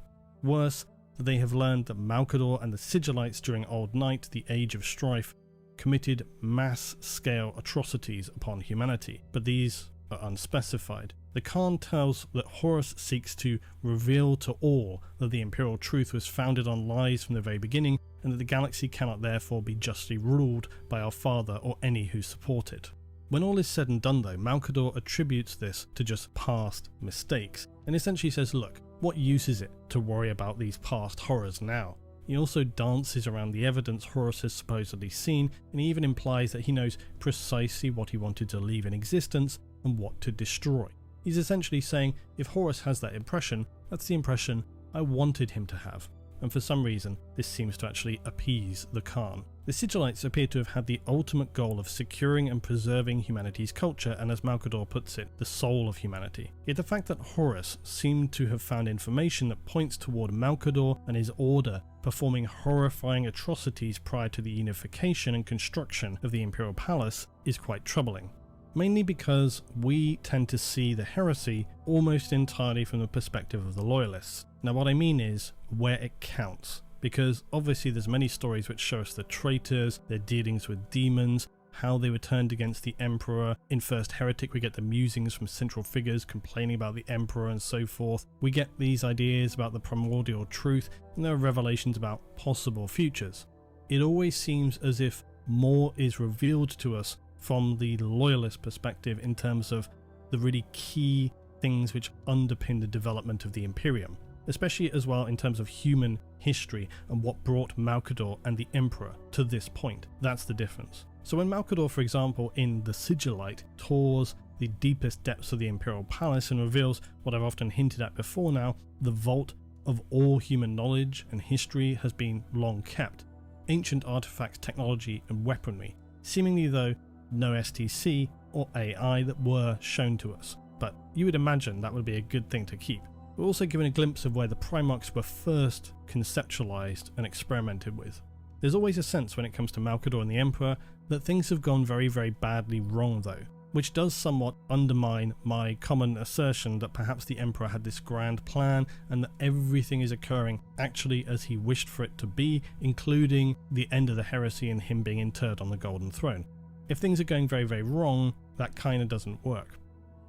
Speaker 9: Worse, that they have learned that Malcador and the Sigillites during Old Night, the Age of Strife, committed mass-scale atrocities upon humanity, but these are unspecified. The Khan tells that Horus seeks to reveal to all that the Imperial truth was founded on lies from the very beginning, and that the galaxy cannot therefore be justly ruled by our father or any who support it. When all is said and done though, Malcador attributes this to just past mistakes, and essentially says, look, what use is it to worry about these past horrors now? He also dances around the evidence Horus has supposedly seen, and he even implies that he knows precisely what he wanted to leave in existence and what to destroy. He's essentially saying, if Horus has that impression, that's the impression I wanted him to have. And for some reason, this seems to actually appease the Khan. The Sigillites appear to have had the ultimate goal of securing and preserving humanity's culture, and as Malcador puts it, the soul of humanity. Yet the fact that Horus seemed to have found information that points toward Malcador and his order performing horrifying atrocities prior to the unification and construction of the Imperial Palace is quite troubling. Mainly because we tend to see the heresy almost entirely from the perspective of the loyalists. Now what I mean is where it counts, because obviously there's many stories which show us the traitors, their dealings with demons, how they were turned against the Emperor. In First Heretic we get the musings from central figures complaining about the Emperor and so forth. We get these ideas about the primordial truth, and there are revelations about possible futures. It always seems as if more is revealed to us from the loyalist perspective in terms of the really key things which underpin the development of the Imperium, especially as well in terms of human history and what brought Malcador and the Emperor to this point. That's the difference. So when Malcador, for example, in The Sigillite, tours the deepest depths of the Imperial Palace and reveals what I've often hinted at before now, the vault of all human knowledge and history has been long kept. Ancient artifacts, technology and weaponry, seemingly though no STC or AI that were shown to us, but you would imagine that would be a good thing to keep. We're also given a glimpse of where the Primarchs were first conceptualized and experimented with. There's always a sense when it comes to Malcador and the Emperor that things have gone very, very badly wrong though, which does somewhat undermine my common assertion that perhaps the Emperor had this grand plan and that everything is occurring actually as he wished for it to be, including the end of the heresy and him being interred on the Golden Throne. If things are going very, very wrong, that kind of doesn't work.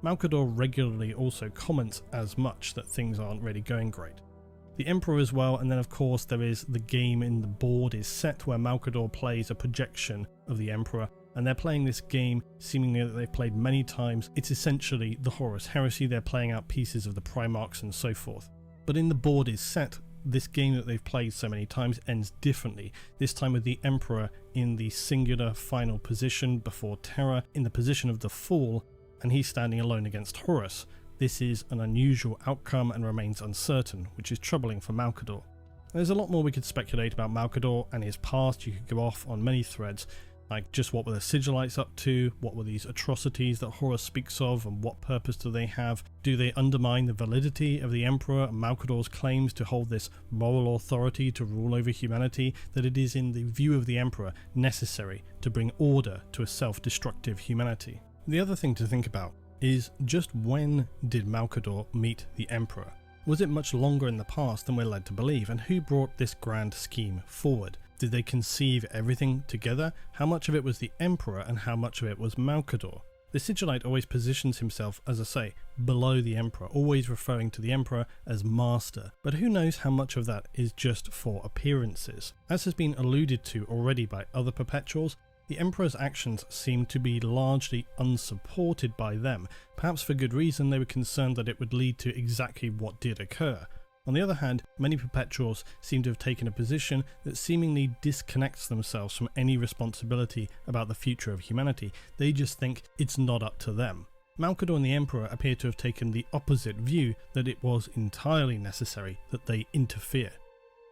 Speaker 9: Malcador regularly also comments as much that things aren't really going great. The Emperor as well, and then of course there is the game in the board is set where Malcador plays a projection of the Emperor, and they're playing this game seemingly that they've played many times. It's essentially the Horus Heresy, they're playing out pieces of the Primarchs and so forth. But in the board is set, this game that they've played so many times ends differently, this time with the Emperor in the singular final position before Terra, in the position of the Fool, and he's standing alone against Horus. This is an unusual outcome and remains uncertain, which is troubling for Malcador. There's a lot more we could speculate about Malcador and his past. You could go off on many threads, like just what were the Sigillites up to, what were these atrocities that Horus speaks of, and what purpose do they have? Do they undermine the validity of the Emperor and Malcador's claims to hold this moral authority to rule over humanity, that it is in the view of the Emperor necessary to bring order to a self-destructive humanity? The other thing to think about is just when did Malcador meet the Emperor? Was it much longer in the past than we're led to believe, and who brought this grand scheme forward? Did they conceive everything together? How much of it was the Emperor and how much of it was Malcador? The Sigillite always positions himself, as I say, below the Emperor, always referring to the Emperor as Master, but who knows how much of that is just for appearances. As has been alluded to already by other Perpetuals, the Emperor's actions seem to be largely unsupported by them. Perhaps for good reason, they were concerned that it would lead to exactly what did occur. On the other hand, many Perpetuals seem to have taken a position that seemingly disconnects themselves from any responsibility about the future of humanity. They just think it's not up to them. Malcador and the Emperor appear to have taken the opposite view, that it was entirely necessary that they interfere.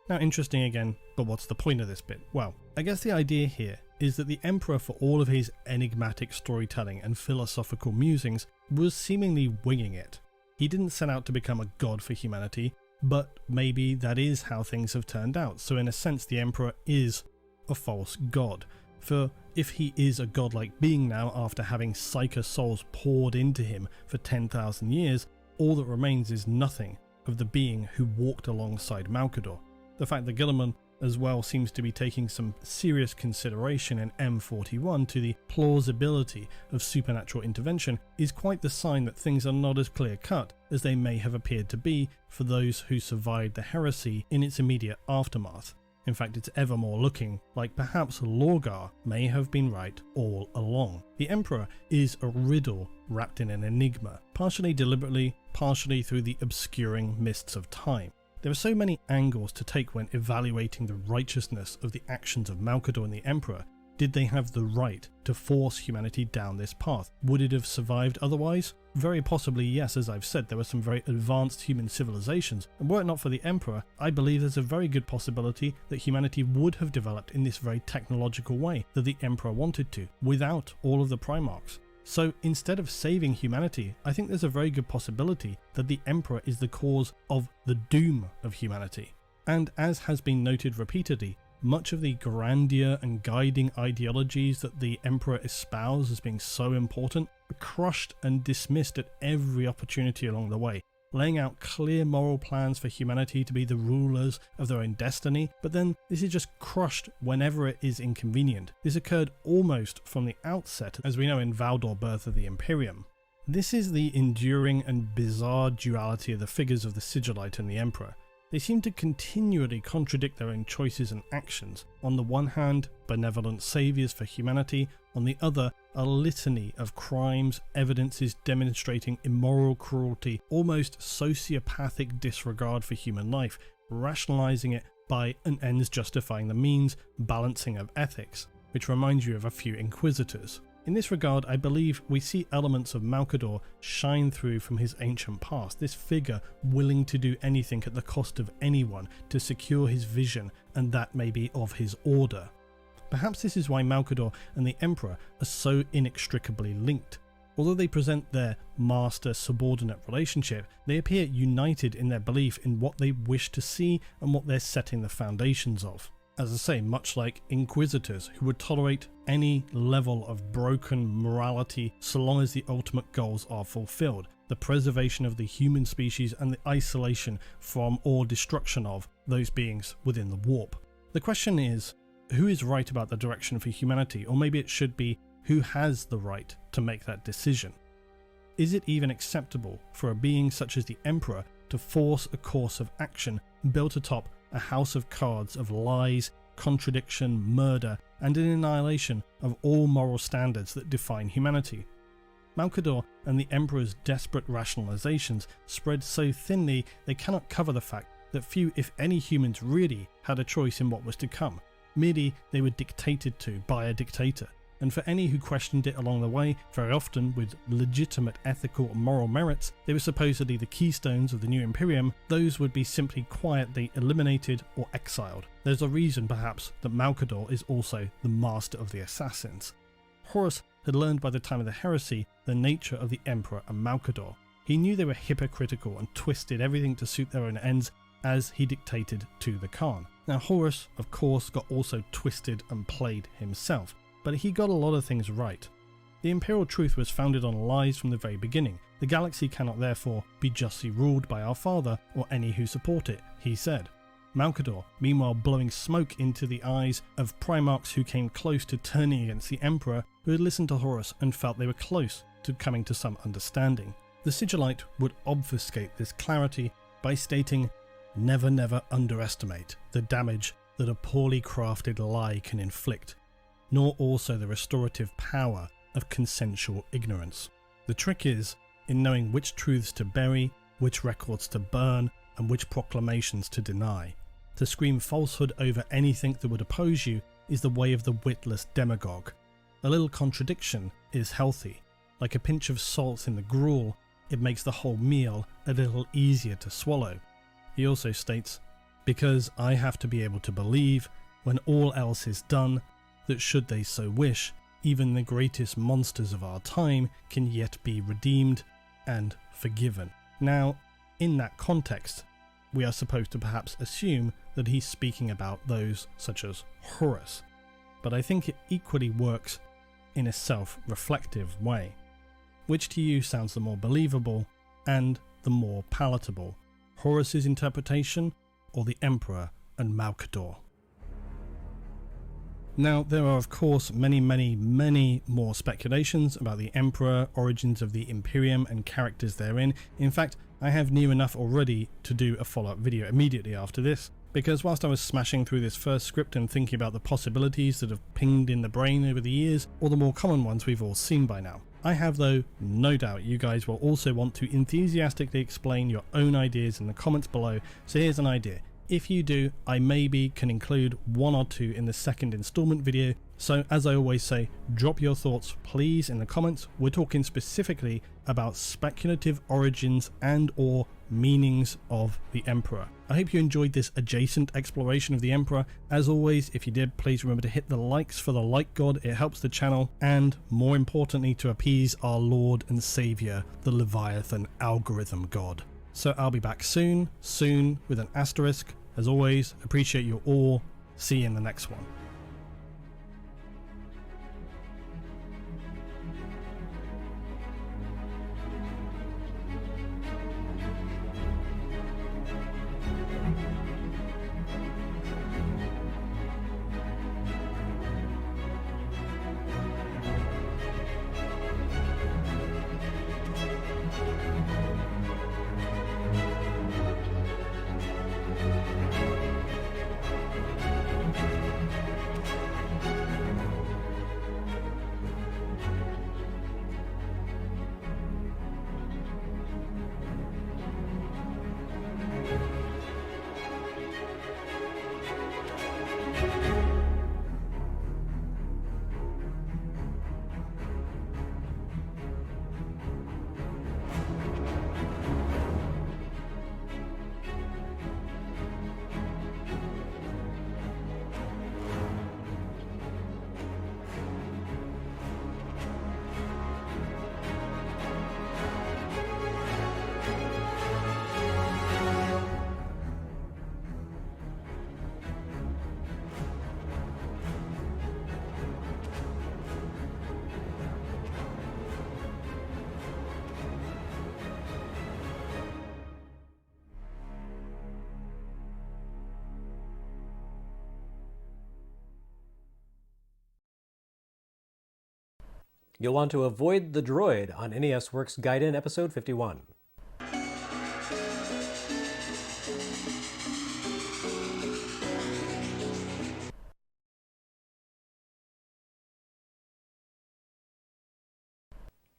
Speaker 9: Now, interesting again, but what's the point of this bit? Well, I guess the idea here is that the Emperor, for all of his enigmatic storytelling and philosophical musings, was seemingly winging it. He didn't set out to become a god for humanity, but maybe that is how things have turned out. So in a sense, the Emperor is a false god. For if he is a godlike being now after having psyker souls poured into him for 10,000 years, all that remains is nothing of the being who walked alongside Malcador. The fact that Guilliman as well seems to be taking some serious consideration in M41 to the plausibility of supernatural intervention is quite the sign that things are not as clear-cut as they may have appeared to be for those who survived the heresy in its immediate aftermath. In fact, it's ever more looking like perhaps Lorgar may have been right all along. The Emperor is a riddle wrapped in an enigma, partially deliberately, partially through the obscuring mists of time. There are so many angles to take when evaluating the righteousness of the actions of Malcador and the Emperor. Did they have the right to force humanity down this path? Would it have survived otherwise? Very possibly yes. As I've said, there were some very advanced human civilizations, and were it not for the Emperor, I believe there's a very good possibility that humanity would have developed in this very technological way that the Emperor wanted to, without all of the Primarchs. So instead of saving humanity, I think there's a very good possibility that the Emperor is the cause of the doom of humanity. And as has been noted repeatedly, much of the grandeur and guiding ideologies that the Emperor espoused as being so important are crushed and dismissed at every opportunity along the way, laying out clear moral plans for humanity to be the rulers of their own destiny, but then this is just crushed whenever it is inconvenient. This occurred almost from the outset, as we know in Valdor Birth of the Imperium. This is the enduring and bizarre duality of the figures of the Sigillite and the Emperor. They seem to continually contradict their own choices and actions. On the one hand, benevolent saviours for humanity, on the other, a litany of crimes, evidences demonstrating immoral cruelty, almost sociopathic disregard for human life, rationalising it by an ends justifying the means, balancing of ethics, which reminds you of a few inquisitors. In this regard, I believe we see elements of Malcador shine through from his ancient past, this figure willing to do anything at the cost of anyone to secure his vision, and that may be of his order. Perhaps this is why Malcador and the Emperor are so inextricably linked. Although they present their master-subordinate relationship, they appear united in their belief in what they wish to see and what they're setting the foundations of. As I say, much like inquisitors who would tolerate any level of broken morality so long as the ultimate goals are fulfilled, the preservation of the human species and the isolation from or destruction of those beings within the warp. The question is, who is right about the direction for humanity, or maybe it should be, who has the right to make that decision? Is it even acceptable for a being such as the Emperor to force a course of action built atop a house of cards of lies, contradiction, murder, and an annihilation of all moral standards that define humanity? Malcador and the Emperor's desperate rationalizations spread so thinly they cannot cover the fact that few, if any, humans really had a choice in what was to come. Merely they were dictated to by a dictator, and for any who questioned it along the way, very often with legitimate ethical and moral merits, they were supposedly the keystones of the new Imperium, those would be simply quietly eliminated or exiled. There's a reason, perhaps, that Malcador is also the master of the assassins. Horus had learned by the time of the heresy the nature of the Emperor and Malcador. He knew they were hypocritical and twisted everything to suit their own ends as he dictated to the Khan. Now Horus, of course, got also twisted and played himself, but he got a lot of things right. The imperial truth was founded on lies from the very beginning. The galaxy cannot therefore be justly ruled by our father or any who support it, he said. Malcador, meanwhile blowing smoke into the eyes of Primarchs who came close to turning against the Emperor, who had listened to Horus and felt they were close to coming to some understanding. The Sigillite would obfuscate this clarity by stating, "Never, never underestimate the damage that a poorly crafted lie can inflict, nor also the restorative power of consensual ignorance. The trick is in knowing which truths to bury, which records to burn, and which proclamations to deny. To scream falsehood over anything that would oppose you is the way of the witless demagogue. A little contradiction is healthy. like a pinch of salt in the gruel, it makes the whole meal a little easier to swallow. He also states, because I have to be able to believe, when all else is done, that should they so wish, even the greatest monsters of our time can yet be redeemed and forgiven. Now, in that context, we are supposed to perhaps assume that he's speaking about those such as Horus, but I think it equally works in a self-reflective way. Which to you sounds the more believable and the more palatable, Horus's interpretation or the Emperor and Malcador? Now, there are of course many more speculations about the Emperor, origins of the Imperium and characters therein. In fact, I have near enough already to do a follow-up video immediately after this, because whilst I was smashing through this first script and thinking about the possibilities that have pinged in the brain over the years, or the more common ones we've all seen by now, I have, though, no doubt you guys will also want to enthusiastically explain your own ideas in the comments below, so here's an idea. If you do, I maybe can include one or two in the second installment video, so as I always say, drop your thoughts please in the comments. We're talking specifically about speculative origins and or meanings of the Emperor. I hope you enjoyed this adjacent exploration of the Emperor. As always, if you did, please remember to hit the likes for the like god, it helps the channel, and more importantly to appease our Lord and Saviour, the Leviathan algorithm god. So I'll be back soon with an asterisk. As always, appreciate you all. See you in the next one.
Speaker 6: You'll want to avoid the droid on NES Works Gaiden Episode 51.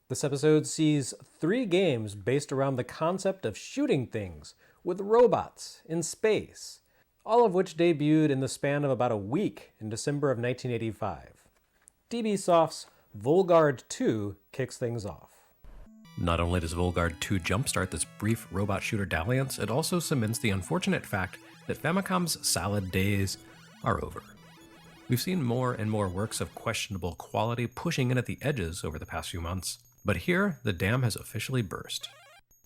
Speaker 6: This episode sees 3 games based around the concept of shooting things with robots in space, all of which debuted in the span of about a week in December of 1985. DBSoft's Volgard 2 kicks things off. Not only does Volgard 2 jumpstart this brief robot shooter dalliance, it also cements the unfortunate fact that Famicom's salad days are over. We've seen more and more works of questionable quality pushing in at the edges over the past few months, but here the dam has officially burst.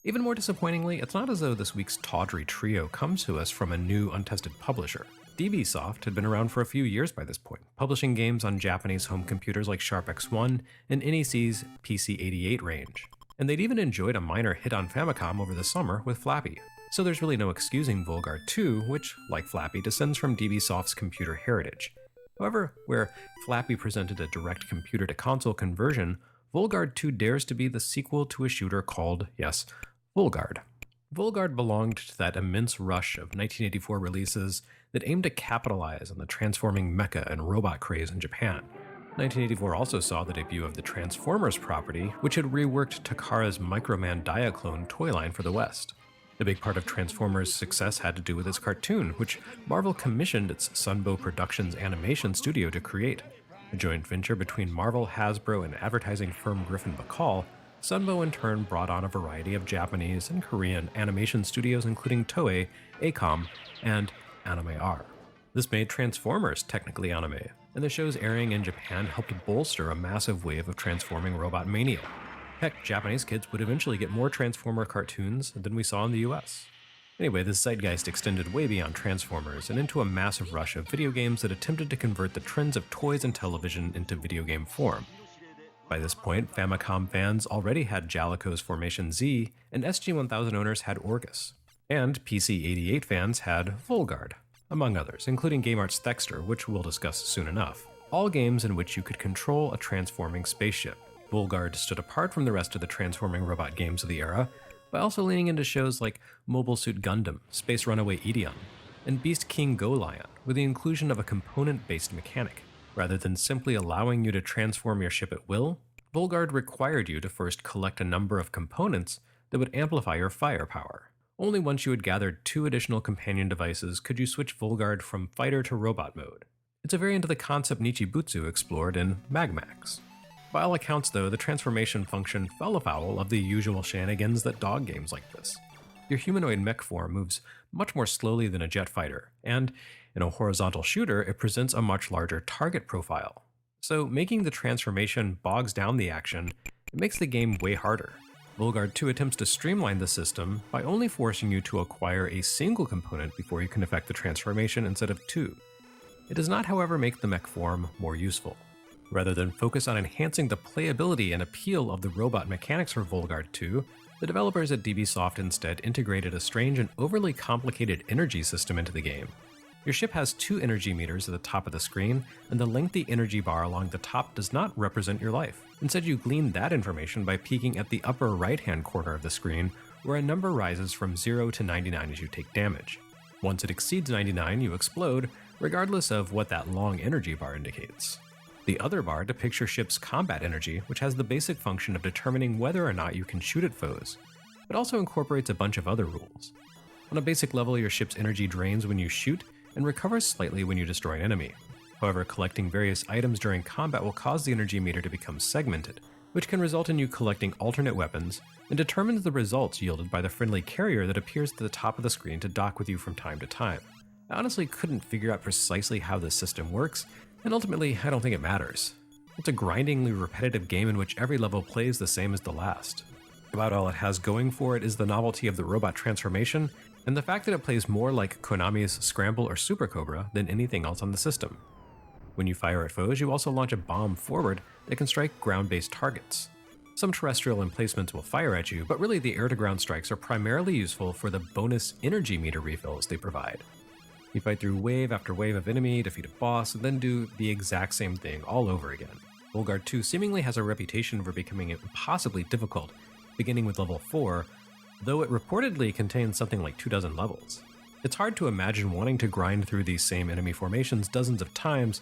Speaker 6: Even more disappointingly, it's not as though this week's tawdry trio comes to us from a new, untested publisher. DBSoft had been around for a few years by this point, publishing games on Japanese home computers like Sharp X1 and NEC's PC-88 range. And they'd even enjoyed a minor hit on Famicom over the summer with Flappy. So there's really no excusing Volgard 2, which, like Flappy, descends from DBSoft's computer heritage. However, where Flappy presented a direct computer-to-console conversion, Volgard 2 dares to be the sequel to a shooter called, yes, Volgard. Volgard belonged to that immense rush of 1984 releases that aimed to capitalize on the transforming mecha and robot craze in Japan. 1984 also saw the debut of the Transformers property, which had reworked Takara's Microman Diaclone toy line for the West. A big part of Transformers' success had to do with its cartoon, which Marvel commissioned its Sunbow Productions animation studio to create. A joint venture between Marvel, Hasbro, and advertising firm Griffin Bacall, Sunbow in turn brought on a variety of Japanese and Korean animation studios including Toei, ACOM, and Anime R. This made Transformers technically anime, and the show's airing in Japan helped bolster a massive wave of transforming robot mania. Heck, Japanese kids would eventually get more Transformer cartoons than we saw in the US. Anyway, this zeitgeist extended way beyond Transformers and into a massive rush of video games that attempted to convert the trends of toys and television into video game form. By this point, Famicom fans already had Jaleco's Formation Z, and SG-1000 owners had Orgus. And PC-88 fans had Volgard, among others, including Game Art's Thexter, which we'll discuss soon enough. All games in which you could control a transforming spaceship. Volgard stood apart from the rest of the transforming robot games of the era by also leaning into shows like Mobile Suit Gundam, Space Runaway Ideon, and Beast King Go Lion, with the inclusion of a component-based mechanic. Rather than simply allowing you to transform your ship at will, Volgard required you to first collect a number of components that would amplify your firepower. Only once you had gathered 2 additional companion devices could you switch Volgard from fighter to robot mode. It's a variant of the concept Nichibutsu explored in Magmax. By all accounts though, the transformation function fell afoul of the usual shenanigans that dog games like this. Your humanoid mech form moves much more slowly than a jet fighter, and in a horizontal shooter, it presents a much larger target profile. So making the transformation bogs down the action, it makes the game way harder. Volgard 2 attempts to streamline the system by only forcing you to acquire a single component before you can effect the transformation instead of 2. It does not, however, make the mech form more useful. Rather than focus on enhancing the playability and appeal of the robot mechanics for Volgard 2, the developers at DB Soft instead integrated a strange and overly complicated energy system into the game. Your ship has 2 energy meters at the top of the screen, and the lengthy energy bar along the top does not represent your life. Instead, you glean that information by peeking at the upper right-hand corner of the screen, where a number rises from 0 to 99 as you take damage. Once it exceeds 99, you explode, regardless of what that long energy bar indicates. The other bar depicts your ship's combat energy, which has the basic function of determining whether or not you can shoot at foes. It also incorporates a bunch of other rules. On a basic level, your ship's energy drains when you shoot, and recovers slightly when you destroy an enemy. However, collecting various items during combat will cause the energy meter to become segmented, which can result in you collecting alternate weapons, and determines the results yielded by the friendly carrier that appears at the top of the screen to dock with you from time to time. I honestly couldn't figure out precisely how this system works, and ultimately, I don't think it matters. It's a grindingly repetitive game in which every level plays the same as the last. About all it has going for it is the novelty of the robot transformation, and the fact that it plays more like Konami's Scramble or Super Cobra than anything else on the system. When you fire at foes, you also launch a bomb forward that can strike ground-based targets. Some terrestrial emplacements will fire at you, but really the air-to-ground strikes are primarily useful for the bonus energy meter refills they provide. You fight through wave after wave of enemy, defeat a boss, and then do the exact same thing all over again. Volgard 2 seemingly has a reputation for becoming impossibly difficult, beginning with level 4, though it reportedly contains something like 24 levels. It's hard to imagine wanting to grind through these same enemy formations dozens of times,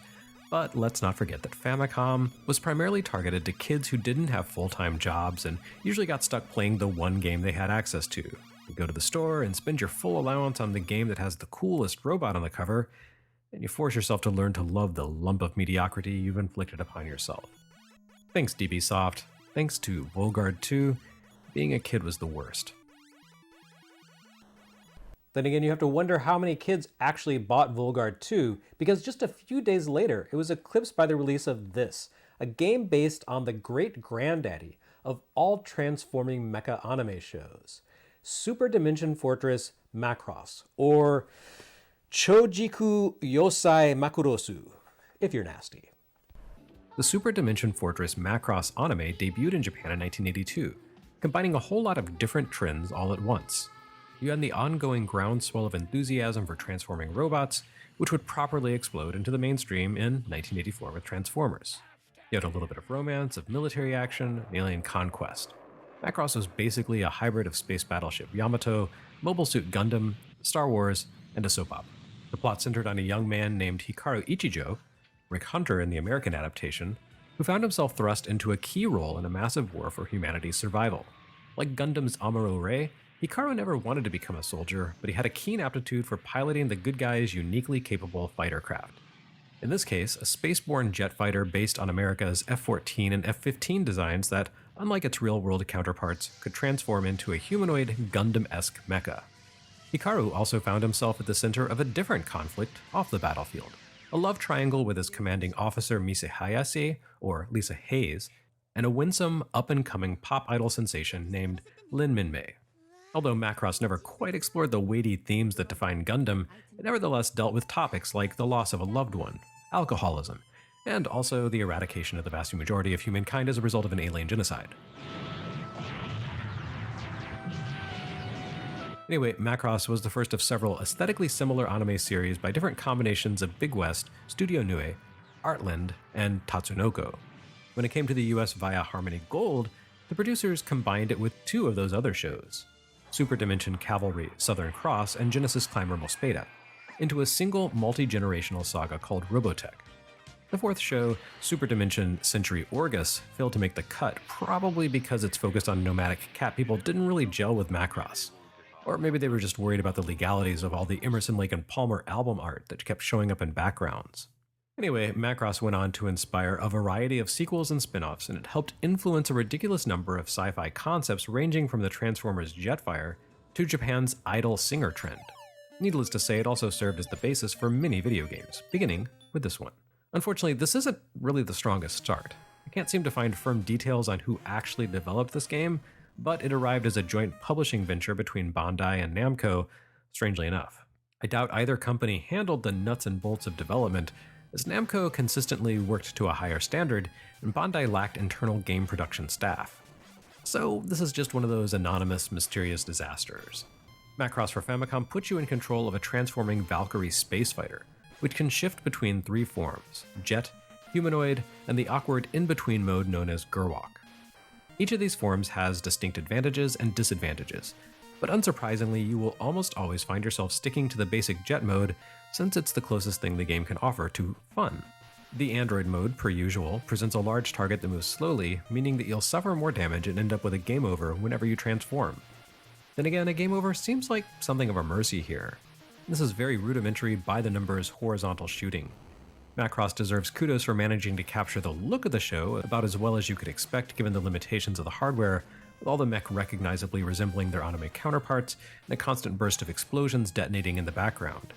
Speaker 6: but let's not forget that Famicom was primarily targeted to kids who didn't have full-time jobs and usually got stuck playing the one game they had access to. You go to the store and spend your full allowance on the game that has the coolest robot on the cover, and you force yourself to learn to love the lump of mediocrity you've inflicted upon yourself. Thanks DB Soft, thanks to Volgard 2, being a kid was the worst. Then again, you have to wonder how many kids actually bought Volgard 2, because just a few days later, it was eclipsed by the release of this, a game based on the great granddaddy of all transforming mecha anime shows, Super Dimension Fortress Macross, or Chojiku Yosai Makurosu, if you're nasty. The Super Dimension Fortress Macross anime debuted in Japan in 1982, combining a whole lot of different trends all at once. You had the ongoing groundswell of enthusiasm for transforming robots, which would properly explode into the mainstream in 1984 with Transformers. You had a little bit of romance, of military action, and alien conquest. Macross was basically a hybrid of Space Battleship Yamato, Mobile Suit Gundam, Star Wars, and a soap opera. The plot centered on a young man named Hikaru Ichijo, Rick Hunter in the American adaptation, who found himself thrust into a key role in a massive war for humanity's survival. Like Gundam's Amuro Ray, Hikaru never wanted to become a soldier, but he had a keen aptitude for piloting the good guy's uniquely capable fighter craft. In this case, a spaceborne jet fighter based on America's F-14 and F-15 designs that, unlike its real-world counterparts, could transform into a humanoid Gundam-esque mecha. Hikaru also found himself at the center of a different conflict off the battlefield, a love triangle with his commanding officer Mise Hayase, or Lisa Hayes, and a winsome, up-and-coming pop idol sensation named Lin Minmay. Although Macross never quite explored the weighty themes that define Gundam, it nevertheless dealt with topics like the loss of a loved one, alcoholism, and also the eradication of the vast majority of humankind as a result of an alien genocide. Anyway, Macross was the first of several aesthetically similar anime series by different combinations of Big West, Studio Nue, Artland, and Tatsunoko. When it came to the US via Harmony Gold, the producers combined it with two of those other shows, Super Dimension Cavalry Southern Cross and Genesis Climber Mospeada, into a single multi-generational saga called Robotech. The fourth show, Super Dimension Century Orgus, failed to make the cut, probably because its focus on nomadic cat people didn't really gel with Macross. Or maybe they were just worried about the legalities of all the Emerson, Lake and Palmer album art that kept showing up in backgrounds. Anyway, Macross went on to inspire a variety of sequels and spin-offs, and it helped influence a ridiculous number of sci-fi concepts ranging from the Transformers Jetfire to Japan's idol singer trend. Needless to say, it also served as the basis for many video games, beginning with this one. Unfortunately, this isn't really the strongest start. I can't seem to find firm details on who actually developed this game, but it arrived as a joint publishing venture between Bandai and Namco, strangely enough. I doubt either company handled the nuts and bolts of development, as Namco consistently worked to a higher standard, and Bandai lacked internal game production staff. So this is just one of those anonymous, mysterious disasters. Macross for Famicom puts you in control of a transforming Valkyrie space fighter, which can shift between three forms: jet, humanoid, and the awkward in-between mode known as Gerwalk. Each of these forms has distinct advantages and disadvantages, but unsurprisingly, you will almost always find yourself sticking to the basic jet mode since it's the closest thing the game can offer to fun. The android mode, per usual, presents a large target that moves slowly, meaning that you'll suffer more damage and end up with a game over whenever you transform. Then again, a game over seems like something of a mercy here. This is very rudimentary, by-the-numbers horizontal shooting. Macross deserves kudos for managing to capture the look of the show about as well as you could expect given the limitations of the hardware, with all the mech recognizably resembling their anime counterparts and a constant burst of explosions detonating in the background.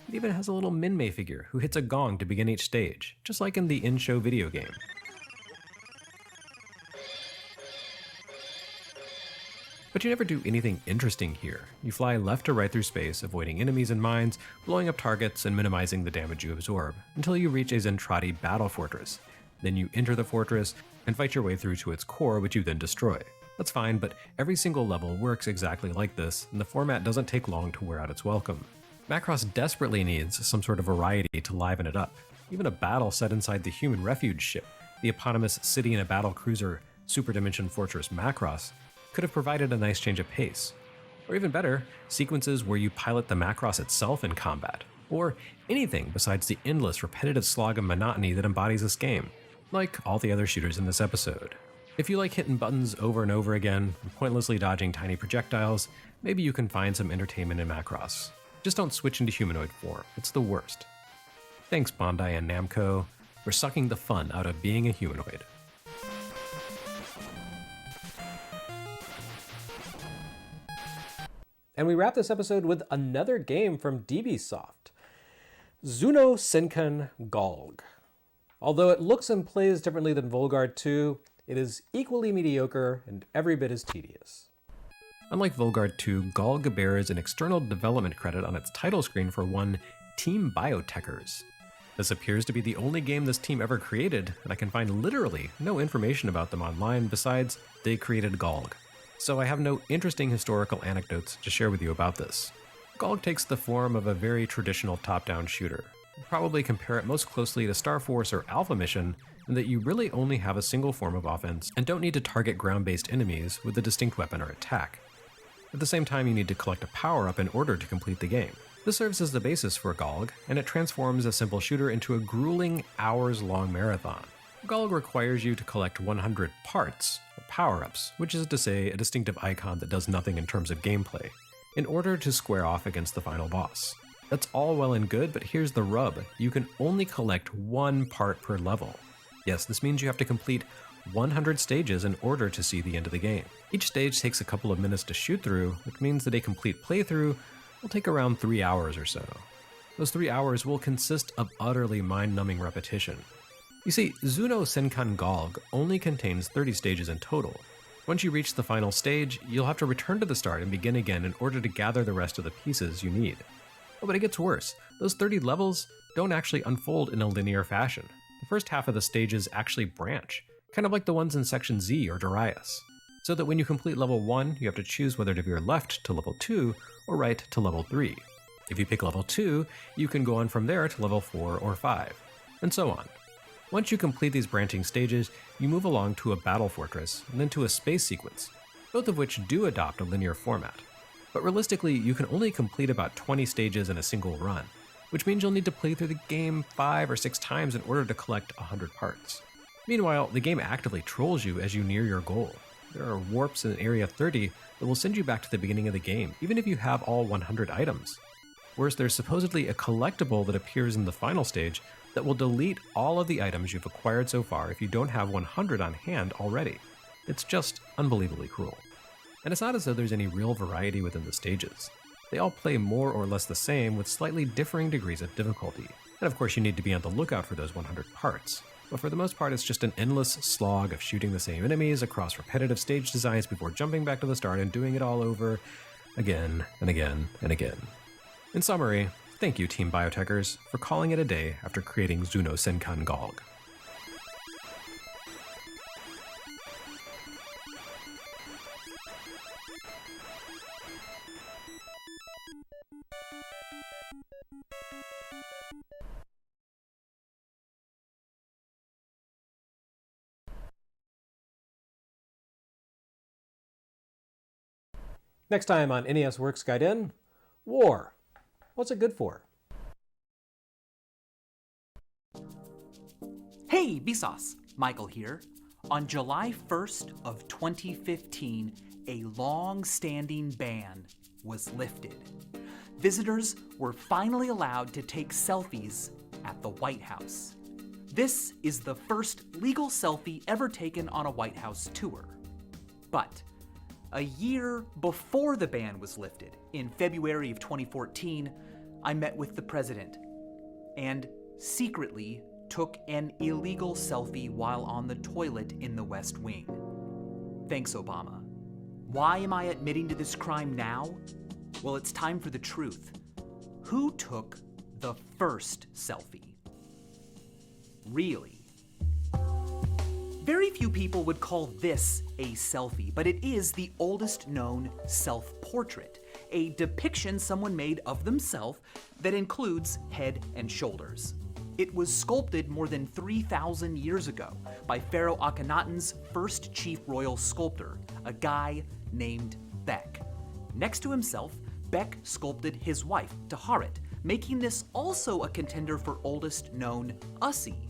Speaker 6: It even has a little Minmay figure who hits a gong to begin each stage, just like in the in-show video game. But you never do anything interesting here. You fly left to right through space, avoiding enemies and mines, blowing up targets, and minimizing the damage you absorb, until you reach a Zentradi battle fortress. Then you enter the fortress and fight your way through to its core, which you then destroy. That's fine, but every single level works exactly like this, and the format doesn't take long to wear out its welcome. Macross desperately needs some sort of variety to liven it up. Even a battle set inside the human refuge ship, the eponymous City in a Battle Cruiser Super Dimension Fortress Macross, could have provided a nice change of pace. Or even better, sequences where you pilot the Macross itself in combat. Or anything besides the endless repetitive slog of monotony that embodies this game, like all the other shooters in this episode. If you like hitting buttons over and over again, and pointlessly dodging tiny projectiles, maybe you can find some entertainment in Macross. Just don't switch into humanoid form, it's the worst. Thanks Bandai and Namco for sucking the fun out of being a humanoid. And we wrap this episode with another game from DB Soft, Zuno Senkan Galg. Although it looks and plays differently than Volgard 2, it is equally mediocre and every bit as tedious. Unlike Volgard 2, Galg bears an external development credit on its title screen for one Team Biotechers. This appears to be the only game this team ever created, and I can find literally no information about them online besides they created Galg. So I have no interesting historical anecdotes to share with you about this. Galg takes the form of a very traditional top-down shooter. You'd probably compare it most closely to Star Force or Alpha Mission, in that you really only have a single form of offense and don't need to target ground-based enemies with a distinct weapon or attack. At the same time, you need to collect a power-up in order to complete the game. This serves as the basis for Galg, and it transforms a simple shooter into a grueling, hours-long marathon. Galg requires you to collect 100 parts, or power-ups, which is to say a distinctive icon that does nothing in terms of gameplay, in order to square off against the final boss. That's all well and good, but here's the rub. You can only collect one part per level. Yes, this means you have to complete 100 stages in order to see the end of the game. Each stage takes a couple of minutes to shoot through, which means that a complete playthrough will take around 3 hours or so. Those 3 hours will consist of utterly mind-numbing repetition. You see, Zuno Senkan Galg only contains 30 stages in total. Once you reach the final stage, you'll have to return to the start and begin again in order to gather the rest of the pieces you need. Oh, but it gets worse. Those 30 levels don't actually unfold in a linear fashion. The first half of the stages actually branch, kind of like the ones in Section Z or Darius. So that when you complete level 1, you have to choose whether to veer left to level 2 or right to level 3. If you pick level 2, you can go on from there to level 4 or 5, and so on. Once you complete these branching stages, you move along to a battle fortress and then to a space sequence, both of which do adopt a linear format. But realistically, you can only complete about 20 stages in a single run, which means you'll need to play through the game 5 or 6 times in order to collect 100 parts. Meanwhile, the game actively trolls you as you near your goal. There are warps in Area 30 that will send you back to the beginning of the game, even if you have all 100 items. Worse, there's supposedly a collectible that appears in the final stage that will delete all of the items you've acquired so far if you don't have 100 on hand already. It's just unbelievably cruel. And it's not as though there's any real variety within the stages. They all play more or less the same with slightly differing degrees of difficulty. And of course you need to be on the lookout for those 100 parts. But for the most part it's just an endless slog of shooting the same enemies across repetitive stage designs before jumping back to the start and doing it all over again and again and again. In summary, thank you Team Biotechers for calling it a day after creating Zuno Senkan Galg. Next time on NES Works Guide In, war. What's it good for?
Speaker 3: Hey, Vsauce! Michael here. On July 1st of 2015, a long-standing ban was lifted. Visitors were finally allowed to take selfies at the White House. This is the first legal selfie ever taken on a White House tour. But a year before the ban was lifted, in February of 2014, I met with the president and secretly took an illegal selfie while on the toilet in the West Wing. Thanks, Obama. Why am I admitting to this crime now? Well, it's time for the truth. Who took the first selfie? Really? Very few people would call this a selfie, but it is the oldest known self-portrait, a depiction someone made of themselves that includes head and shoulders. It was sculpted more than 3,000 years ago by Pharaoh Akhenaten's first chief royal sculptor, a guy named Bek. Next to himself, Bek sculpted his wife, Taharet, making this also a contender for oldest known Ussie.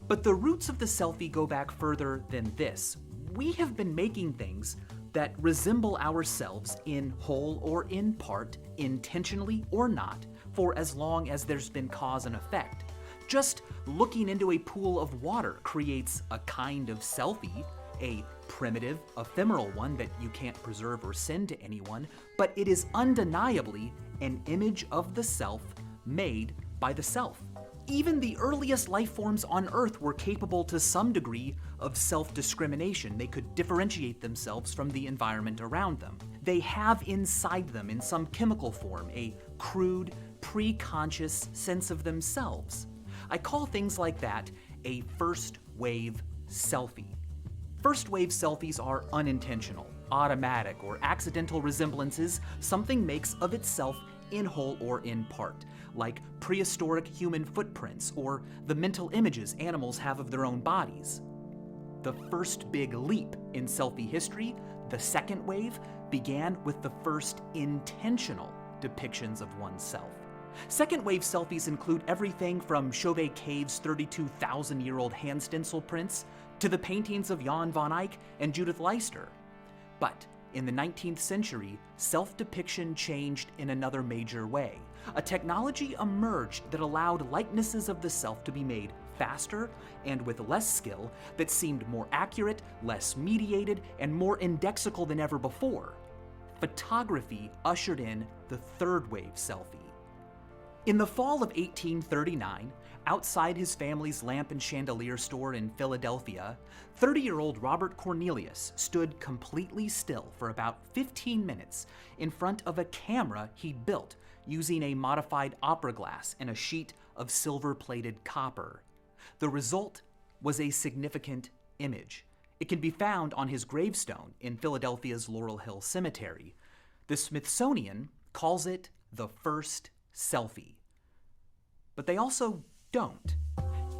Speaker 3: But the roots of the selfie go back further than this. We have been making things that resemble ourselves in whole or in part, intentionally or not, for as long as there's been cause and effect. Just looking into a pool of water creates a kind of selfie, a primitive, ephemeral one that you can't preserve or send to anyone, but it is undeniably an image of the self made by the self. Even the earliest life forms on Earth were capable to some degree of self-discrimination. They could differentiate themselves from the environment around them. They have inside them, in some chemical form, a crude, pre-conscious sense of themselves. I call things like that a first-wave selfie. First-wave selfies are unintentional, automatic, or accidental resemblances something makes of itself in whole or in part, like prehistoric human footprints or the mental images animals have of their own bodies. The first big leap in selfie history, the second wave, began with the first intentional depictions of oneself. Second wave selfies include everything from Chauvet Cave's 32,000-year-old hand stencil prints to the paintings of Jan van Eyck and Judith Leister. But in the 19th century, self-depiction changed in another major way. A technology emerged that allowed likenesses of the self to be made faster and with less skill, that seemed more accurate, less mediated, and more indexical than ever before. Photography ushered in the third wave selfie. In the fall of 1839, outside his family's lamp and chandelier store in Philadelphia, 30-year-old Robert Cornelius stood completely still for about 15 minutes in front of a camera he'd built using a modified opera glass and a sheet of silver-plated copper. The result was a significant image. It can be found on his gravestone in Philadelphia's Laurel Hill Cemetery. The Smithsonian calls it the first selfie. But they also don't.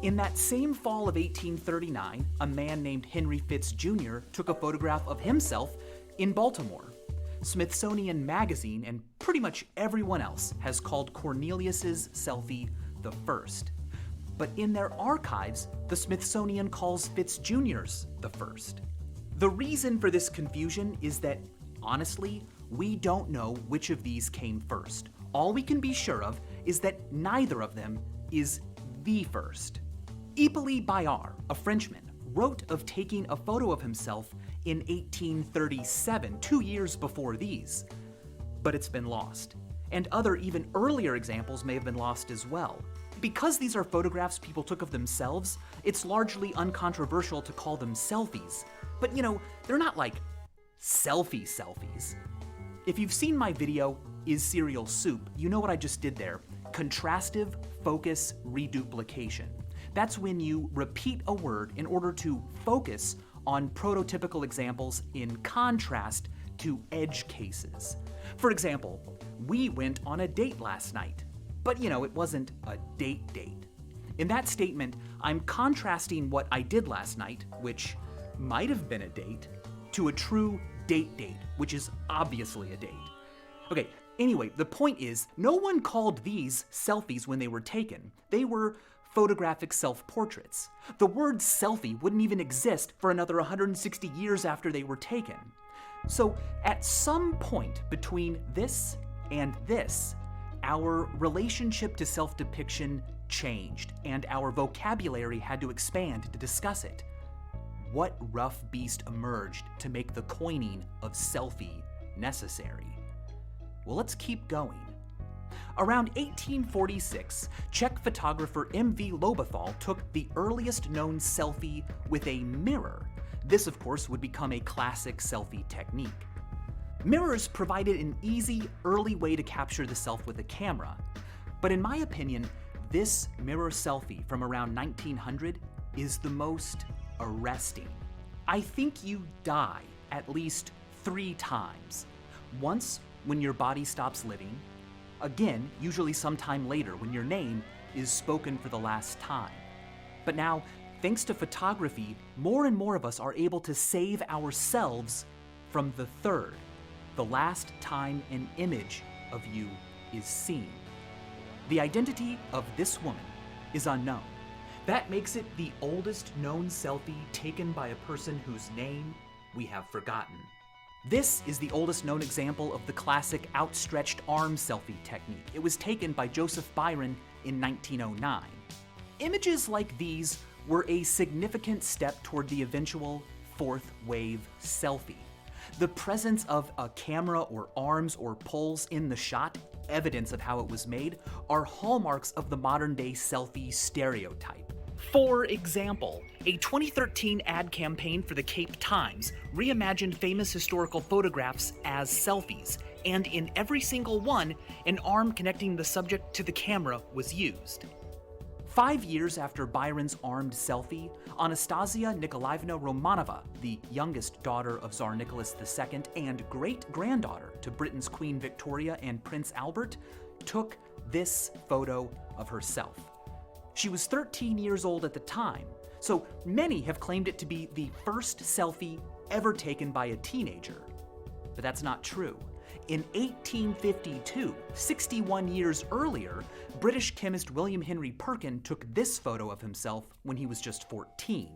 Speaker 3: In that same fall of 1839, a man named Henry Fitz Jr. took a photograph of himself in Baltimore. Smithsonian Magazine and pretty much everyone else has called Cornelius's selfie the first. But in their archives, the Smithsonian calls Fitz Jr.'s the first. The reason for this confusion is that, honestly, we don't know which of these came first. All we can be sure of is that neither of them is the first. Hippolyte Bayard, a Frenchman, wrote of taking a photo of himself in 1837, 2 years before these. But it's been lost. And other, even earlier examples may have been lost as well. Because these are photographs people took of themselves, it's largely uncontroversial to call them selfies. But you know, they're not like selfies. If you've seen my video, Is Cereal Soup, you know what I just did there. Contrastive focus reduplication. That's when you repeat a word in order to focus on prototypical examples in contrast to edge cases. For example, we went on a date last night, but you know, it wasn't a date. In that statement, I'm contrasting what I did last night, which might have been a date, to a true date, which is obviously a date. Okay, anyway, the point is, no one called these selfies when they were taken. They were photographic self-portraits. The word selfie wouldn't even exist for another 160 years after they were taken. So at some point between this and this, our relationship to self-depiction changed, and our vocabulary had to expand to discuss it. What rough beast emerged to make the coining of selfie necessary? Well, let's keep going. Around 1846, Czech photographer M.V. Lobathal took the earliest known selfie with a mirror. This, of course, would become a classic selfie technique. Mirrors provided an easy, early way to capture the self with a camera. But in my opinion, this mirror selfie from around 1900 is the most arresting. I think you die at least 3 times. Once when your body stops living, again, usually sometime later when your name is spoken for the last time. But now, thanks to photography, more and more of us are able to save ourselves from the third, the last time an image of you is seen. The identity of this woman is unknown. That makes it the oldest known selfie taken by a person whose name we have forgotten. This is the oldest known example of the classic outstretched arm selfie technique. It was taken by Joseph Byron in 1909. Images like these were a significant step toward the eventual fourth wave selfie. The presence of a camera or arms or poles in the shot, evidence of how it was made, are hallmarks of the modern-day selfie stereotype. For example, a 2013 ad campaign for the Cape Times reimagined famous historical photographs as selfies, and in every single one, an arm connecting the subject to the camera was used. 5 years after Byron's armed selfie, Anastasia Nikolaevna Romanova, the youngest daughter of Tsar Nicholas II and great-granddaughter to Britain's Queen Victoria and Prince Albert, took this photo of herself. She was 13 years old at the time, so many have claimed it to be the first selfie ever taken by a teenager. But that's not true. In 1852, 61 years earlier, British chemist William Henry Perkin took this photo of himself when he was just 14.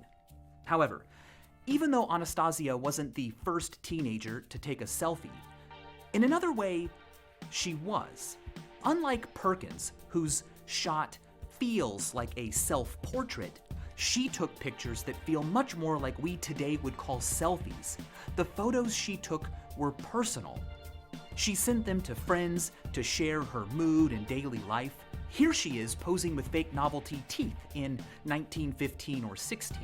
Speaker 3: However, Even though Anastasia wasn't the first teenager to take a selfie, in another way, she was. Unlike Perkins, whose shot feels like a self-portrait, she took pictures that feel much more like we today would call selfies. The photos she took were personal. She sent them to friends to share her mood and daily life. Here she is posing with fake novelty teeth in 1915 or 16.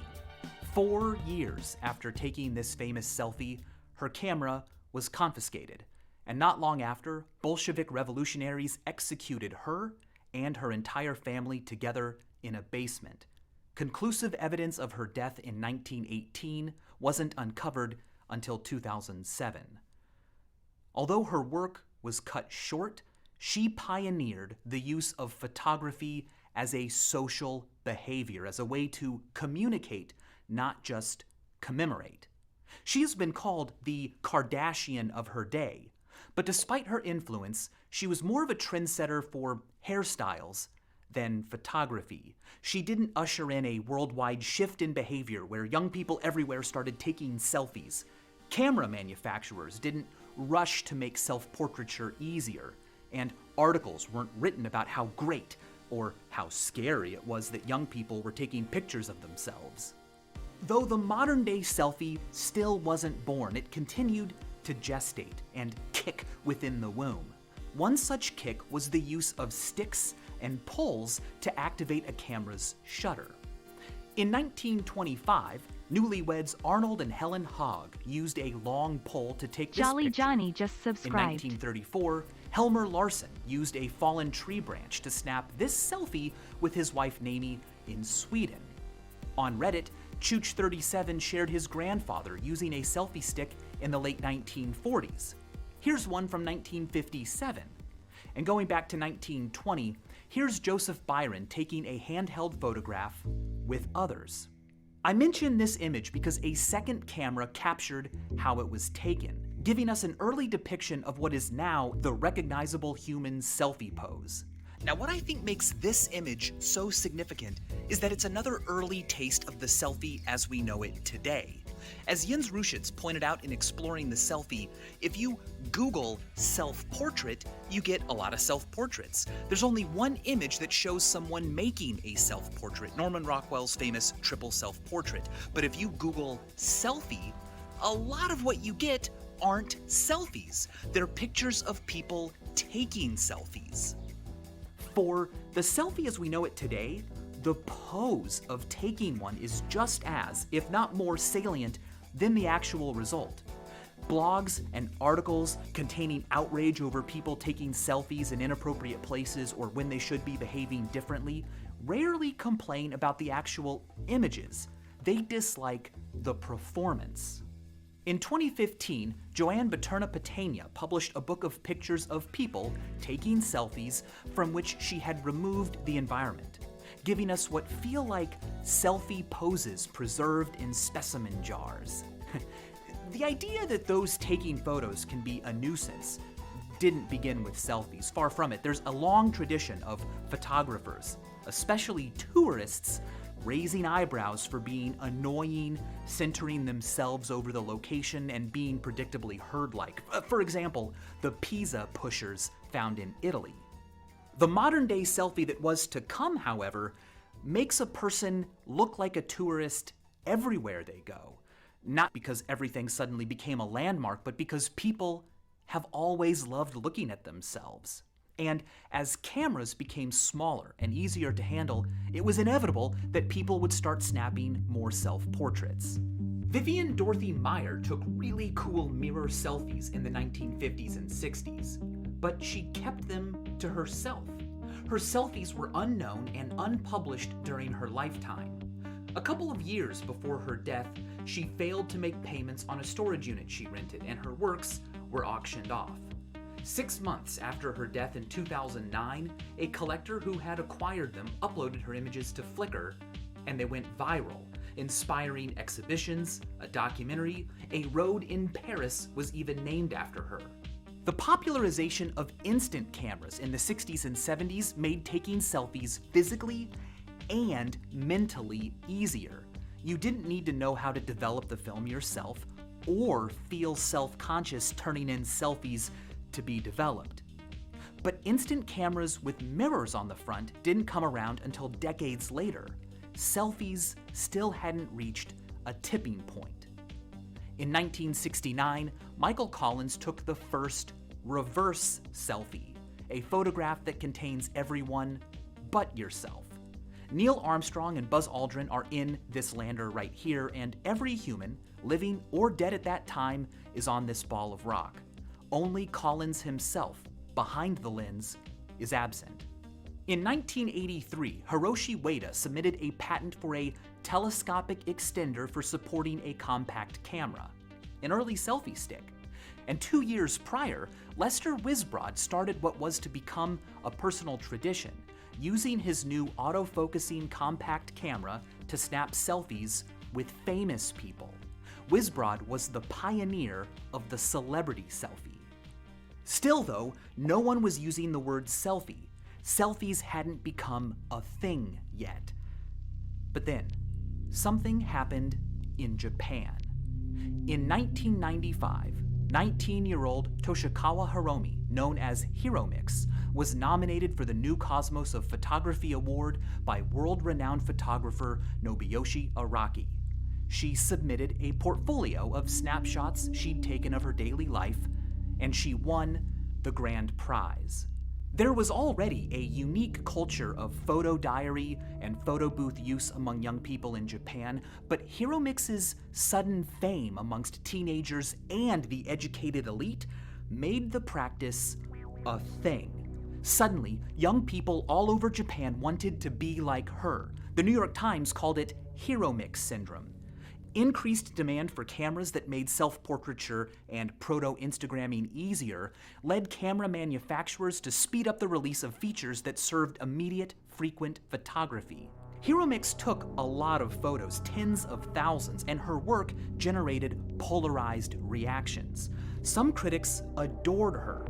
Speaker 3: 4 years after taking this famous selfie, her camera was confiscated. And not long after, Bolshevik revolutionaries executed her and her entire family together in a basement. Conclusive evidence of her death in 1918 wasn't uncovered until 2007. Although her work was cut short, she pioneered the use of photography as a social behavior, as a way to communicate, not just commemorate. She has been called the Kardashian of her day, but despite her influence, she was more of a trendsetter for hairstyles than photography. She didn't usher in a worldwide shift in behavior where young people everywhere started taking selfies. Camera manufacturers didn't rush to make self-portraiture easier, and articles weren't written about how great or how scary it was that young people were taking pictures of themselves. Though the modern-day selfie still wasn't born, it continued to gestate and kick within the womb. One such kick was the use of sticks and poles to activate a camera's shutter. In 1925, newlyweds Arnold and Helen Hogg used a long pole to take this
Speaker 14: Jolly
Speaker 3: picture.
Speaker 14: Johnny just
Speaker 3: In
Speaker 14: subscribed.
Speaker 3: 1934, Helmer Larsen used a fallen tree branch to snap this selfie with his wife Naomi in Sweden. On Reddit, Chooch37 shared his grandfather using a selfie stick in the late 1940s. Here's one from 1957. And going back to 1920, here's Joseph Byron taking a handheld photograph with others. I mention this image because a second camera captured how it was taken, giving us an early depiction of what is now the recognizable human selfie pose. Now, what I think makes this image so significant is that it's another early taste of the selfie as we know it today. As Jens Ruschitz pointed out in Exploring the Selfie, if you Google self-portrait, you get a lot of self-portraits. There's only one image that shows someone making a self-portrait, Norman Rockwell's famous triple self-portrait. But if you Google selfie, a lot of what you get aren't selfies. They're pictures of people taking selfies. For the selfie as we know it today, the pose of taking one is just as, if not more, salient than the actual result. Blogs and articles containing outrage over people taking selfies in inappropriate places or when they should be behaving differently rarely complain about the actual images. They dislike the performance. In 2015, Joanne Paterna-Patena published a book of pictures of people taking selfies from which she had removed the environment, giving us what feel like selfie poses preserved in specimen jars. The idea that those taking photos can be a nuisance didn't begin with selfies. Far from it. There's a long tradition of photographers, especially tourists, raising eyebrows for being annoying, centering themselves over the location, and being predictably herd-like. For example, the Pisa pushers found in Italy. The modern-day selfie that was to come, however, makes a person look like a tourist everywhere they go. Not because everything suddenly became a landmark, but because people have always loved looking at themselves. And as cameras became smaller and easier to handle, it was inevitable that people would start snapping more self-portraits. Vivian Dorothy Meyer took really cool mirror selfies in the 1950s and 60s, but she kept them to herself. Her selfies were unknown and unpublished during her lifetime. A couple of years before her death, she failed to make payments on a storage unit she rented, and her works were auctioned off. 6 months after her death in 2009, a collector who had acquired them uploaded her images to Flickr, and they went viral, inspiring exhibitions, a documentary. A road in Paris was even named after her. The popularization of instant cameras in the 60s and 70s made taking selfies physically and mentally easier. You didn't need to know how to develop the film yourself or feel self-conscious turning in selfies to be developed. But instant cameras with mirrors on the front didn't come around until decades later. Selfies still hadn't reached a tipping point. In 1969, Michael Collins took the first reverse selfie, a photograph that contains everyone but yourself. Neil Armstrong and Buzz Aldrin are in this lander right here, and every human, living or dead at that time, is on this ball of rock. Only Collins himself, behind the lens, is absent. In 1983, Hiroshi Ueda submitted a patent for a telescopic extender for supporting a compact camera, an early selfie stick. And 2 years prior, Lester Wisbrod started what was to become a personal tradition, using his new autofocusing compact camera to snap selfies with famous people. Wisbrod was the pioneer of the celebrity selfie. Still though, no one was using the word selfie. Selfies hadn't become a thing yet. But then, something happened in Japan. In 1995, 19-year-old Toshikawa Hiromi, known as HiroMix, was nominated for the New Cosmos of Photography Award by world-renowned photographer Nobuyoshi Araki. She submitted a portfolio of snapshots she'd taken of her daily life, and she won the grand prize. There was already a unique culture of photo diary and photo booth use among young people in Japan, but HiroMix's sudden fame amongst teenagers and the educated elite made the practice a thing. Suddenly, young people all over Japan wanted to be like her. The New York Times called it HiroMix syndrome. Increased demand for cameras that made self-portraiture and proto-Instagramming easier led camera manufacturers to speed up the release of features that served immediate, frequent photography. HiroMix took a lot of photos, tens of thousands, and her work generated polarized reactions. Some critics adored her,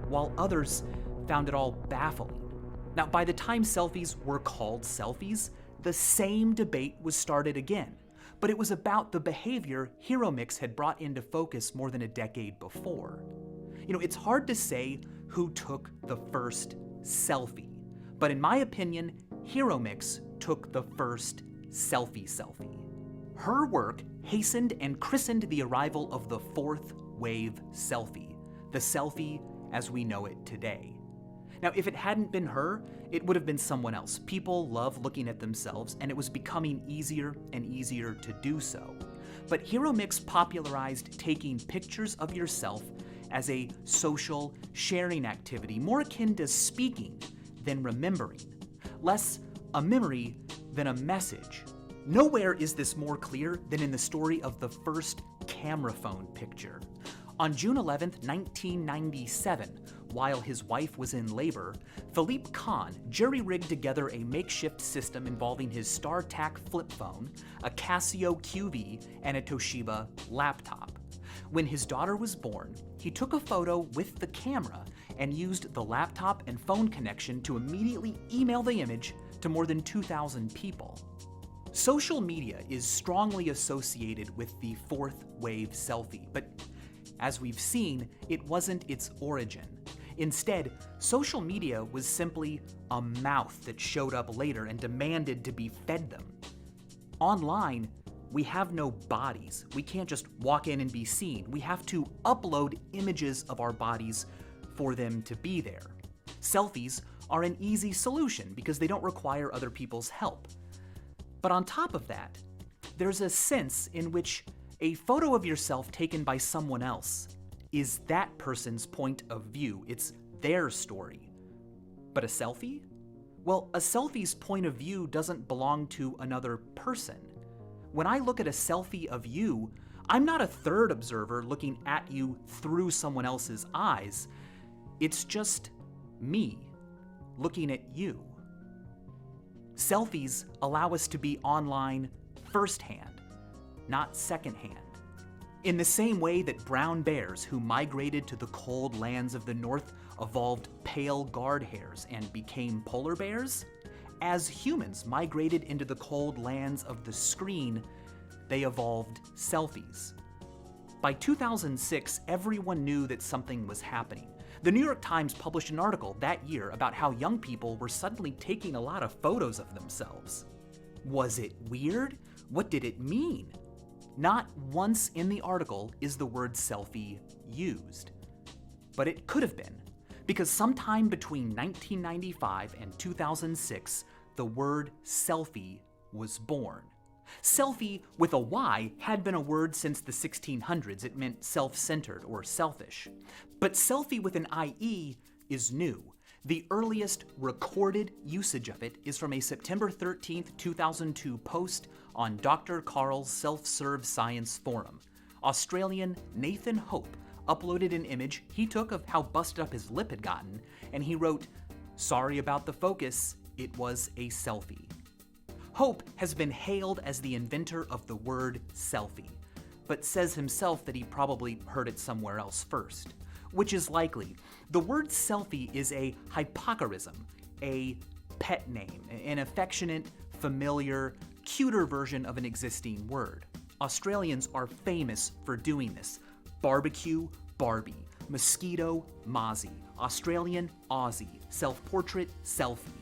Speaker 3: while others found it all baffling. Now, by the time selfies were called selfies, the same debate was started again. But it was about the behavior HiroMix had brought into focus more than a decade before. It's hard to say who took the first selfie, but in my opinion, HiroMix took the first selfie. Her work hastened and christened the arrival of the fourth wave selfie, the selfie as we know it today. Now, if it hadn't been her, it would have been someone else. People love looking at themselves, and it was becoming easier and easier to do so. But HiroMix popularized taking pictures of yourself as a social sharing activity, more akin to speaking than remembering, less a memory than a message. Nowhere is this more clear than in the story of the first camera phone picture. On June 11th, 1997, while his wife was in labor, Philippe Kahn jury-rigged together a makeshift system involving his StarTAC flip phone, a Casio QV, and a Toshiba laptop. When his daughter was born, he took a photo with the camera and used the laptop and phone connection to immediately email the image to more than 2,000 people. Social media is strongly associated with the fourth wave selfie, but as we've seen, it wasn't its origin. Instead, social media was simply a mouth that showed up later and demanded to be fed them. Online, we have no bodies. We can't just walk in and be seen. We have to upload images of our bodies for them to be there. Selfies are an easy solution because they don't require other people's help. But on top of that, there's a sense in which a photo of yourself taken by someone else is that person's point of view. It's their story. But a selfie? Well, a selfie's point of view doesn't belong to another person. When I look at a selfie of you, I'm not a third observer looking at you through someone else's eyes. It's just me looking at you. Selfies allow us to be online firsthand, not secondhand. In the same way that brown bears who migrated to the cold lands of the north evolved pale guard hairs and became polar bears, as humans migrated into the cold lands of the screen, they evolved selfies. By 2006, everyone knew that something was happening. The New York Times published an article that year about how young people were suddenly taking a lot of photos of themselves. Was it weird? What did it mean? Not once in the article is the word selfie used. But it could have been, because sometime between 1995 and 2006, the word selfie was born. Selfie with a Y had been a word since the 1600s. It meant self-centered or selfish. But selfie with an IE is new. The earliest recorded usage of it is from a September 13th, 2002 post on Dr. Carl's self-serve science forum. Australian Nathan Hope uploaded an image he took of how busted up his lip had gotten, and he wrote, "Sorry about the focus, it was a selfie." Hope has been hailed as the inventor of the word selfie, but says himself that he probably heard it somewhere else first, which is likely. The word selfie is a hypocorism, a pet name, an affectionate, familiar, cuter version of an existing word. Australians are famous for doing this. Barbecue, Barbie. Mosquito, Mozzie. Australian, Aussie. Self-portrait, selfie.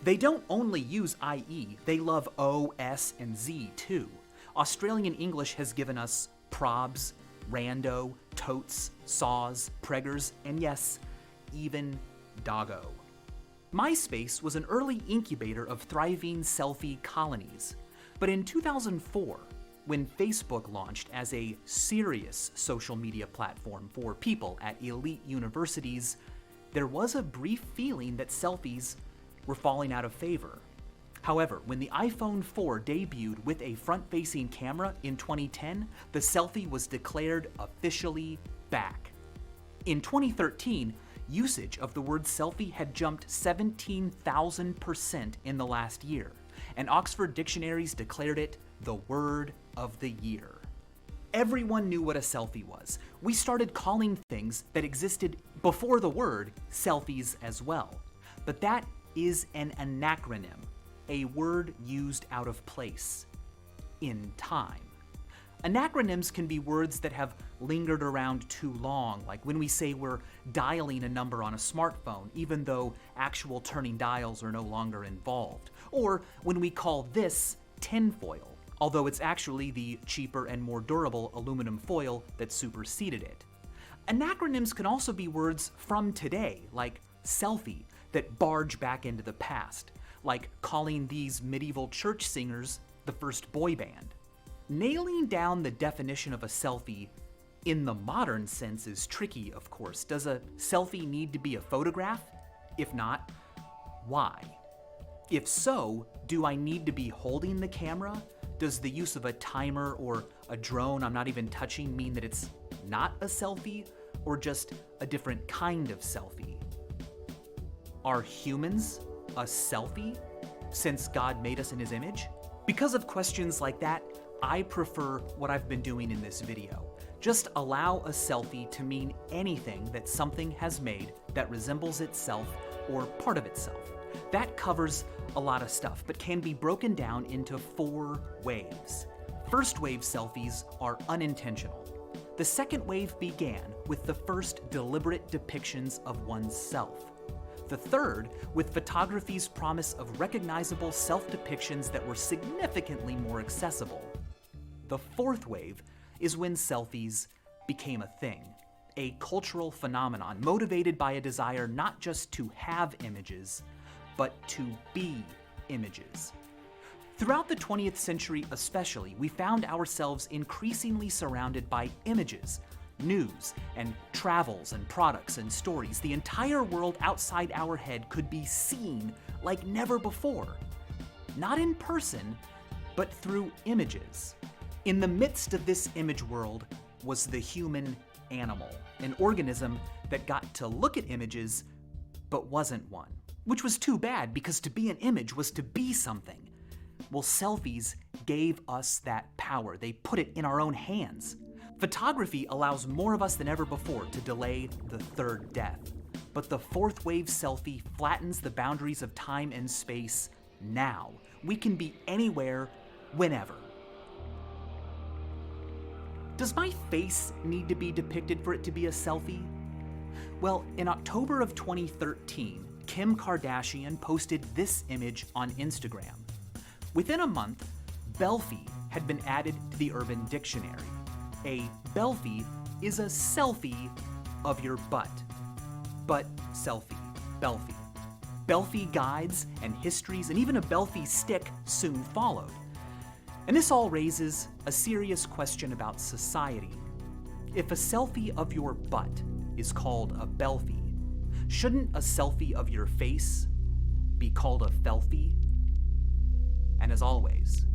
Speaker 3: They don't only use IE, they love O, S, and Z too. Australian English has given us probs, rando, totes, saws, preggers, and yes, even doggo. MySpace was an early incubator of thriving selfie colonies. But in 2004, when Facebook launched as a serious social media platform for people at elite universities, there was a brief feeling that selfies were falling out of favor. However, when the iPhone 4 debuted with a front-facing camera in 2010, the selfie was declared officially back. In 2013, usage of the word selfie had jumped 17,000% in the last year, and Oxford dictionaries declared it the word of the year. Everyone knew what a selfie was. We started calling things that existed before the word selfies as well. But that is an anachronym, a word used out of place, in time. Anacronyms can be words that have lingered around too long, like when we say we're dialing a number on a smartphone, even though actual turning dials are no longer involved. Or when we call this tinfoil, although it's actually the cheaper and more durable aluminum foil that superseded it. Anacronyms can also be words from today, like selfie, that barge back into the past, like calling these medieval church singers the first boy band. Nailing down the definition of a selfie in the modern sense is tricky, of course. Does a selfie need to be a photograph? If not, why? If so, do I need to be holding the camera? Does the use of a timer or a drone I'm not even touching mean that it's not a selfie, or just a different kind of selfie? Are humans a selfie, since God made us in his image? Because of questions like that, I prefer what I've been doing in this video. Just allow a selfie to mean anything that something has made that resembles itself or part of itself. That covers a lot of stuff, but can be broken down into 4 waves. First wave selfies are unintentional. The second wave began with the first deliberate depictions of one's self. The third, with photography's promise of recognizable self-depictions that were significantly more accessible. The fourth wave is when selfies became a thing, a cultural phenomenon motivated by a desire not just to have images, but to be images. Throughout the 20th century especially, we found ourselves increasingly surrounded by images, news, and travels and products and stories. The entire world outside our head could be seen like never before. Not in person, but through images. In the midst of this image world was the human animal, an organism that got to look at images, but wasn't one. Which was too bad, because to be an image was to be something. Well, selfies gave us that power. They put it in our own hands. Photography allows more of us than ever before to delay the third death. But the fourth wave selfie flattens the boundaries of time and space now. We can be anywhere, whenever. Does my face need to be depicted for it to be a selfie? Well, in October of 2013, Kim Kardashian posted this image on Instagram. Within a month, Belfie had been added to the Urban Dictionary. A belfie is a selfie of your butt. Butt selfie, belfie. Belfie guides and histories and even a belfie stick soon followed. And this all raises a serious question about society. If a selfie of your butt is called a belfie, shouldn't a selfie of your face be called a felfie? And as always,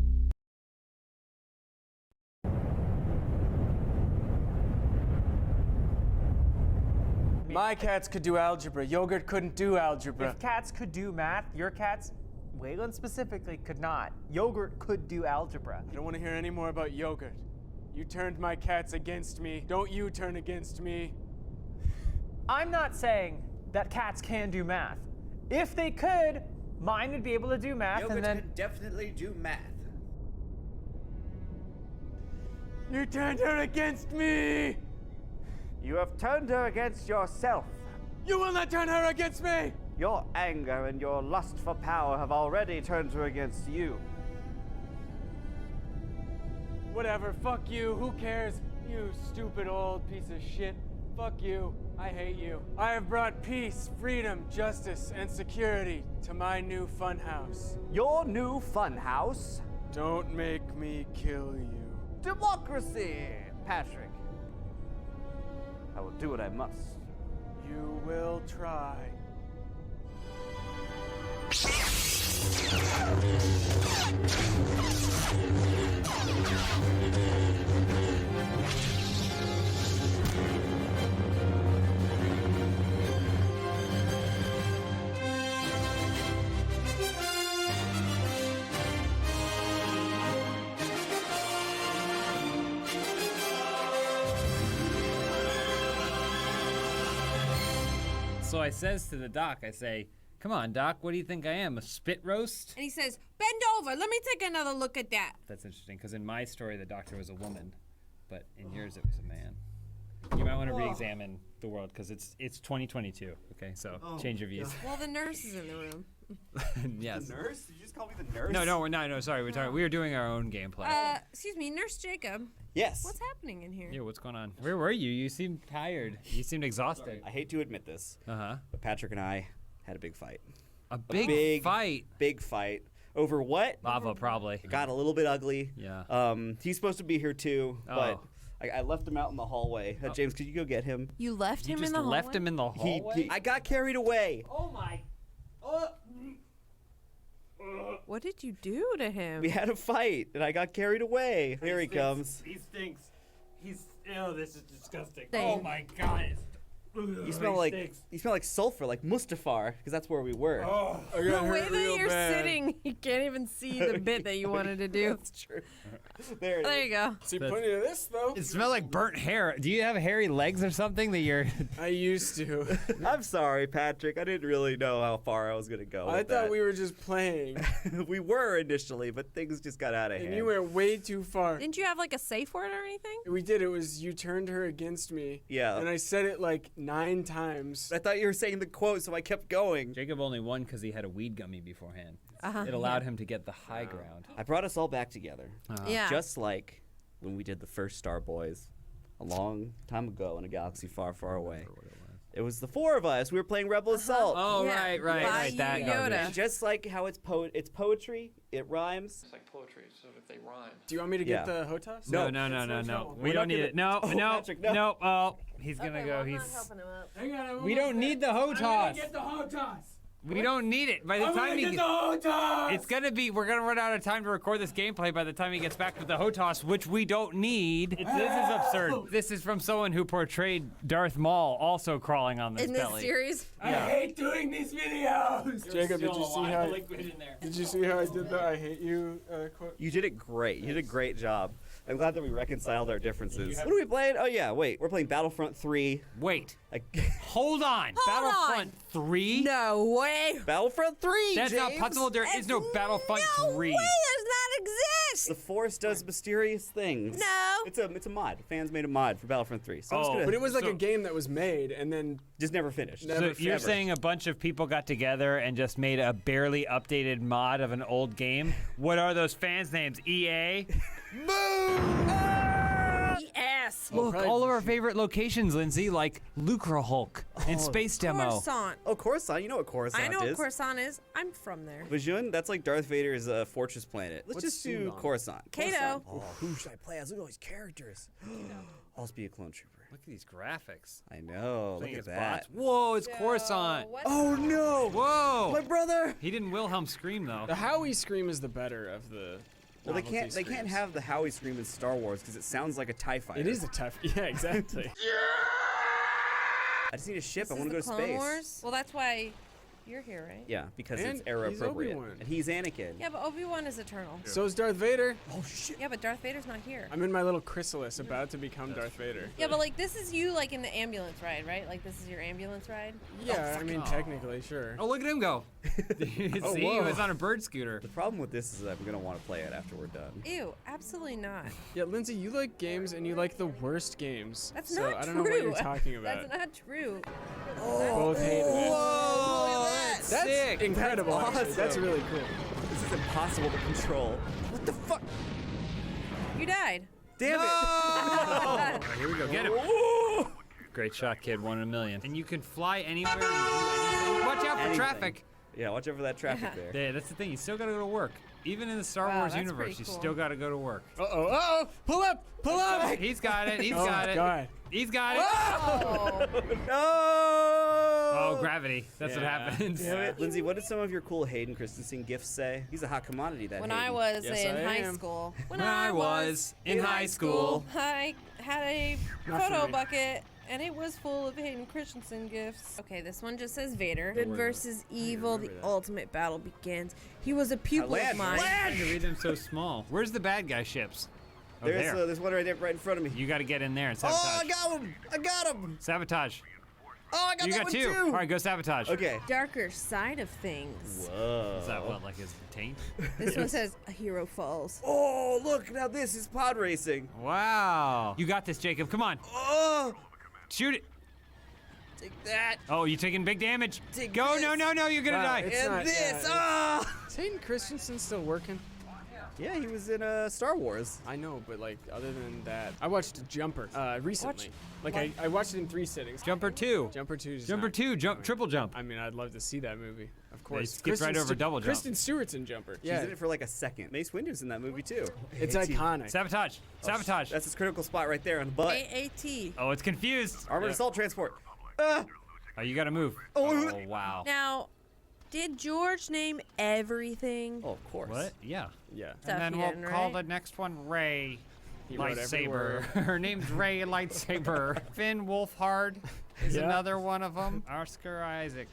Speaker 14: my cats could do algebra. Yogurt couldn't do algebra.
Speaker 22: If cats could do math, your cats, Waylon specifically, could not. Yogurt could do algebra.
Speaker 14: I don't want to hear any more about yogurt. You turned my cats against me. Don't you turn against me.
Speaker 22: I'm not saying that cats can do math. If they could, mine would be able to do math
Speaker 1: Yogurt
Speaker 22: and then...
Speaker 1: could definitely do math.
Speaker 14: You turned her against me!
Speaker 22: You have turned her against yourself.
Speaker 14: You will not turn her against me!
Speaker 22: Your anger and your lust for power have already turned her against you.
Speaker 14: Whatever, fuck you, who cares? You stupid old piece of shit. Fuck you, I hate you. I have brought peace, freedom, justice, and security to my new funhouse.
Speaker 22: Your new funhouse?
Speaker 14: Don't make me kill you.
Speaker 22: Democracy, Patrick. I will do what I must.
Speaker 14: You will try.
Speaker 23: So I says to the doc, I say, come on, doc, what do you think I am, a spit roast?
Speaker 24: And he says, bend over, let me take another look at that.
Speaker 23: That's interesting, because in my story, the doctor was a woman, but in yours, it was a man. You might want to re-examine the world, because it's 2022, okay? So change your views.
Speaker 24: Well, the nurse is in the room.
Speaker 23: Yes.
Speaker 1: The nurse? Did you just call me the nurse?
Speaker 23: No, sorry, we were doing our own gameplay.
Speaker 24: Excuse me, Nurse Jacob.
Speaker 1: Yes.
Speaker 24: What's happening in here?
Speaker 23: Yeah, what's going on? Where were you? You seemed tired. You seemed exhausted.
Speaker 1: I hate to admit this, but Patrick and I had a big fight.
Speaker 23: A big fight?
Speaker 1: Big fight. Over what?
Speaker 23: Lava, probably.
Speaker 1: It got a little bit ugly.
Speaker 23: Yeah.
Speaker 1: He's supposed to be here too, but I left him out in the hallway. James, could you go get him?
Speaker 24: You left him in the hallway?
Speaker 23: You just left him in the hallway?
Speaker 1: I got carried away.
Speaker 24: Oh my. What did you do to him?
Speaker 1: We had a fight, and I got carried away. Here he comes.
Speaker 22: He stinks. Ew, this is disgusting.
Speaker 24: Same.
Speaker 22: Oh my god.
Speaker 1: You smell like sulfur, like Mustafar, because that's where we were.
Speaker 22: Oh,
Speaker 14: I
Speaker 24: The
Speaker 14: got
Speaker 24: way
Speaker 14: hurt
Speaker 24: that
Speaker 14: real
Speaker 24: you're
Speaker 14: bad.
Speaker 24: sitting, you can't even see the bit that you wanted to do.
Speaker 1: That's true. There it
Speaker 24: There
Speaker 1: is.
Speaker 24: you go.
Speaker 14: See plenty of this though.
Speaker 23: It smelled like burnt hair. Do you have hairy legs or something that you're...
Speaker 14: I used to.
Speaker 1: I'm sorry, Patrick. I didn't really know how far I was going to go
Speaker 14: I
Speaker 1: with
Speaker 14: thought
Speaker 1: that.
Speaker 14: we were just playing.
Speaker 1: We were initially, but things just got out of
Speaker 14: And
Speaker 1: hand.
Speaker 14: you went way too far.
Speaker 24: Didn't you have like a safe word or anything?
Speaker 14: We did. It was you turned her against me.
Speaker 1: Yeah.
Speaker 14: And I said it like 9 times.
Speaker 1: I thought you were saying the quote, so I kept going.
Speaker 23: Jacob only won because he had a weed gummy beforehand.
Speaker 24: Uh-huh.
Speaker 23: It allowed him to get the high ground.
Speaker 1: I brought us all back together.
Speaker 24: Yeah.
Speaker 1: Just like when we did the first Star Boys a long time ago in a galaxy far, far away. It was the 4 of us. We were playing Rebel Assault.
Speaker 23: Oh,
Speaker 24: Yeah.
Speaker 23: right.
Speaker 24: By
Speaker 23: That
Speaker 24: Yoda.
Speaker 23: garbage.
Speaker 1: And just like how it's poetry, it rhymes.
Speaker 7: It's like poetry, so if they rhyme.
Speaker 14: Do you want me to
Speaker 1: Yeah.
Speaker 14: get the HOTAS?
Speaker 23: No.
Speaker 1: We're
Speaker 23: We
Speaker 1: not
Speaker 23: don't need
Speaker 1: gonna-
Speaker 23: it. No,
Speaker 1: Oh, Patrick, no.
Speaker 23: Oh, he's gonna
Speaker 24: Okay,
Speaker 23: go.
Speaker 24: well, I'm
Speaker 23: He's.
Speaker 24: not helping him up.
Speaker 14: Hang on,
Speaker 23: We don't need the HOTAS.
Speaker 14: Get the HOTAS.
Speaker 23: We don't need it. By the
Speaker 14: I'm
Speaker 23: time
Speaker 14: gonna
Speaker 23: he
Speaker 14: get the HOTAS.
Speaker 23: it's gonna be. We're gonna run out of time to record this gameplay by the time he gets back with the HOTAS, which we don't need. This is absurd. This is from someone who portrayed Darth Maul, also crawling on this
Speaker 24: In
Speaker 23: belly.
Speaker 24: this series?
Speaker 14: I hate doing these videos. Jacob, did you see how? Did you see how I did the "I hate you" quote?
Speaker 1: You did it great. You did a great job. I'm glad that we reconciled our differences. What are we playing? Oh, yeah, wait. We're playing Battlefront 3.
Speaker 23: Wait. Hold on. Battlefront 3?
Speaker 24: No way.
Speaker 1: Battlefront 3,
Speaker 23: That's
Speaker 1: James.
Speaker 23: not possible. There is no Battlefront 3.
Speaker 24: No way, does not exist.
Speaker 4: Yes!
Speaker 1: The Force does mysterious things.
Speaker 4: No!
Speaker 1: It's a mod. Fans made a mod for Battlefront 3. So I'm just gonna,
Speaker 12: But it was like a game that was made and then
Speaker 1: just never finished.
Speaker 23: So you're saying a bunch of people got together and just made a barely updated mod of an old game? What are those fans' names? EA?
Speaker 4: Yes!
Speaker 23: Look, all of our favorite locations, Lindsay, like Lucra Hulk and Space Demo.
Speaker 4: Coruscant.
Speaker 1: Oh, Coruscant. You know what Coruscant
Speaker 4: I know what
Speaker 1: is.
Speaker 4: Coruscant is. I'm from there.
Speaker 1: Vajun, that's like Darth Vader's fortress planet. Let's just do Coruscant.
Speaker 4: Kato.
Speaker 1: Oh, who should I play as? Look at all these characters. I'll just be a clone trooper.
Speaker 23: Look at these graphics.
Speaker 1: I know.
Speaker 23: Playing
Speaker 1: Look
Speaker 23: as
Speaker 1: at that.
Speaker 23: bots. Whoa, it's Coruscant.
Speaker 1: Oh no!
Speaker 23: Whoa!
Speaker 1: My brother!
Speaker 23: He didn't Wilhelm scream though.
Speaker 12: the Howie scream is the better of the.
Speaker 1: Well, they
Speaker 12: novelty
Speaker 1: can't
Speaker 12: screams.
Speaker 1: have the Howie scream in Star Wars because it sounds like a TIE fighter.
Speaker 12: It is a tough. Yeah, exactly.
Speaker 1: I just need a ship. I
Speaker 4: This
Speaker 1: want to go
Speaker 4: is
Speaker 1: to
Speaker 4: the Clone
Speaker 1: space.
Speaker 4: Wars? Well, that's why you're here, right?
Speaker 1: Yeah, because
Speaker 12: And
Speaker 1: it's era
Speaker 12: he's
Speaker 1: appropriate.
Speaker 12: Obi-Wan.
Speaker 1: And he's Anakin.
Speaker 4: Yeah, but Obi-Wan is eternal.
Speaker 12: So is Darth Vader.
Speaker 1: Oh shit!
Speaker 4: Yeah, but Darth Vader's not here.
Speaker 12: I'm in my little chrysalis, about to become Darth Vader.
Speaker 4: Yeah, but like this is you like in the ambulance ride, right? Like this is your ambulance ride.
Speaker 12: Yeah, I mean technically, sure.
Speaker 23: Oh, look at him go. See, he
Speaker 12: whoa.
Speaker 23: was on a bird scooter.
Speaker 1: The problem with this is that I'm gonna want to play it after we're done.
Speaker 4: Ew, absolutely not.
Speaker 12: Yeah, Lindsay, you like games and you like the worst games.
Speaker 4: That's
Speaker 12: so
Speaker 4: not
Speaker 12: I don't
Speaker 4: true.
Speaker 12: know what you're talking about.
Speaker 4: That's not true.
Speaker 12: Both hated it.
Speaker 1: Whoa!
Speaker 12: That's
Speaker 23: sick.
Speaker 12: incredible.
Speaker 1: That's
Speaker 12: actually.
Speaker 1: awesome.
Speaker 12: That's really cool.
Speaker 1: This is impossible to control. What the fuck?
Speaker 4: You died.
Speaker 1: Damn it!
Speaker 23: All right, here we go. Get him.
Speaker 1: Ooh.
Speaker 23: Great shot, kid. 1 in a million. And you can fly anywhere and do anything. Watch out for
Speaker 1: Anything.
Speaker 23: traffic.
Speaker 1: Yeah, watch out for that traffic there.
Speaker 23: Yeah, that's the thing. You still gotta go to work. Even in the Star
Speaker 4: Wow,
Speaker 23: Wars
Speaker 4: that's
Speaker 23: universe,
Speaker 4: pretty
Speaker 23: you
Speaker 4: cool.
Speaker 23: still gotta go to work.
Speaker 12: Uh-oh. Pull up! Pull up!
Speaker 23: He's got it. He's
Speaker 12: Oh,
Speaker 23: got it.
Speaker 12: God.
Speaker 23: He's got it.
Speaker 4: Oh.
Speaker 1: No!
Speaker 23: Oh, gravity. That's what happens.
Speaker 1: Damn it. Lindsay, what did some of your cool Hayden Christensen gifts say? He's a hot commodity, that
Speaker 4: When
Speaker 1: Hayden.
Speaker 4: I was
Speaker 12: Yes,
Speaker 4: in
Speaker 12: I
Speaker 4: high
Speaker 12: am.
Speaker 4: school.
Speaker 23: When I was in high school.
Speaker 4: I had a
Speaker 12: Not for
Speaker 4: photo
Speaker 12: me.
Speaker 4: bucket, and it was full of Hayden Christensen gifts. Okay, this one just says Vader. Good versus evil, the ultimate battle begins. He was a pupil of mine.
Speaker 23: You read them so small. Where's the bad guy ships? Oh, there.
Speaker 1: There's one right in front of me.
Speaker 23: You got to get in there and
Speaker 1: Oh,
Speaker 23: sabotage.
Speaker 1: I got him! I got him!
Speaker 23: Sabotage.
Speaker 1: Oh, I got
Speaker 23: You
Speaker 1: that
Speaker 23: got
Speaker 1: one
Speaker 23: two.
Speaker 1: too!
Speaker 23: All right, go sabotage.
Speaker 1: Okay.
Speaker 4: Darker side of things.
Speaker 1: Whoa.
Speaker 23: Is that what, like his taint?
Speaker 4: This one says a hero falls.
Speaker 1: Oh, look, now this is pod racing.
Speaker 23: Wow. You got this, Jacob. Come on.
Speaker 1: Oh!
Speaker 23: Shoot it.
Speaker 1: Take that.
Speaker 23: Oh, you taking big damage.
Speaker 1: Take
Speaker 23: Go.
Speaker 1: this.
Speaker 23: No, you're going to
Speaker 12: Wow,
Speaker 23: die.
Speaker 12: it's
Speaker 1: And
Speaker 12: not-
Speaker 1: this.
Speaker 12: yeah,
Speaker 1: Ah!
Speaker 12: Is Hayden Christensen still working?
Speaker 1: Yeah, he was in Star Wars.
Speaker 12: I know, but like other than that, I watched Jumper recently. I watched it in 3 sittings.
Speaker 23: Jumper 2.
Speaker 12: Jumper 2.
Speaker 23: Jumper 2, triple jump.
Speaker 12: I mean, I'd love to see that movie. Of course.
Speaker 23: skipped right over double jump.
Speaker 12: Kristen Stewart's in Jumper.
Speaker 1: She's in it for like a second. Mace Windu's in that movie too.
Speaker 12: It's iconic.
Speaker 23: Sabotage. Sabotage.
Speaker 1: That's his critical spot right there on the butt.
Speaker 4: AAT.
Speaker 23: Oh, it's confused.
Speaker 1: Armored assault transport.
Speaker 23: Oh, you got to move. Oh, wow.
Speaker 4: Now, did George name everything?
Speaker 1: Oh, of course.
Speaker 23: What? Yeah.
Speaker 12: Yeah.
Speaker 23: And
Speaker 4: Stuff
Speaker 23: then
Speaker 4: he
Speaker 23: we'll
Speaker 4: didn't,
Speaker 23: call
Speaker 4: right?
Speaker 23: the next one Ray.
Speaker 12: He wrote every
Speaker 23: Lightsaber.
Speaker 12: word.
Speaker 23: Her name's Ray Lightsaber. Finn Wolfhard is
Speaker 12: Yeah.
Speaker 23: another one of them. Oscar Isaac.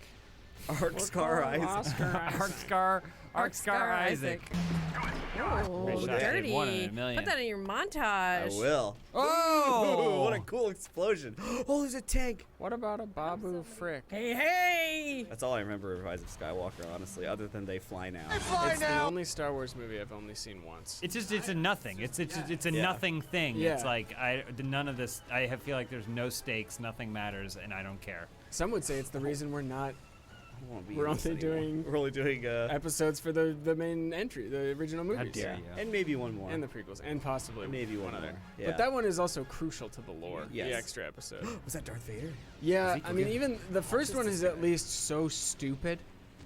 Speaker 1: Arkscar Isaac.
Speaker 23: Arkscar Isaac.
Speaker 4: Oh,
Speaker 23: Great shot, kid.
Speaker 4: dirty.
Speaker 23: 1 in a million.
Speaker 4: Put that in your
Speaker 1: I
Speaker 4: montage.
Speaker 1: will.
Speaker 23: Oh!
Speaker 1: What a cool explosion. Oh, there's a tank.
Speaker 12: What about a Babu Frick?
Speaker 4: Hey!
Speaker 1: That's all I remember of Rise of Skywalker, honestly, other than they fly now.
Speaker 12: It's the only Star Wars movie I've only seen once.
Speaker 23: It's a nothing. It's a
Speaker 1: Yeah.
Speaker 23: nothing thing.
Speaker 12: Yeah.
Speaker 23: It's like none of this. I feel like there's no stakes. Nothing matters, and I don't care.
Speaker 12: Some would say it's the reason we're not.
Speaker 1: I won't be
Speaker 12: We're
Speaker 1: in this
Speaker 12: only
Speaker 1: anymore.
Speaker 12: doing
Speaker 1: We're only doing
Speaker 12: episodes for the main entry, the original movies.
Speaker 23: dare you.
Speaker 1: and maybe one more.
Speaker 12: And the prequels, and possibly
Speaker 1: Maybe one
Speaker 12: other.
Speaker 1: more, yeah.
Speaker 12: But that one is also crucial to the lore.
Speaker 1: Yes.
Speaker 12: The extra episode.
Speaker 1: Was that Darth Vader?
Speaker 12: Yeah,
Speaker 1: Ezekiel
Speaker 12: I mean,
Speaker 1: again.
Speaker 12: even the first one is at least so stupid,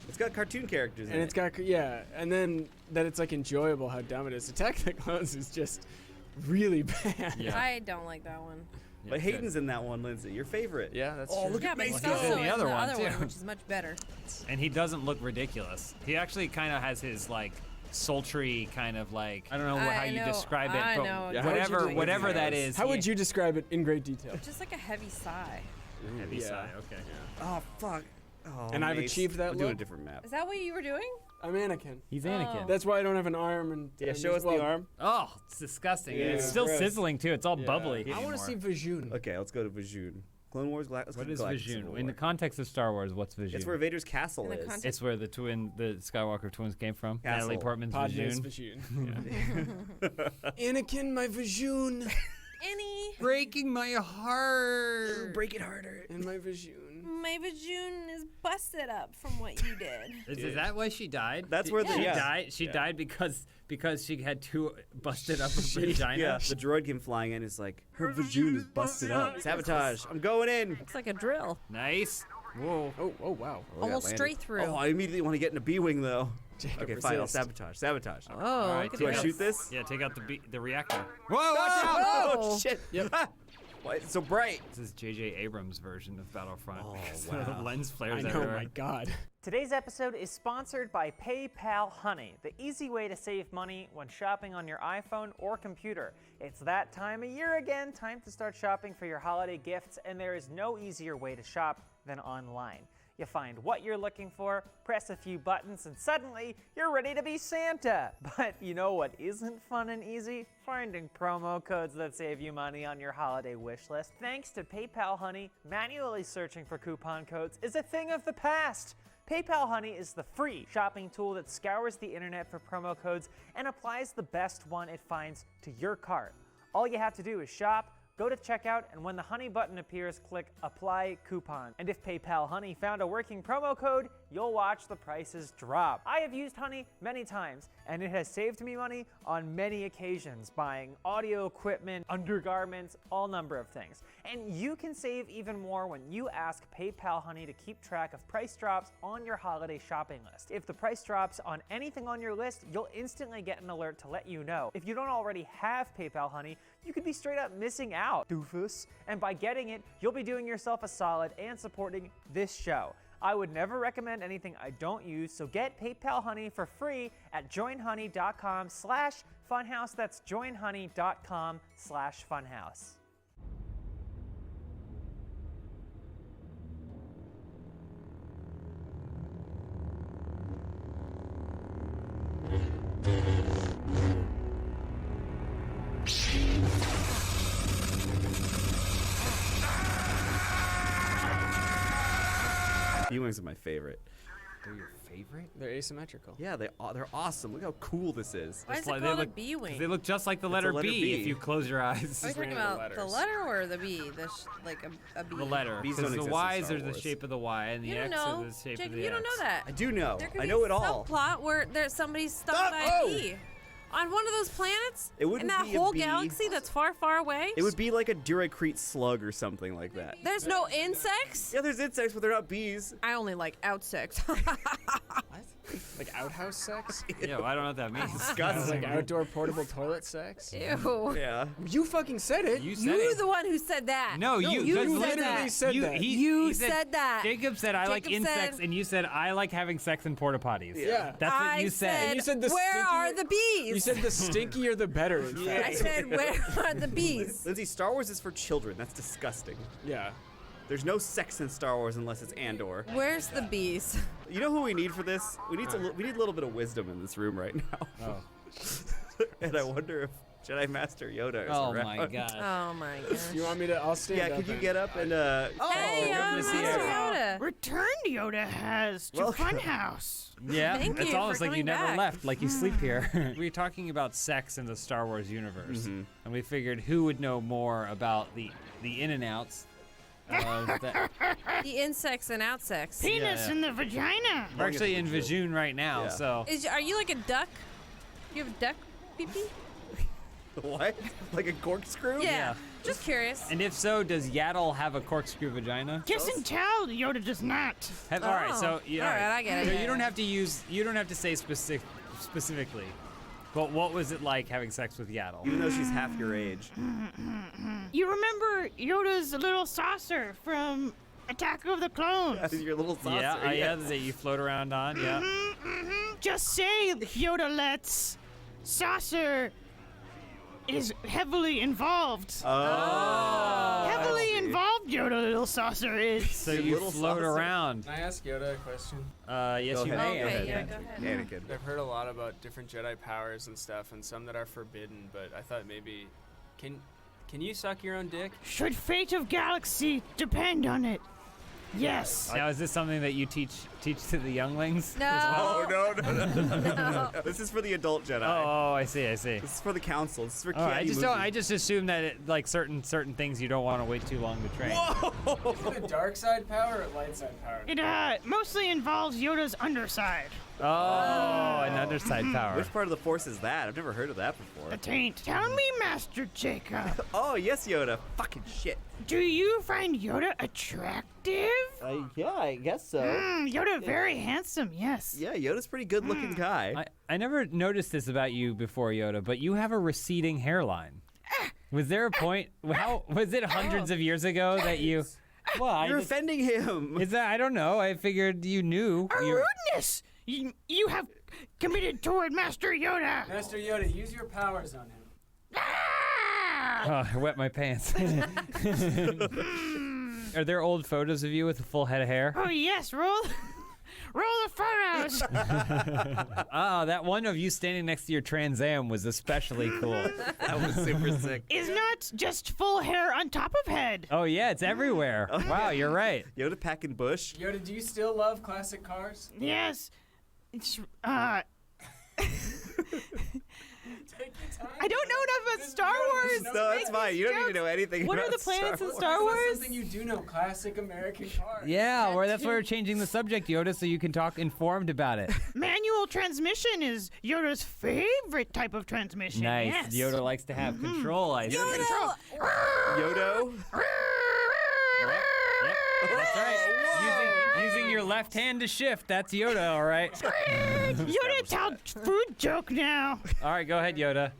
Speaker 1: It's got cartoon characters in
Speaker 12: and
Speaker 1: it.
Speaker 12: it's got and then that it's like enjoyable how dumb it is. Attack of the Clones is just really bad.
Speaker 23: Yeah.
Speaker 4: I don't like that one.
Speaker 1: But Hayden's in that one, Lindsay. Your favorite.
Speaker 12: Yeah, that's
Speaker 1: Oh,
Speaker 12: true.
Speaker 1: look
Speaker 4: Yeah,
Speaker 1: at
Speaker 4: but
Speaker 1: Mace
Speaker 4: he's
Speaker 1: go.
Speaker 4: also
Speaker 23: in the
Speaker 4: in
Speaker 23: other
Speaker 4: the
Speaker 23: one,
Speaker 4: other
Speaker 23: too.
Speaker 4: one, which is much better.
Speaker 23: And he doesn't look ridiculous. He actually kind of has his like sultry kind of like I don't know how you describe it,
Speaker 4: I
Speaker 23: but
Speaker 4: know.
Speaker 12: Yeah, how would you
Speaker 23: whatever
Speaker 12: describe
Speaker 23: that
Speaker 12: it?
Speaker 23: is.
Speaker 12: How would you describe it in great detail?
Speaker 4: Just like a heavy sigh.
Speaker 23: Heavy
Speaker 12: Yeah.
Speaker 23: sigh. Okay.
Speaker 1: Oh, fuck. Oh,
Speaker 12: And I've
Speaker 1: Mace.
Speaker 12: achieved that
Speaker 1: We'll do a
Speaker 12: look.
Speaker 1: different map.
Speaker 4: Is that what you were doing?
Speaker 12: I'm Anakin.
Speaker 23: He's
Speaker 4: Anakin.
Speaker 12: That's why I don't have an arm and.
Speaker 1: Yeah,
Speaker 12: and
Speaker 1: show us
Speaker 12: well,
Speaker 1: the arm.
Speaker 23: Oh, it's disgusting.
Speaker 12: Yeah,
Speaker 23: it's still
Speaker 12: gross.
Speaker 23: sizzling too. It's all
Speaker 12: Yeah.
Speaker 23: bubbly.
Speaker 12: I want to see Vajun.
Speaker 1: Okay, let's go to Vajun. Clone Wars, let's
Speaker 23: What
Speaker 1: keep
Speaker 23: is
Speaker 1: Galactic
Speaker 23: Vijun?
Speaker 1: Civil
Speaker 23: In the
Speaker 1: War.
Speaker 23: context of Star Wars, what's Vijun?
Speaker 1: It's where Vader's castle
Speaker 4: In the
Speaker 1: is.
Speaker 4: context-
Speaker 23: It's where the Skywalker twins came from.
Speaker 1: Castle.
Speaker 23: Natalie Portman's
Speaker 12: Padme's
Speaker 23: Vijun.
Speaker 12: Vijun. Anakin, my Vijun.
Speaker 4: Annie.
Speaker 23: Breaking my heart.
Speaker 1: Break it harder.
Speaker 12: And my Vijun.
Speaker 4: My Vijun is busted up from what you did.
Speaker 23: Is that why she died?
Speaker 1: That's where
Speaker 23: she
Speaker 1: yeah.
Speaker 23: died. She died because she had two busted up vagina.
Speaker 1: Yeah, the droid came flying in. It's like her vagina is busted up. Sabotage! I'm going in.
Speaker 4: It's like a drill.
Speaker 23: Nice. Whoa.
Speaker 12: Oh wow.
Speaker 1: Oh,
Speaker 4: Almost
Speaker 1: landed.
Speaker 4: straight through.
Speaker 1: Oh, I immediately want to get in a B-wing though.
Speaker 12: Jacob,
Speaker 1: Okay, fine. I'll
Speaker 12: resist.
Speaker 1: sabotage.
Speaker 4: Oh,
Speaker 23: All right,
Speaker 4: look at
Speaker 1: Do I
Speaker 4: this.
Speaker 1: shoot this?
Speaker 23: Yeah, take out the reactor. Whoa! Watch out!
Speaker 1: Oh shit!
Speaker 12: Yep.
Speaker 1: Why is it so bright?
Speaker 23: This is J.J. Abrams' version of Battlefront.
Speaker 1: Oh,
Speaker 23: The
Speaker 1: wow.
Speaker 23: lens
Speaker 12: I
Speaker 23: flares
Speaker 12: know,
Speaker 23: everywhere.
Speaker 12: my God.
Speaker 22: Today's episode is sponsored by PayPal Honey, the easy way to save money when shopping on your iPhone or computer. It's that time of year again, time to start shopping for your holiday gifts, and there is no easier way to shop than online. You find what you're looking for, press a few buttons, and suddenly you're ready to be Santa. But you know what isn't fun and easy? Finding promo codes that save you money on your holiday wish list. Thanks to PayPal Honey, manually searching for coupon codes is a thing of the past. PayPal Honey is the free shopping tool that scours the internet for promo codes and applies the best one it finds to your cart. All you have to do is shop, go to checkout, and when the Honey button appears, click Apply Coupon. And if PayPal Honey found a working promo code, you'll watch the prices drop. I have used Honey many times, and it has saved me money on many occasions, buying audio equipment, undergarments, all number of things. And you can save even more when you ask PayPal Honey to keep track of price drops on your holiday shopping list. If the price drops on anything on your list, you'll instantly get an alert to let you know. If you don't already have PayPal Honey, you could be straight up missing out, doofus. And by getting it, you'll be doing yourself a solid and supporting this show. I would never recommend anything I don't use, so get PayPal Honey for free at joinhoney.com/funhouse. That's joinhoney.com/funhouse.
Speaker 1: B-wings are my favorite.
Speaker 23: They're your favorite?
Speaker 12: They're asymmetrical.
Speaker 1: Yeah, they're awesome. Look how cool this is.
Speaker 4: Why is
Speaker 23: Like,
Speaker 4: it
Speaker 23: they
Speaker 4: called a
Speaker 23: look-
Speaker 4: B-wing?
Speaker 23: They look just like the
Speaker 1: It's
Speaker 23: letter,
Speaker 1: a letter B.
Speaker 23: if you close your eyes.
Speaker 4: Are you talking about the letter or the B? Like a B?
Speaker 23: The letter.
Speaker 1: B's
Speaker 23: Because
Speaker 1: don't
Speaker 23: the
Speaker 1: exist in
Speaker 23: Y's
Speaker 1: Star
Speaker 23: are the
Speaker 1: Wars.
Speaker 23: shape of the Y, and the
Speaker 4: You don't
Speaker 23: X
Speaker 4: know.
Speaker 23: are the shape
Speaker 4: Jacob,
Speaker 23: of the
Speaker 4: you don't
Speaker 23: X.
Speaker 4: know that.
Speaker 1: I do know.
Speaker 4: There could
Speaker 1: I
Speaker 4: be
Speaker 1: know
Speaker 4: a
Speaker 1: it all.
Speaker 4: subplot where there's somebody stung
Speaker 1: Stop!
Speaker 4: by
Speaker 1: Oh!
Speaker 4: a bee. On one of those planets?
Speaker 1: It wouldn't
Speaker 4: in that
Speaker 1: be a
Speaker 4: whole
Speaker 1: bee.
Speaker 4: galaxy that's far, far away?
Speaker 1: It would be like a Duracrete slug or something like that.
Speaker 4: There's no insects?
Speaker 1: Yeah, there's insects, but they're not bees.
Speaker 4: I only like outsects.
Speaker 12: Like outhouse sex?
Speaker 23: Yeah, well, I don't know what that means.
Speaker 1: Disgusting.
Speaker 12: Like outdoor portable toilet sex?
Speaker 4: Ew.
Speaker 1: Yeah.
Speaker 12: You fucking said it.
Speaker 23: You said
Speaker 4: You're
Speaker 23: it.
Speaker 4: the one who said that.
Speaker 23: No, you
Speaker 4: said
Speaker 12: literally
Speaker 4: that.
Speaker 12: said that.
Speaker 4: You said that.
Speaker 23: Jacob said, I like
Speaker 4: Jacob
Speaker 23: insects,
Speaker 4: said-
Speaker 23: and you said, I like having sex in porta potties.
Speaker 12: Yeah.
Speaker 23: That's what
Speaker 4: I
Speaker 23: you said.
Speaker 12: And you said the
Speaker 4: where
Speaker 12: stinkier-
Speaker 4: are the bees?
Speaker 12: You said the stinkier the better. In fact.
Speaker 4: I said, where are the bees?
Speaker 1: Lindsay, Star Wars is for children. That's disgusting.
Speaker 12: Yeah.
Speaker 1: There's no sex in Star Wars unless it's Andor.
Speaker 4: Where's the bees?
Speaker 1: You know who we need for this? We need we need a little bit of wisdom in this room right now.
Speaker 23: Oh.
Speaker 1: And I wonder if Jedi Master Yoda is
Speaker 23: Oh
Speaker 1: around.
Speaker 23: my god.
Speaker 4: Oh my gosh.
Speaker 12: You want me to? I'll stand
Speaker 1: Yeah,
Speaker 12: up.
Speaker 1: could you
Speaker 12: and-
Speaker 1: get up and
Speaker 4: Hey,
Speaker 23: Master
Speaker 4: Yoda.
Speaker 10: Return Yoda has to
Speaker 1: Welcome.
Speaker 10: Funhouse.
Speaker 23: Yeah,
Speaker 4: Thank
Speaker 23: it's
Speaker 4: you
Speaker 23: almost
Speaker 4: for
Speaker 23: like you
Speaker 4: coming
Speaker 23: never
Speaker 4: back.
Speaker 23: left, like you sleep here. We were talking about sex in the Star Wars universe, and we figured who would know more about the in and outs of that.
Speaker 4: The insects and outsects.
Speaker 10: Penis in the vagina.
Speaker 23: We're actually in Vijun right now,
Speaker 1: Yeah.
Speaker 23: so
Speaker 4: Are you like a duck? You have a duck pee-pee?
Speaker 1: What? Like a corkscrew?
Speaker 4: Yeah. Just curious.
Speaker 23: and if so, does Yaddle have a corkscrew vagina?
Speaker 10: Kiss and tell, Yoda does not.
Speaker 23: All right, so
Speaker 4: Oh. All right, I get it.
Speaker 23: So
Speaker 4: Yeah,
Speaker 23: you don't
Speaker 4: yeah.
Speaker 23: have to say specifically, but what was it like having sex with Yaddle?
Speaker 1: Even though she's half your age.
Speaker 10: You remember Yoda's little saucer from Attack of the Clones?
Speaker 1: Your little saucer.
Speaker 23: Yeah,
Speaker 1: yes.
Speaker 23: that you float around on. Yeah.
Speaker 10: Just say Yoda lets saucer is heavily involved.
Speaker 1: Oh.
Speaker 10: Heavily involved, Yoda little saucer is.
Speaker 23: So you
Speaker 1: little
Speaker 23: float
Speaker 1: saucer.
Speaker 23: around.
Speaker 12: Can I ask Yoda a question?
Speaker 23: Yes,
Speaker 1: Go
Speaker 23: you
Speaker 1: ahead.
Speaker 23: may.
Speaker 4: Okay, yeah, go ahead.
Speaker 1: Anakin.
Speaker 12: I've heard a lot about different Jedi powers and stuff, and some that are forbidden. But I thought maybe, can
Speaker 14: Can you suck your own dick?
Speaker 10: Should fate of galaxy depend on it? Yes.
Speaker 23: Now, is this something that you teach to the younglings?
Speaker 4: No.
Speaker 23: as well?
Speaker 1: No. This is for the adult Jedi.
Speaker 23: Oh, I see.
Speaker 1: This is for the council. This is for
Speaker 23: Oh, I
Speaker 1: candy
Speaker 23: just
Speaker 1: movie.
Speaker 23: don't. I just assume that like certain things you don't want to wait too long to train.
Speaker 14: Is it a dark side power or light side power?
Speaker 10: It mostly involves Yoda's underside.
Speaker 23: Oh, an underside power.
Speaker 1: Which part of the Force is that? I've never heard of that before.
Speaker 10: The taint. Tell me, Master Jacob.
Speaker 1: Oh, yes, Yoda. Fucking shit.
Speaker 10: Do you find Yoda attractive?
Speaker 1: Yeah, I guess so.
Speaker 10: Yoda very handsome, yes.
Speaker 1: Yeah, Yoda's a pretty good-looking guy.
Speaker 23: I never noticed this about you before, Yoda, but you have a receding hairline. Was there a point? How was it hundreds of years ago that you? Well,
Speaker 1: You're offending him.
Speaker 23: Is that? I don't know. I figured you knew.
Speaker 10: Rudeness! You have committed toward Master Yoda.
Speaker 14: Master Yoda, use your powers on him.
Speaker 23: Oh, I wet my pants. Are there old photos of you with a full head of hair?
Speaker 10: Oh yes, roll the photos.
Speaker 23: Oh, that one of you standing next to your Trans Am was especially cool.
Speaker 1: That was super sick.
Speaker 10: Is not just full hair on top of head.
Speaker 23: Oh yeah, it's everywhere. Wow, you're right.
Speaker 1: Yoda packing bush.
Speaker 14: Yoda, do you still love classic cars?
Speaker 10: Yes. It's
Speaker 4: I don't know enough about Star Wars.
Speaker 1: No, that's fine. You don't need to know anything
Speaker 4: What
Speaker 1: about
Speaker 4: are the planets
Speaker 1: Star
Speaker 4: in Star Wars?
Speaker 14: That's something you do know, classic American cars.
Speaker 23: Yeah, that's why we're changing the subject, Yoda, so you can talk informed about it.
Speaker 10: manual transmission is Yoda's favorite type of transmission.
Speaker 23: Nice.
Speaker 10: Yes.
Speaker 23: Yoda likes to have control, I see.
Speaker 1: Yodo.
Speaker 23: That's right. Using your left hand to shift. That's Yoda, all right.
Speaker 10: Yoda, tell food joke now.
Speaker 23: All right, go ahead, Yoda.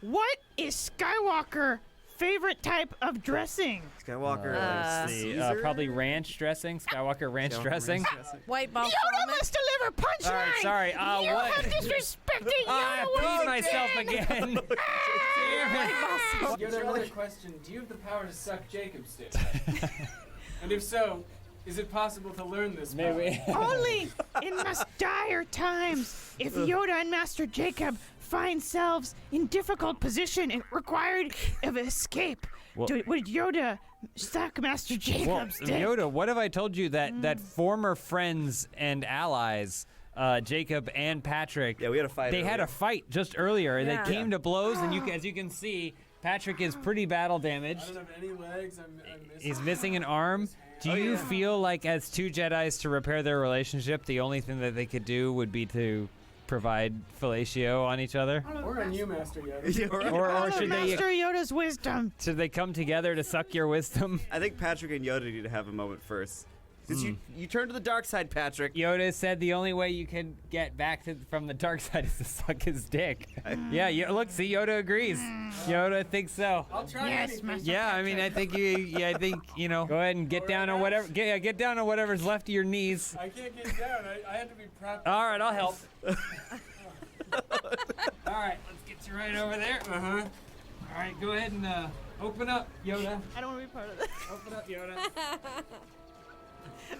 Speaker 10: What is Skywalker favorite type of dressing?
Speaker 1: Skywalker.
Speaker 23: Let's see. Probably ranch dressing. Skywalker ranch dressing.
Speaker 4: White ball.
Speaker 10: Yoda must deliver punchline.
Speaker 23: All right, sorry.
Speaker 10: You
Speaker 23: what?
Speaker 10: have disrespected
Speaker 23: I
Speaker 10: Yoda.
Speaker 23: peed myself again.
Speaker 14: Yoda, another question. Do you have the power to suck Jacob's dick? And if so, is it possible to learn this power?
Speaker 23: Maybe.
Speaker 10: Only in most dire times, if Yoda and Master Jacob find themselves in difficult position and required of escape, would Yoda suck Master Jacob's dick?
Speaker 23: Yoda, what have I told you that former friends and allies, Jacob and Patrick,
Speaker 1: we had a fight.
Speaker 23: They had a fight just earlier, and
Speaker 4: Yeah.
Speaker 23: they came to blows, and as you can see, Patrick is pretty battle damaged.
Speaker 14: I don't have any legs. I'm missing.
Speaker 23: He's missing an arm. Do you feel like, as two Jedis, to repair their relationship, the only thing that they could do would be to provide fellatio on each other?
Speaker 14: Or on you, Master Yoda.
Speaker 23: Or should
Speaker 10: Master Yoda's wisdom.
Speaker 23: should they come together to suck your wisdom?
Speaker 1: I think Patrick and Yoda need to have a moment first. Because you turn to the dark side, Patrick.
Speaker 23: Yoda said the only way you can get back from the dark side is to suck his dick. Yeah, look, see, Yoda agrees. Yoda thinks so.
Speaker 14: I'll try anything.
Speaker 23: Yeah, I mean, I think you know, go ahead and get down on whatever, get down on whatever's left of your knees.
Speaker 14: I can't get down. I have to be proud.
Speaker 23: All right, I'll help. All right, let's get you right over there.
Speaker 14: Uh-huh.
Speaker 23: All right, go ahead and open up, Yoda.
Speaker 10: I don't want to be part of this.
Speaker 23: Open up, Yoda.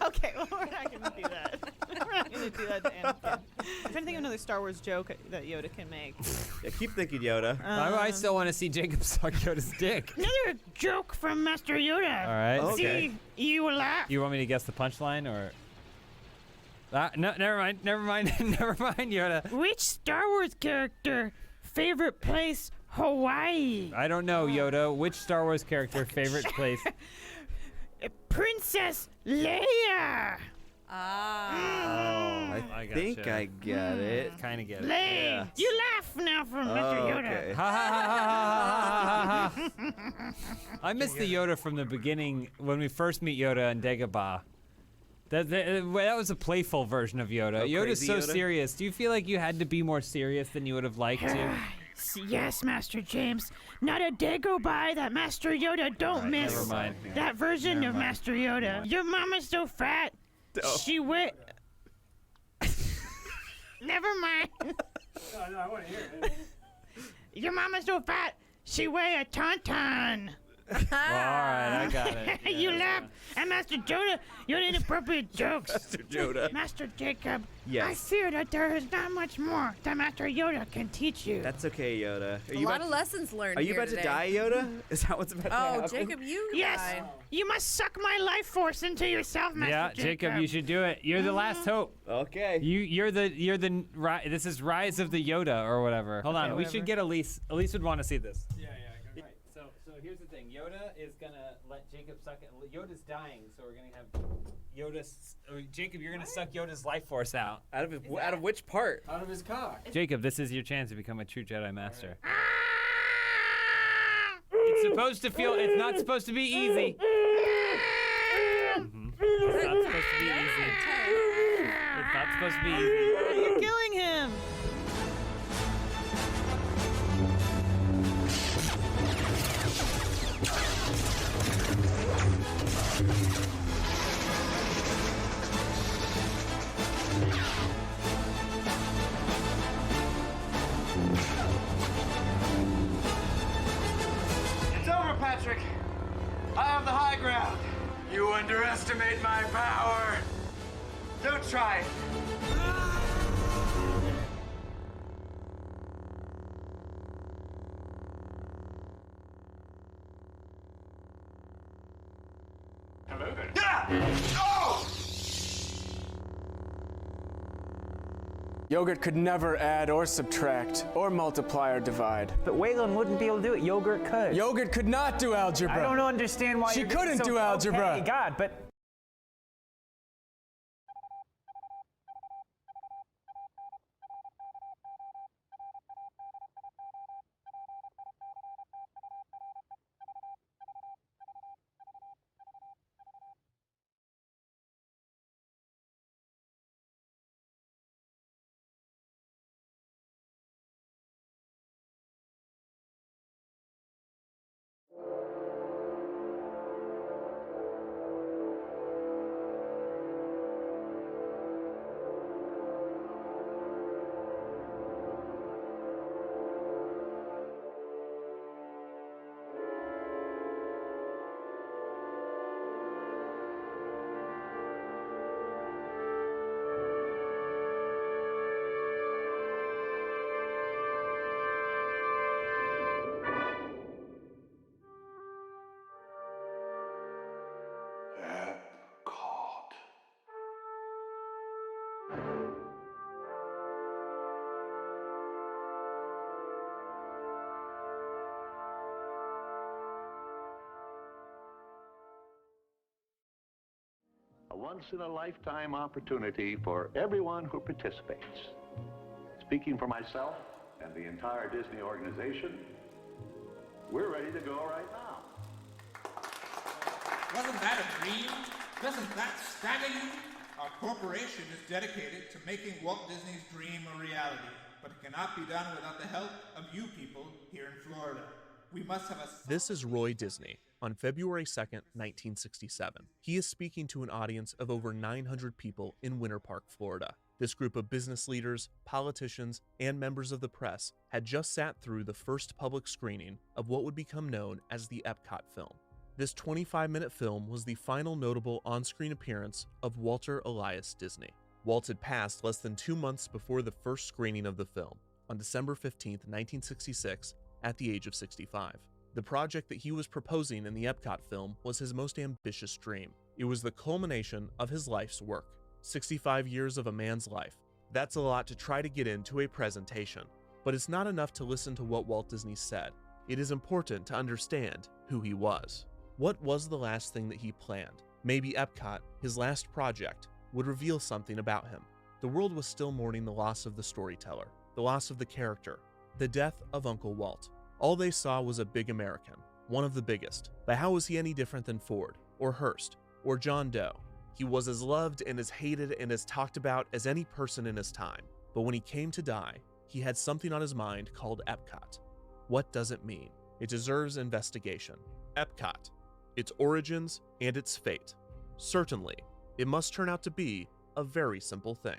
Speaker 10: Okay, well, we're not going to do that. We're not going to do that to Anakin. I'm trying to think of another Star Wars joke that Yoda can make.
Speaker 1: Yeah, keep thinking, Yoda.
Speaker 23: I still want to see Jacob suck Yoda's dick.
Speaker 10: Another joke from Master Yoda.
Speaker 23: All right.
Speaker 1: Okay.
Speaker 10: See, you will laugh.
Speaker 23: You want me to guess the punchline or? No, never mind, Yoda.
Speaker 10: Which Star Wars character favorite place Hawaii?
Speaker 23: I don't know, Yoda. Which Star Wars character favorite place?
Speaker 10: Princess Leia.
Speaker 1: I
Speaker 23: gotcha.
Speaker 1: think I get it.
Speaker 23: Kind of get it.
Speaker 10: Leia. You laugh now from Mr. Yoda.
Speaker 1: Okay.
Speaker 23: Ha ha ha ha ha ha ha. I miss the Yoda from the beginning when we first meet Yoda on Dagobah. That was a playful version of Yoda. Yoda's
Speaker 1: crazy
Speaker 23: so
Speaker 1: Yoda?
Speaker 23: serious. Do you feel like you had to be more serious than you would have liked to?
Speaker 10: Yes, Master James. Not a day go by that Master Yoda don't miss.
Speaker 23: Never mind.
Speaker 10: That version of Master Yoda. Your mama's so fat. She went. Never mind.
Speaker 14: No, I want to hear it.
Speaker 10: Your mama's so fat. She weigh a tauntaun.
Speaker 23: I got it.
Speaker 10: You laugh at Master Yoda. You're inappropriate jokes.
Speaker 1: Master Yoda.
Speaker 10: Master Jacob.
Speaker 1: Yes.
Speaker 10: I fear that there is not much more that Master Yoda can teach you.
Speaker 1: That's okay, Yoda.
Speaker 4: A lot of lessons learned.
Speaker 1: Are you
Speaker 4: here
Speaker 1: about
Speaker 4: today.
Speaker 1: to die, Yoda? Is that what's about to happen?
Speaker 4: Oh, Jacob, you
Speaker 10: Yes.
Speaker 4: died.
Speaker 10: You must suck my life force into yourself, Master
Speaker 23: Yeah, Jacob, you should do it. You're the last hope.
Speaker 1: Okay.
Speaker 23: You're the this is Rise of the Yoda or whatever. Hold on, we should get Elise. Elise would want to see this.
Speaker 12: Yeah.
Speaker 23: Right. So here's the thing. Yoda is gonna let Jacob suck it. Yoda's dying, so we're gonna have Jacob, you're gonna suck Yoda's life force out.
Speaker 1: Out of which part?
Speaker 12: Out of his cock.
Speaker 23: Jacob, this is your chance to become a true Jedi Master. It's supposed to feel. It's not supposed to be easy. It's not supposed to be easy. It's not supposed to be easy.
Speaker 10: You're killing him.
Speaker 14: It's over, Patrick. I have the high ground. You underestimate my power. Don't try it.
Speaker 11: Hello there.
Speaker 14: Oh! Yogurt could never add or subtract or multiply or divide.
Speaker 22: But Waylon wouldn't be able to do it. Yogurt could.
Speaker 14: Yogurt could not do algebra.
Speaker 22: I don't understand why
Speaker 14: She
Speaker 22: you're getting
Speaker 14: couldn't
Speaker 22: so
Speaker 14: do algebra.
Speaker 22: Okay, God, but
Speaker 15: A once-in-a-lifetime opportunity for everyone who participates. Speaking for myself and the entire Disney organization, we're ready to go right now.
Speaker 17: Wasn't that a dream? Doesn't that stagger you? Our corporation is dedicated to making Walt Disney's dream a reality, but it cannot be done without the help of you people here in Florida. We must have a...
Speaker 18: This is Roy Disney on February 2nd, 1967. He is speaking to an audience of over 900 people in Winter Park, Florida. This group of business leaders, politicians, and members of the press had just sat through the first public screening of what would become known as the Epcot film. This 25-minute film was the final notable on-screen appearance of Walter Elias Disney. Walt had passed less than 2 months before the first screening of the film, on December 15, 1966, at the age of 65. The project that he was proposing in the Epcot film was his most ambitious dream. It was the culmination of his life's work. 65 years of a man's life. That's a lot to try to get into a presentation. But it's not enough to listen to what Walt Disney said. It is important to understand who he was. What was the last thing that he planned? Maybe Epcot, his last project, would reveal something about him. The world was still mourning the loss of the storyteller, the loss of the character, the death of Uncle Walt. All they saw was a big American, one of the biggest. But how was he any different than Ford, or Hearst, or John Doe? He was as loved and as hated and as talked about as any person in his time. But when he came to die, he had something on his mind called Epcot. What does it mean? It deserves investigation. Epcot, its origins and its fate. Certainly, it must turn out to be a very simple thing.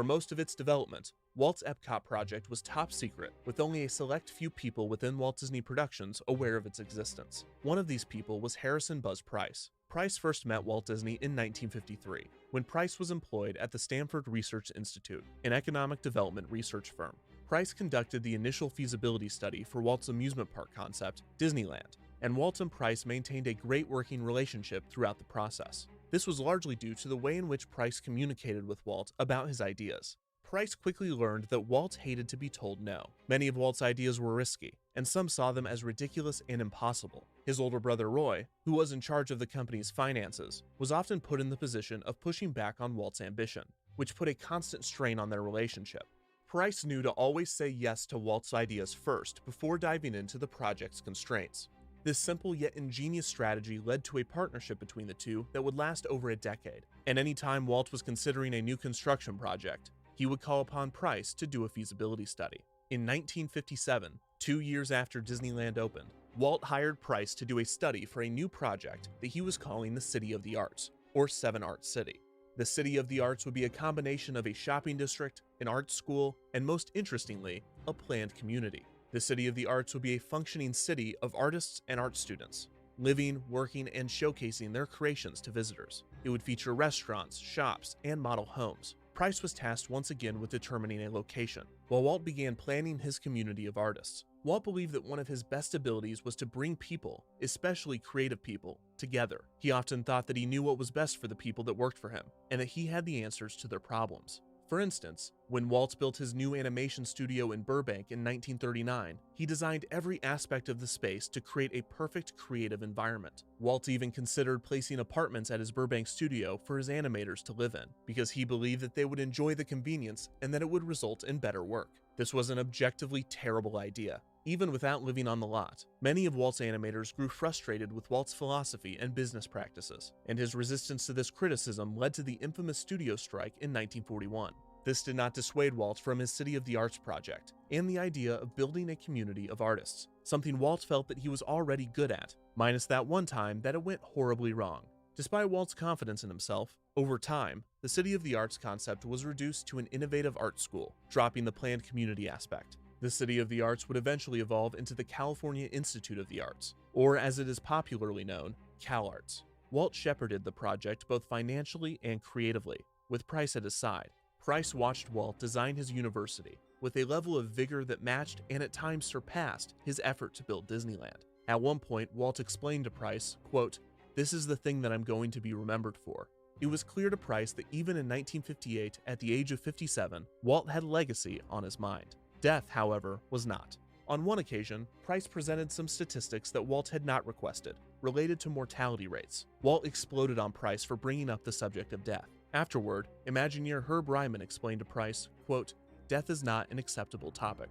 Speaker 18: For most of its development, Walt's Epcot project was top secret, with only a select few people within Walt Disney Productions aware of its existence. One of these people was Harrison Buzz Price. Price first met Walt Disney in 1953, when Price was employed at the Stanford Research Institute, an economic development research firm. Price conducted the initial feasibility study for Walt's amusement park concept, Disneyland, and Walt and Price maintained a great working relationship throughout the process. This was largely due to the way in which Price communicated with Walt about his ideas. Price quickly learned that Walt hated to be told no. Many of Walt's ideas were risky, and some saw them as ridiculous and impossible. His older brother Roy, who was in charge of the company's finances, was often put in the position of pushing back on Walt's ambition, which put a constant strain on their relationship. Price knew to always say yes to Walt's ideas first before diving into the project's constraints. This simple yet ingenious strategy led to a partnership between the two that would last over a decade, and any time Walt was considering a new construction project, he would call upon Price to do a feasibility study. In 1957, 2 years after Disneyland opened, Walt hired Price to do a study for a new project that he was calling the City of the Arts, or 7 Arts City. The City of the Arts would be a combination of a shopping district, an art school, and most interestingly, a planned community. The City of the Arts would be a functioning city of artists and art students, living, working, and showcasing their creations to visitors. It would feature restaurants, shops, and model homes. Price was tasked once again with determining a location, while Walt began planning his community of artists. Walt believed that one of his best abilities was to bring people, especially creative people, together. He often thought that he knew what was best for the people that worked for him, and that he had the answers to their problems. For instance, when Walt built his new animation studio in Burbank in 1939, he designed every aspect of the space to create a perfect creative environment. Walt even considered placing apartments at his Burbank studio for his animators to live in, because he believed that they would enjoy the convenience and that it would result in better work. This was an objectively terrible idea. Even without living on the lot, many of Walt's animators grew frustrated with Walt's philosophy and business practices, and his resistance to this criticism led to the infamous studio strike in 1941. This did not dissuade Walt from his City of the Arts project and the idea of building a community of artists, something Walt felt that he was already good at, minus that one time that it went horribly wrong. Despite Walt's confidence in himself, over time, the City of the Arts concept was reduced to an innovative art school, dropping the planned community aspect. The City of the Arts would eventually evolve into the California Institute of the Arts, or as it is popularly known, CalArts. Walt shepherded the project both financially and creatively, with Price at his side. Price watched Walt design his university with a level of vigor that matched and at times surpassed his effort to build Disneyland. At one point, Walt explained to Price, quote, "This is the thing that I'm going to be remembered for." It was clear to Price that even in 1958, at the age of 57, Walt had legacy on his mind. Death, however, was not. On one occasion, Price presented some statistics that Walt had not requested, related to mortality rates. Walt exploded on Price for bringing up the subject of death. Afterward, Imagineer Herb Ryman explained to Price, quote, "Death is not an acceptable topic."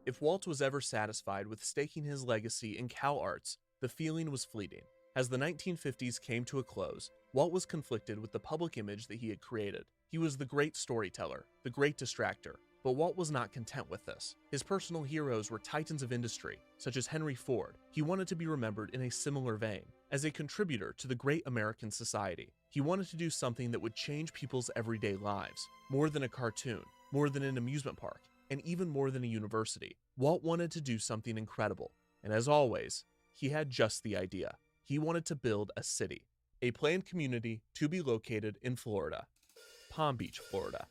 Speaker 18: If Walt was ever satisfied with staking his legacy in CalArts, the feeling was fleeting. As the 1950s came to a close, Walt was conflicted with the public image that he had created. He was the great storyteller, the great distractor, but Walt was not content with this. His personal heroes were titans of industry, such as Henry Ford. He wanted to be remembered in a similar vein, as a contributor to the great American society. He wanted to do something that would change people's everyday lives, more than a cartoon, more than an amusement park, and even more than a university. Walt wanted to do something incredible, and as always, he had just the idea. He wanted to build a city, a planned community to be located in Florida, Palm Beach, Florida.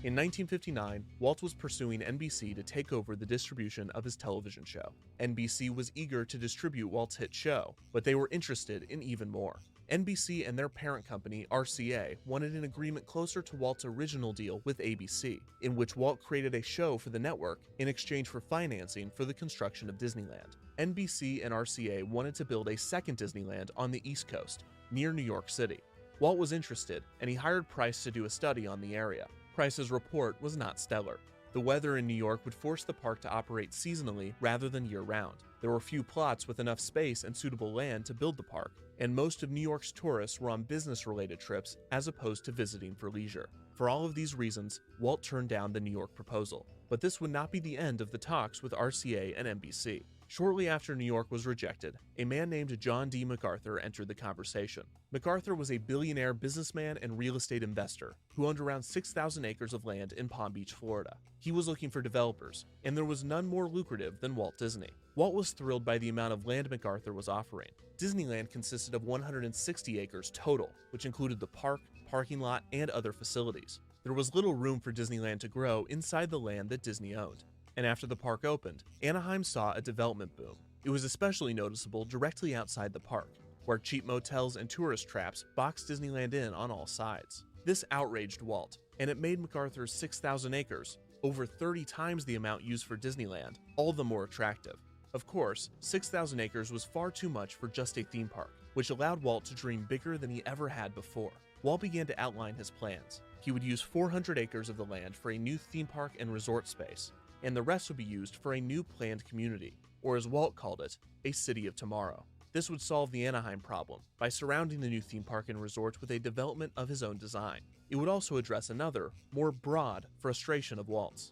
Speaker 18: In 1959, Walt was pursuing NBC to take over the distribution of his television show. NBC was eager to distribute Walt's hit show, but they were interested in even more. NBC and their parent company, RCA, wanted an agreement closer to Walt's original deal with ABC, in which Walt created a show for the network in exchange for financing for the construction of Disneyland. NBC and RCA wanted to build a second Disneyland on the East Coast, near New York City. Walt was interested, and he hired Price to do a study on the area. Price's report was not stellar. The weather in New York would force the park to operate seasonally rather than year-round. There were few plots with enough space and suitable land to build the park, and most of New York's tourists were on business-related trips as opposed to visiting for leisure. For all of these reasons, Walt turned down the New York proposal. But this would not be the end of the talks with RCA and NBC. Shortly after New York was rejected, a man named John D. MacArthur entered the conversation. MacArthur was a billionaire businessman and real estate investor who owned around 6,000 acres of land in Palm Beach, Florida. He was looking for developers, and there was none more lucrative than Walt Disney. Walt was thrilled by the amount of land MacArthur was offering. Disneyland consisted of 160 acres total, which included the park, parking lot, and other facilities. There was little room for Disneyland to grow inside the land that Disney owned. And after the park opened, Anaheim saw a development boom. It was especially noticeable directly outside the park, where cheap motels and tourist traps boxed Disneyland in on all sides. This outraged Walt, and it made MacArthur's 6,000 acres, over 30 times the amount used for Disneyland, all the more attractive. Of course, 6,000 acres was far too much for just a theme park, which allowed Walt to dream bigger than he ever had before. Walt began to outline his plans. He would use 400 acres of the land for a new theme park and resort space, and the rest would be used for a new planned community, or as Walt called it, a city of tomorrow. This would solve the Anaheim problem by surrounding the new theme park and resort with a development of his own design. It would also address another, more broad, frustration of Walt's.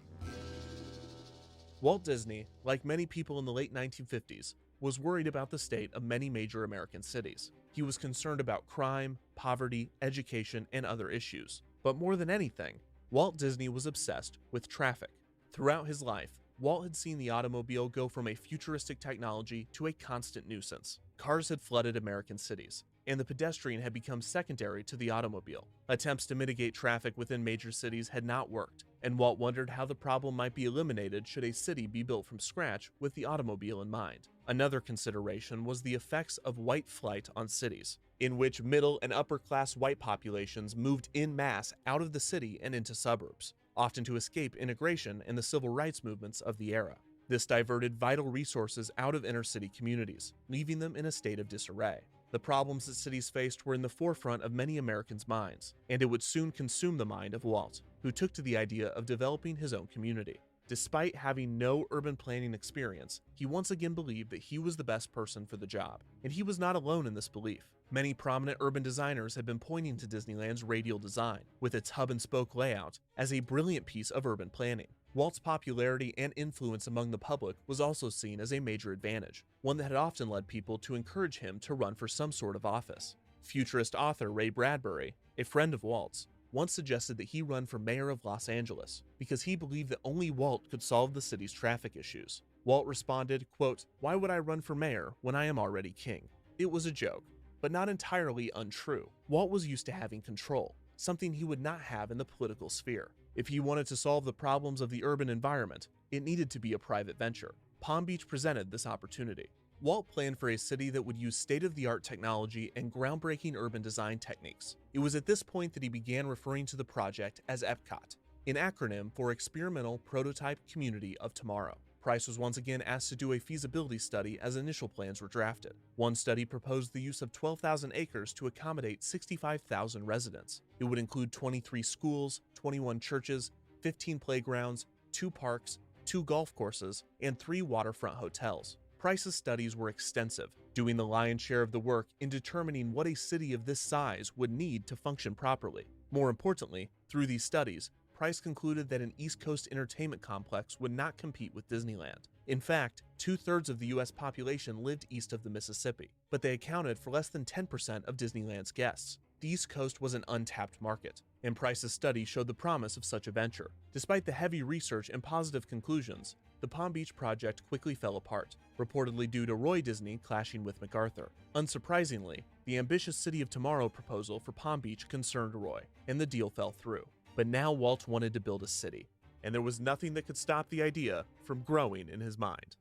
Speaker 18: Walt Disney, like many people in the late 1950s, was worried about the state of many major American cities. He was concerned about crime, poverty, education, and other issues. But more than anything, Walt Disney was obsessed with traffic. Throughout his life, Walt had seen the automobile go from a futuristic technology to a constant nuisance. Cars had flooded American cities, and the pedestrian had become secondary to the automobile. Attempts to mitigate traffic within major cities had not worked, and Walt wondered how the problem might be eliminated should a city be built from scratch with the automobile in mind. Another consideration was the effects of white flight on cities, in which middle and upper class white populations moved en masse out of the city and into suburbs, often to escape integration and the civil rights movements of the era. This diverted vital resources out of inner-city communities, leaving them in a state of disarray. The problems that cities faced were in the forefront of many Americans' minds, and it would soon consume the mind of Walt, who took to the idea of developing his own community. Despite having no urban planning experience, he once again believed that he was the best person for the job, and he was not alone in this belief. Many prominent urban designers had been pointing to Disneyland's radial design, with its hub-and-spoke layout, as a brilliant piece of urban planning. Walt's popularity and influence among the public was also seen as a major advantage, one that had often led people to encourage him to run for some sort of office. Futurist author Ray Bradbury, a friend of Walt's, once suggested that he run for mayor of Los Angeles because he believed that only Walt could solve the city's traffic issues. Walt responded, quote, "Why would I run for mayor when I am already king?" It was a joke, but not entirely untrue. Walt was used to having control, something he would not have in the political sphere. If he wanted to solve the problems of the urban environment, it needed to be a private venture. Palm Beach presented this opportunity. Walt planned for a city that would use state-of-the-art technology and groundbreaking urban design techniques. It was at this point that he began referring to the project as EPCOT, an acronym for Experimental Prototype Community of Tomorrow. Price was once again asked to do a feasibility study as initial plans were drafted. One study proposed the use of 12,000 acres to accommodate 65,000 residents. It would include 23 schools, 21 churches, 15 playgrounds, 2 parks, 2 golf courses, and 3 waterfront hotels. Price's studies were extensive, doing the lion's share of the work in determining what a city of this size would need to function properly. More importantly, through these studies, Price concluded that an East Coast entertainment complex would not compete with Disneyland. In fact, 2/3 of the US population lived east of the Mississippi, but they accounted for less than 10% of Disneyland's guests. The East Coast was an untapped market, and Price's study showed the promise of such a venture. Despite the heavy research and positive conclusions, the Palm Beach project quickly fell apart, reportedly due to Roy Disney clashing with MacArthur. Unsurprisingly, the ambitious City of Tomorrow proposal for Palm Beach concerned Roy, and the deal fell through. But now Walt wanted to build a city, and there was nothing that could stop the idea from growing in his mind.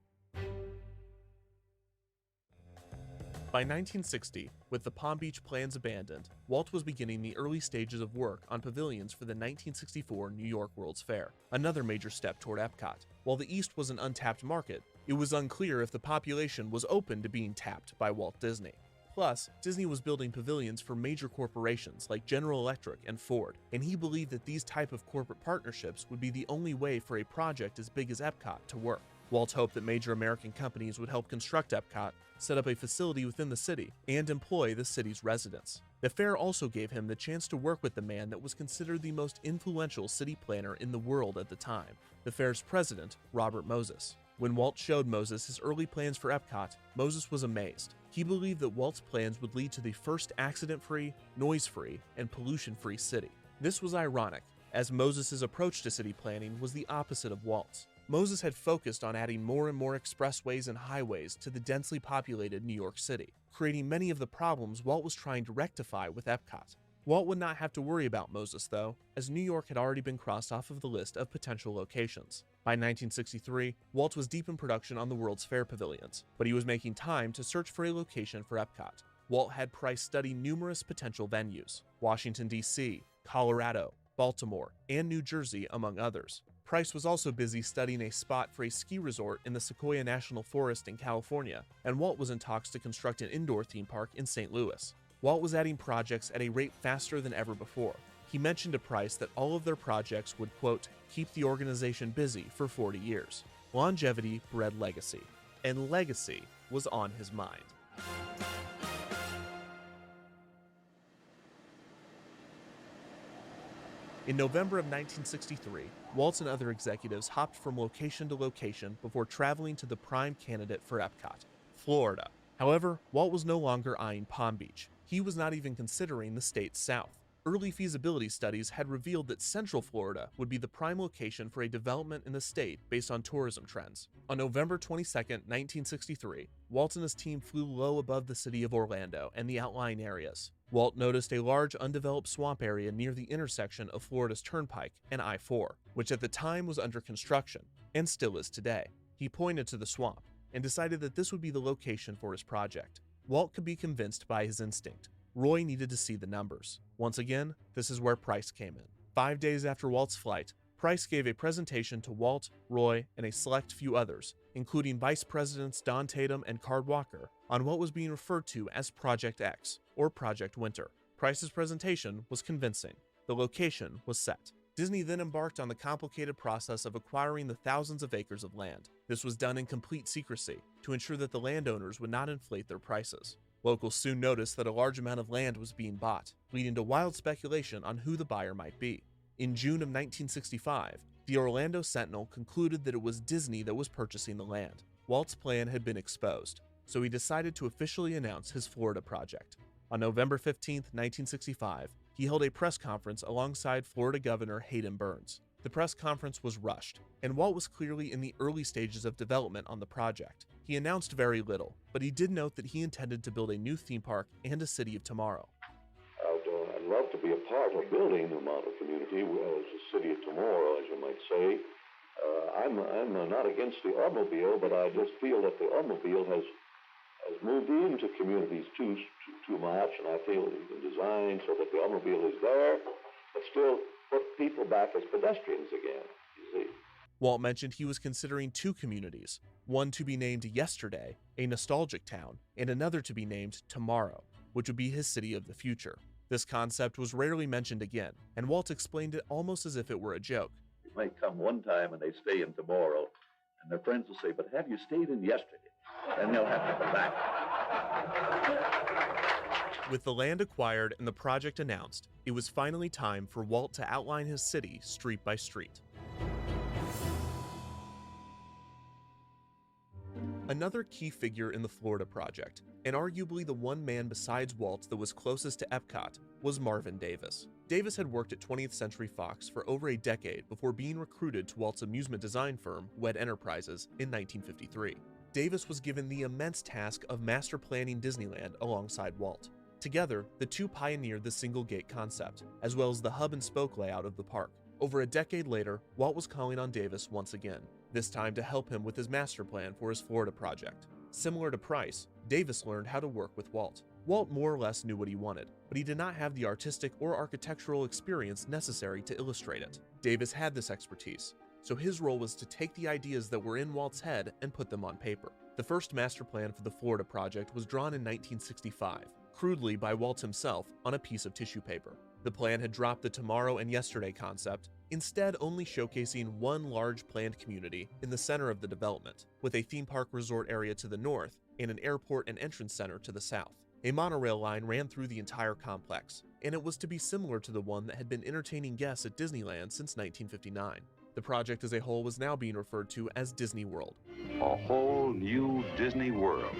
Speaker 18: By 1960, with the Palm Beach plans abandoned, Walt was beginning the early stages of work on pavilions for the 1964 New York World's Fair, another major step toward Epcot. While the East was an untapped market, it was unclear if the population was open to being tapped by Walt Disney. Plus, Disney was building pavilions for major corporations like General Electric and Ford, and he believed that these type of corporate partnerships would be the only way for a project as big as Epcot to work. Walt hoped that major American companies would help construct Epcot, set up a facility within the city, and employ the city's residents. The fair also gave him the chance to work with the man that was considered the most influential city planner in the world at the time, the fair's president, Robert Moses. When Walt showed Moses his early plans for Epcot, Moses was amazed. He believed that Walt's plans would lead to the first accident-free, noise-free, and pollution-free city. This was ironic, as Moses' approach to city planning was the opposite of Walt's. Moses had focused on adding more and more expressways and highways to the densely populated New York City, creating many of the problems Walt was trying to rectify with Epcot. Walt would not have to worry about Moses, though, as New York had already been crossed off of the list of potential locations. By 1963, Walt was deep in production on the World's Fair pavilions, but he was making time to search for a location for Epcot. Walt had Price study numerous potential venues: Washington, D.C., Colorado, Baltimore, and New Jersey, among others. Price was also busy studying a spot for a ski resort in the Sequoia National Forest in California, and Walt was in talks to construct an indoor theme park in St. Louis. Walt was adding projects at a rate faster than ever before. He mentioned to Price that all of their projects would, quote, keep the organization busy for 40 years. Longevity bred legacy, and legacy was on his mind. In November of 1963, Walt and other executives hopped from location to location before traveling to the prime candidate for Epcot, Florida. However, Walt was no longer eyeing Palm Beach. He was not even considering the state's south. Early feasibility studies had revealed that Central Florida would be the prime location for a development in the state based on tourism trends. On November 22, 1963, Walt and his team flew low above the city of Orlando and the outlying areas. Walt noticed a large undeveloped swamp area near the intersection of Florida's Turnpike and I-4, which at the time was under construction, and still is today. He pointed to the swamp and decided that this would be the location for his project. Walt could be convinced by his instinct. Roy needed to see the numbers. Once again, this is where Price came in. 5 days after Walt's flight, Price gave a presentation to Walt, Roy, and a select few others, including Vice Presidents Don Tatum and Card Walker, on what was being referred to as Project X, or Project Winter. Price's presentation was convincing. The location was set. Disney then embarked on the complicated process of acquiring the thousands of acres of land. This was done in complete secrecy to ensure that the landowners would not inflate their prices. Locals soon noticed that a large amount of land was being bought, leading to wild speculation on who the buyer might be. In June of 1965, the Orlando Sentinel concluded that it was Disney that was purchasing the land. Walt's plan had been exposed, so he decided to officially announce his Florida project. On November 15, 1965, he held a press conference alongside Florida Governor Hayden Burns. The press conference was rushed, and Walt was clearly in the early stages of development on the project. He announced very little, but he did note that he intended to build a new theme park and a city of tomorrow.
Speaker 2: I'd love to be a part of building a model community as a city of tomorrow, as you might say. I'm not against the automobile, but I just feel that the automobile has moved into communities too much, and I feel the design so that the automobile is there, but still put people back as pedestrians again, you see.
Speaker 18: Walt mentioned he was considering two communities, one to be named Yesterday, a nostalgic town, and another to be named Tomorrow, which would be his city of the future. This concept was rarely mentioned again, and Walt explained it almost as if it were a joke.
Speaker 2: You might come one time and they stay in tomorrow, and their friends will say, but have you stayed in yesterday? Then they'll have to come back.
Speaker 18: With the land acquired and the project announced, it was finally time for Walt to outline his city street by street. Another key figure in the Florida project, and arguably the one man besides Walt that was closest to Epcot, was Marvin Davis. Davis had worked at 20th Century Fox for over a decade before being recruited to Walt's amusement design firm, Wed Enterprises, in 1953. Davis was given the immense task of master planning Disneyland alongside Walt. Together, the two pioneered the single-gate concept, as well as the hub-and-spoke layout of the park. Over a decade later, Walt was calling on Davis once again, this time to help him with his master plan for his Florida project. Similar to Price, Davis learned how to work with Walt. Walt more or less knew what he wanted, but he did not have the artistic or architectural experience necessary to illustrate it. Davis had this expertise, so his role was to take the ideas that were in Walt's head and put them on paper. The first master plan for the Florida project was drawn in 1965, crudely by Walt himself on a piece of tissue paper. The plan had dropped the tomorrow and yesterday concept, instead only showcasing one large planned community in the center of the development, with a theme park resort area to the north and an airport and entrance center to the south. A monorail line ran through the entire complex, and it was to be similar to the one that had been entertaining guests at Disneyland since 1959. The project as a whole was now being referred to as Disney World.
Speaker 15: A whole new Disney World.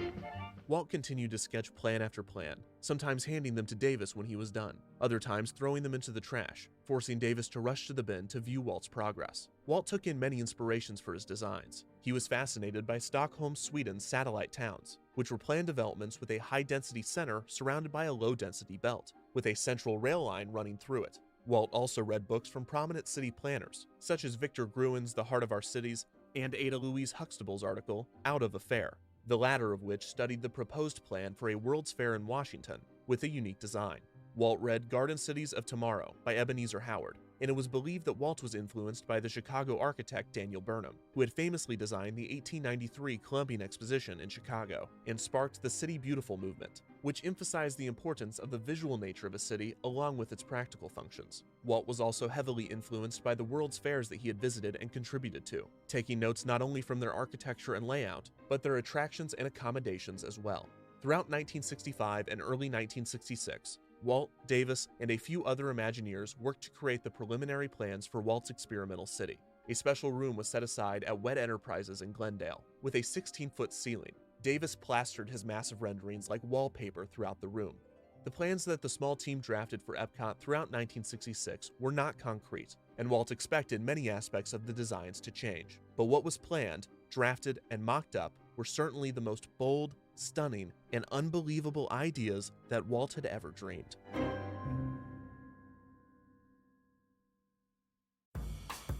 Speaker 18: Walt continued to sketch plan after plan, sometimes handing them to Davis when he was done, other times throwing them into the trash, forcing Davis to rush to the bin to view Walt's progress. Walt took in many inspirations for his designs. He was fascinated by Stockholm, Sweden's satellite towns, which were planned developments with a high-density center surrounded by a low-density belt, with a central rail line running through it. Walt also read books from prominent city planners, such as Victor Gruen's The Heart of Our Cities and Ada Louise Huxtable's article, Out of a Fair, the latter of which studied the proposed plan for a World's Fair in Washington with a unique design. Walt read Garden Cities of Tomorrow by Ebenezer Howard, and it was believed that Walt was influenced by the Chicago architect Daniel Burnham, who had famously designed the 1893 Columbian Exposition in Chicago and sparked the City Beautiful movement, which emphasized the importance of the visual nature of a city along with its practical functions. Walt was also heavily influenced by the World's Fairs that he had visited and contributed to, taking notes not only from their architecture and layout, but their attractions and accommodations as well. Throughout 1965 and early 1966, Walt, Davis, and a few other Imagineers worked to create the preliminary plans for Walt's experimental city. A special room was set aside at Wet Enterprises in Glendale, with a 16-foot ceiling. Davis plastered his massive renderings like wallpaper throughout the room. The plans that the small team drafted for Epcot throughout 1966 were not concrete, and Walt expected many aspects of the designs to change. But what was planned, drafted, and mocked up were certainly the most bold, stunning, and unbelievable ideas that Walt had ever dreamed.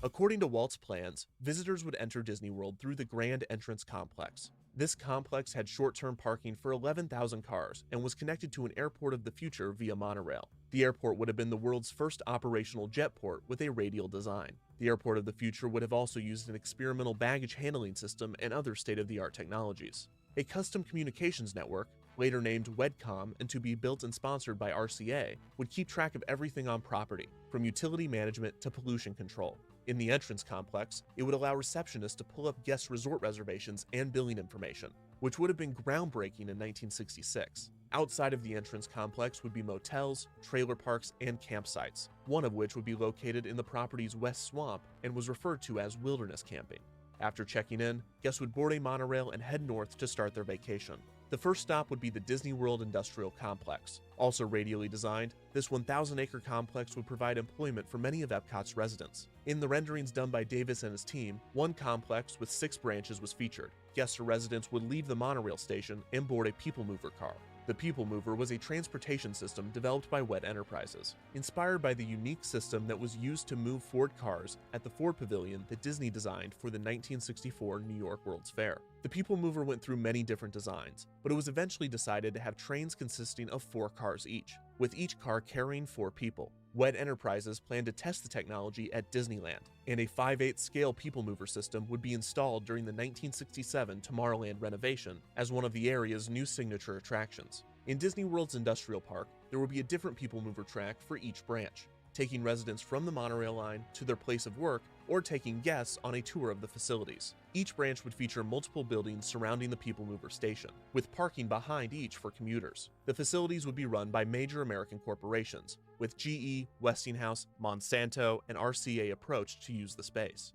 Speaker 18: According to Walt's plans, visitors would enter Disney World through the Grand Entrance Complex. This complex had short-term parking for 11,000 cars and was connected to an airport of the future via monorail. The airport would have been the world's first operational jetport with a radial design. The airport of the future would have also used an experimental baggage handling system and other state-of-the-art technologies. A custom communications network, later named WEDCOM and to be built and sponsored by RCA, would keep track of everything on property, from utility management to pollution control. In the entrance complex, it would allow receptionists to pull up guest resort reservations and billing information, which would have been groundbreaking in 1966. Outside of the entrance complex would be motels, trailer parks, and campsites, one of which would be located in the property's West Swamp and was referred to as wilderness camping. After checking in, guests would board a monorail and head north to start their vacation. The first stop would be the Disney World Industrial Complex. Also radially designed, this 1,000-acre complex would provide employment for many of Epcot's residents. In the renderings done by Davis and his team, one complex with 6 branches was featured. Guests or residents would leave the monorail station and board a People Mover car. The People Mover was a transportation system developed by Wet Enterprises, inspired by the unique system that was used to move Ford cars at the Ford Pavilion that Disney designed for the 1964 New York World's Fair. The People Mover went through many different designs, but it was eventually decided to have trains consisting of 4 cars each, with each car carrying 4 people. Wet Enterprises planned to test the technology at Disneyland, and a 5/8 scale People Mover system would be installed during the 1967 Tomorrowland renovation as one of the area's new signature attractions. In Disney World's Industrial Park, there will be a different People Mover track for each branch, taking residents from the monorail line to their place of work or taking guests on a tour of the facilities. Each branch would feature multiple buildings surrounding the People Mover station, with parking behind each for commuters. The facilities would be run by major American corporations, with GE, Westinghouse, Monsanto, and RCA approached to use the space.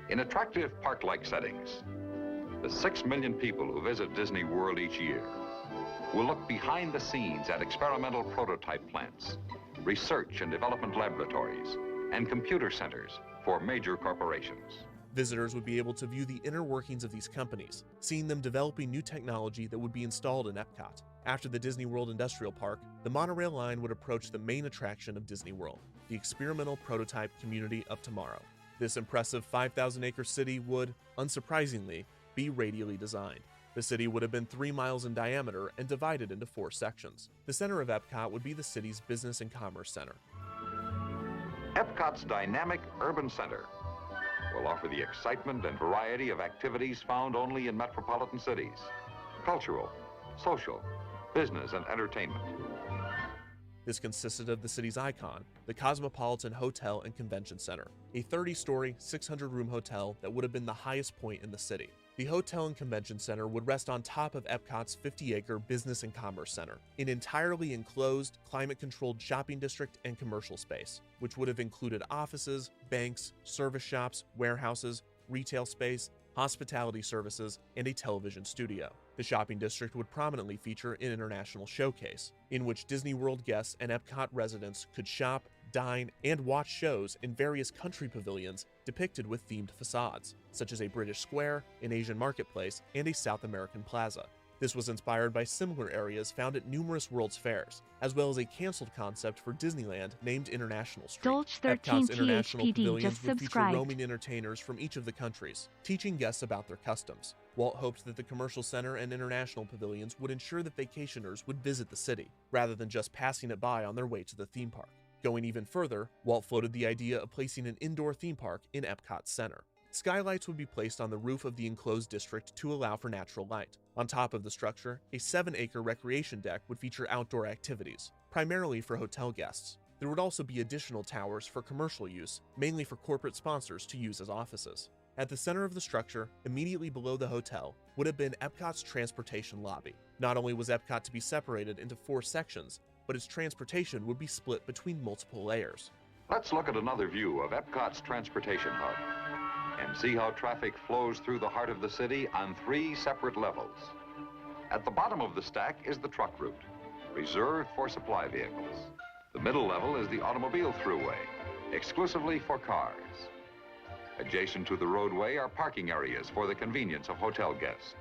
Speaker 5: In attractive park-like settings, the 6 million people who visit Disney World each year will look behind the scenes at experimental prototype plants, research and development laboratories, and computer centers for major corporations.
Speaker 18: Visitors would be able to view the inner workings of these companies, seeing them developing new technology that would be installed in Epcot. After the Disney World Industrial Park, the monorail line would approach the main attraction of Disney World, the experimental prototype community of tomorrow. This impressive 5,000-acre city would, unsurprisingly, be radially designed. The city would have been 3 miles in diameter and divided into 4 sections. The center of Epcot would be the city's business and commerce center.
Speaker 5: Epcot's dynamic urban center will offer the excitement and variety of activities found only in metropolitan cities: cultural, social, business, and entertainment.
Speaker 18: This consisted of the city's icon, the Cosmopolitan Hotel and Convention Center, a 30-story, 600-room hotel that would have been the highest point in the city. The Hotel and Convention Center would rest on top of Epcot's 50-acre Business and Commerce Center, an entirely enclosed, climate-controlled shopping district and commercial space, which would have included offices, banks, service shops, warehouses, retail space, hospitality services, and a television studio. The shopping district would prominently feature an international showcase, in which Disney World guests and Epcot residents could shop, dine, and watch shows in various country pavilions depicted with themed facades, such as a British Square, an Asian marketplace, and a South American plaza. This was inspired by similar areas found at numerous World's Fairs, as well as a canceled concept for Disneyland named International Street. Epcot's international pavilions would feature roaming entertainers from each of the countries, teaching guests about their customs. Walt hoped that the commercial center and international pavilions would ensure that vacationers would visit the city, rather than just passing it by on their way to the theme park. Going even further, Walt floated the idea of placing an indoor theme park in Epcot Center. Skylights would be placed on the roof of the enclosed district to allow for natural light. On top of the structure, a 7-acre recreation deck would feature outdoor activities, primarily for hotel guests. There would also be additional towers for commercial use, mainly for corporate sponsors to use as offices. At the center of the structure, immediately below the hotel, would have been Epcot's transportation lobby. Not only was Epcot to be separated into 4 sections, but its transportation would be split between multiple layers.
Speaker 5: Let's look at another view of Epcot's transportation hub and see how traffic flows through the heart of the city on 3 separate levels. At the bottom of the stack is the truck route, reserved for supply vehicles. The middle level is the automobile throughway, exclusively for cars. Adjacent to the roadway are parking areas for the convenience of hotel guests.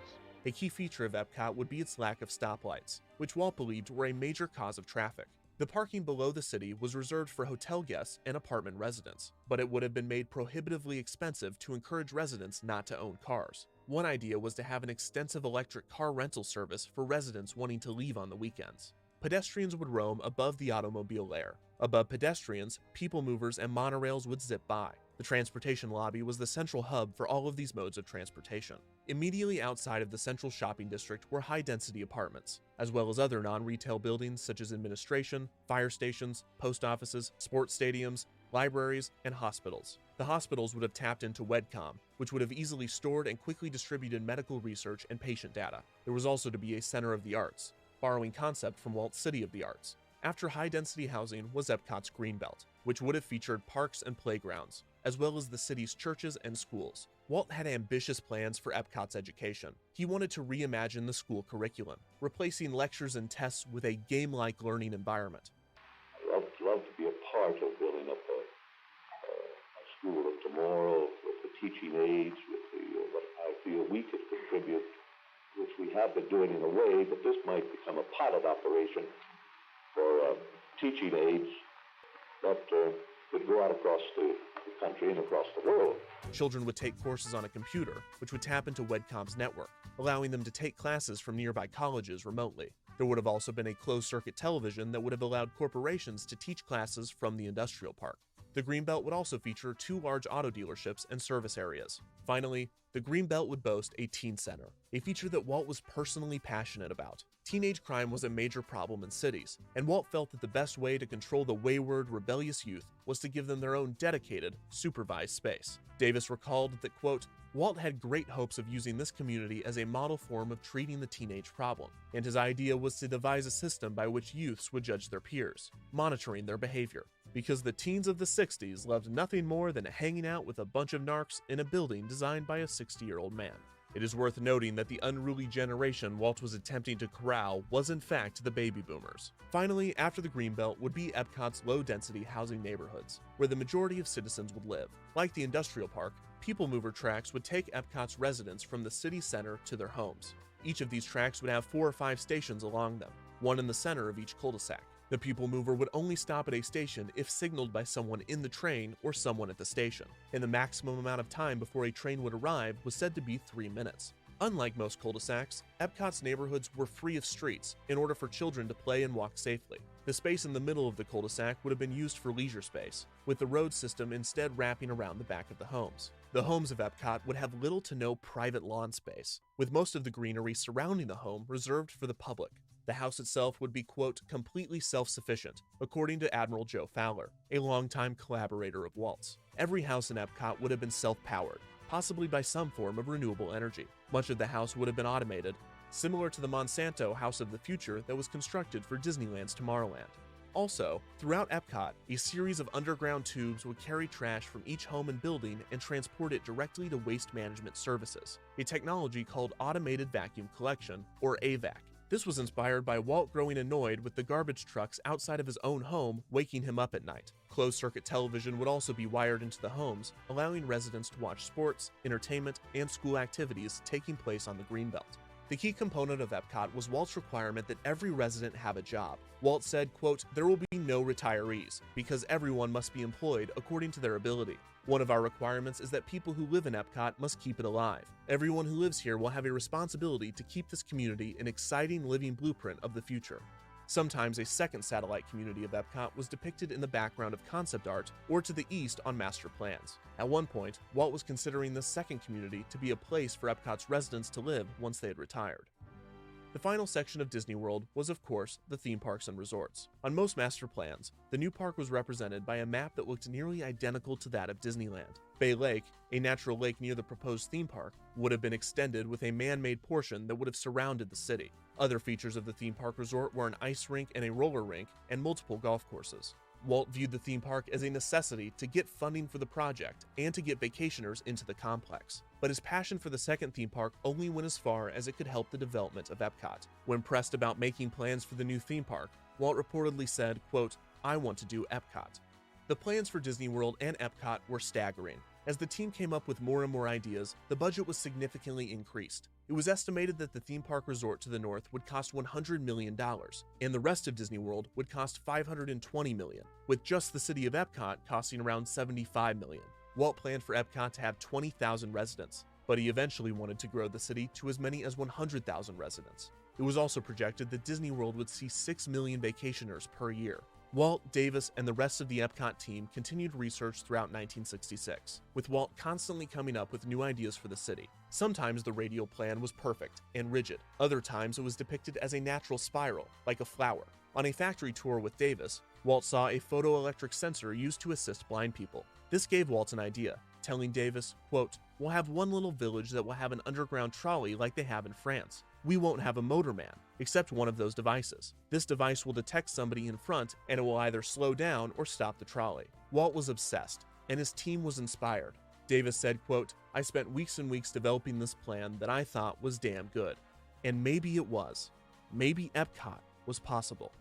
Speaker 18: A key feature of Epcot would be its lack of stoplights, which Walt believed were a major cause of traffic. The parking below the city was reserved for hotel guests and apartment residents, but it would have been made prohibitively expensive to encourage residents not to own cars. One idea was to have an extensive electric car rental service for residents wanting to leave on the weekends. Pedestrians would roam above the automobile layer. Above pedestrians, people movers and monorails would zip by. The transportation lobby was the central hub for all of these modes of transportation. Immediately outside of the central shopping district were high-density apartments, as well as other non-retail buildings such as administration, fire stations, post offices, sports stadiums, libraries, and hospitals. The hospitals would have tapped into WEDCOM, which would have easily stored and quickly distributed medical research and patient data. There was also to be a center of the arts, borrowing concept from Walt's City of the Arts. After high-density housing was Epcot's Greenbelt, which would have featured parks and playgrounds, as well as the city's churches and schools. Walt had ambitious plans for Epcot's education. He wanted to reimagine the school curriculum, replacing lectures and tests with a game-like learning environment.
Speaker 2: I'd love to be a part of building up a school of tomorrow with the teaching aids, with what I feel we could contribute, which we have been doing in a way, but this might become a pilot operation for teaching aids that would go out across the country and across the world.
Speaker 18: Children would take courses on a computer, which would tap into WEDCOM's network, allowing them to take classes from nearby colleges remotely. There would have also been a closed-circuit television that would have allowed corporations to teach classes from the industrial park. The Greenbelt would also feature 2 large auto dealerships and service areas. Finally, the Greenbelt would boast a teen center, a feature that Walt was personally passionate about. Teenage crime was a major problem in cities, and Walt felt that the best way to control the wayward, rebellious youth was to give them their own dedicated, supervised space. Davis recalled that, quote, Walt had great hopes of using this community as a model form of treating the teenage problem, and his idea was to devise a system by which youths would judge their peers, monitoring their behavior, because the teens of the 60s loved nothing more than hanging out with a bunch of narcs in a building designed by a 60-year-old man. It is worth noting that the unruly generation Walt was attempting to corral was in fact the baby boomers. Finally, after the Greenbelt would be Epcot's low-density housing neighborhoods, where the majority of citizens would live. Like the industrial park, people mover tracks would take Epcot's residents from the city center to their homes. Each of these tracks would have 4 or 5 stations along them, one in the center of each cul-de-sac. The people mover would only stop at a station if signaled by someone in the train or someone at the station, and the maximum amount of time before a train would arrive was said to be 3 minutes. Unlike most cul-de-sacs, Epcot's neighborhoods were free of streets in order for children to play and walk safely. The space in the middle of the cul-de-sac would have been used for leisure space, with the road system instead wrapping around the back of the homes. The homes of Epcot would have little to no private lawn space, with most of the greenery surrounding the home reserved for the public. The house itself would be, quote, completely self-sufficient, according to Admiral Joe Fowler, a longtime collaborator of Walt's. Every house in Epcot would have been self-powered, possibly by some form of renewable energy. Much of the house would have been automated, similar to the Monsanto House of the Future that was constructed for Disneyland's Tomorrowland. Also, throughout Epcot, a series of underground tubes would carry trash from each home and building and transport it directly to Waste Management Services, a technology called Automated Vacuum Collection, or AVAC. This was inspired by Walt growing annoyed with the garbage trucks outside of his own home waking him up at night. Closed-circuit television would also be wired into the homes, allowing residents to watch sports, entertainment, and school activities taking place on the Greenbelt. The key component of Epcot was Walt's requirement that every resident have a job. Walt said, quote, "There will be no retirees, because everyone must be employed according to their ability. One of our requirements is that people who live in Epcot must keep it alive. Everyone who lives here will have a responsibility to keep this community an exciting living blueprint of the future." Sometimes a second satellite community of Epcot was depicted in the background of concept art or to the east on master plans. At one point, Walt was considering this second community to be a place for Epcot's residents to live once they had retired. The final section of Disney World was, of course, the theme parks and resorts. On most master plans, the new park was represented by a map that looked nearly identical to that of Disneyland. Bay Lake, a natural lake near the proposed theme park, would have been extended with a man-made portion that would have surrounded the city. Other features of the theme park resort were an ice rink and a roller rink, and multiple golf courses. Walt viewed the theme park as a necessity to get funding for the project and to get vacationers into the complex. But his passion for the second theme park only went as far as it could help the development of Epcot. When pressed about making plans for the new theme park, Walt reportedly said, quote, "I want to do Epcot." The plans for Disney World and Epcot were staggering. As the team came up with more and more ideas, the budget was significantly increased. It was estimated that the theme park resort to the north would cost $100 million, and the rest of Disney World would cost $520 million, with just the city of Epcot costing around $75 million. Walt planned for Epcot to have 20,000 residents, but he eventually wanted to grow the city to as many as 100,000 residents. It was also projected that Disney World would see 6 million vacationers per year. Walt, Davis, and the rest of the Epcot team continued research throughout 1966, with Walt constantly coming up with new ideas for the city. Sometimes the radial plan was perfect and rigid. Other times it was depicted as a natural spiral, like a flower. On a factory tour with Davis, Walt saw a photoelectric sensor used to assist blind people. This gave Walt an idea, telling Davis, quote, "We'll have one little village that will have an underground trolley like they have in France. We won't have a motorman, except one of those devices. This device will detect somebody in front, and it will either slow down or stop the trolley." Walt was obsessed, and his team was inspired. Davis said, quote, "I spent weeks and weeks developing this plan that I thought was damn good. And maybe it was. Maybe Epcot was possible."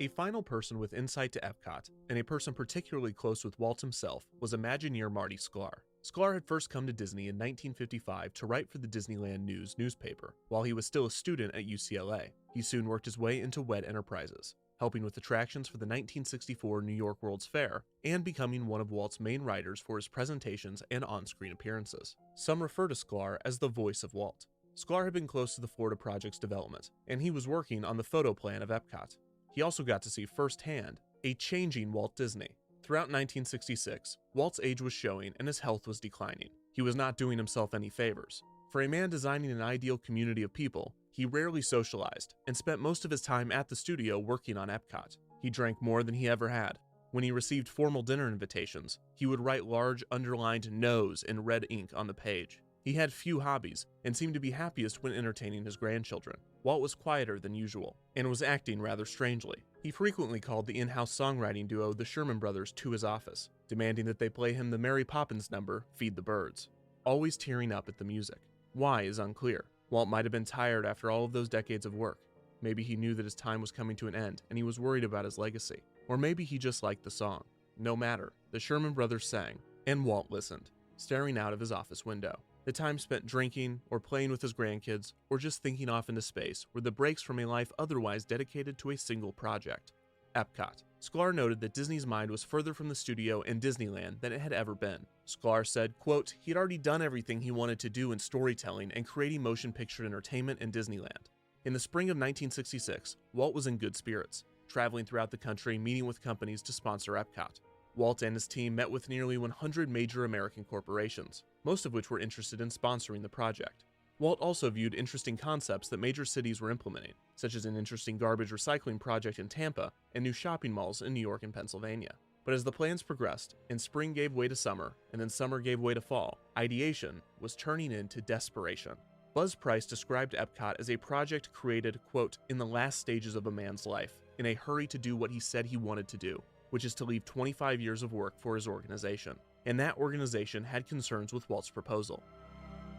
Speaker 18: A final person with insight to Epcot, and a person particularly close with Walt himself, was Imagineer Marty Sklar. Sklar had first come to Disney in 1955 to write for the Disneyland News newspaper. While he was still a student at UCLA, he soon worked his way into WED Enterprises, helping with attractions for the 1964 New York World's Fair, and becoming one of Walt's main writers for his presentations and on-screen appearances. Some refer to Sklar as the voice of Walt. Sklar had been close to the Florida project's development, and he was working on the photo plan of Epcot. He also got to see firsthand a changing Walt Disney. Throughout 1966, Walt's age was showing and his health was declining. He was not doing himself any favors. For a man designing an ideal community of people, he rarely socialized and spent most of his time at the studio working on Epcot. He drank more than he ever had. When he received formal dinner invitations, he would write large underlined no's in red ink on the page. He had few hobbies and seemed to be happiest when entertaining his grandchildren. Walt was quieter than usual and was acting rather strangely. He frequently called the in-house songwriting duo the Sherman Brothers to his office, demanding that they play him the Mary Poppins number, Feed the Birds, always tearing up at the music. Why is unclear. Walt might have been tired after all of those decades of work. Maybe he knew that his time was coming to an end and he was worried about his legacy. Or maybe he just liked the song. No matter, the Sherman Brothers sang, and Walt listened, staring out of his office window. The time spent drinking, or playing with his grandkids, or just thinking off into space were the breaks from a life otherwise dedicated to a single project. Epcot. Sklar noted that Disney's mind was further from the studio and Disneyland than it had ever been. Sklar said, quote, "He had already done everything he wanted to do in storytelling and creating motion picture entertainment in Disneyland." In the spring of 1966, Walt was in good spirits, traveling throughout the country meeting with companies to sponsor Epcot. Walt and his team met with nearly 100 major American corporations, most of which were interested in sponsoring the project. Walt also viewed interesting concepts that major cities were implementing, such as an interesting garbage recycling project in Tampa and new shopping malls in New York and Pennsylvania. But as the plans progressed, and spring gave way to summer, and then summer gave way to fall, ideation was turning into desperation. Buzz Price described Epcot as a project created, quote, in the last stages of a man's life, in a hurry to do what he said he wanted to do, which is to leave 25 years of work for his organization. And that organization had concerns with Walt's proposal.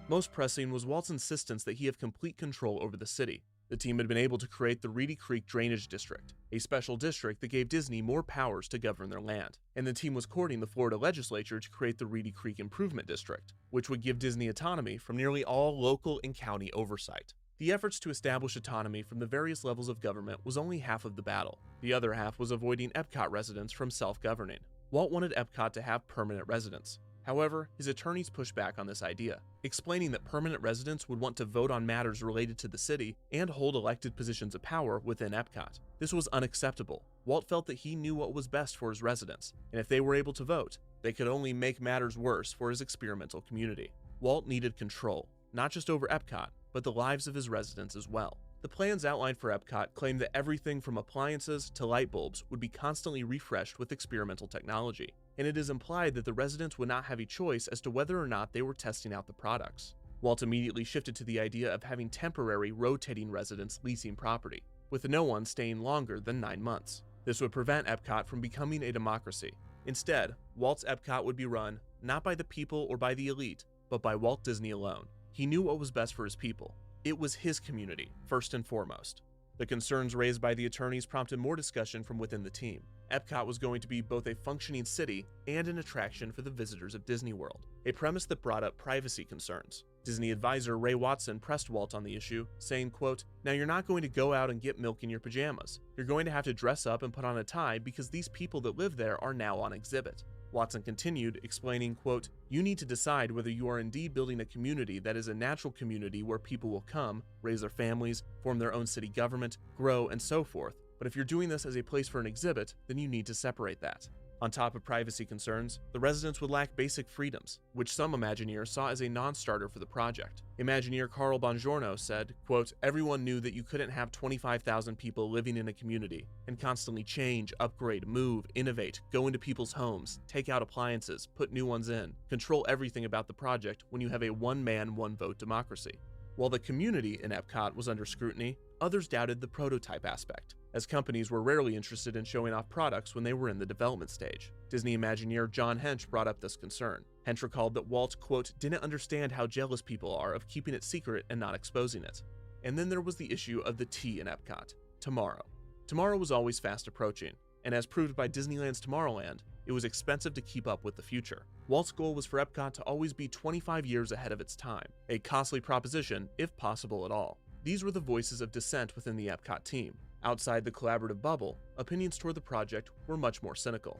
Speaker 18: Most pressing was Walt's insistence that he have complete control over the city. The team had been able to create the Reedy Creek Drainage District, a special district that gave Disney more powers to govern their land. And the team was courting the Florida legislature to create the Reedy Creek Improvement District, which would give Disney autonomy from nearly all local and county oversight. The efforts to establish autonomy from the various levels of government was only half of the battle. The other half was avoiding Epcot residents from self-governing. Walt wanted Epcot to have permanent residents. However, his attorneys pushed back on this idea, explaining that permanent residents would want to vote on matters related to the city and hold elected positions of power within Epcot. This was unacceptable. Walt felt that he knew what was best for his residents, and if they were able to vote, they could only make matters worse for his experimental community. Walt needed control, not just over Epcot, but the lives of his residents as well. The plans outlined for Epcot claimed that everything from appliances to light bulbs would be constantly refreshed with experimental technology, and it is implied that the residents would not have a choice as to whether or not they were testing out the products. Walt immediately shifted to the idea of having temporary rotating residents leasing property, with no one staying longer than 9 months. This would prevent Epcot from becoming a democracy. Instead, Walt's Epcot would be run not by the people or by the elite, but by Walt Disney alone. He knew what was best for his people. It was his community, first and foremost. The concerns raised by the attorneys prompted more discussion from within the team. Epcot was going to be both a functioning city and an attraction for the visitors of Disney World, a premise that brought up privacy concerns. Disney advisor Ray Watson pressed Walt on the issue, saying, quote, "Now you're not going to go out and get milk in your pajamas. You're going to have to dress up and put on a tie because these people that live there are now on exhibit." Watson continued, explaining, quote, "You need to decide whether you are indeed building a community that is a natural community where people will come, raise their families, form their own city government, grow, and so forth. But if you're doing this as a place for an exhibit, then you need to separate that." On top of privacy concerns, the residents would lack basic freedoms, which some Imagineers saw as a non-starter for the project. Imagineer Carl Bongiorno said, quote, "Everyone knew that you couldn't have 25,000 people living in a community and constantly change, upgrade, move, innovate, go into people's homes, take out appliances, put new ones in, control everything about the project when you have a one-man, one-vote democracy." While the community in Epcot was under scrutiny, others doubted the prototype aspect, as companies were rarely interested in showing off products when they were in the development stage. Disney Imagineer John Hench brought up this concern. Hench recalled that Walt, quote, "didn't understand how jealous people are of keeping it secret and not exposing it." And then there was the issue of the T in Epcot, tomorrow. Tomorrow was always fast approaching, and as proved by Disneyland's Tomorrowland, it was expensive to keep up with the future. Walt's goal was for Epcot to always be 25 years ahead of its time, a costly proposition, if possible at all. These were the voices of dissent within the Epcot team. Outside the collaborative bubble, opinions toward the project were much more cynical.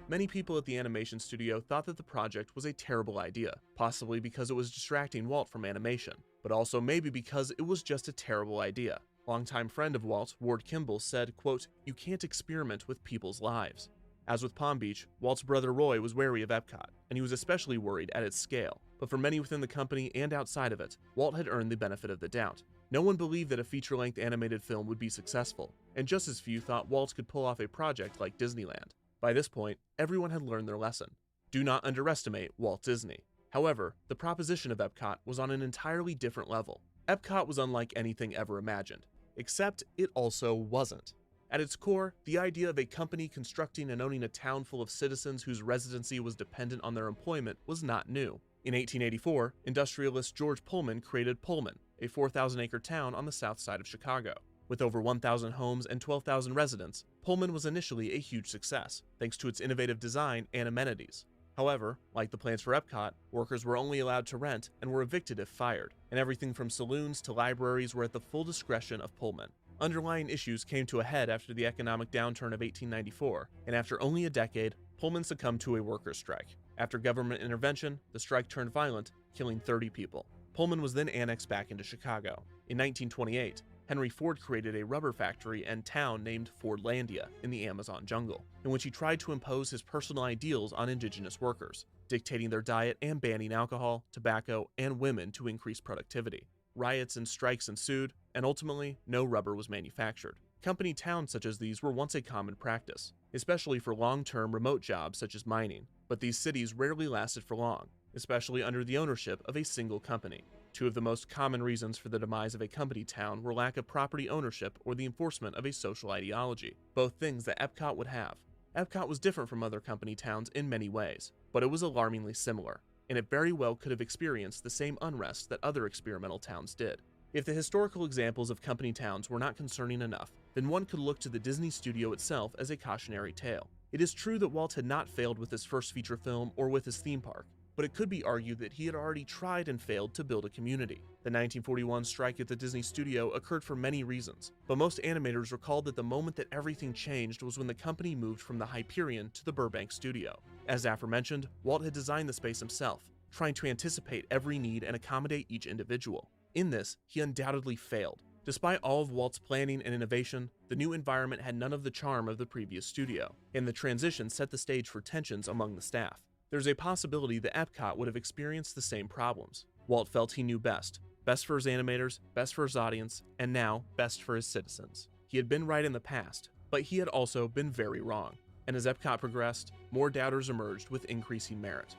Speaker 18: Many people at the animation studio thought that the project was a terrible idea, possibly because it was distracting Walt from animation, but also maybe because it was just a terrible idea. Longtime friend of Walt, Ward Kimball, said, quote, "You can't experiment with people's lives." As with Palm Beach, Walt's brother Roy was wary of Epcot, and he was especially worried at its scale. But for many within the company and outside of it, Walt had earned the benefit of the doubt. No one believed that a feature-length animated film would be successful, and just as few thought Walt could pull off a project like Disneyland. By this point, everyone had learned their lesson. Do not underestimate Walt Disney. However, the proposition of Epcot was on an entirely different level. Epcot was unlike anything ever imagined, except it also wasn't. At its core, the idea of a company constructing and owning a town full of citizens whose residency was dependent on their employment was not new. In 1884, industrialist George Pullman created Pullman, a 4,000-acre town on the south side of Chicago. With over 1,000 homes and 12,000 residents, Pullman was initially a huge success, thanks to its innovative design and amenities. However, like the plans for Epcot, workers were only allowed to rent and were evicted if fired, and everything from saloons to libraries were at the full discretion of Pullman. Underlying issues came to a head after the economic downturn of 1894, and after only a decade, Pullman succumbed to a workers' strike. After government intervention, the strike turned violent, killing 30 people. Pullman was then annexed back into Chicago. In 1928, Henry Ford created a rubber factory and town named Fordlandia in the Amazon jungle, in which he tried to impose his personal ideals on indigenous workers, dictating their diet and banning alcohol, tobacco, and women to increase productivity. Riots and strikes ensued, and ultimately, no rubber was manufactured. Company towns such as these were once a common practice, especially for long-term remote jobs such as mining, but these cities rarely lasted for long, especially under the ownership of a single company. Two of the most common reasons for the demise of a company town were lack of property ownership or the enforcement of a social ideology, both things that Epcot would have. Epcot was different from other company towns in many ways, but it was alarmingly similar, and it very well could have experienced the same unrest that other experimental towns did. If the historical examples of company towns were not concerning enough, then one could look to the Disney studio itself as a cautionary tale. It is true that Walt had not failed with his first feature film or with his theme park, but it could be argued that he had already tried and failed to build a community. The 1941 strike at the Disney studio occurred for many reasons, but most animators recalled that the moment that everything changed was when the company moved from the Hyperion to the Burbank studio. As aforementioned, Walt had designed the space himself, trying to anticipate every need and accommodate each individual. In this, he undoubtedly failed. Despite all of Walt's planning and innovation, the new environment had none of the charm of the previous studio, and the transition set the stage for tensions among the staff. There's a possibility that Epcot would have experienced the same problems. Walt felt he knew best for his animators, best for his audience, and now best for his citizens. He had been right in the past, but he had also been very wrong, and as Epcot progressed, more doubters emerged with increasing merit.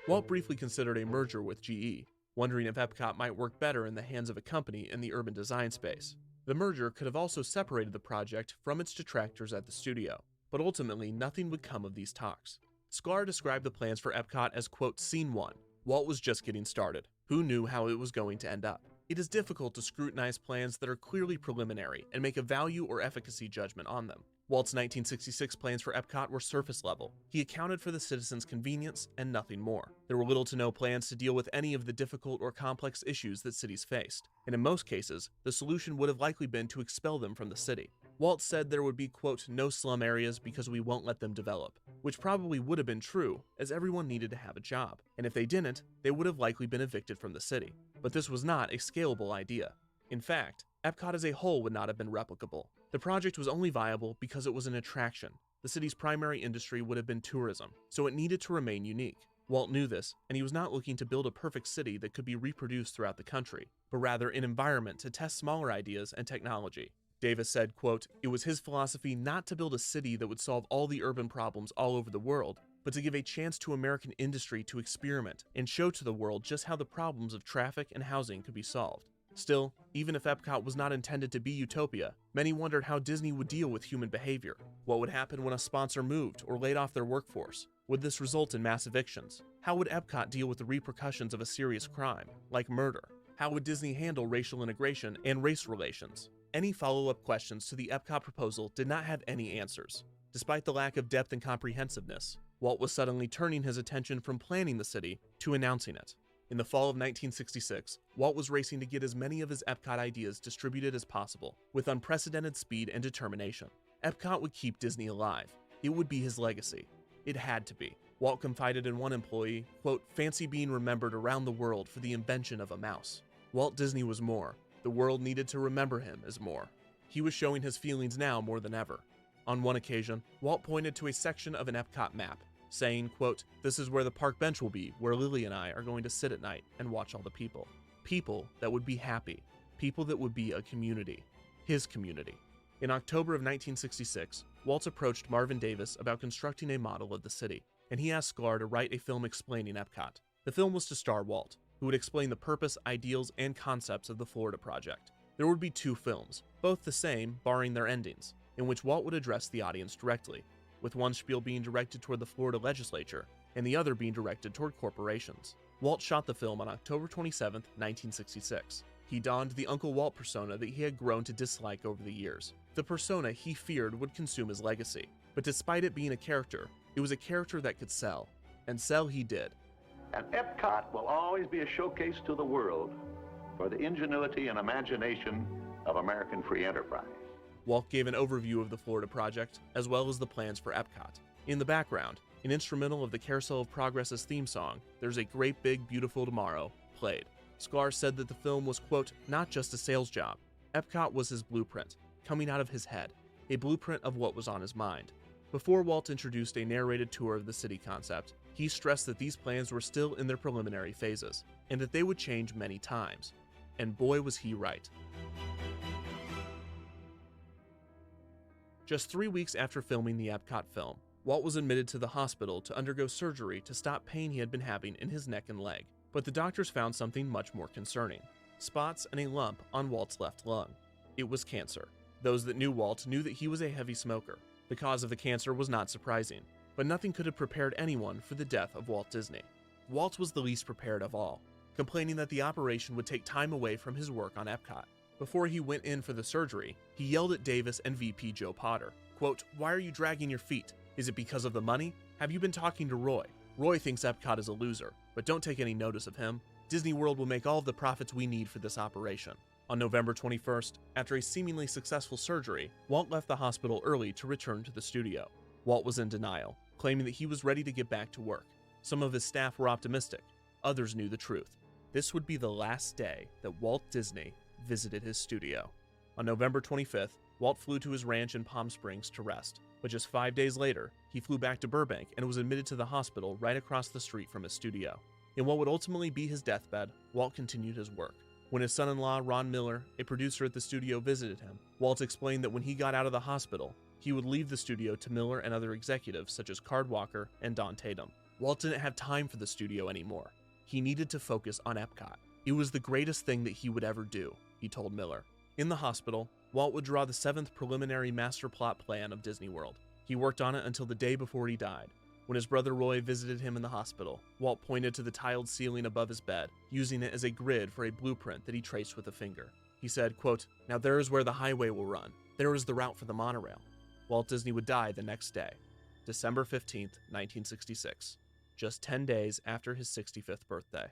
Speaker 18: Walt briefly considered a merger with GE, wondering if Epcot might work better in the hands of a company in the urban design space. The merger could have also separated the project from its detractors at the studio, but ultimately nothing would come of these talks. Sklar described the plans for Epcot as, quote, Scene 1. Walt was just getting started. Who knew how it was going to end up? It is difficult to scrutinize plans that are clearly preliminary and make a value or efficacy judgment on them. Walt's 1966 plans for Epcot were surface level. He accounted for the citizens' convenience and nothing more. There were little to no plans to deal with any of the difficult or complex issues that cities faced, and in most cases, the solution would have likely been to expel them from the city. Walt said there would be, quote, no slum areas because we won't let them develop, which probably would have been true, as everyone needed to have a job, and if they didn't, they would have likely been evicted from the city. But this was not a scalable idea. In fact, Epcot as a whole would not have been replicable. The project was only viable because it was an attraction. The city's primary industry would have been tourism, so it needed to remain unique. Walt knew this, and he was not looking to build a perfect city that could be reproduced throughout the country, but rather an environment to test smaller ideas and technology. Davis said, quote, it was his philosophy not to build a city that would solve all the urban problems all over the world, but to give a chance to American industry to experiment and show to the world just how the problems of traffic and housing could be solved. Still, even if Epcot was not intended to be utopia, many wondered how Disney would deal with human behavior. What would happen when a sponsor moved or laid off their workforce? Would this result in mass evictions? How would Epcot deal with the repercussions of a serious crime, like murder? How would Disney handle racial integration and race relations? Any follow-up questions to the Epcot proposal did not have any answers. Despite the lack of depth and comprehensiveness, Walt was suddenly turning his attention from planning the city to announcing it. In the fall of 1966, Walt was racing to get as many of his Epcot ideas distributed as possible, with unprecedented speed and determination. Epcot would keep Disney alive. It would be his legacy. It had to be. Walt confided in one employee, quote, fancy being remembered around the world for the invention of a mouse. Walt Disney was more. The world needed to remember him as more. He was showing his feelings now more than ever. On one occasion, Walt pointed to a section of an Epcot map, saying, quote, this is where the park bench will be, where Lily and I are going to sit at night and watch all the people. People that would be happy. People that would be a community. His community. In October of 1966, Walt approached Marvin Davis about constructing a model of the city, and he asked Sklar to write a film explaining Epcot. The film was to star Walt, who would explain the purpose, ideals, and concepts of the Florida project. There would be two films, both the same, barring their endings, in which Walt would address the audience directly, with one spiel being directed toward the Florida legislature, and the other being directed toward corporations. Walt shot the film on October 27, 1966. He donned the Uncle Walt persona that he had grown to dislike over the years, the persona he feared would consume his legacy. But despite it being a character, it was a character that could sell, and sell he did.
Speaker 15: And Epcot will always be a showcase to the world for the ingenuity and imagination of American free enterprise.
Speaker 18: Walt gave an overview of the Florida project, as well as the plans for Epcot. In the background, an instrumental of the Carousel of Progress's theme song, There's a Great Big Beautiful Tomorrow, played. Sklar said that the film was, quote, not just a sales job. Epcot was his blueprint, coming out of his head, a blueprint of what was on his mind. Before Walt introduced a narrated tour of the city concept, he stressed that these plans were still in their preliminary phases, and that they would change many times. And boy was he right. Just 3 weeks after filming the Epcot film, Walt was admitted to the hospital to undergo surgery to stop pain he had been having in his neck and leg. But the doctors found something much more concerning: spots and a lump on Walt's left lung. It was cancer. Those that knew Walt knew that he was a heavy smoker. The cause of the cancer was not surprising, but nothing could have prepared anyone for the death of Walt Disney. Walt was the least prepared of all, complaining that the operation would take time away from his work on Epcot. Before he went in for the surgery, he yelled at Davis and VP Joe Potter, quote, "Why are you dragging your feet? Is it because of the money? Have you been talking to Roy? Roy thinks Epcot is a loser, but don't take any notice of him. Disney World will make all of the profits we need for this operation." On November 21st, after a seemingly successful surgery, Walt left the hospital early to return to the studio. Walt was in denial, claiming that he was ready to get back to work. Some of his staff were optimistic, others knew the truth. This would be the last day that Walt Disney visited his studio. On November 25th, Walt flew to his ranch in Palm Springs to rest, but just 5 days later, he flew back to Burbank and was admitted to the hospital right across the street from his studio. In what would ultimately be his deathbed, Walt continued his work. When his son-in-law, Ron Miller, a producer at the studio, visited him, Walt explained that when he got out of the hospital, he would leave the studio to Miller and other executives such as Card Walker and Don Tatum. Walt didn't have time for the studio anymore. He needed to focus on Epcot. It was the greatest thing that he would ever do, he told Miller. In the hospital, Walt would draw the 7th preliminary master plot plan of Disney World. He worked on it until the day before he died. When his brother Roy visited him in the hospital, Walt pointed to the tiled ceiling above his bed, using it as a grid for a blueprint that he traced with a finger. He said, quote, "Now there is where the highway will run. There is the route for the monorail." Walt Disney would die the next day, December 15th, 1966, just 10 days after his 65th birthday.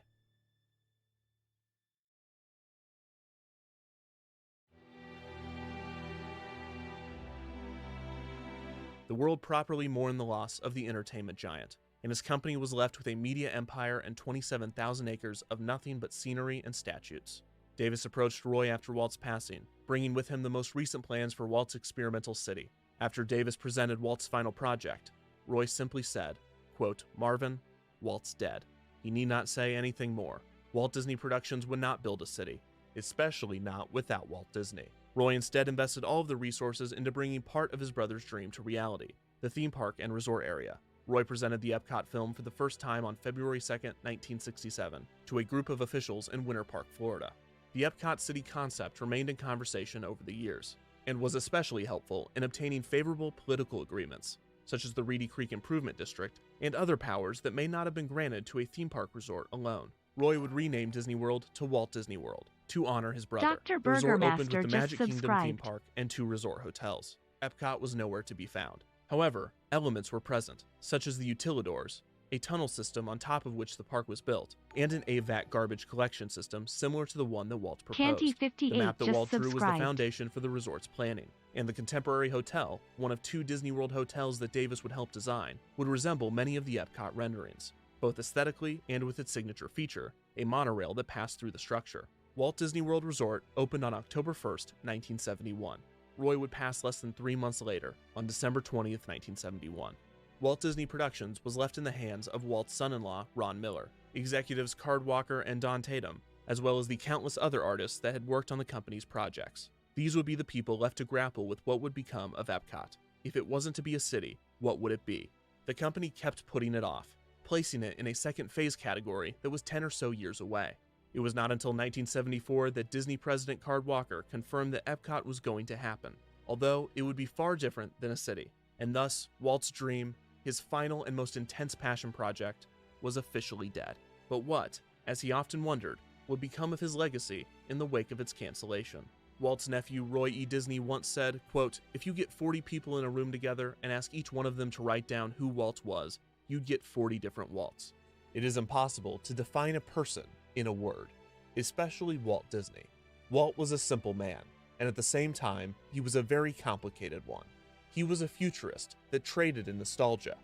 Speaker 18: The world properly mourned the loss of the entertainment giant, and his company was left with a media empire and 27,000 acres of nothing but scenery and statues. Davis approached Roy after Walt's passing, bringing with him the most recent plans for Walt's experimental city. After Davis presented Walt's final project, Roy simply said, quote, "Marvin, Walt's dead. He need not say anything more. Walt Disney Productions would not build a city, especially not without Walt Disney." Roy instead invested all of the resources into bringing part of his brother's dream to reality, the theme park and resort area. Roy presented the Epcot film for the first time on February 2nd, 1967, to a group of officials in Winter Park, Florida. The Epcot city concept remained in conversation over the years, and was especially helpful in obtaining favorable political agreements, such as the Reedy Creek Improvement District, and other powers that may not have been granted to a theme park resort alone. Roy would rename Disney World to Walt Disney World to honor his brother.
Speaker 8: Dr.
Speaker 18: The resort opened
Speaker 8: Burgermaster
Speaker 18: with the Magic
Speaker 8: just
Speaker 18: Kingdom theme
Speaker 8: subscribed.
Speaker 18: park and 2 resort hotels. Epcot was nowhere to be found. However, elements were present, such as the utilidors, a tunnel system on top of which the park was built, and an AVAC garbage collection system similar to the one that Walt proposed.
Speaker 8: Canty58
Speaker 18: The map that
Speaker 8: just
Speaker 18: Walt drew was the
Speaker 8: subscribed.
Speaker 18: foundation for the resort's planning, and the Contemporary Hotel, one of 2 Disney World hotels that Davis would help design, would resemble many of the Epcot renderings, both aesthetically and with its signature feature, a monorail that passed through the structure. Walt Disney World Resort opened on October 1st, 1971. Roy would pass less than 3 months later, on December 20th, 1971. Walt Disney Productions was left in the hands of Walt's son-in-law, Ron Miller, executives Card Walker and Don Tatum, as well as the countless other artists that had worked on the company's projects. These would be the people left to grapple with what would become of Epcot. If it wasn't to be a city, what would it be? The company kept putting it off, placing it in a second phase category that was 10 or so years away. It was not until 1974 that Disney president Card Walker confirmed that Epcot was going to happen, although it would be far different than a city. And thus, Walt's dream, his final and most intense passion project, was officially dead. But what, as he often wondered, would become of his legacy in the wake of its cancellation? Walt's nephew Roy E. Disney once said, quote, "If you get 40 people in a room together and ask each one of them to write down who Walt was, you'd get 40 different Walts. It is impossible to define a person in a word, especially Walt Disney. Walt was a simple man, and at the same time, he was a very complicated one. He was a futurist that traded in nostalgia,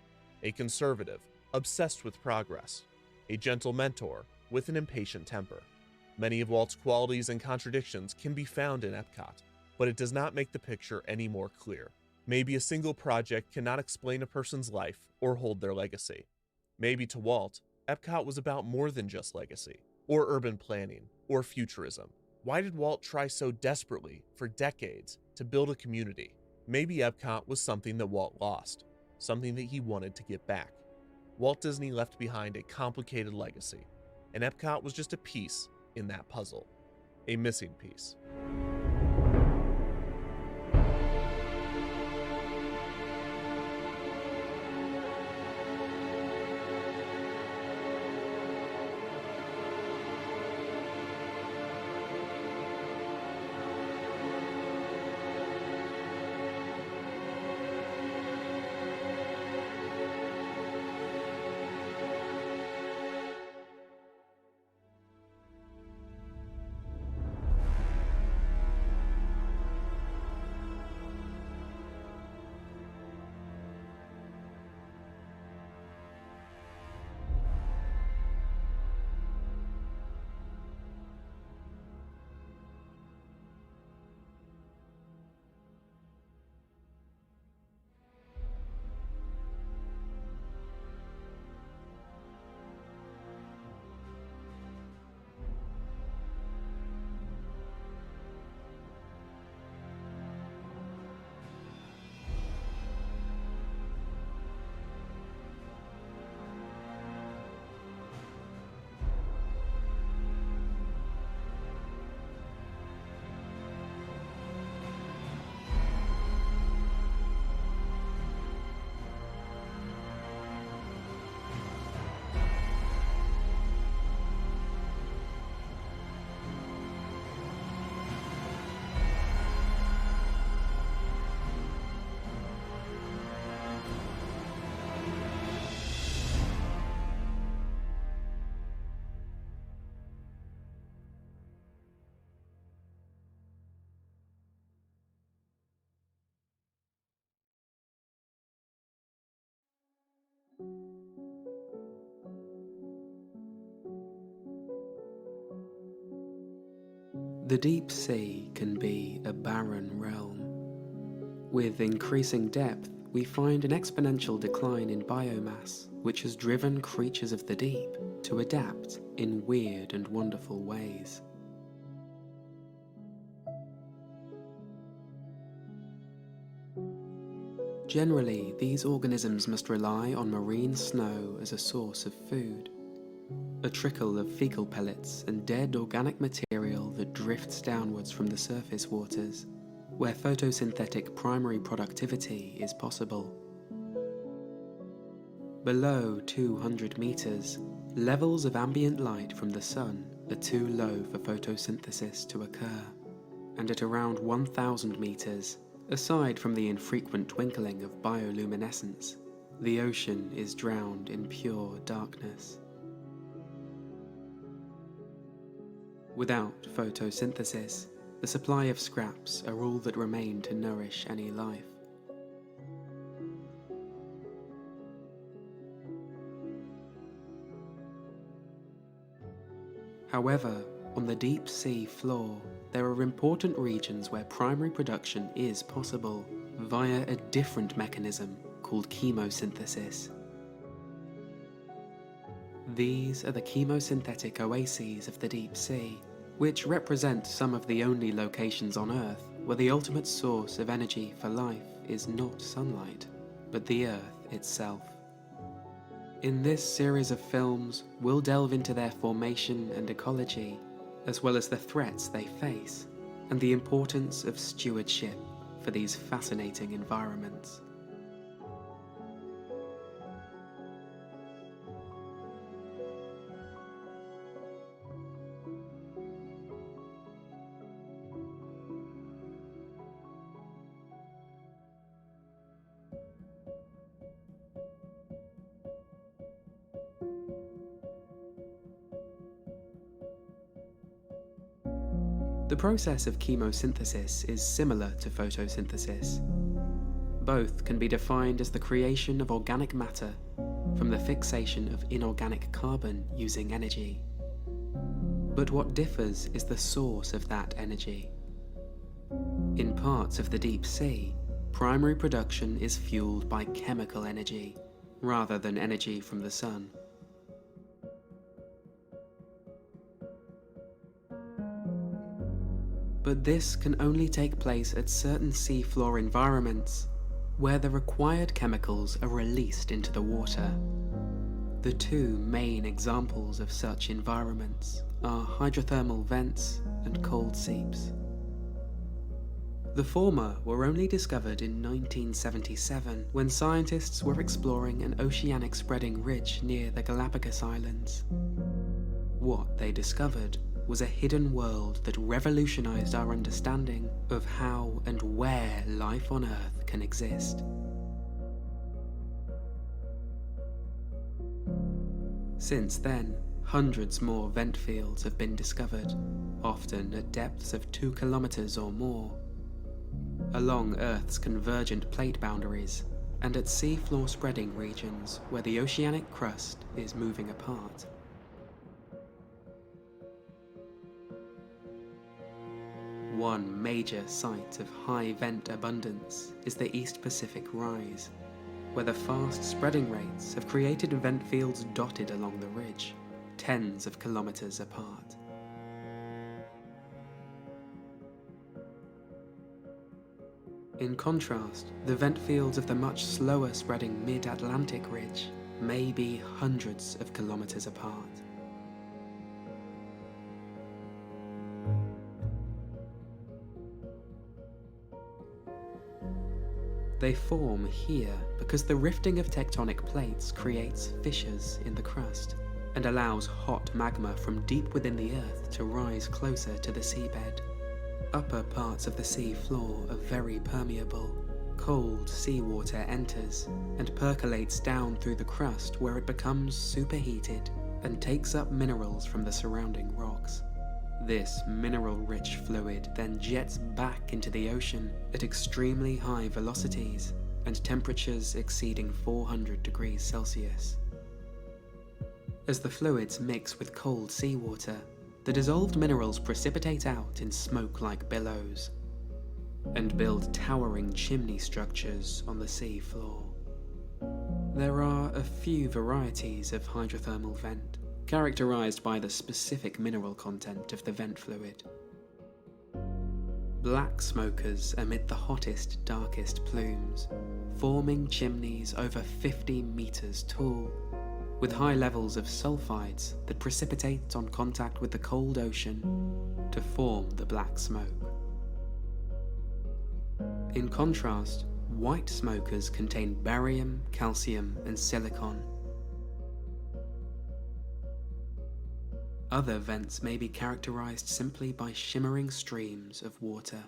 Speaker 18: a conservative, obsessed with progress, a gentle mentor with an impatient temper. Many of Walt's qualities and contradictions can be found in Epcot, but it does not make the picture any more clear. Maybe a single project cannot explain a person's life or hold their legacy. Maybe to Walt, Epcot was about more than just legacy, or urban planning, or futurism. Why did Walt try so desperately for decades to build a community? Maybe Epcot was something that Walt lost, something that he wanted to get back. Walt Disney left behind a complicated legacy, and Epcot was just a piece in that puzzle, a missing piece.
Speaker 8: The deep sea can be a barren realm. With increasing depth, we find an exponential decline in biomass, which has driven creatures of the deep to adapt in weird and wonderful ways. Generally, these organisms must rely on marine snow as a source of food. A trickle of fecal pellets and dead organic material that drifts downwards from the surface waters, where photosynthetic primary productivity is possible. Below 200 meters, levels of ambient light from the sun are too low for photosynthesis to occur, and at around 1,000 meters, aside from the infrequent twinkling of bioluminescence, the ocean is drowned in pure darkness. Without photosynthesis, the supply of scraps are all that remain to nourish any life. However, on the deep sea floor, there are important regions where primary production is possible via a different mechanism called chemosynthesis. These are the chemosynthetic oases of the deep sea, which represent some of the only locations on Earth where the ultimate source of energy for life is not sunlight, but the Earth itself. In this series of films, we'll delve into their formation and ecology, as well as the threats they face, and the importance of stewardship for these fascinating environments. The process of chemosynthesis is similar to photosynthesis. Both can be defined as the creation of organic matter from the fixation of inorganic carbon using energy. But what differs is the source of that energy. In parts of the deep sea, primary production is fueled by chemical energy rather than energy from the sun. But this can only take place at certain seafloor environments where the required chemicals are released into the water. The two main examples of such environments are hydrothermal vents and cold seeps. The former were only discovered in 1977 when scientists were exploring an oceanic spreading ridge near the Galapagos Islands. What they discovered was a hidden world that revolutionized our understanding of how and where life on Earth can exist. Since then, hundreds more vent fields have been discovered, often at depths of 2 kilometers or more, along Earth's convergent plate boundaries, and at seafloor spreading regions where the oceanic crust is moving apart. One major site of high vent abundance is the East Pacific Rise, where the fast spreading rates have created vent fields dotted along the ridge, tens of kilometers apart. In contrast, the vent fields of the much slower spreading mid-Atlantic ridge may be hundreds of kilometers apart. They form here because the rifting of tectonic plates creates fissures in the crust and allows hot magma from deep within the Earth to rise closer to the seabed. Upper parts of the sea floor are very permeable. Cold seawater enters and percolates down through the crust where it becomes superheated and takes up minerals from the surrounding rocks. This mineral-rich fluid then jets back into the ocean at extremely high velocities and temperatures exceeding 400 degrees Celsius. As the fluids mix with cold seawater, the dissolved minerals precipitate out in smoke-like billows and build towering chimney structures on the sea floor. There are a few varieties of hydrothermal vent, characterized by the specific mineral content of the vent fluid. Black smokers emit the hottest, darkest plumes, forming chimneys over 50 meters tall, with high levels of sulfides that precipitate on contact with the cold ocean to form the black smoke. In contrast, white smokers contain barium, calcium, and silicon. Other vents may be characterized simply by shimmering streams of water.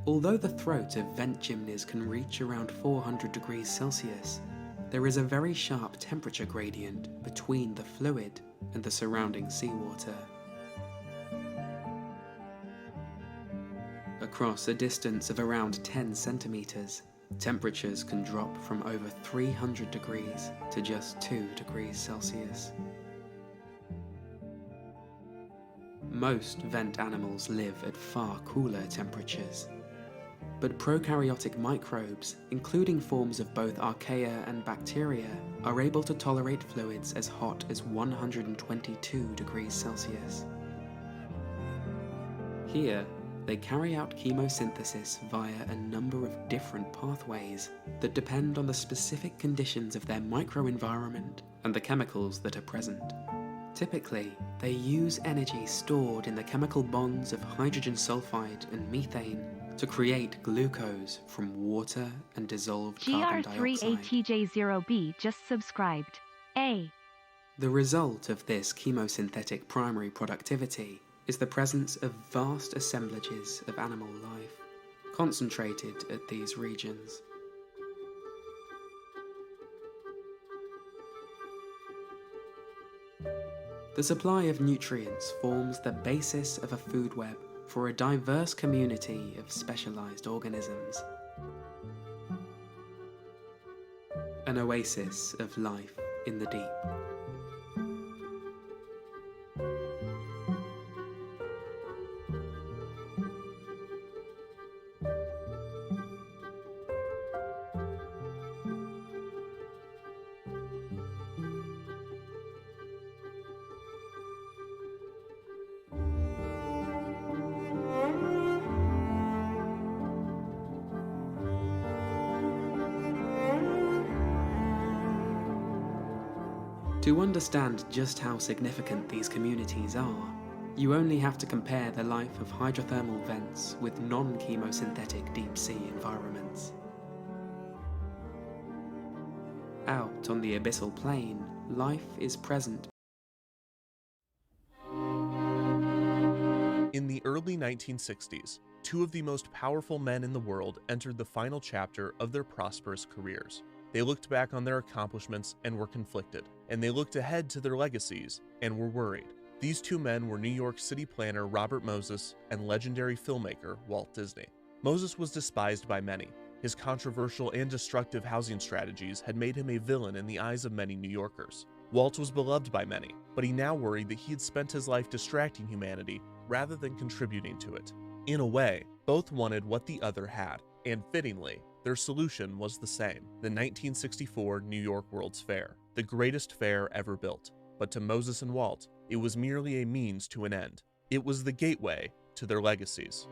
Speaker 8: Although the throat of vent chimneys can reach around 400 degrees Celsius, there is a very sharp temperature gradient between the fluid and the surrounding seawater. Across a distance of around 10 centimeters, temperatures can drop from over 300 degrees to just 2 degrees Celsius. Most vent animals live at far cooler temperatures, but prokaryotic microbes, including forms of both archaea and bacteria, are able to tolerate fluids as hot as 122 degrees Celsius. Here, they carry out chemosynthesis via a number of different pathways that depend on the specific conditions of their microenvironment and the chemicals that are present. Typically, they use energy stored in the chemical bonds of hydrogen sulfide and methane to create glucose from water and dissolved carbon dioxide.
Speaker 13: GR3ATJ0B just subscribed. A.
Speaker 8: The result of this chemosynthetic primary productivity is the presence of vast assemblages of animal life, concentrated at these regions. The supply of nutrients forms the basis of a food web for a diverse community of specialized organisms. An oasis of life in the deep. To understand just how significant these communities are, you only have to compare the life of hydrothermal vents with non-chemosynthetic deep-sea environments. Out on the abyssal plain, life is present.
Speaker 18: In the early 1960s, two of the most powerful men in the world entered the final chapter of their prosperous careers. They looked back on their accomplishments and were conflicted, and they looked ahead to their legacies and were worried. These two men were New York City planner Robert Moses and legendary filmmaker Walt Disney. Moses was despised by many. His controversial and destructive housing strategies had made him a villain in the eyes of many New Yorkers. Walt was beloved by many, but he now worried that he had spent his life distracting humanity rather than contributing to it. In a way, both wanted what the other had, and fittingly, their solution was the same: the 1964 New York World's Fair, the greatest fair ever built. But to Moses and Walt, it was merely a means to an end. It was the gateway to their legacies.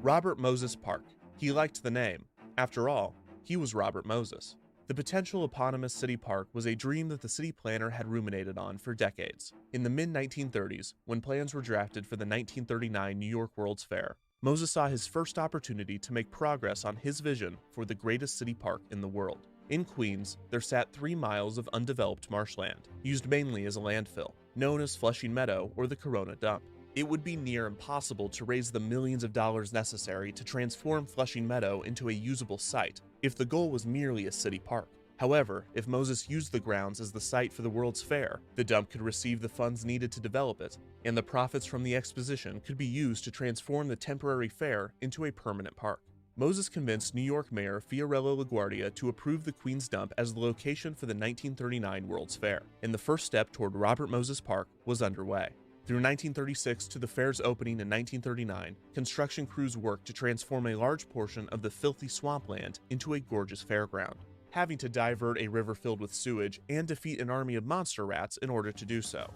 Speaker 18: Robert Moses Park. He liked the name. After all, he was Robert Moses. The potential eponymous city park was a dream that the city planner had ruminated on for decades. In the mid-1930s, when plans were drafted for the 1939 New York World's Fair, Moses saw his first opportunity to make progress on his vision for the greatest city park in the world. In Queens, there sat 3 miles of undeveloped marshland, used mainly as a landfill, known as Flushing Meadow or the Corona Dump. It would be near impossible to raise the millions of dollars necessary to transform Flushing Meadow into a usable site if the goal was merely a city park. However, if Moses used the grounds as the site for the World's Fair, the dump could receive the funds needed to develop it, and the profits from the exposition could be used to transform the temporary fair into a permanent park. Moses convinced New York Mayor Fiorello LaGuardia to approve the Queens Dump as the location for the 1939 World's Fair, and the first step toward Robert Moses Park was underway. Through 1936 to the fair's opening in 1939, construction crews worked to transform a large portion of the filthy swampland into a gorgeous fairground, having to divert a river filled with sewage and defeat an army of monster rats in order to do so.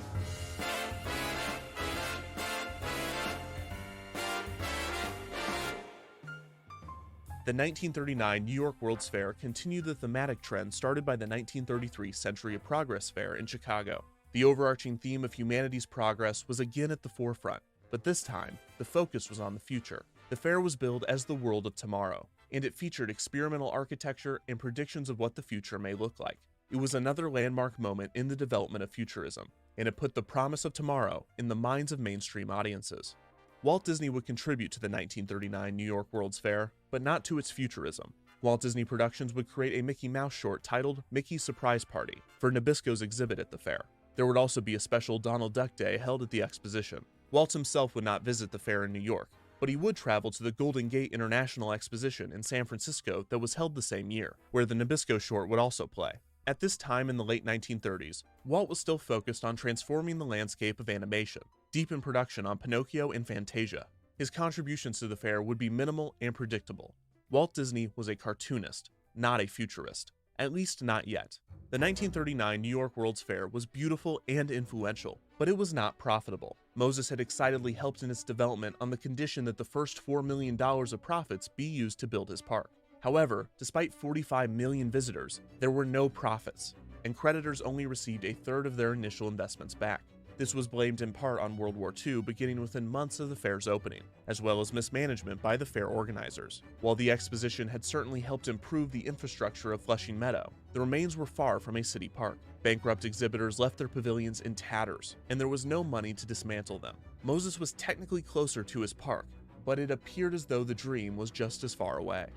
Speaker 18: The 1939 New York World's Fair continued the thematic trend started by the 1933 Century of Progress Fair in Chicago. The overarching theme of humanity's progress was again at the forefront, but this time, the focus was on the future. The fair was billed as the world of tomorrow, and it featured experimental architecture and predictions of what the future may look like. It was another landmark moment in the development of futurism, and it put the promise of tomorrow in the minds of mainstream audiences. Walt Disney would contribute to the 1939 New York World's Fair, but not to its futurism. Walt Disney Productions would create a Mickey Mouse short titled Mickey's Surprise Party for Nabisco's exhibit at the fair. There would also be a special Donald Duck Day held at the exposition. Walt himself would not visit the fair in New York, but he would travel to the Golden Gate International Exposition in San Francisco that was held the same year, where the Nabisco short would also play. At this time in the late 1930s, Walt was still focused on transforming the landscape of animation, deep in production on Pinocchio and Fantasia. His contributions to the fair would be minimal and predictable. Walt Disney was a cartoonist, not a futurist. At least not yet. The 1939 New York World's Fair was beautiful and influential, but it was not profitable. Moses had excitedly helped in its development on the condition that the first $4 million of profits be used to build his park. However, despite 45 million visitors, there were no profits, and creditors only received a third of their initial investments back. This was blamed in part on World War II beginning within months of the fair's opening, as well as mismanagement by the fair organizers. While the exposition had certainly helped improve the infrastructure of Flushing Meadow, the remains were far from a city park. Bankrupt exhibitors left their pavilions in tatters, and there was no money to dismantle them. Moses was technically closer to his park, but it appeared as though the dream was just as far away.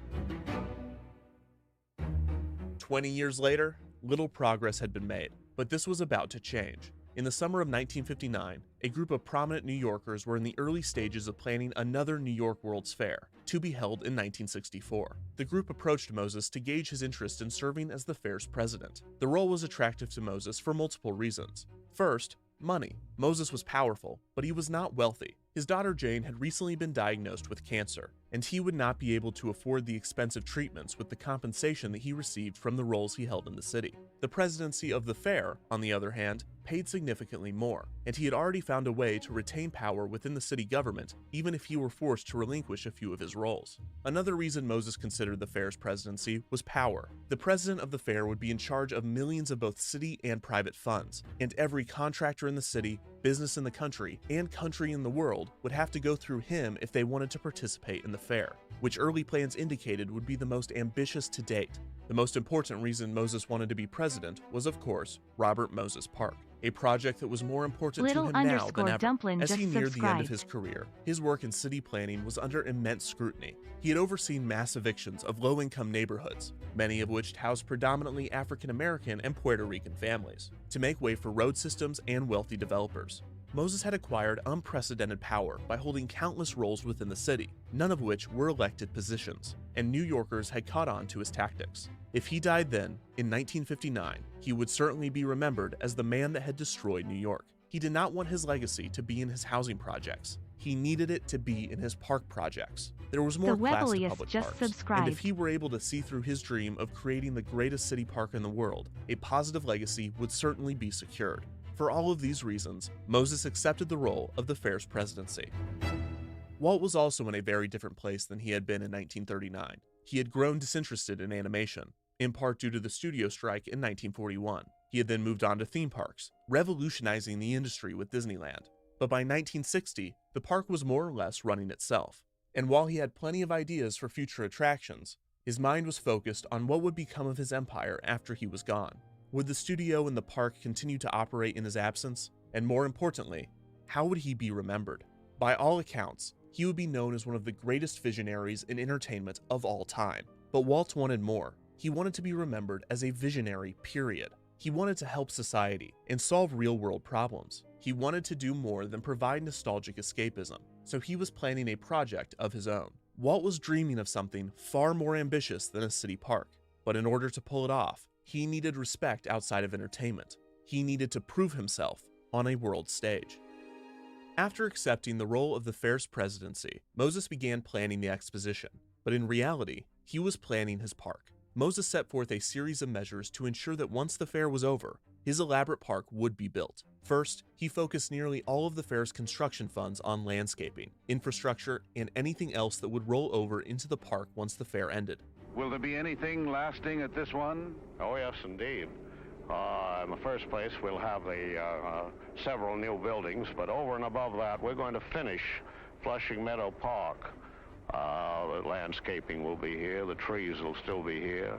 Speaker 18: 20 years later, little progress had been made, but this was about to change. In the summer of 1959, a group of prominent New Yorkers were in the early stages of planning another New York World's Fair, to be held in 1964. The group approached Moses to gauge his interest in serving as the fair's president. The role was attractive to Moses for multiple reasons. First, money. Moses was powerful, but he was not wealthy. His daughter Jane had recently been diagnosed with cancer, and he would not be able to afford the expensive treatments with the compensation that he received from the roles he held in the city. The presidency of the fair, on the other hand, paid significantly more, and he had already found a way to retain power within the city government, even if he were forced to relinquish a few of his roles. Another reason Moses considered the fair's presidency was power. The president of the fair would be in charge of millions of both city and private funds, and every contractor in the city, business in the country, and country in the world would have to go through him if they wanted to participate in the fair, which early plans indicated would be the most ambitious to date. The most important reason Moses wanted to be president was, of course, Robert Moses Park, a project that was more important to him now than ever. As he neared the end of his career, his work in city planning was under immense scrutiny. He had overseen mass evictions of low-income neighborhoods, many of which housed predominantly African-American and Puerto Rican families, to make way for road systems and wealthy developers. Moses had acquired unprecedented power by holding countless roles within the city, none of which were elected positions, and New Yorkers had caught on to his tactics. If he died then, in 1959, he would certainly be remembered as the man that had destroyed New York. He did not want his legacy to be in his housing projects. He needed it to be in his park projects. There was more class to public parks, and if he were able to see through his dream of creating the greatest city park in the world, a positive legacy would certainly be secured. For all of these reasons, Moses accepted the role of the fair's presidency. Walt was also in a very different place than he had been in 1939. He had grown disinterested in animation, in part due to the studio strike in 1941. He had then moved on to theme parks, revolutionizing the industry with Disneyland. But by 1960, the park was more or less running itself. And while he had plenty of ideas for future attractions, his mind was focused on what would become of his empire after he was gone. Would the studio and the park continue to operate in his absence? And more importantly, how would he be remembered? By all accounts, he would be known as one of the greatest visionaries in entertainment of all time. But Walt wanted more. He wanted to be remembered as a visionary, period. He wanted to help society and solve real-world problems. He wanted to do more than provide nostalgic escapism, so he was planning a project of his own. Walt was dreaming of something far more ambitious than a city park, but in order to pull it off, he needed respect outside of entertainment. He needed to prove himself on a world stage. After accepting the role of the fair's presidency, Moses began planning the exposition, but in reality, he was planning his park. Moses set forth a series of measures to ensure that once the fair was over, his elaborate park would be built. First, he focused nearly all of the fair's construction funds on landscaping, infrastructure, and anything else that would roll over into the park once the fair ended.
Speaker 15: Will there be anything lasting at this one? Oh, yes, indeed. In the first place, we'll have several new buildings, but over and above that, we're going to finish Flushing Meadow Park. The landscaping will be here, the trees will still be here.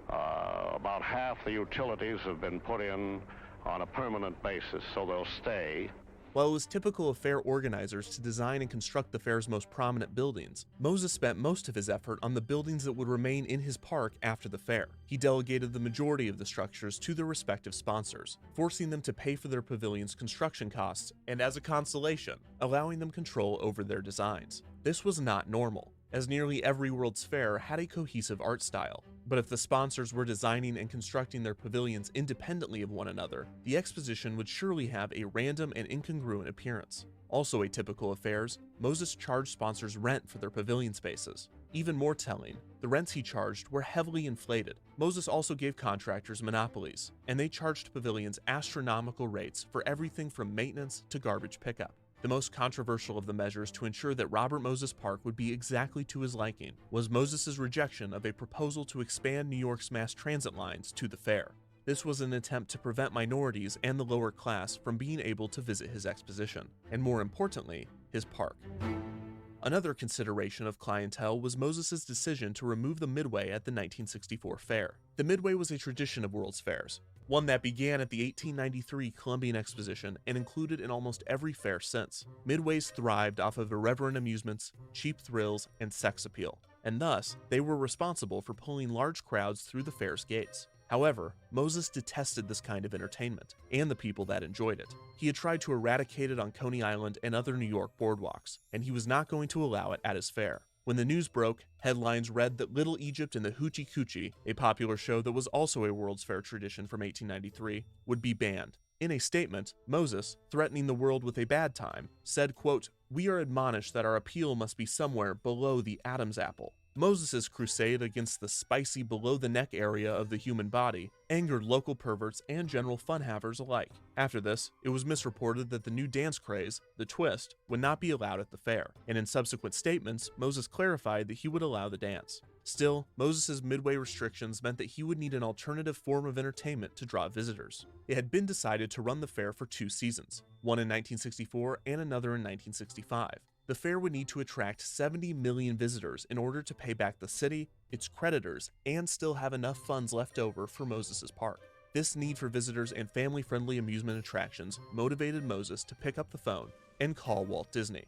Speaker 15: About half the utilities have been put in on a permanent basis, so they'll stay.
Speaker 18: While it was typical of fair organizers to design and construct the fair's most prominent buildings, Moses spent most of his effort on the buildings that would remain in his park after the fair. He delegated the majority of the structures to their respective sponsors, forcing them to pay for their pavilion's construction costs, and as a consolation, allowing them control over their designs. This was not normal, as nearly every World's Fair had a cohesive art style. But if the sponsors were designing and constructing their pavilions independently of one another, the exposition would surely have a random and incongruent appearance. Also atypical of fairs, Moses charged sponsors rent for their pavilion spaces. Even more telling, the rents he charged were heavily inflated. Moses also gave contractors monopolies, and they charged pavilions astronomical rates for everything from maintenance to garbage pickup. The most controversial of the measures to ensure that Robert Moses Park would be exactly to his liking was Moses' rejection of a proposal to expand New York's mass transit lines to the fair. This was an attempt to prevent minorities and the lower class from being able to visit his exposition, and more importantly, his park. Another consideration of clientele was Moses' decision to remove the Midway at the 1964 fair. The Midway was a tradition of World's Fairs, one that began at the 1893 Columbian Exposition and included in almost every fair since. Midways thrived off of irreverent amusements, cheap thrills, and sex appeal, and thus, they were responsible for pulling large crowds through the fair's gates. However, Moses detested this kind of entertainment, and the people that enjoyed it. He had tried to eradicate it on Coney Island and other New York boardwalks, and he was not going to allow it at his fair. When the news broke, headlines read that Little Egypt and the Hoochie Coochie, a popular show that was also a World's Fair tradition from 1893, would be banned. In a statement, Moses, threatening the world with a bad time, said, quote, "We are admonished that our appeal must be somewhere below the Adam's apple." Moses' crusade against the spicy below-the-neck area of the human body angered local perverts and general fun-havers alike. After this, it was misreported that the new dance craze, the twist, would not be allowed at the fair, and in subsequent statements, Moses clarified that he would allow the dance. Still, Moses' midway restrictions meant that he would need an alternative form of entertainment to draw visitors. It had been decided to run the fair for 2 seasons, one in 1964 and another in 1965. The fair would need to attract 70 million visitors in order to pay back the city, its creditors, and still have enough funds left over for Moses' park. This need for visitors and family-friendly amusement attractions motivated Moses to pick up the phone and call Walt Disney.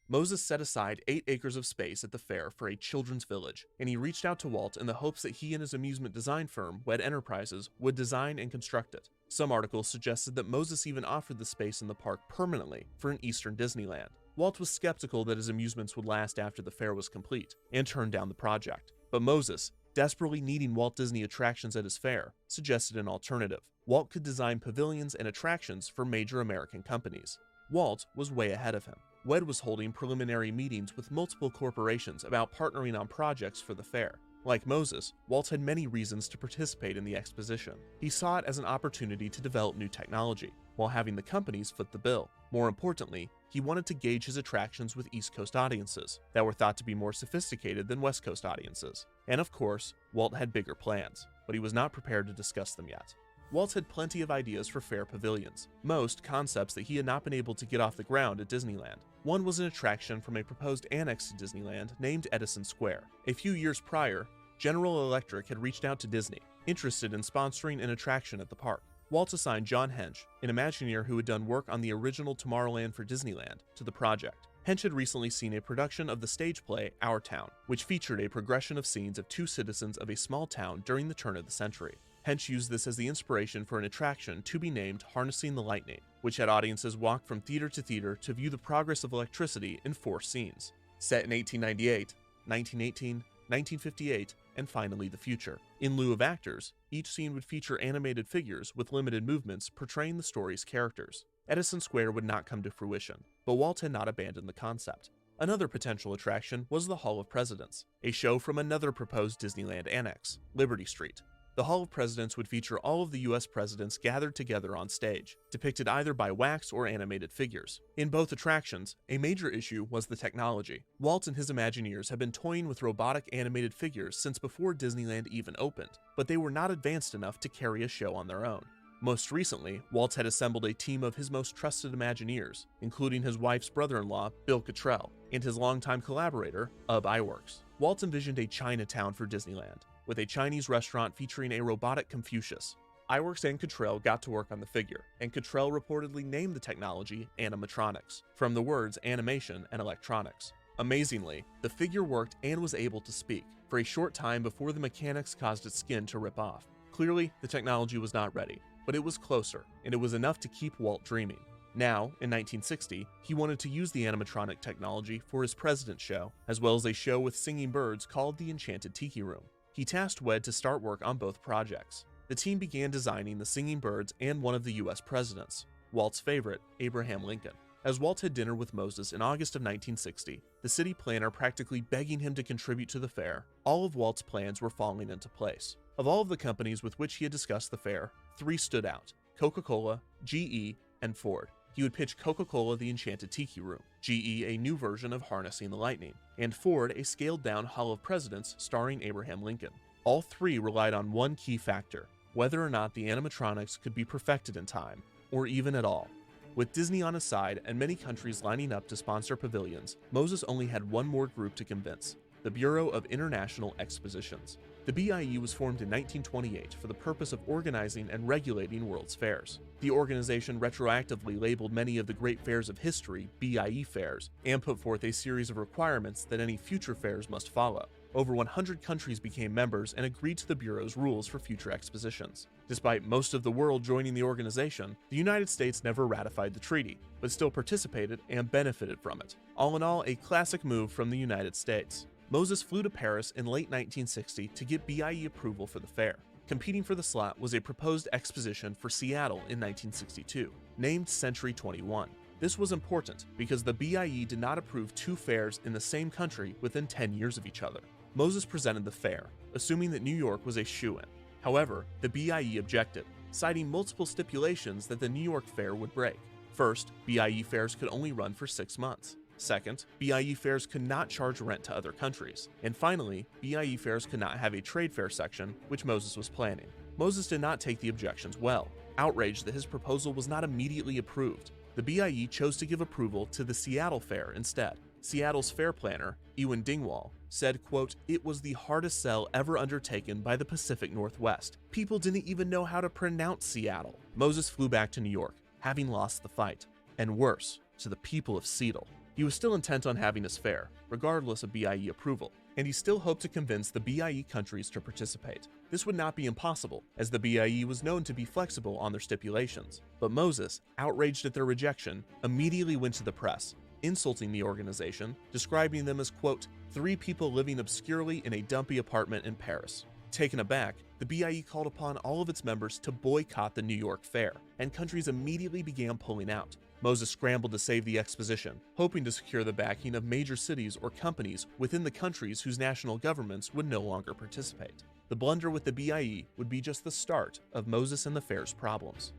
Speaker 18: Moses set aside 8 acres of space at the fair for a children's village, and he reached out to Walt in the hopes that he and his amusement design firm, Wed Enterprises, would design and construct it. Some articles suggested that Moses even offered the space in the park permanently for an Eastern Disneyland. Walt was skeptical that his amusements would last after the fair was complete, and turned down the project. But Moses, desperately needing Walt Disney attractions at his fair, suggested an alternative. Walt could design pavilions and attractions for major American companies. Walt was way ahead of him. Wed was holding preliminary meetings with multiple corporations about partnering on projects for the fair. Like Moses, Walt had many reasons to participate in the exposition. He saw it as an opportunity to develop new technology, while having the companies foot the bill. More importantly, he wanted to gauge his attractions with East Coast audiences that were thought to be more sophisticated than West Coast audiences. And of course, Walt had bigger plans, but he was not prepared to discuss them yet. Walt had plenty of ideas for fair pavilions, most concepts that he had not been able to get off the ground at Disneyland. One was an attraction from a proposed annex to Disneyland named Edison Square. A few years prior, General Electric had reached out to Disney, interested in sponsoring an attraction at the park. Walt assigned John Hench, an Imagineer who had done work on the original Tomorrowland for Disneyland, to the project. Hench had recently seen a production of the stage play Our Town, which featured a progression of scenes of 2 citizens of a small town during the turn of the century. Hench used this as the inspiration for an attraction to be named Harnessing the Lightning, which had audiences walk from theater to theater to view the progress of electricity in 4 scenes. Set in 1898, 1918, 1958, and finally the future. In lieu of actors, each scene would feature animated figures with limited movements portraying the story's characters. Edison Square would not come to fruition, but Walt had not abandoned the concept. Another potential attraction was the Hall of Presidents, a show from another proposed Disneyland annex, Liberty Street. The Hall of Presidents would feature all of the US presidents gathered together on stage, depicted either by wax or animated figures. In both attractions, a major issue was the technology. Walt and his Imagineers had been toying with robotic animated figures since before Disneyland even opened, but they were not advanced enough to carry a show on their own. Most recently, Walt had assembled a team of his most trusted Imagineers, including his wife's brother-in-law, Bill Cottrell, and his longtime collaborator, Ub Iwerks. Walt envisioned a Chinatown for Disneyland, with a Chinese restaurant featuring a robotic Confucius. Iwerks and Cottrell got to work on the figure, and Cottrell reportedly named the technology animatronics, from the words animation and electronics. Amazingly, the figure worked and was able to speak, for a short time before the mechanics caused its skin to rip off. Clearly, the technology was not ready, but it was closer, and it was enough to keep Walt dreaming. Now, in 1960, he wanted to use the animatronic technology for his President's Show, as well as a show with singing birds called the Enchanted Tiki Room. He tasked Wed to start work on both projects. The team began designing the singing birds and one of the US presidents, Walt's favorite, Abraham Lincoln. As Walt had dinner with Moses in August of 1960, the city planner practically begging him to contribute to the fair, all of Walt's plans were falling into place. Of all of the companies with which he had discussed the fair, 3 stood out: Coca-Cola, GE, and Ford. He would pitch Coca-Cola the Enchanted Tiki Room, GE a new version of Harnessing the Lightning, and Ford a scaled-down Hall of Presidents starring Abraham Lincoln. All 3 relied on one key factor: whether or not the animatronics could be perfected in time, or even at all. With Disney on his side and many countries lining up to sponsor pavilions, Moses only had one more group to convince: the Bureau of International Expositions. The BIE was formed in 1928 for the purpose of organizing and regulating world's fairs. The organization retroactively labeled many of the great fairs of history BIE fairs, and put forth a series of requirements that any future fairs must follow. over 100 countries became members and agreed to the Bureau's rules for future expositions. Despite most of the world joining the organization, the United States never ratified the treaty, but still participated and benefited from it. All in all, a classic move from the United States. Moses flew to Paris in late 1960 to get BIE approval for the fair. Competing for the slot was a proposed exposition for Seattle in 1962, named Century 21. This was important because the BIE did not approve two fairs in the same country within 10 years of each other. Moses presented the fair, assuming that New York was a shoo-in. However, the BIE objected, citing multiple stipulations that the New York fair would break. First, BIE fairs could only run for 6 months. Second, BIE fairs could not charge rent to other countries. And finally, BIE fairs could not have a trade fair section, which Moses was planning. Moses did not take the objections well, outraged that his proposal was not immediately approved. The BIE chose to give approval to the Seattle fair instead. Seattle's fair planner, Ewan Dingwall, said, quote, "It was the hardest sell ever undertaken by the Pacific Northwest. People didn't even know how to pronounce Seattle." Moses flew back to New York, having lost the fight. And worse, to the people of Seattle. He was still intent on having his fair, regardless of BIE approval, and he still hoped to convince the BIE countries to participate. This would not be impossible, as the BIE was known to be flexible on their stipulations. But Moses, outraged at their rejection, immediately went to the press, insulting the organization, describing them as, quote, "3 people living obscurely in a dumpy apartment in Paris." Taken aback, the BIE called upon all of its members to boycott the New York Fair, and countries immediately began pulling out. Moses scrambled to save the exposition, hoping to secure the backing of major cities or companies within the countries whose national governments would no longer participate. The blunder with the BIE would be just the start of Moses and the fair's problems.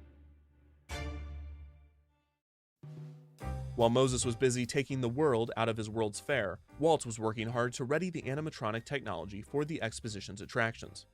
Speaker 18: While Moses was busy taking the world out of his World's Fair, Walt was working hard to ready the animatronic technology for the exposition's attractions.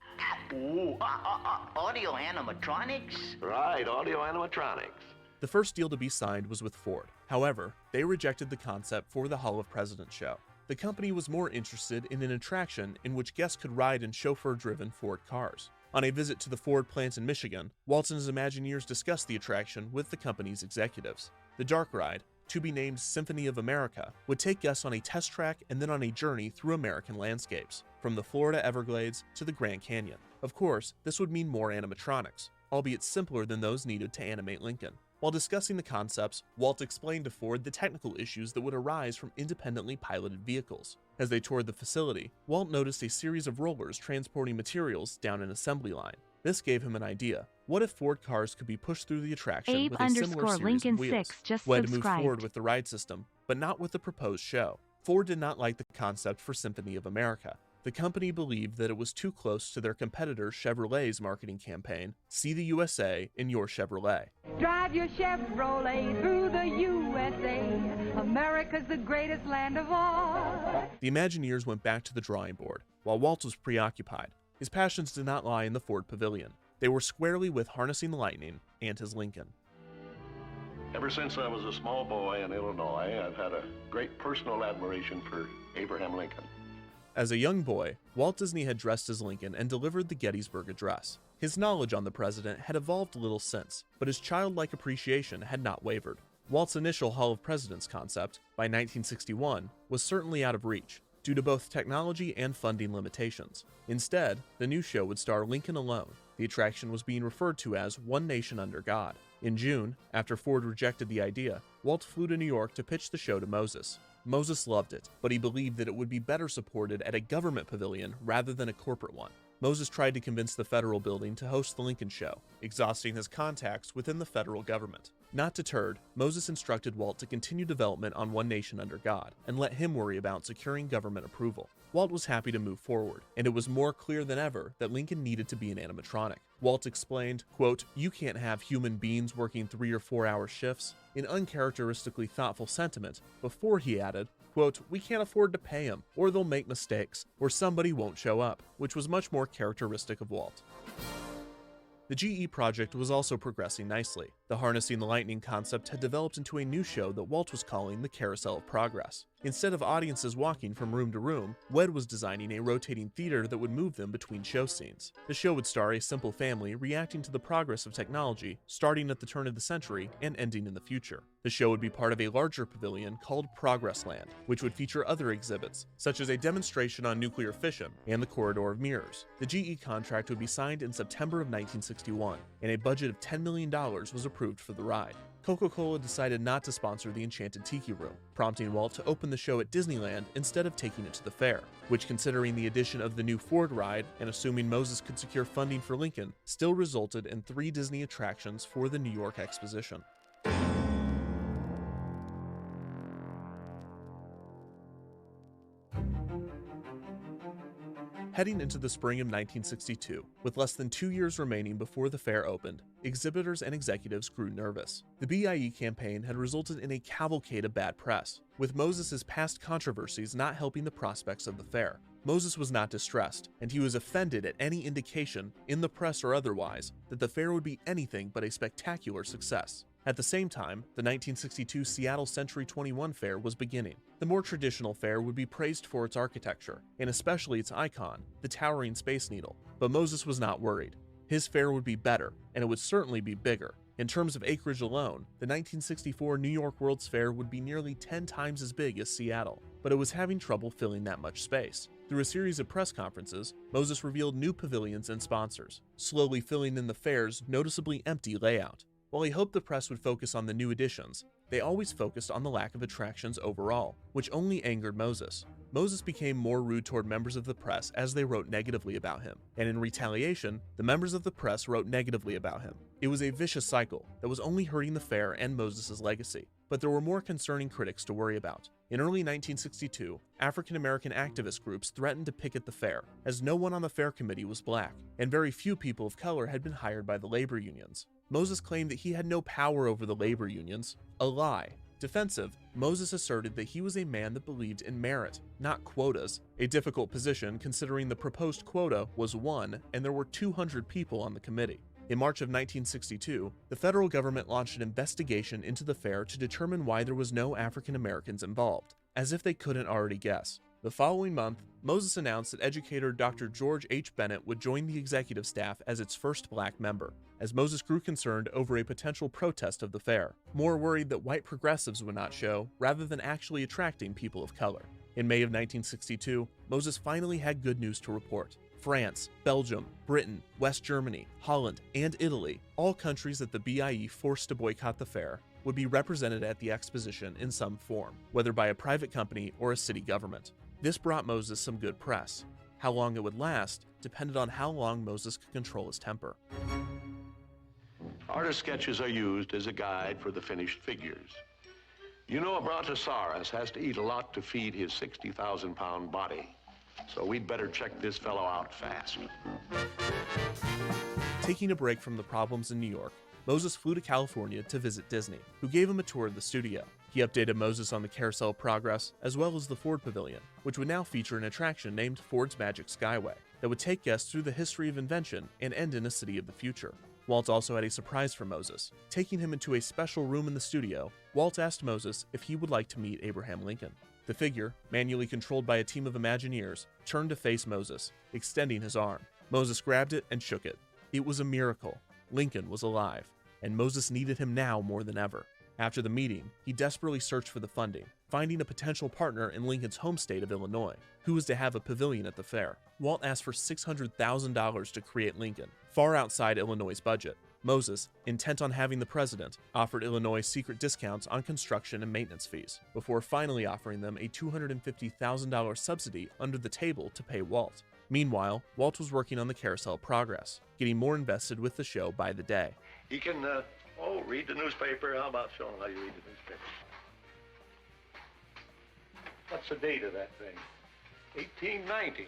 Speaker 16: Ooh, audio animatronics?
Speaker 15: Right, audio animatronics.
Speaker 18: The first deal to be signed was with Ford. However, they rejected the concept for the Hall of Presidents show. The company was more interested in an attraction in which guests could ride in chauffeur-driven Ford cars. On a visit to the Ford plant in Michigan, Walt and his Imagineers discussed the attraction with the company's executives. The dark ride, to be named Symphony of America, would take guests on a test track and then on a journey through American landscapes, from the Florida Everglades to the Grand Canyon. Of course, this would mean more animatronics, albeit simpler than those needed to animate Lincoln. While discussing the concepts, Walt explained to Ford the technical issues that would arise from independently piloted vehicles. As they toured the facility, Walt noticed a series of rollers transporting materials down an assembly line. This gave him an idea. What if Ford cars could be pushed through the attraction with a similar series of wheels? Walt had to move forward with the ride system, but not with the proposed show. Ford did not like the concept for Symphony of America. The company believed that it was too close to their competitor Chevrolet's marketing campaign, "See the USA in your Chevrolet."
Speaker 19: Drive your Chevrolet through the USA. America's the greatest land of all.
Speaker 18: The Imagineers went back to the drawing board, while Walt was preoccupied. His passions did not lie in the Ford Pavilion. They were squarely with harnessing the lightning and his Lincoln.
Speaker 15: Ever since I was a small boy in Illinois, I've had a great personal admiration for Abraham Lincoln.
Speaker 18: As a young boy, Walt Disney had dressed as Lincoln and delivered the Gettysburg Address. His knowledge on the president had evolved little since, but his childlike appreciation had not wavered. Walt's initial Hall of Presidents concept, by 1961, was certainly out of reach, due to both technology and funding limitations. Instead, the new show would star Lincoln alone. The attraction was being referred to as One Nation Under God. In June, after Ford rejected the idea, Walt flew to New York to pitch the show to Moses. Moses loved it, but he believed that it would be better supported at a government pavilion rather than a corporate one. Moses tried to convince the federal building to host the Lincoln show, exhausting his contacts within the federal government. Not deterred, Moses instructed Walt to continue development on One Nation Under God and let him worry about securing government approval. Walt was happy to move forward, and it was more clear than ever that Lincoln needed to be an animatronic. Walt explained, quote, "You can't have human beings working 3 or 4 hour shifts," in uncharacteristically thoughtful sentiment, before he added, quote, "We can't afford to pay them, or they'll make mistakes, or somebody won't show up," which was much more characteristic of Walt. The GE project was also progressing nicely. The harnessing the lightning concept had developed into a new show that Walt was calling the Carousel of Progress. Instead of audiences walking from room to room, Wed was designing a rotating theater that would move them between show scenes. The show would star a simple family reacting to the progress of technology, starting at the turn of the century and ending in the future. The show would be part of a larger pavilion called Progress Land, which would feature other exhibits, such as a demonstration on nuclear fission and the Corridor of Mirrors. The GE contract would be signed in September of 1961, and a budget of $10 million was approved for the ride. Coca-Cola decided not to sponsor the Enchanted Tiki Room, prompting Walt to open the show at Disneyland instead of taking it to the fair, which, considering the addition of the new Ford ride and assuming Moses could secure funding for Lincoln, still resulted in 3 Disney attractions for the New York Exposition. Heading into the spring of 1962, with less than 2 years remaining before the fair opened, exhibitors and executives grew nervous. The BIE campaign had resulted in a cavalcade of bad press, with Moses's past controversies not helping the prospects of the fair. Moses was not distressed, and he was offended at any indication, in the press or otherwise, that the fair would be anything but a spectacular success. At the same time, the 1962 Seattle Century 21 Fair was beginning. The more traditional fair would be praised for its architecture, and especially its icon, the towering Space Needle. But Moses was not worried. His fair would be better, and it would certainly be bigger. In terms of acreage alone, the 1964 New York World's Fair would be nearly 10 times as big as Seattle, but it was having trouble filling that much space. Through a series of press conferences, Moses revealed new pavilions and sponsors, slowly filling in the fair's noticeably empty layout. While he hoped the press would focus on the new additions, they always focused on the lack of attractions overall, which only angered Moses. Moses became more rude toward members of the press as they wrote negatively about him, and in retaliation, the members of the press wrote negatively about him. It was a vicious cycle that was only hurting the fair and Moses's legacy, but there were more concerning critics to worry about. In early 1962, African-American activist groups threatened to picket the fair, as no one on the fair committee was black, and very few people of color had been hired by the labor unions. Moses claimed that he had no power over the labor unions, a lie. Defensive, Moses asserted that he was a man that believed in merit, not quotas, a difficult position considering the proposed quota was 1 and there were 200 people on the committee. In March of 1962, the federal government launched an investigation into the fair to determine why there was no African Americans involved, as if they couldn't already guess. The following month, Moses announced that educator Dr. George H. Bennett would join the executive staff as its first black member, as Moses grew concerned over a potential protest of the fair, more worried that white progressives would not show, rather than actually attracting people of color. In May of 1962, Moses finally had good news to report. France, Belgium, Britain, West Germany, Holland, and Italy, all countries that the BIE forced to boycott the fair, would be represented at the exposition in some form, whether by a private company or a city government. This brought Moses some good press. How long it would last depended on how long Moses could control his temper.
Speaker 15: Artist sketches are used as a guide for the finished figures. You know, a brontosaurus has to eat a lot to feed his 60,000-pound body, so we'd better check this fellow out fast.
Speaker 18: Taking a break from the problems in New York, Moses flew to California to visit Disney, who gave him a tour of the studio. He updated Moses on the Carousel of Progress, as well as the Ford Pavilion, which would now feature an attraction named Ford's Magic Skyway that would take guests through the history of invention and end in a city of the future. Walt also had a surprise for Moses. Taking him into a special room in the studio, Walt asked Moses if he would like to meet Abraham Lincoln. The figure, manually controlled by a team of Imagineers, turned to face Moses, extending his arm. Moses grabbed it and shook it. It was a miracle. Lincoln was alive, and Moses needed him now more than ever. After the meeting, he desperately searched for the funding, finding a potential partner in Lincoln's home state of Illinois, who was to have a pavilion at the fair. Walt asked for $600,000 to create Lincoln, far outside Illinois' budget. Moses, intent on having the president, offered Illinois secret discounts on construction and maintenance fees, before finally offering them a $250,000 subsidy under the table to pay Walt. Meanwhile, Walt was working on the Carousel of Progress, getting more invested with the show by the day.
Speaker 15: He can, read the newspaper. How about showing how you read the newspaper? What's the date of that thing? 1890.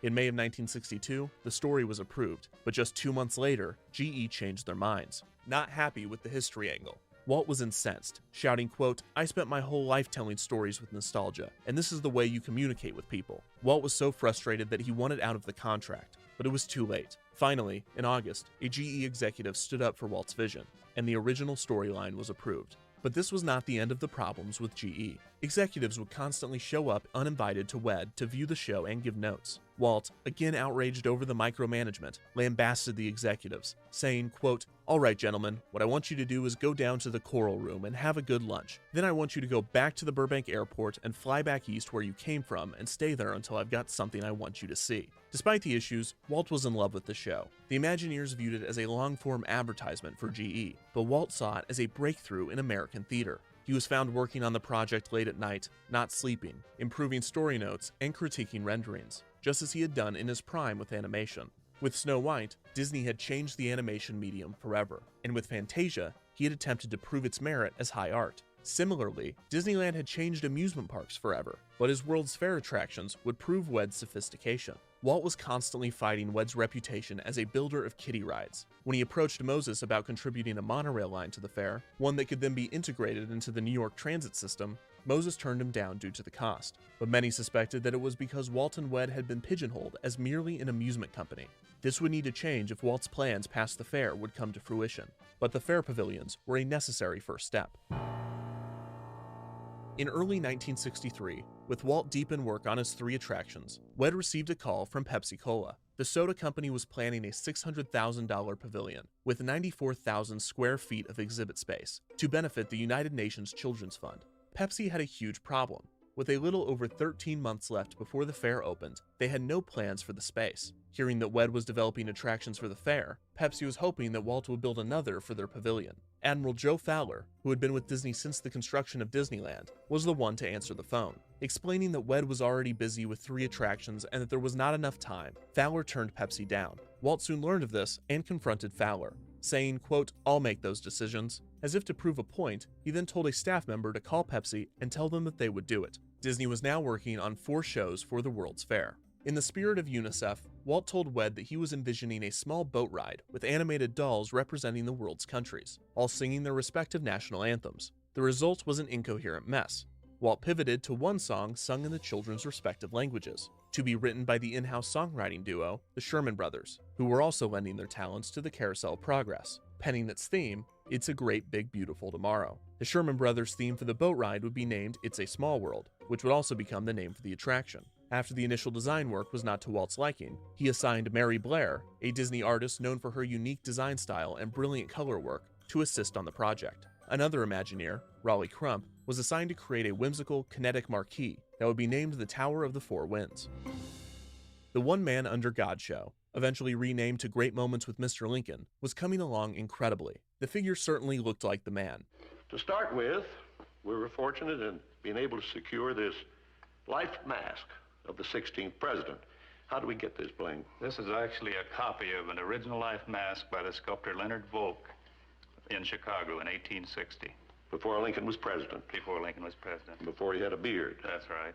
Speaker 18: In May of 1962, the story was approved, but just 2 months later, GE changed their minds. Not happy with the history angle, Walt was incensed, shouting, quote, "I spent my whole life telling stories with nostalgia, and this is the way you communicate with people." Walt was so frustrated that he wanted out of the contract. but it was too late. Finally, in August, a GE executive stood up for Walt's vision, and the original storyline was approved. But this was not the end of the problems with GE. Executives would constantly show up uninvited to WED to view the show and give notes. Walt, again outraged over the micromanagement, lambasted the executives, saying, quote, "All right, gentlemen, what I want you to do is go down to the Coral Room and have a good lunch. Then I want you to go back to the Burbank airport and fly back east where you came from and stay there until I've got something I want you to see." Despite the issues, Walt was in love with the show. The Imagineers viewed it as a long-form advertisement for GE, but Walt saw it as a breakthrough in American theater. He was found working on the project late at night, not sleeping, improving story notes, and critiquing renderings, just as he had done in his prime with animation. With Snow White, Disney had changed the animation medium forever, and with Fantasia, he had attempted to prove its merit as high art. Similarly, Disneyland had changed amusement parks forever, but his World's Fair attractions would prove WED's sophistication. Walt was constantly fighting WED's reputation as a builder of kiddie rides. When he approached Moses about contributing a monorail line to the fair, one that could then be integrated into the New York transit system, Moses turned him down due to the cost. But many suspected that it was because Walt and WED had been pigeonholed as merely an amusement company. This would need to change if Walt's plans past the fair would come to fruition, but the fair pavilions were a necessary first step. In early 1963, with Walt deep in work on his 3 attractions, WED received a call from Pepsi-Cola. The soda company was planning a $600,000 pavilion with 94,000 square feet of exhibit space to benefit the United Nations Children's Fund. Pepsi had a huge problem. With a little over 13 months left before the fair opened, they had no plans for the space. Hearing that WED was developing attractions for the fair, Pepsi was hoping that Walt would build another for their pavilion. Admiral Joe Fowler, who had been with Disney since the construction of Disneyland, was the one to answer the phone. Explaining that WED was already busy with 3 attractions and that there was not enough time, Fowler turned Pepsi down. Walt soon learned of this and confronted Fowler, saying, quote, "I'll make those decisions." As if to prove a point, he then told a staff member to call Pepsi and tell them that they would do it. Disney was now working on 4 shows for the World's Fair. In the spirit of UNICEF, Walt told WED that he was envisioning a small boat ride with animated dolls representing the world's countries, all singing their respective national anthems. The result was an incoherent mess. Walt pivoted to one song sung in the children's respective languages, to be written by the in-house songwriting duo, the Sherman Brothers, who were also lending their talents to the Carousel of Progress, penning its theme, "It's a Great Big Beautiful Tomorrow." The Sherman Brothers' theme for the boat ride would be named "It's a Small World," which would also become the name for the attraction. After the initial design work was not to Walt's liking, he assigned Mary Blair, a Disney artist known for her unique design style and brilliant color work, to assist on the project. Another Imagineer, Raleigh Crump, was assigned to create a whimsical, kinetic marquee that would be named the Tower of the Four Winds. The One Man Under God show, eventually renamed to Great Moments with Mr. Lincoln, was coming along incredibly. The figure certainly looked like the man.
Speaker 15: To start with, we were fortunate in being able to secure this life mask of the 16th president. How do we get this, Blaine?
Speaker 6: This is actually a copy of an original life mask by the sculptor Leonard Volk in Chicago in 1860.
Speaker 15: Before Lincoln was president.
Speaker 6: Before Lincoln was president.
Speaker 15: Before he had a beard.
Speaker 6: That's right.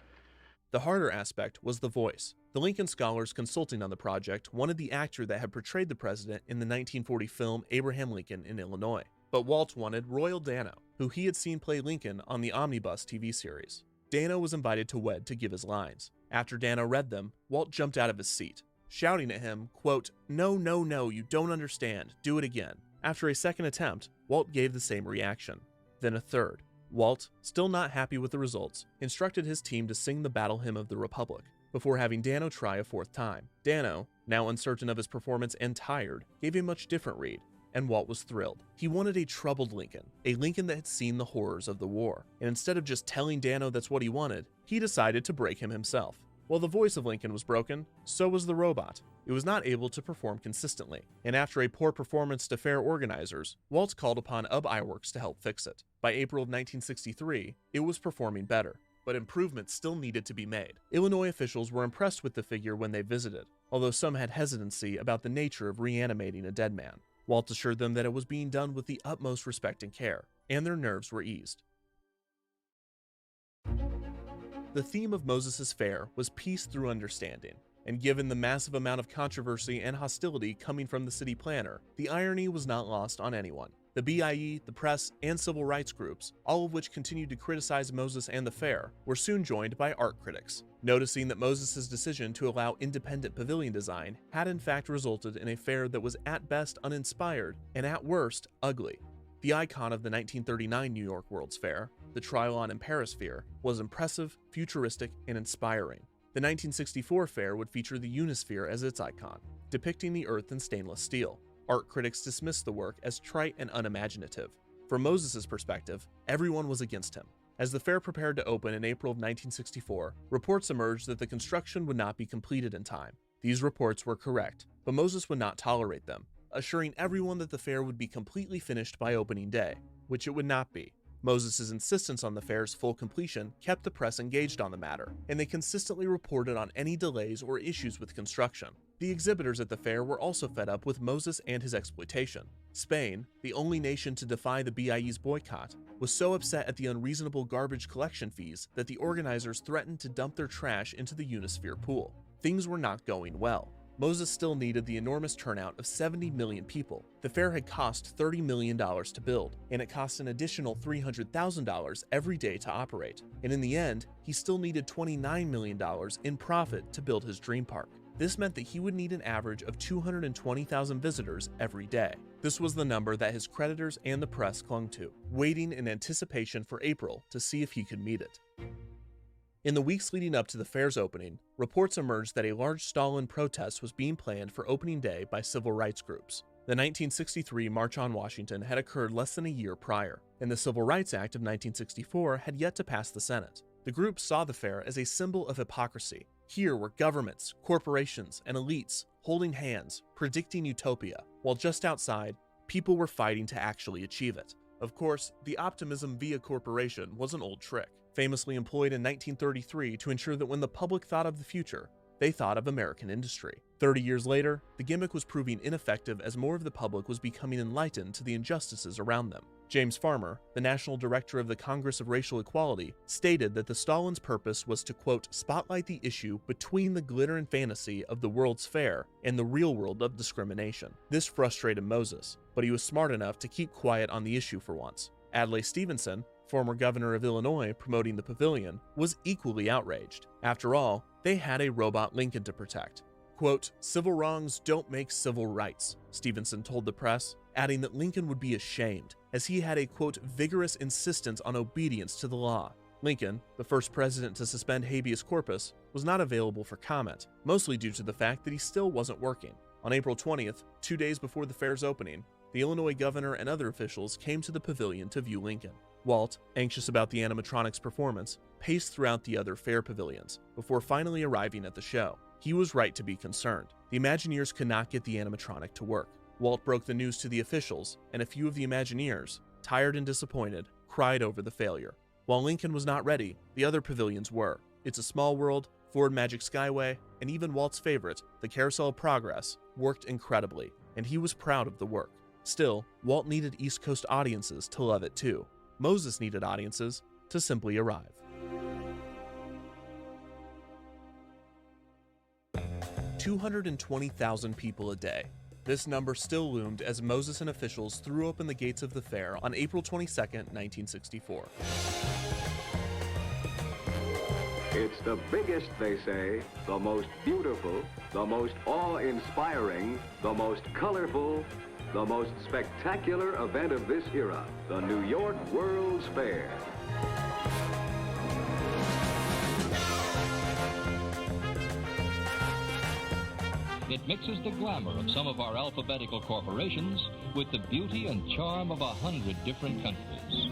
Speaker 18: The harder aspect was the voice. The Lincoln scholars consulting on the project wanted the actor that had portrayed the president in the 1940 film Abraham Lincoln in Illinois. But Walt wanted Royal Dano, who he had seen play Lincoln on the Omnibus TV series. Dano was invited to WED to give his lines. After Dano read them, Walt jumped out of his seat, shouting at him, quote, "No, no, no, you don't understand. Do it again." After a second attempt, Walt gave the same reaction. Then a third. Walt, still not happy with the results, instructed his team to sing the Battle Hymn of the Republic, before having Dano try a 4th time. Dano, now uncertain of his performance and tired, gave a much different read, and Walt was thrilled. He wanted a troubled Lincoln, a Lincoln that had seen the horrors of the war, and instead of just telling Dano that's what he wanted, he decided to break him himself. While the voice of Lincoln was broken, so was the robot. It was not able to perform consistently, and after a poor performance to fair organizers, Walt called upon UB Iwerks to help fix it. By April of 1963, it was performing better, but improvements still needed to be made. Illinois officials were impressed with the figure when they visited, although some had hesitancy about the nature of reanimating a dead man. Walt assured them that it was being done with the utmost respect and care, and their nerves were eased. The theme of Moses' Fair was peace through understanding, and given the massive amount of controversy and hostility coming from the city planner, the irony was not lost on anyone. The BIE, the press, and civil rights groups, all of which continued to criticize Moses and the fair, were soon joined by art critics, noticing that Moses' decision to allow independent pavilion design had in fact resulted in a fair that was at best uninspired and at worst ugly. The icon of the 1939 New York World's Fair, the Trilon and Perisphere, was impressive, futuristic, and inspiring. The 1964 fair would feature the Unisphere as its icon, depicting the Earth in stainless steel. Art critics dismissed the work as trite and unimaginative. From Moses' perspective, everyone was against him. As the fair prepared to open in April of 1964, reports emerged that the construction would not be completed in time. These reports were correct, but Moses would not tolerate them, assuring everyone that the fair would be completely finished by opening day, which it would not be. Moses' insistence on the fair's full completion kept the press engaged on the matter, and they consistently reported on any delays or issues with construction. The exhibitors at the fair were also fed up with Moses and his exploitation. Spain, the only nation to defy the BIE's boycott, was so upset at the unreasonable garbage collection fees that the organizers threatened to dump their trash into the Unisphere pool. Things were not going well. Moses still needed the enormous turnout of 70 million people. The fair had cost $30 million to build, and it cost an additional $300,000 every day to operate. And in the end, he still needed $29 million in profit to build his dream park. This meant that he would need an average of 220,000 visitors every day. This was the number that his creditors and the press clung to, waiting in anticipation for April to see if he could meet it. In the weeks leading up to the fair's opening, reports emerged that a large Stalin protest was being planned for opening day by civil rights groups. The 1963 March on Washington had occurred less than a year prior, and the Civil Rights Act of 1964 had yet to pass the Senate. The group saw the fair as a symbol of hypocrisy. Here were governments, corporations, and elites holding hands, predicting utopia, while just outside, people were fighting to actually achieve it. Of course, the optimism via corporation was an old trick, famously employed in 1933 to ensure that when the public thought of the future, they thought of American industry. 30 years later, the gimmick was proving ineffective as more of the public was becoming enlightened to the injustices around them. James Farmer, the national director of the Congress of Racial Equality, stated that the Stalin's purpose was to, quote, spotlight the issue between the glitter and fantasy of the World's Fair and the real world of discrimination. This frustrated Moses, but he was smart enough to keep quiet on the issue for once. Adlai Stevenson, former governor of Illinois promoting the pavilion, was equally outraged. After all, they had a robot Lincoln to protect. Quote, civil wrongs don't make civil rights, Stevenson told the press, adding that Lincoln would be ashamed, as he had a, quote, vigorous insistence on obedience to the law. Lincoln, the first president to suspend habeas corpus, was not available for comment, mostly due to the fact that he still wasn't working. On April 20th, 2 days before the fair's opening, the Illinois governor and other officials came to the pavilion to view Lincoln. Walt, anxious about the animatronics performance, paced throughout the other fair pavilions before finally arriving at the show. He was right to be concerned. The Imagineers could not get the animatronic to work. Walt broke the news to the officials, and a few of the Imagineers, tired and disappointed, cried over the failure. While Lincoln was not ready, the other pavilions were. It's a Small World, Ford Magic Skyway, and even Walt's favorite, the Carousel of Progress, worked incredibly, and he was proud of the work. Still, Walt needed East Coast audiences to love it too. Moses needed audiences to simply arrive. $220,000 people a day. This number still loomed as Moses and officials threw open the gates of the fair on April 22, 1964.
Speaker 3: It's the biggest, they say, the most beautiful, the most awe-inspiring, the most colorful, the most spectacular event of this era, the New York World's Fair.
Speaker 9: It mixes the glamour of some of our alphabetical corporations with the beauty and charm of 100 different countries.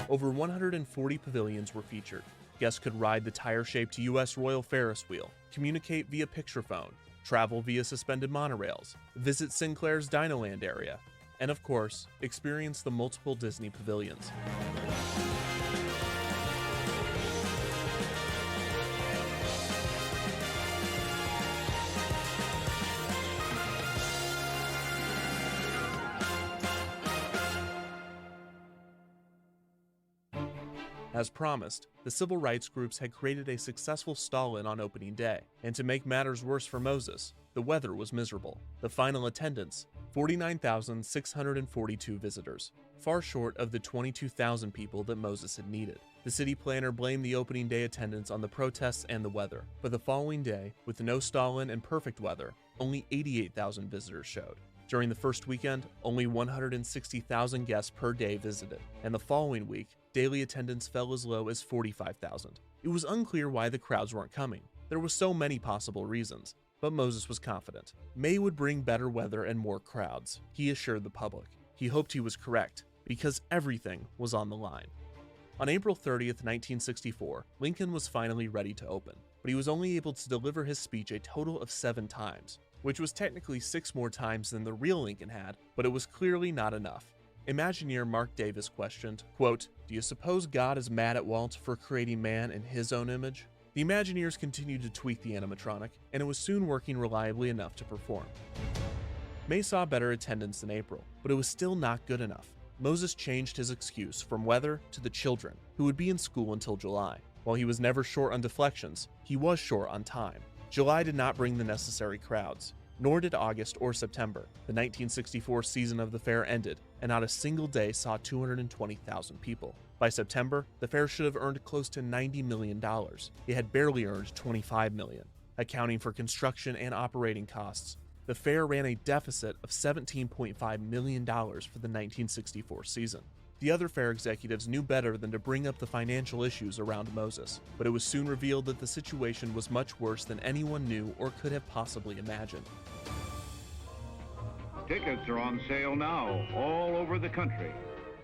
Speaker 18: Over 140 pavilions were featured. Guests could ride the tire-shaped U.S. Royal Ferris wheel, communicate via picture phone, travel via suspended monorails, visit Sinclair's Didneylan area, and of course, experience the multiple Disney pavilions. As promised, the civil rights groups had created a successful stall-in on opening day, and to make matters worse for Moses, the weather was miserable. The final attendance, 49,642 visitors, far short of the 22,000 people that Moses had needed. The city planner blamed the opening day attendance on the protests and the weather, but the following day, with no stall-in and perfect weather, only 88,000 visitors showed. During the first weekend, only 160,000 guests per day visited, and the following week, daily attendance fell as low as 45,000. It was unclear why the crowds weren't coming. There were so many possible reasons, but Moses was confident. May would bring better weather and more crowds, he assured the public. He hoped he was correct, because everything was on the line. On April 30th, 1964, Lincoln was finally ready to open, but he was only able to deliver his speech a total of 7 times, which was technically 6 more times than the real Lincoln had, but it was clearly not enough. Imagineer Mark Davis questioned, quote, "Do you suppose God is mad at Walt for creating man in his own image?" The Imagineers continued to tweak the animatronic, and it was soon working reliably enough to perform. May saw better attendance than April, but it was still not good enough. Moses changed his excuse from weather to the children, who would be in school until July. While he was never short on deflections, he was short on time. July did not bring the necessary crowds, nor did August or September. The 1964 season of the fair ended, and not a single day saw 220,000 people. By September, the fair should have earned close to $90 million. It had barely earned $25 million. Accounting for construction and operating costs, the fair ran a deficit of $17.5 million for the 1964 season. The other fair executives knew better than to bring up the financial issues around Moses, but it was soon revealed that the situation was much worse than anyone knew or could have possibly imagined.
Speaker 3: Tickets are on sale now, all over the country.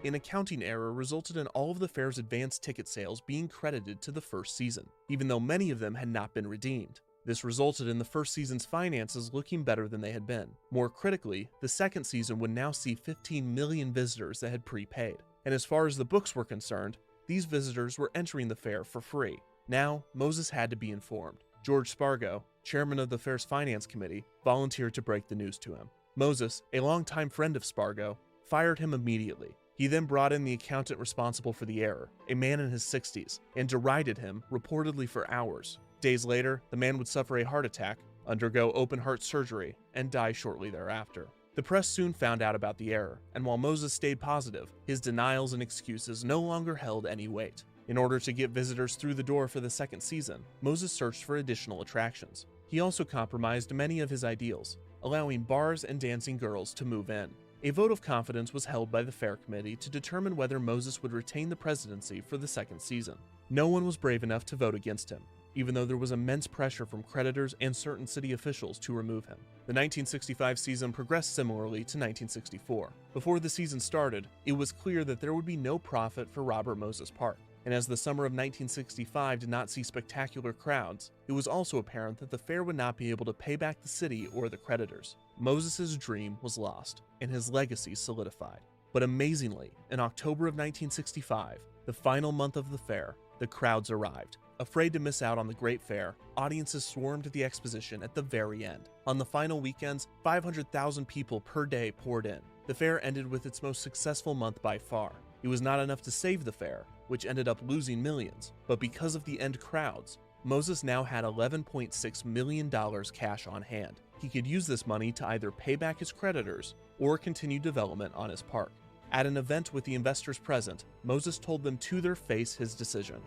Speaker 18: An accounting error resulted in all of the fair's advanced ticket sales being credited to the first season, even though many of them had not been redeemed. This resulted in the first season's finances looking better than they had been. More critically, the second season would now see 15 million visitors that had prepaid. And as far as the books were concerned, these visitors were entering the fair for free. Now, Moses had to be informed. George Spargo, chairman of the fair's finance committee, volunteered to break the news to him. Moses, a longtime friend of Spargo, fired him immediately. He then brought in the accountant responsible for the error, a man in his 60s, and derided him reportedly for hours. Days later, the man would suffer a heart attack, undergo open-heart surgery, and die shortly thereafter. The press soon found out about the error, and while Moses stayed positive, his denials and excuses no longer held any weight. In order to get visitors through the door for the second season, Moses searched for additional attractions. He also compromised many of his ideals, allowing bars and dancing girls to move in. A vote of confidence was held by the fair committee to determine whether Moses would retain the presidency for the second season. No one was brave enough to vote against him, even though there was immense pressure from creditors and certain city officials to remove him. The 1965 season progressed similarly to 1964. Before the season started, it was clear that there would be no profit for Robert Moses Park. And as the summer of 1965 did not see spectacular crowds, it was also apparent that the fair would not be able to pay back the city or the creditors. Moses' dream was lost, and his legacy solidified. But amazingly, in October of 1965, the final month of the fair, the crowds arrived. Afraid to miss out on the great fair, audiences swarmed the exposition at the very end. On the final weekends, 500,000 people per day poured in. The fair ended with its most successful month by far. It was not enough to save the fair, which ended up losing millions, but because of the end crowds, Moses now had $11.6 million cash on hand. He could use this money to either pay back his creditors or continue development on his park. At an event with the investors present, Moses told them to their face his decision.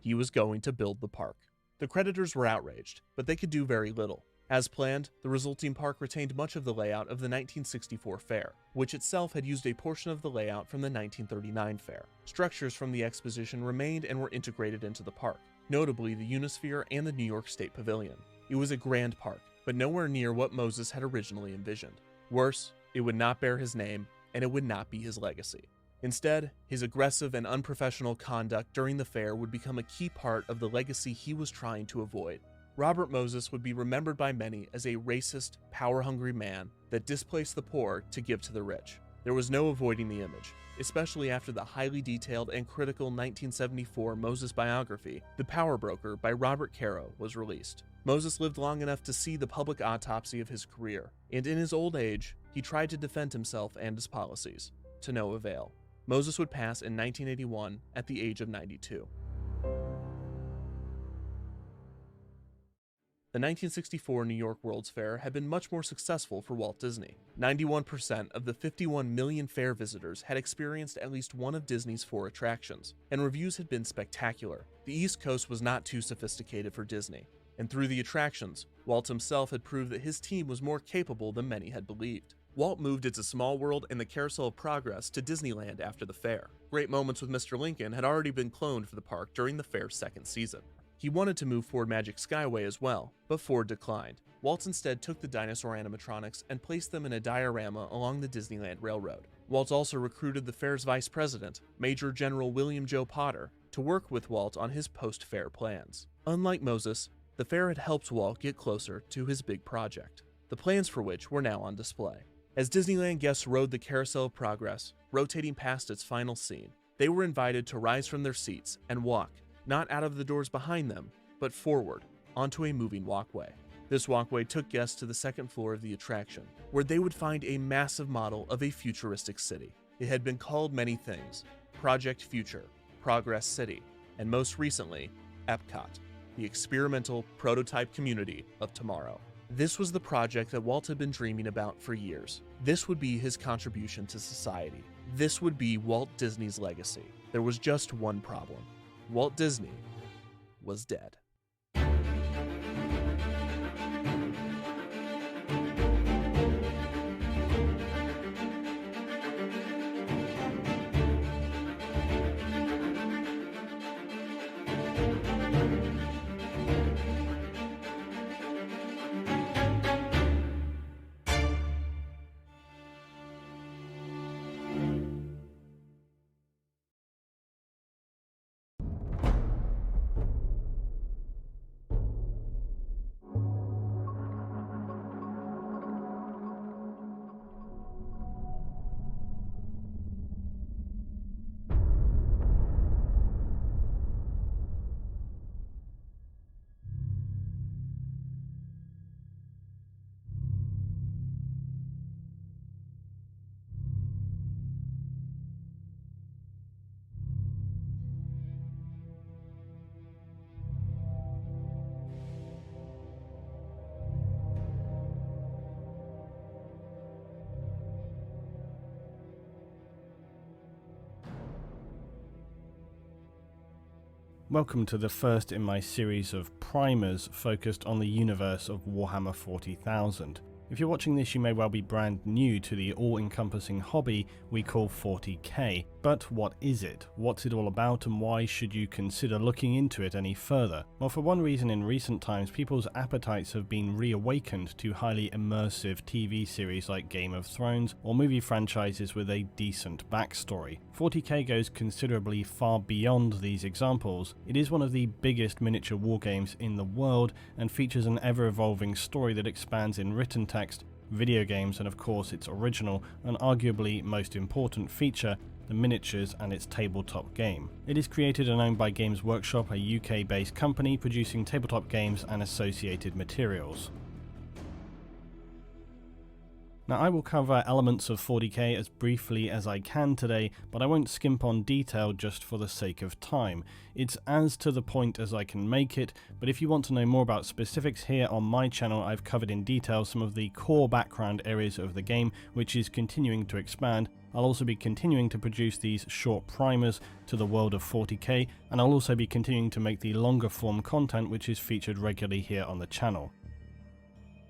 Speaker 18: He was going to build the park. The creditors were outraged, but they could do very little. As planned, the resulting park retained much of the layout of the 1964 fair, which itself had used a portion of the layout from the 1939 fair. Structures from the exposition remained and were integrated into the park, notably the Unisphere and the New York State Pavilion. It was a grand park, but nowhere near what Moses had originally envisioned. Worse, it would not bear his name, and it would not be his legacy. Instead, his aggressive and unprofessional conduct during the fair would become a key part of the legacy he was trying to avoid. Robert Moses would be remembered by many as a racist, power-hungry man that displaced the poor to give to the rich. There was no avoiding the image, especially after the highly detailed and critical 1974 Moses biography, The Power Broker by Robert Caro, was released. Moses lived long enough to see the public autopsy of his career, and in his old age, he tried to defend himself and his policies, to no avail. Moses would pass in 1981 at the age of 92. The 1964 New York World's Fair had been much more successful for Walt Disney. 91% of the 51 million fair visitors had experienced at least one of Disney's 4 attractions, and reviews had been spectacular. The East Coast was not too sophisticated for Disney, and through the attractions, Walt himself had proved that his team was more capable than many had believed. Walt moved It's a Small World and the Carousel of Progress to Disneyland after the fair. Great Moments with Mr. Lincoln had already been cloned for the park during the fair's second season. He wanted to move Ford Magic Skyway as well, but Ford declined. Walt instead took the dinosaur animatronics and placed them in a diorama along the Disneyland Railroad. Walt also recruited the fair's vice president, Major General William Joe Potter, to work with Walt on his post-fair plans. Unlike Moses, the fair had helped Walt get closer to his big project, the plans for which were now on display. As Disneyland guests rode the Carousel of Progress, rotating past its final scene, they were invited to rise from their seats and walk, not out of the doors behind them, but forward, onto a moving walkway. This walkway took guests to the second floor of the attraction, where they would find a massive model of a futuristic city. It had been called many things: Project Future, Progress City, and most recently, Epcot, the experimental prototype community of tomorrow. This was the project that Walt had been dreaming about for years. This would be his contribution to society. This would be Walt Disney's legacy. There was just one problem. Walt Disney was dead.
Speaker 7: Welcome to the first in my series of primers focused on the universe of Warhammer 40,000. If you're watching this, you may well be brand new to the all-encompassing hobby we call 40k. But what is it? What's it all about, and why should you consider looking into it any further? Well, for one reason, in recent times, people's appetites have been reawakened to highly immersive TV series like Game of Thrones, or movie franchises with a decent backstory. 40k goes considerably far beyond these examples. It is one of the biggest miniature wargames in the world, and features an ever-evolving story that expands in written text, video games, and of course its original and arguably most important feature, the miniatures and its tabletop game. It is created and owned by Games Workshop, a UK-based company producing tabletop games and associated materials. Now, I will cover elements of 40k as briefly as I can today, but I won't skimp on detail just for the sake of time. It's as to the point as I can make it, but if you want to know more about specifics, here on my channel I've covered in detail some of the core background areas of the game, which is continuing to expand. I'll also be continuing to produce these short primers to the world of 40k, and I'll also be continuing to make the longer form content which is featured regularly here on the channel.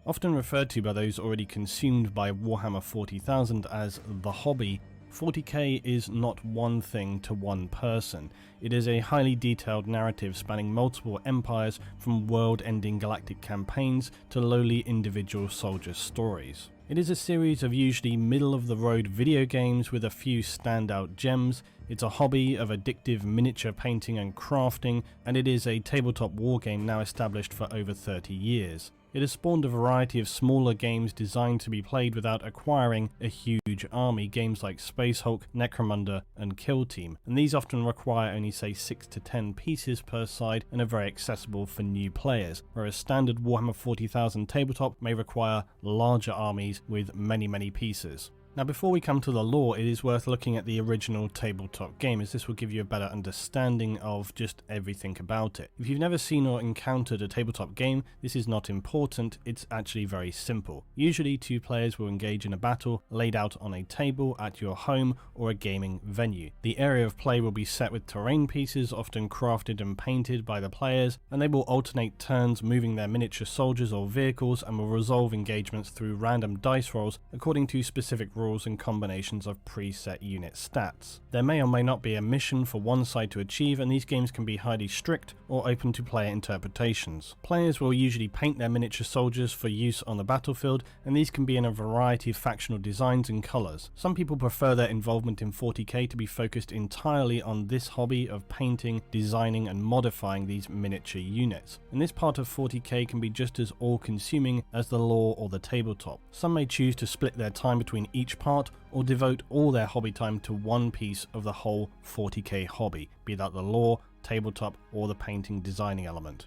Speaker 7: Often referred to by those already consumed by Warhammer 40,000 as the hobby, 40k is not one thing to one person. It is a highly detailed narrative spanning multiple empires, from world-ending galactic campaigns to lowly individual soldier stories. It is a series of usually middle-of-the-road video games with a few standout gems. It's a hobby of addictive miniature painting and crafting, and it is a tabletop wargame now established for over 30 years. It has spawned a variety of smaller games designed to be played without acquiring a huge army, games like Space Hulk, Necromunda and Kill Team, and these often require only say 6 to 10 pieces per side and are very accessible for new players, whereas standard Warhammer 40,000 tabletop may require larger armies with many pieces. Now before we come to the lore, it is worth looking at the original tabletop game, as this will give you a better understanding of just everything about it. If you've never seen or encountered a tabletop game, this is not important, it's actually very simple. Usually 2 players will engage in a battle laid out on a table at your home or a gaming venue. The area of play will be set with terrain pieces, often crafted and painted by the players, and they will alternate turns moving their miniature soldiers or vehicles, and will resolve engagements through random dice rolls according to specific rules and combinations of preset unit stats. There may or may not be a mission for one side to achieve, and these games can be highly strict or open to player interpretations. Players will usually paint their miniature soldiers for use on the battlefield, and these can be in a variety of factional designs and colours. Some people prefer their involvement in 40k to be focused entirely on this hobby of painting, designing and modifying these miniature units, and this part of 40k can be just as all-consuming as the lore or the tabletop. Some may choose to split their time between each part, or devote all their hobby time to one piece of the whole 40k hobby, be that the lore, tabletop or the painting designing element.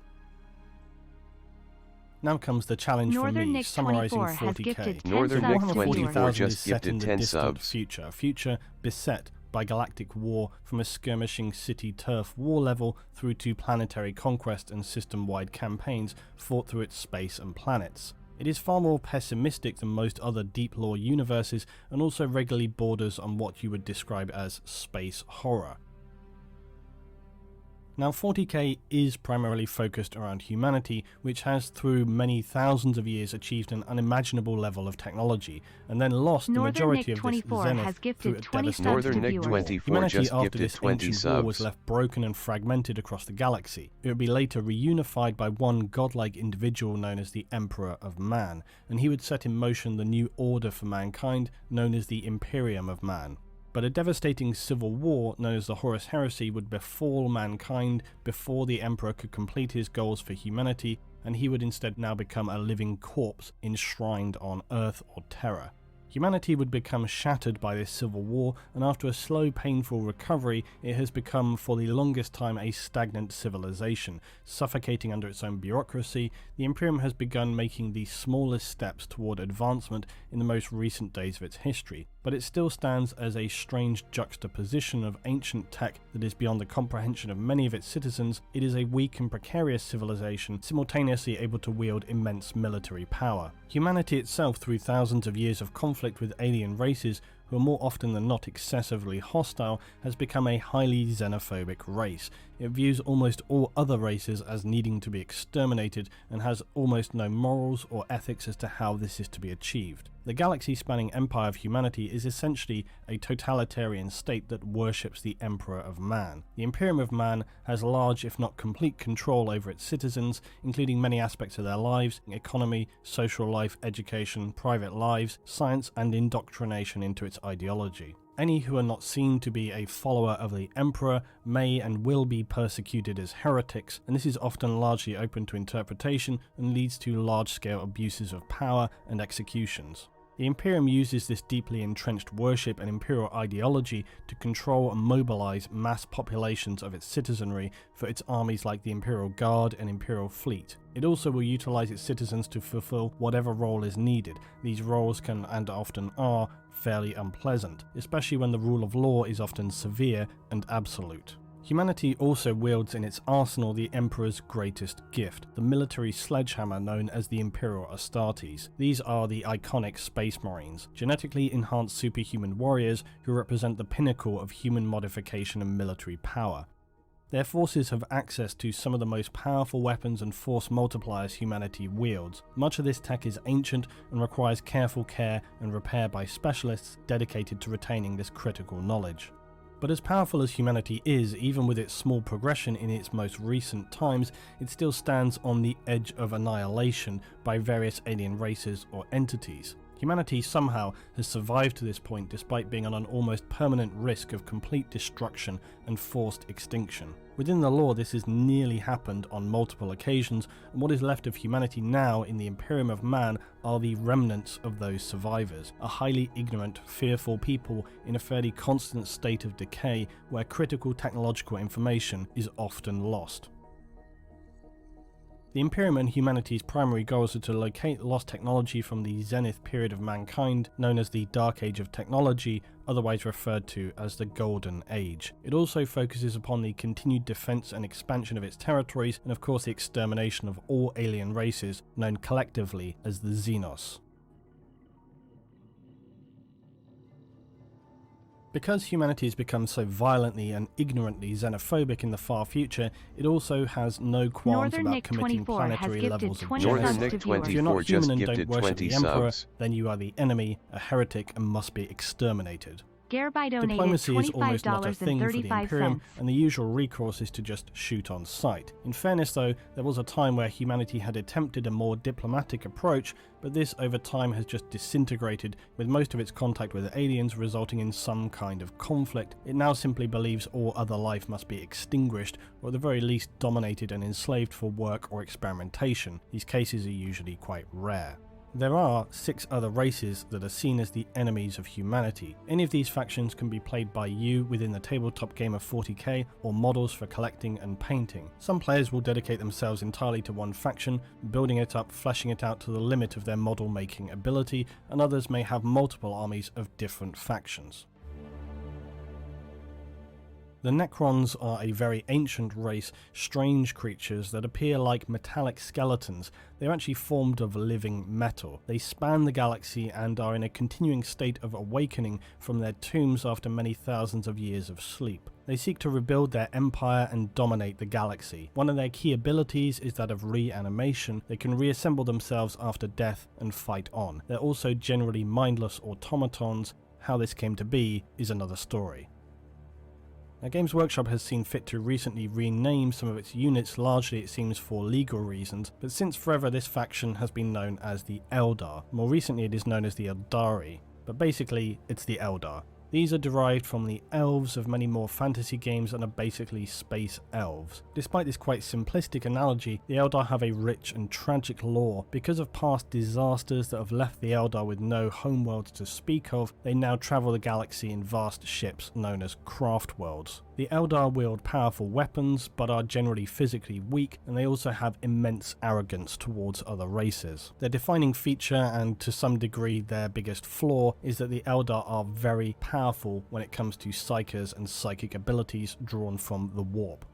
Speaker 7: Now comes the challenge for me, summarising 40k.
Speaker 4: Northern Nick 24
Speaker 7: just
Speaker 4: just gifted 10 subs.
Speaker 7: A future beset by galactic war, from a skirmishing city turf war level through to planetary conquest and system-wide campaigns fought through its space and planets. It is far more pessimistic than most other deep lore universes, and also regularly borders on what you would describe as space horror. Now 40k is primarily focused around humanity, which has through many thousands of years achieved an unimaginable level of technology, and then lost the majority of this zenith through a devastating war. Humanity after this ancient war was left broken and fragmented across the galaxy. It would be later reunified by one godlike individual known as the Emperor of Man, and he would set in motion the new order for mankind known as the Imperium of Man. But a devastating civil war known as the Horus Heresy would befall mankind before the Emperor could complete his goals for humanity, and he would instead now become a living corpse enshrined on Earth or Terra. Humanity would become shattered by this civil war, and after a slow, painful recovery, it has become for the longest time a stagnant civilization. Suffocating under its own bureaucracy, the Imperium has begun making the smallest steps toward advancement in the most recent days of its history, but it still stands as a strange juxtaposition of ancient tech that is beyond the comprehension of many of its citizens. It is a weak and precarious civilization, simultaneously able to wield immense military power. Humanity itself, through thousands of years of conflict with alien races who are more often than not excessively hostile, has become a highly xenophobic race. It views almost all other races as needing to be exterminated, and has almost no morals or ethics as to how this is to be achieved. The galaxy-spanning empire of humanity is essentially a totalitarian state that worships the Emperor of Man. The Imperium of Man has large, if not complete, control over its citizens, including many aspects of their lives, economy, social life, education, private lives, science, and indoctrination into its ideology. Any who are not seen to be a follower of the Emperor may and will be persecuted as heretics, and this is often largely open to interpretation and leads to large-scale abuses of power and executions. The Imperium uses this deeply entrenched worship and imperial ideology to control and mobilize mass populations of its citizenry for its armies like the Imperial Guard and Imperial Fleet. It also will utilize its citizens to fulfill whatever role is needed. These roles can, and often are, fairly unpleasant, especially when the rule of law is often severe and absolute. Humanity also wields in its arsenal the Emperor's greatest gift, the military sledgehammer known as the Imperial Astartes. These are the iconic Space Marines, genetically enhanced superhuman warriors who represent the pinnacle of human modification and military power. Their forces have access to some of the most powerful weapons and force multipliers humanity wields. Much of this tech is ancient and requires careful care and repair by specialists dedicated to retaining this critical knowledge. But as powerful as humanity is, even with its small progression in its most recent times, it still stands on the edge of annihilation by various alien races or entities. Humanity somehow has survived to this point despite being on an almost permanent risk of complete destruction and forced extinction. Within the lore, this has nearly happened on multiple occasions, and what is left of humanity now in the Imperium of Man are the remnants of those survivors, a highly ignorant, fearful people in a fairly constant state of decay where critical technological information is often lost. The Imperium and humanity's primary goals are to locate lost technology from the zenith period of mankind, known as the Dark Age of Technology, otherwise referred to as the Golden Age. It also focuses upon the continued defense and expansion of its territories, and of course the extermination of all alien races, known collectively as the Xenos. Because humanity has become so violently and ignorantly xenophobic in the far future, it also has no qualms
Speaker 13: Northern
Speaker 7: about
Speaker 13: Nick
Speaker 7: committing
Speaker 13: 24
Speaker 7: planetary
Speaker 13: has
Speaker 7: levels
Speaker 13: gifted
Speaker 7: of
Speaker 13: 20
Speaker 7: genocide.
Speaker 13: subs to
Speaker 7: If you're not
Speaker 4: Northern
Speaker 7: human
Speaker 4: just
Speaker 7: and don't
Speaker 4: gifted
Speaker 7: worship
Speaker 4: 20
Speaker 7: the Emperor,
Speaker 4: subs.
Speaker 7: then you are the enemy, a heretic, and must be exterminated.
Speaker 13: Gareby donated
Speaker 7: Diplomacy is almost not a thing for the Imperium,
Speaker 13: $25.35.
Speaker 7: and the usual recourse is to just shoot on sight. In fairness though, there was a time where humanity had attempted a more diplomatic approach, but this over time has just disintegrated, with most of its contact with aliens resulting in some kind of conflict. It now simply believes all other life must be extinguished, or at the very least dominated and enslaved for work or experimentation. These cases are usually quite rare. There are 6 other races that are seen as the enemies of humanity. Any of these factions can be played by you within the tabletop game of 40k, or models for collecting and painting. Some players will dedicate themselves entirely to one faction, building it up, fleshing it out to the limit of their model making ability, and others may have multiple armies of different factions. The Necrons are a very ancient race, strange creatures that appear like metallic skeletons. They're actually formed of living metal. They span the galaxy and are in a continuing state of awakening from their tombs after many thousands of years of sleep. They seek to rebuild their empire and dominate the galaxy. One of their key abilities is that of reanimation. They can reassemble themselves after death and fight on. They're also generally mindless automatons. How this came to be is another story. Now, Games Workshop has seen fit to recently rename some of its units, largely it seems for legal reasons, but since forever this faction has been known as the Eldar. More recently it is known as the Eldari, but basically it's the Eldar. These are derived from the elves of many more fantasy games and are basically space elves. Despite this quite simplistic analogy, the Eldar have a rich and tragic lore. Because of past disasters that have left the Eldar with no homeworlds to speak of, they now travel the galaxy in vast ships known as craft worlds. The Eldar wield powerful weapons, but are generally physically weak, and they also have immense arrogance towards other races. Their defining feature, and to some degree their biggest flaw, is that the Eldar are very powerful when it comes to psychers and psychic abilities drawn from the warp.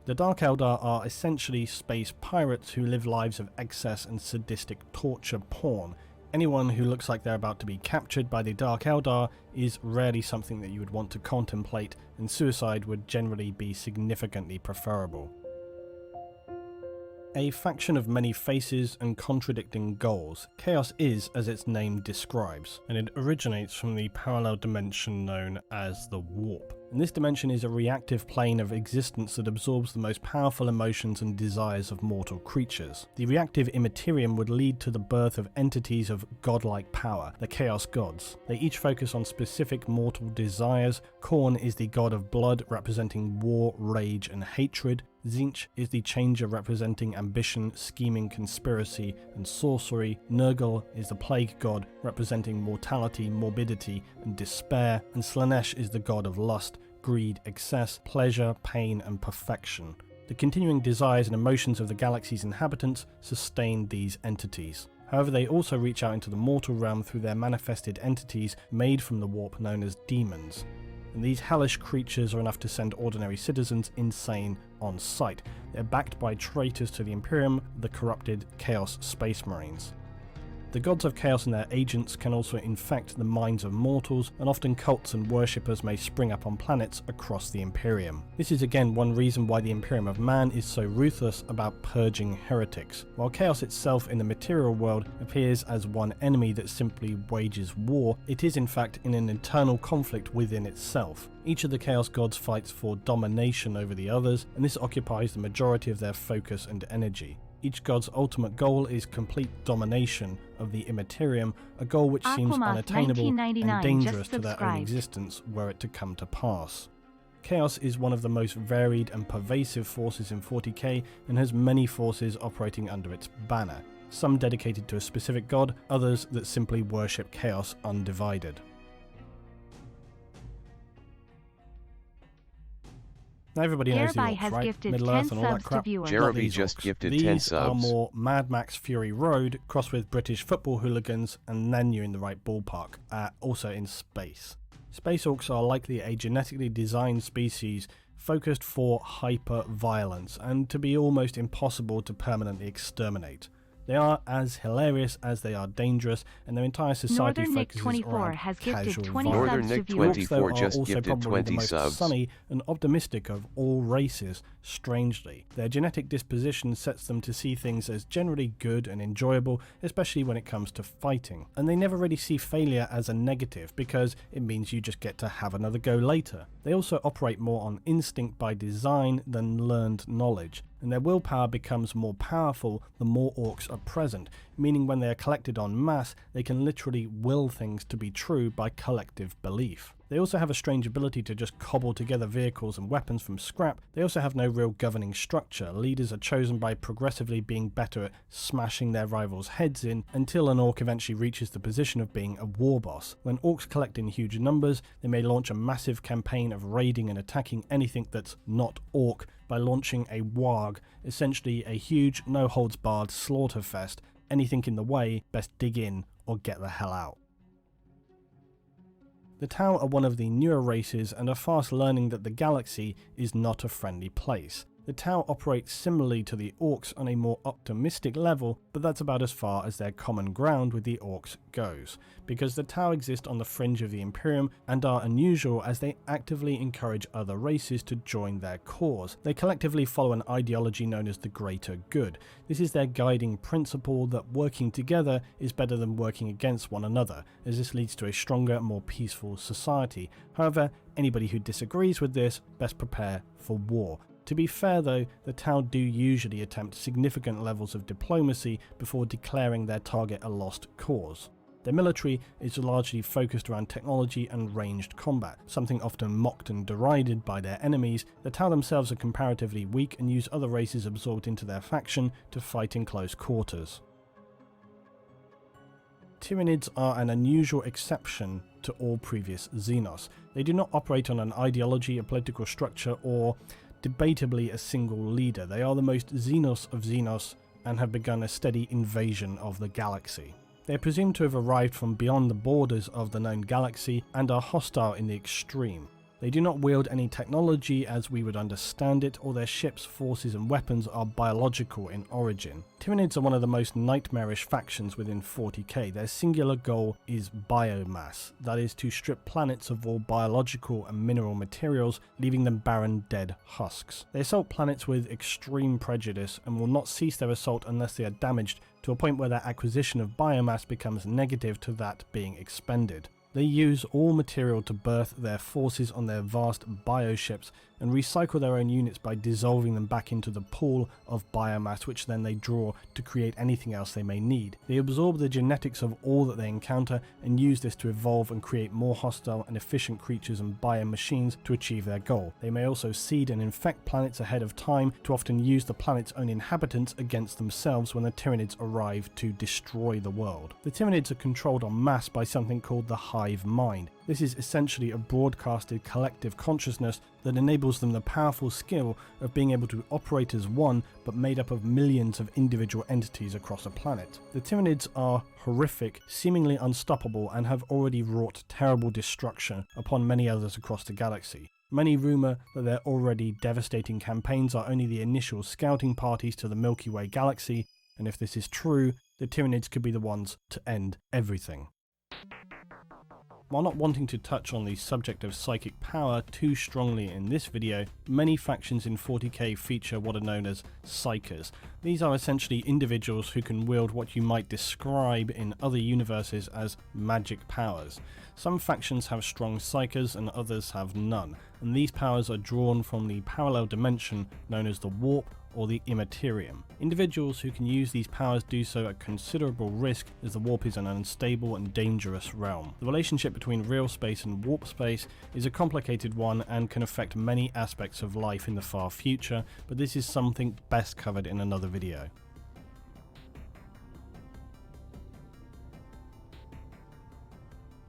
Speaker 7: The Dark Eldar are essentially space pirates who live lives of excess and sadistic torture porn. Anyone who looks like they're about to be captured by the Dark Eldar is rarely something that you would want to contemplate, and suicide would generally be significantly preferable. A faction of many faces and contradicting goals, Chaos is as its name describes, and it originates from the parallel dimension known as the Warp. And this dimension is a reactive plane of existence that absorbs the most powerful emotions and desires of mortal creatures. The reactive immaterium would lead to the birth of entities of godlike power, the Chaos Gods. They each focus on specific mortal desires. Khorne is the god of blood, representing war, rage, and hatred. Tzeentch is the changer representing ambition, scheming, conspiracy, and sorcery. Nurgle is the plague god representing mortality, morbidity, and despair. And Slaanesh is the god of lust, greed, excess, pleasure, pain, and perfection. The continuing desires and emotions of the galaxy's inhabitants sustain these entities. However, they also reach out into the mortal realm through their manifested entities made from the warp known as demons. And these hellish creatures are enough to send ordinary citizens insane on sight. They're backed by traitors to the Imperium, the corrupted Chaos Space Marines. The gods of chaos and their agents can also infect the minds of mortals, and often cults and worshippers may spring up on planets across the Imperium. This is again one reason why the Imperium of Man is so ruthless about purging heretics. While chaos itself in the material world appears as one enemy that simply wages war, it is in fact in an internal conflict within itself. Each of the Chaos Gods fights for domination over the others, and this occupies the majority of their focus and energy. Each god's ultimate goal is complete domination of the Immaterium, a goal which seems unattainable and dangerous to their own existence were it to come to pass. Chaos is one of the most varied and pervasive forces in 40k and has many forces operating under its banner, some dedicated to a specific god, others that simply worship chaos undivided. Now everybody knows the
Speaker 13: Hereby
Speaker 7: Orcs,
Speaker 13: has
Speaker 7: right?
Speaker 13: gifted
Speaker 7: Middle-earth
Speaker 13: 10
Speaker 7: and all that
Speaker 13: subs to
Speaker 7: crap.
Speaker 13: viewer.
Speaker 7: Not
Speaker 4: Jeremy
Speaker 7: these
Speaker 4: just
Speaker 7: Orcs.
Speaker 4: gifted
Speaker 7: These
Speaker 4: 10
Speaker 7: are
Speaker 4: subs.
Speaker 7: more Mad Max Fury Road crossed with British football hooligans, and then you're in the right ballpark. Also in space. Space Orcs are likely a genetically designed species focused for hyper-violence and to be almost impossible to permanently exterminate. They are as hilarious as they are dangerous, and their entire society
Speaker 13: Northern Nick
Speaker 7: focuses
Speaker 13: 24
Speaker 7: around
Speaker 13: has gifted
Speaker 7: casual
Speaker 13: 20
Speaker 7: violence.
Speaker 4: Northern Nick
Speaker 13: subs to viewers.
Speaker 4: 24
Speaker 7: Orcs, though,
Speaker 4: just
Speaker 7: are also
Speaker 4: gifted
Speaker 7: probably
Speaker 4: 20
Speaker 7: the most
Speaker 4: subs.
Speaker 7: sunny and optimistic of all races, strangely. Their genetic disposition sets them to see things as generally good and enjoyable, especially when it comes to fighting. And they never really see failure as a negative, because it means you just get to have another go later. They also operate more on instinct by design than learned knowledge, and their willpower becomes more powerful the more orcs are present, meaning when they are collected en masse, they can literally will things to be true by collective belief. They also have a strange ability to just cobble together vehicles and weapons from scrap. They also have no real governing structure. Leaders are chosen by progressively being better at smashing their rivals' heads in, until an orc eventually reaches the position of being a war boss. When orcs collect in huge numbers, they may launch a massive campaign of raiding and attacking anything that's not orc by launching a warg, essentially a huge, no-holds-barred slaughter fest. Anything in the way, best dig in or get the hell out. The Tau are one of the newer races and are fast learning that the galaxy is not a friendly place. The Tau operate similarly to the Orcs on a more optimistic level, but that's about as far as their common ground with the Orcs goes, because the Tau exist on the fringe of the Imperium and are unusual as they actively encourage other races to join their cause. They collectively follow an ideology known as the greater good. This is their guiding principle that working together is better than working against one another, as this leads to a stronger, more peaceful society. However, anybody who disagrees with this best prepare for war. To be fair though, the Tau do usually attempt significant levels of diplomacy before declaring their target a lost cause. Their military is largely focused around technology and ranged combat, something often mocked and derided by their enemies. The Tau themselves are comparatively weak and use other races absorbed into their faction to fight in close quarters. Tyranids are an unusual exception to all previous Xenos. They do not operate on an ideology, a political structure, or debatably a single leader. They are the most Xenos of Xenos and have begun a steady invasion of the galaxy. They are presumed to have arrived from beyond the borders of the known galaxy and are hostile in the extreme. They do not wield any technology as we would understand it, or their ships, forces and weapons are biological in origin. Tyranids are one of the most nightmarish factions within 40k. Their singular goal is biomass, that is to strip planets of all biological and mineral materials, leaving them barren, dead husks. They assault planets with extreme prejudice and will not cease their assault unless they are damaged to a point where their acquisition of biomass becomes negative to that being expended. They use all material to birth their forces on their vast bioships and recycle their own units by dissolving them back into the pool of biomass, which then they draw to create anything else they may need. They absorb the genetics of all that they encounter and use this to evolve and create more hostile and efficient creatures and biomachines to achieve their goal. They may also seed and infect planets ahead of time to often use the planet's own inhabitants against themselves when the Tyranids arrive to destroy the world. The Tyranids are controlled en masse by something called the hive mind. This is essentially a broadcasted collective consciousness that enables them the powerful skill of being able to operate as one, but made up of millions of individual entities across a planet. The Tyranids are horrific, seemingly unstoppable, and have already wrought terrible destruction upon many others across the galaxy. Many rumour that their already devastating campaigns are only the initial scouting parties to the Milky Way galaxy, and if this is true, the Tyranids could be the ones to end everything. While not wanting to touch on the subject of psychic power too strongly in this video, many factions in 40k feature what are known as psykers. These are essentially individuals who can wield what you might describe in other universes as magic powers. Some factions have strong psykers and others have none, and these powers are drawn from the parallel dimension known as the warp or the immaterium. Individuals who can use these powers do so at considerable risk, as the warp is an unstable and dangerous realm. The relationship between real space and warp space is a complicated one and can affect many aspects of life in the far future, but this is something best covered in another video.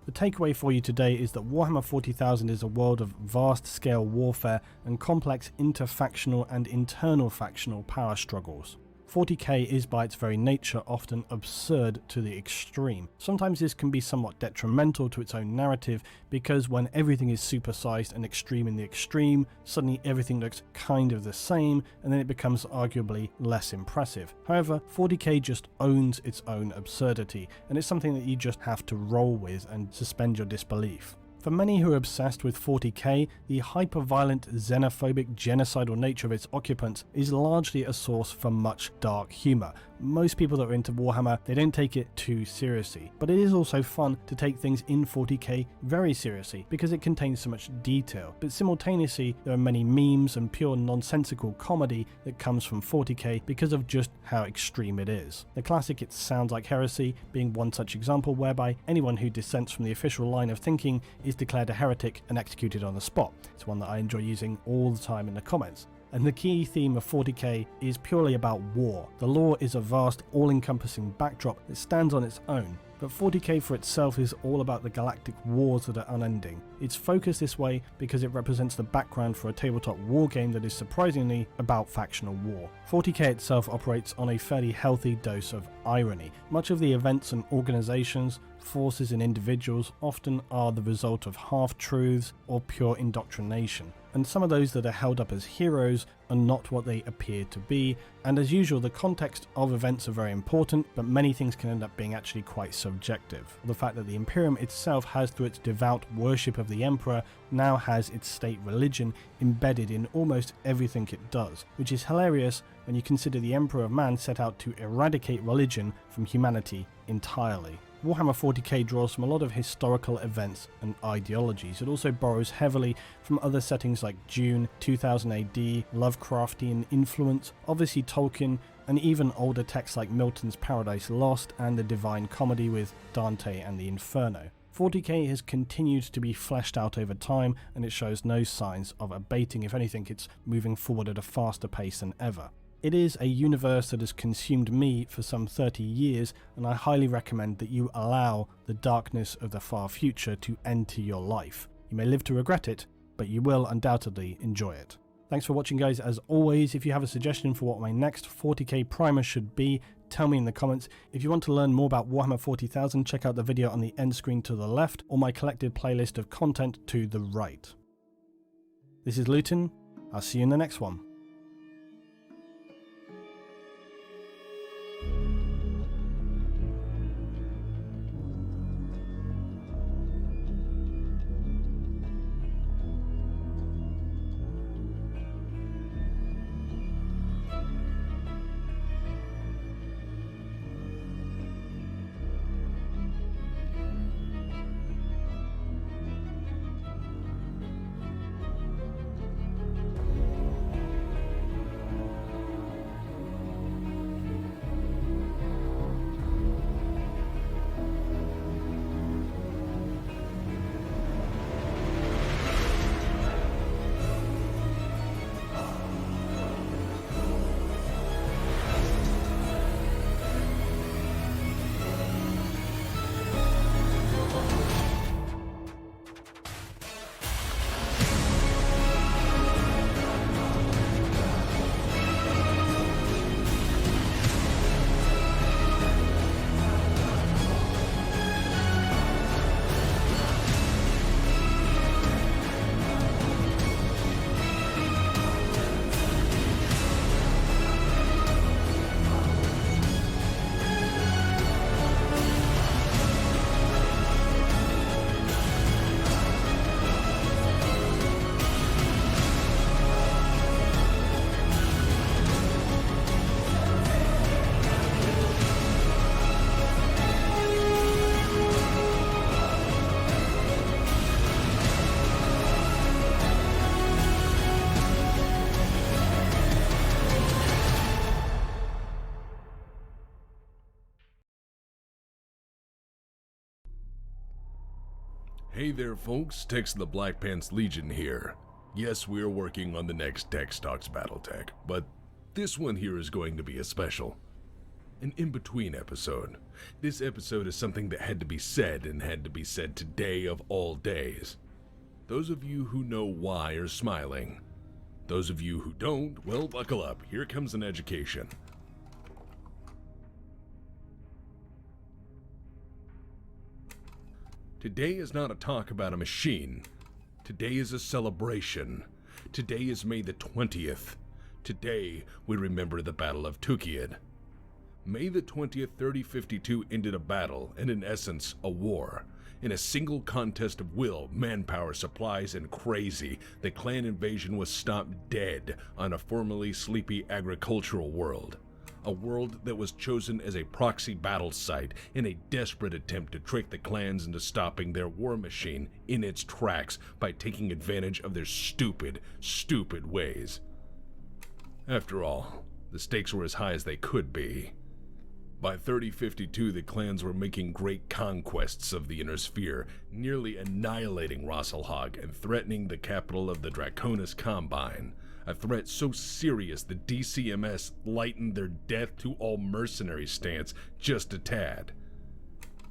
Speaker 7: The takeaway for you today is that Warhammer 40,000 is a world of vast-scale warfare and complex interfactional and internal factional power struggles. 40k is by its very nature often absurd to the extreme. Sometimes this can be somewhat detrimental to its own narrative because when everything is supersized and extreme in the extreme, suddenly everything looks kind of the same and then it becomes arguably less impressive. However, 40k just owns its own absurdity and it's something that you just have to roll with and suspend your disbelief. For many who are obsessed with 40k, the hyper-violent, xenophobic, genocidal nature of its occupants is largely a source for much dark humour. Most people that are into Warhammer, they don't take it too seriously, but it is also fun to take things in 40k very seriously because it contains so much detail. But simultaneously, there are many memes and pure nonsensical comedy that comes from 40k because of just how extreme it is. The classic It Sounds Like Heresy being one such example whereby anyone who dissents from the official line of thinking is declared a heretic and executed on the spot. It's one that I enjoy using all the time in the comments. And the key theme of 40k is purely about war. The lore is a vast, all-encompassing backdrop that stands on its own, but 40k for itself is all about the galactic wars that are unending. It's focused this way because it represents the background for a tabletop war game that is surprisingly about factional war. 40k itself operates on a fairly healthy dose of irony. Much of the events and organizations, forces and individuals often are the result of half-truths or pure indoctrination, and some of those that are held up as heroes are not what they appear to be, and as usual the context of events are very important, but many things can end up being actually quite subjective. The fact that the Imperium itself has, through its devout worship of the Emperor, now has its state religion embedded in almost everything it does, which is hilarious when you consider the Emperor of Man set out to eradicate religion from humanity entirely. Warhammer 40k draws from a lot of historical events and ideologies. It also borrows heavily from other settings like Dune, 2000 AD, Lovecraftian influence, obviously Tolkien, and even older texts like Milton's Paradise Lost and the Divine Comedy with Dante and the Inferno. 40k has continued to be fleshed out over time and it shows no signs of abating. If anything, it's moving forward at a faster pace than ever. It is a universe that has consumed me for some 30 years, and I highly recommend that you allow the darkness of the far future to enter your life. You may live to regret it, but you will undoubtedly enjoy it. Thanks for watching, guys. As always, if you have a suggestion for what my next 40k primer should be, tell me in the comments. If you want to learn more about Warhammer 40,000, check out the video on the end screen to the left, or my collected playlist of content to the right. This is Luton. I'll see you in the next one.
Speaker 1: Hey there folks, Tex the Black Pants Legion here. Yes, we're working on the next Tex Talks Battletech, but this one here is going to be a special. An in-between episode. This episode is something that had to be said, and had to be said today of all days. Those of you who know why are smiling. Those of you who don't, well, buckle up. Here comes an education. Today is not a talk about a machine. Today is a celebration. Today is May the 20th. Today we remember the Battle of Tukiyed. May the 20th, 3052 ended a battle, and in essence, a war. In a single contest of will, manpower, supplies, and crazy, the clan invasion was stopped dead on a formerly sleepy agricultural world. A world that was chosen as a proxy battle site in a desperate attempt to trick the clans into stopping their war machine in its tracks by taking advantage of their stupid, stupid ways. After all, the stakes were as high as they could be. By 3052, the clans were making great conquests of the Inner Sphere, nearly annihilating Rosselhog and threatening the capital of the Draconis Combine. A threat so serious the DCMS lightened their death to all mercenary stance just a tad.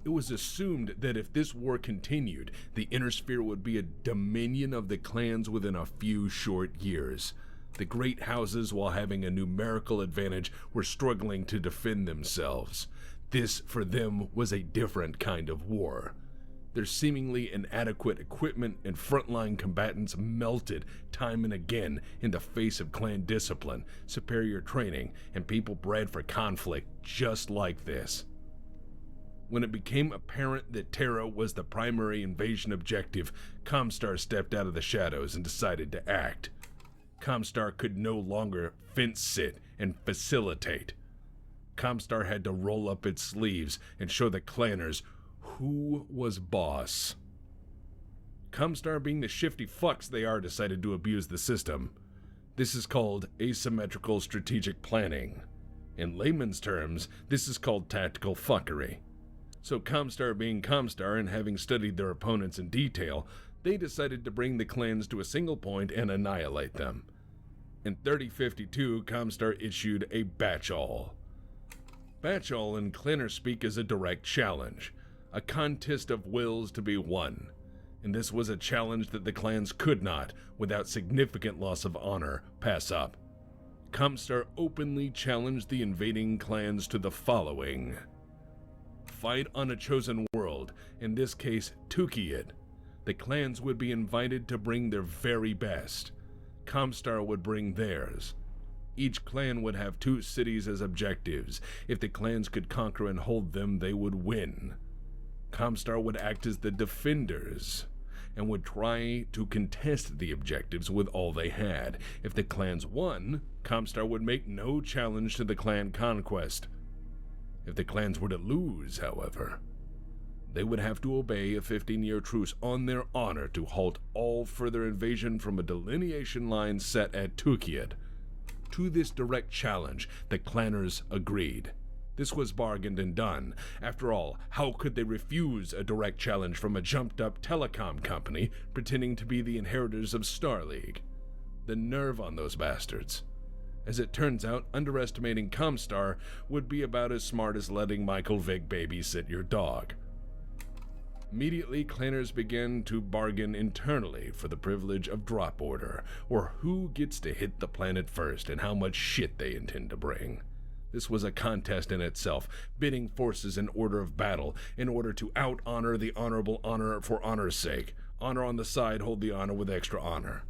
Speaker 1: It was assumed that if this war continued, the Inner Sphere would be a dominion of the clans within a few short years. The great houses, while having a numerical advantage, were struggling to defend themselves. This, for them, was a different kind of war. Their seemingly inadequate equipment and frontline combatants melted time and again in the face of clan discipline, superior training, and people bred for conflict just like this. When it became apparent that Terra was the primary invasion objective, Comstar stepped out of the shadows and decided to act. Comstar could no longer fence-sit and facilitate. Comstar had to roll up its sleeves and show the clanners who was boss. Comstar, being the shifty fucks they are, decided to abuse the system. This is called asymmetrical strategic planning. In layman's terms, this is called tactical fuckery. So Comstar, being Comstar and having studied their opponents in detail, they decided to bring the clans to a single point and annihilate them. In 3052, Comstar issued a batch-all. Batch-all in clanner speak is a direct challenge, a contest of wills to be won, and this was a challenge that the clans could not, without significant loss of honor, pass up. Comstar openly challenged the invading clans to the following: fight on a chosen world, in this case Tukiyed. The clans would be invited to bring their very best. Comstar would bring theirs. Each clan would have 2 cities as objectives. If the clans could conquer and hold them, they would win. Comstar would act as the defenders, and would try to contest the objectives with all they had. If the clans won, Comstar would make no challenge to the clan conquest. If the clans were to lose, however, they would have to obey a 15-year truce on their honor to halt all further invasion from a delineation line set at Tukiyed. To this direct challenge, the clanners agreed. This was bargained and done. After all, how could they refuse a direct challenge from a jumped-up telecom company pretending to be the inheritors of Star League? The nerve on those bastards. As it turns out, underestimating Comstar would be about as smart as letting Michael Vick babysit your dog. Immediately, clanners began to bargain internally for the privilege of drop order, or who gets to hit the planet first and how much shit they intend to bring. This was a contest in itself, bidding forces in order of battle, in order to out-honor the honorable honor for honor's sake. Honor on the side, hold the honor with extra honor.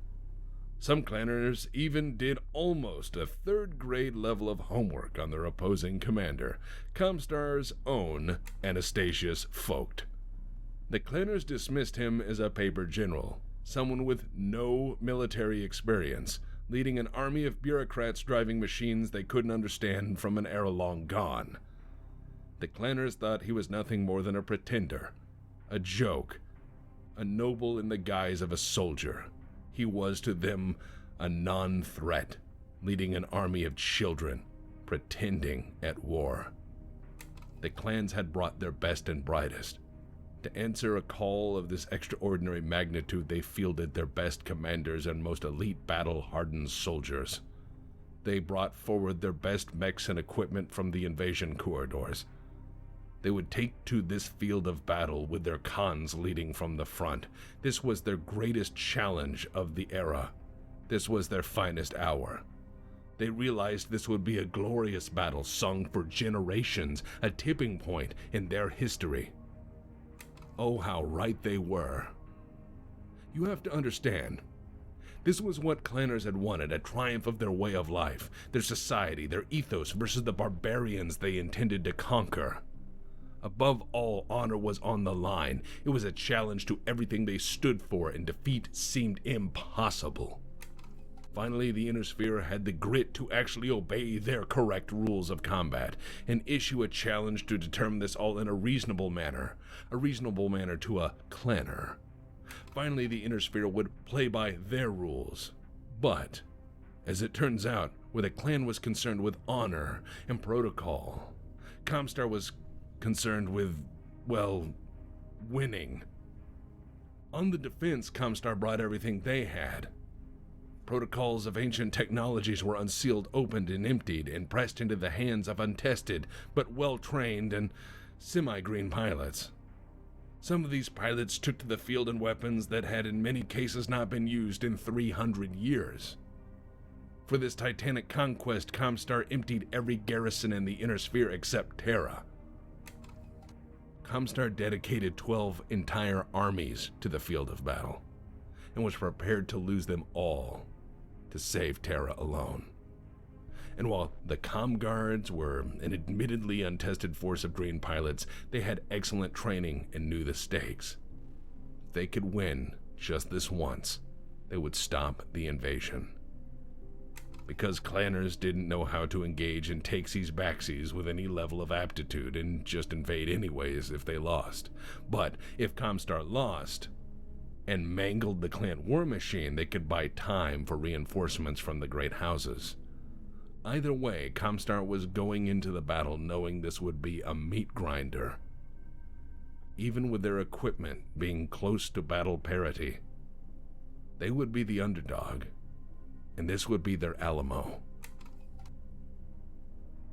Speaker 1: Some clanners even did almost a 3rd-grade level of homework on their opposing commander, Comstar's own Anastasius Vogt. The clanners dismissed him as a paper general, someone with no military experience, leading an army of bureaucrats driving machines they couldn't understand from an era long gone. The clanners thought he was nothing more than a pretender, a joke, a noble in the guise of a soldier. He was to them a non-threat, leading an army of children, pretending at war. The clans had brought their best and brightest. To answer a call of this extraordinary magnitude, they fielded their best commanders and most elite battle-hardened soldiers. they brought forward their best mechs and equipment from the invasion corridors. They would take to this field of battle with their Khans leading from the front. This was their greatest challenge of the era. This was their finest hour. They realized this would be a glorious battle sung for generations, a tipping point in their history. Oh, how right they were. You have to understand, this was what clanners had wanted, a triumph of their way of life, their society, their ethos versus the barbarians they intended to conquer. Above all, honor was on the line. It was a challenge to everything they stood for, and defeat seemed impossible. Finally, the Inner Sphere had the grit to actually obey their correct rules of combat and issue a challenge to determine this all in a reasonable manner to a clanner. Finally, the Inner Sphere would play by their rules. But, as it turns out, where the clan was concerned with honor and protocol, Comstar was concerned with, well, winning. On the defense, Comstar brought everything they had. Protocols of ancient technologies were unsealed, opened, and emptied, and pressed into the hands of untested, but well-trained and semi-green pilots. Some of these pilots took to the field in weapons that had in many cases not been used in 300 years. For this titanic conquest, Comstar emptied every garrison in the Inner Sphere except Terra. Comstar dedicated 12 entire armies to the field of battle, and was prepared to lose them all to save Terra alone. And while the comm guards were an admittedly untested force of green pilots, they had excellent training and knew the stakes. If they could win just this once, they would stop the invasion. Because clanners didn't know how to engage in takesies backsies with any level of aptitude and just invade anyways if they lost. But if Comstar lost and mangled the clan war machine, they could buy time for reinforcements from the great houses. Either way, Comstar was going into the battle knowing this would be a meat grinder. Even with their equipment being close to battle parity, they would be the underdog, and this would be their Alamo.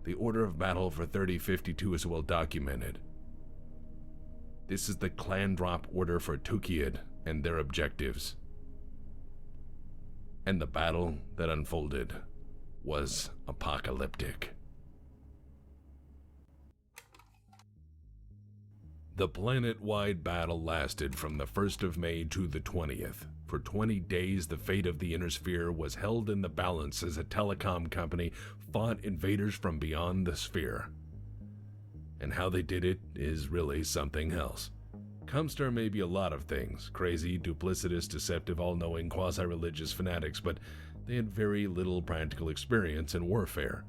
Speaker 1: The order of battle for 3052 is well documented. This is the clan drop order for Tukiad and their objectives. And the battle that unfolded was apocalyptic. The planet-wide battle lasted from the 1st of May to the 20th. For 20 days, the fate of the Inner Sphere was held in the balance as a telecom company fought invaders from beyond the sphere. And how they did it is really something else. Comstar may be a lot of things, crazy, duplicitous, deceptive, all-knowing, quasi-religious fanatics, but they had very little practical experience in warfare.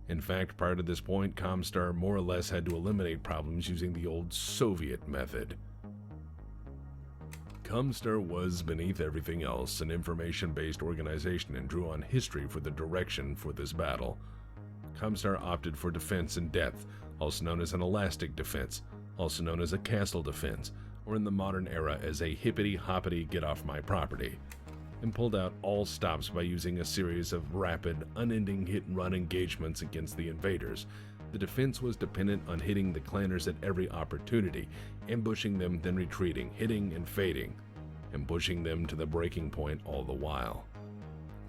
Speaker 1: In fact, prior to this point, Comstar more or less had to eliminate problems using the old Soviet method. Comstar was, beneath everything else, an information-based organization and drew on history for the direction for this battle. Comstar opted for defense in depth, also known as an elastic defense, also known as a castle defense, or in the modern era as a hippity-hoppity get-off-my-property, and pulled out all stops by using a series of rapid, unending hit-and-run engagements against the invaders. The defense was dependent on hitting the clanners at every opportunity, ambushing them, then retreating, hitting and fading, and pushing them to the breaking point all the while.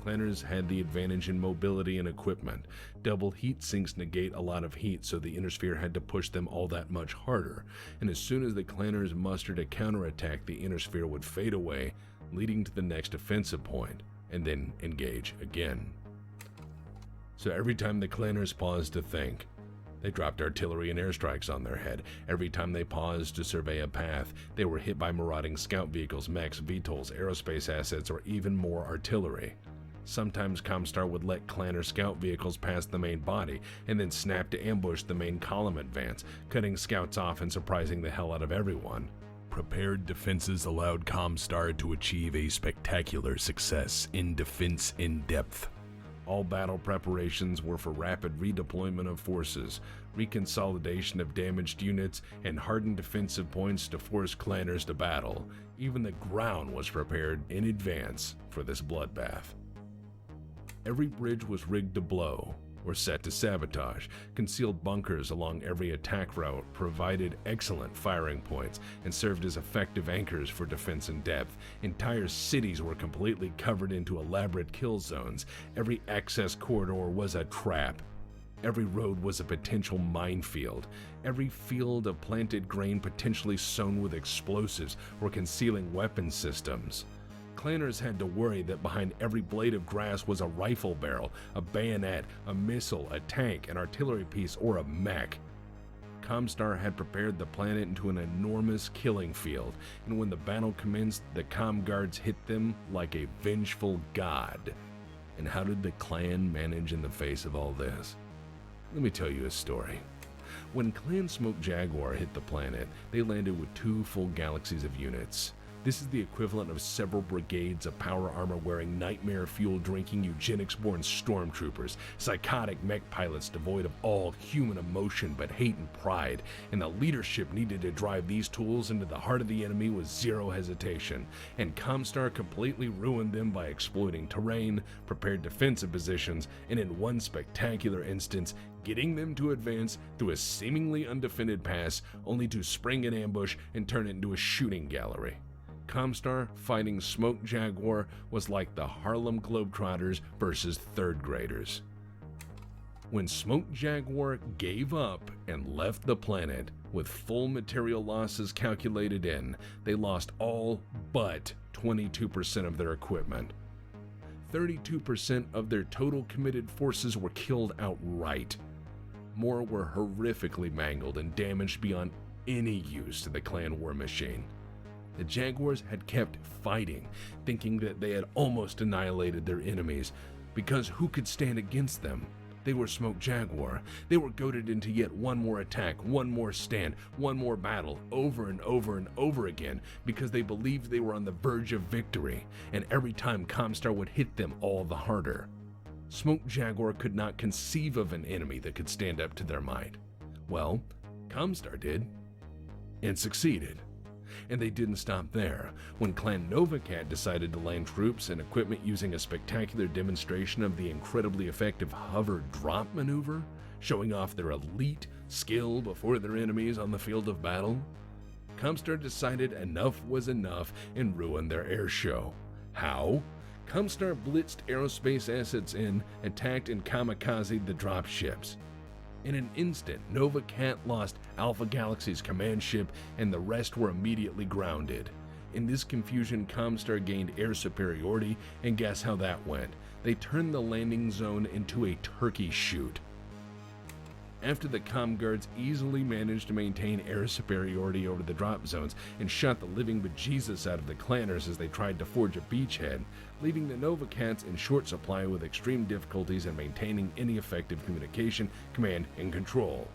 Speaker 1: Clanners had the advantage in mobility and equipment. Double heat sinks negate a lot of heat, so the Inner Sphere had to push them all that much harder, and as soon as the clanners mustered a counterattack, the Inner Sphere would fade away, leading to the next offensive point, and then engage again. So every time the clanners paused to think, they dropped artillery and airstrikes on their head. Every time they paused to survey a path, they were hit by marauding scout vehicles, mechs, VTOLs, aerospace assets, or even more artillery. Sometimes Comstar would let clanner scout vehicles pass the main body, and then snap to ambush the main column advance, cutting scouts off and surprising the hell out of everyone. Prepared defenses allowed Comstar to achieve a spectacular success in defense in depth. All battle preparations were for rapid redeployment of forces, reconsolidation of damaged units, and hardened defensive points to force clanners to battle. Even the ground was prepared in advance for this bloodbath. Every bridge was rigged to blow or set to sabotage. Concealed bunkers along every attack route provided excellent firing points and served as effective anchors for defense in depth. Entire cities were completely covered into elaborate kill zones. Every access corridor was a trap. Every road was a potential minefield. Every field of planted grain potentially sown with explosives or concealing weapon systems. Clanners had to worry that behind every blade of grass was a rifle barrel, a bayonet, a missile, a tank, an artillery piece, or a mech. Comstar had prepared the planet into an enormous killing field, and when the battle commenced, the comm guards hit them like a vengeful god. And how did the clan manage in the face of all this? Let me tell you a story. When Clan Smoke Jaguar hit the planet, they landed with 2 full galaxies of units. This is the equivalent of several brigades of power armor-wearing, nightmare-fuel-drinking, eugenics-born stormtroopers, psychotic mech pilots devoid of all human emotion but hate and pride, and the leadership needed to drive these tools into the heart of the enemy with zero hesitation, and Comstar completely ruined them by exploiting terrain, prepared defensive positions, and in one spectacular instance, getting them to advance through a seemingly undefended pass, only to spring an ambush and turn it into a shooting gallery. Comstar fighting Smoke Jaguar was like the Harlem Globetrotters versus third graders. When Smoke Jaguar gave up and left the planet with full material losses calculated in, they lost all but 22% of their equipment. 32% of their total committed forces were killed outright. More were horrifically mangled and damaged beyond any use to the clan war machine. The Jaguars had kept fighting, thinking that they had almost annihilated their enemies, because who could stand against them? They were Smoke Jaguar. They were goaded into yet one more attack, one more stand, one more battle, over and over and over again, because they believed they were on the verge of victory, and every time Comstar would hit them all the harder. Smoke Jaguar could not conceive of an enemy that could stand up to their might. Well, Comstar did, and succeeded. And they didn't stop there. When Clan Novacat decided to land troops and equipment using a spectacular demonstration of the incredibly effective hover drop maneuver, showing off their elite skill before their enemies on the field of battle, Comstar decided enough was enough and ruined their air show. How? Comstar blitzed aerospace assets in, attacked and kamikazed the drop ships. In an instant, Novacat lost Alpha Galaxy's command ship, and the rest were immediately grounded. In this confusion, Comstar gained air superiority, and guess how that went? They turned the landing zone into a turkey shoot. After the comm guards easily managed to maintain air superiority over the drop zones and shot the living bejesus out of the clanners as they tried to forge a beachhead, leaving the Novacats in short supply with extreme difficulties in maintaining any effective communication, command, and control.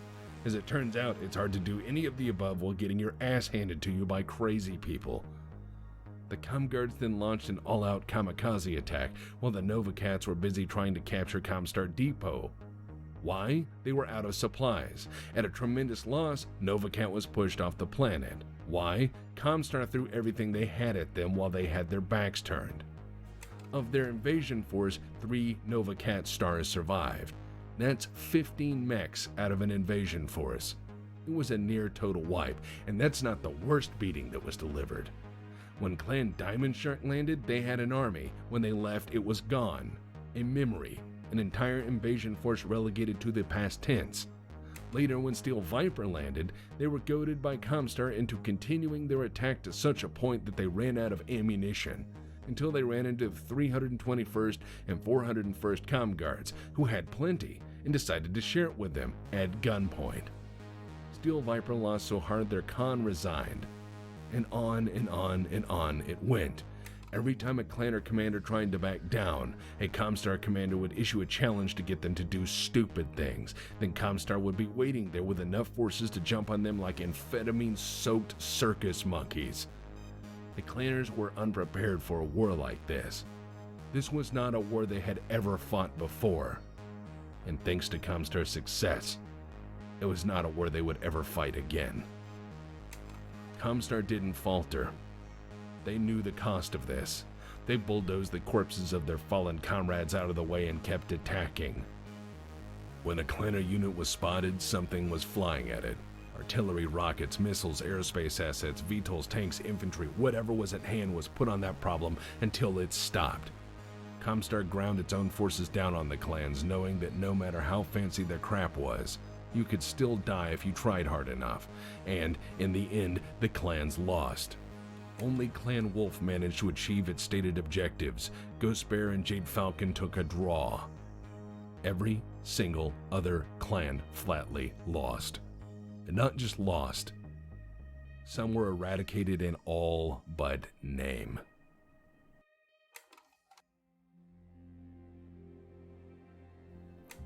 Speaker 1: As it turns out, it's hard to do any of the above while getting your ass handed to you by crazy people. The comm guards then launched an all-out kamikaze attack while the Novacats were busy trying to capture Comstar Depot. Why? They were out of supplies. At a tremendous loss, Novacat was pushed off the planet. Why? Comstar threw everything they had at them while they had their backs turned. Of their invasion force, 3 Novacat stars survived. That's 15 mechs out of an invasion force. It was a near total wipe, and that's not the worst beating that was delivered. When Clan Diamond Shark landed, they had an army. When they left, it was gone. A memory. An entire invasion force relegated to the past tense. Later, when Steel Viper landed, they were goaded by Comstar into continuing their attack to such a point that they ran out of ammunition, until they ran into the 321st and 401st comm guards, who had plenty, and decided to share it with them at gunpoint. Steel Viper lost so hard their Khan resigned, and on and on and on it went. Every time a clanner commander tried to back down, a Comstar commander would issue a challenge to get them to do stupid things. Then Comstar would be waiting there with enough forces to jump on them like amphetamine-soaked circus monkeys. The clanners were unprepared for a war like this. This was not a war they had ever fought before. And thanks to Comstar's success, it was not a war they would ever fight again. Comstar didn't falter. They knew the cost of this. They bulldozed the corpses of their fallen comrades out of the way and kept attacking. When a Clanner unit was spotted, something was flying at it. Artillery, rockets, missiles, aerospace assets, VTOLs, tanks, infantry, whatever was at hand was put on that problem until it stopped. Comstar ground its own forces down on the clans, knowing that no matter how fancy their crap was, you could still die if you tried hard enough, and in the end, the clans lost. Only Clan Wolf managed to achieve its stated objectives. Ghost Bear and Jade Falcon took a draw. Every single other clan flatly lost. And not just lost. Some were eradicated in all but name.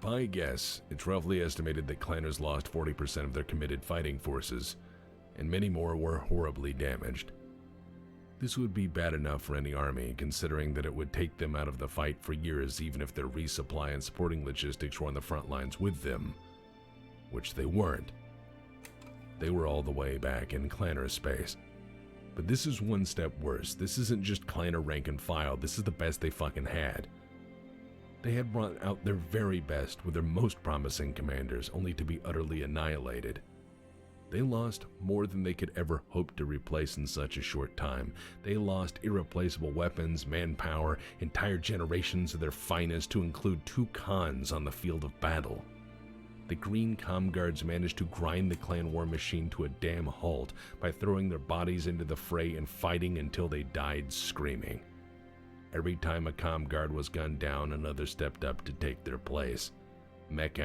Speaker 1: By guess, it's roughly estimated that clanners lost 40% of their committed fighting forces, and many more were horribly damaged. This would be bad enough for any army, considering that it would take them out of the fight for years even if their resupply and supporting logistics were on the front lines with them, which they weren't. They were all the way back in clanner space. But this is one step worse. This isn't just clanner rank and file, this is the best they fucking had. They had brought out their very best with their most promising commanders, only to be utterly annihilated. They lost more than they could ever hope to replace in such a short time. They lost irreplaceable weapons, manpower, entire generations of their finest, to include 2 Khans on the field of battle. The Green Comm Guards managed to grind the clan war machine to a damn halt by throwing their bodies into the fray and fighting until they died screaming. Every time a Comm Guard was gunned down, another stepped up to take their place. Mech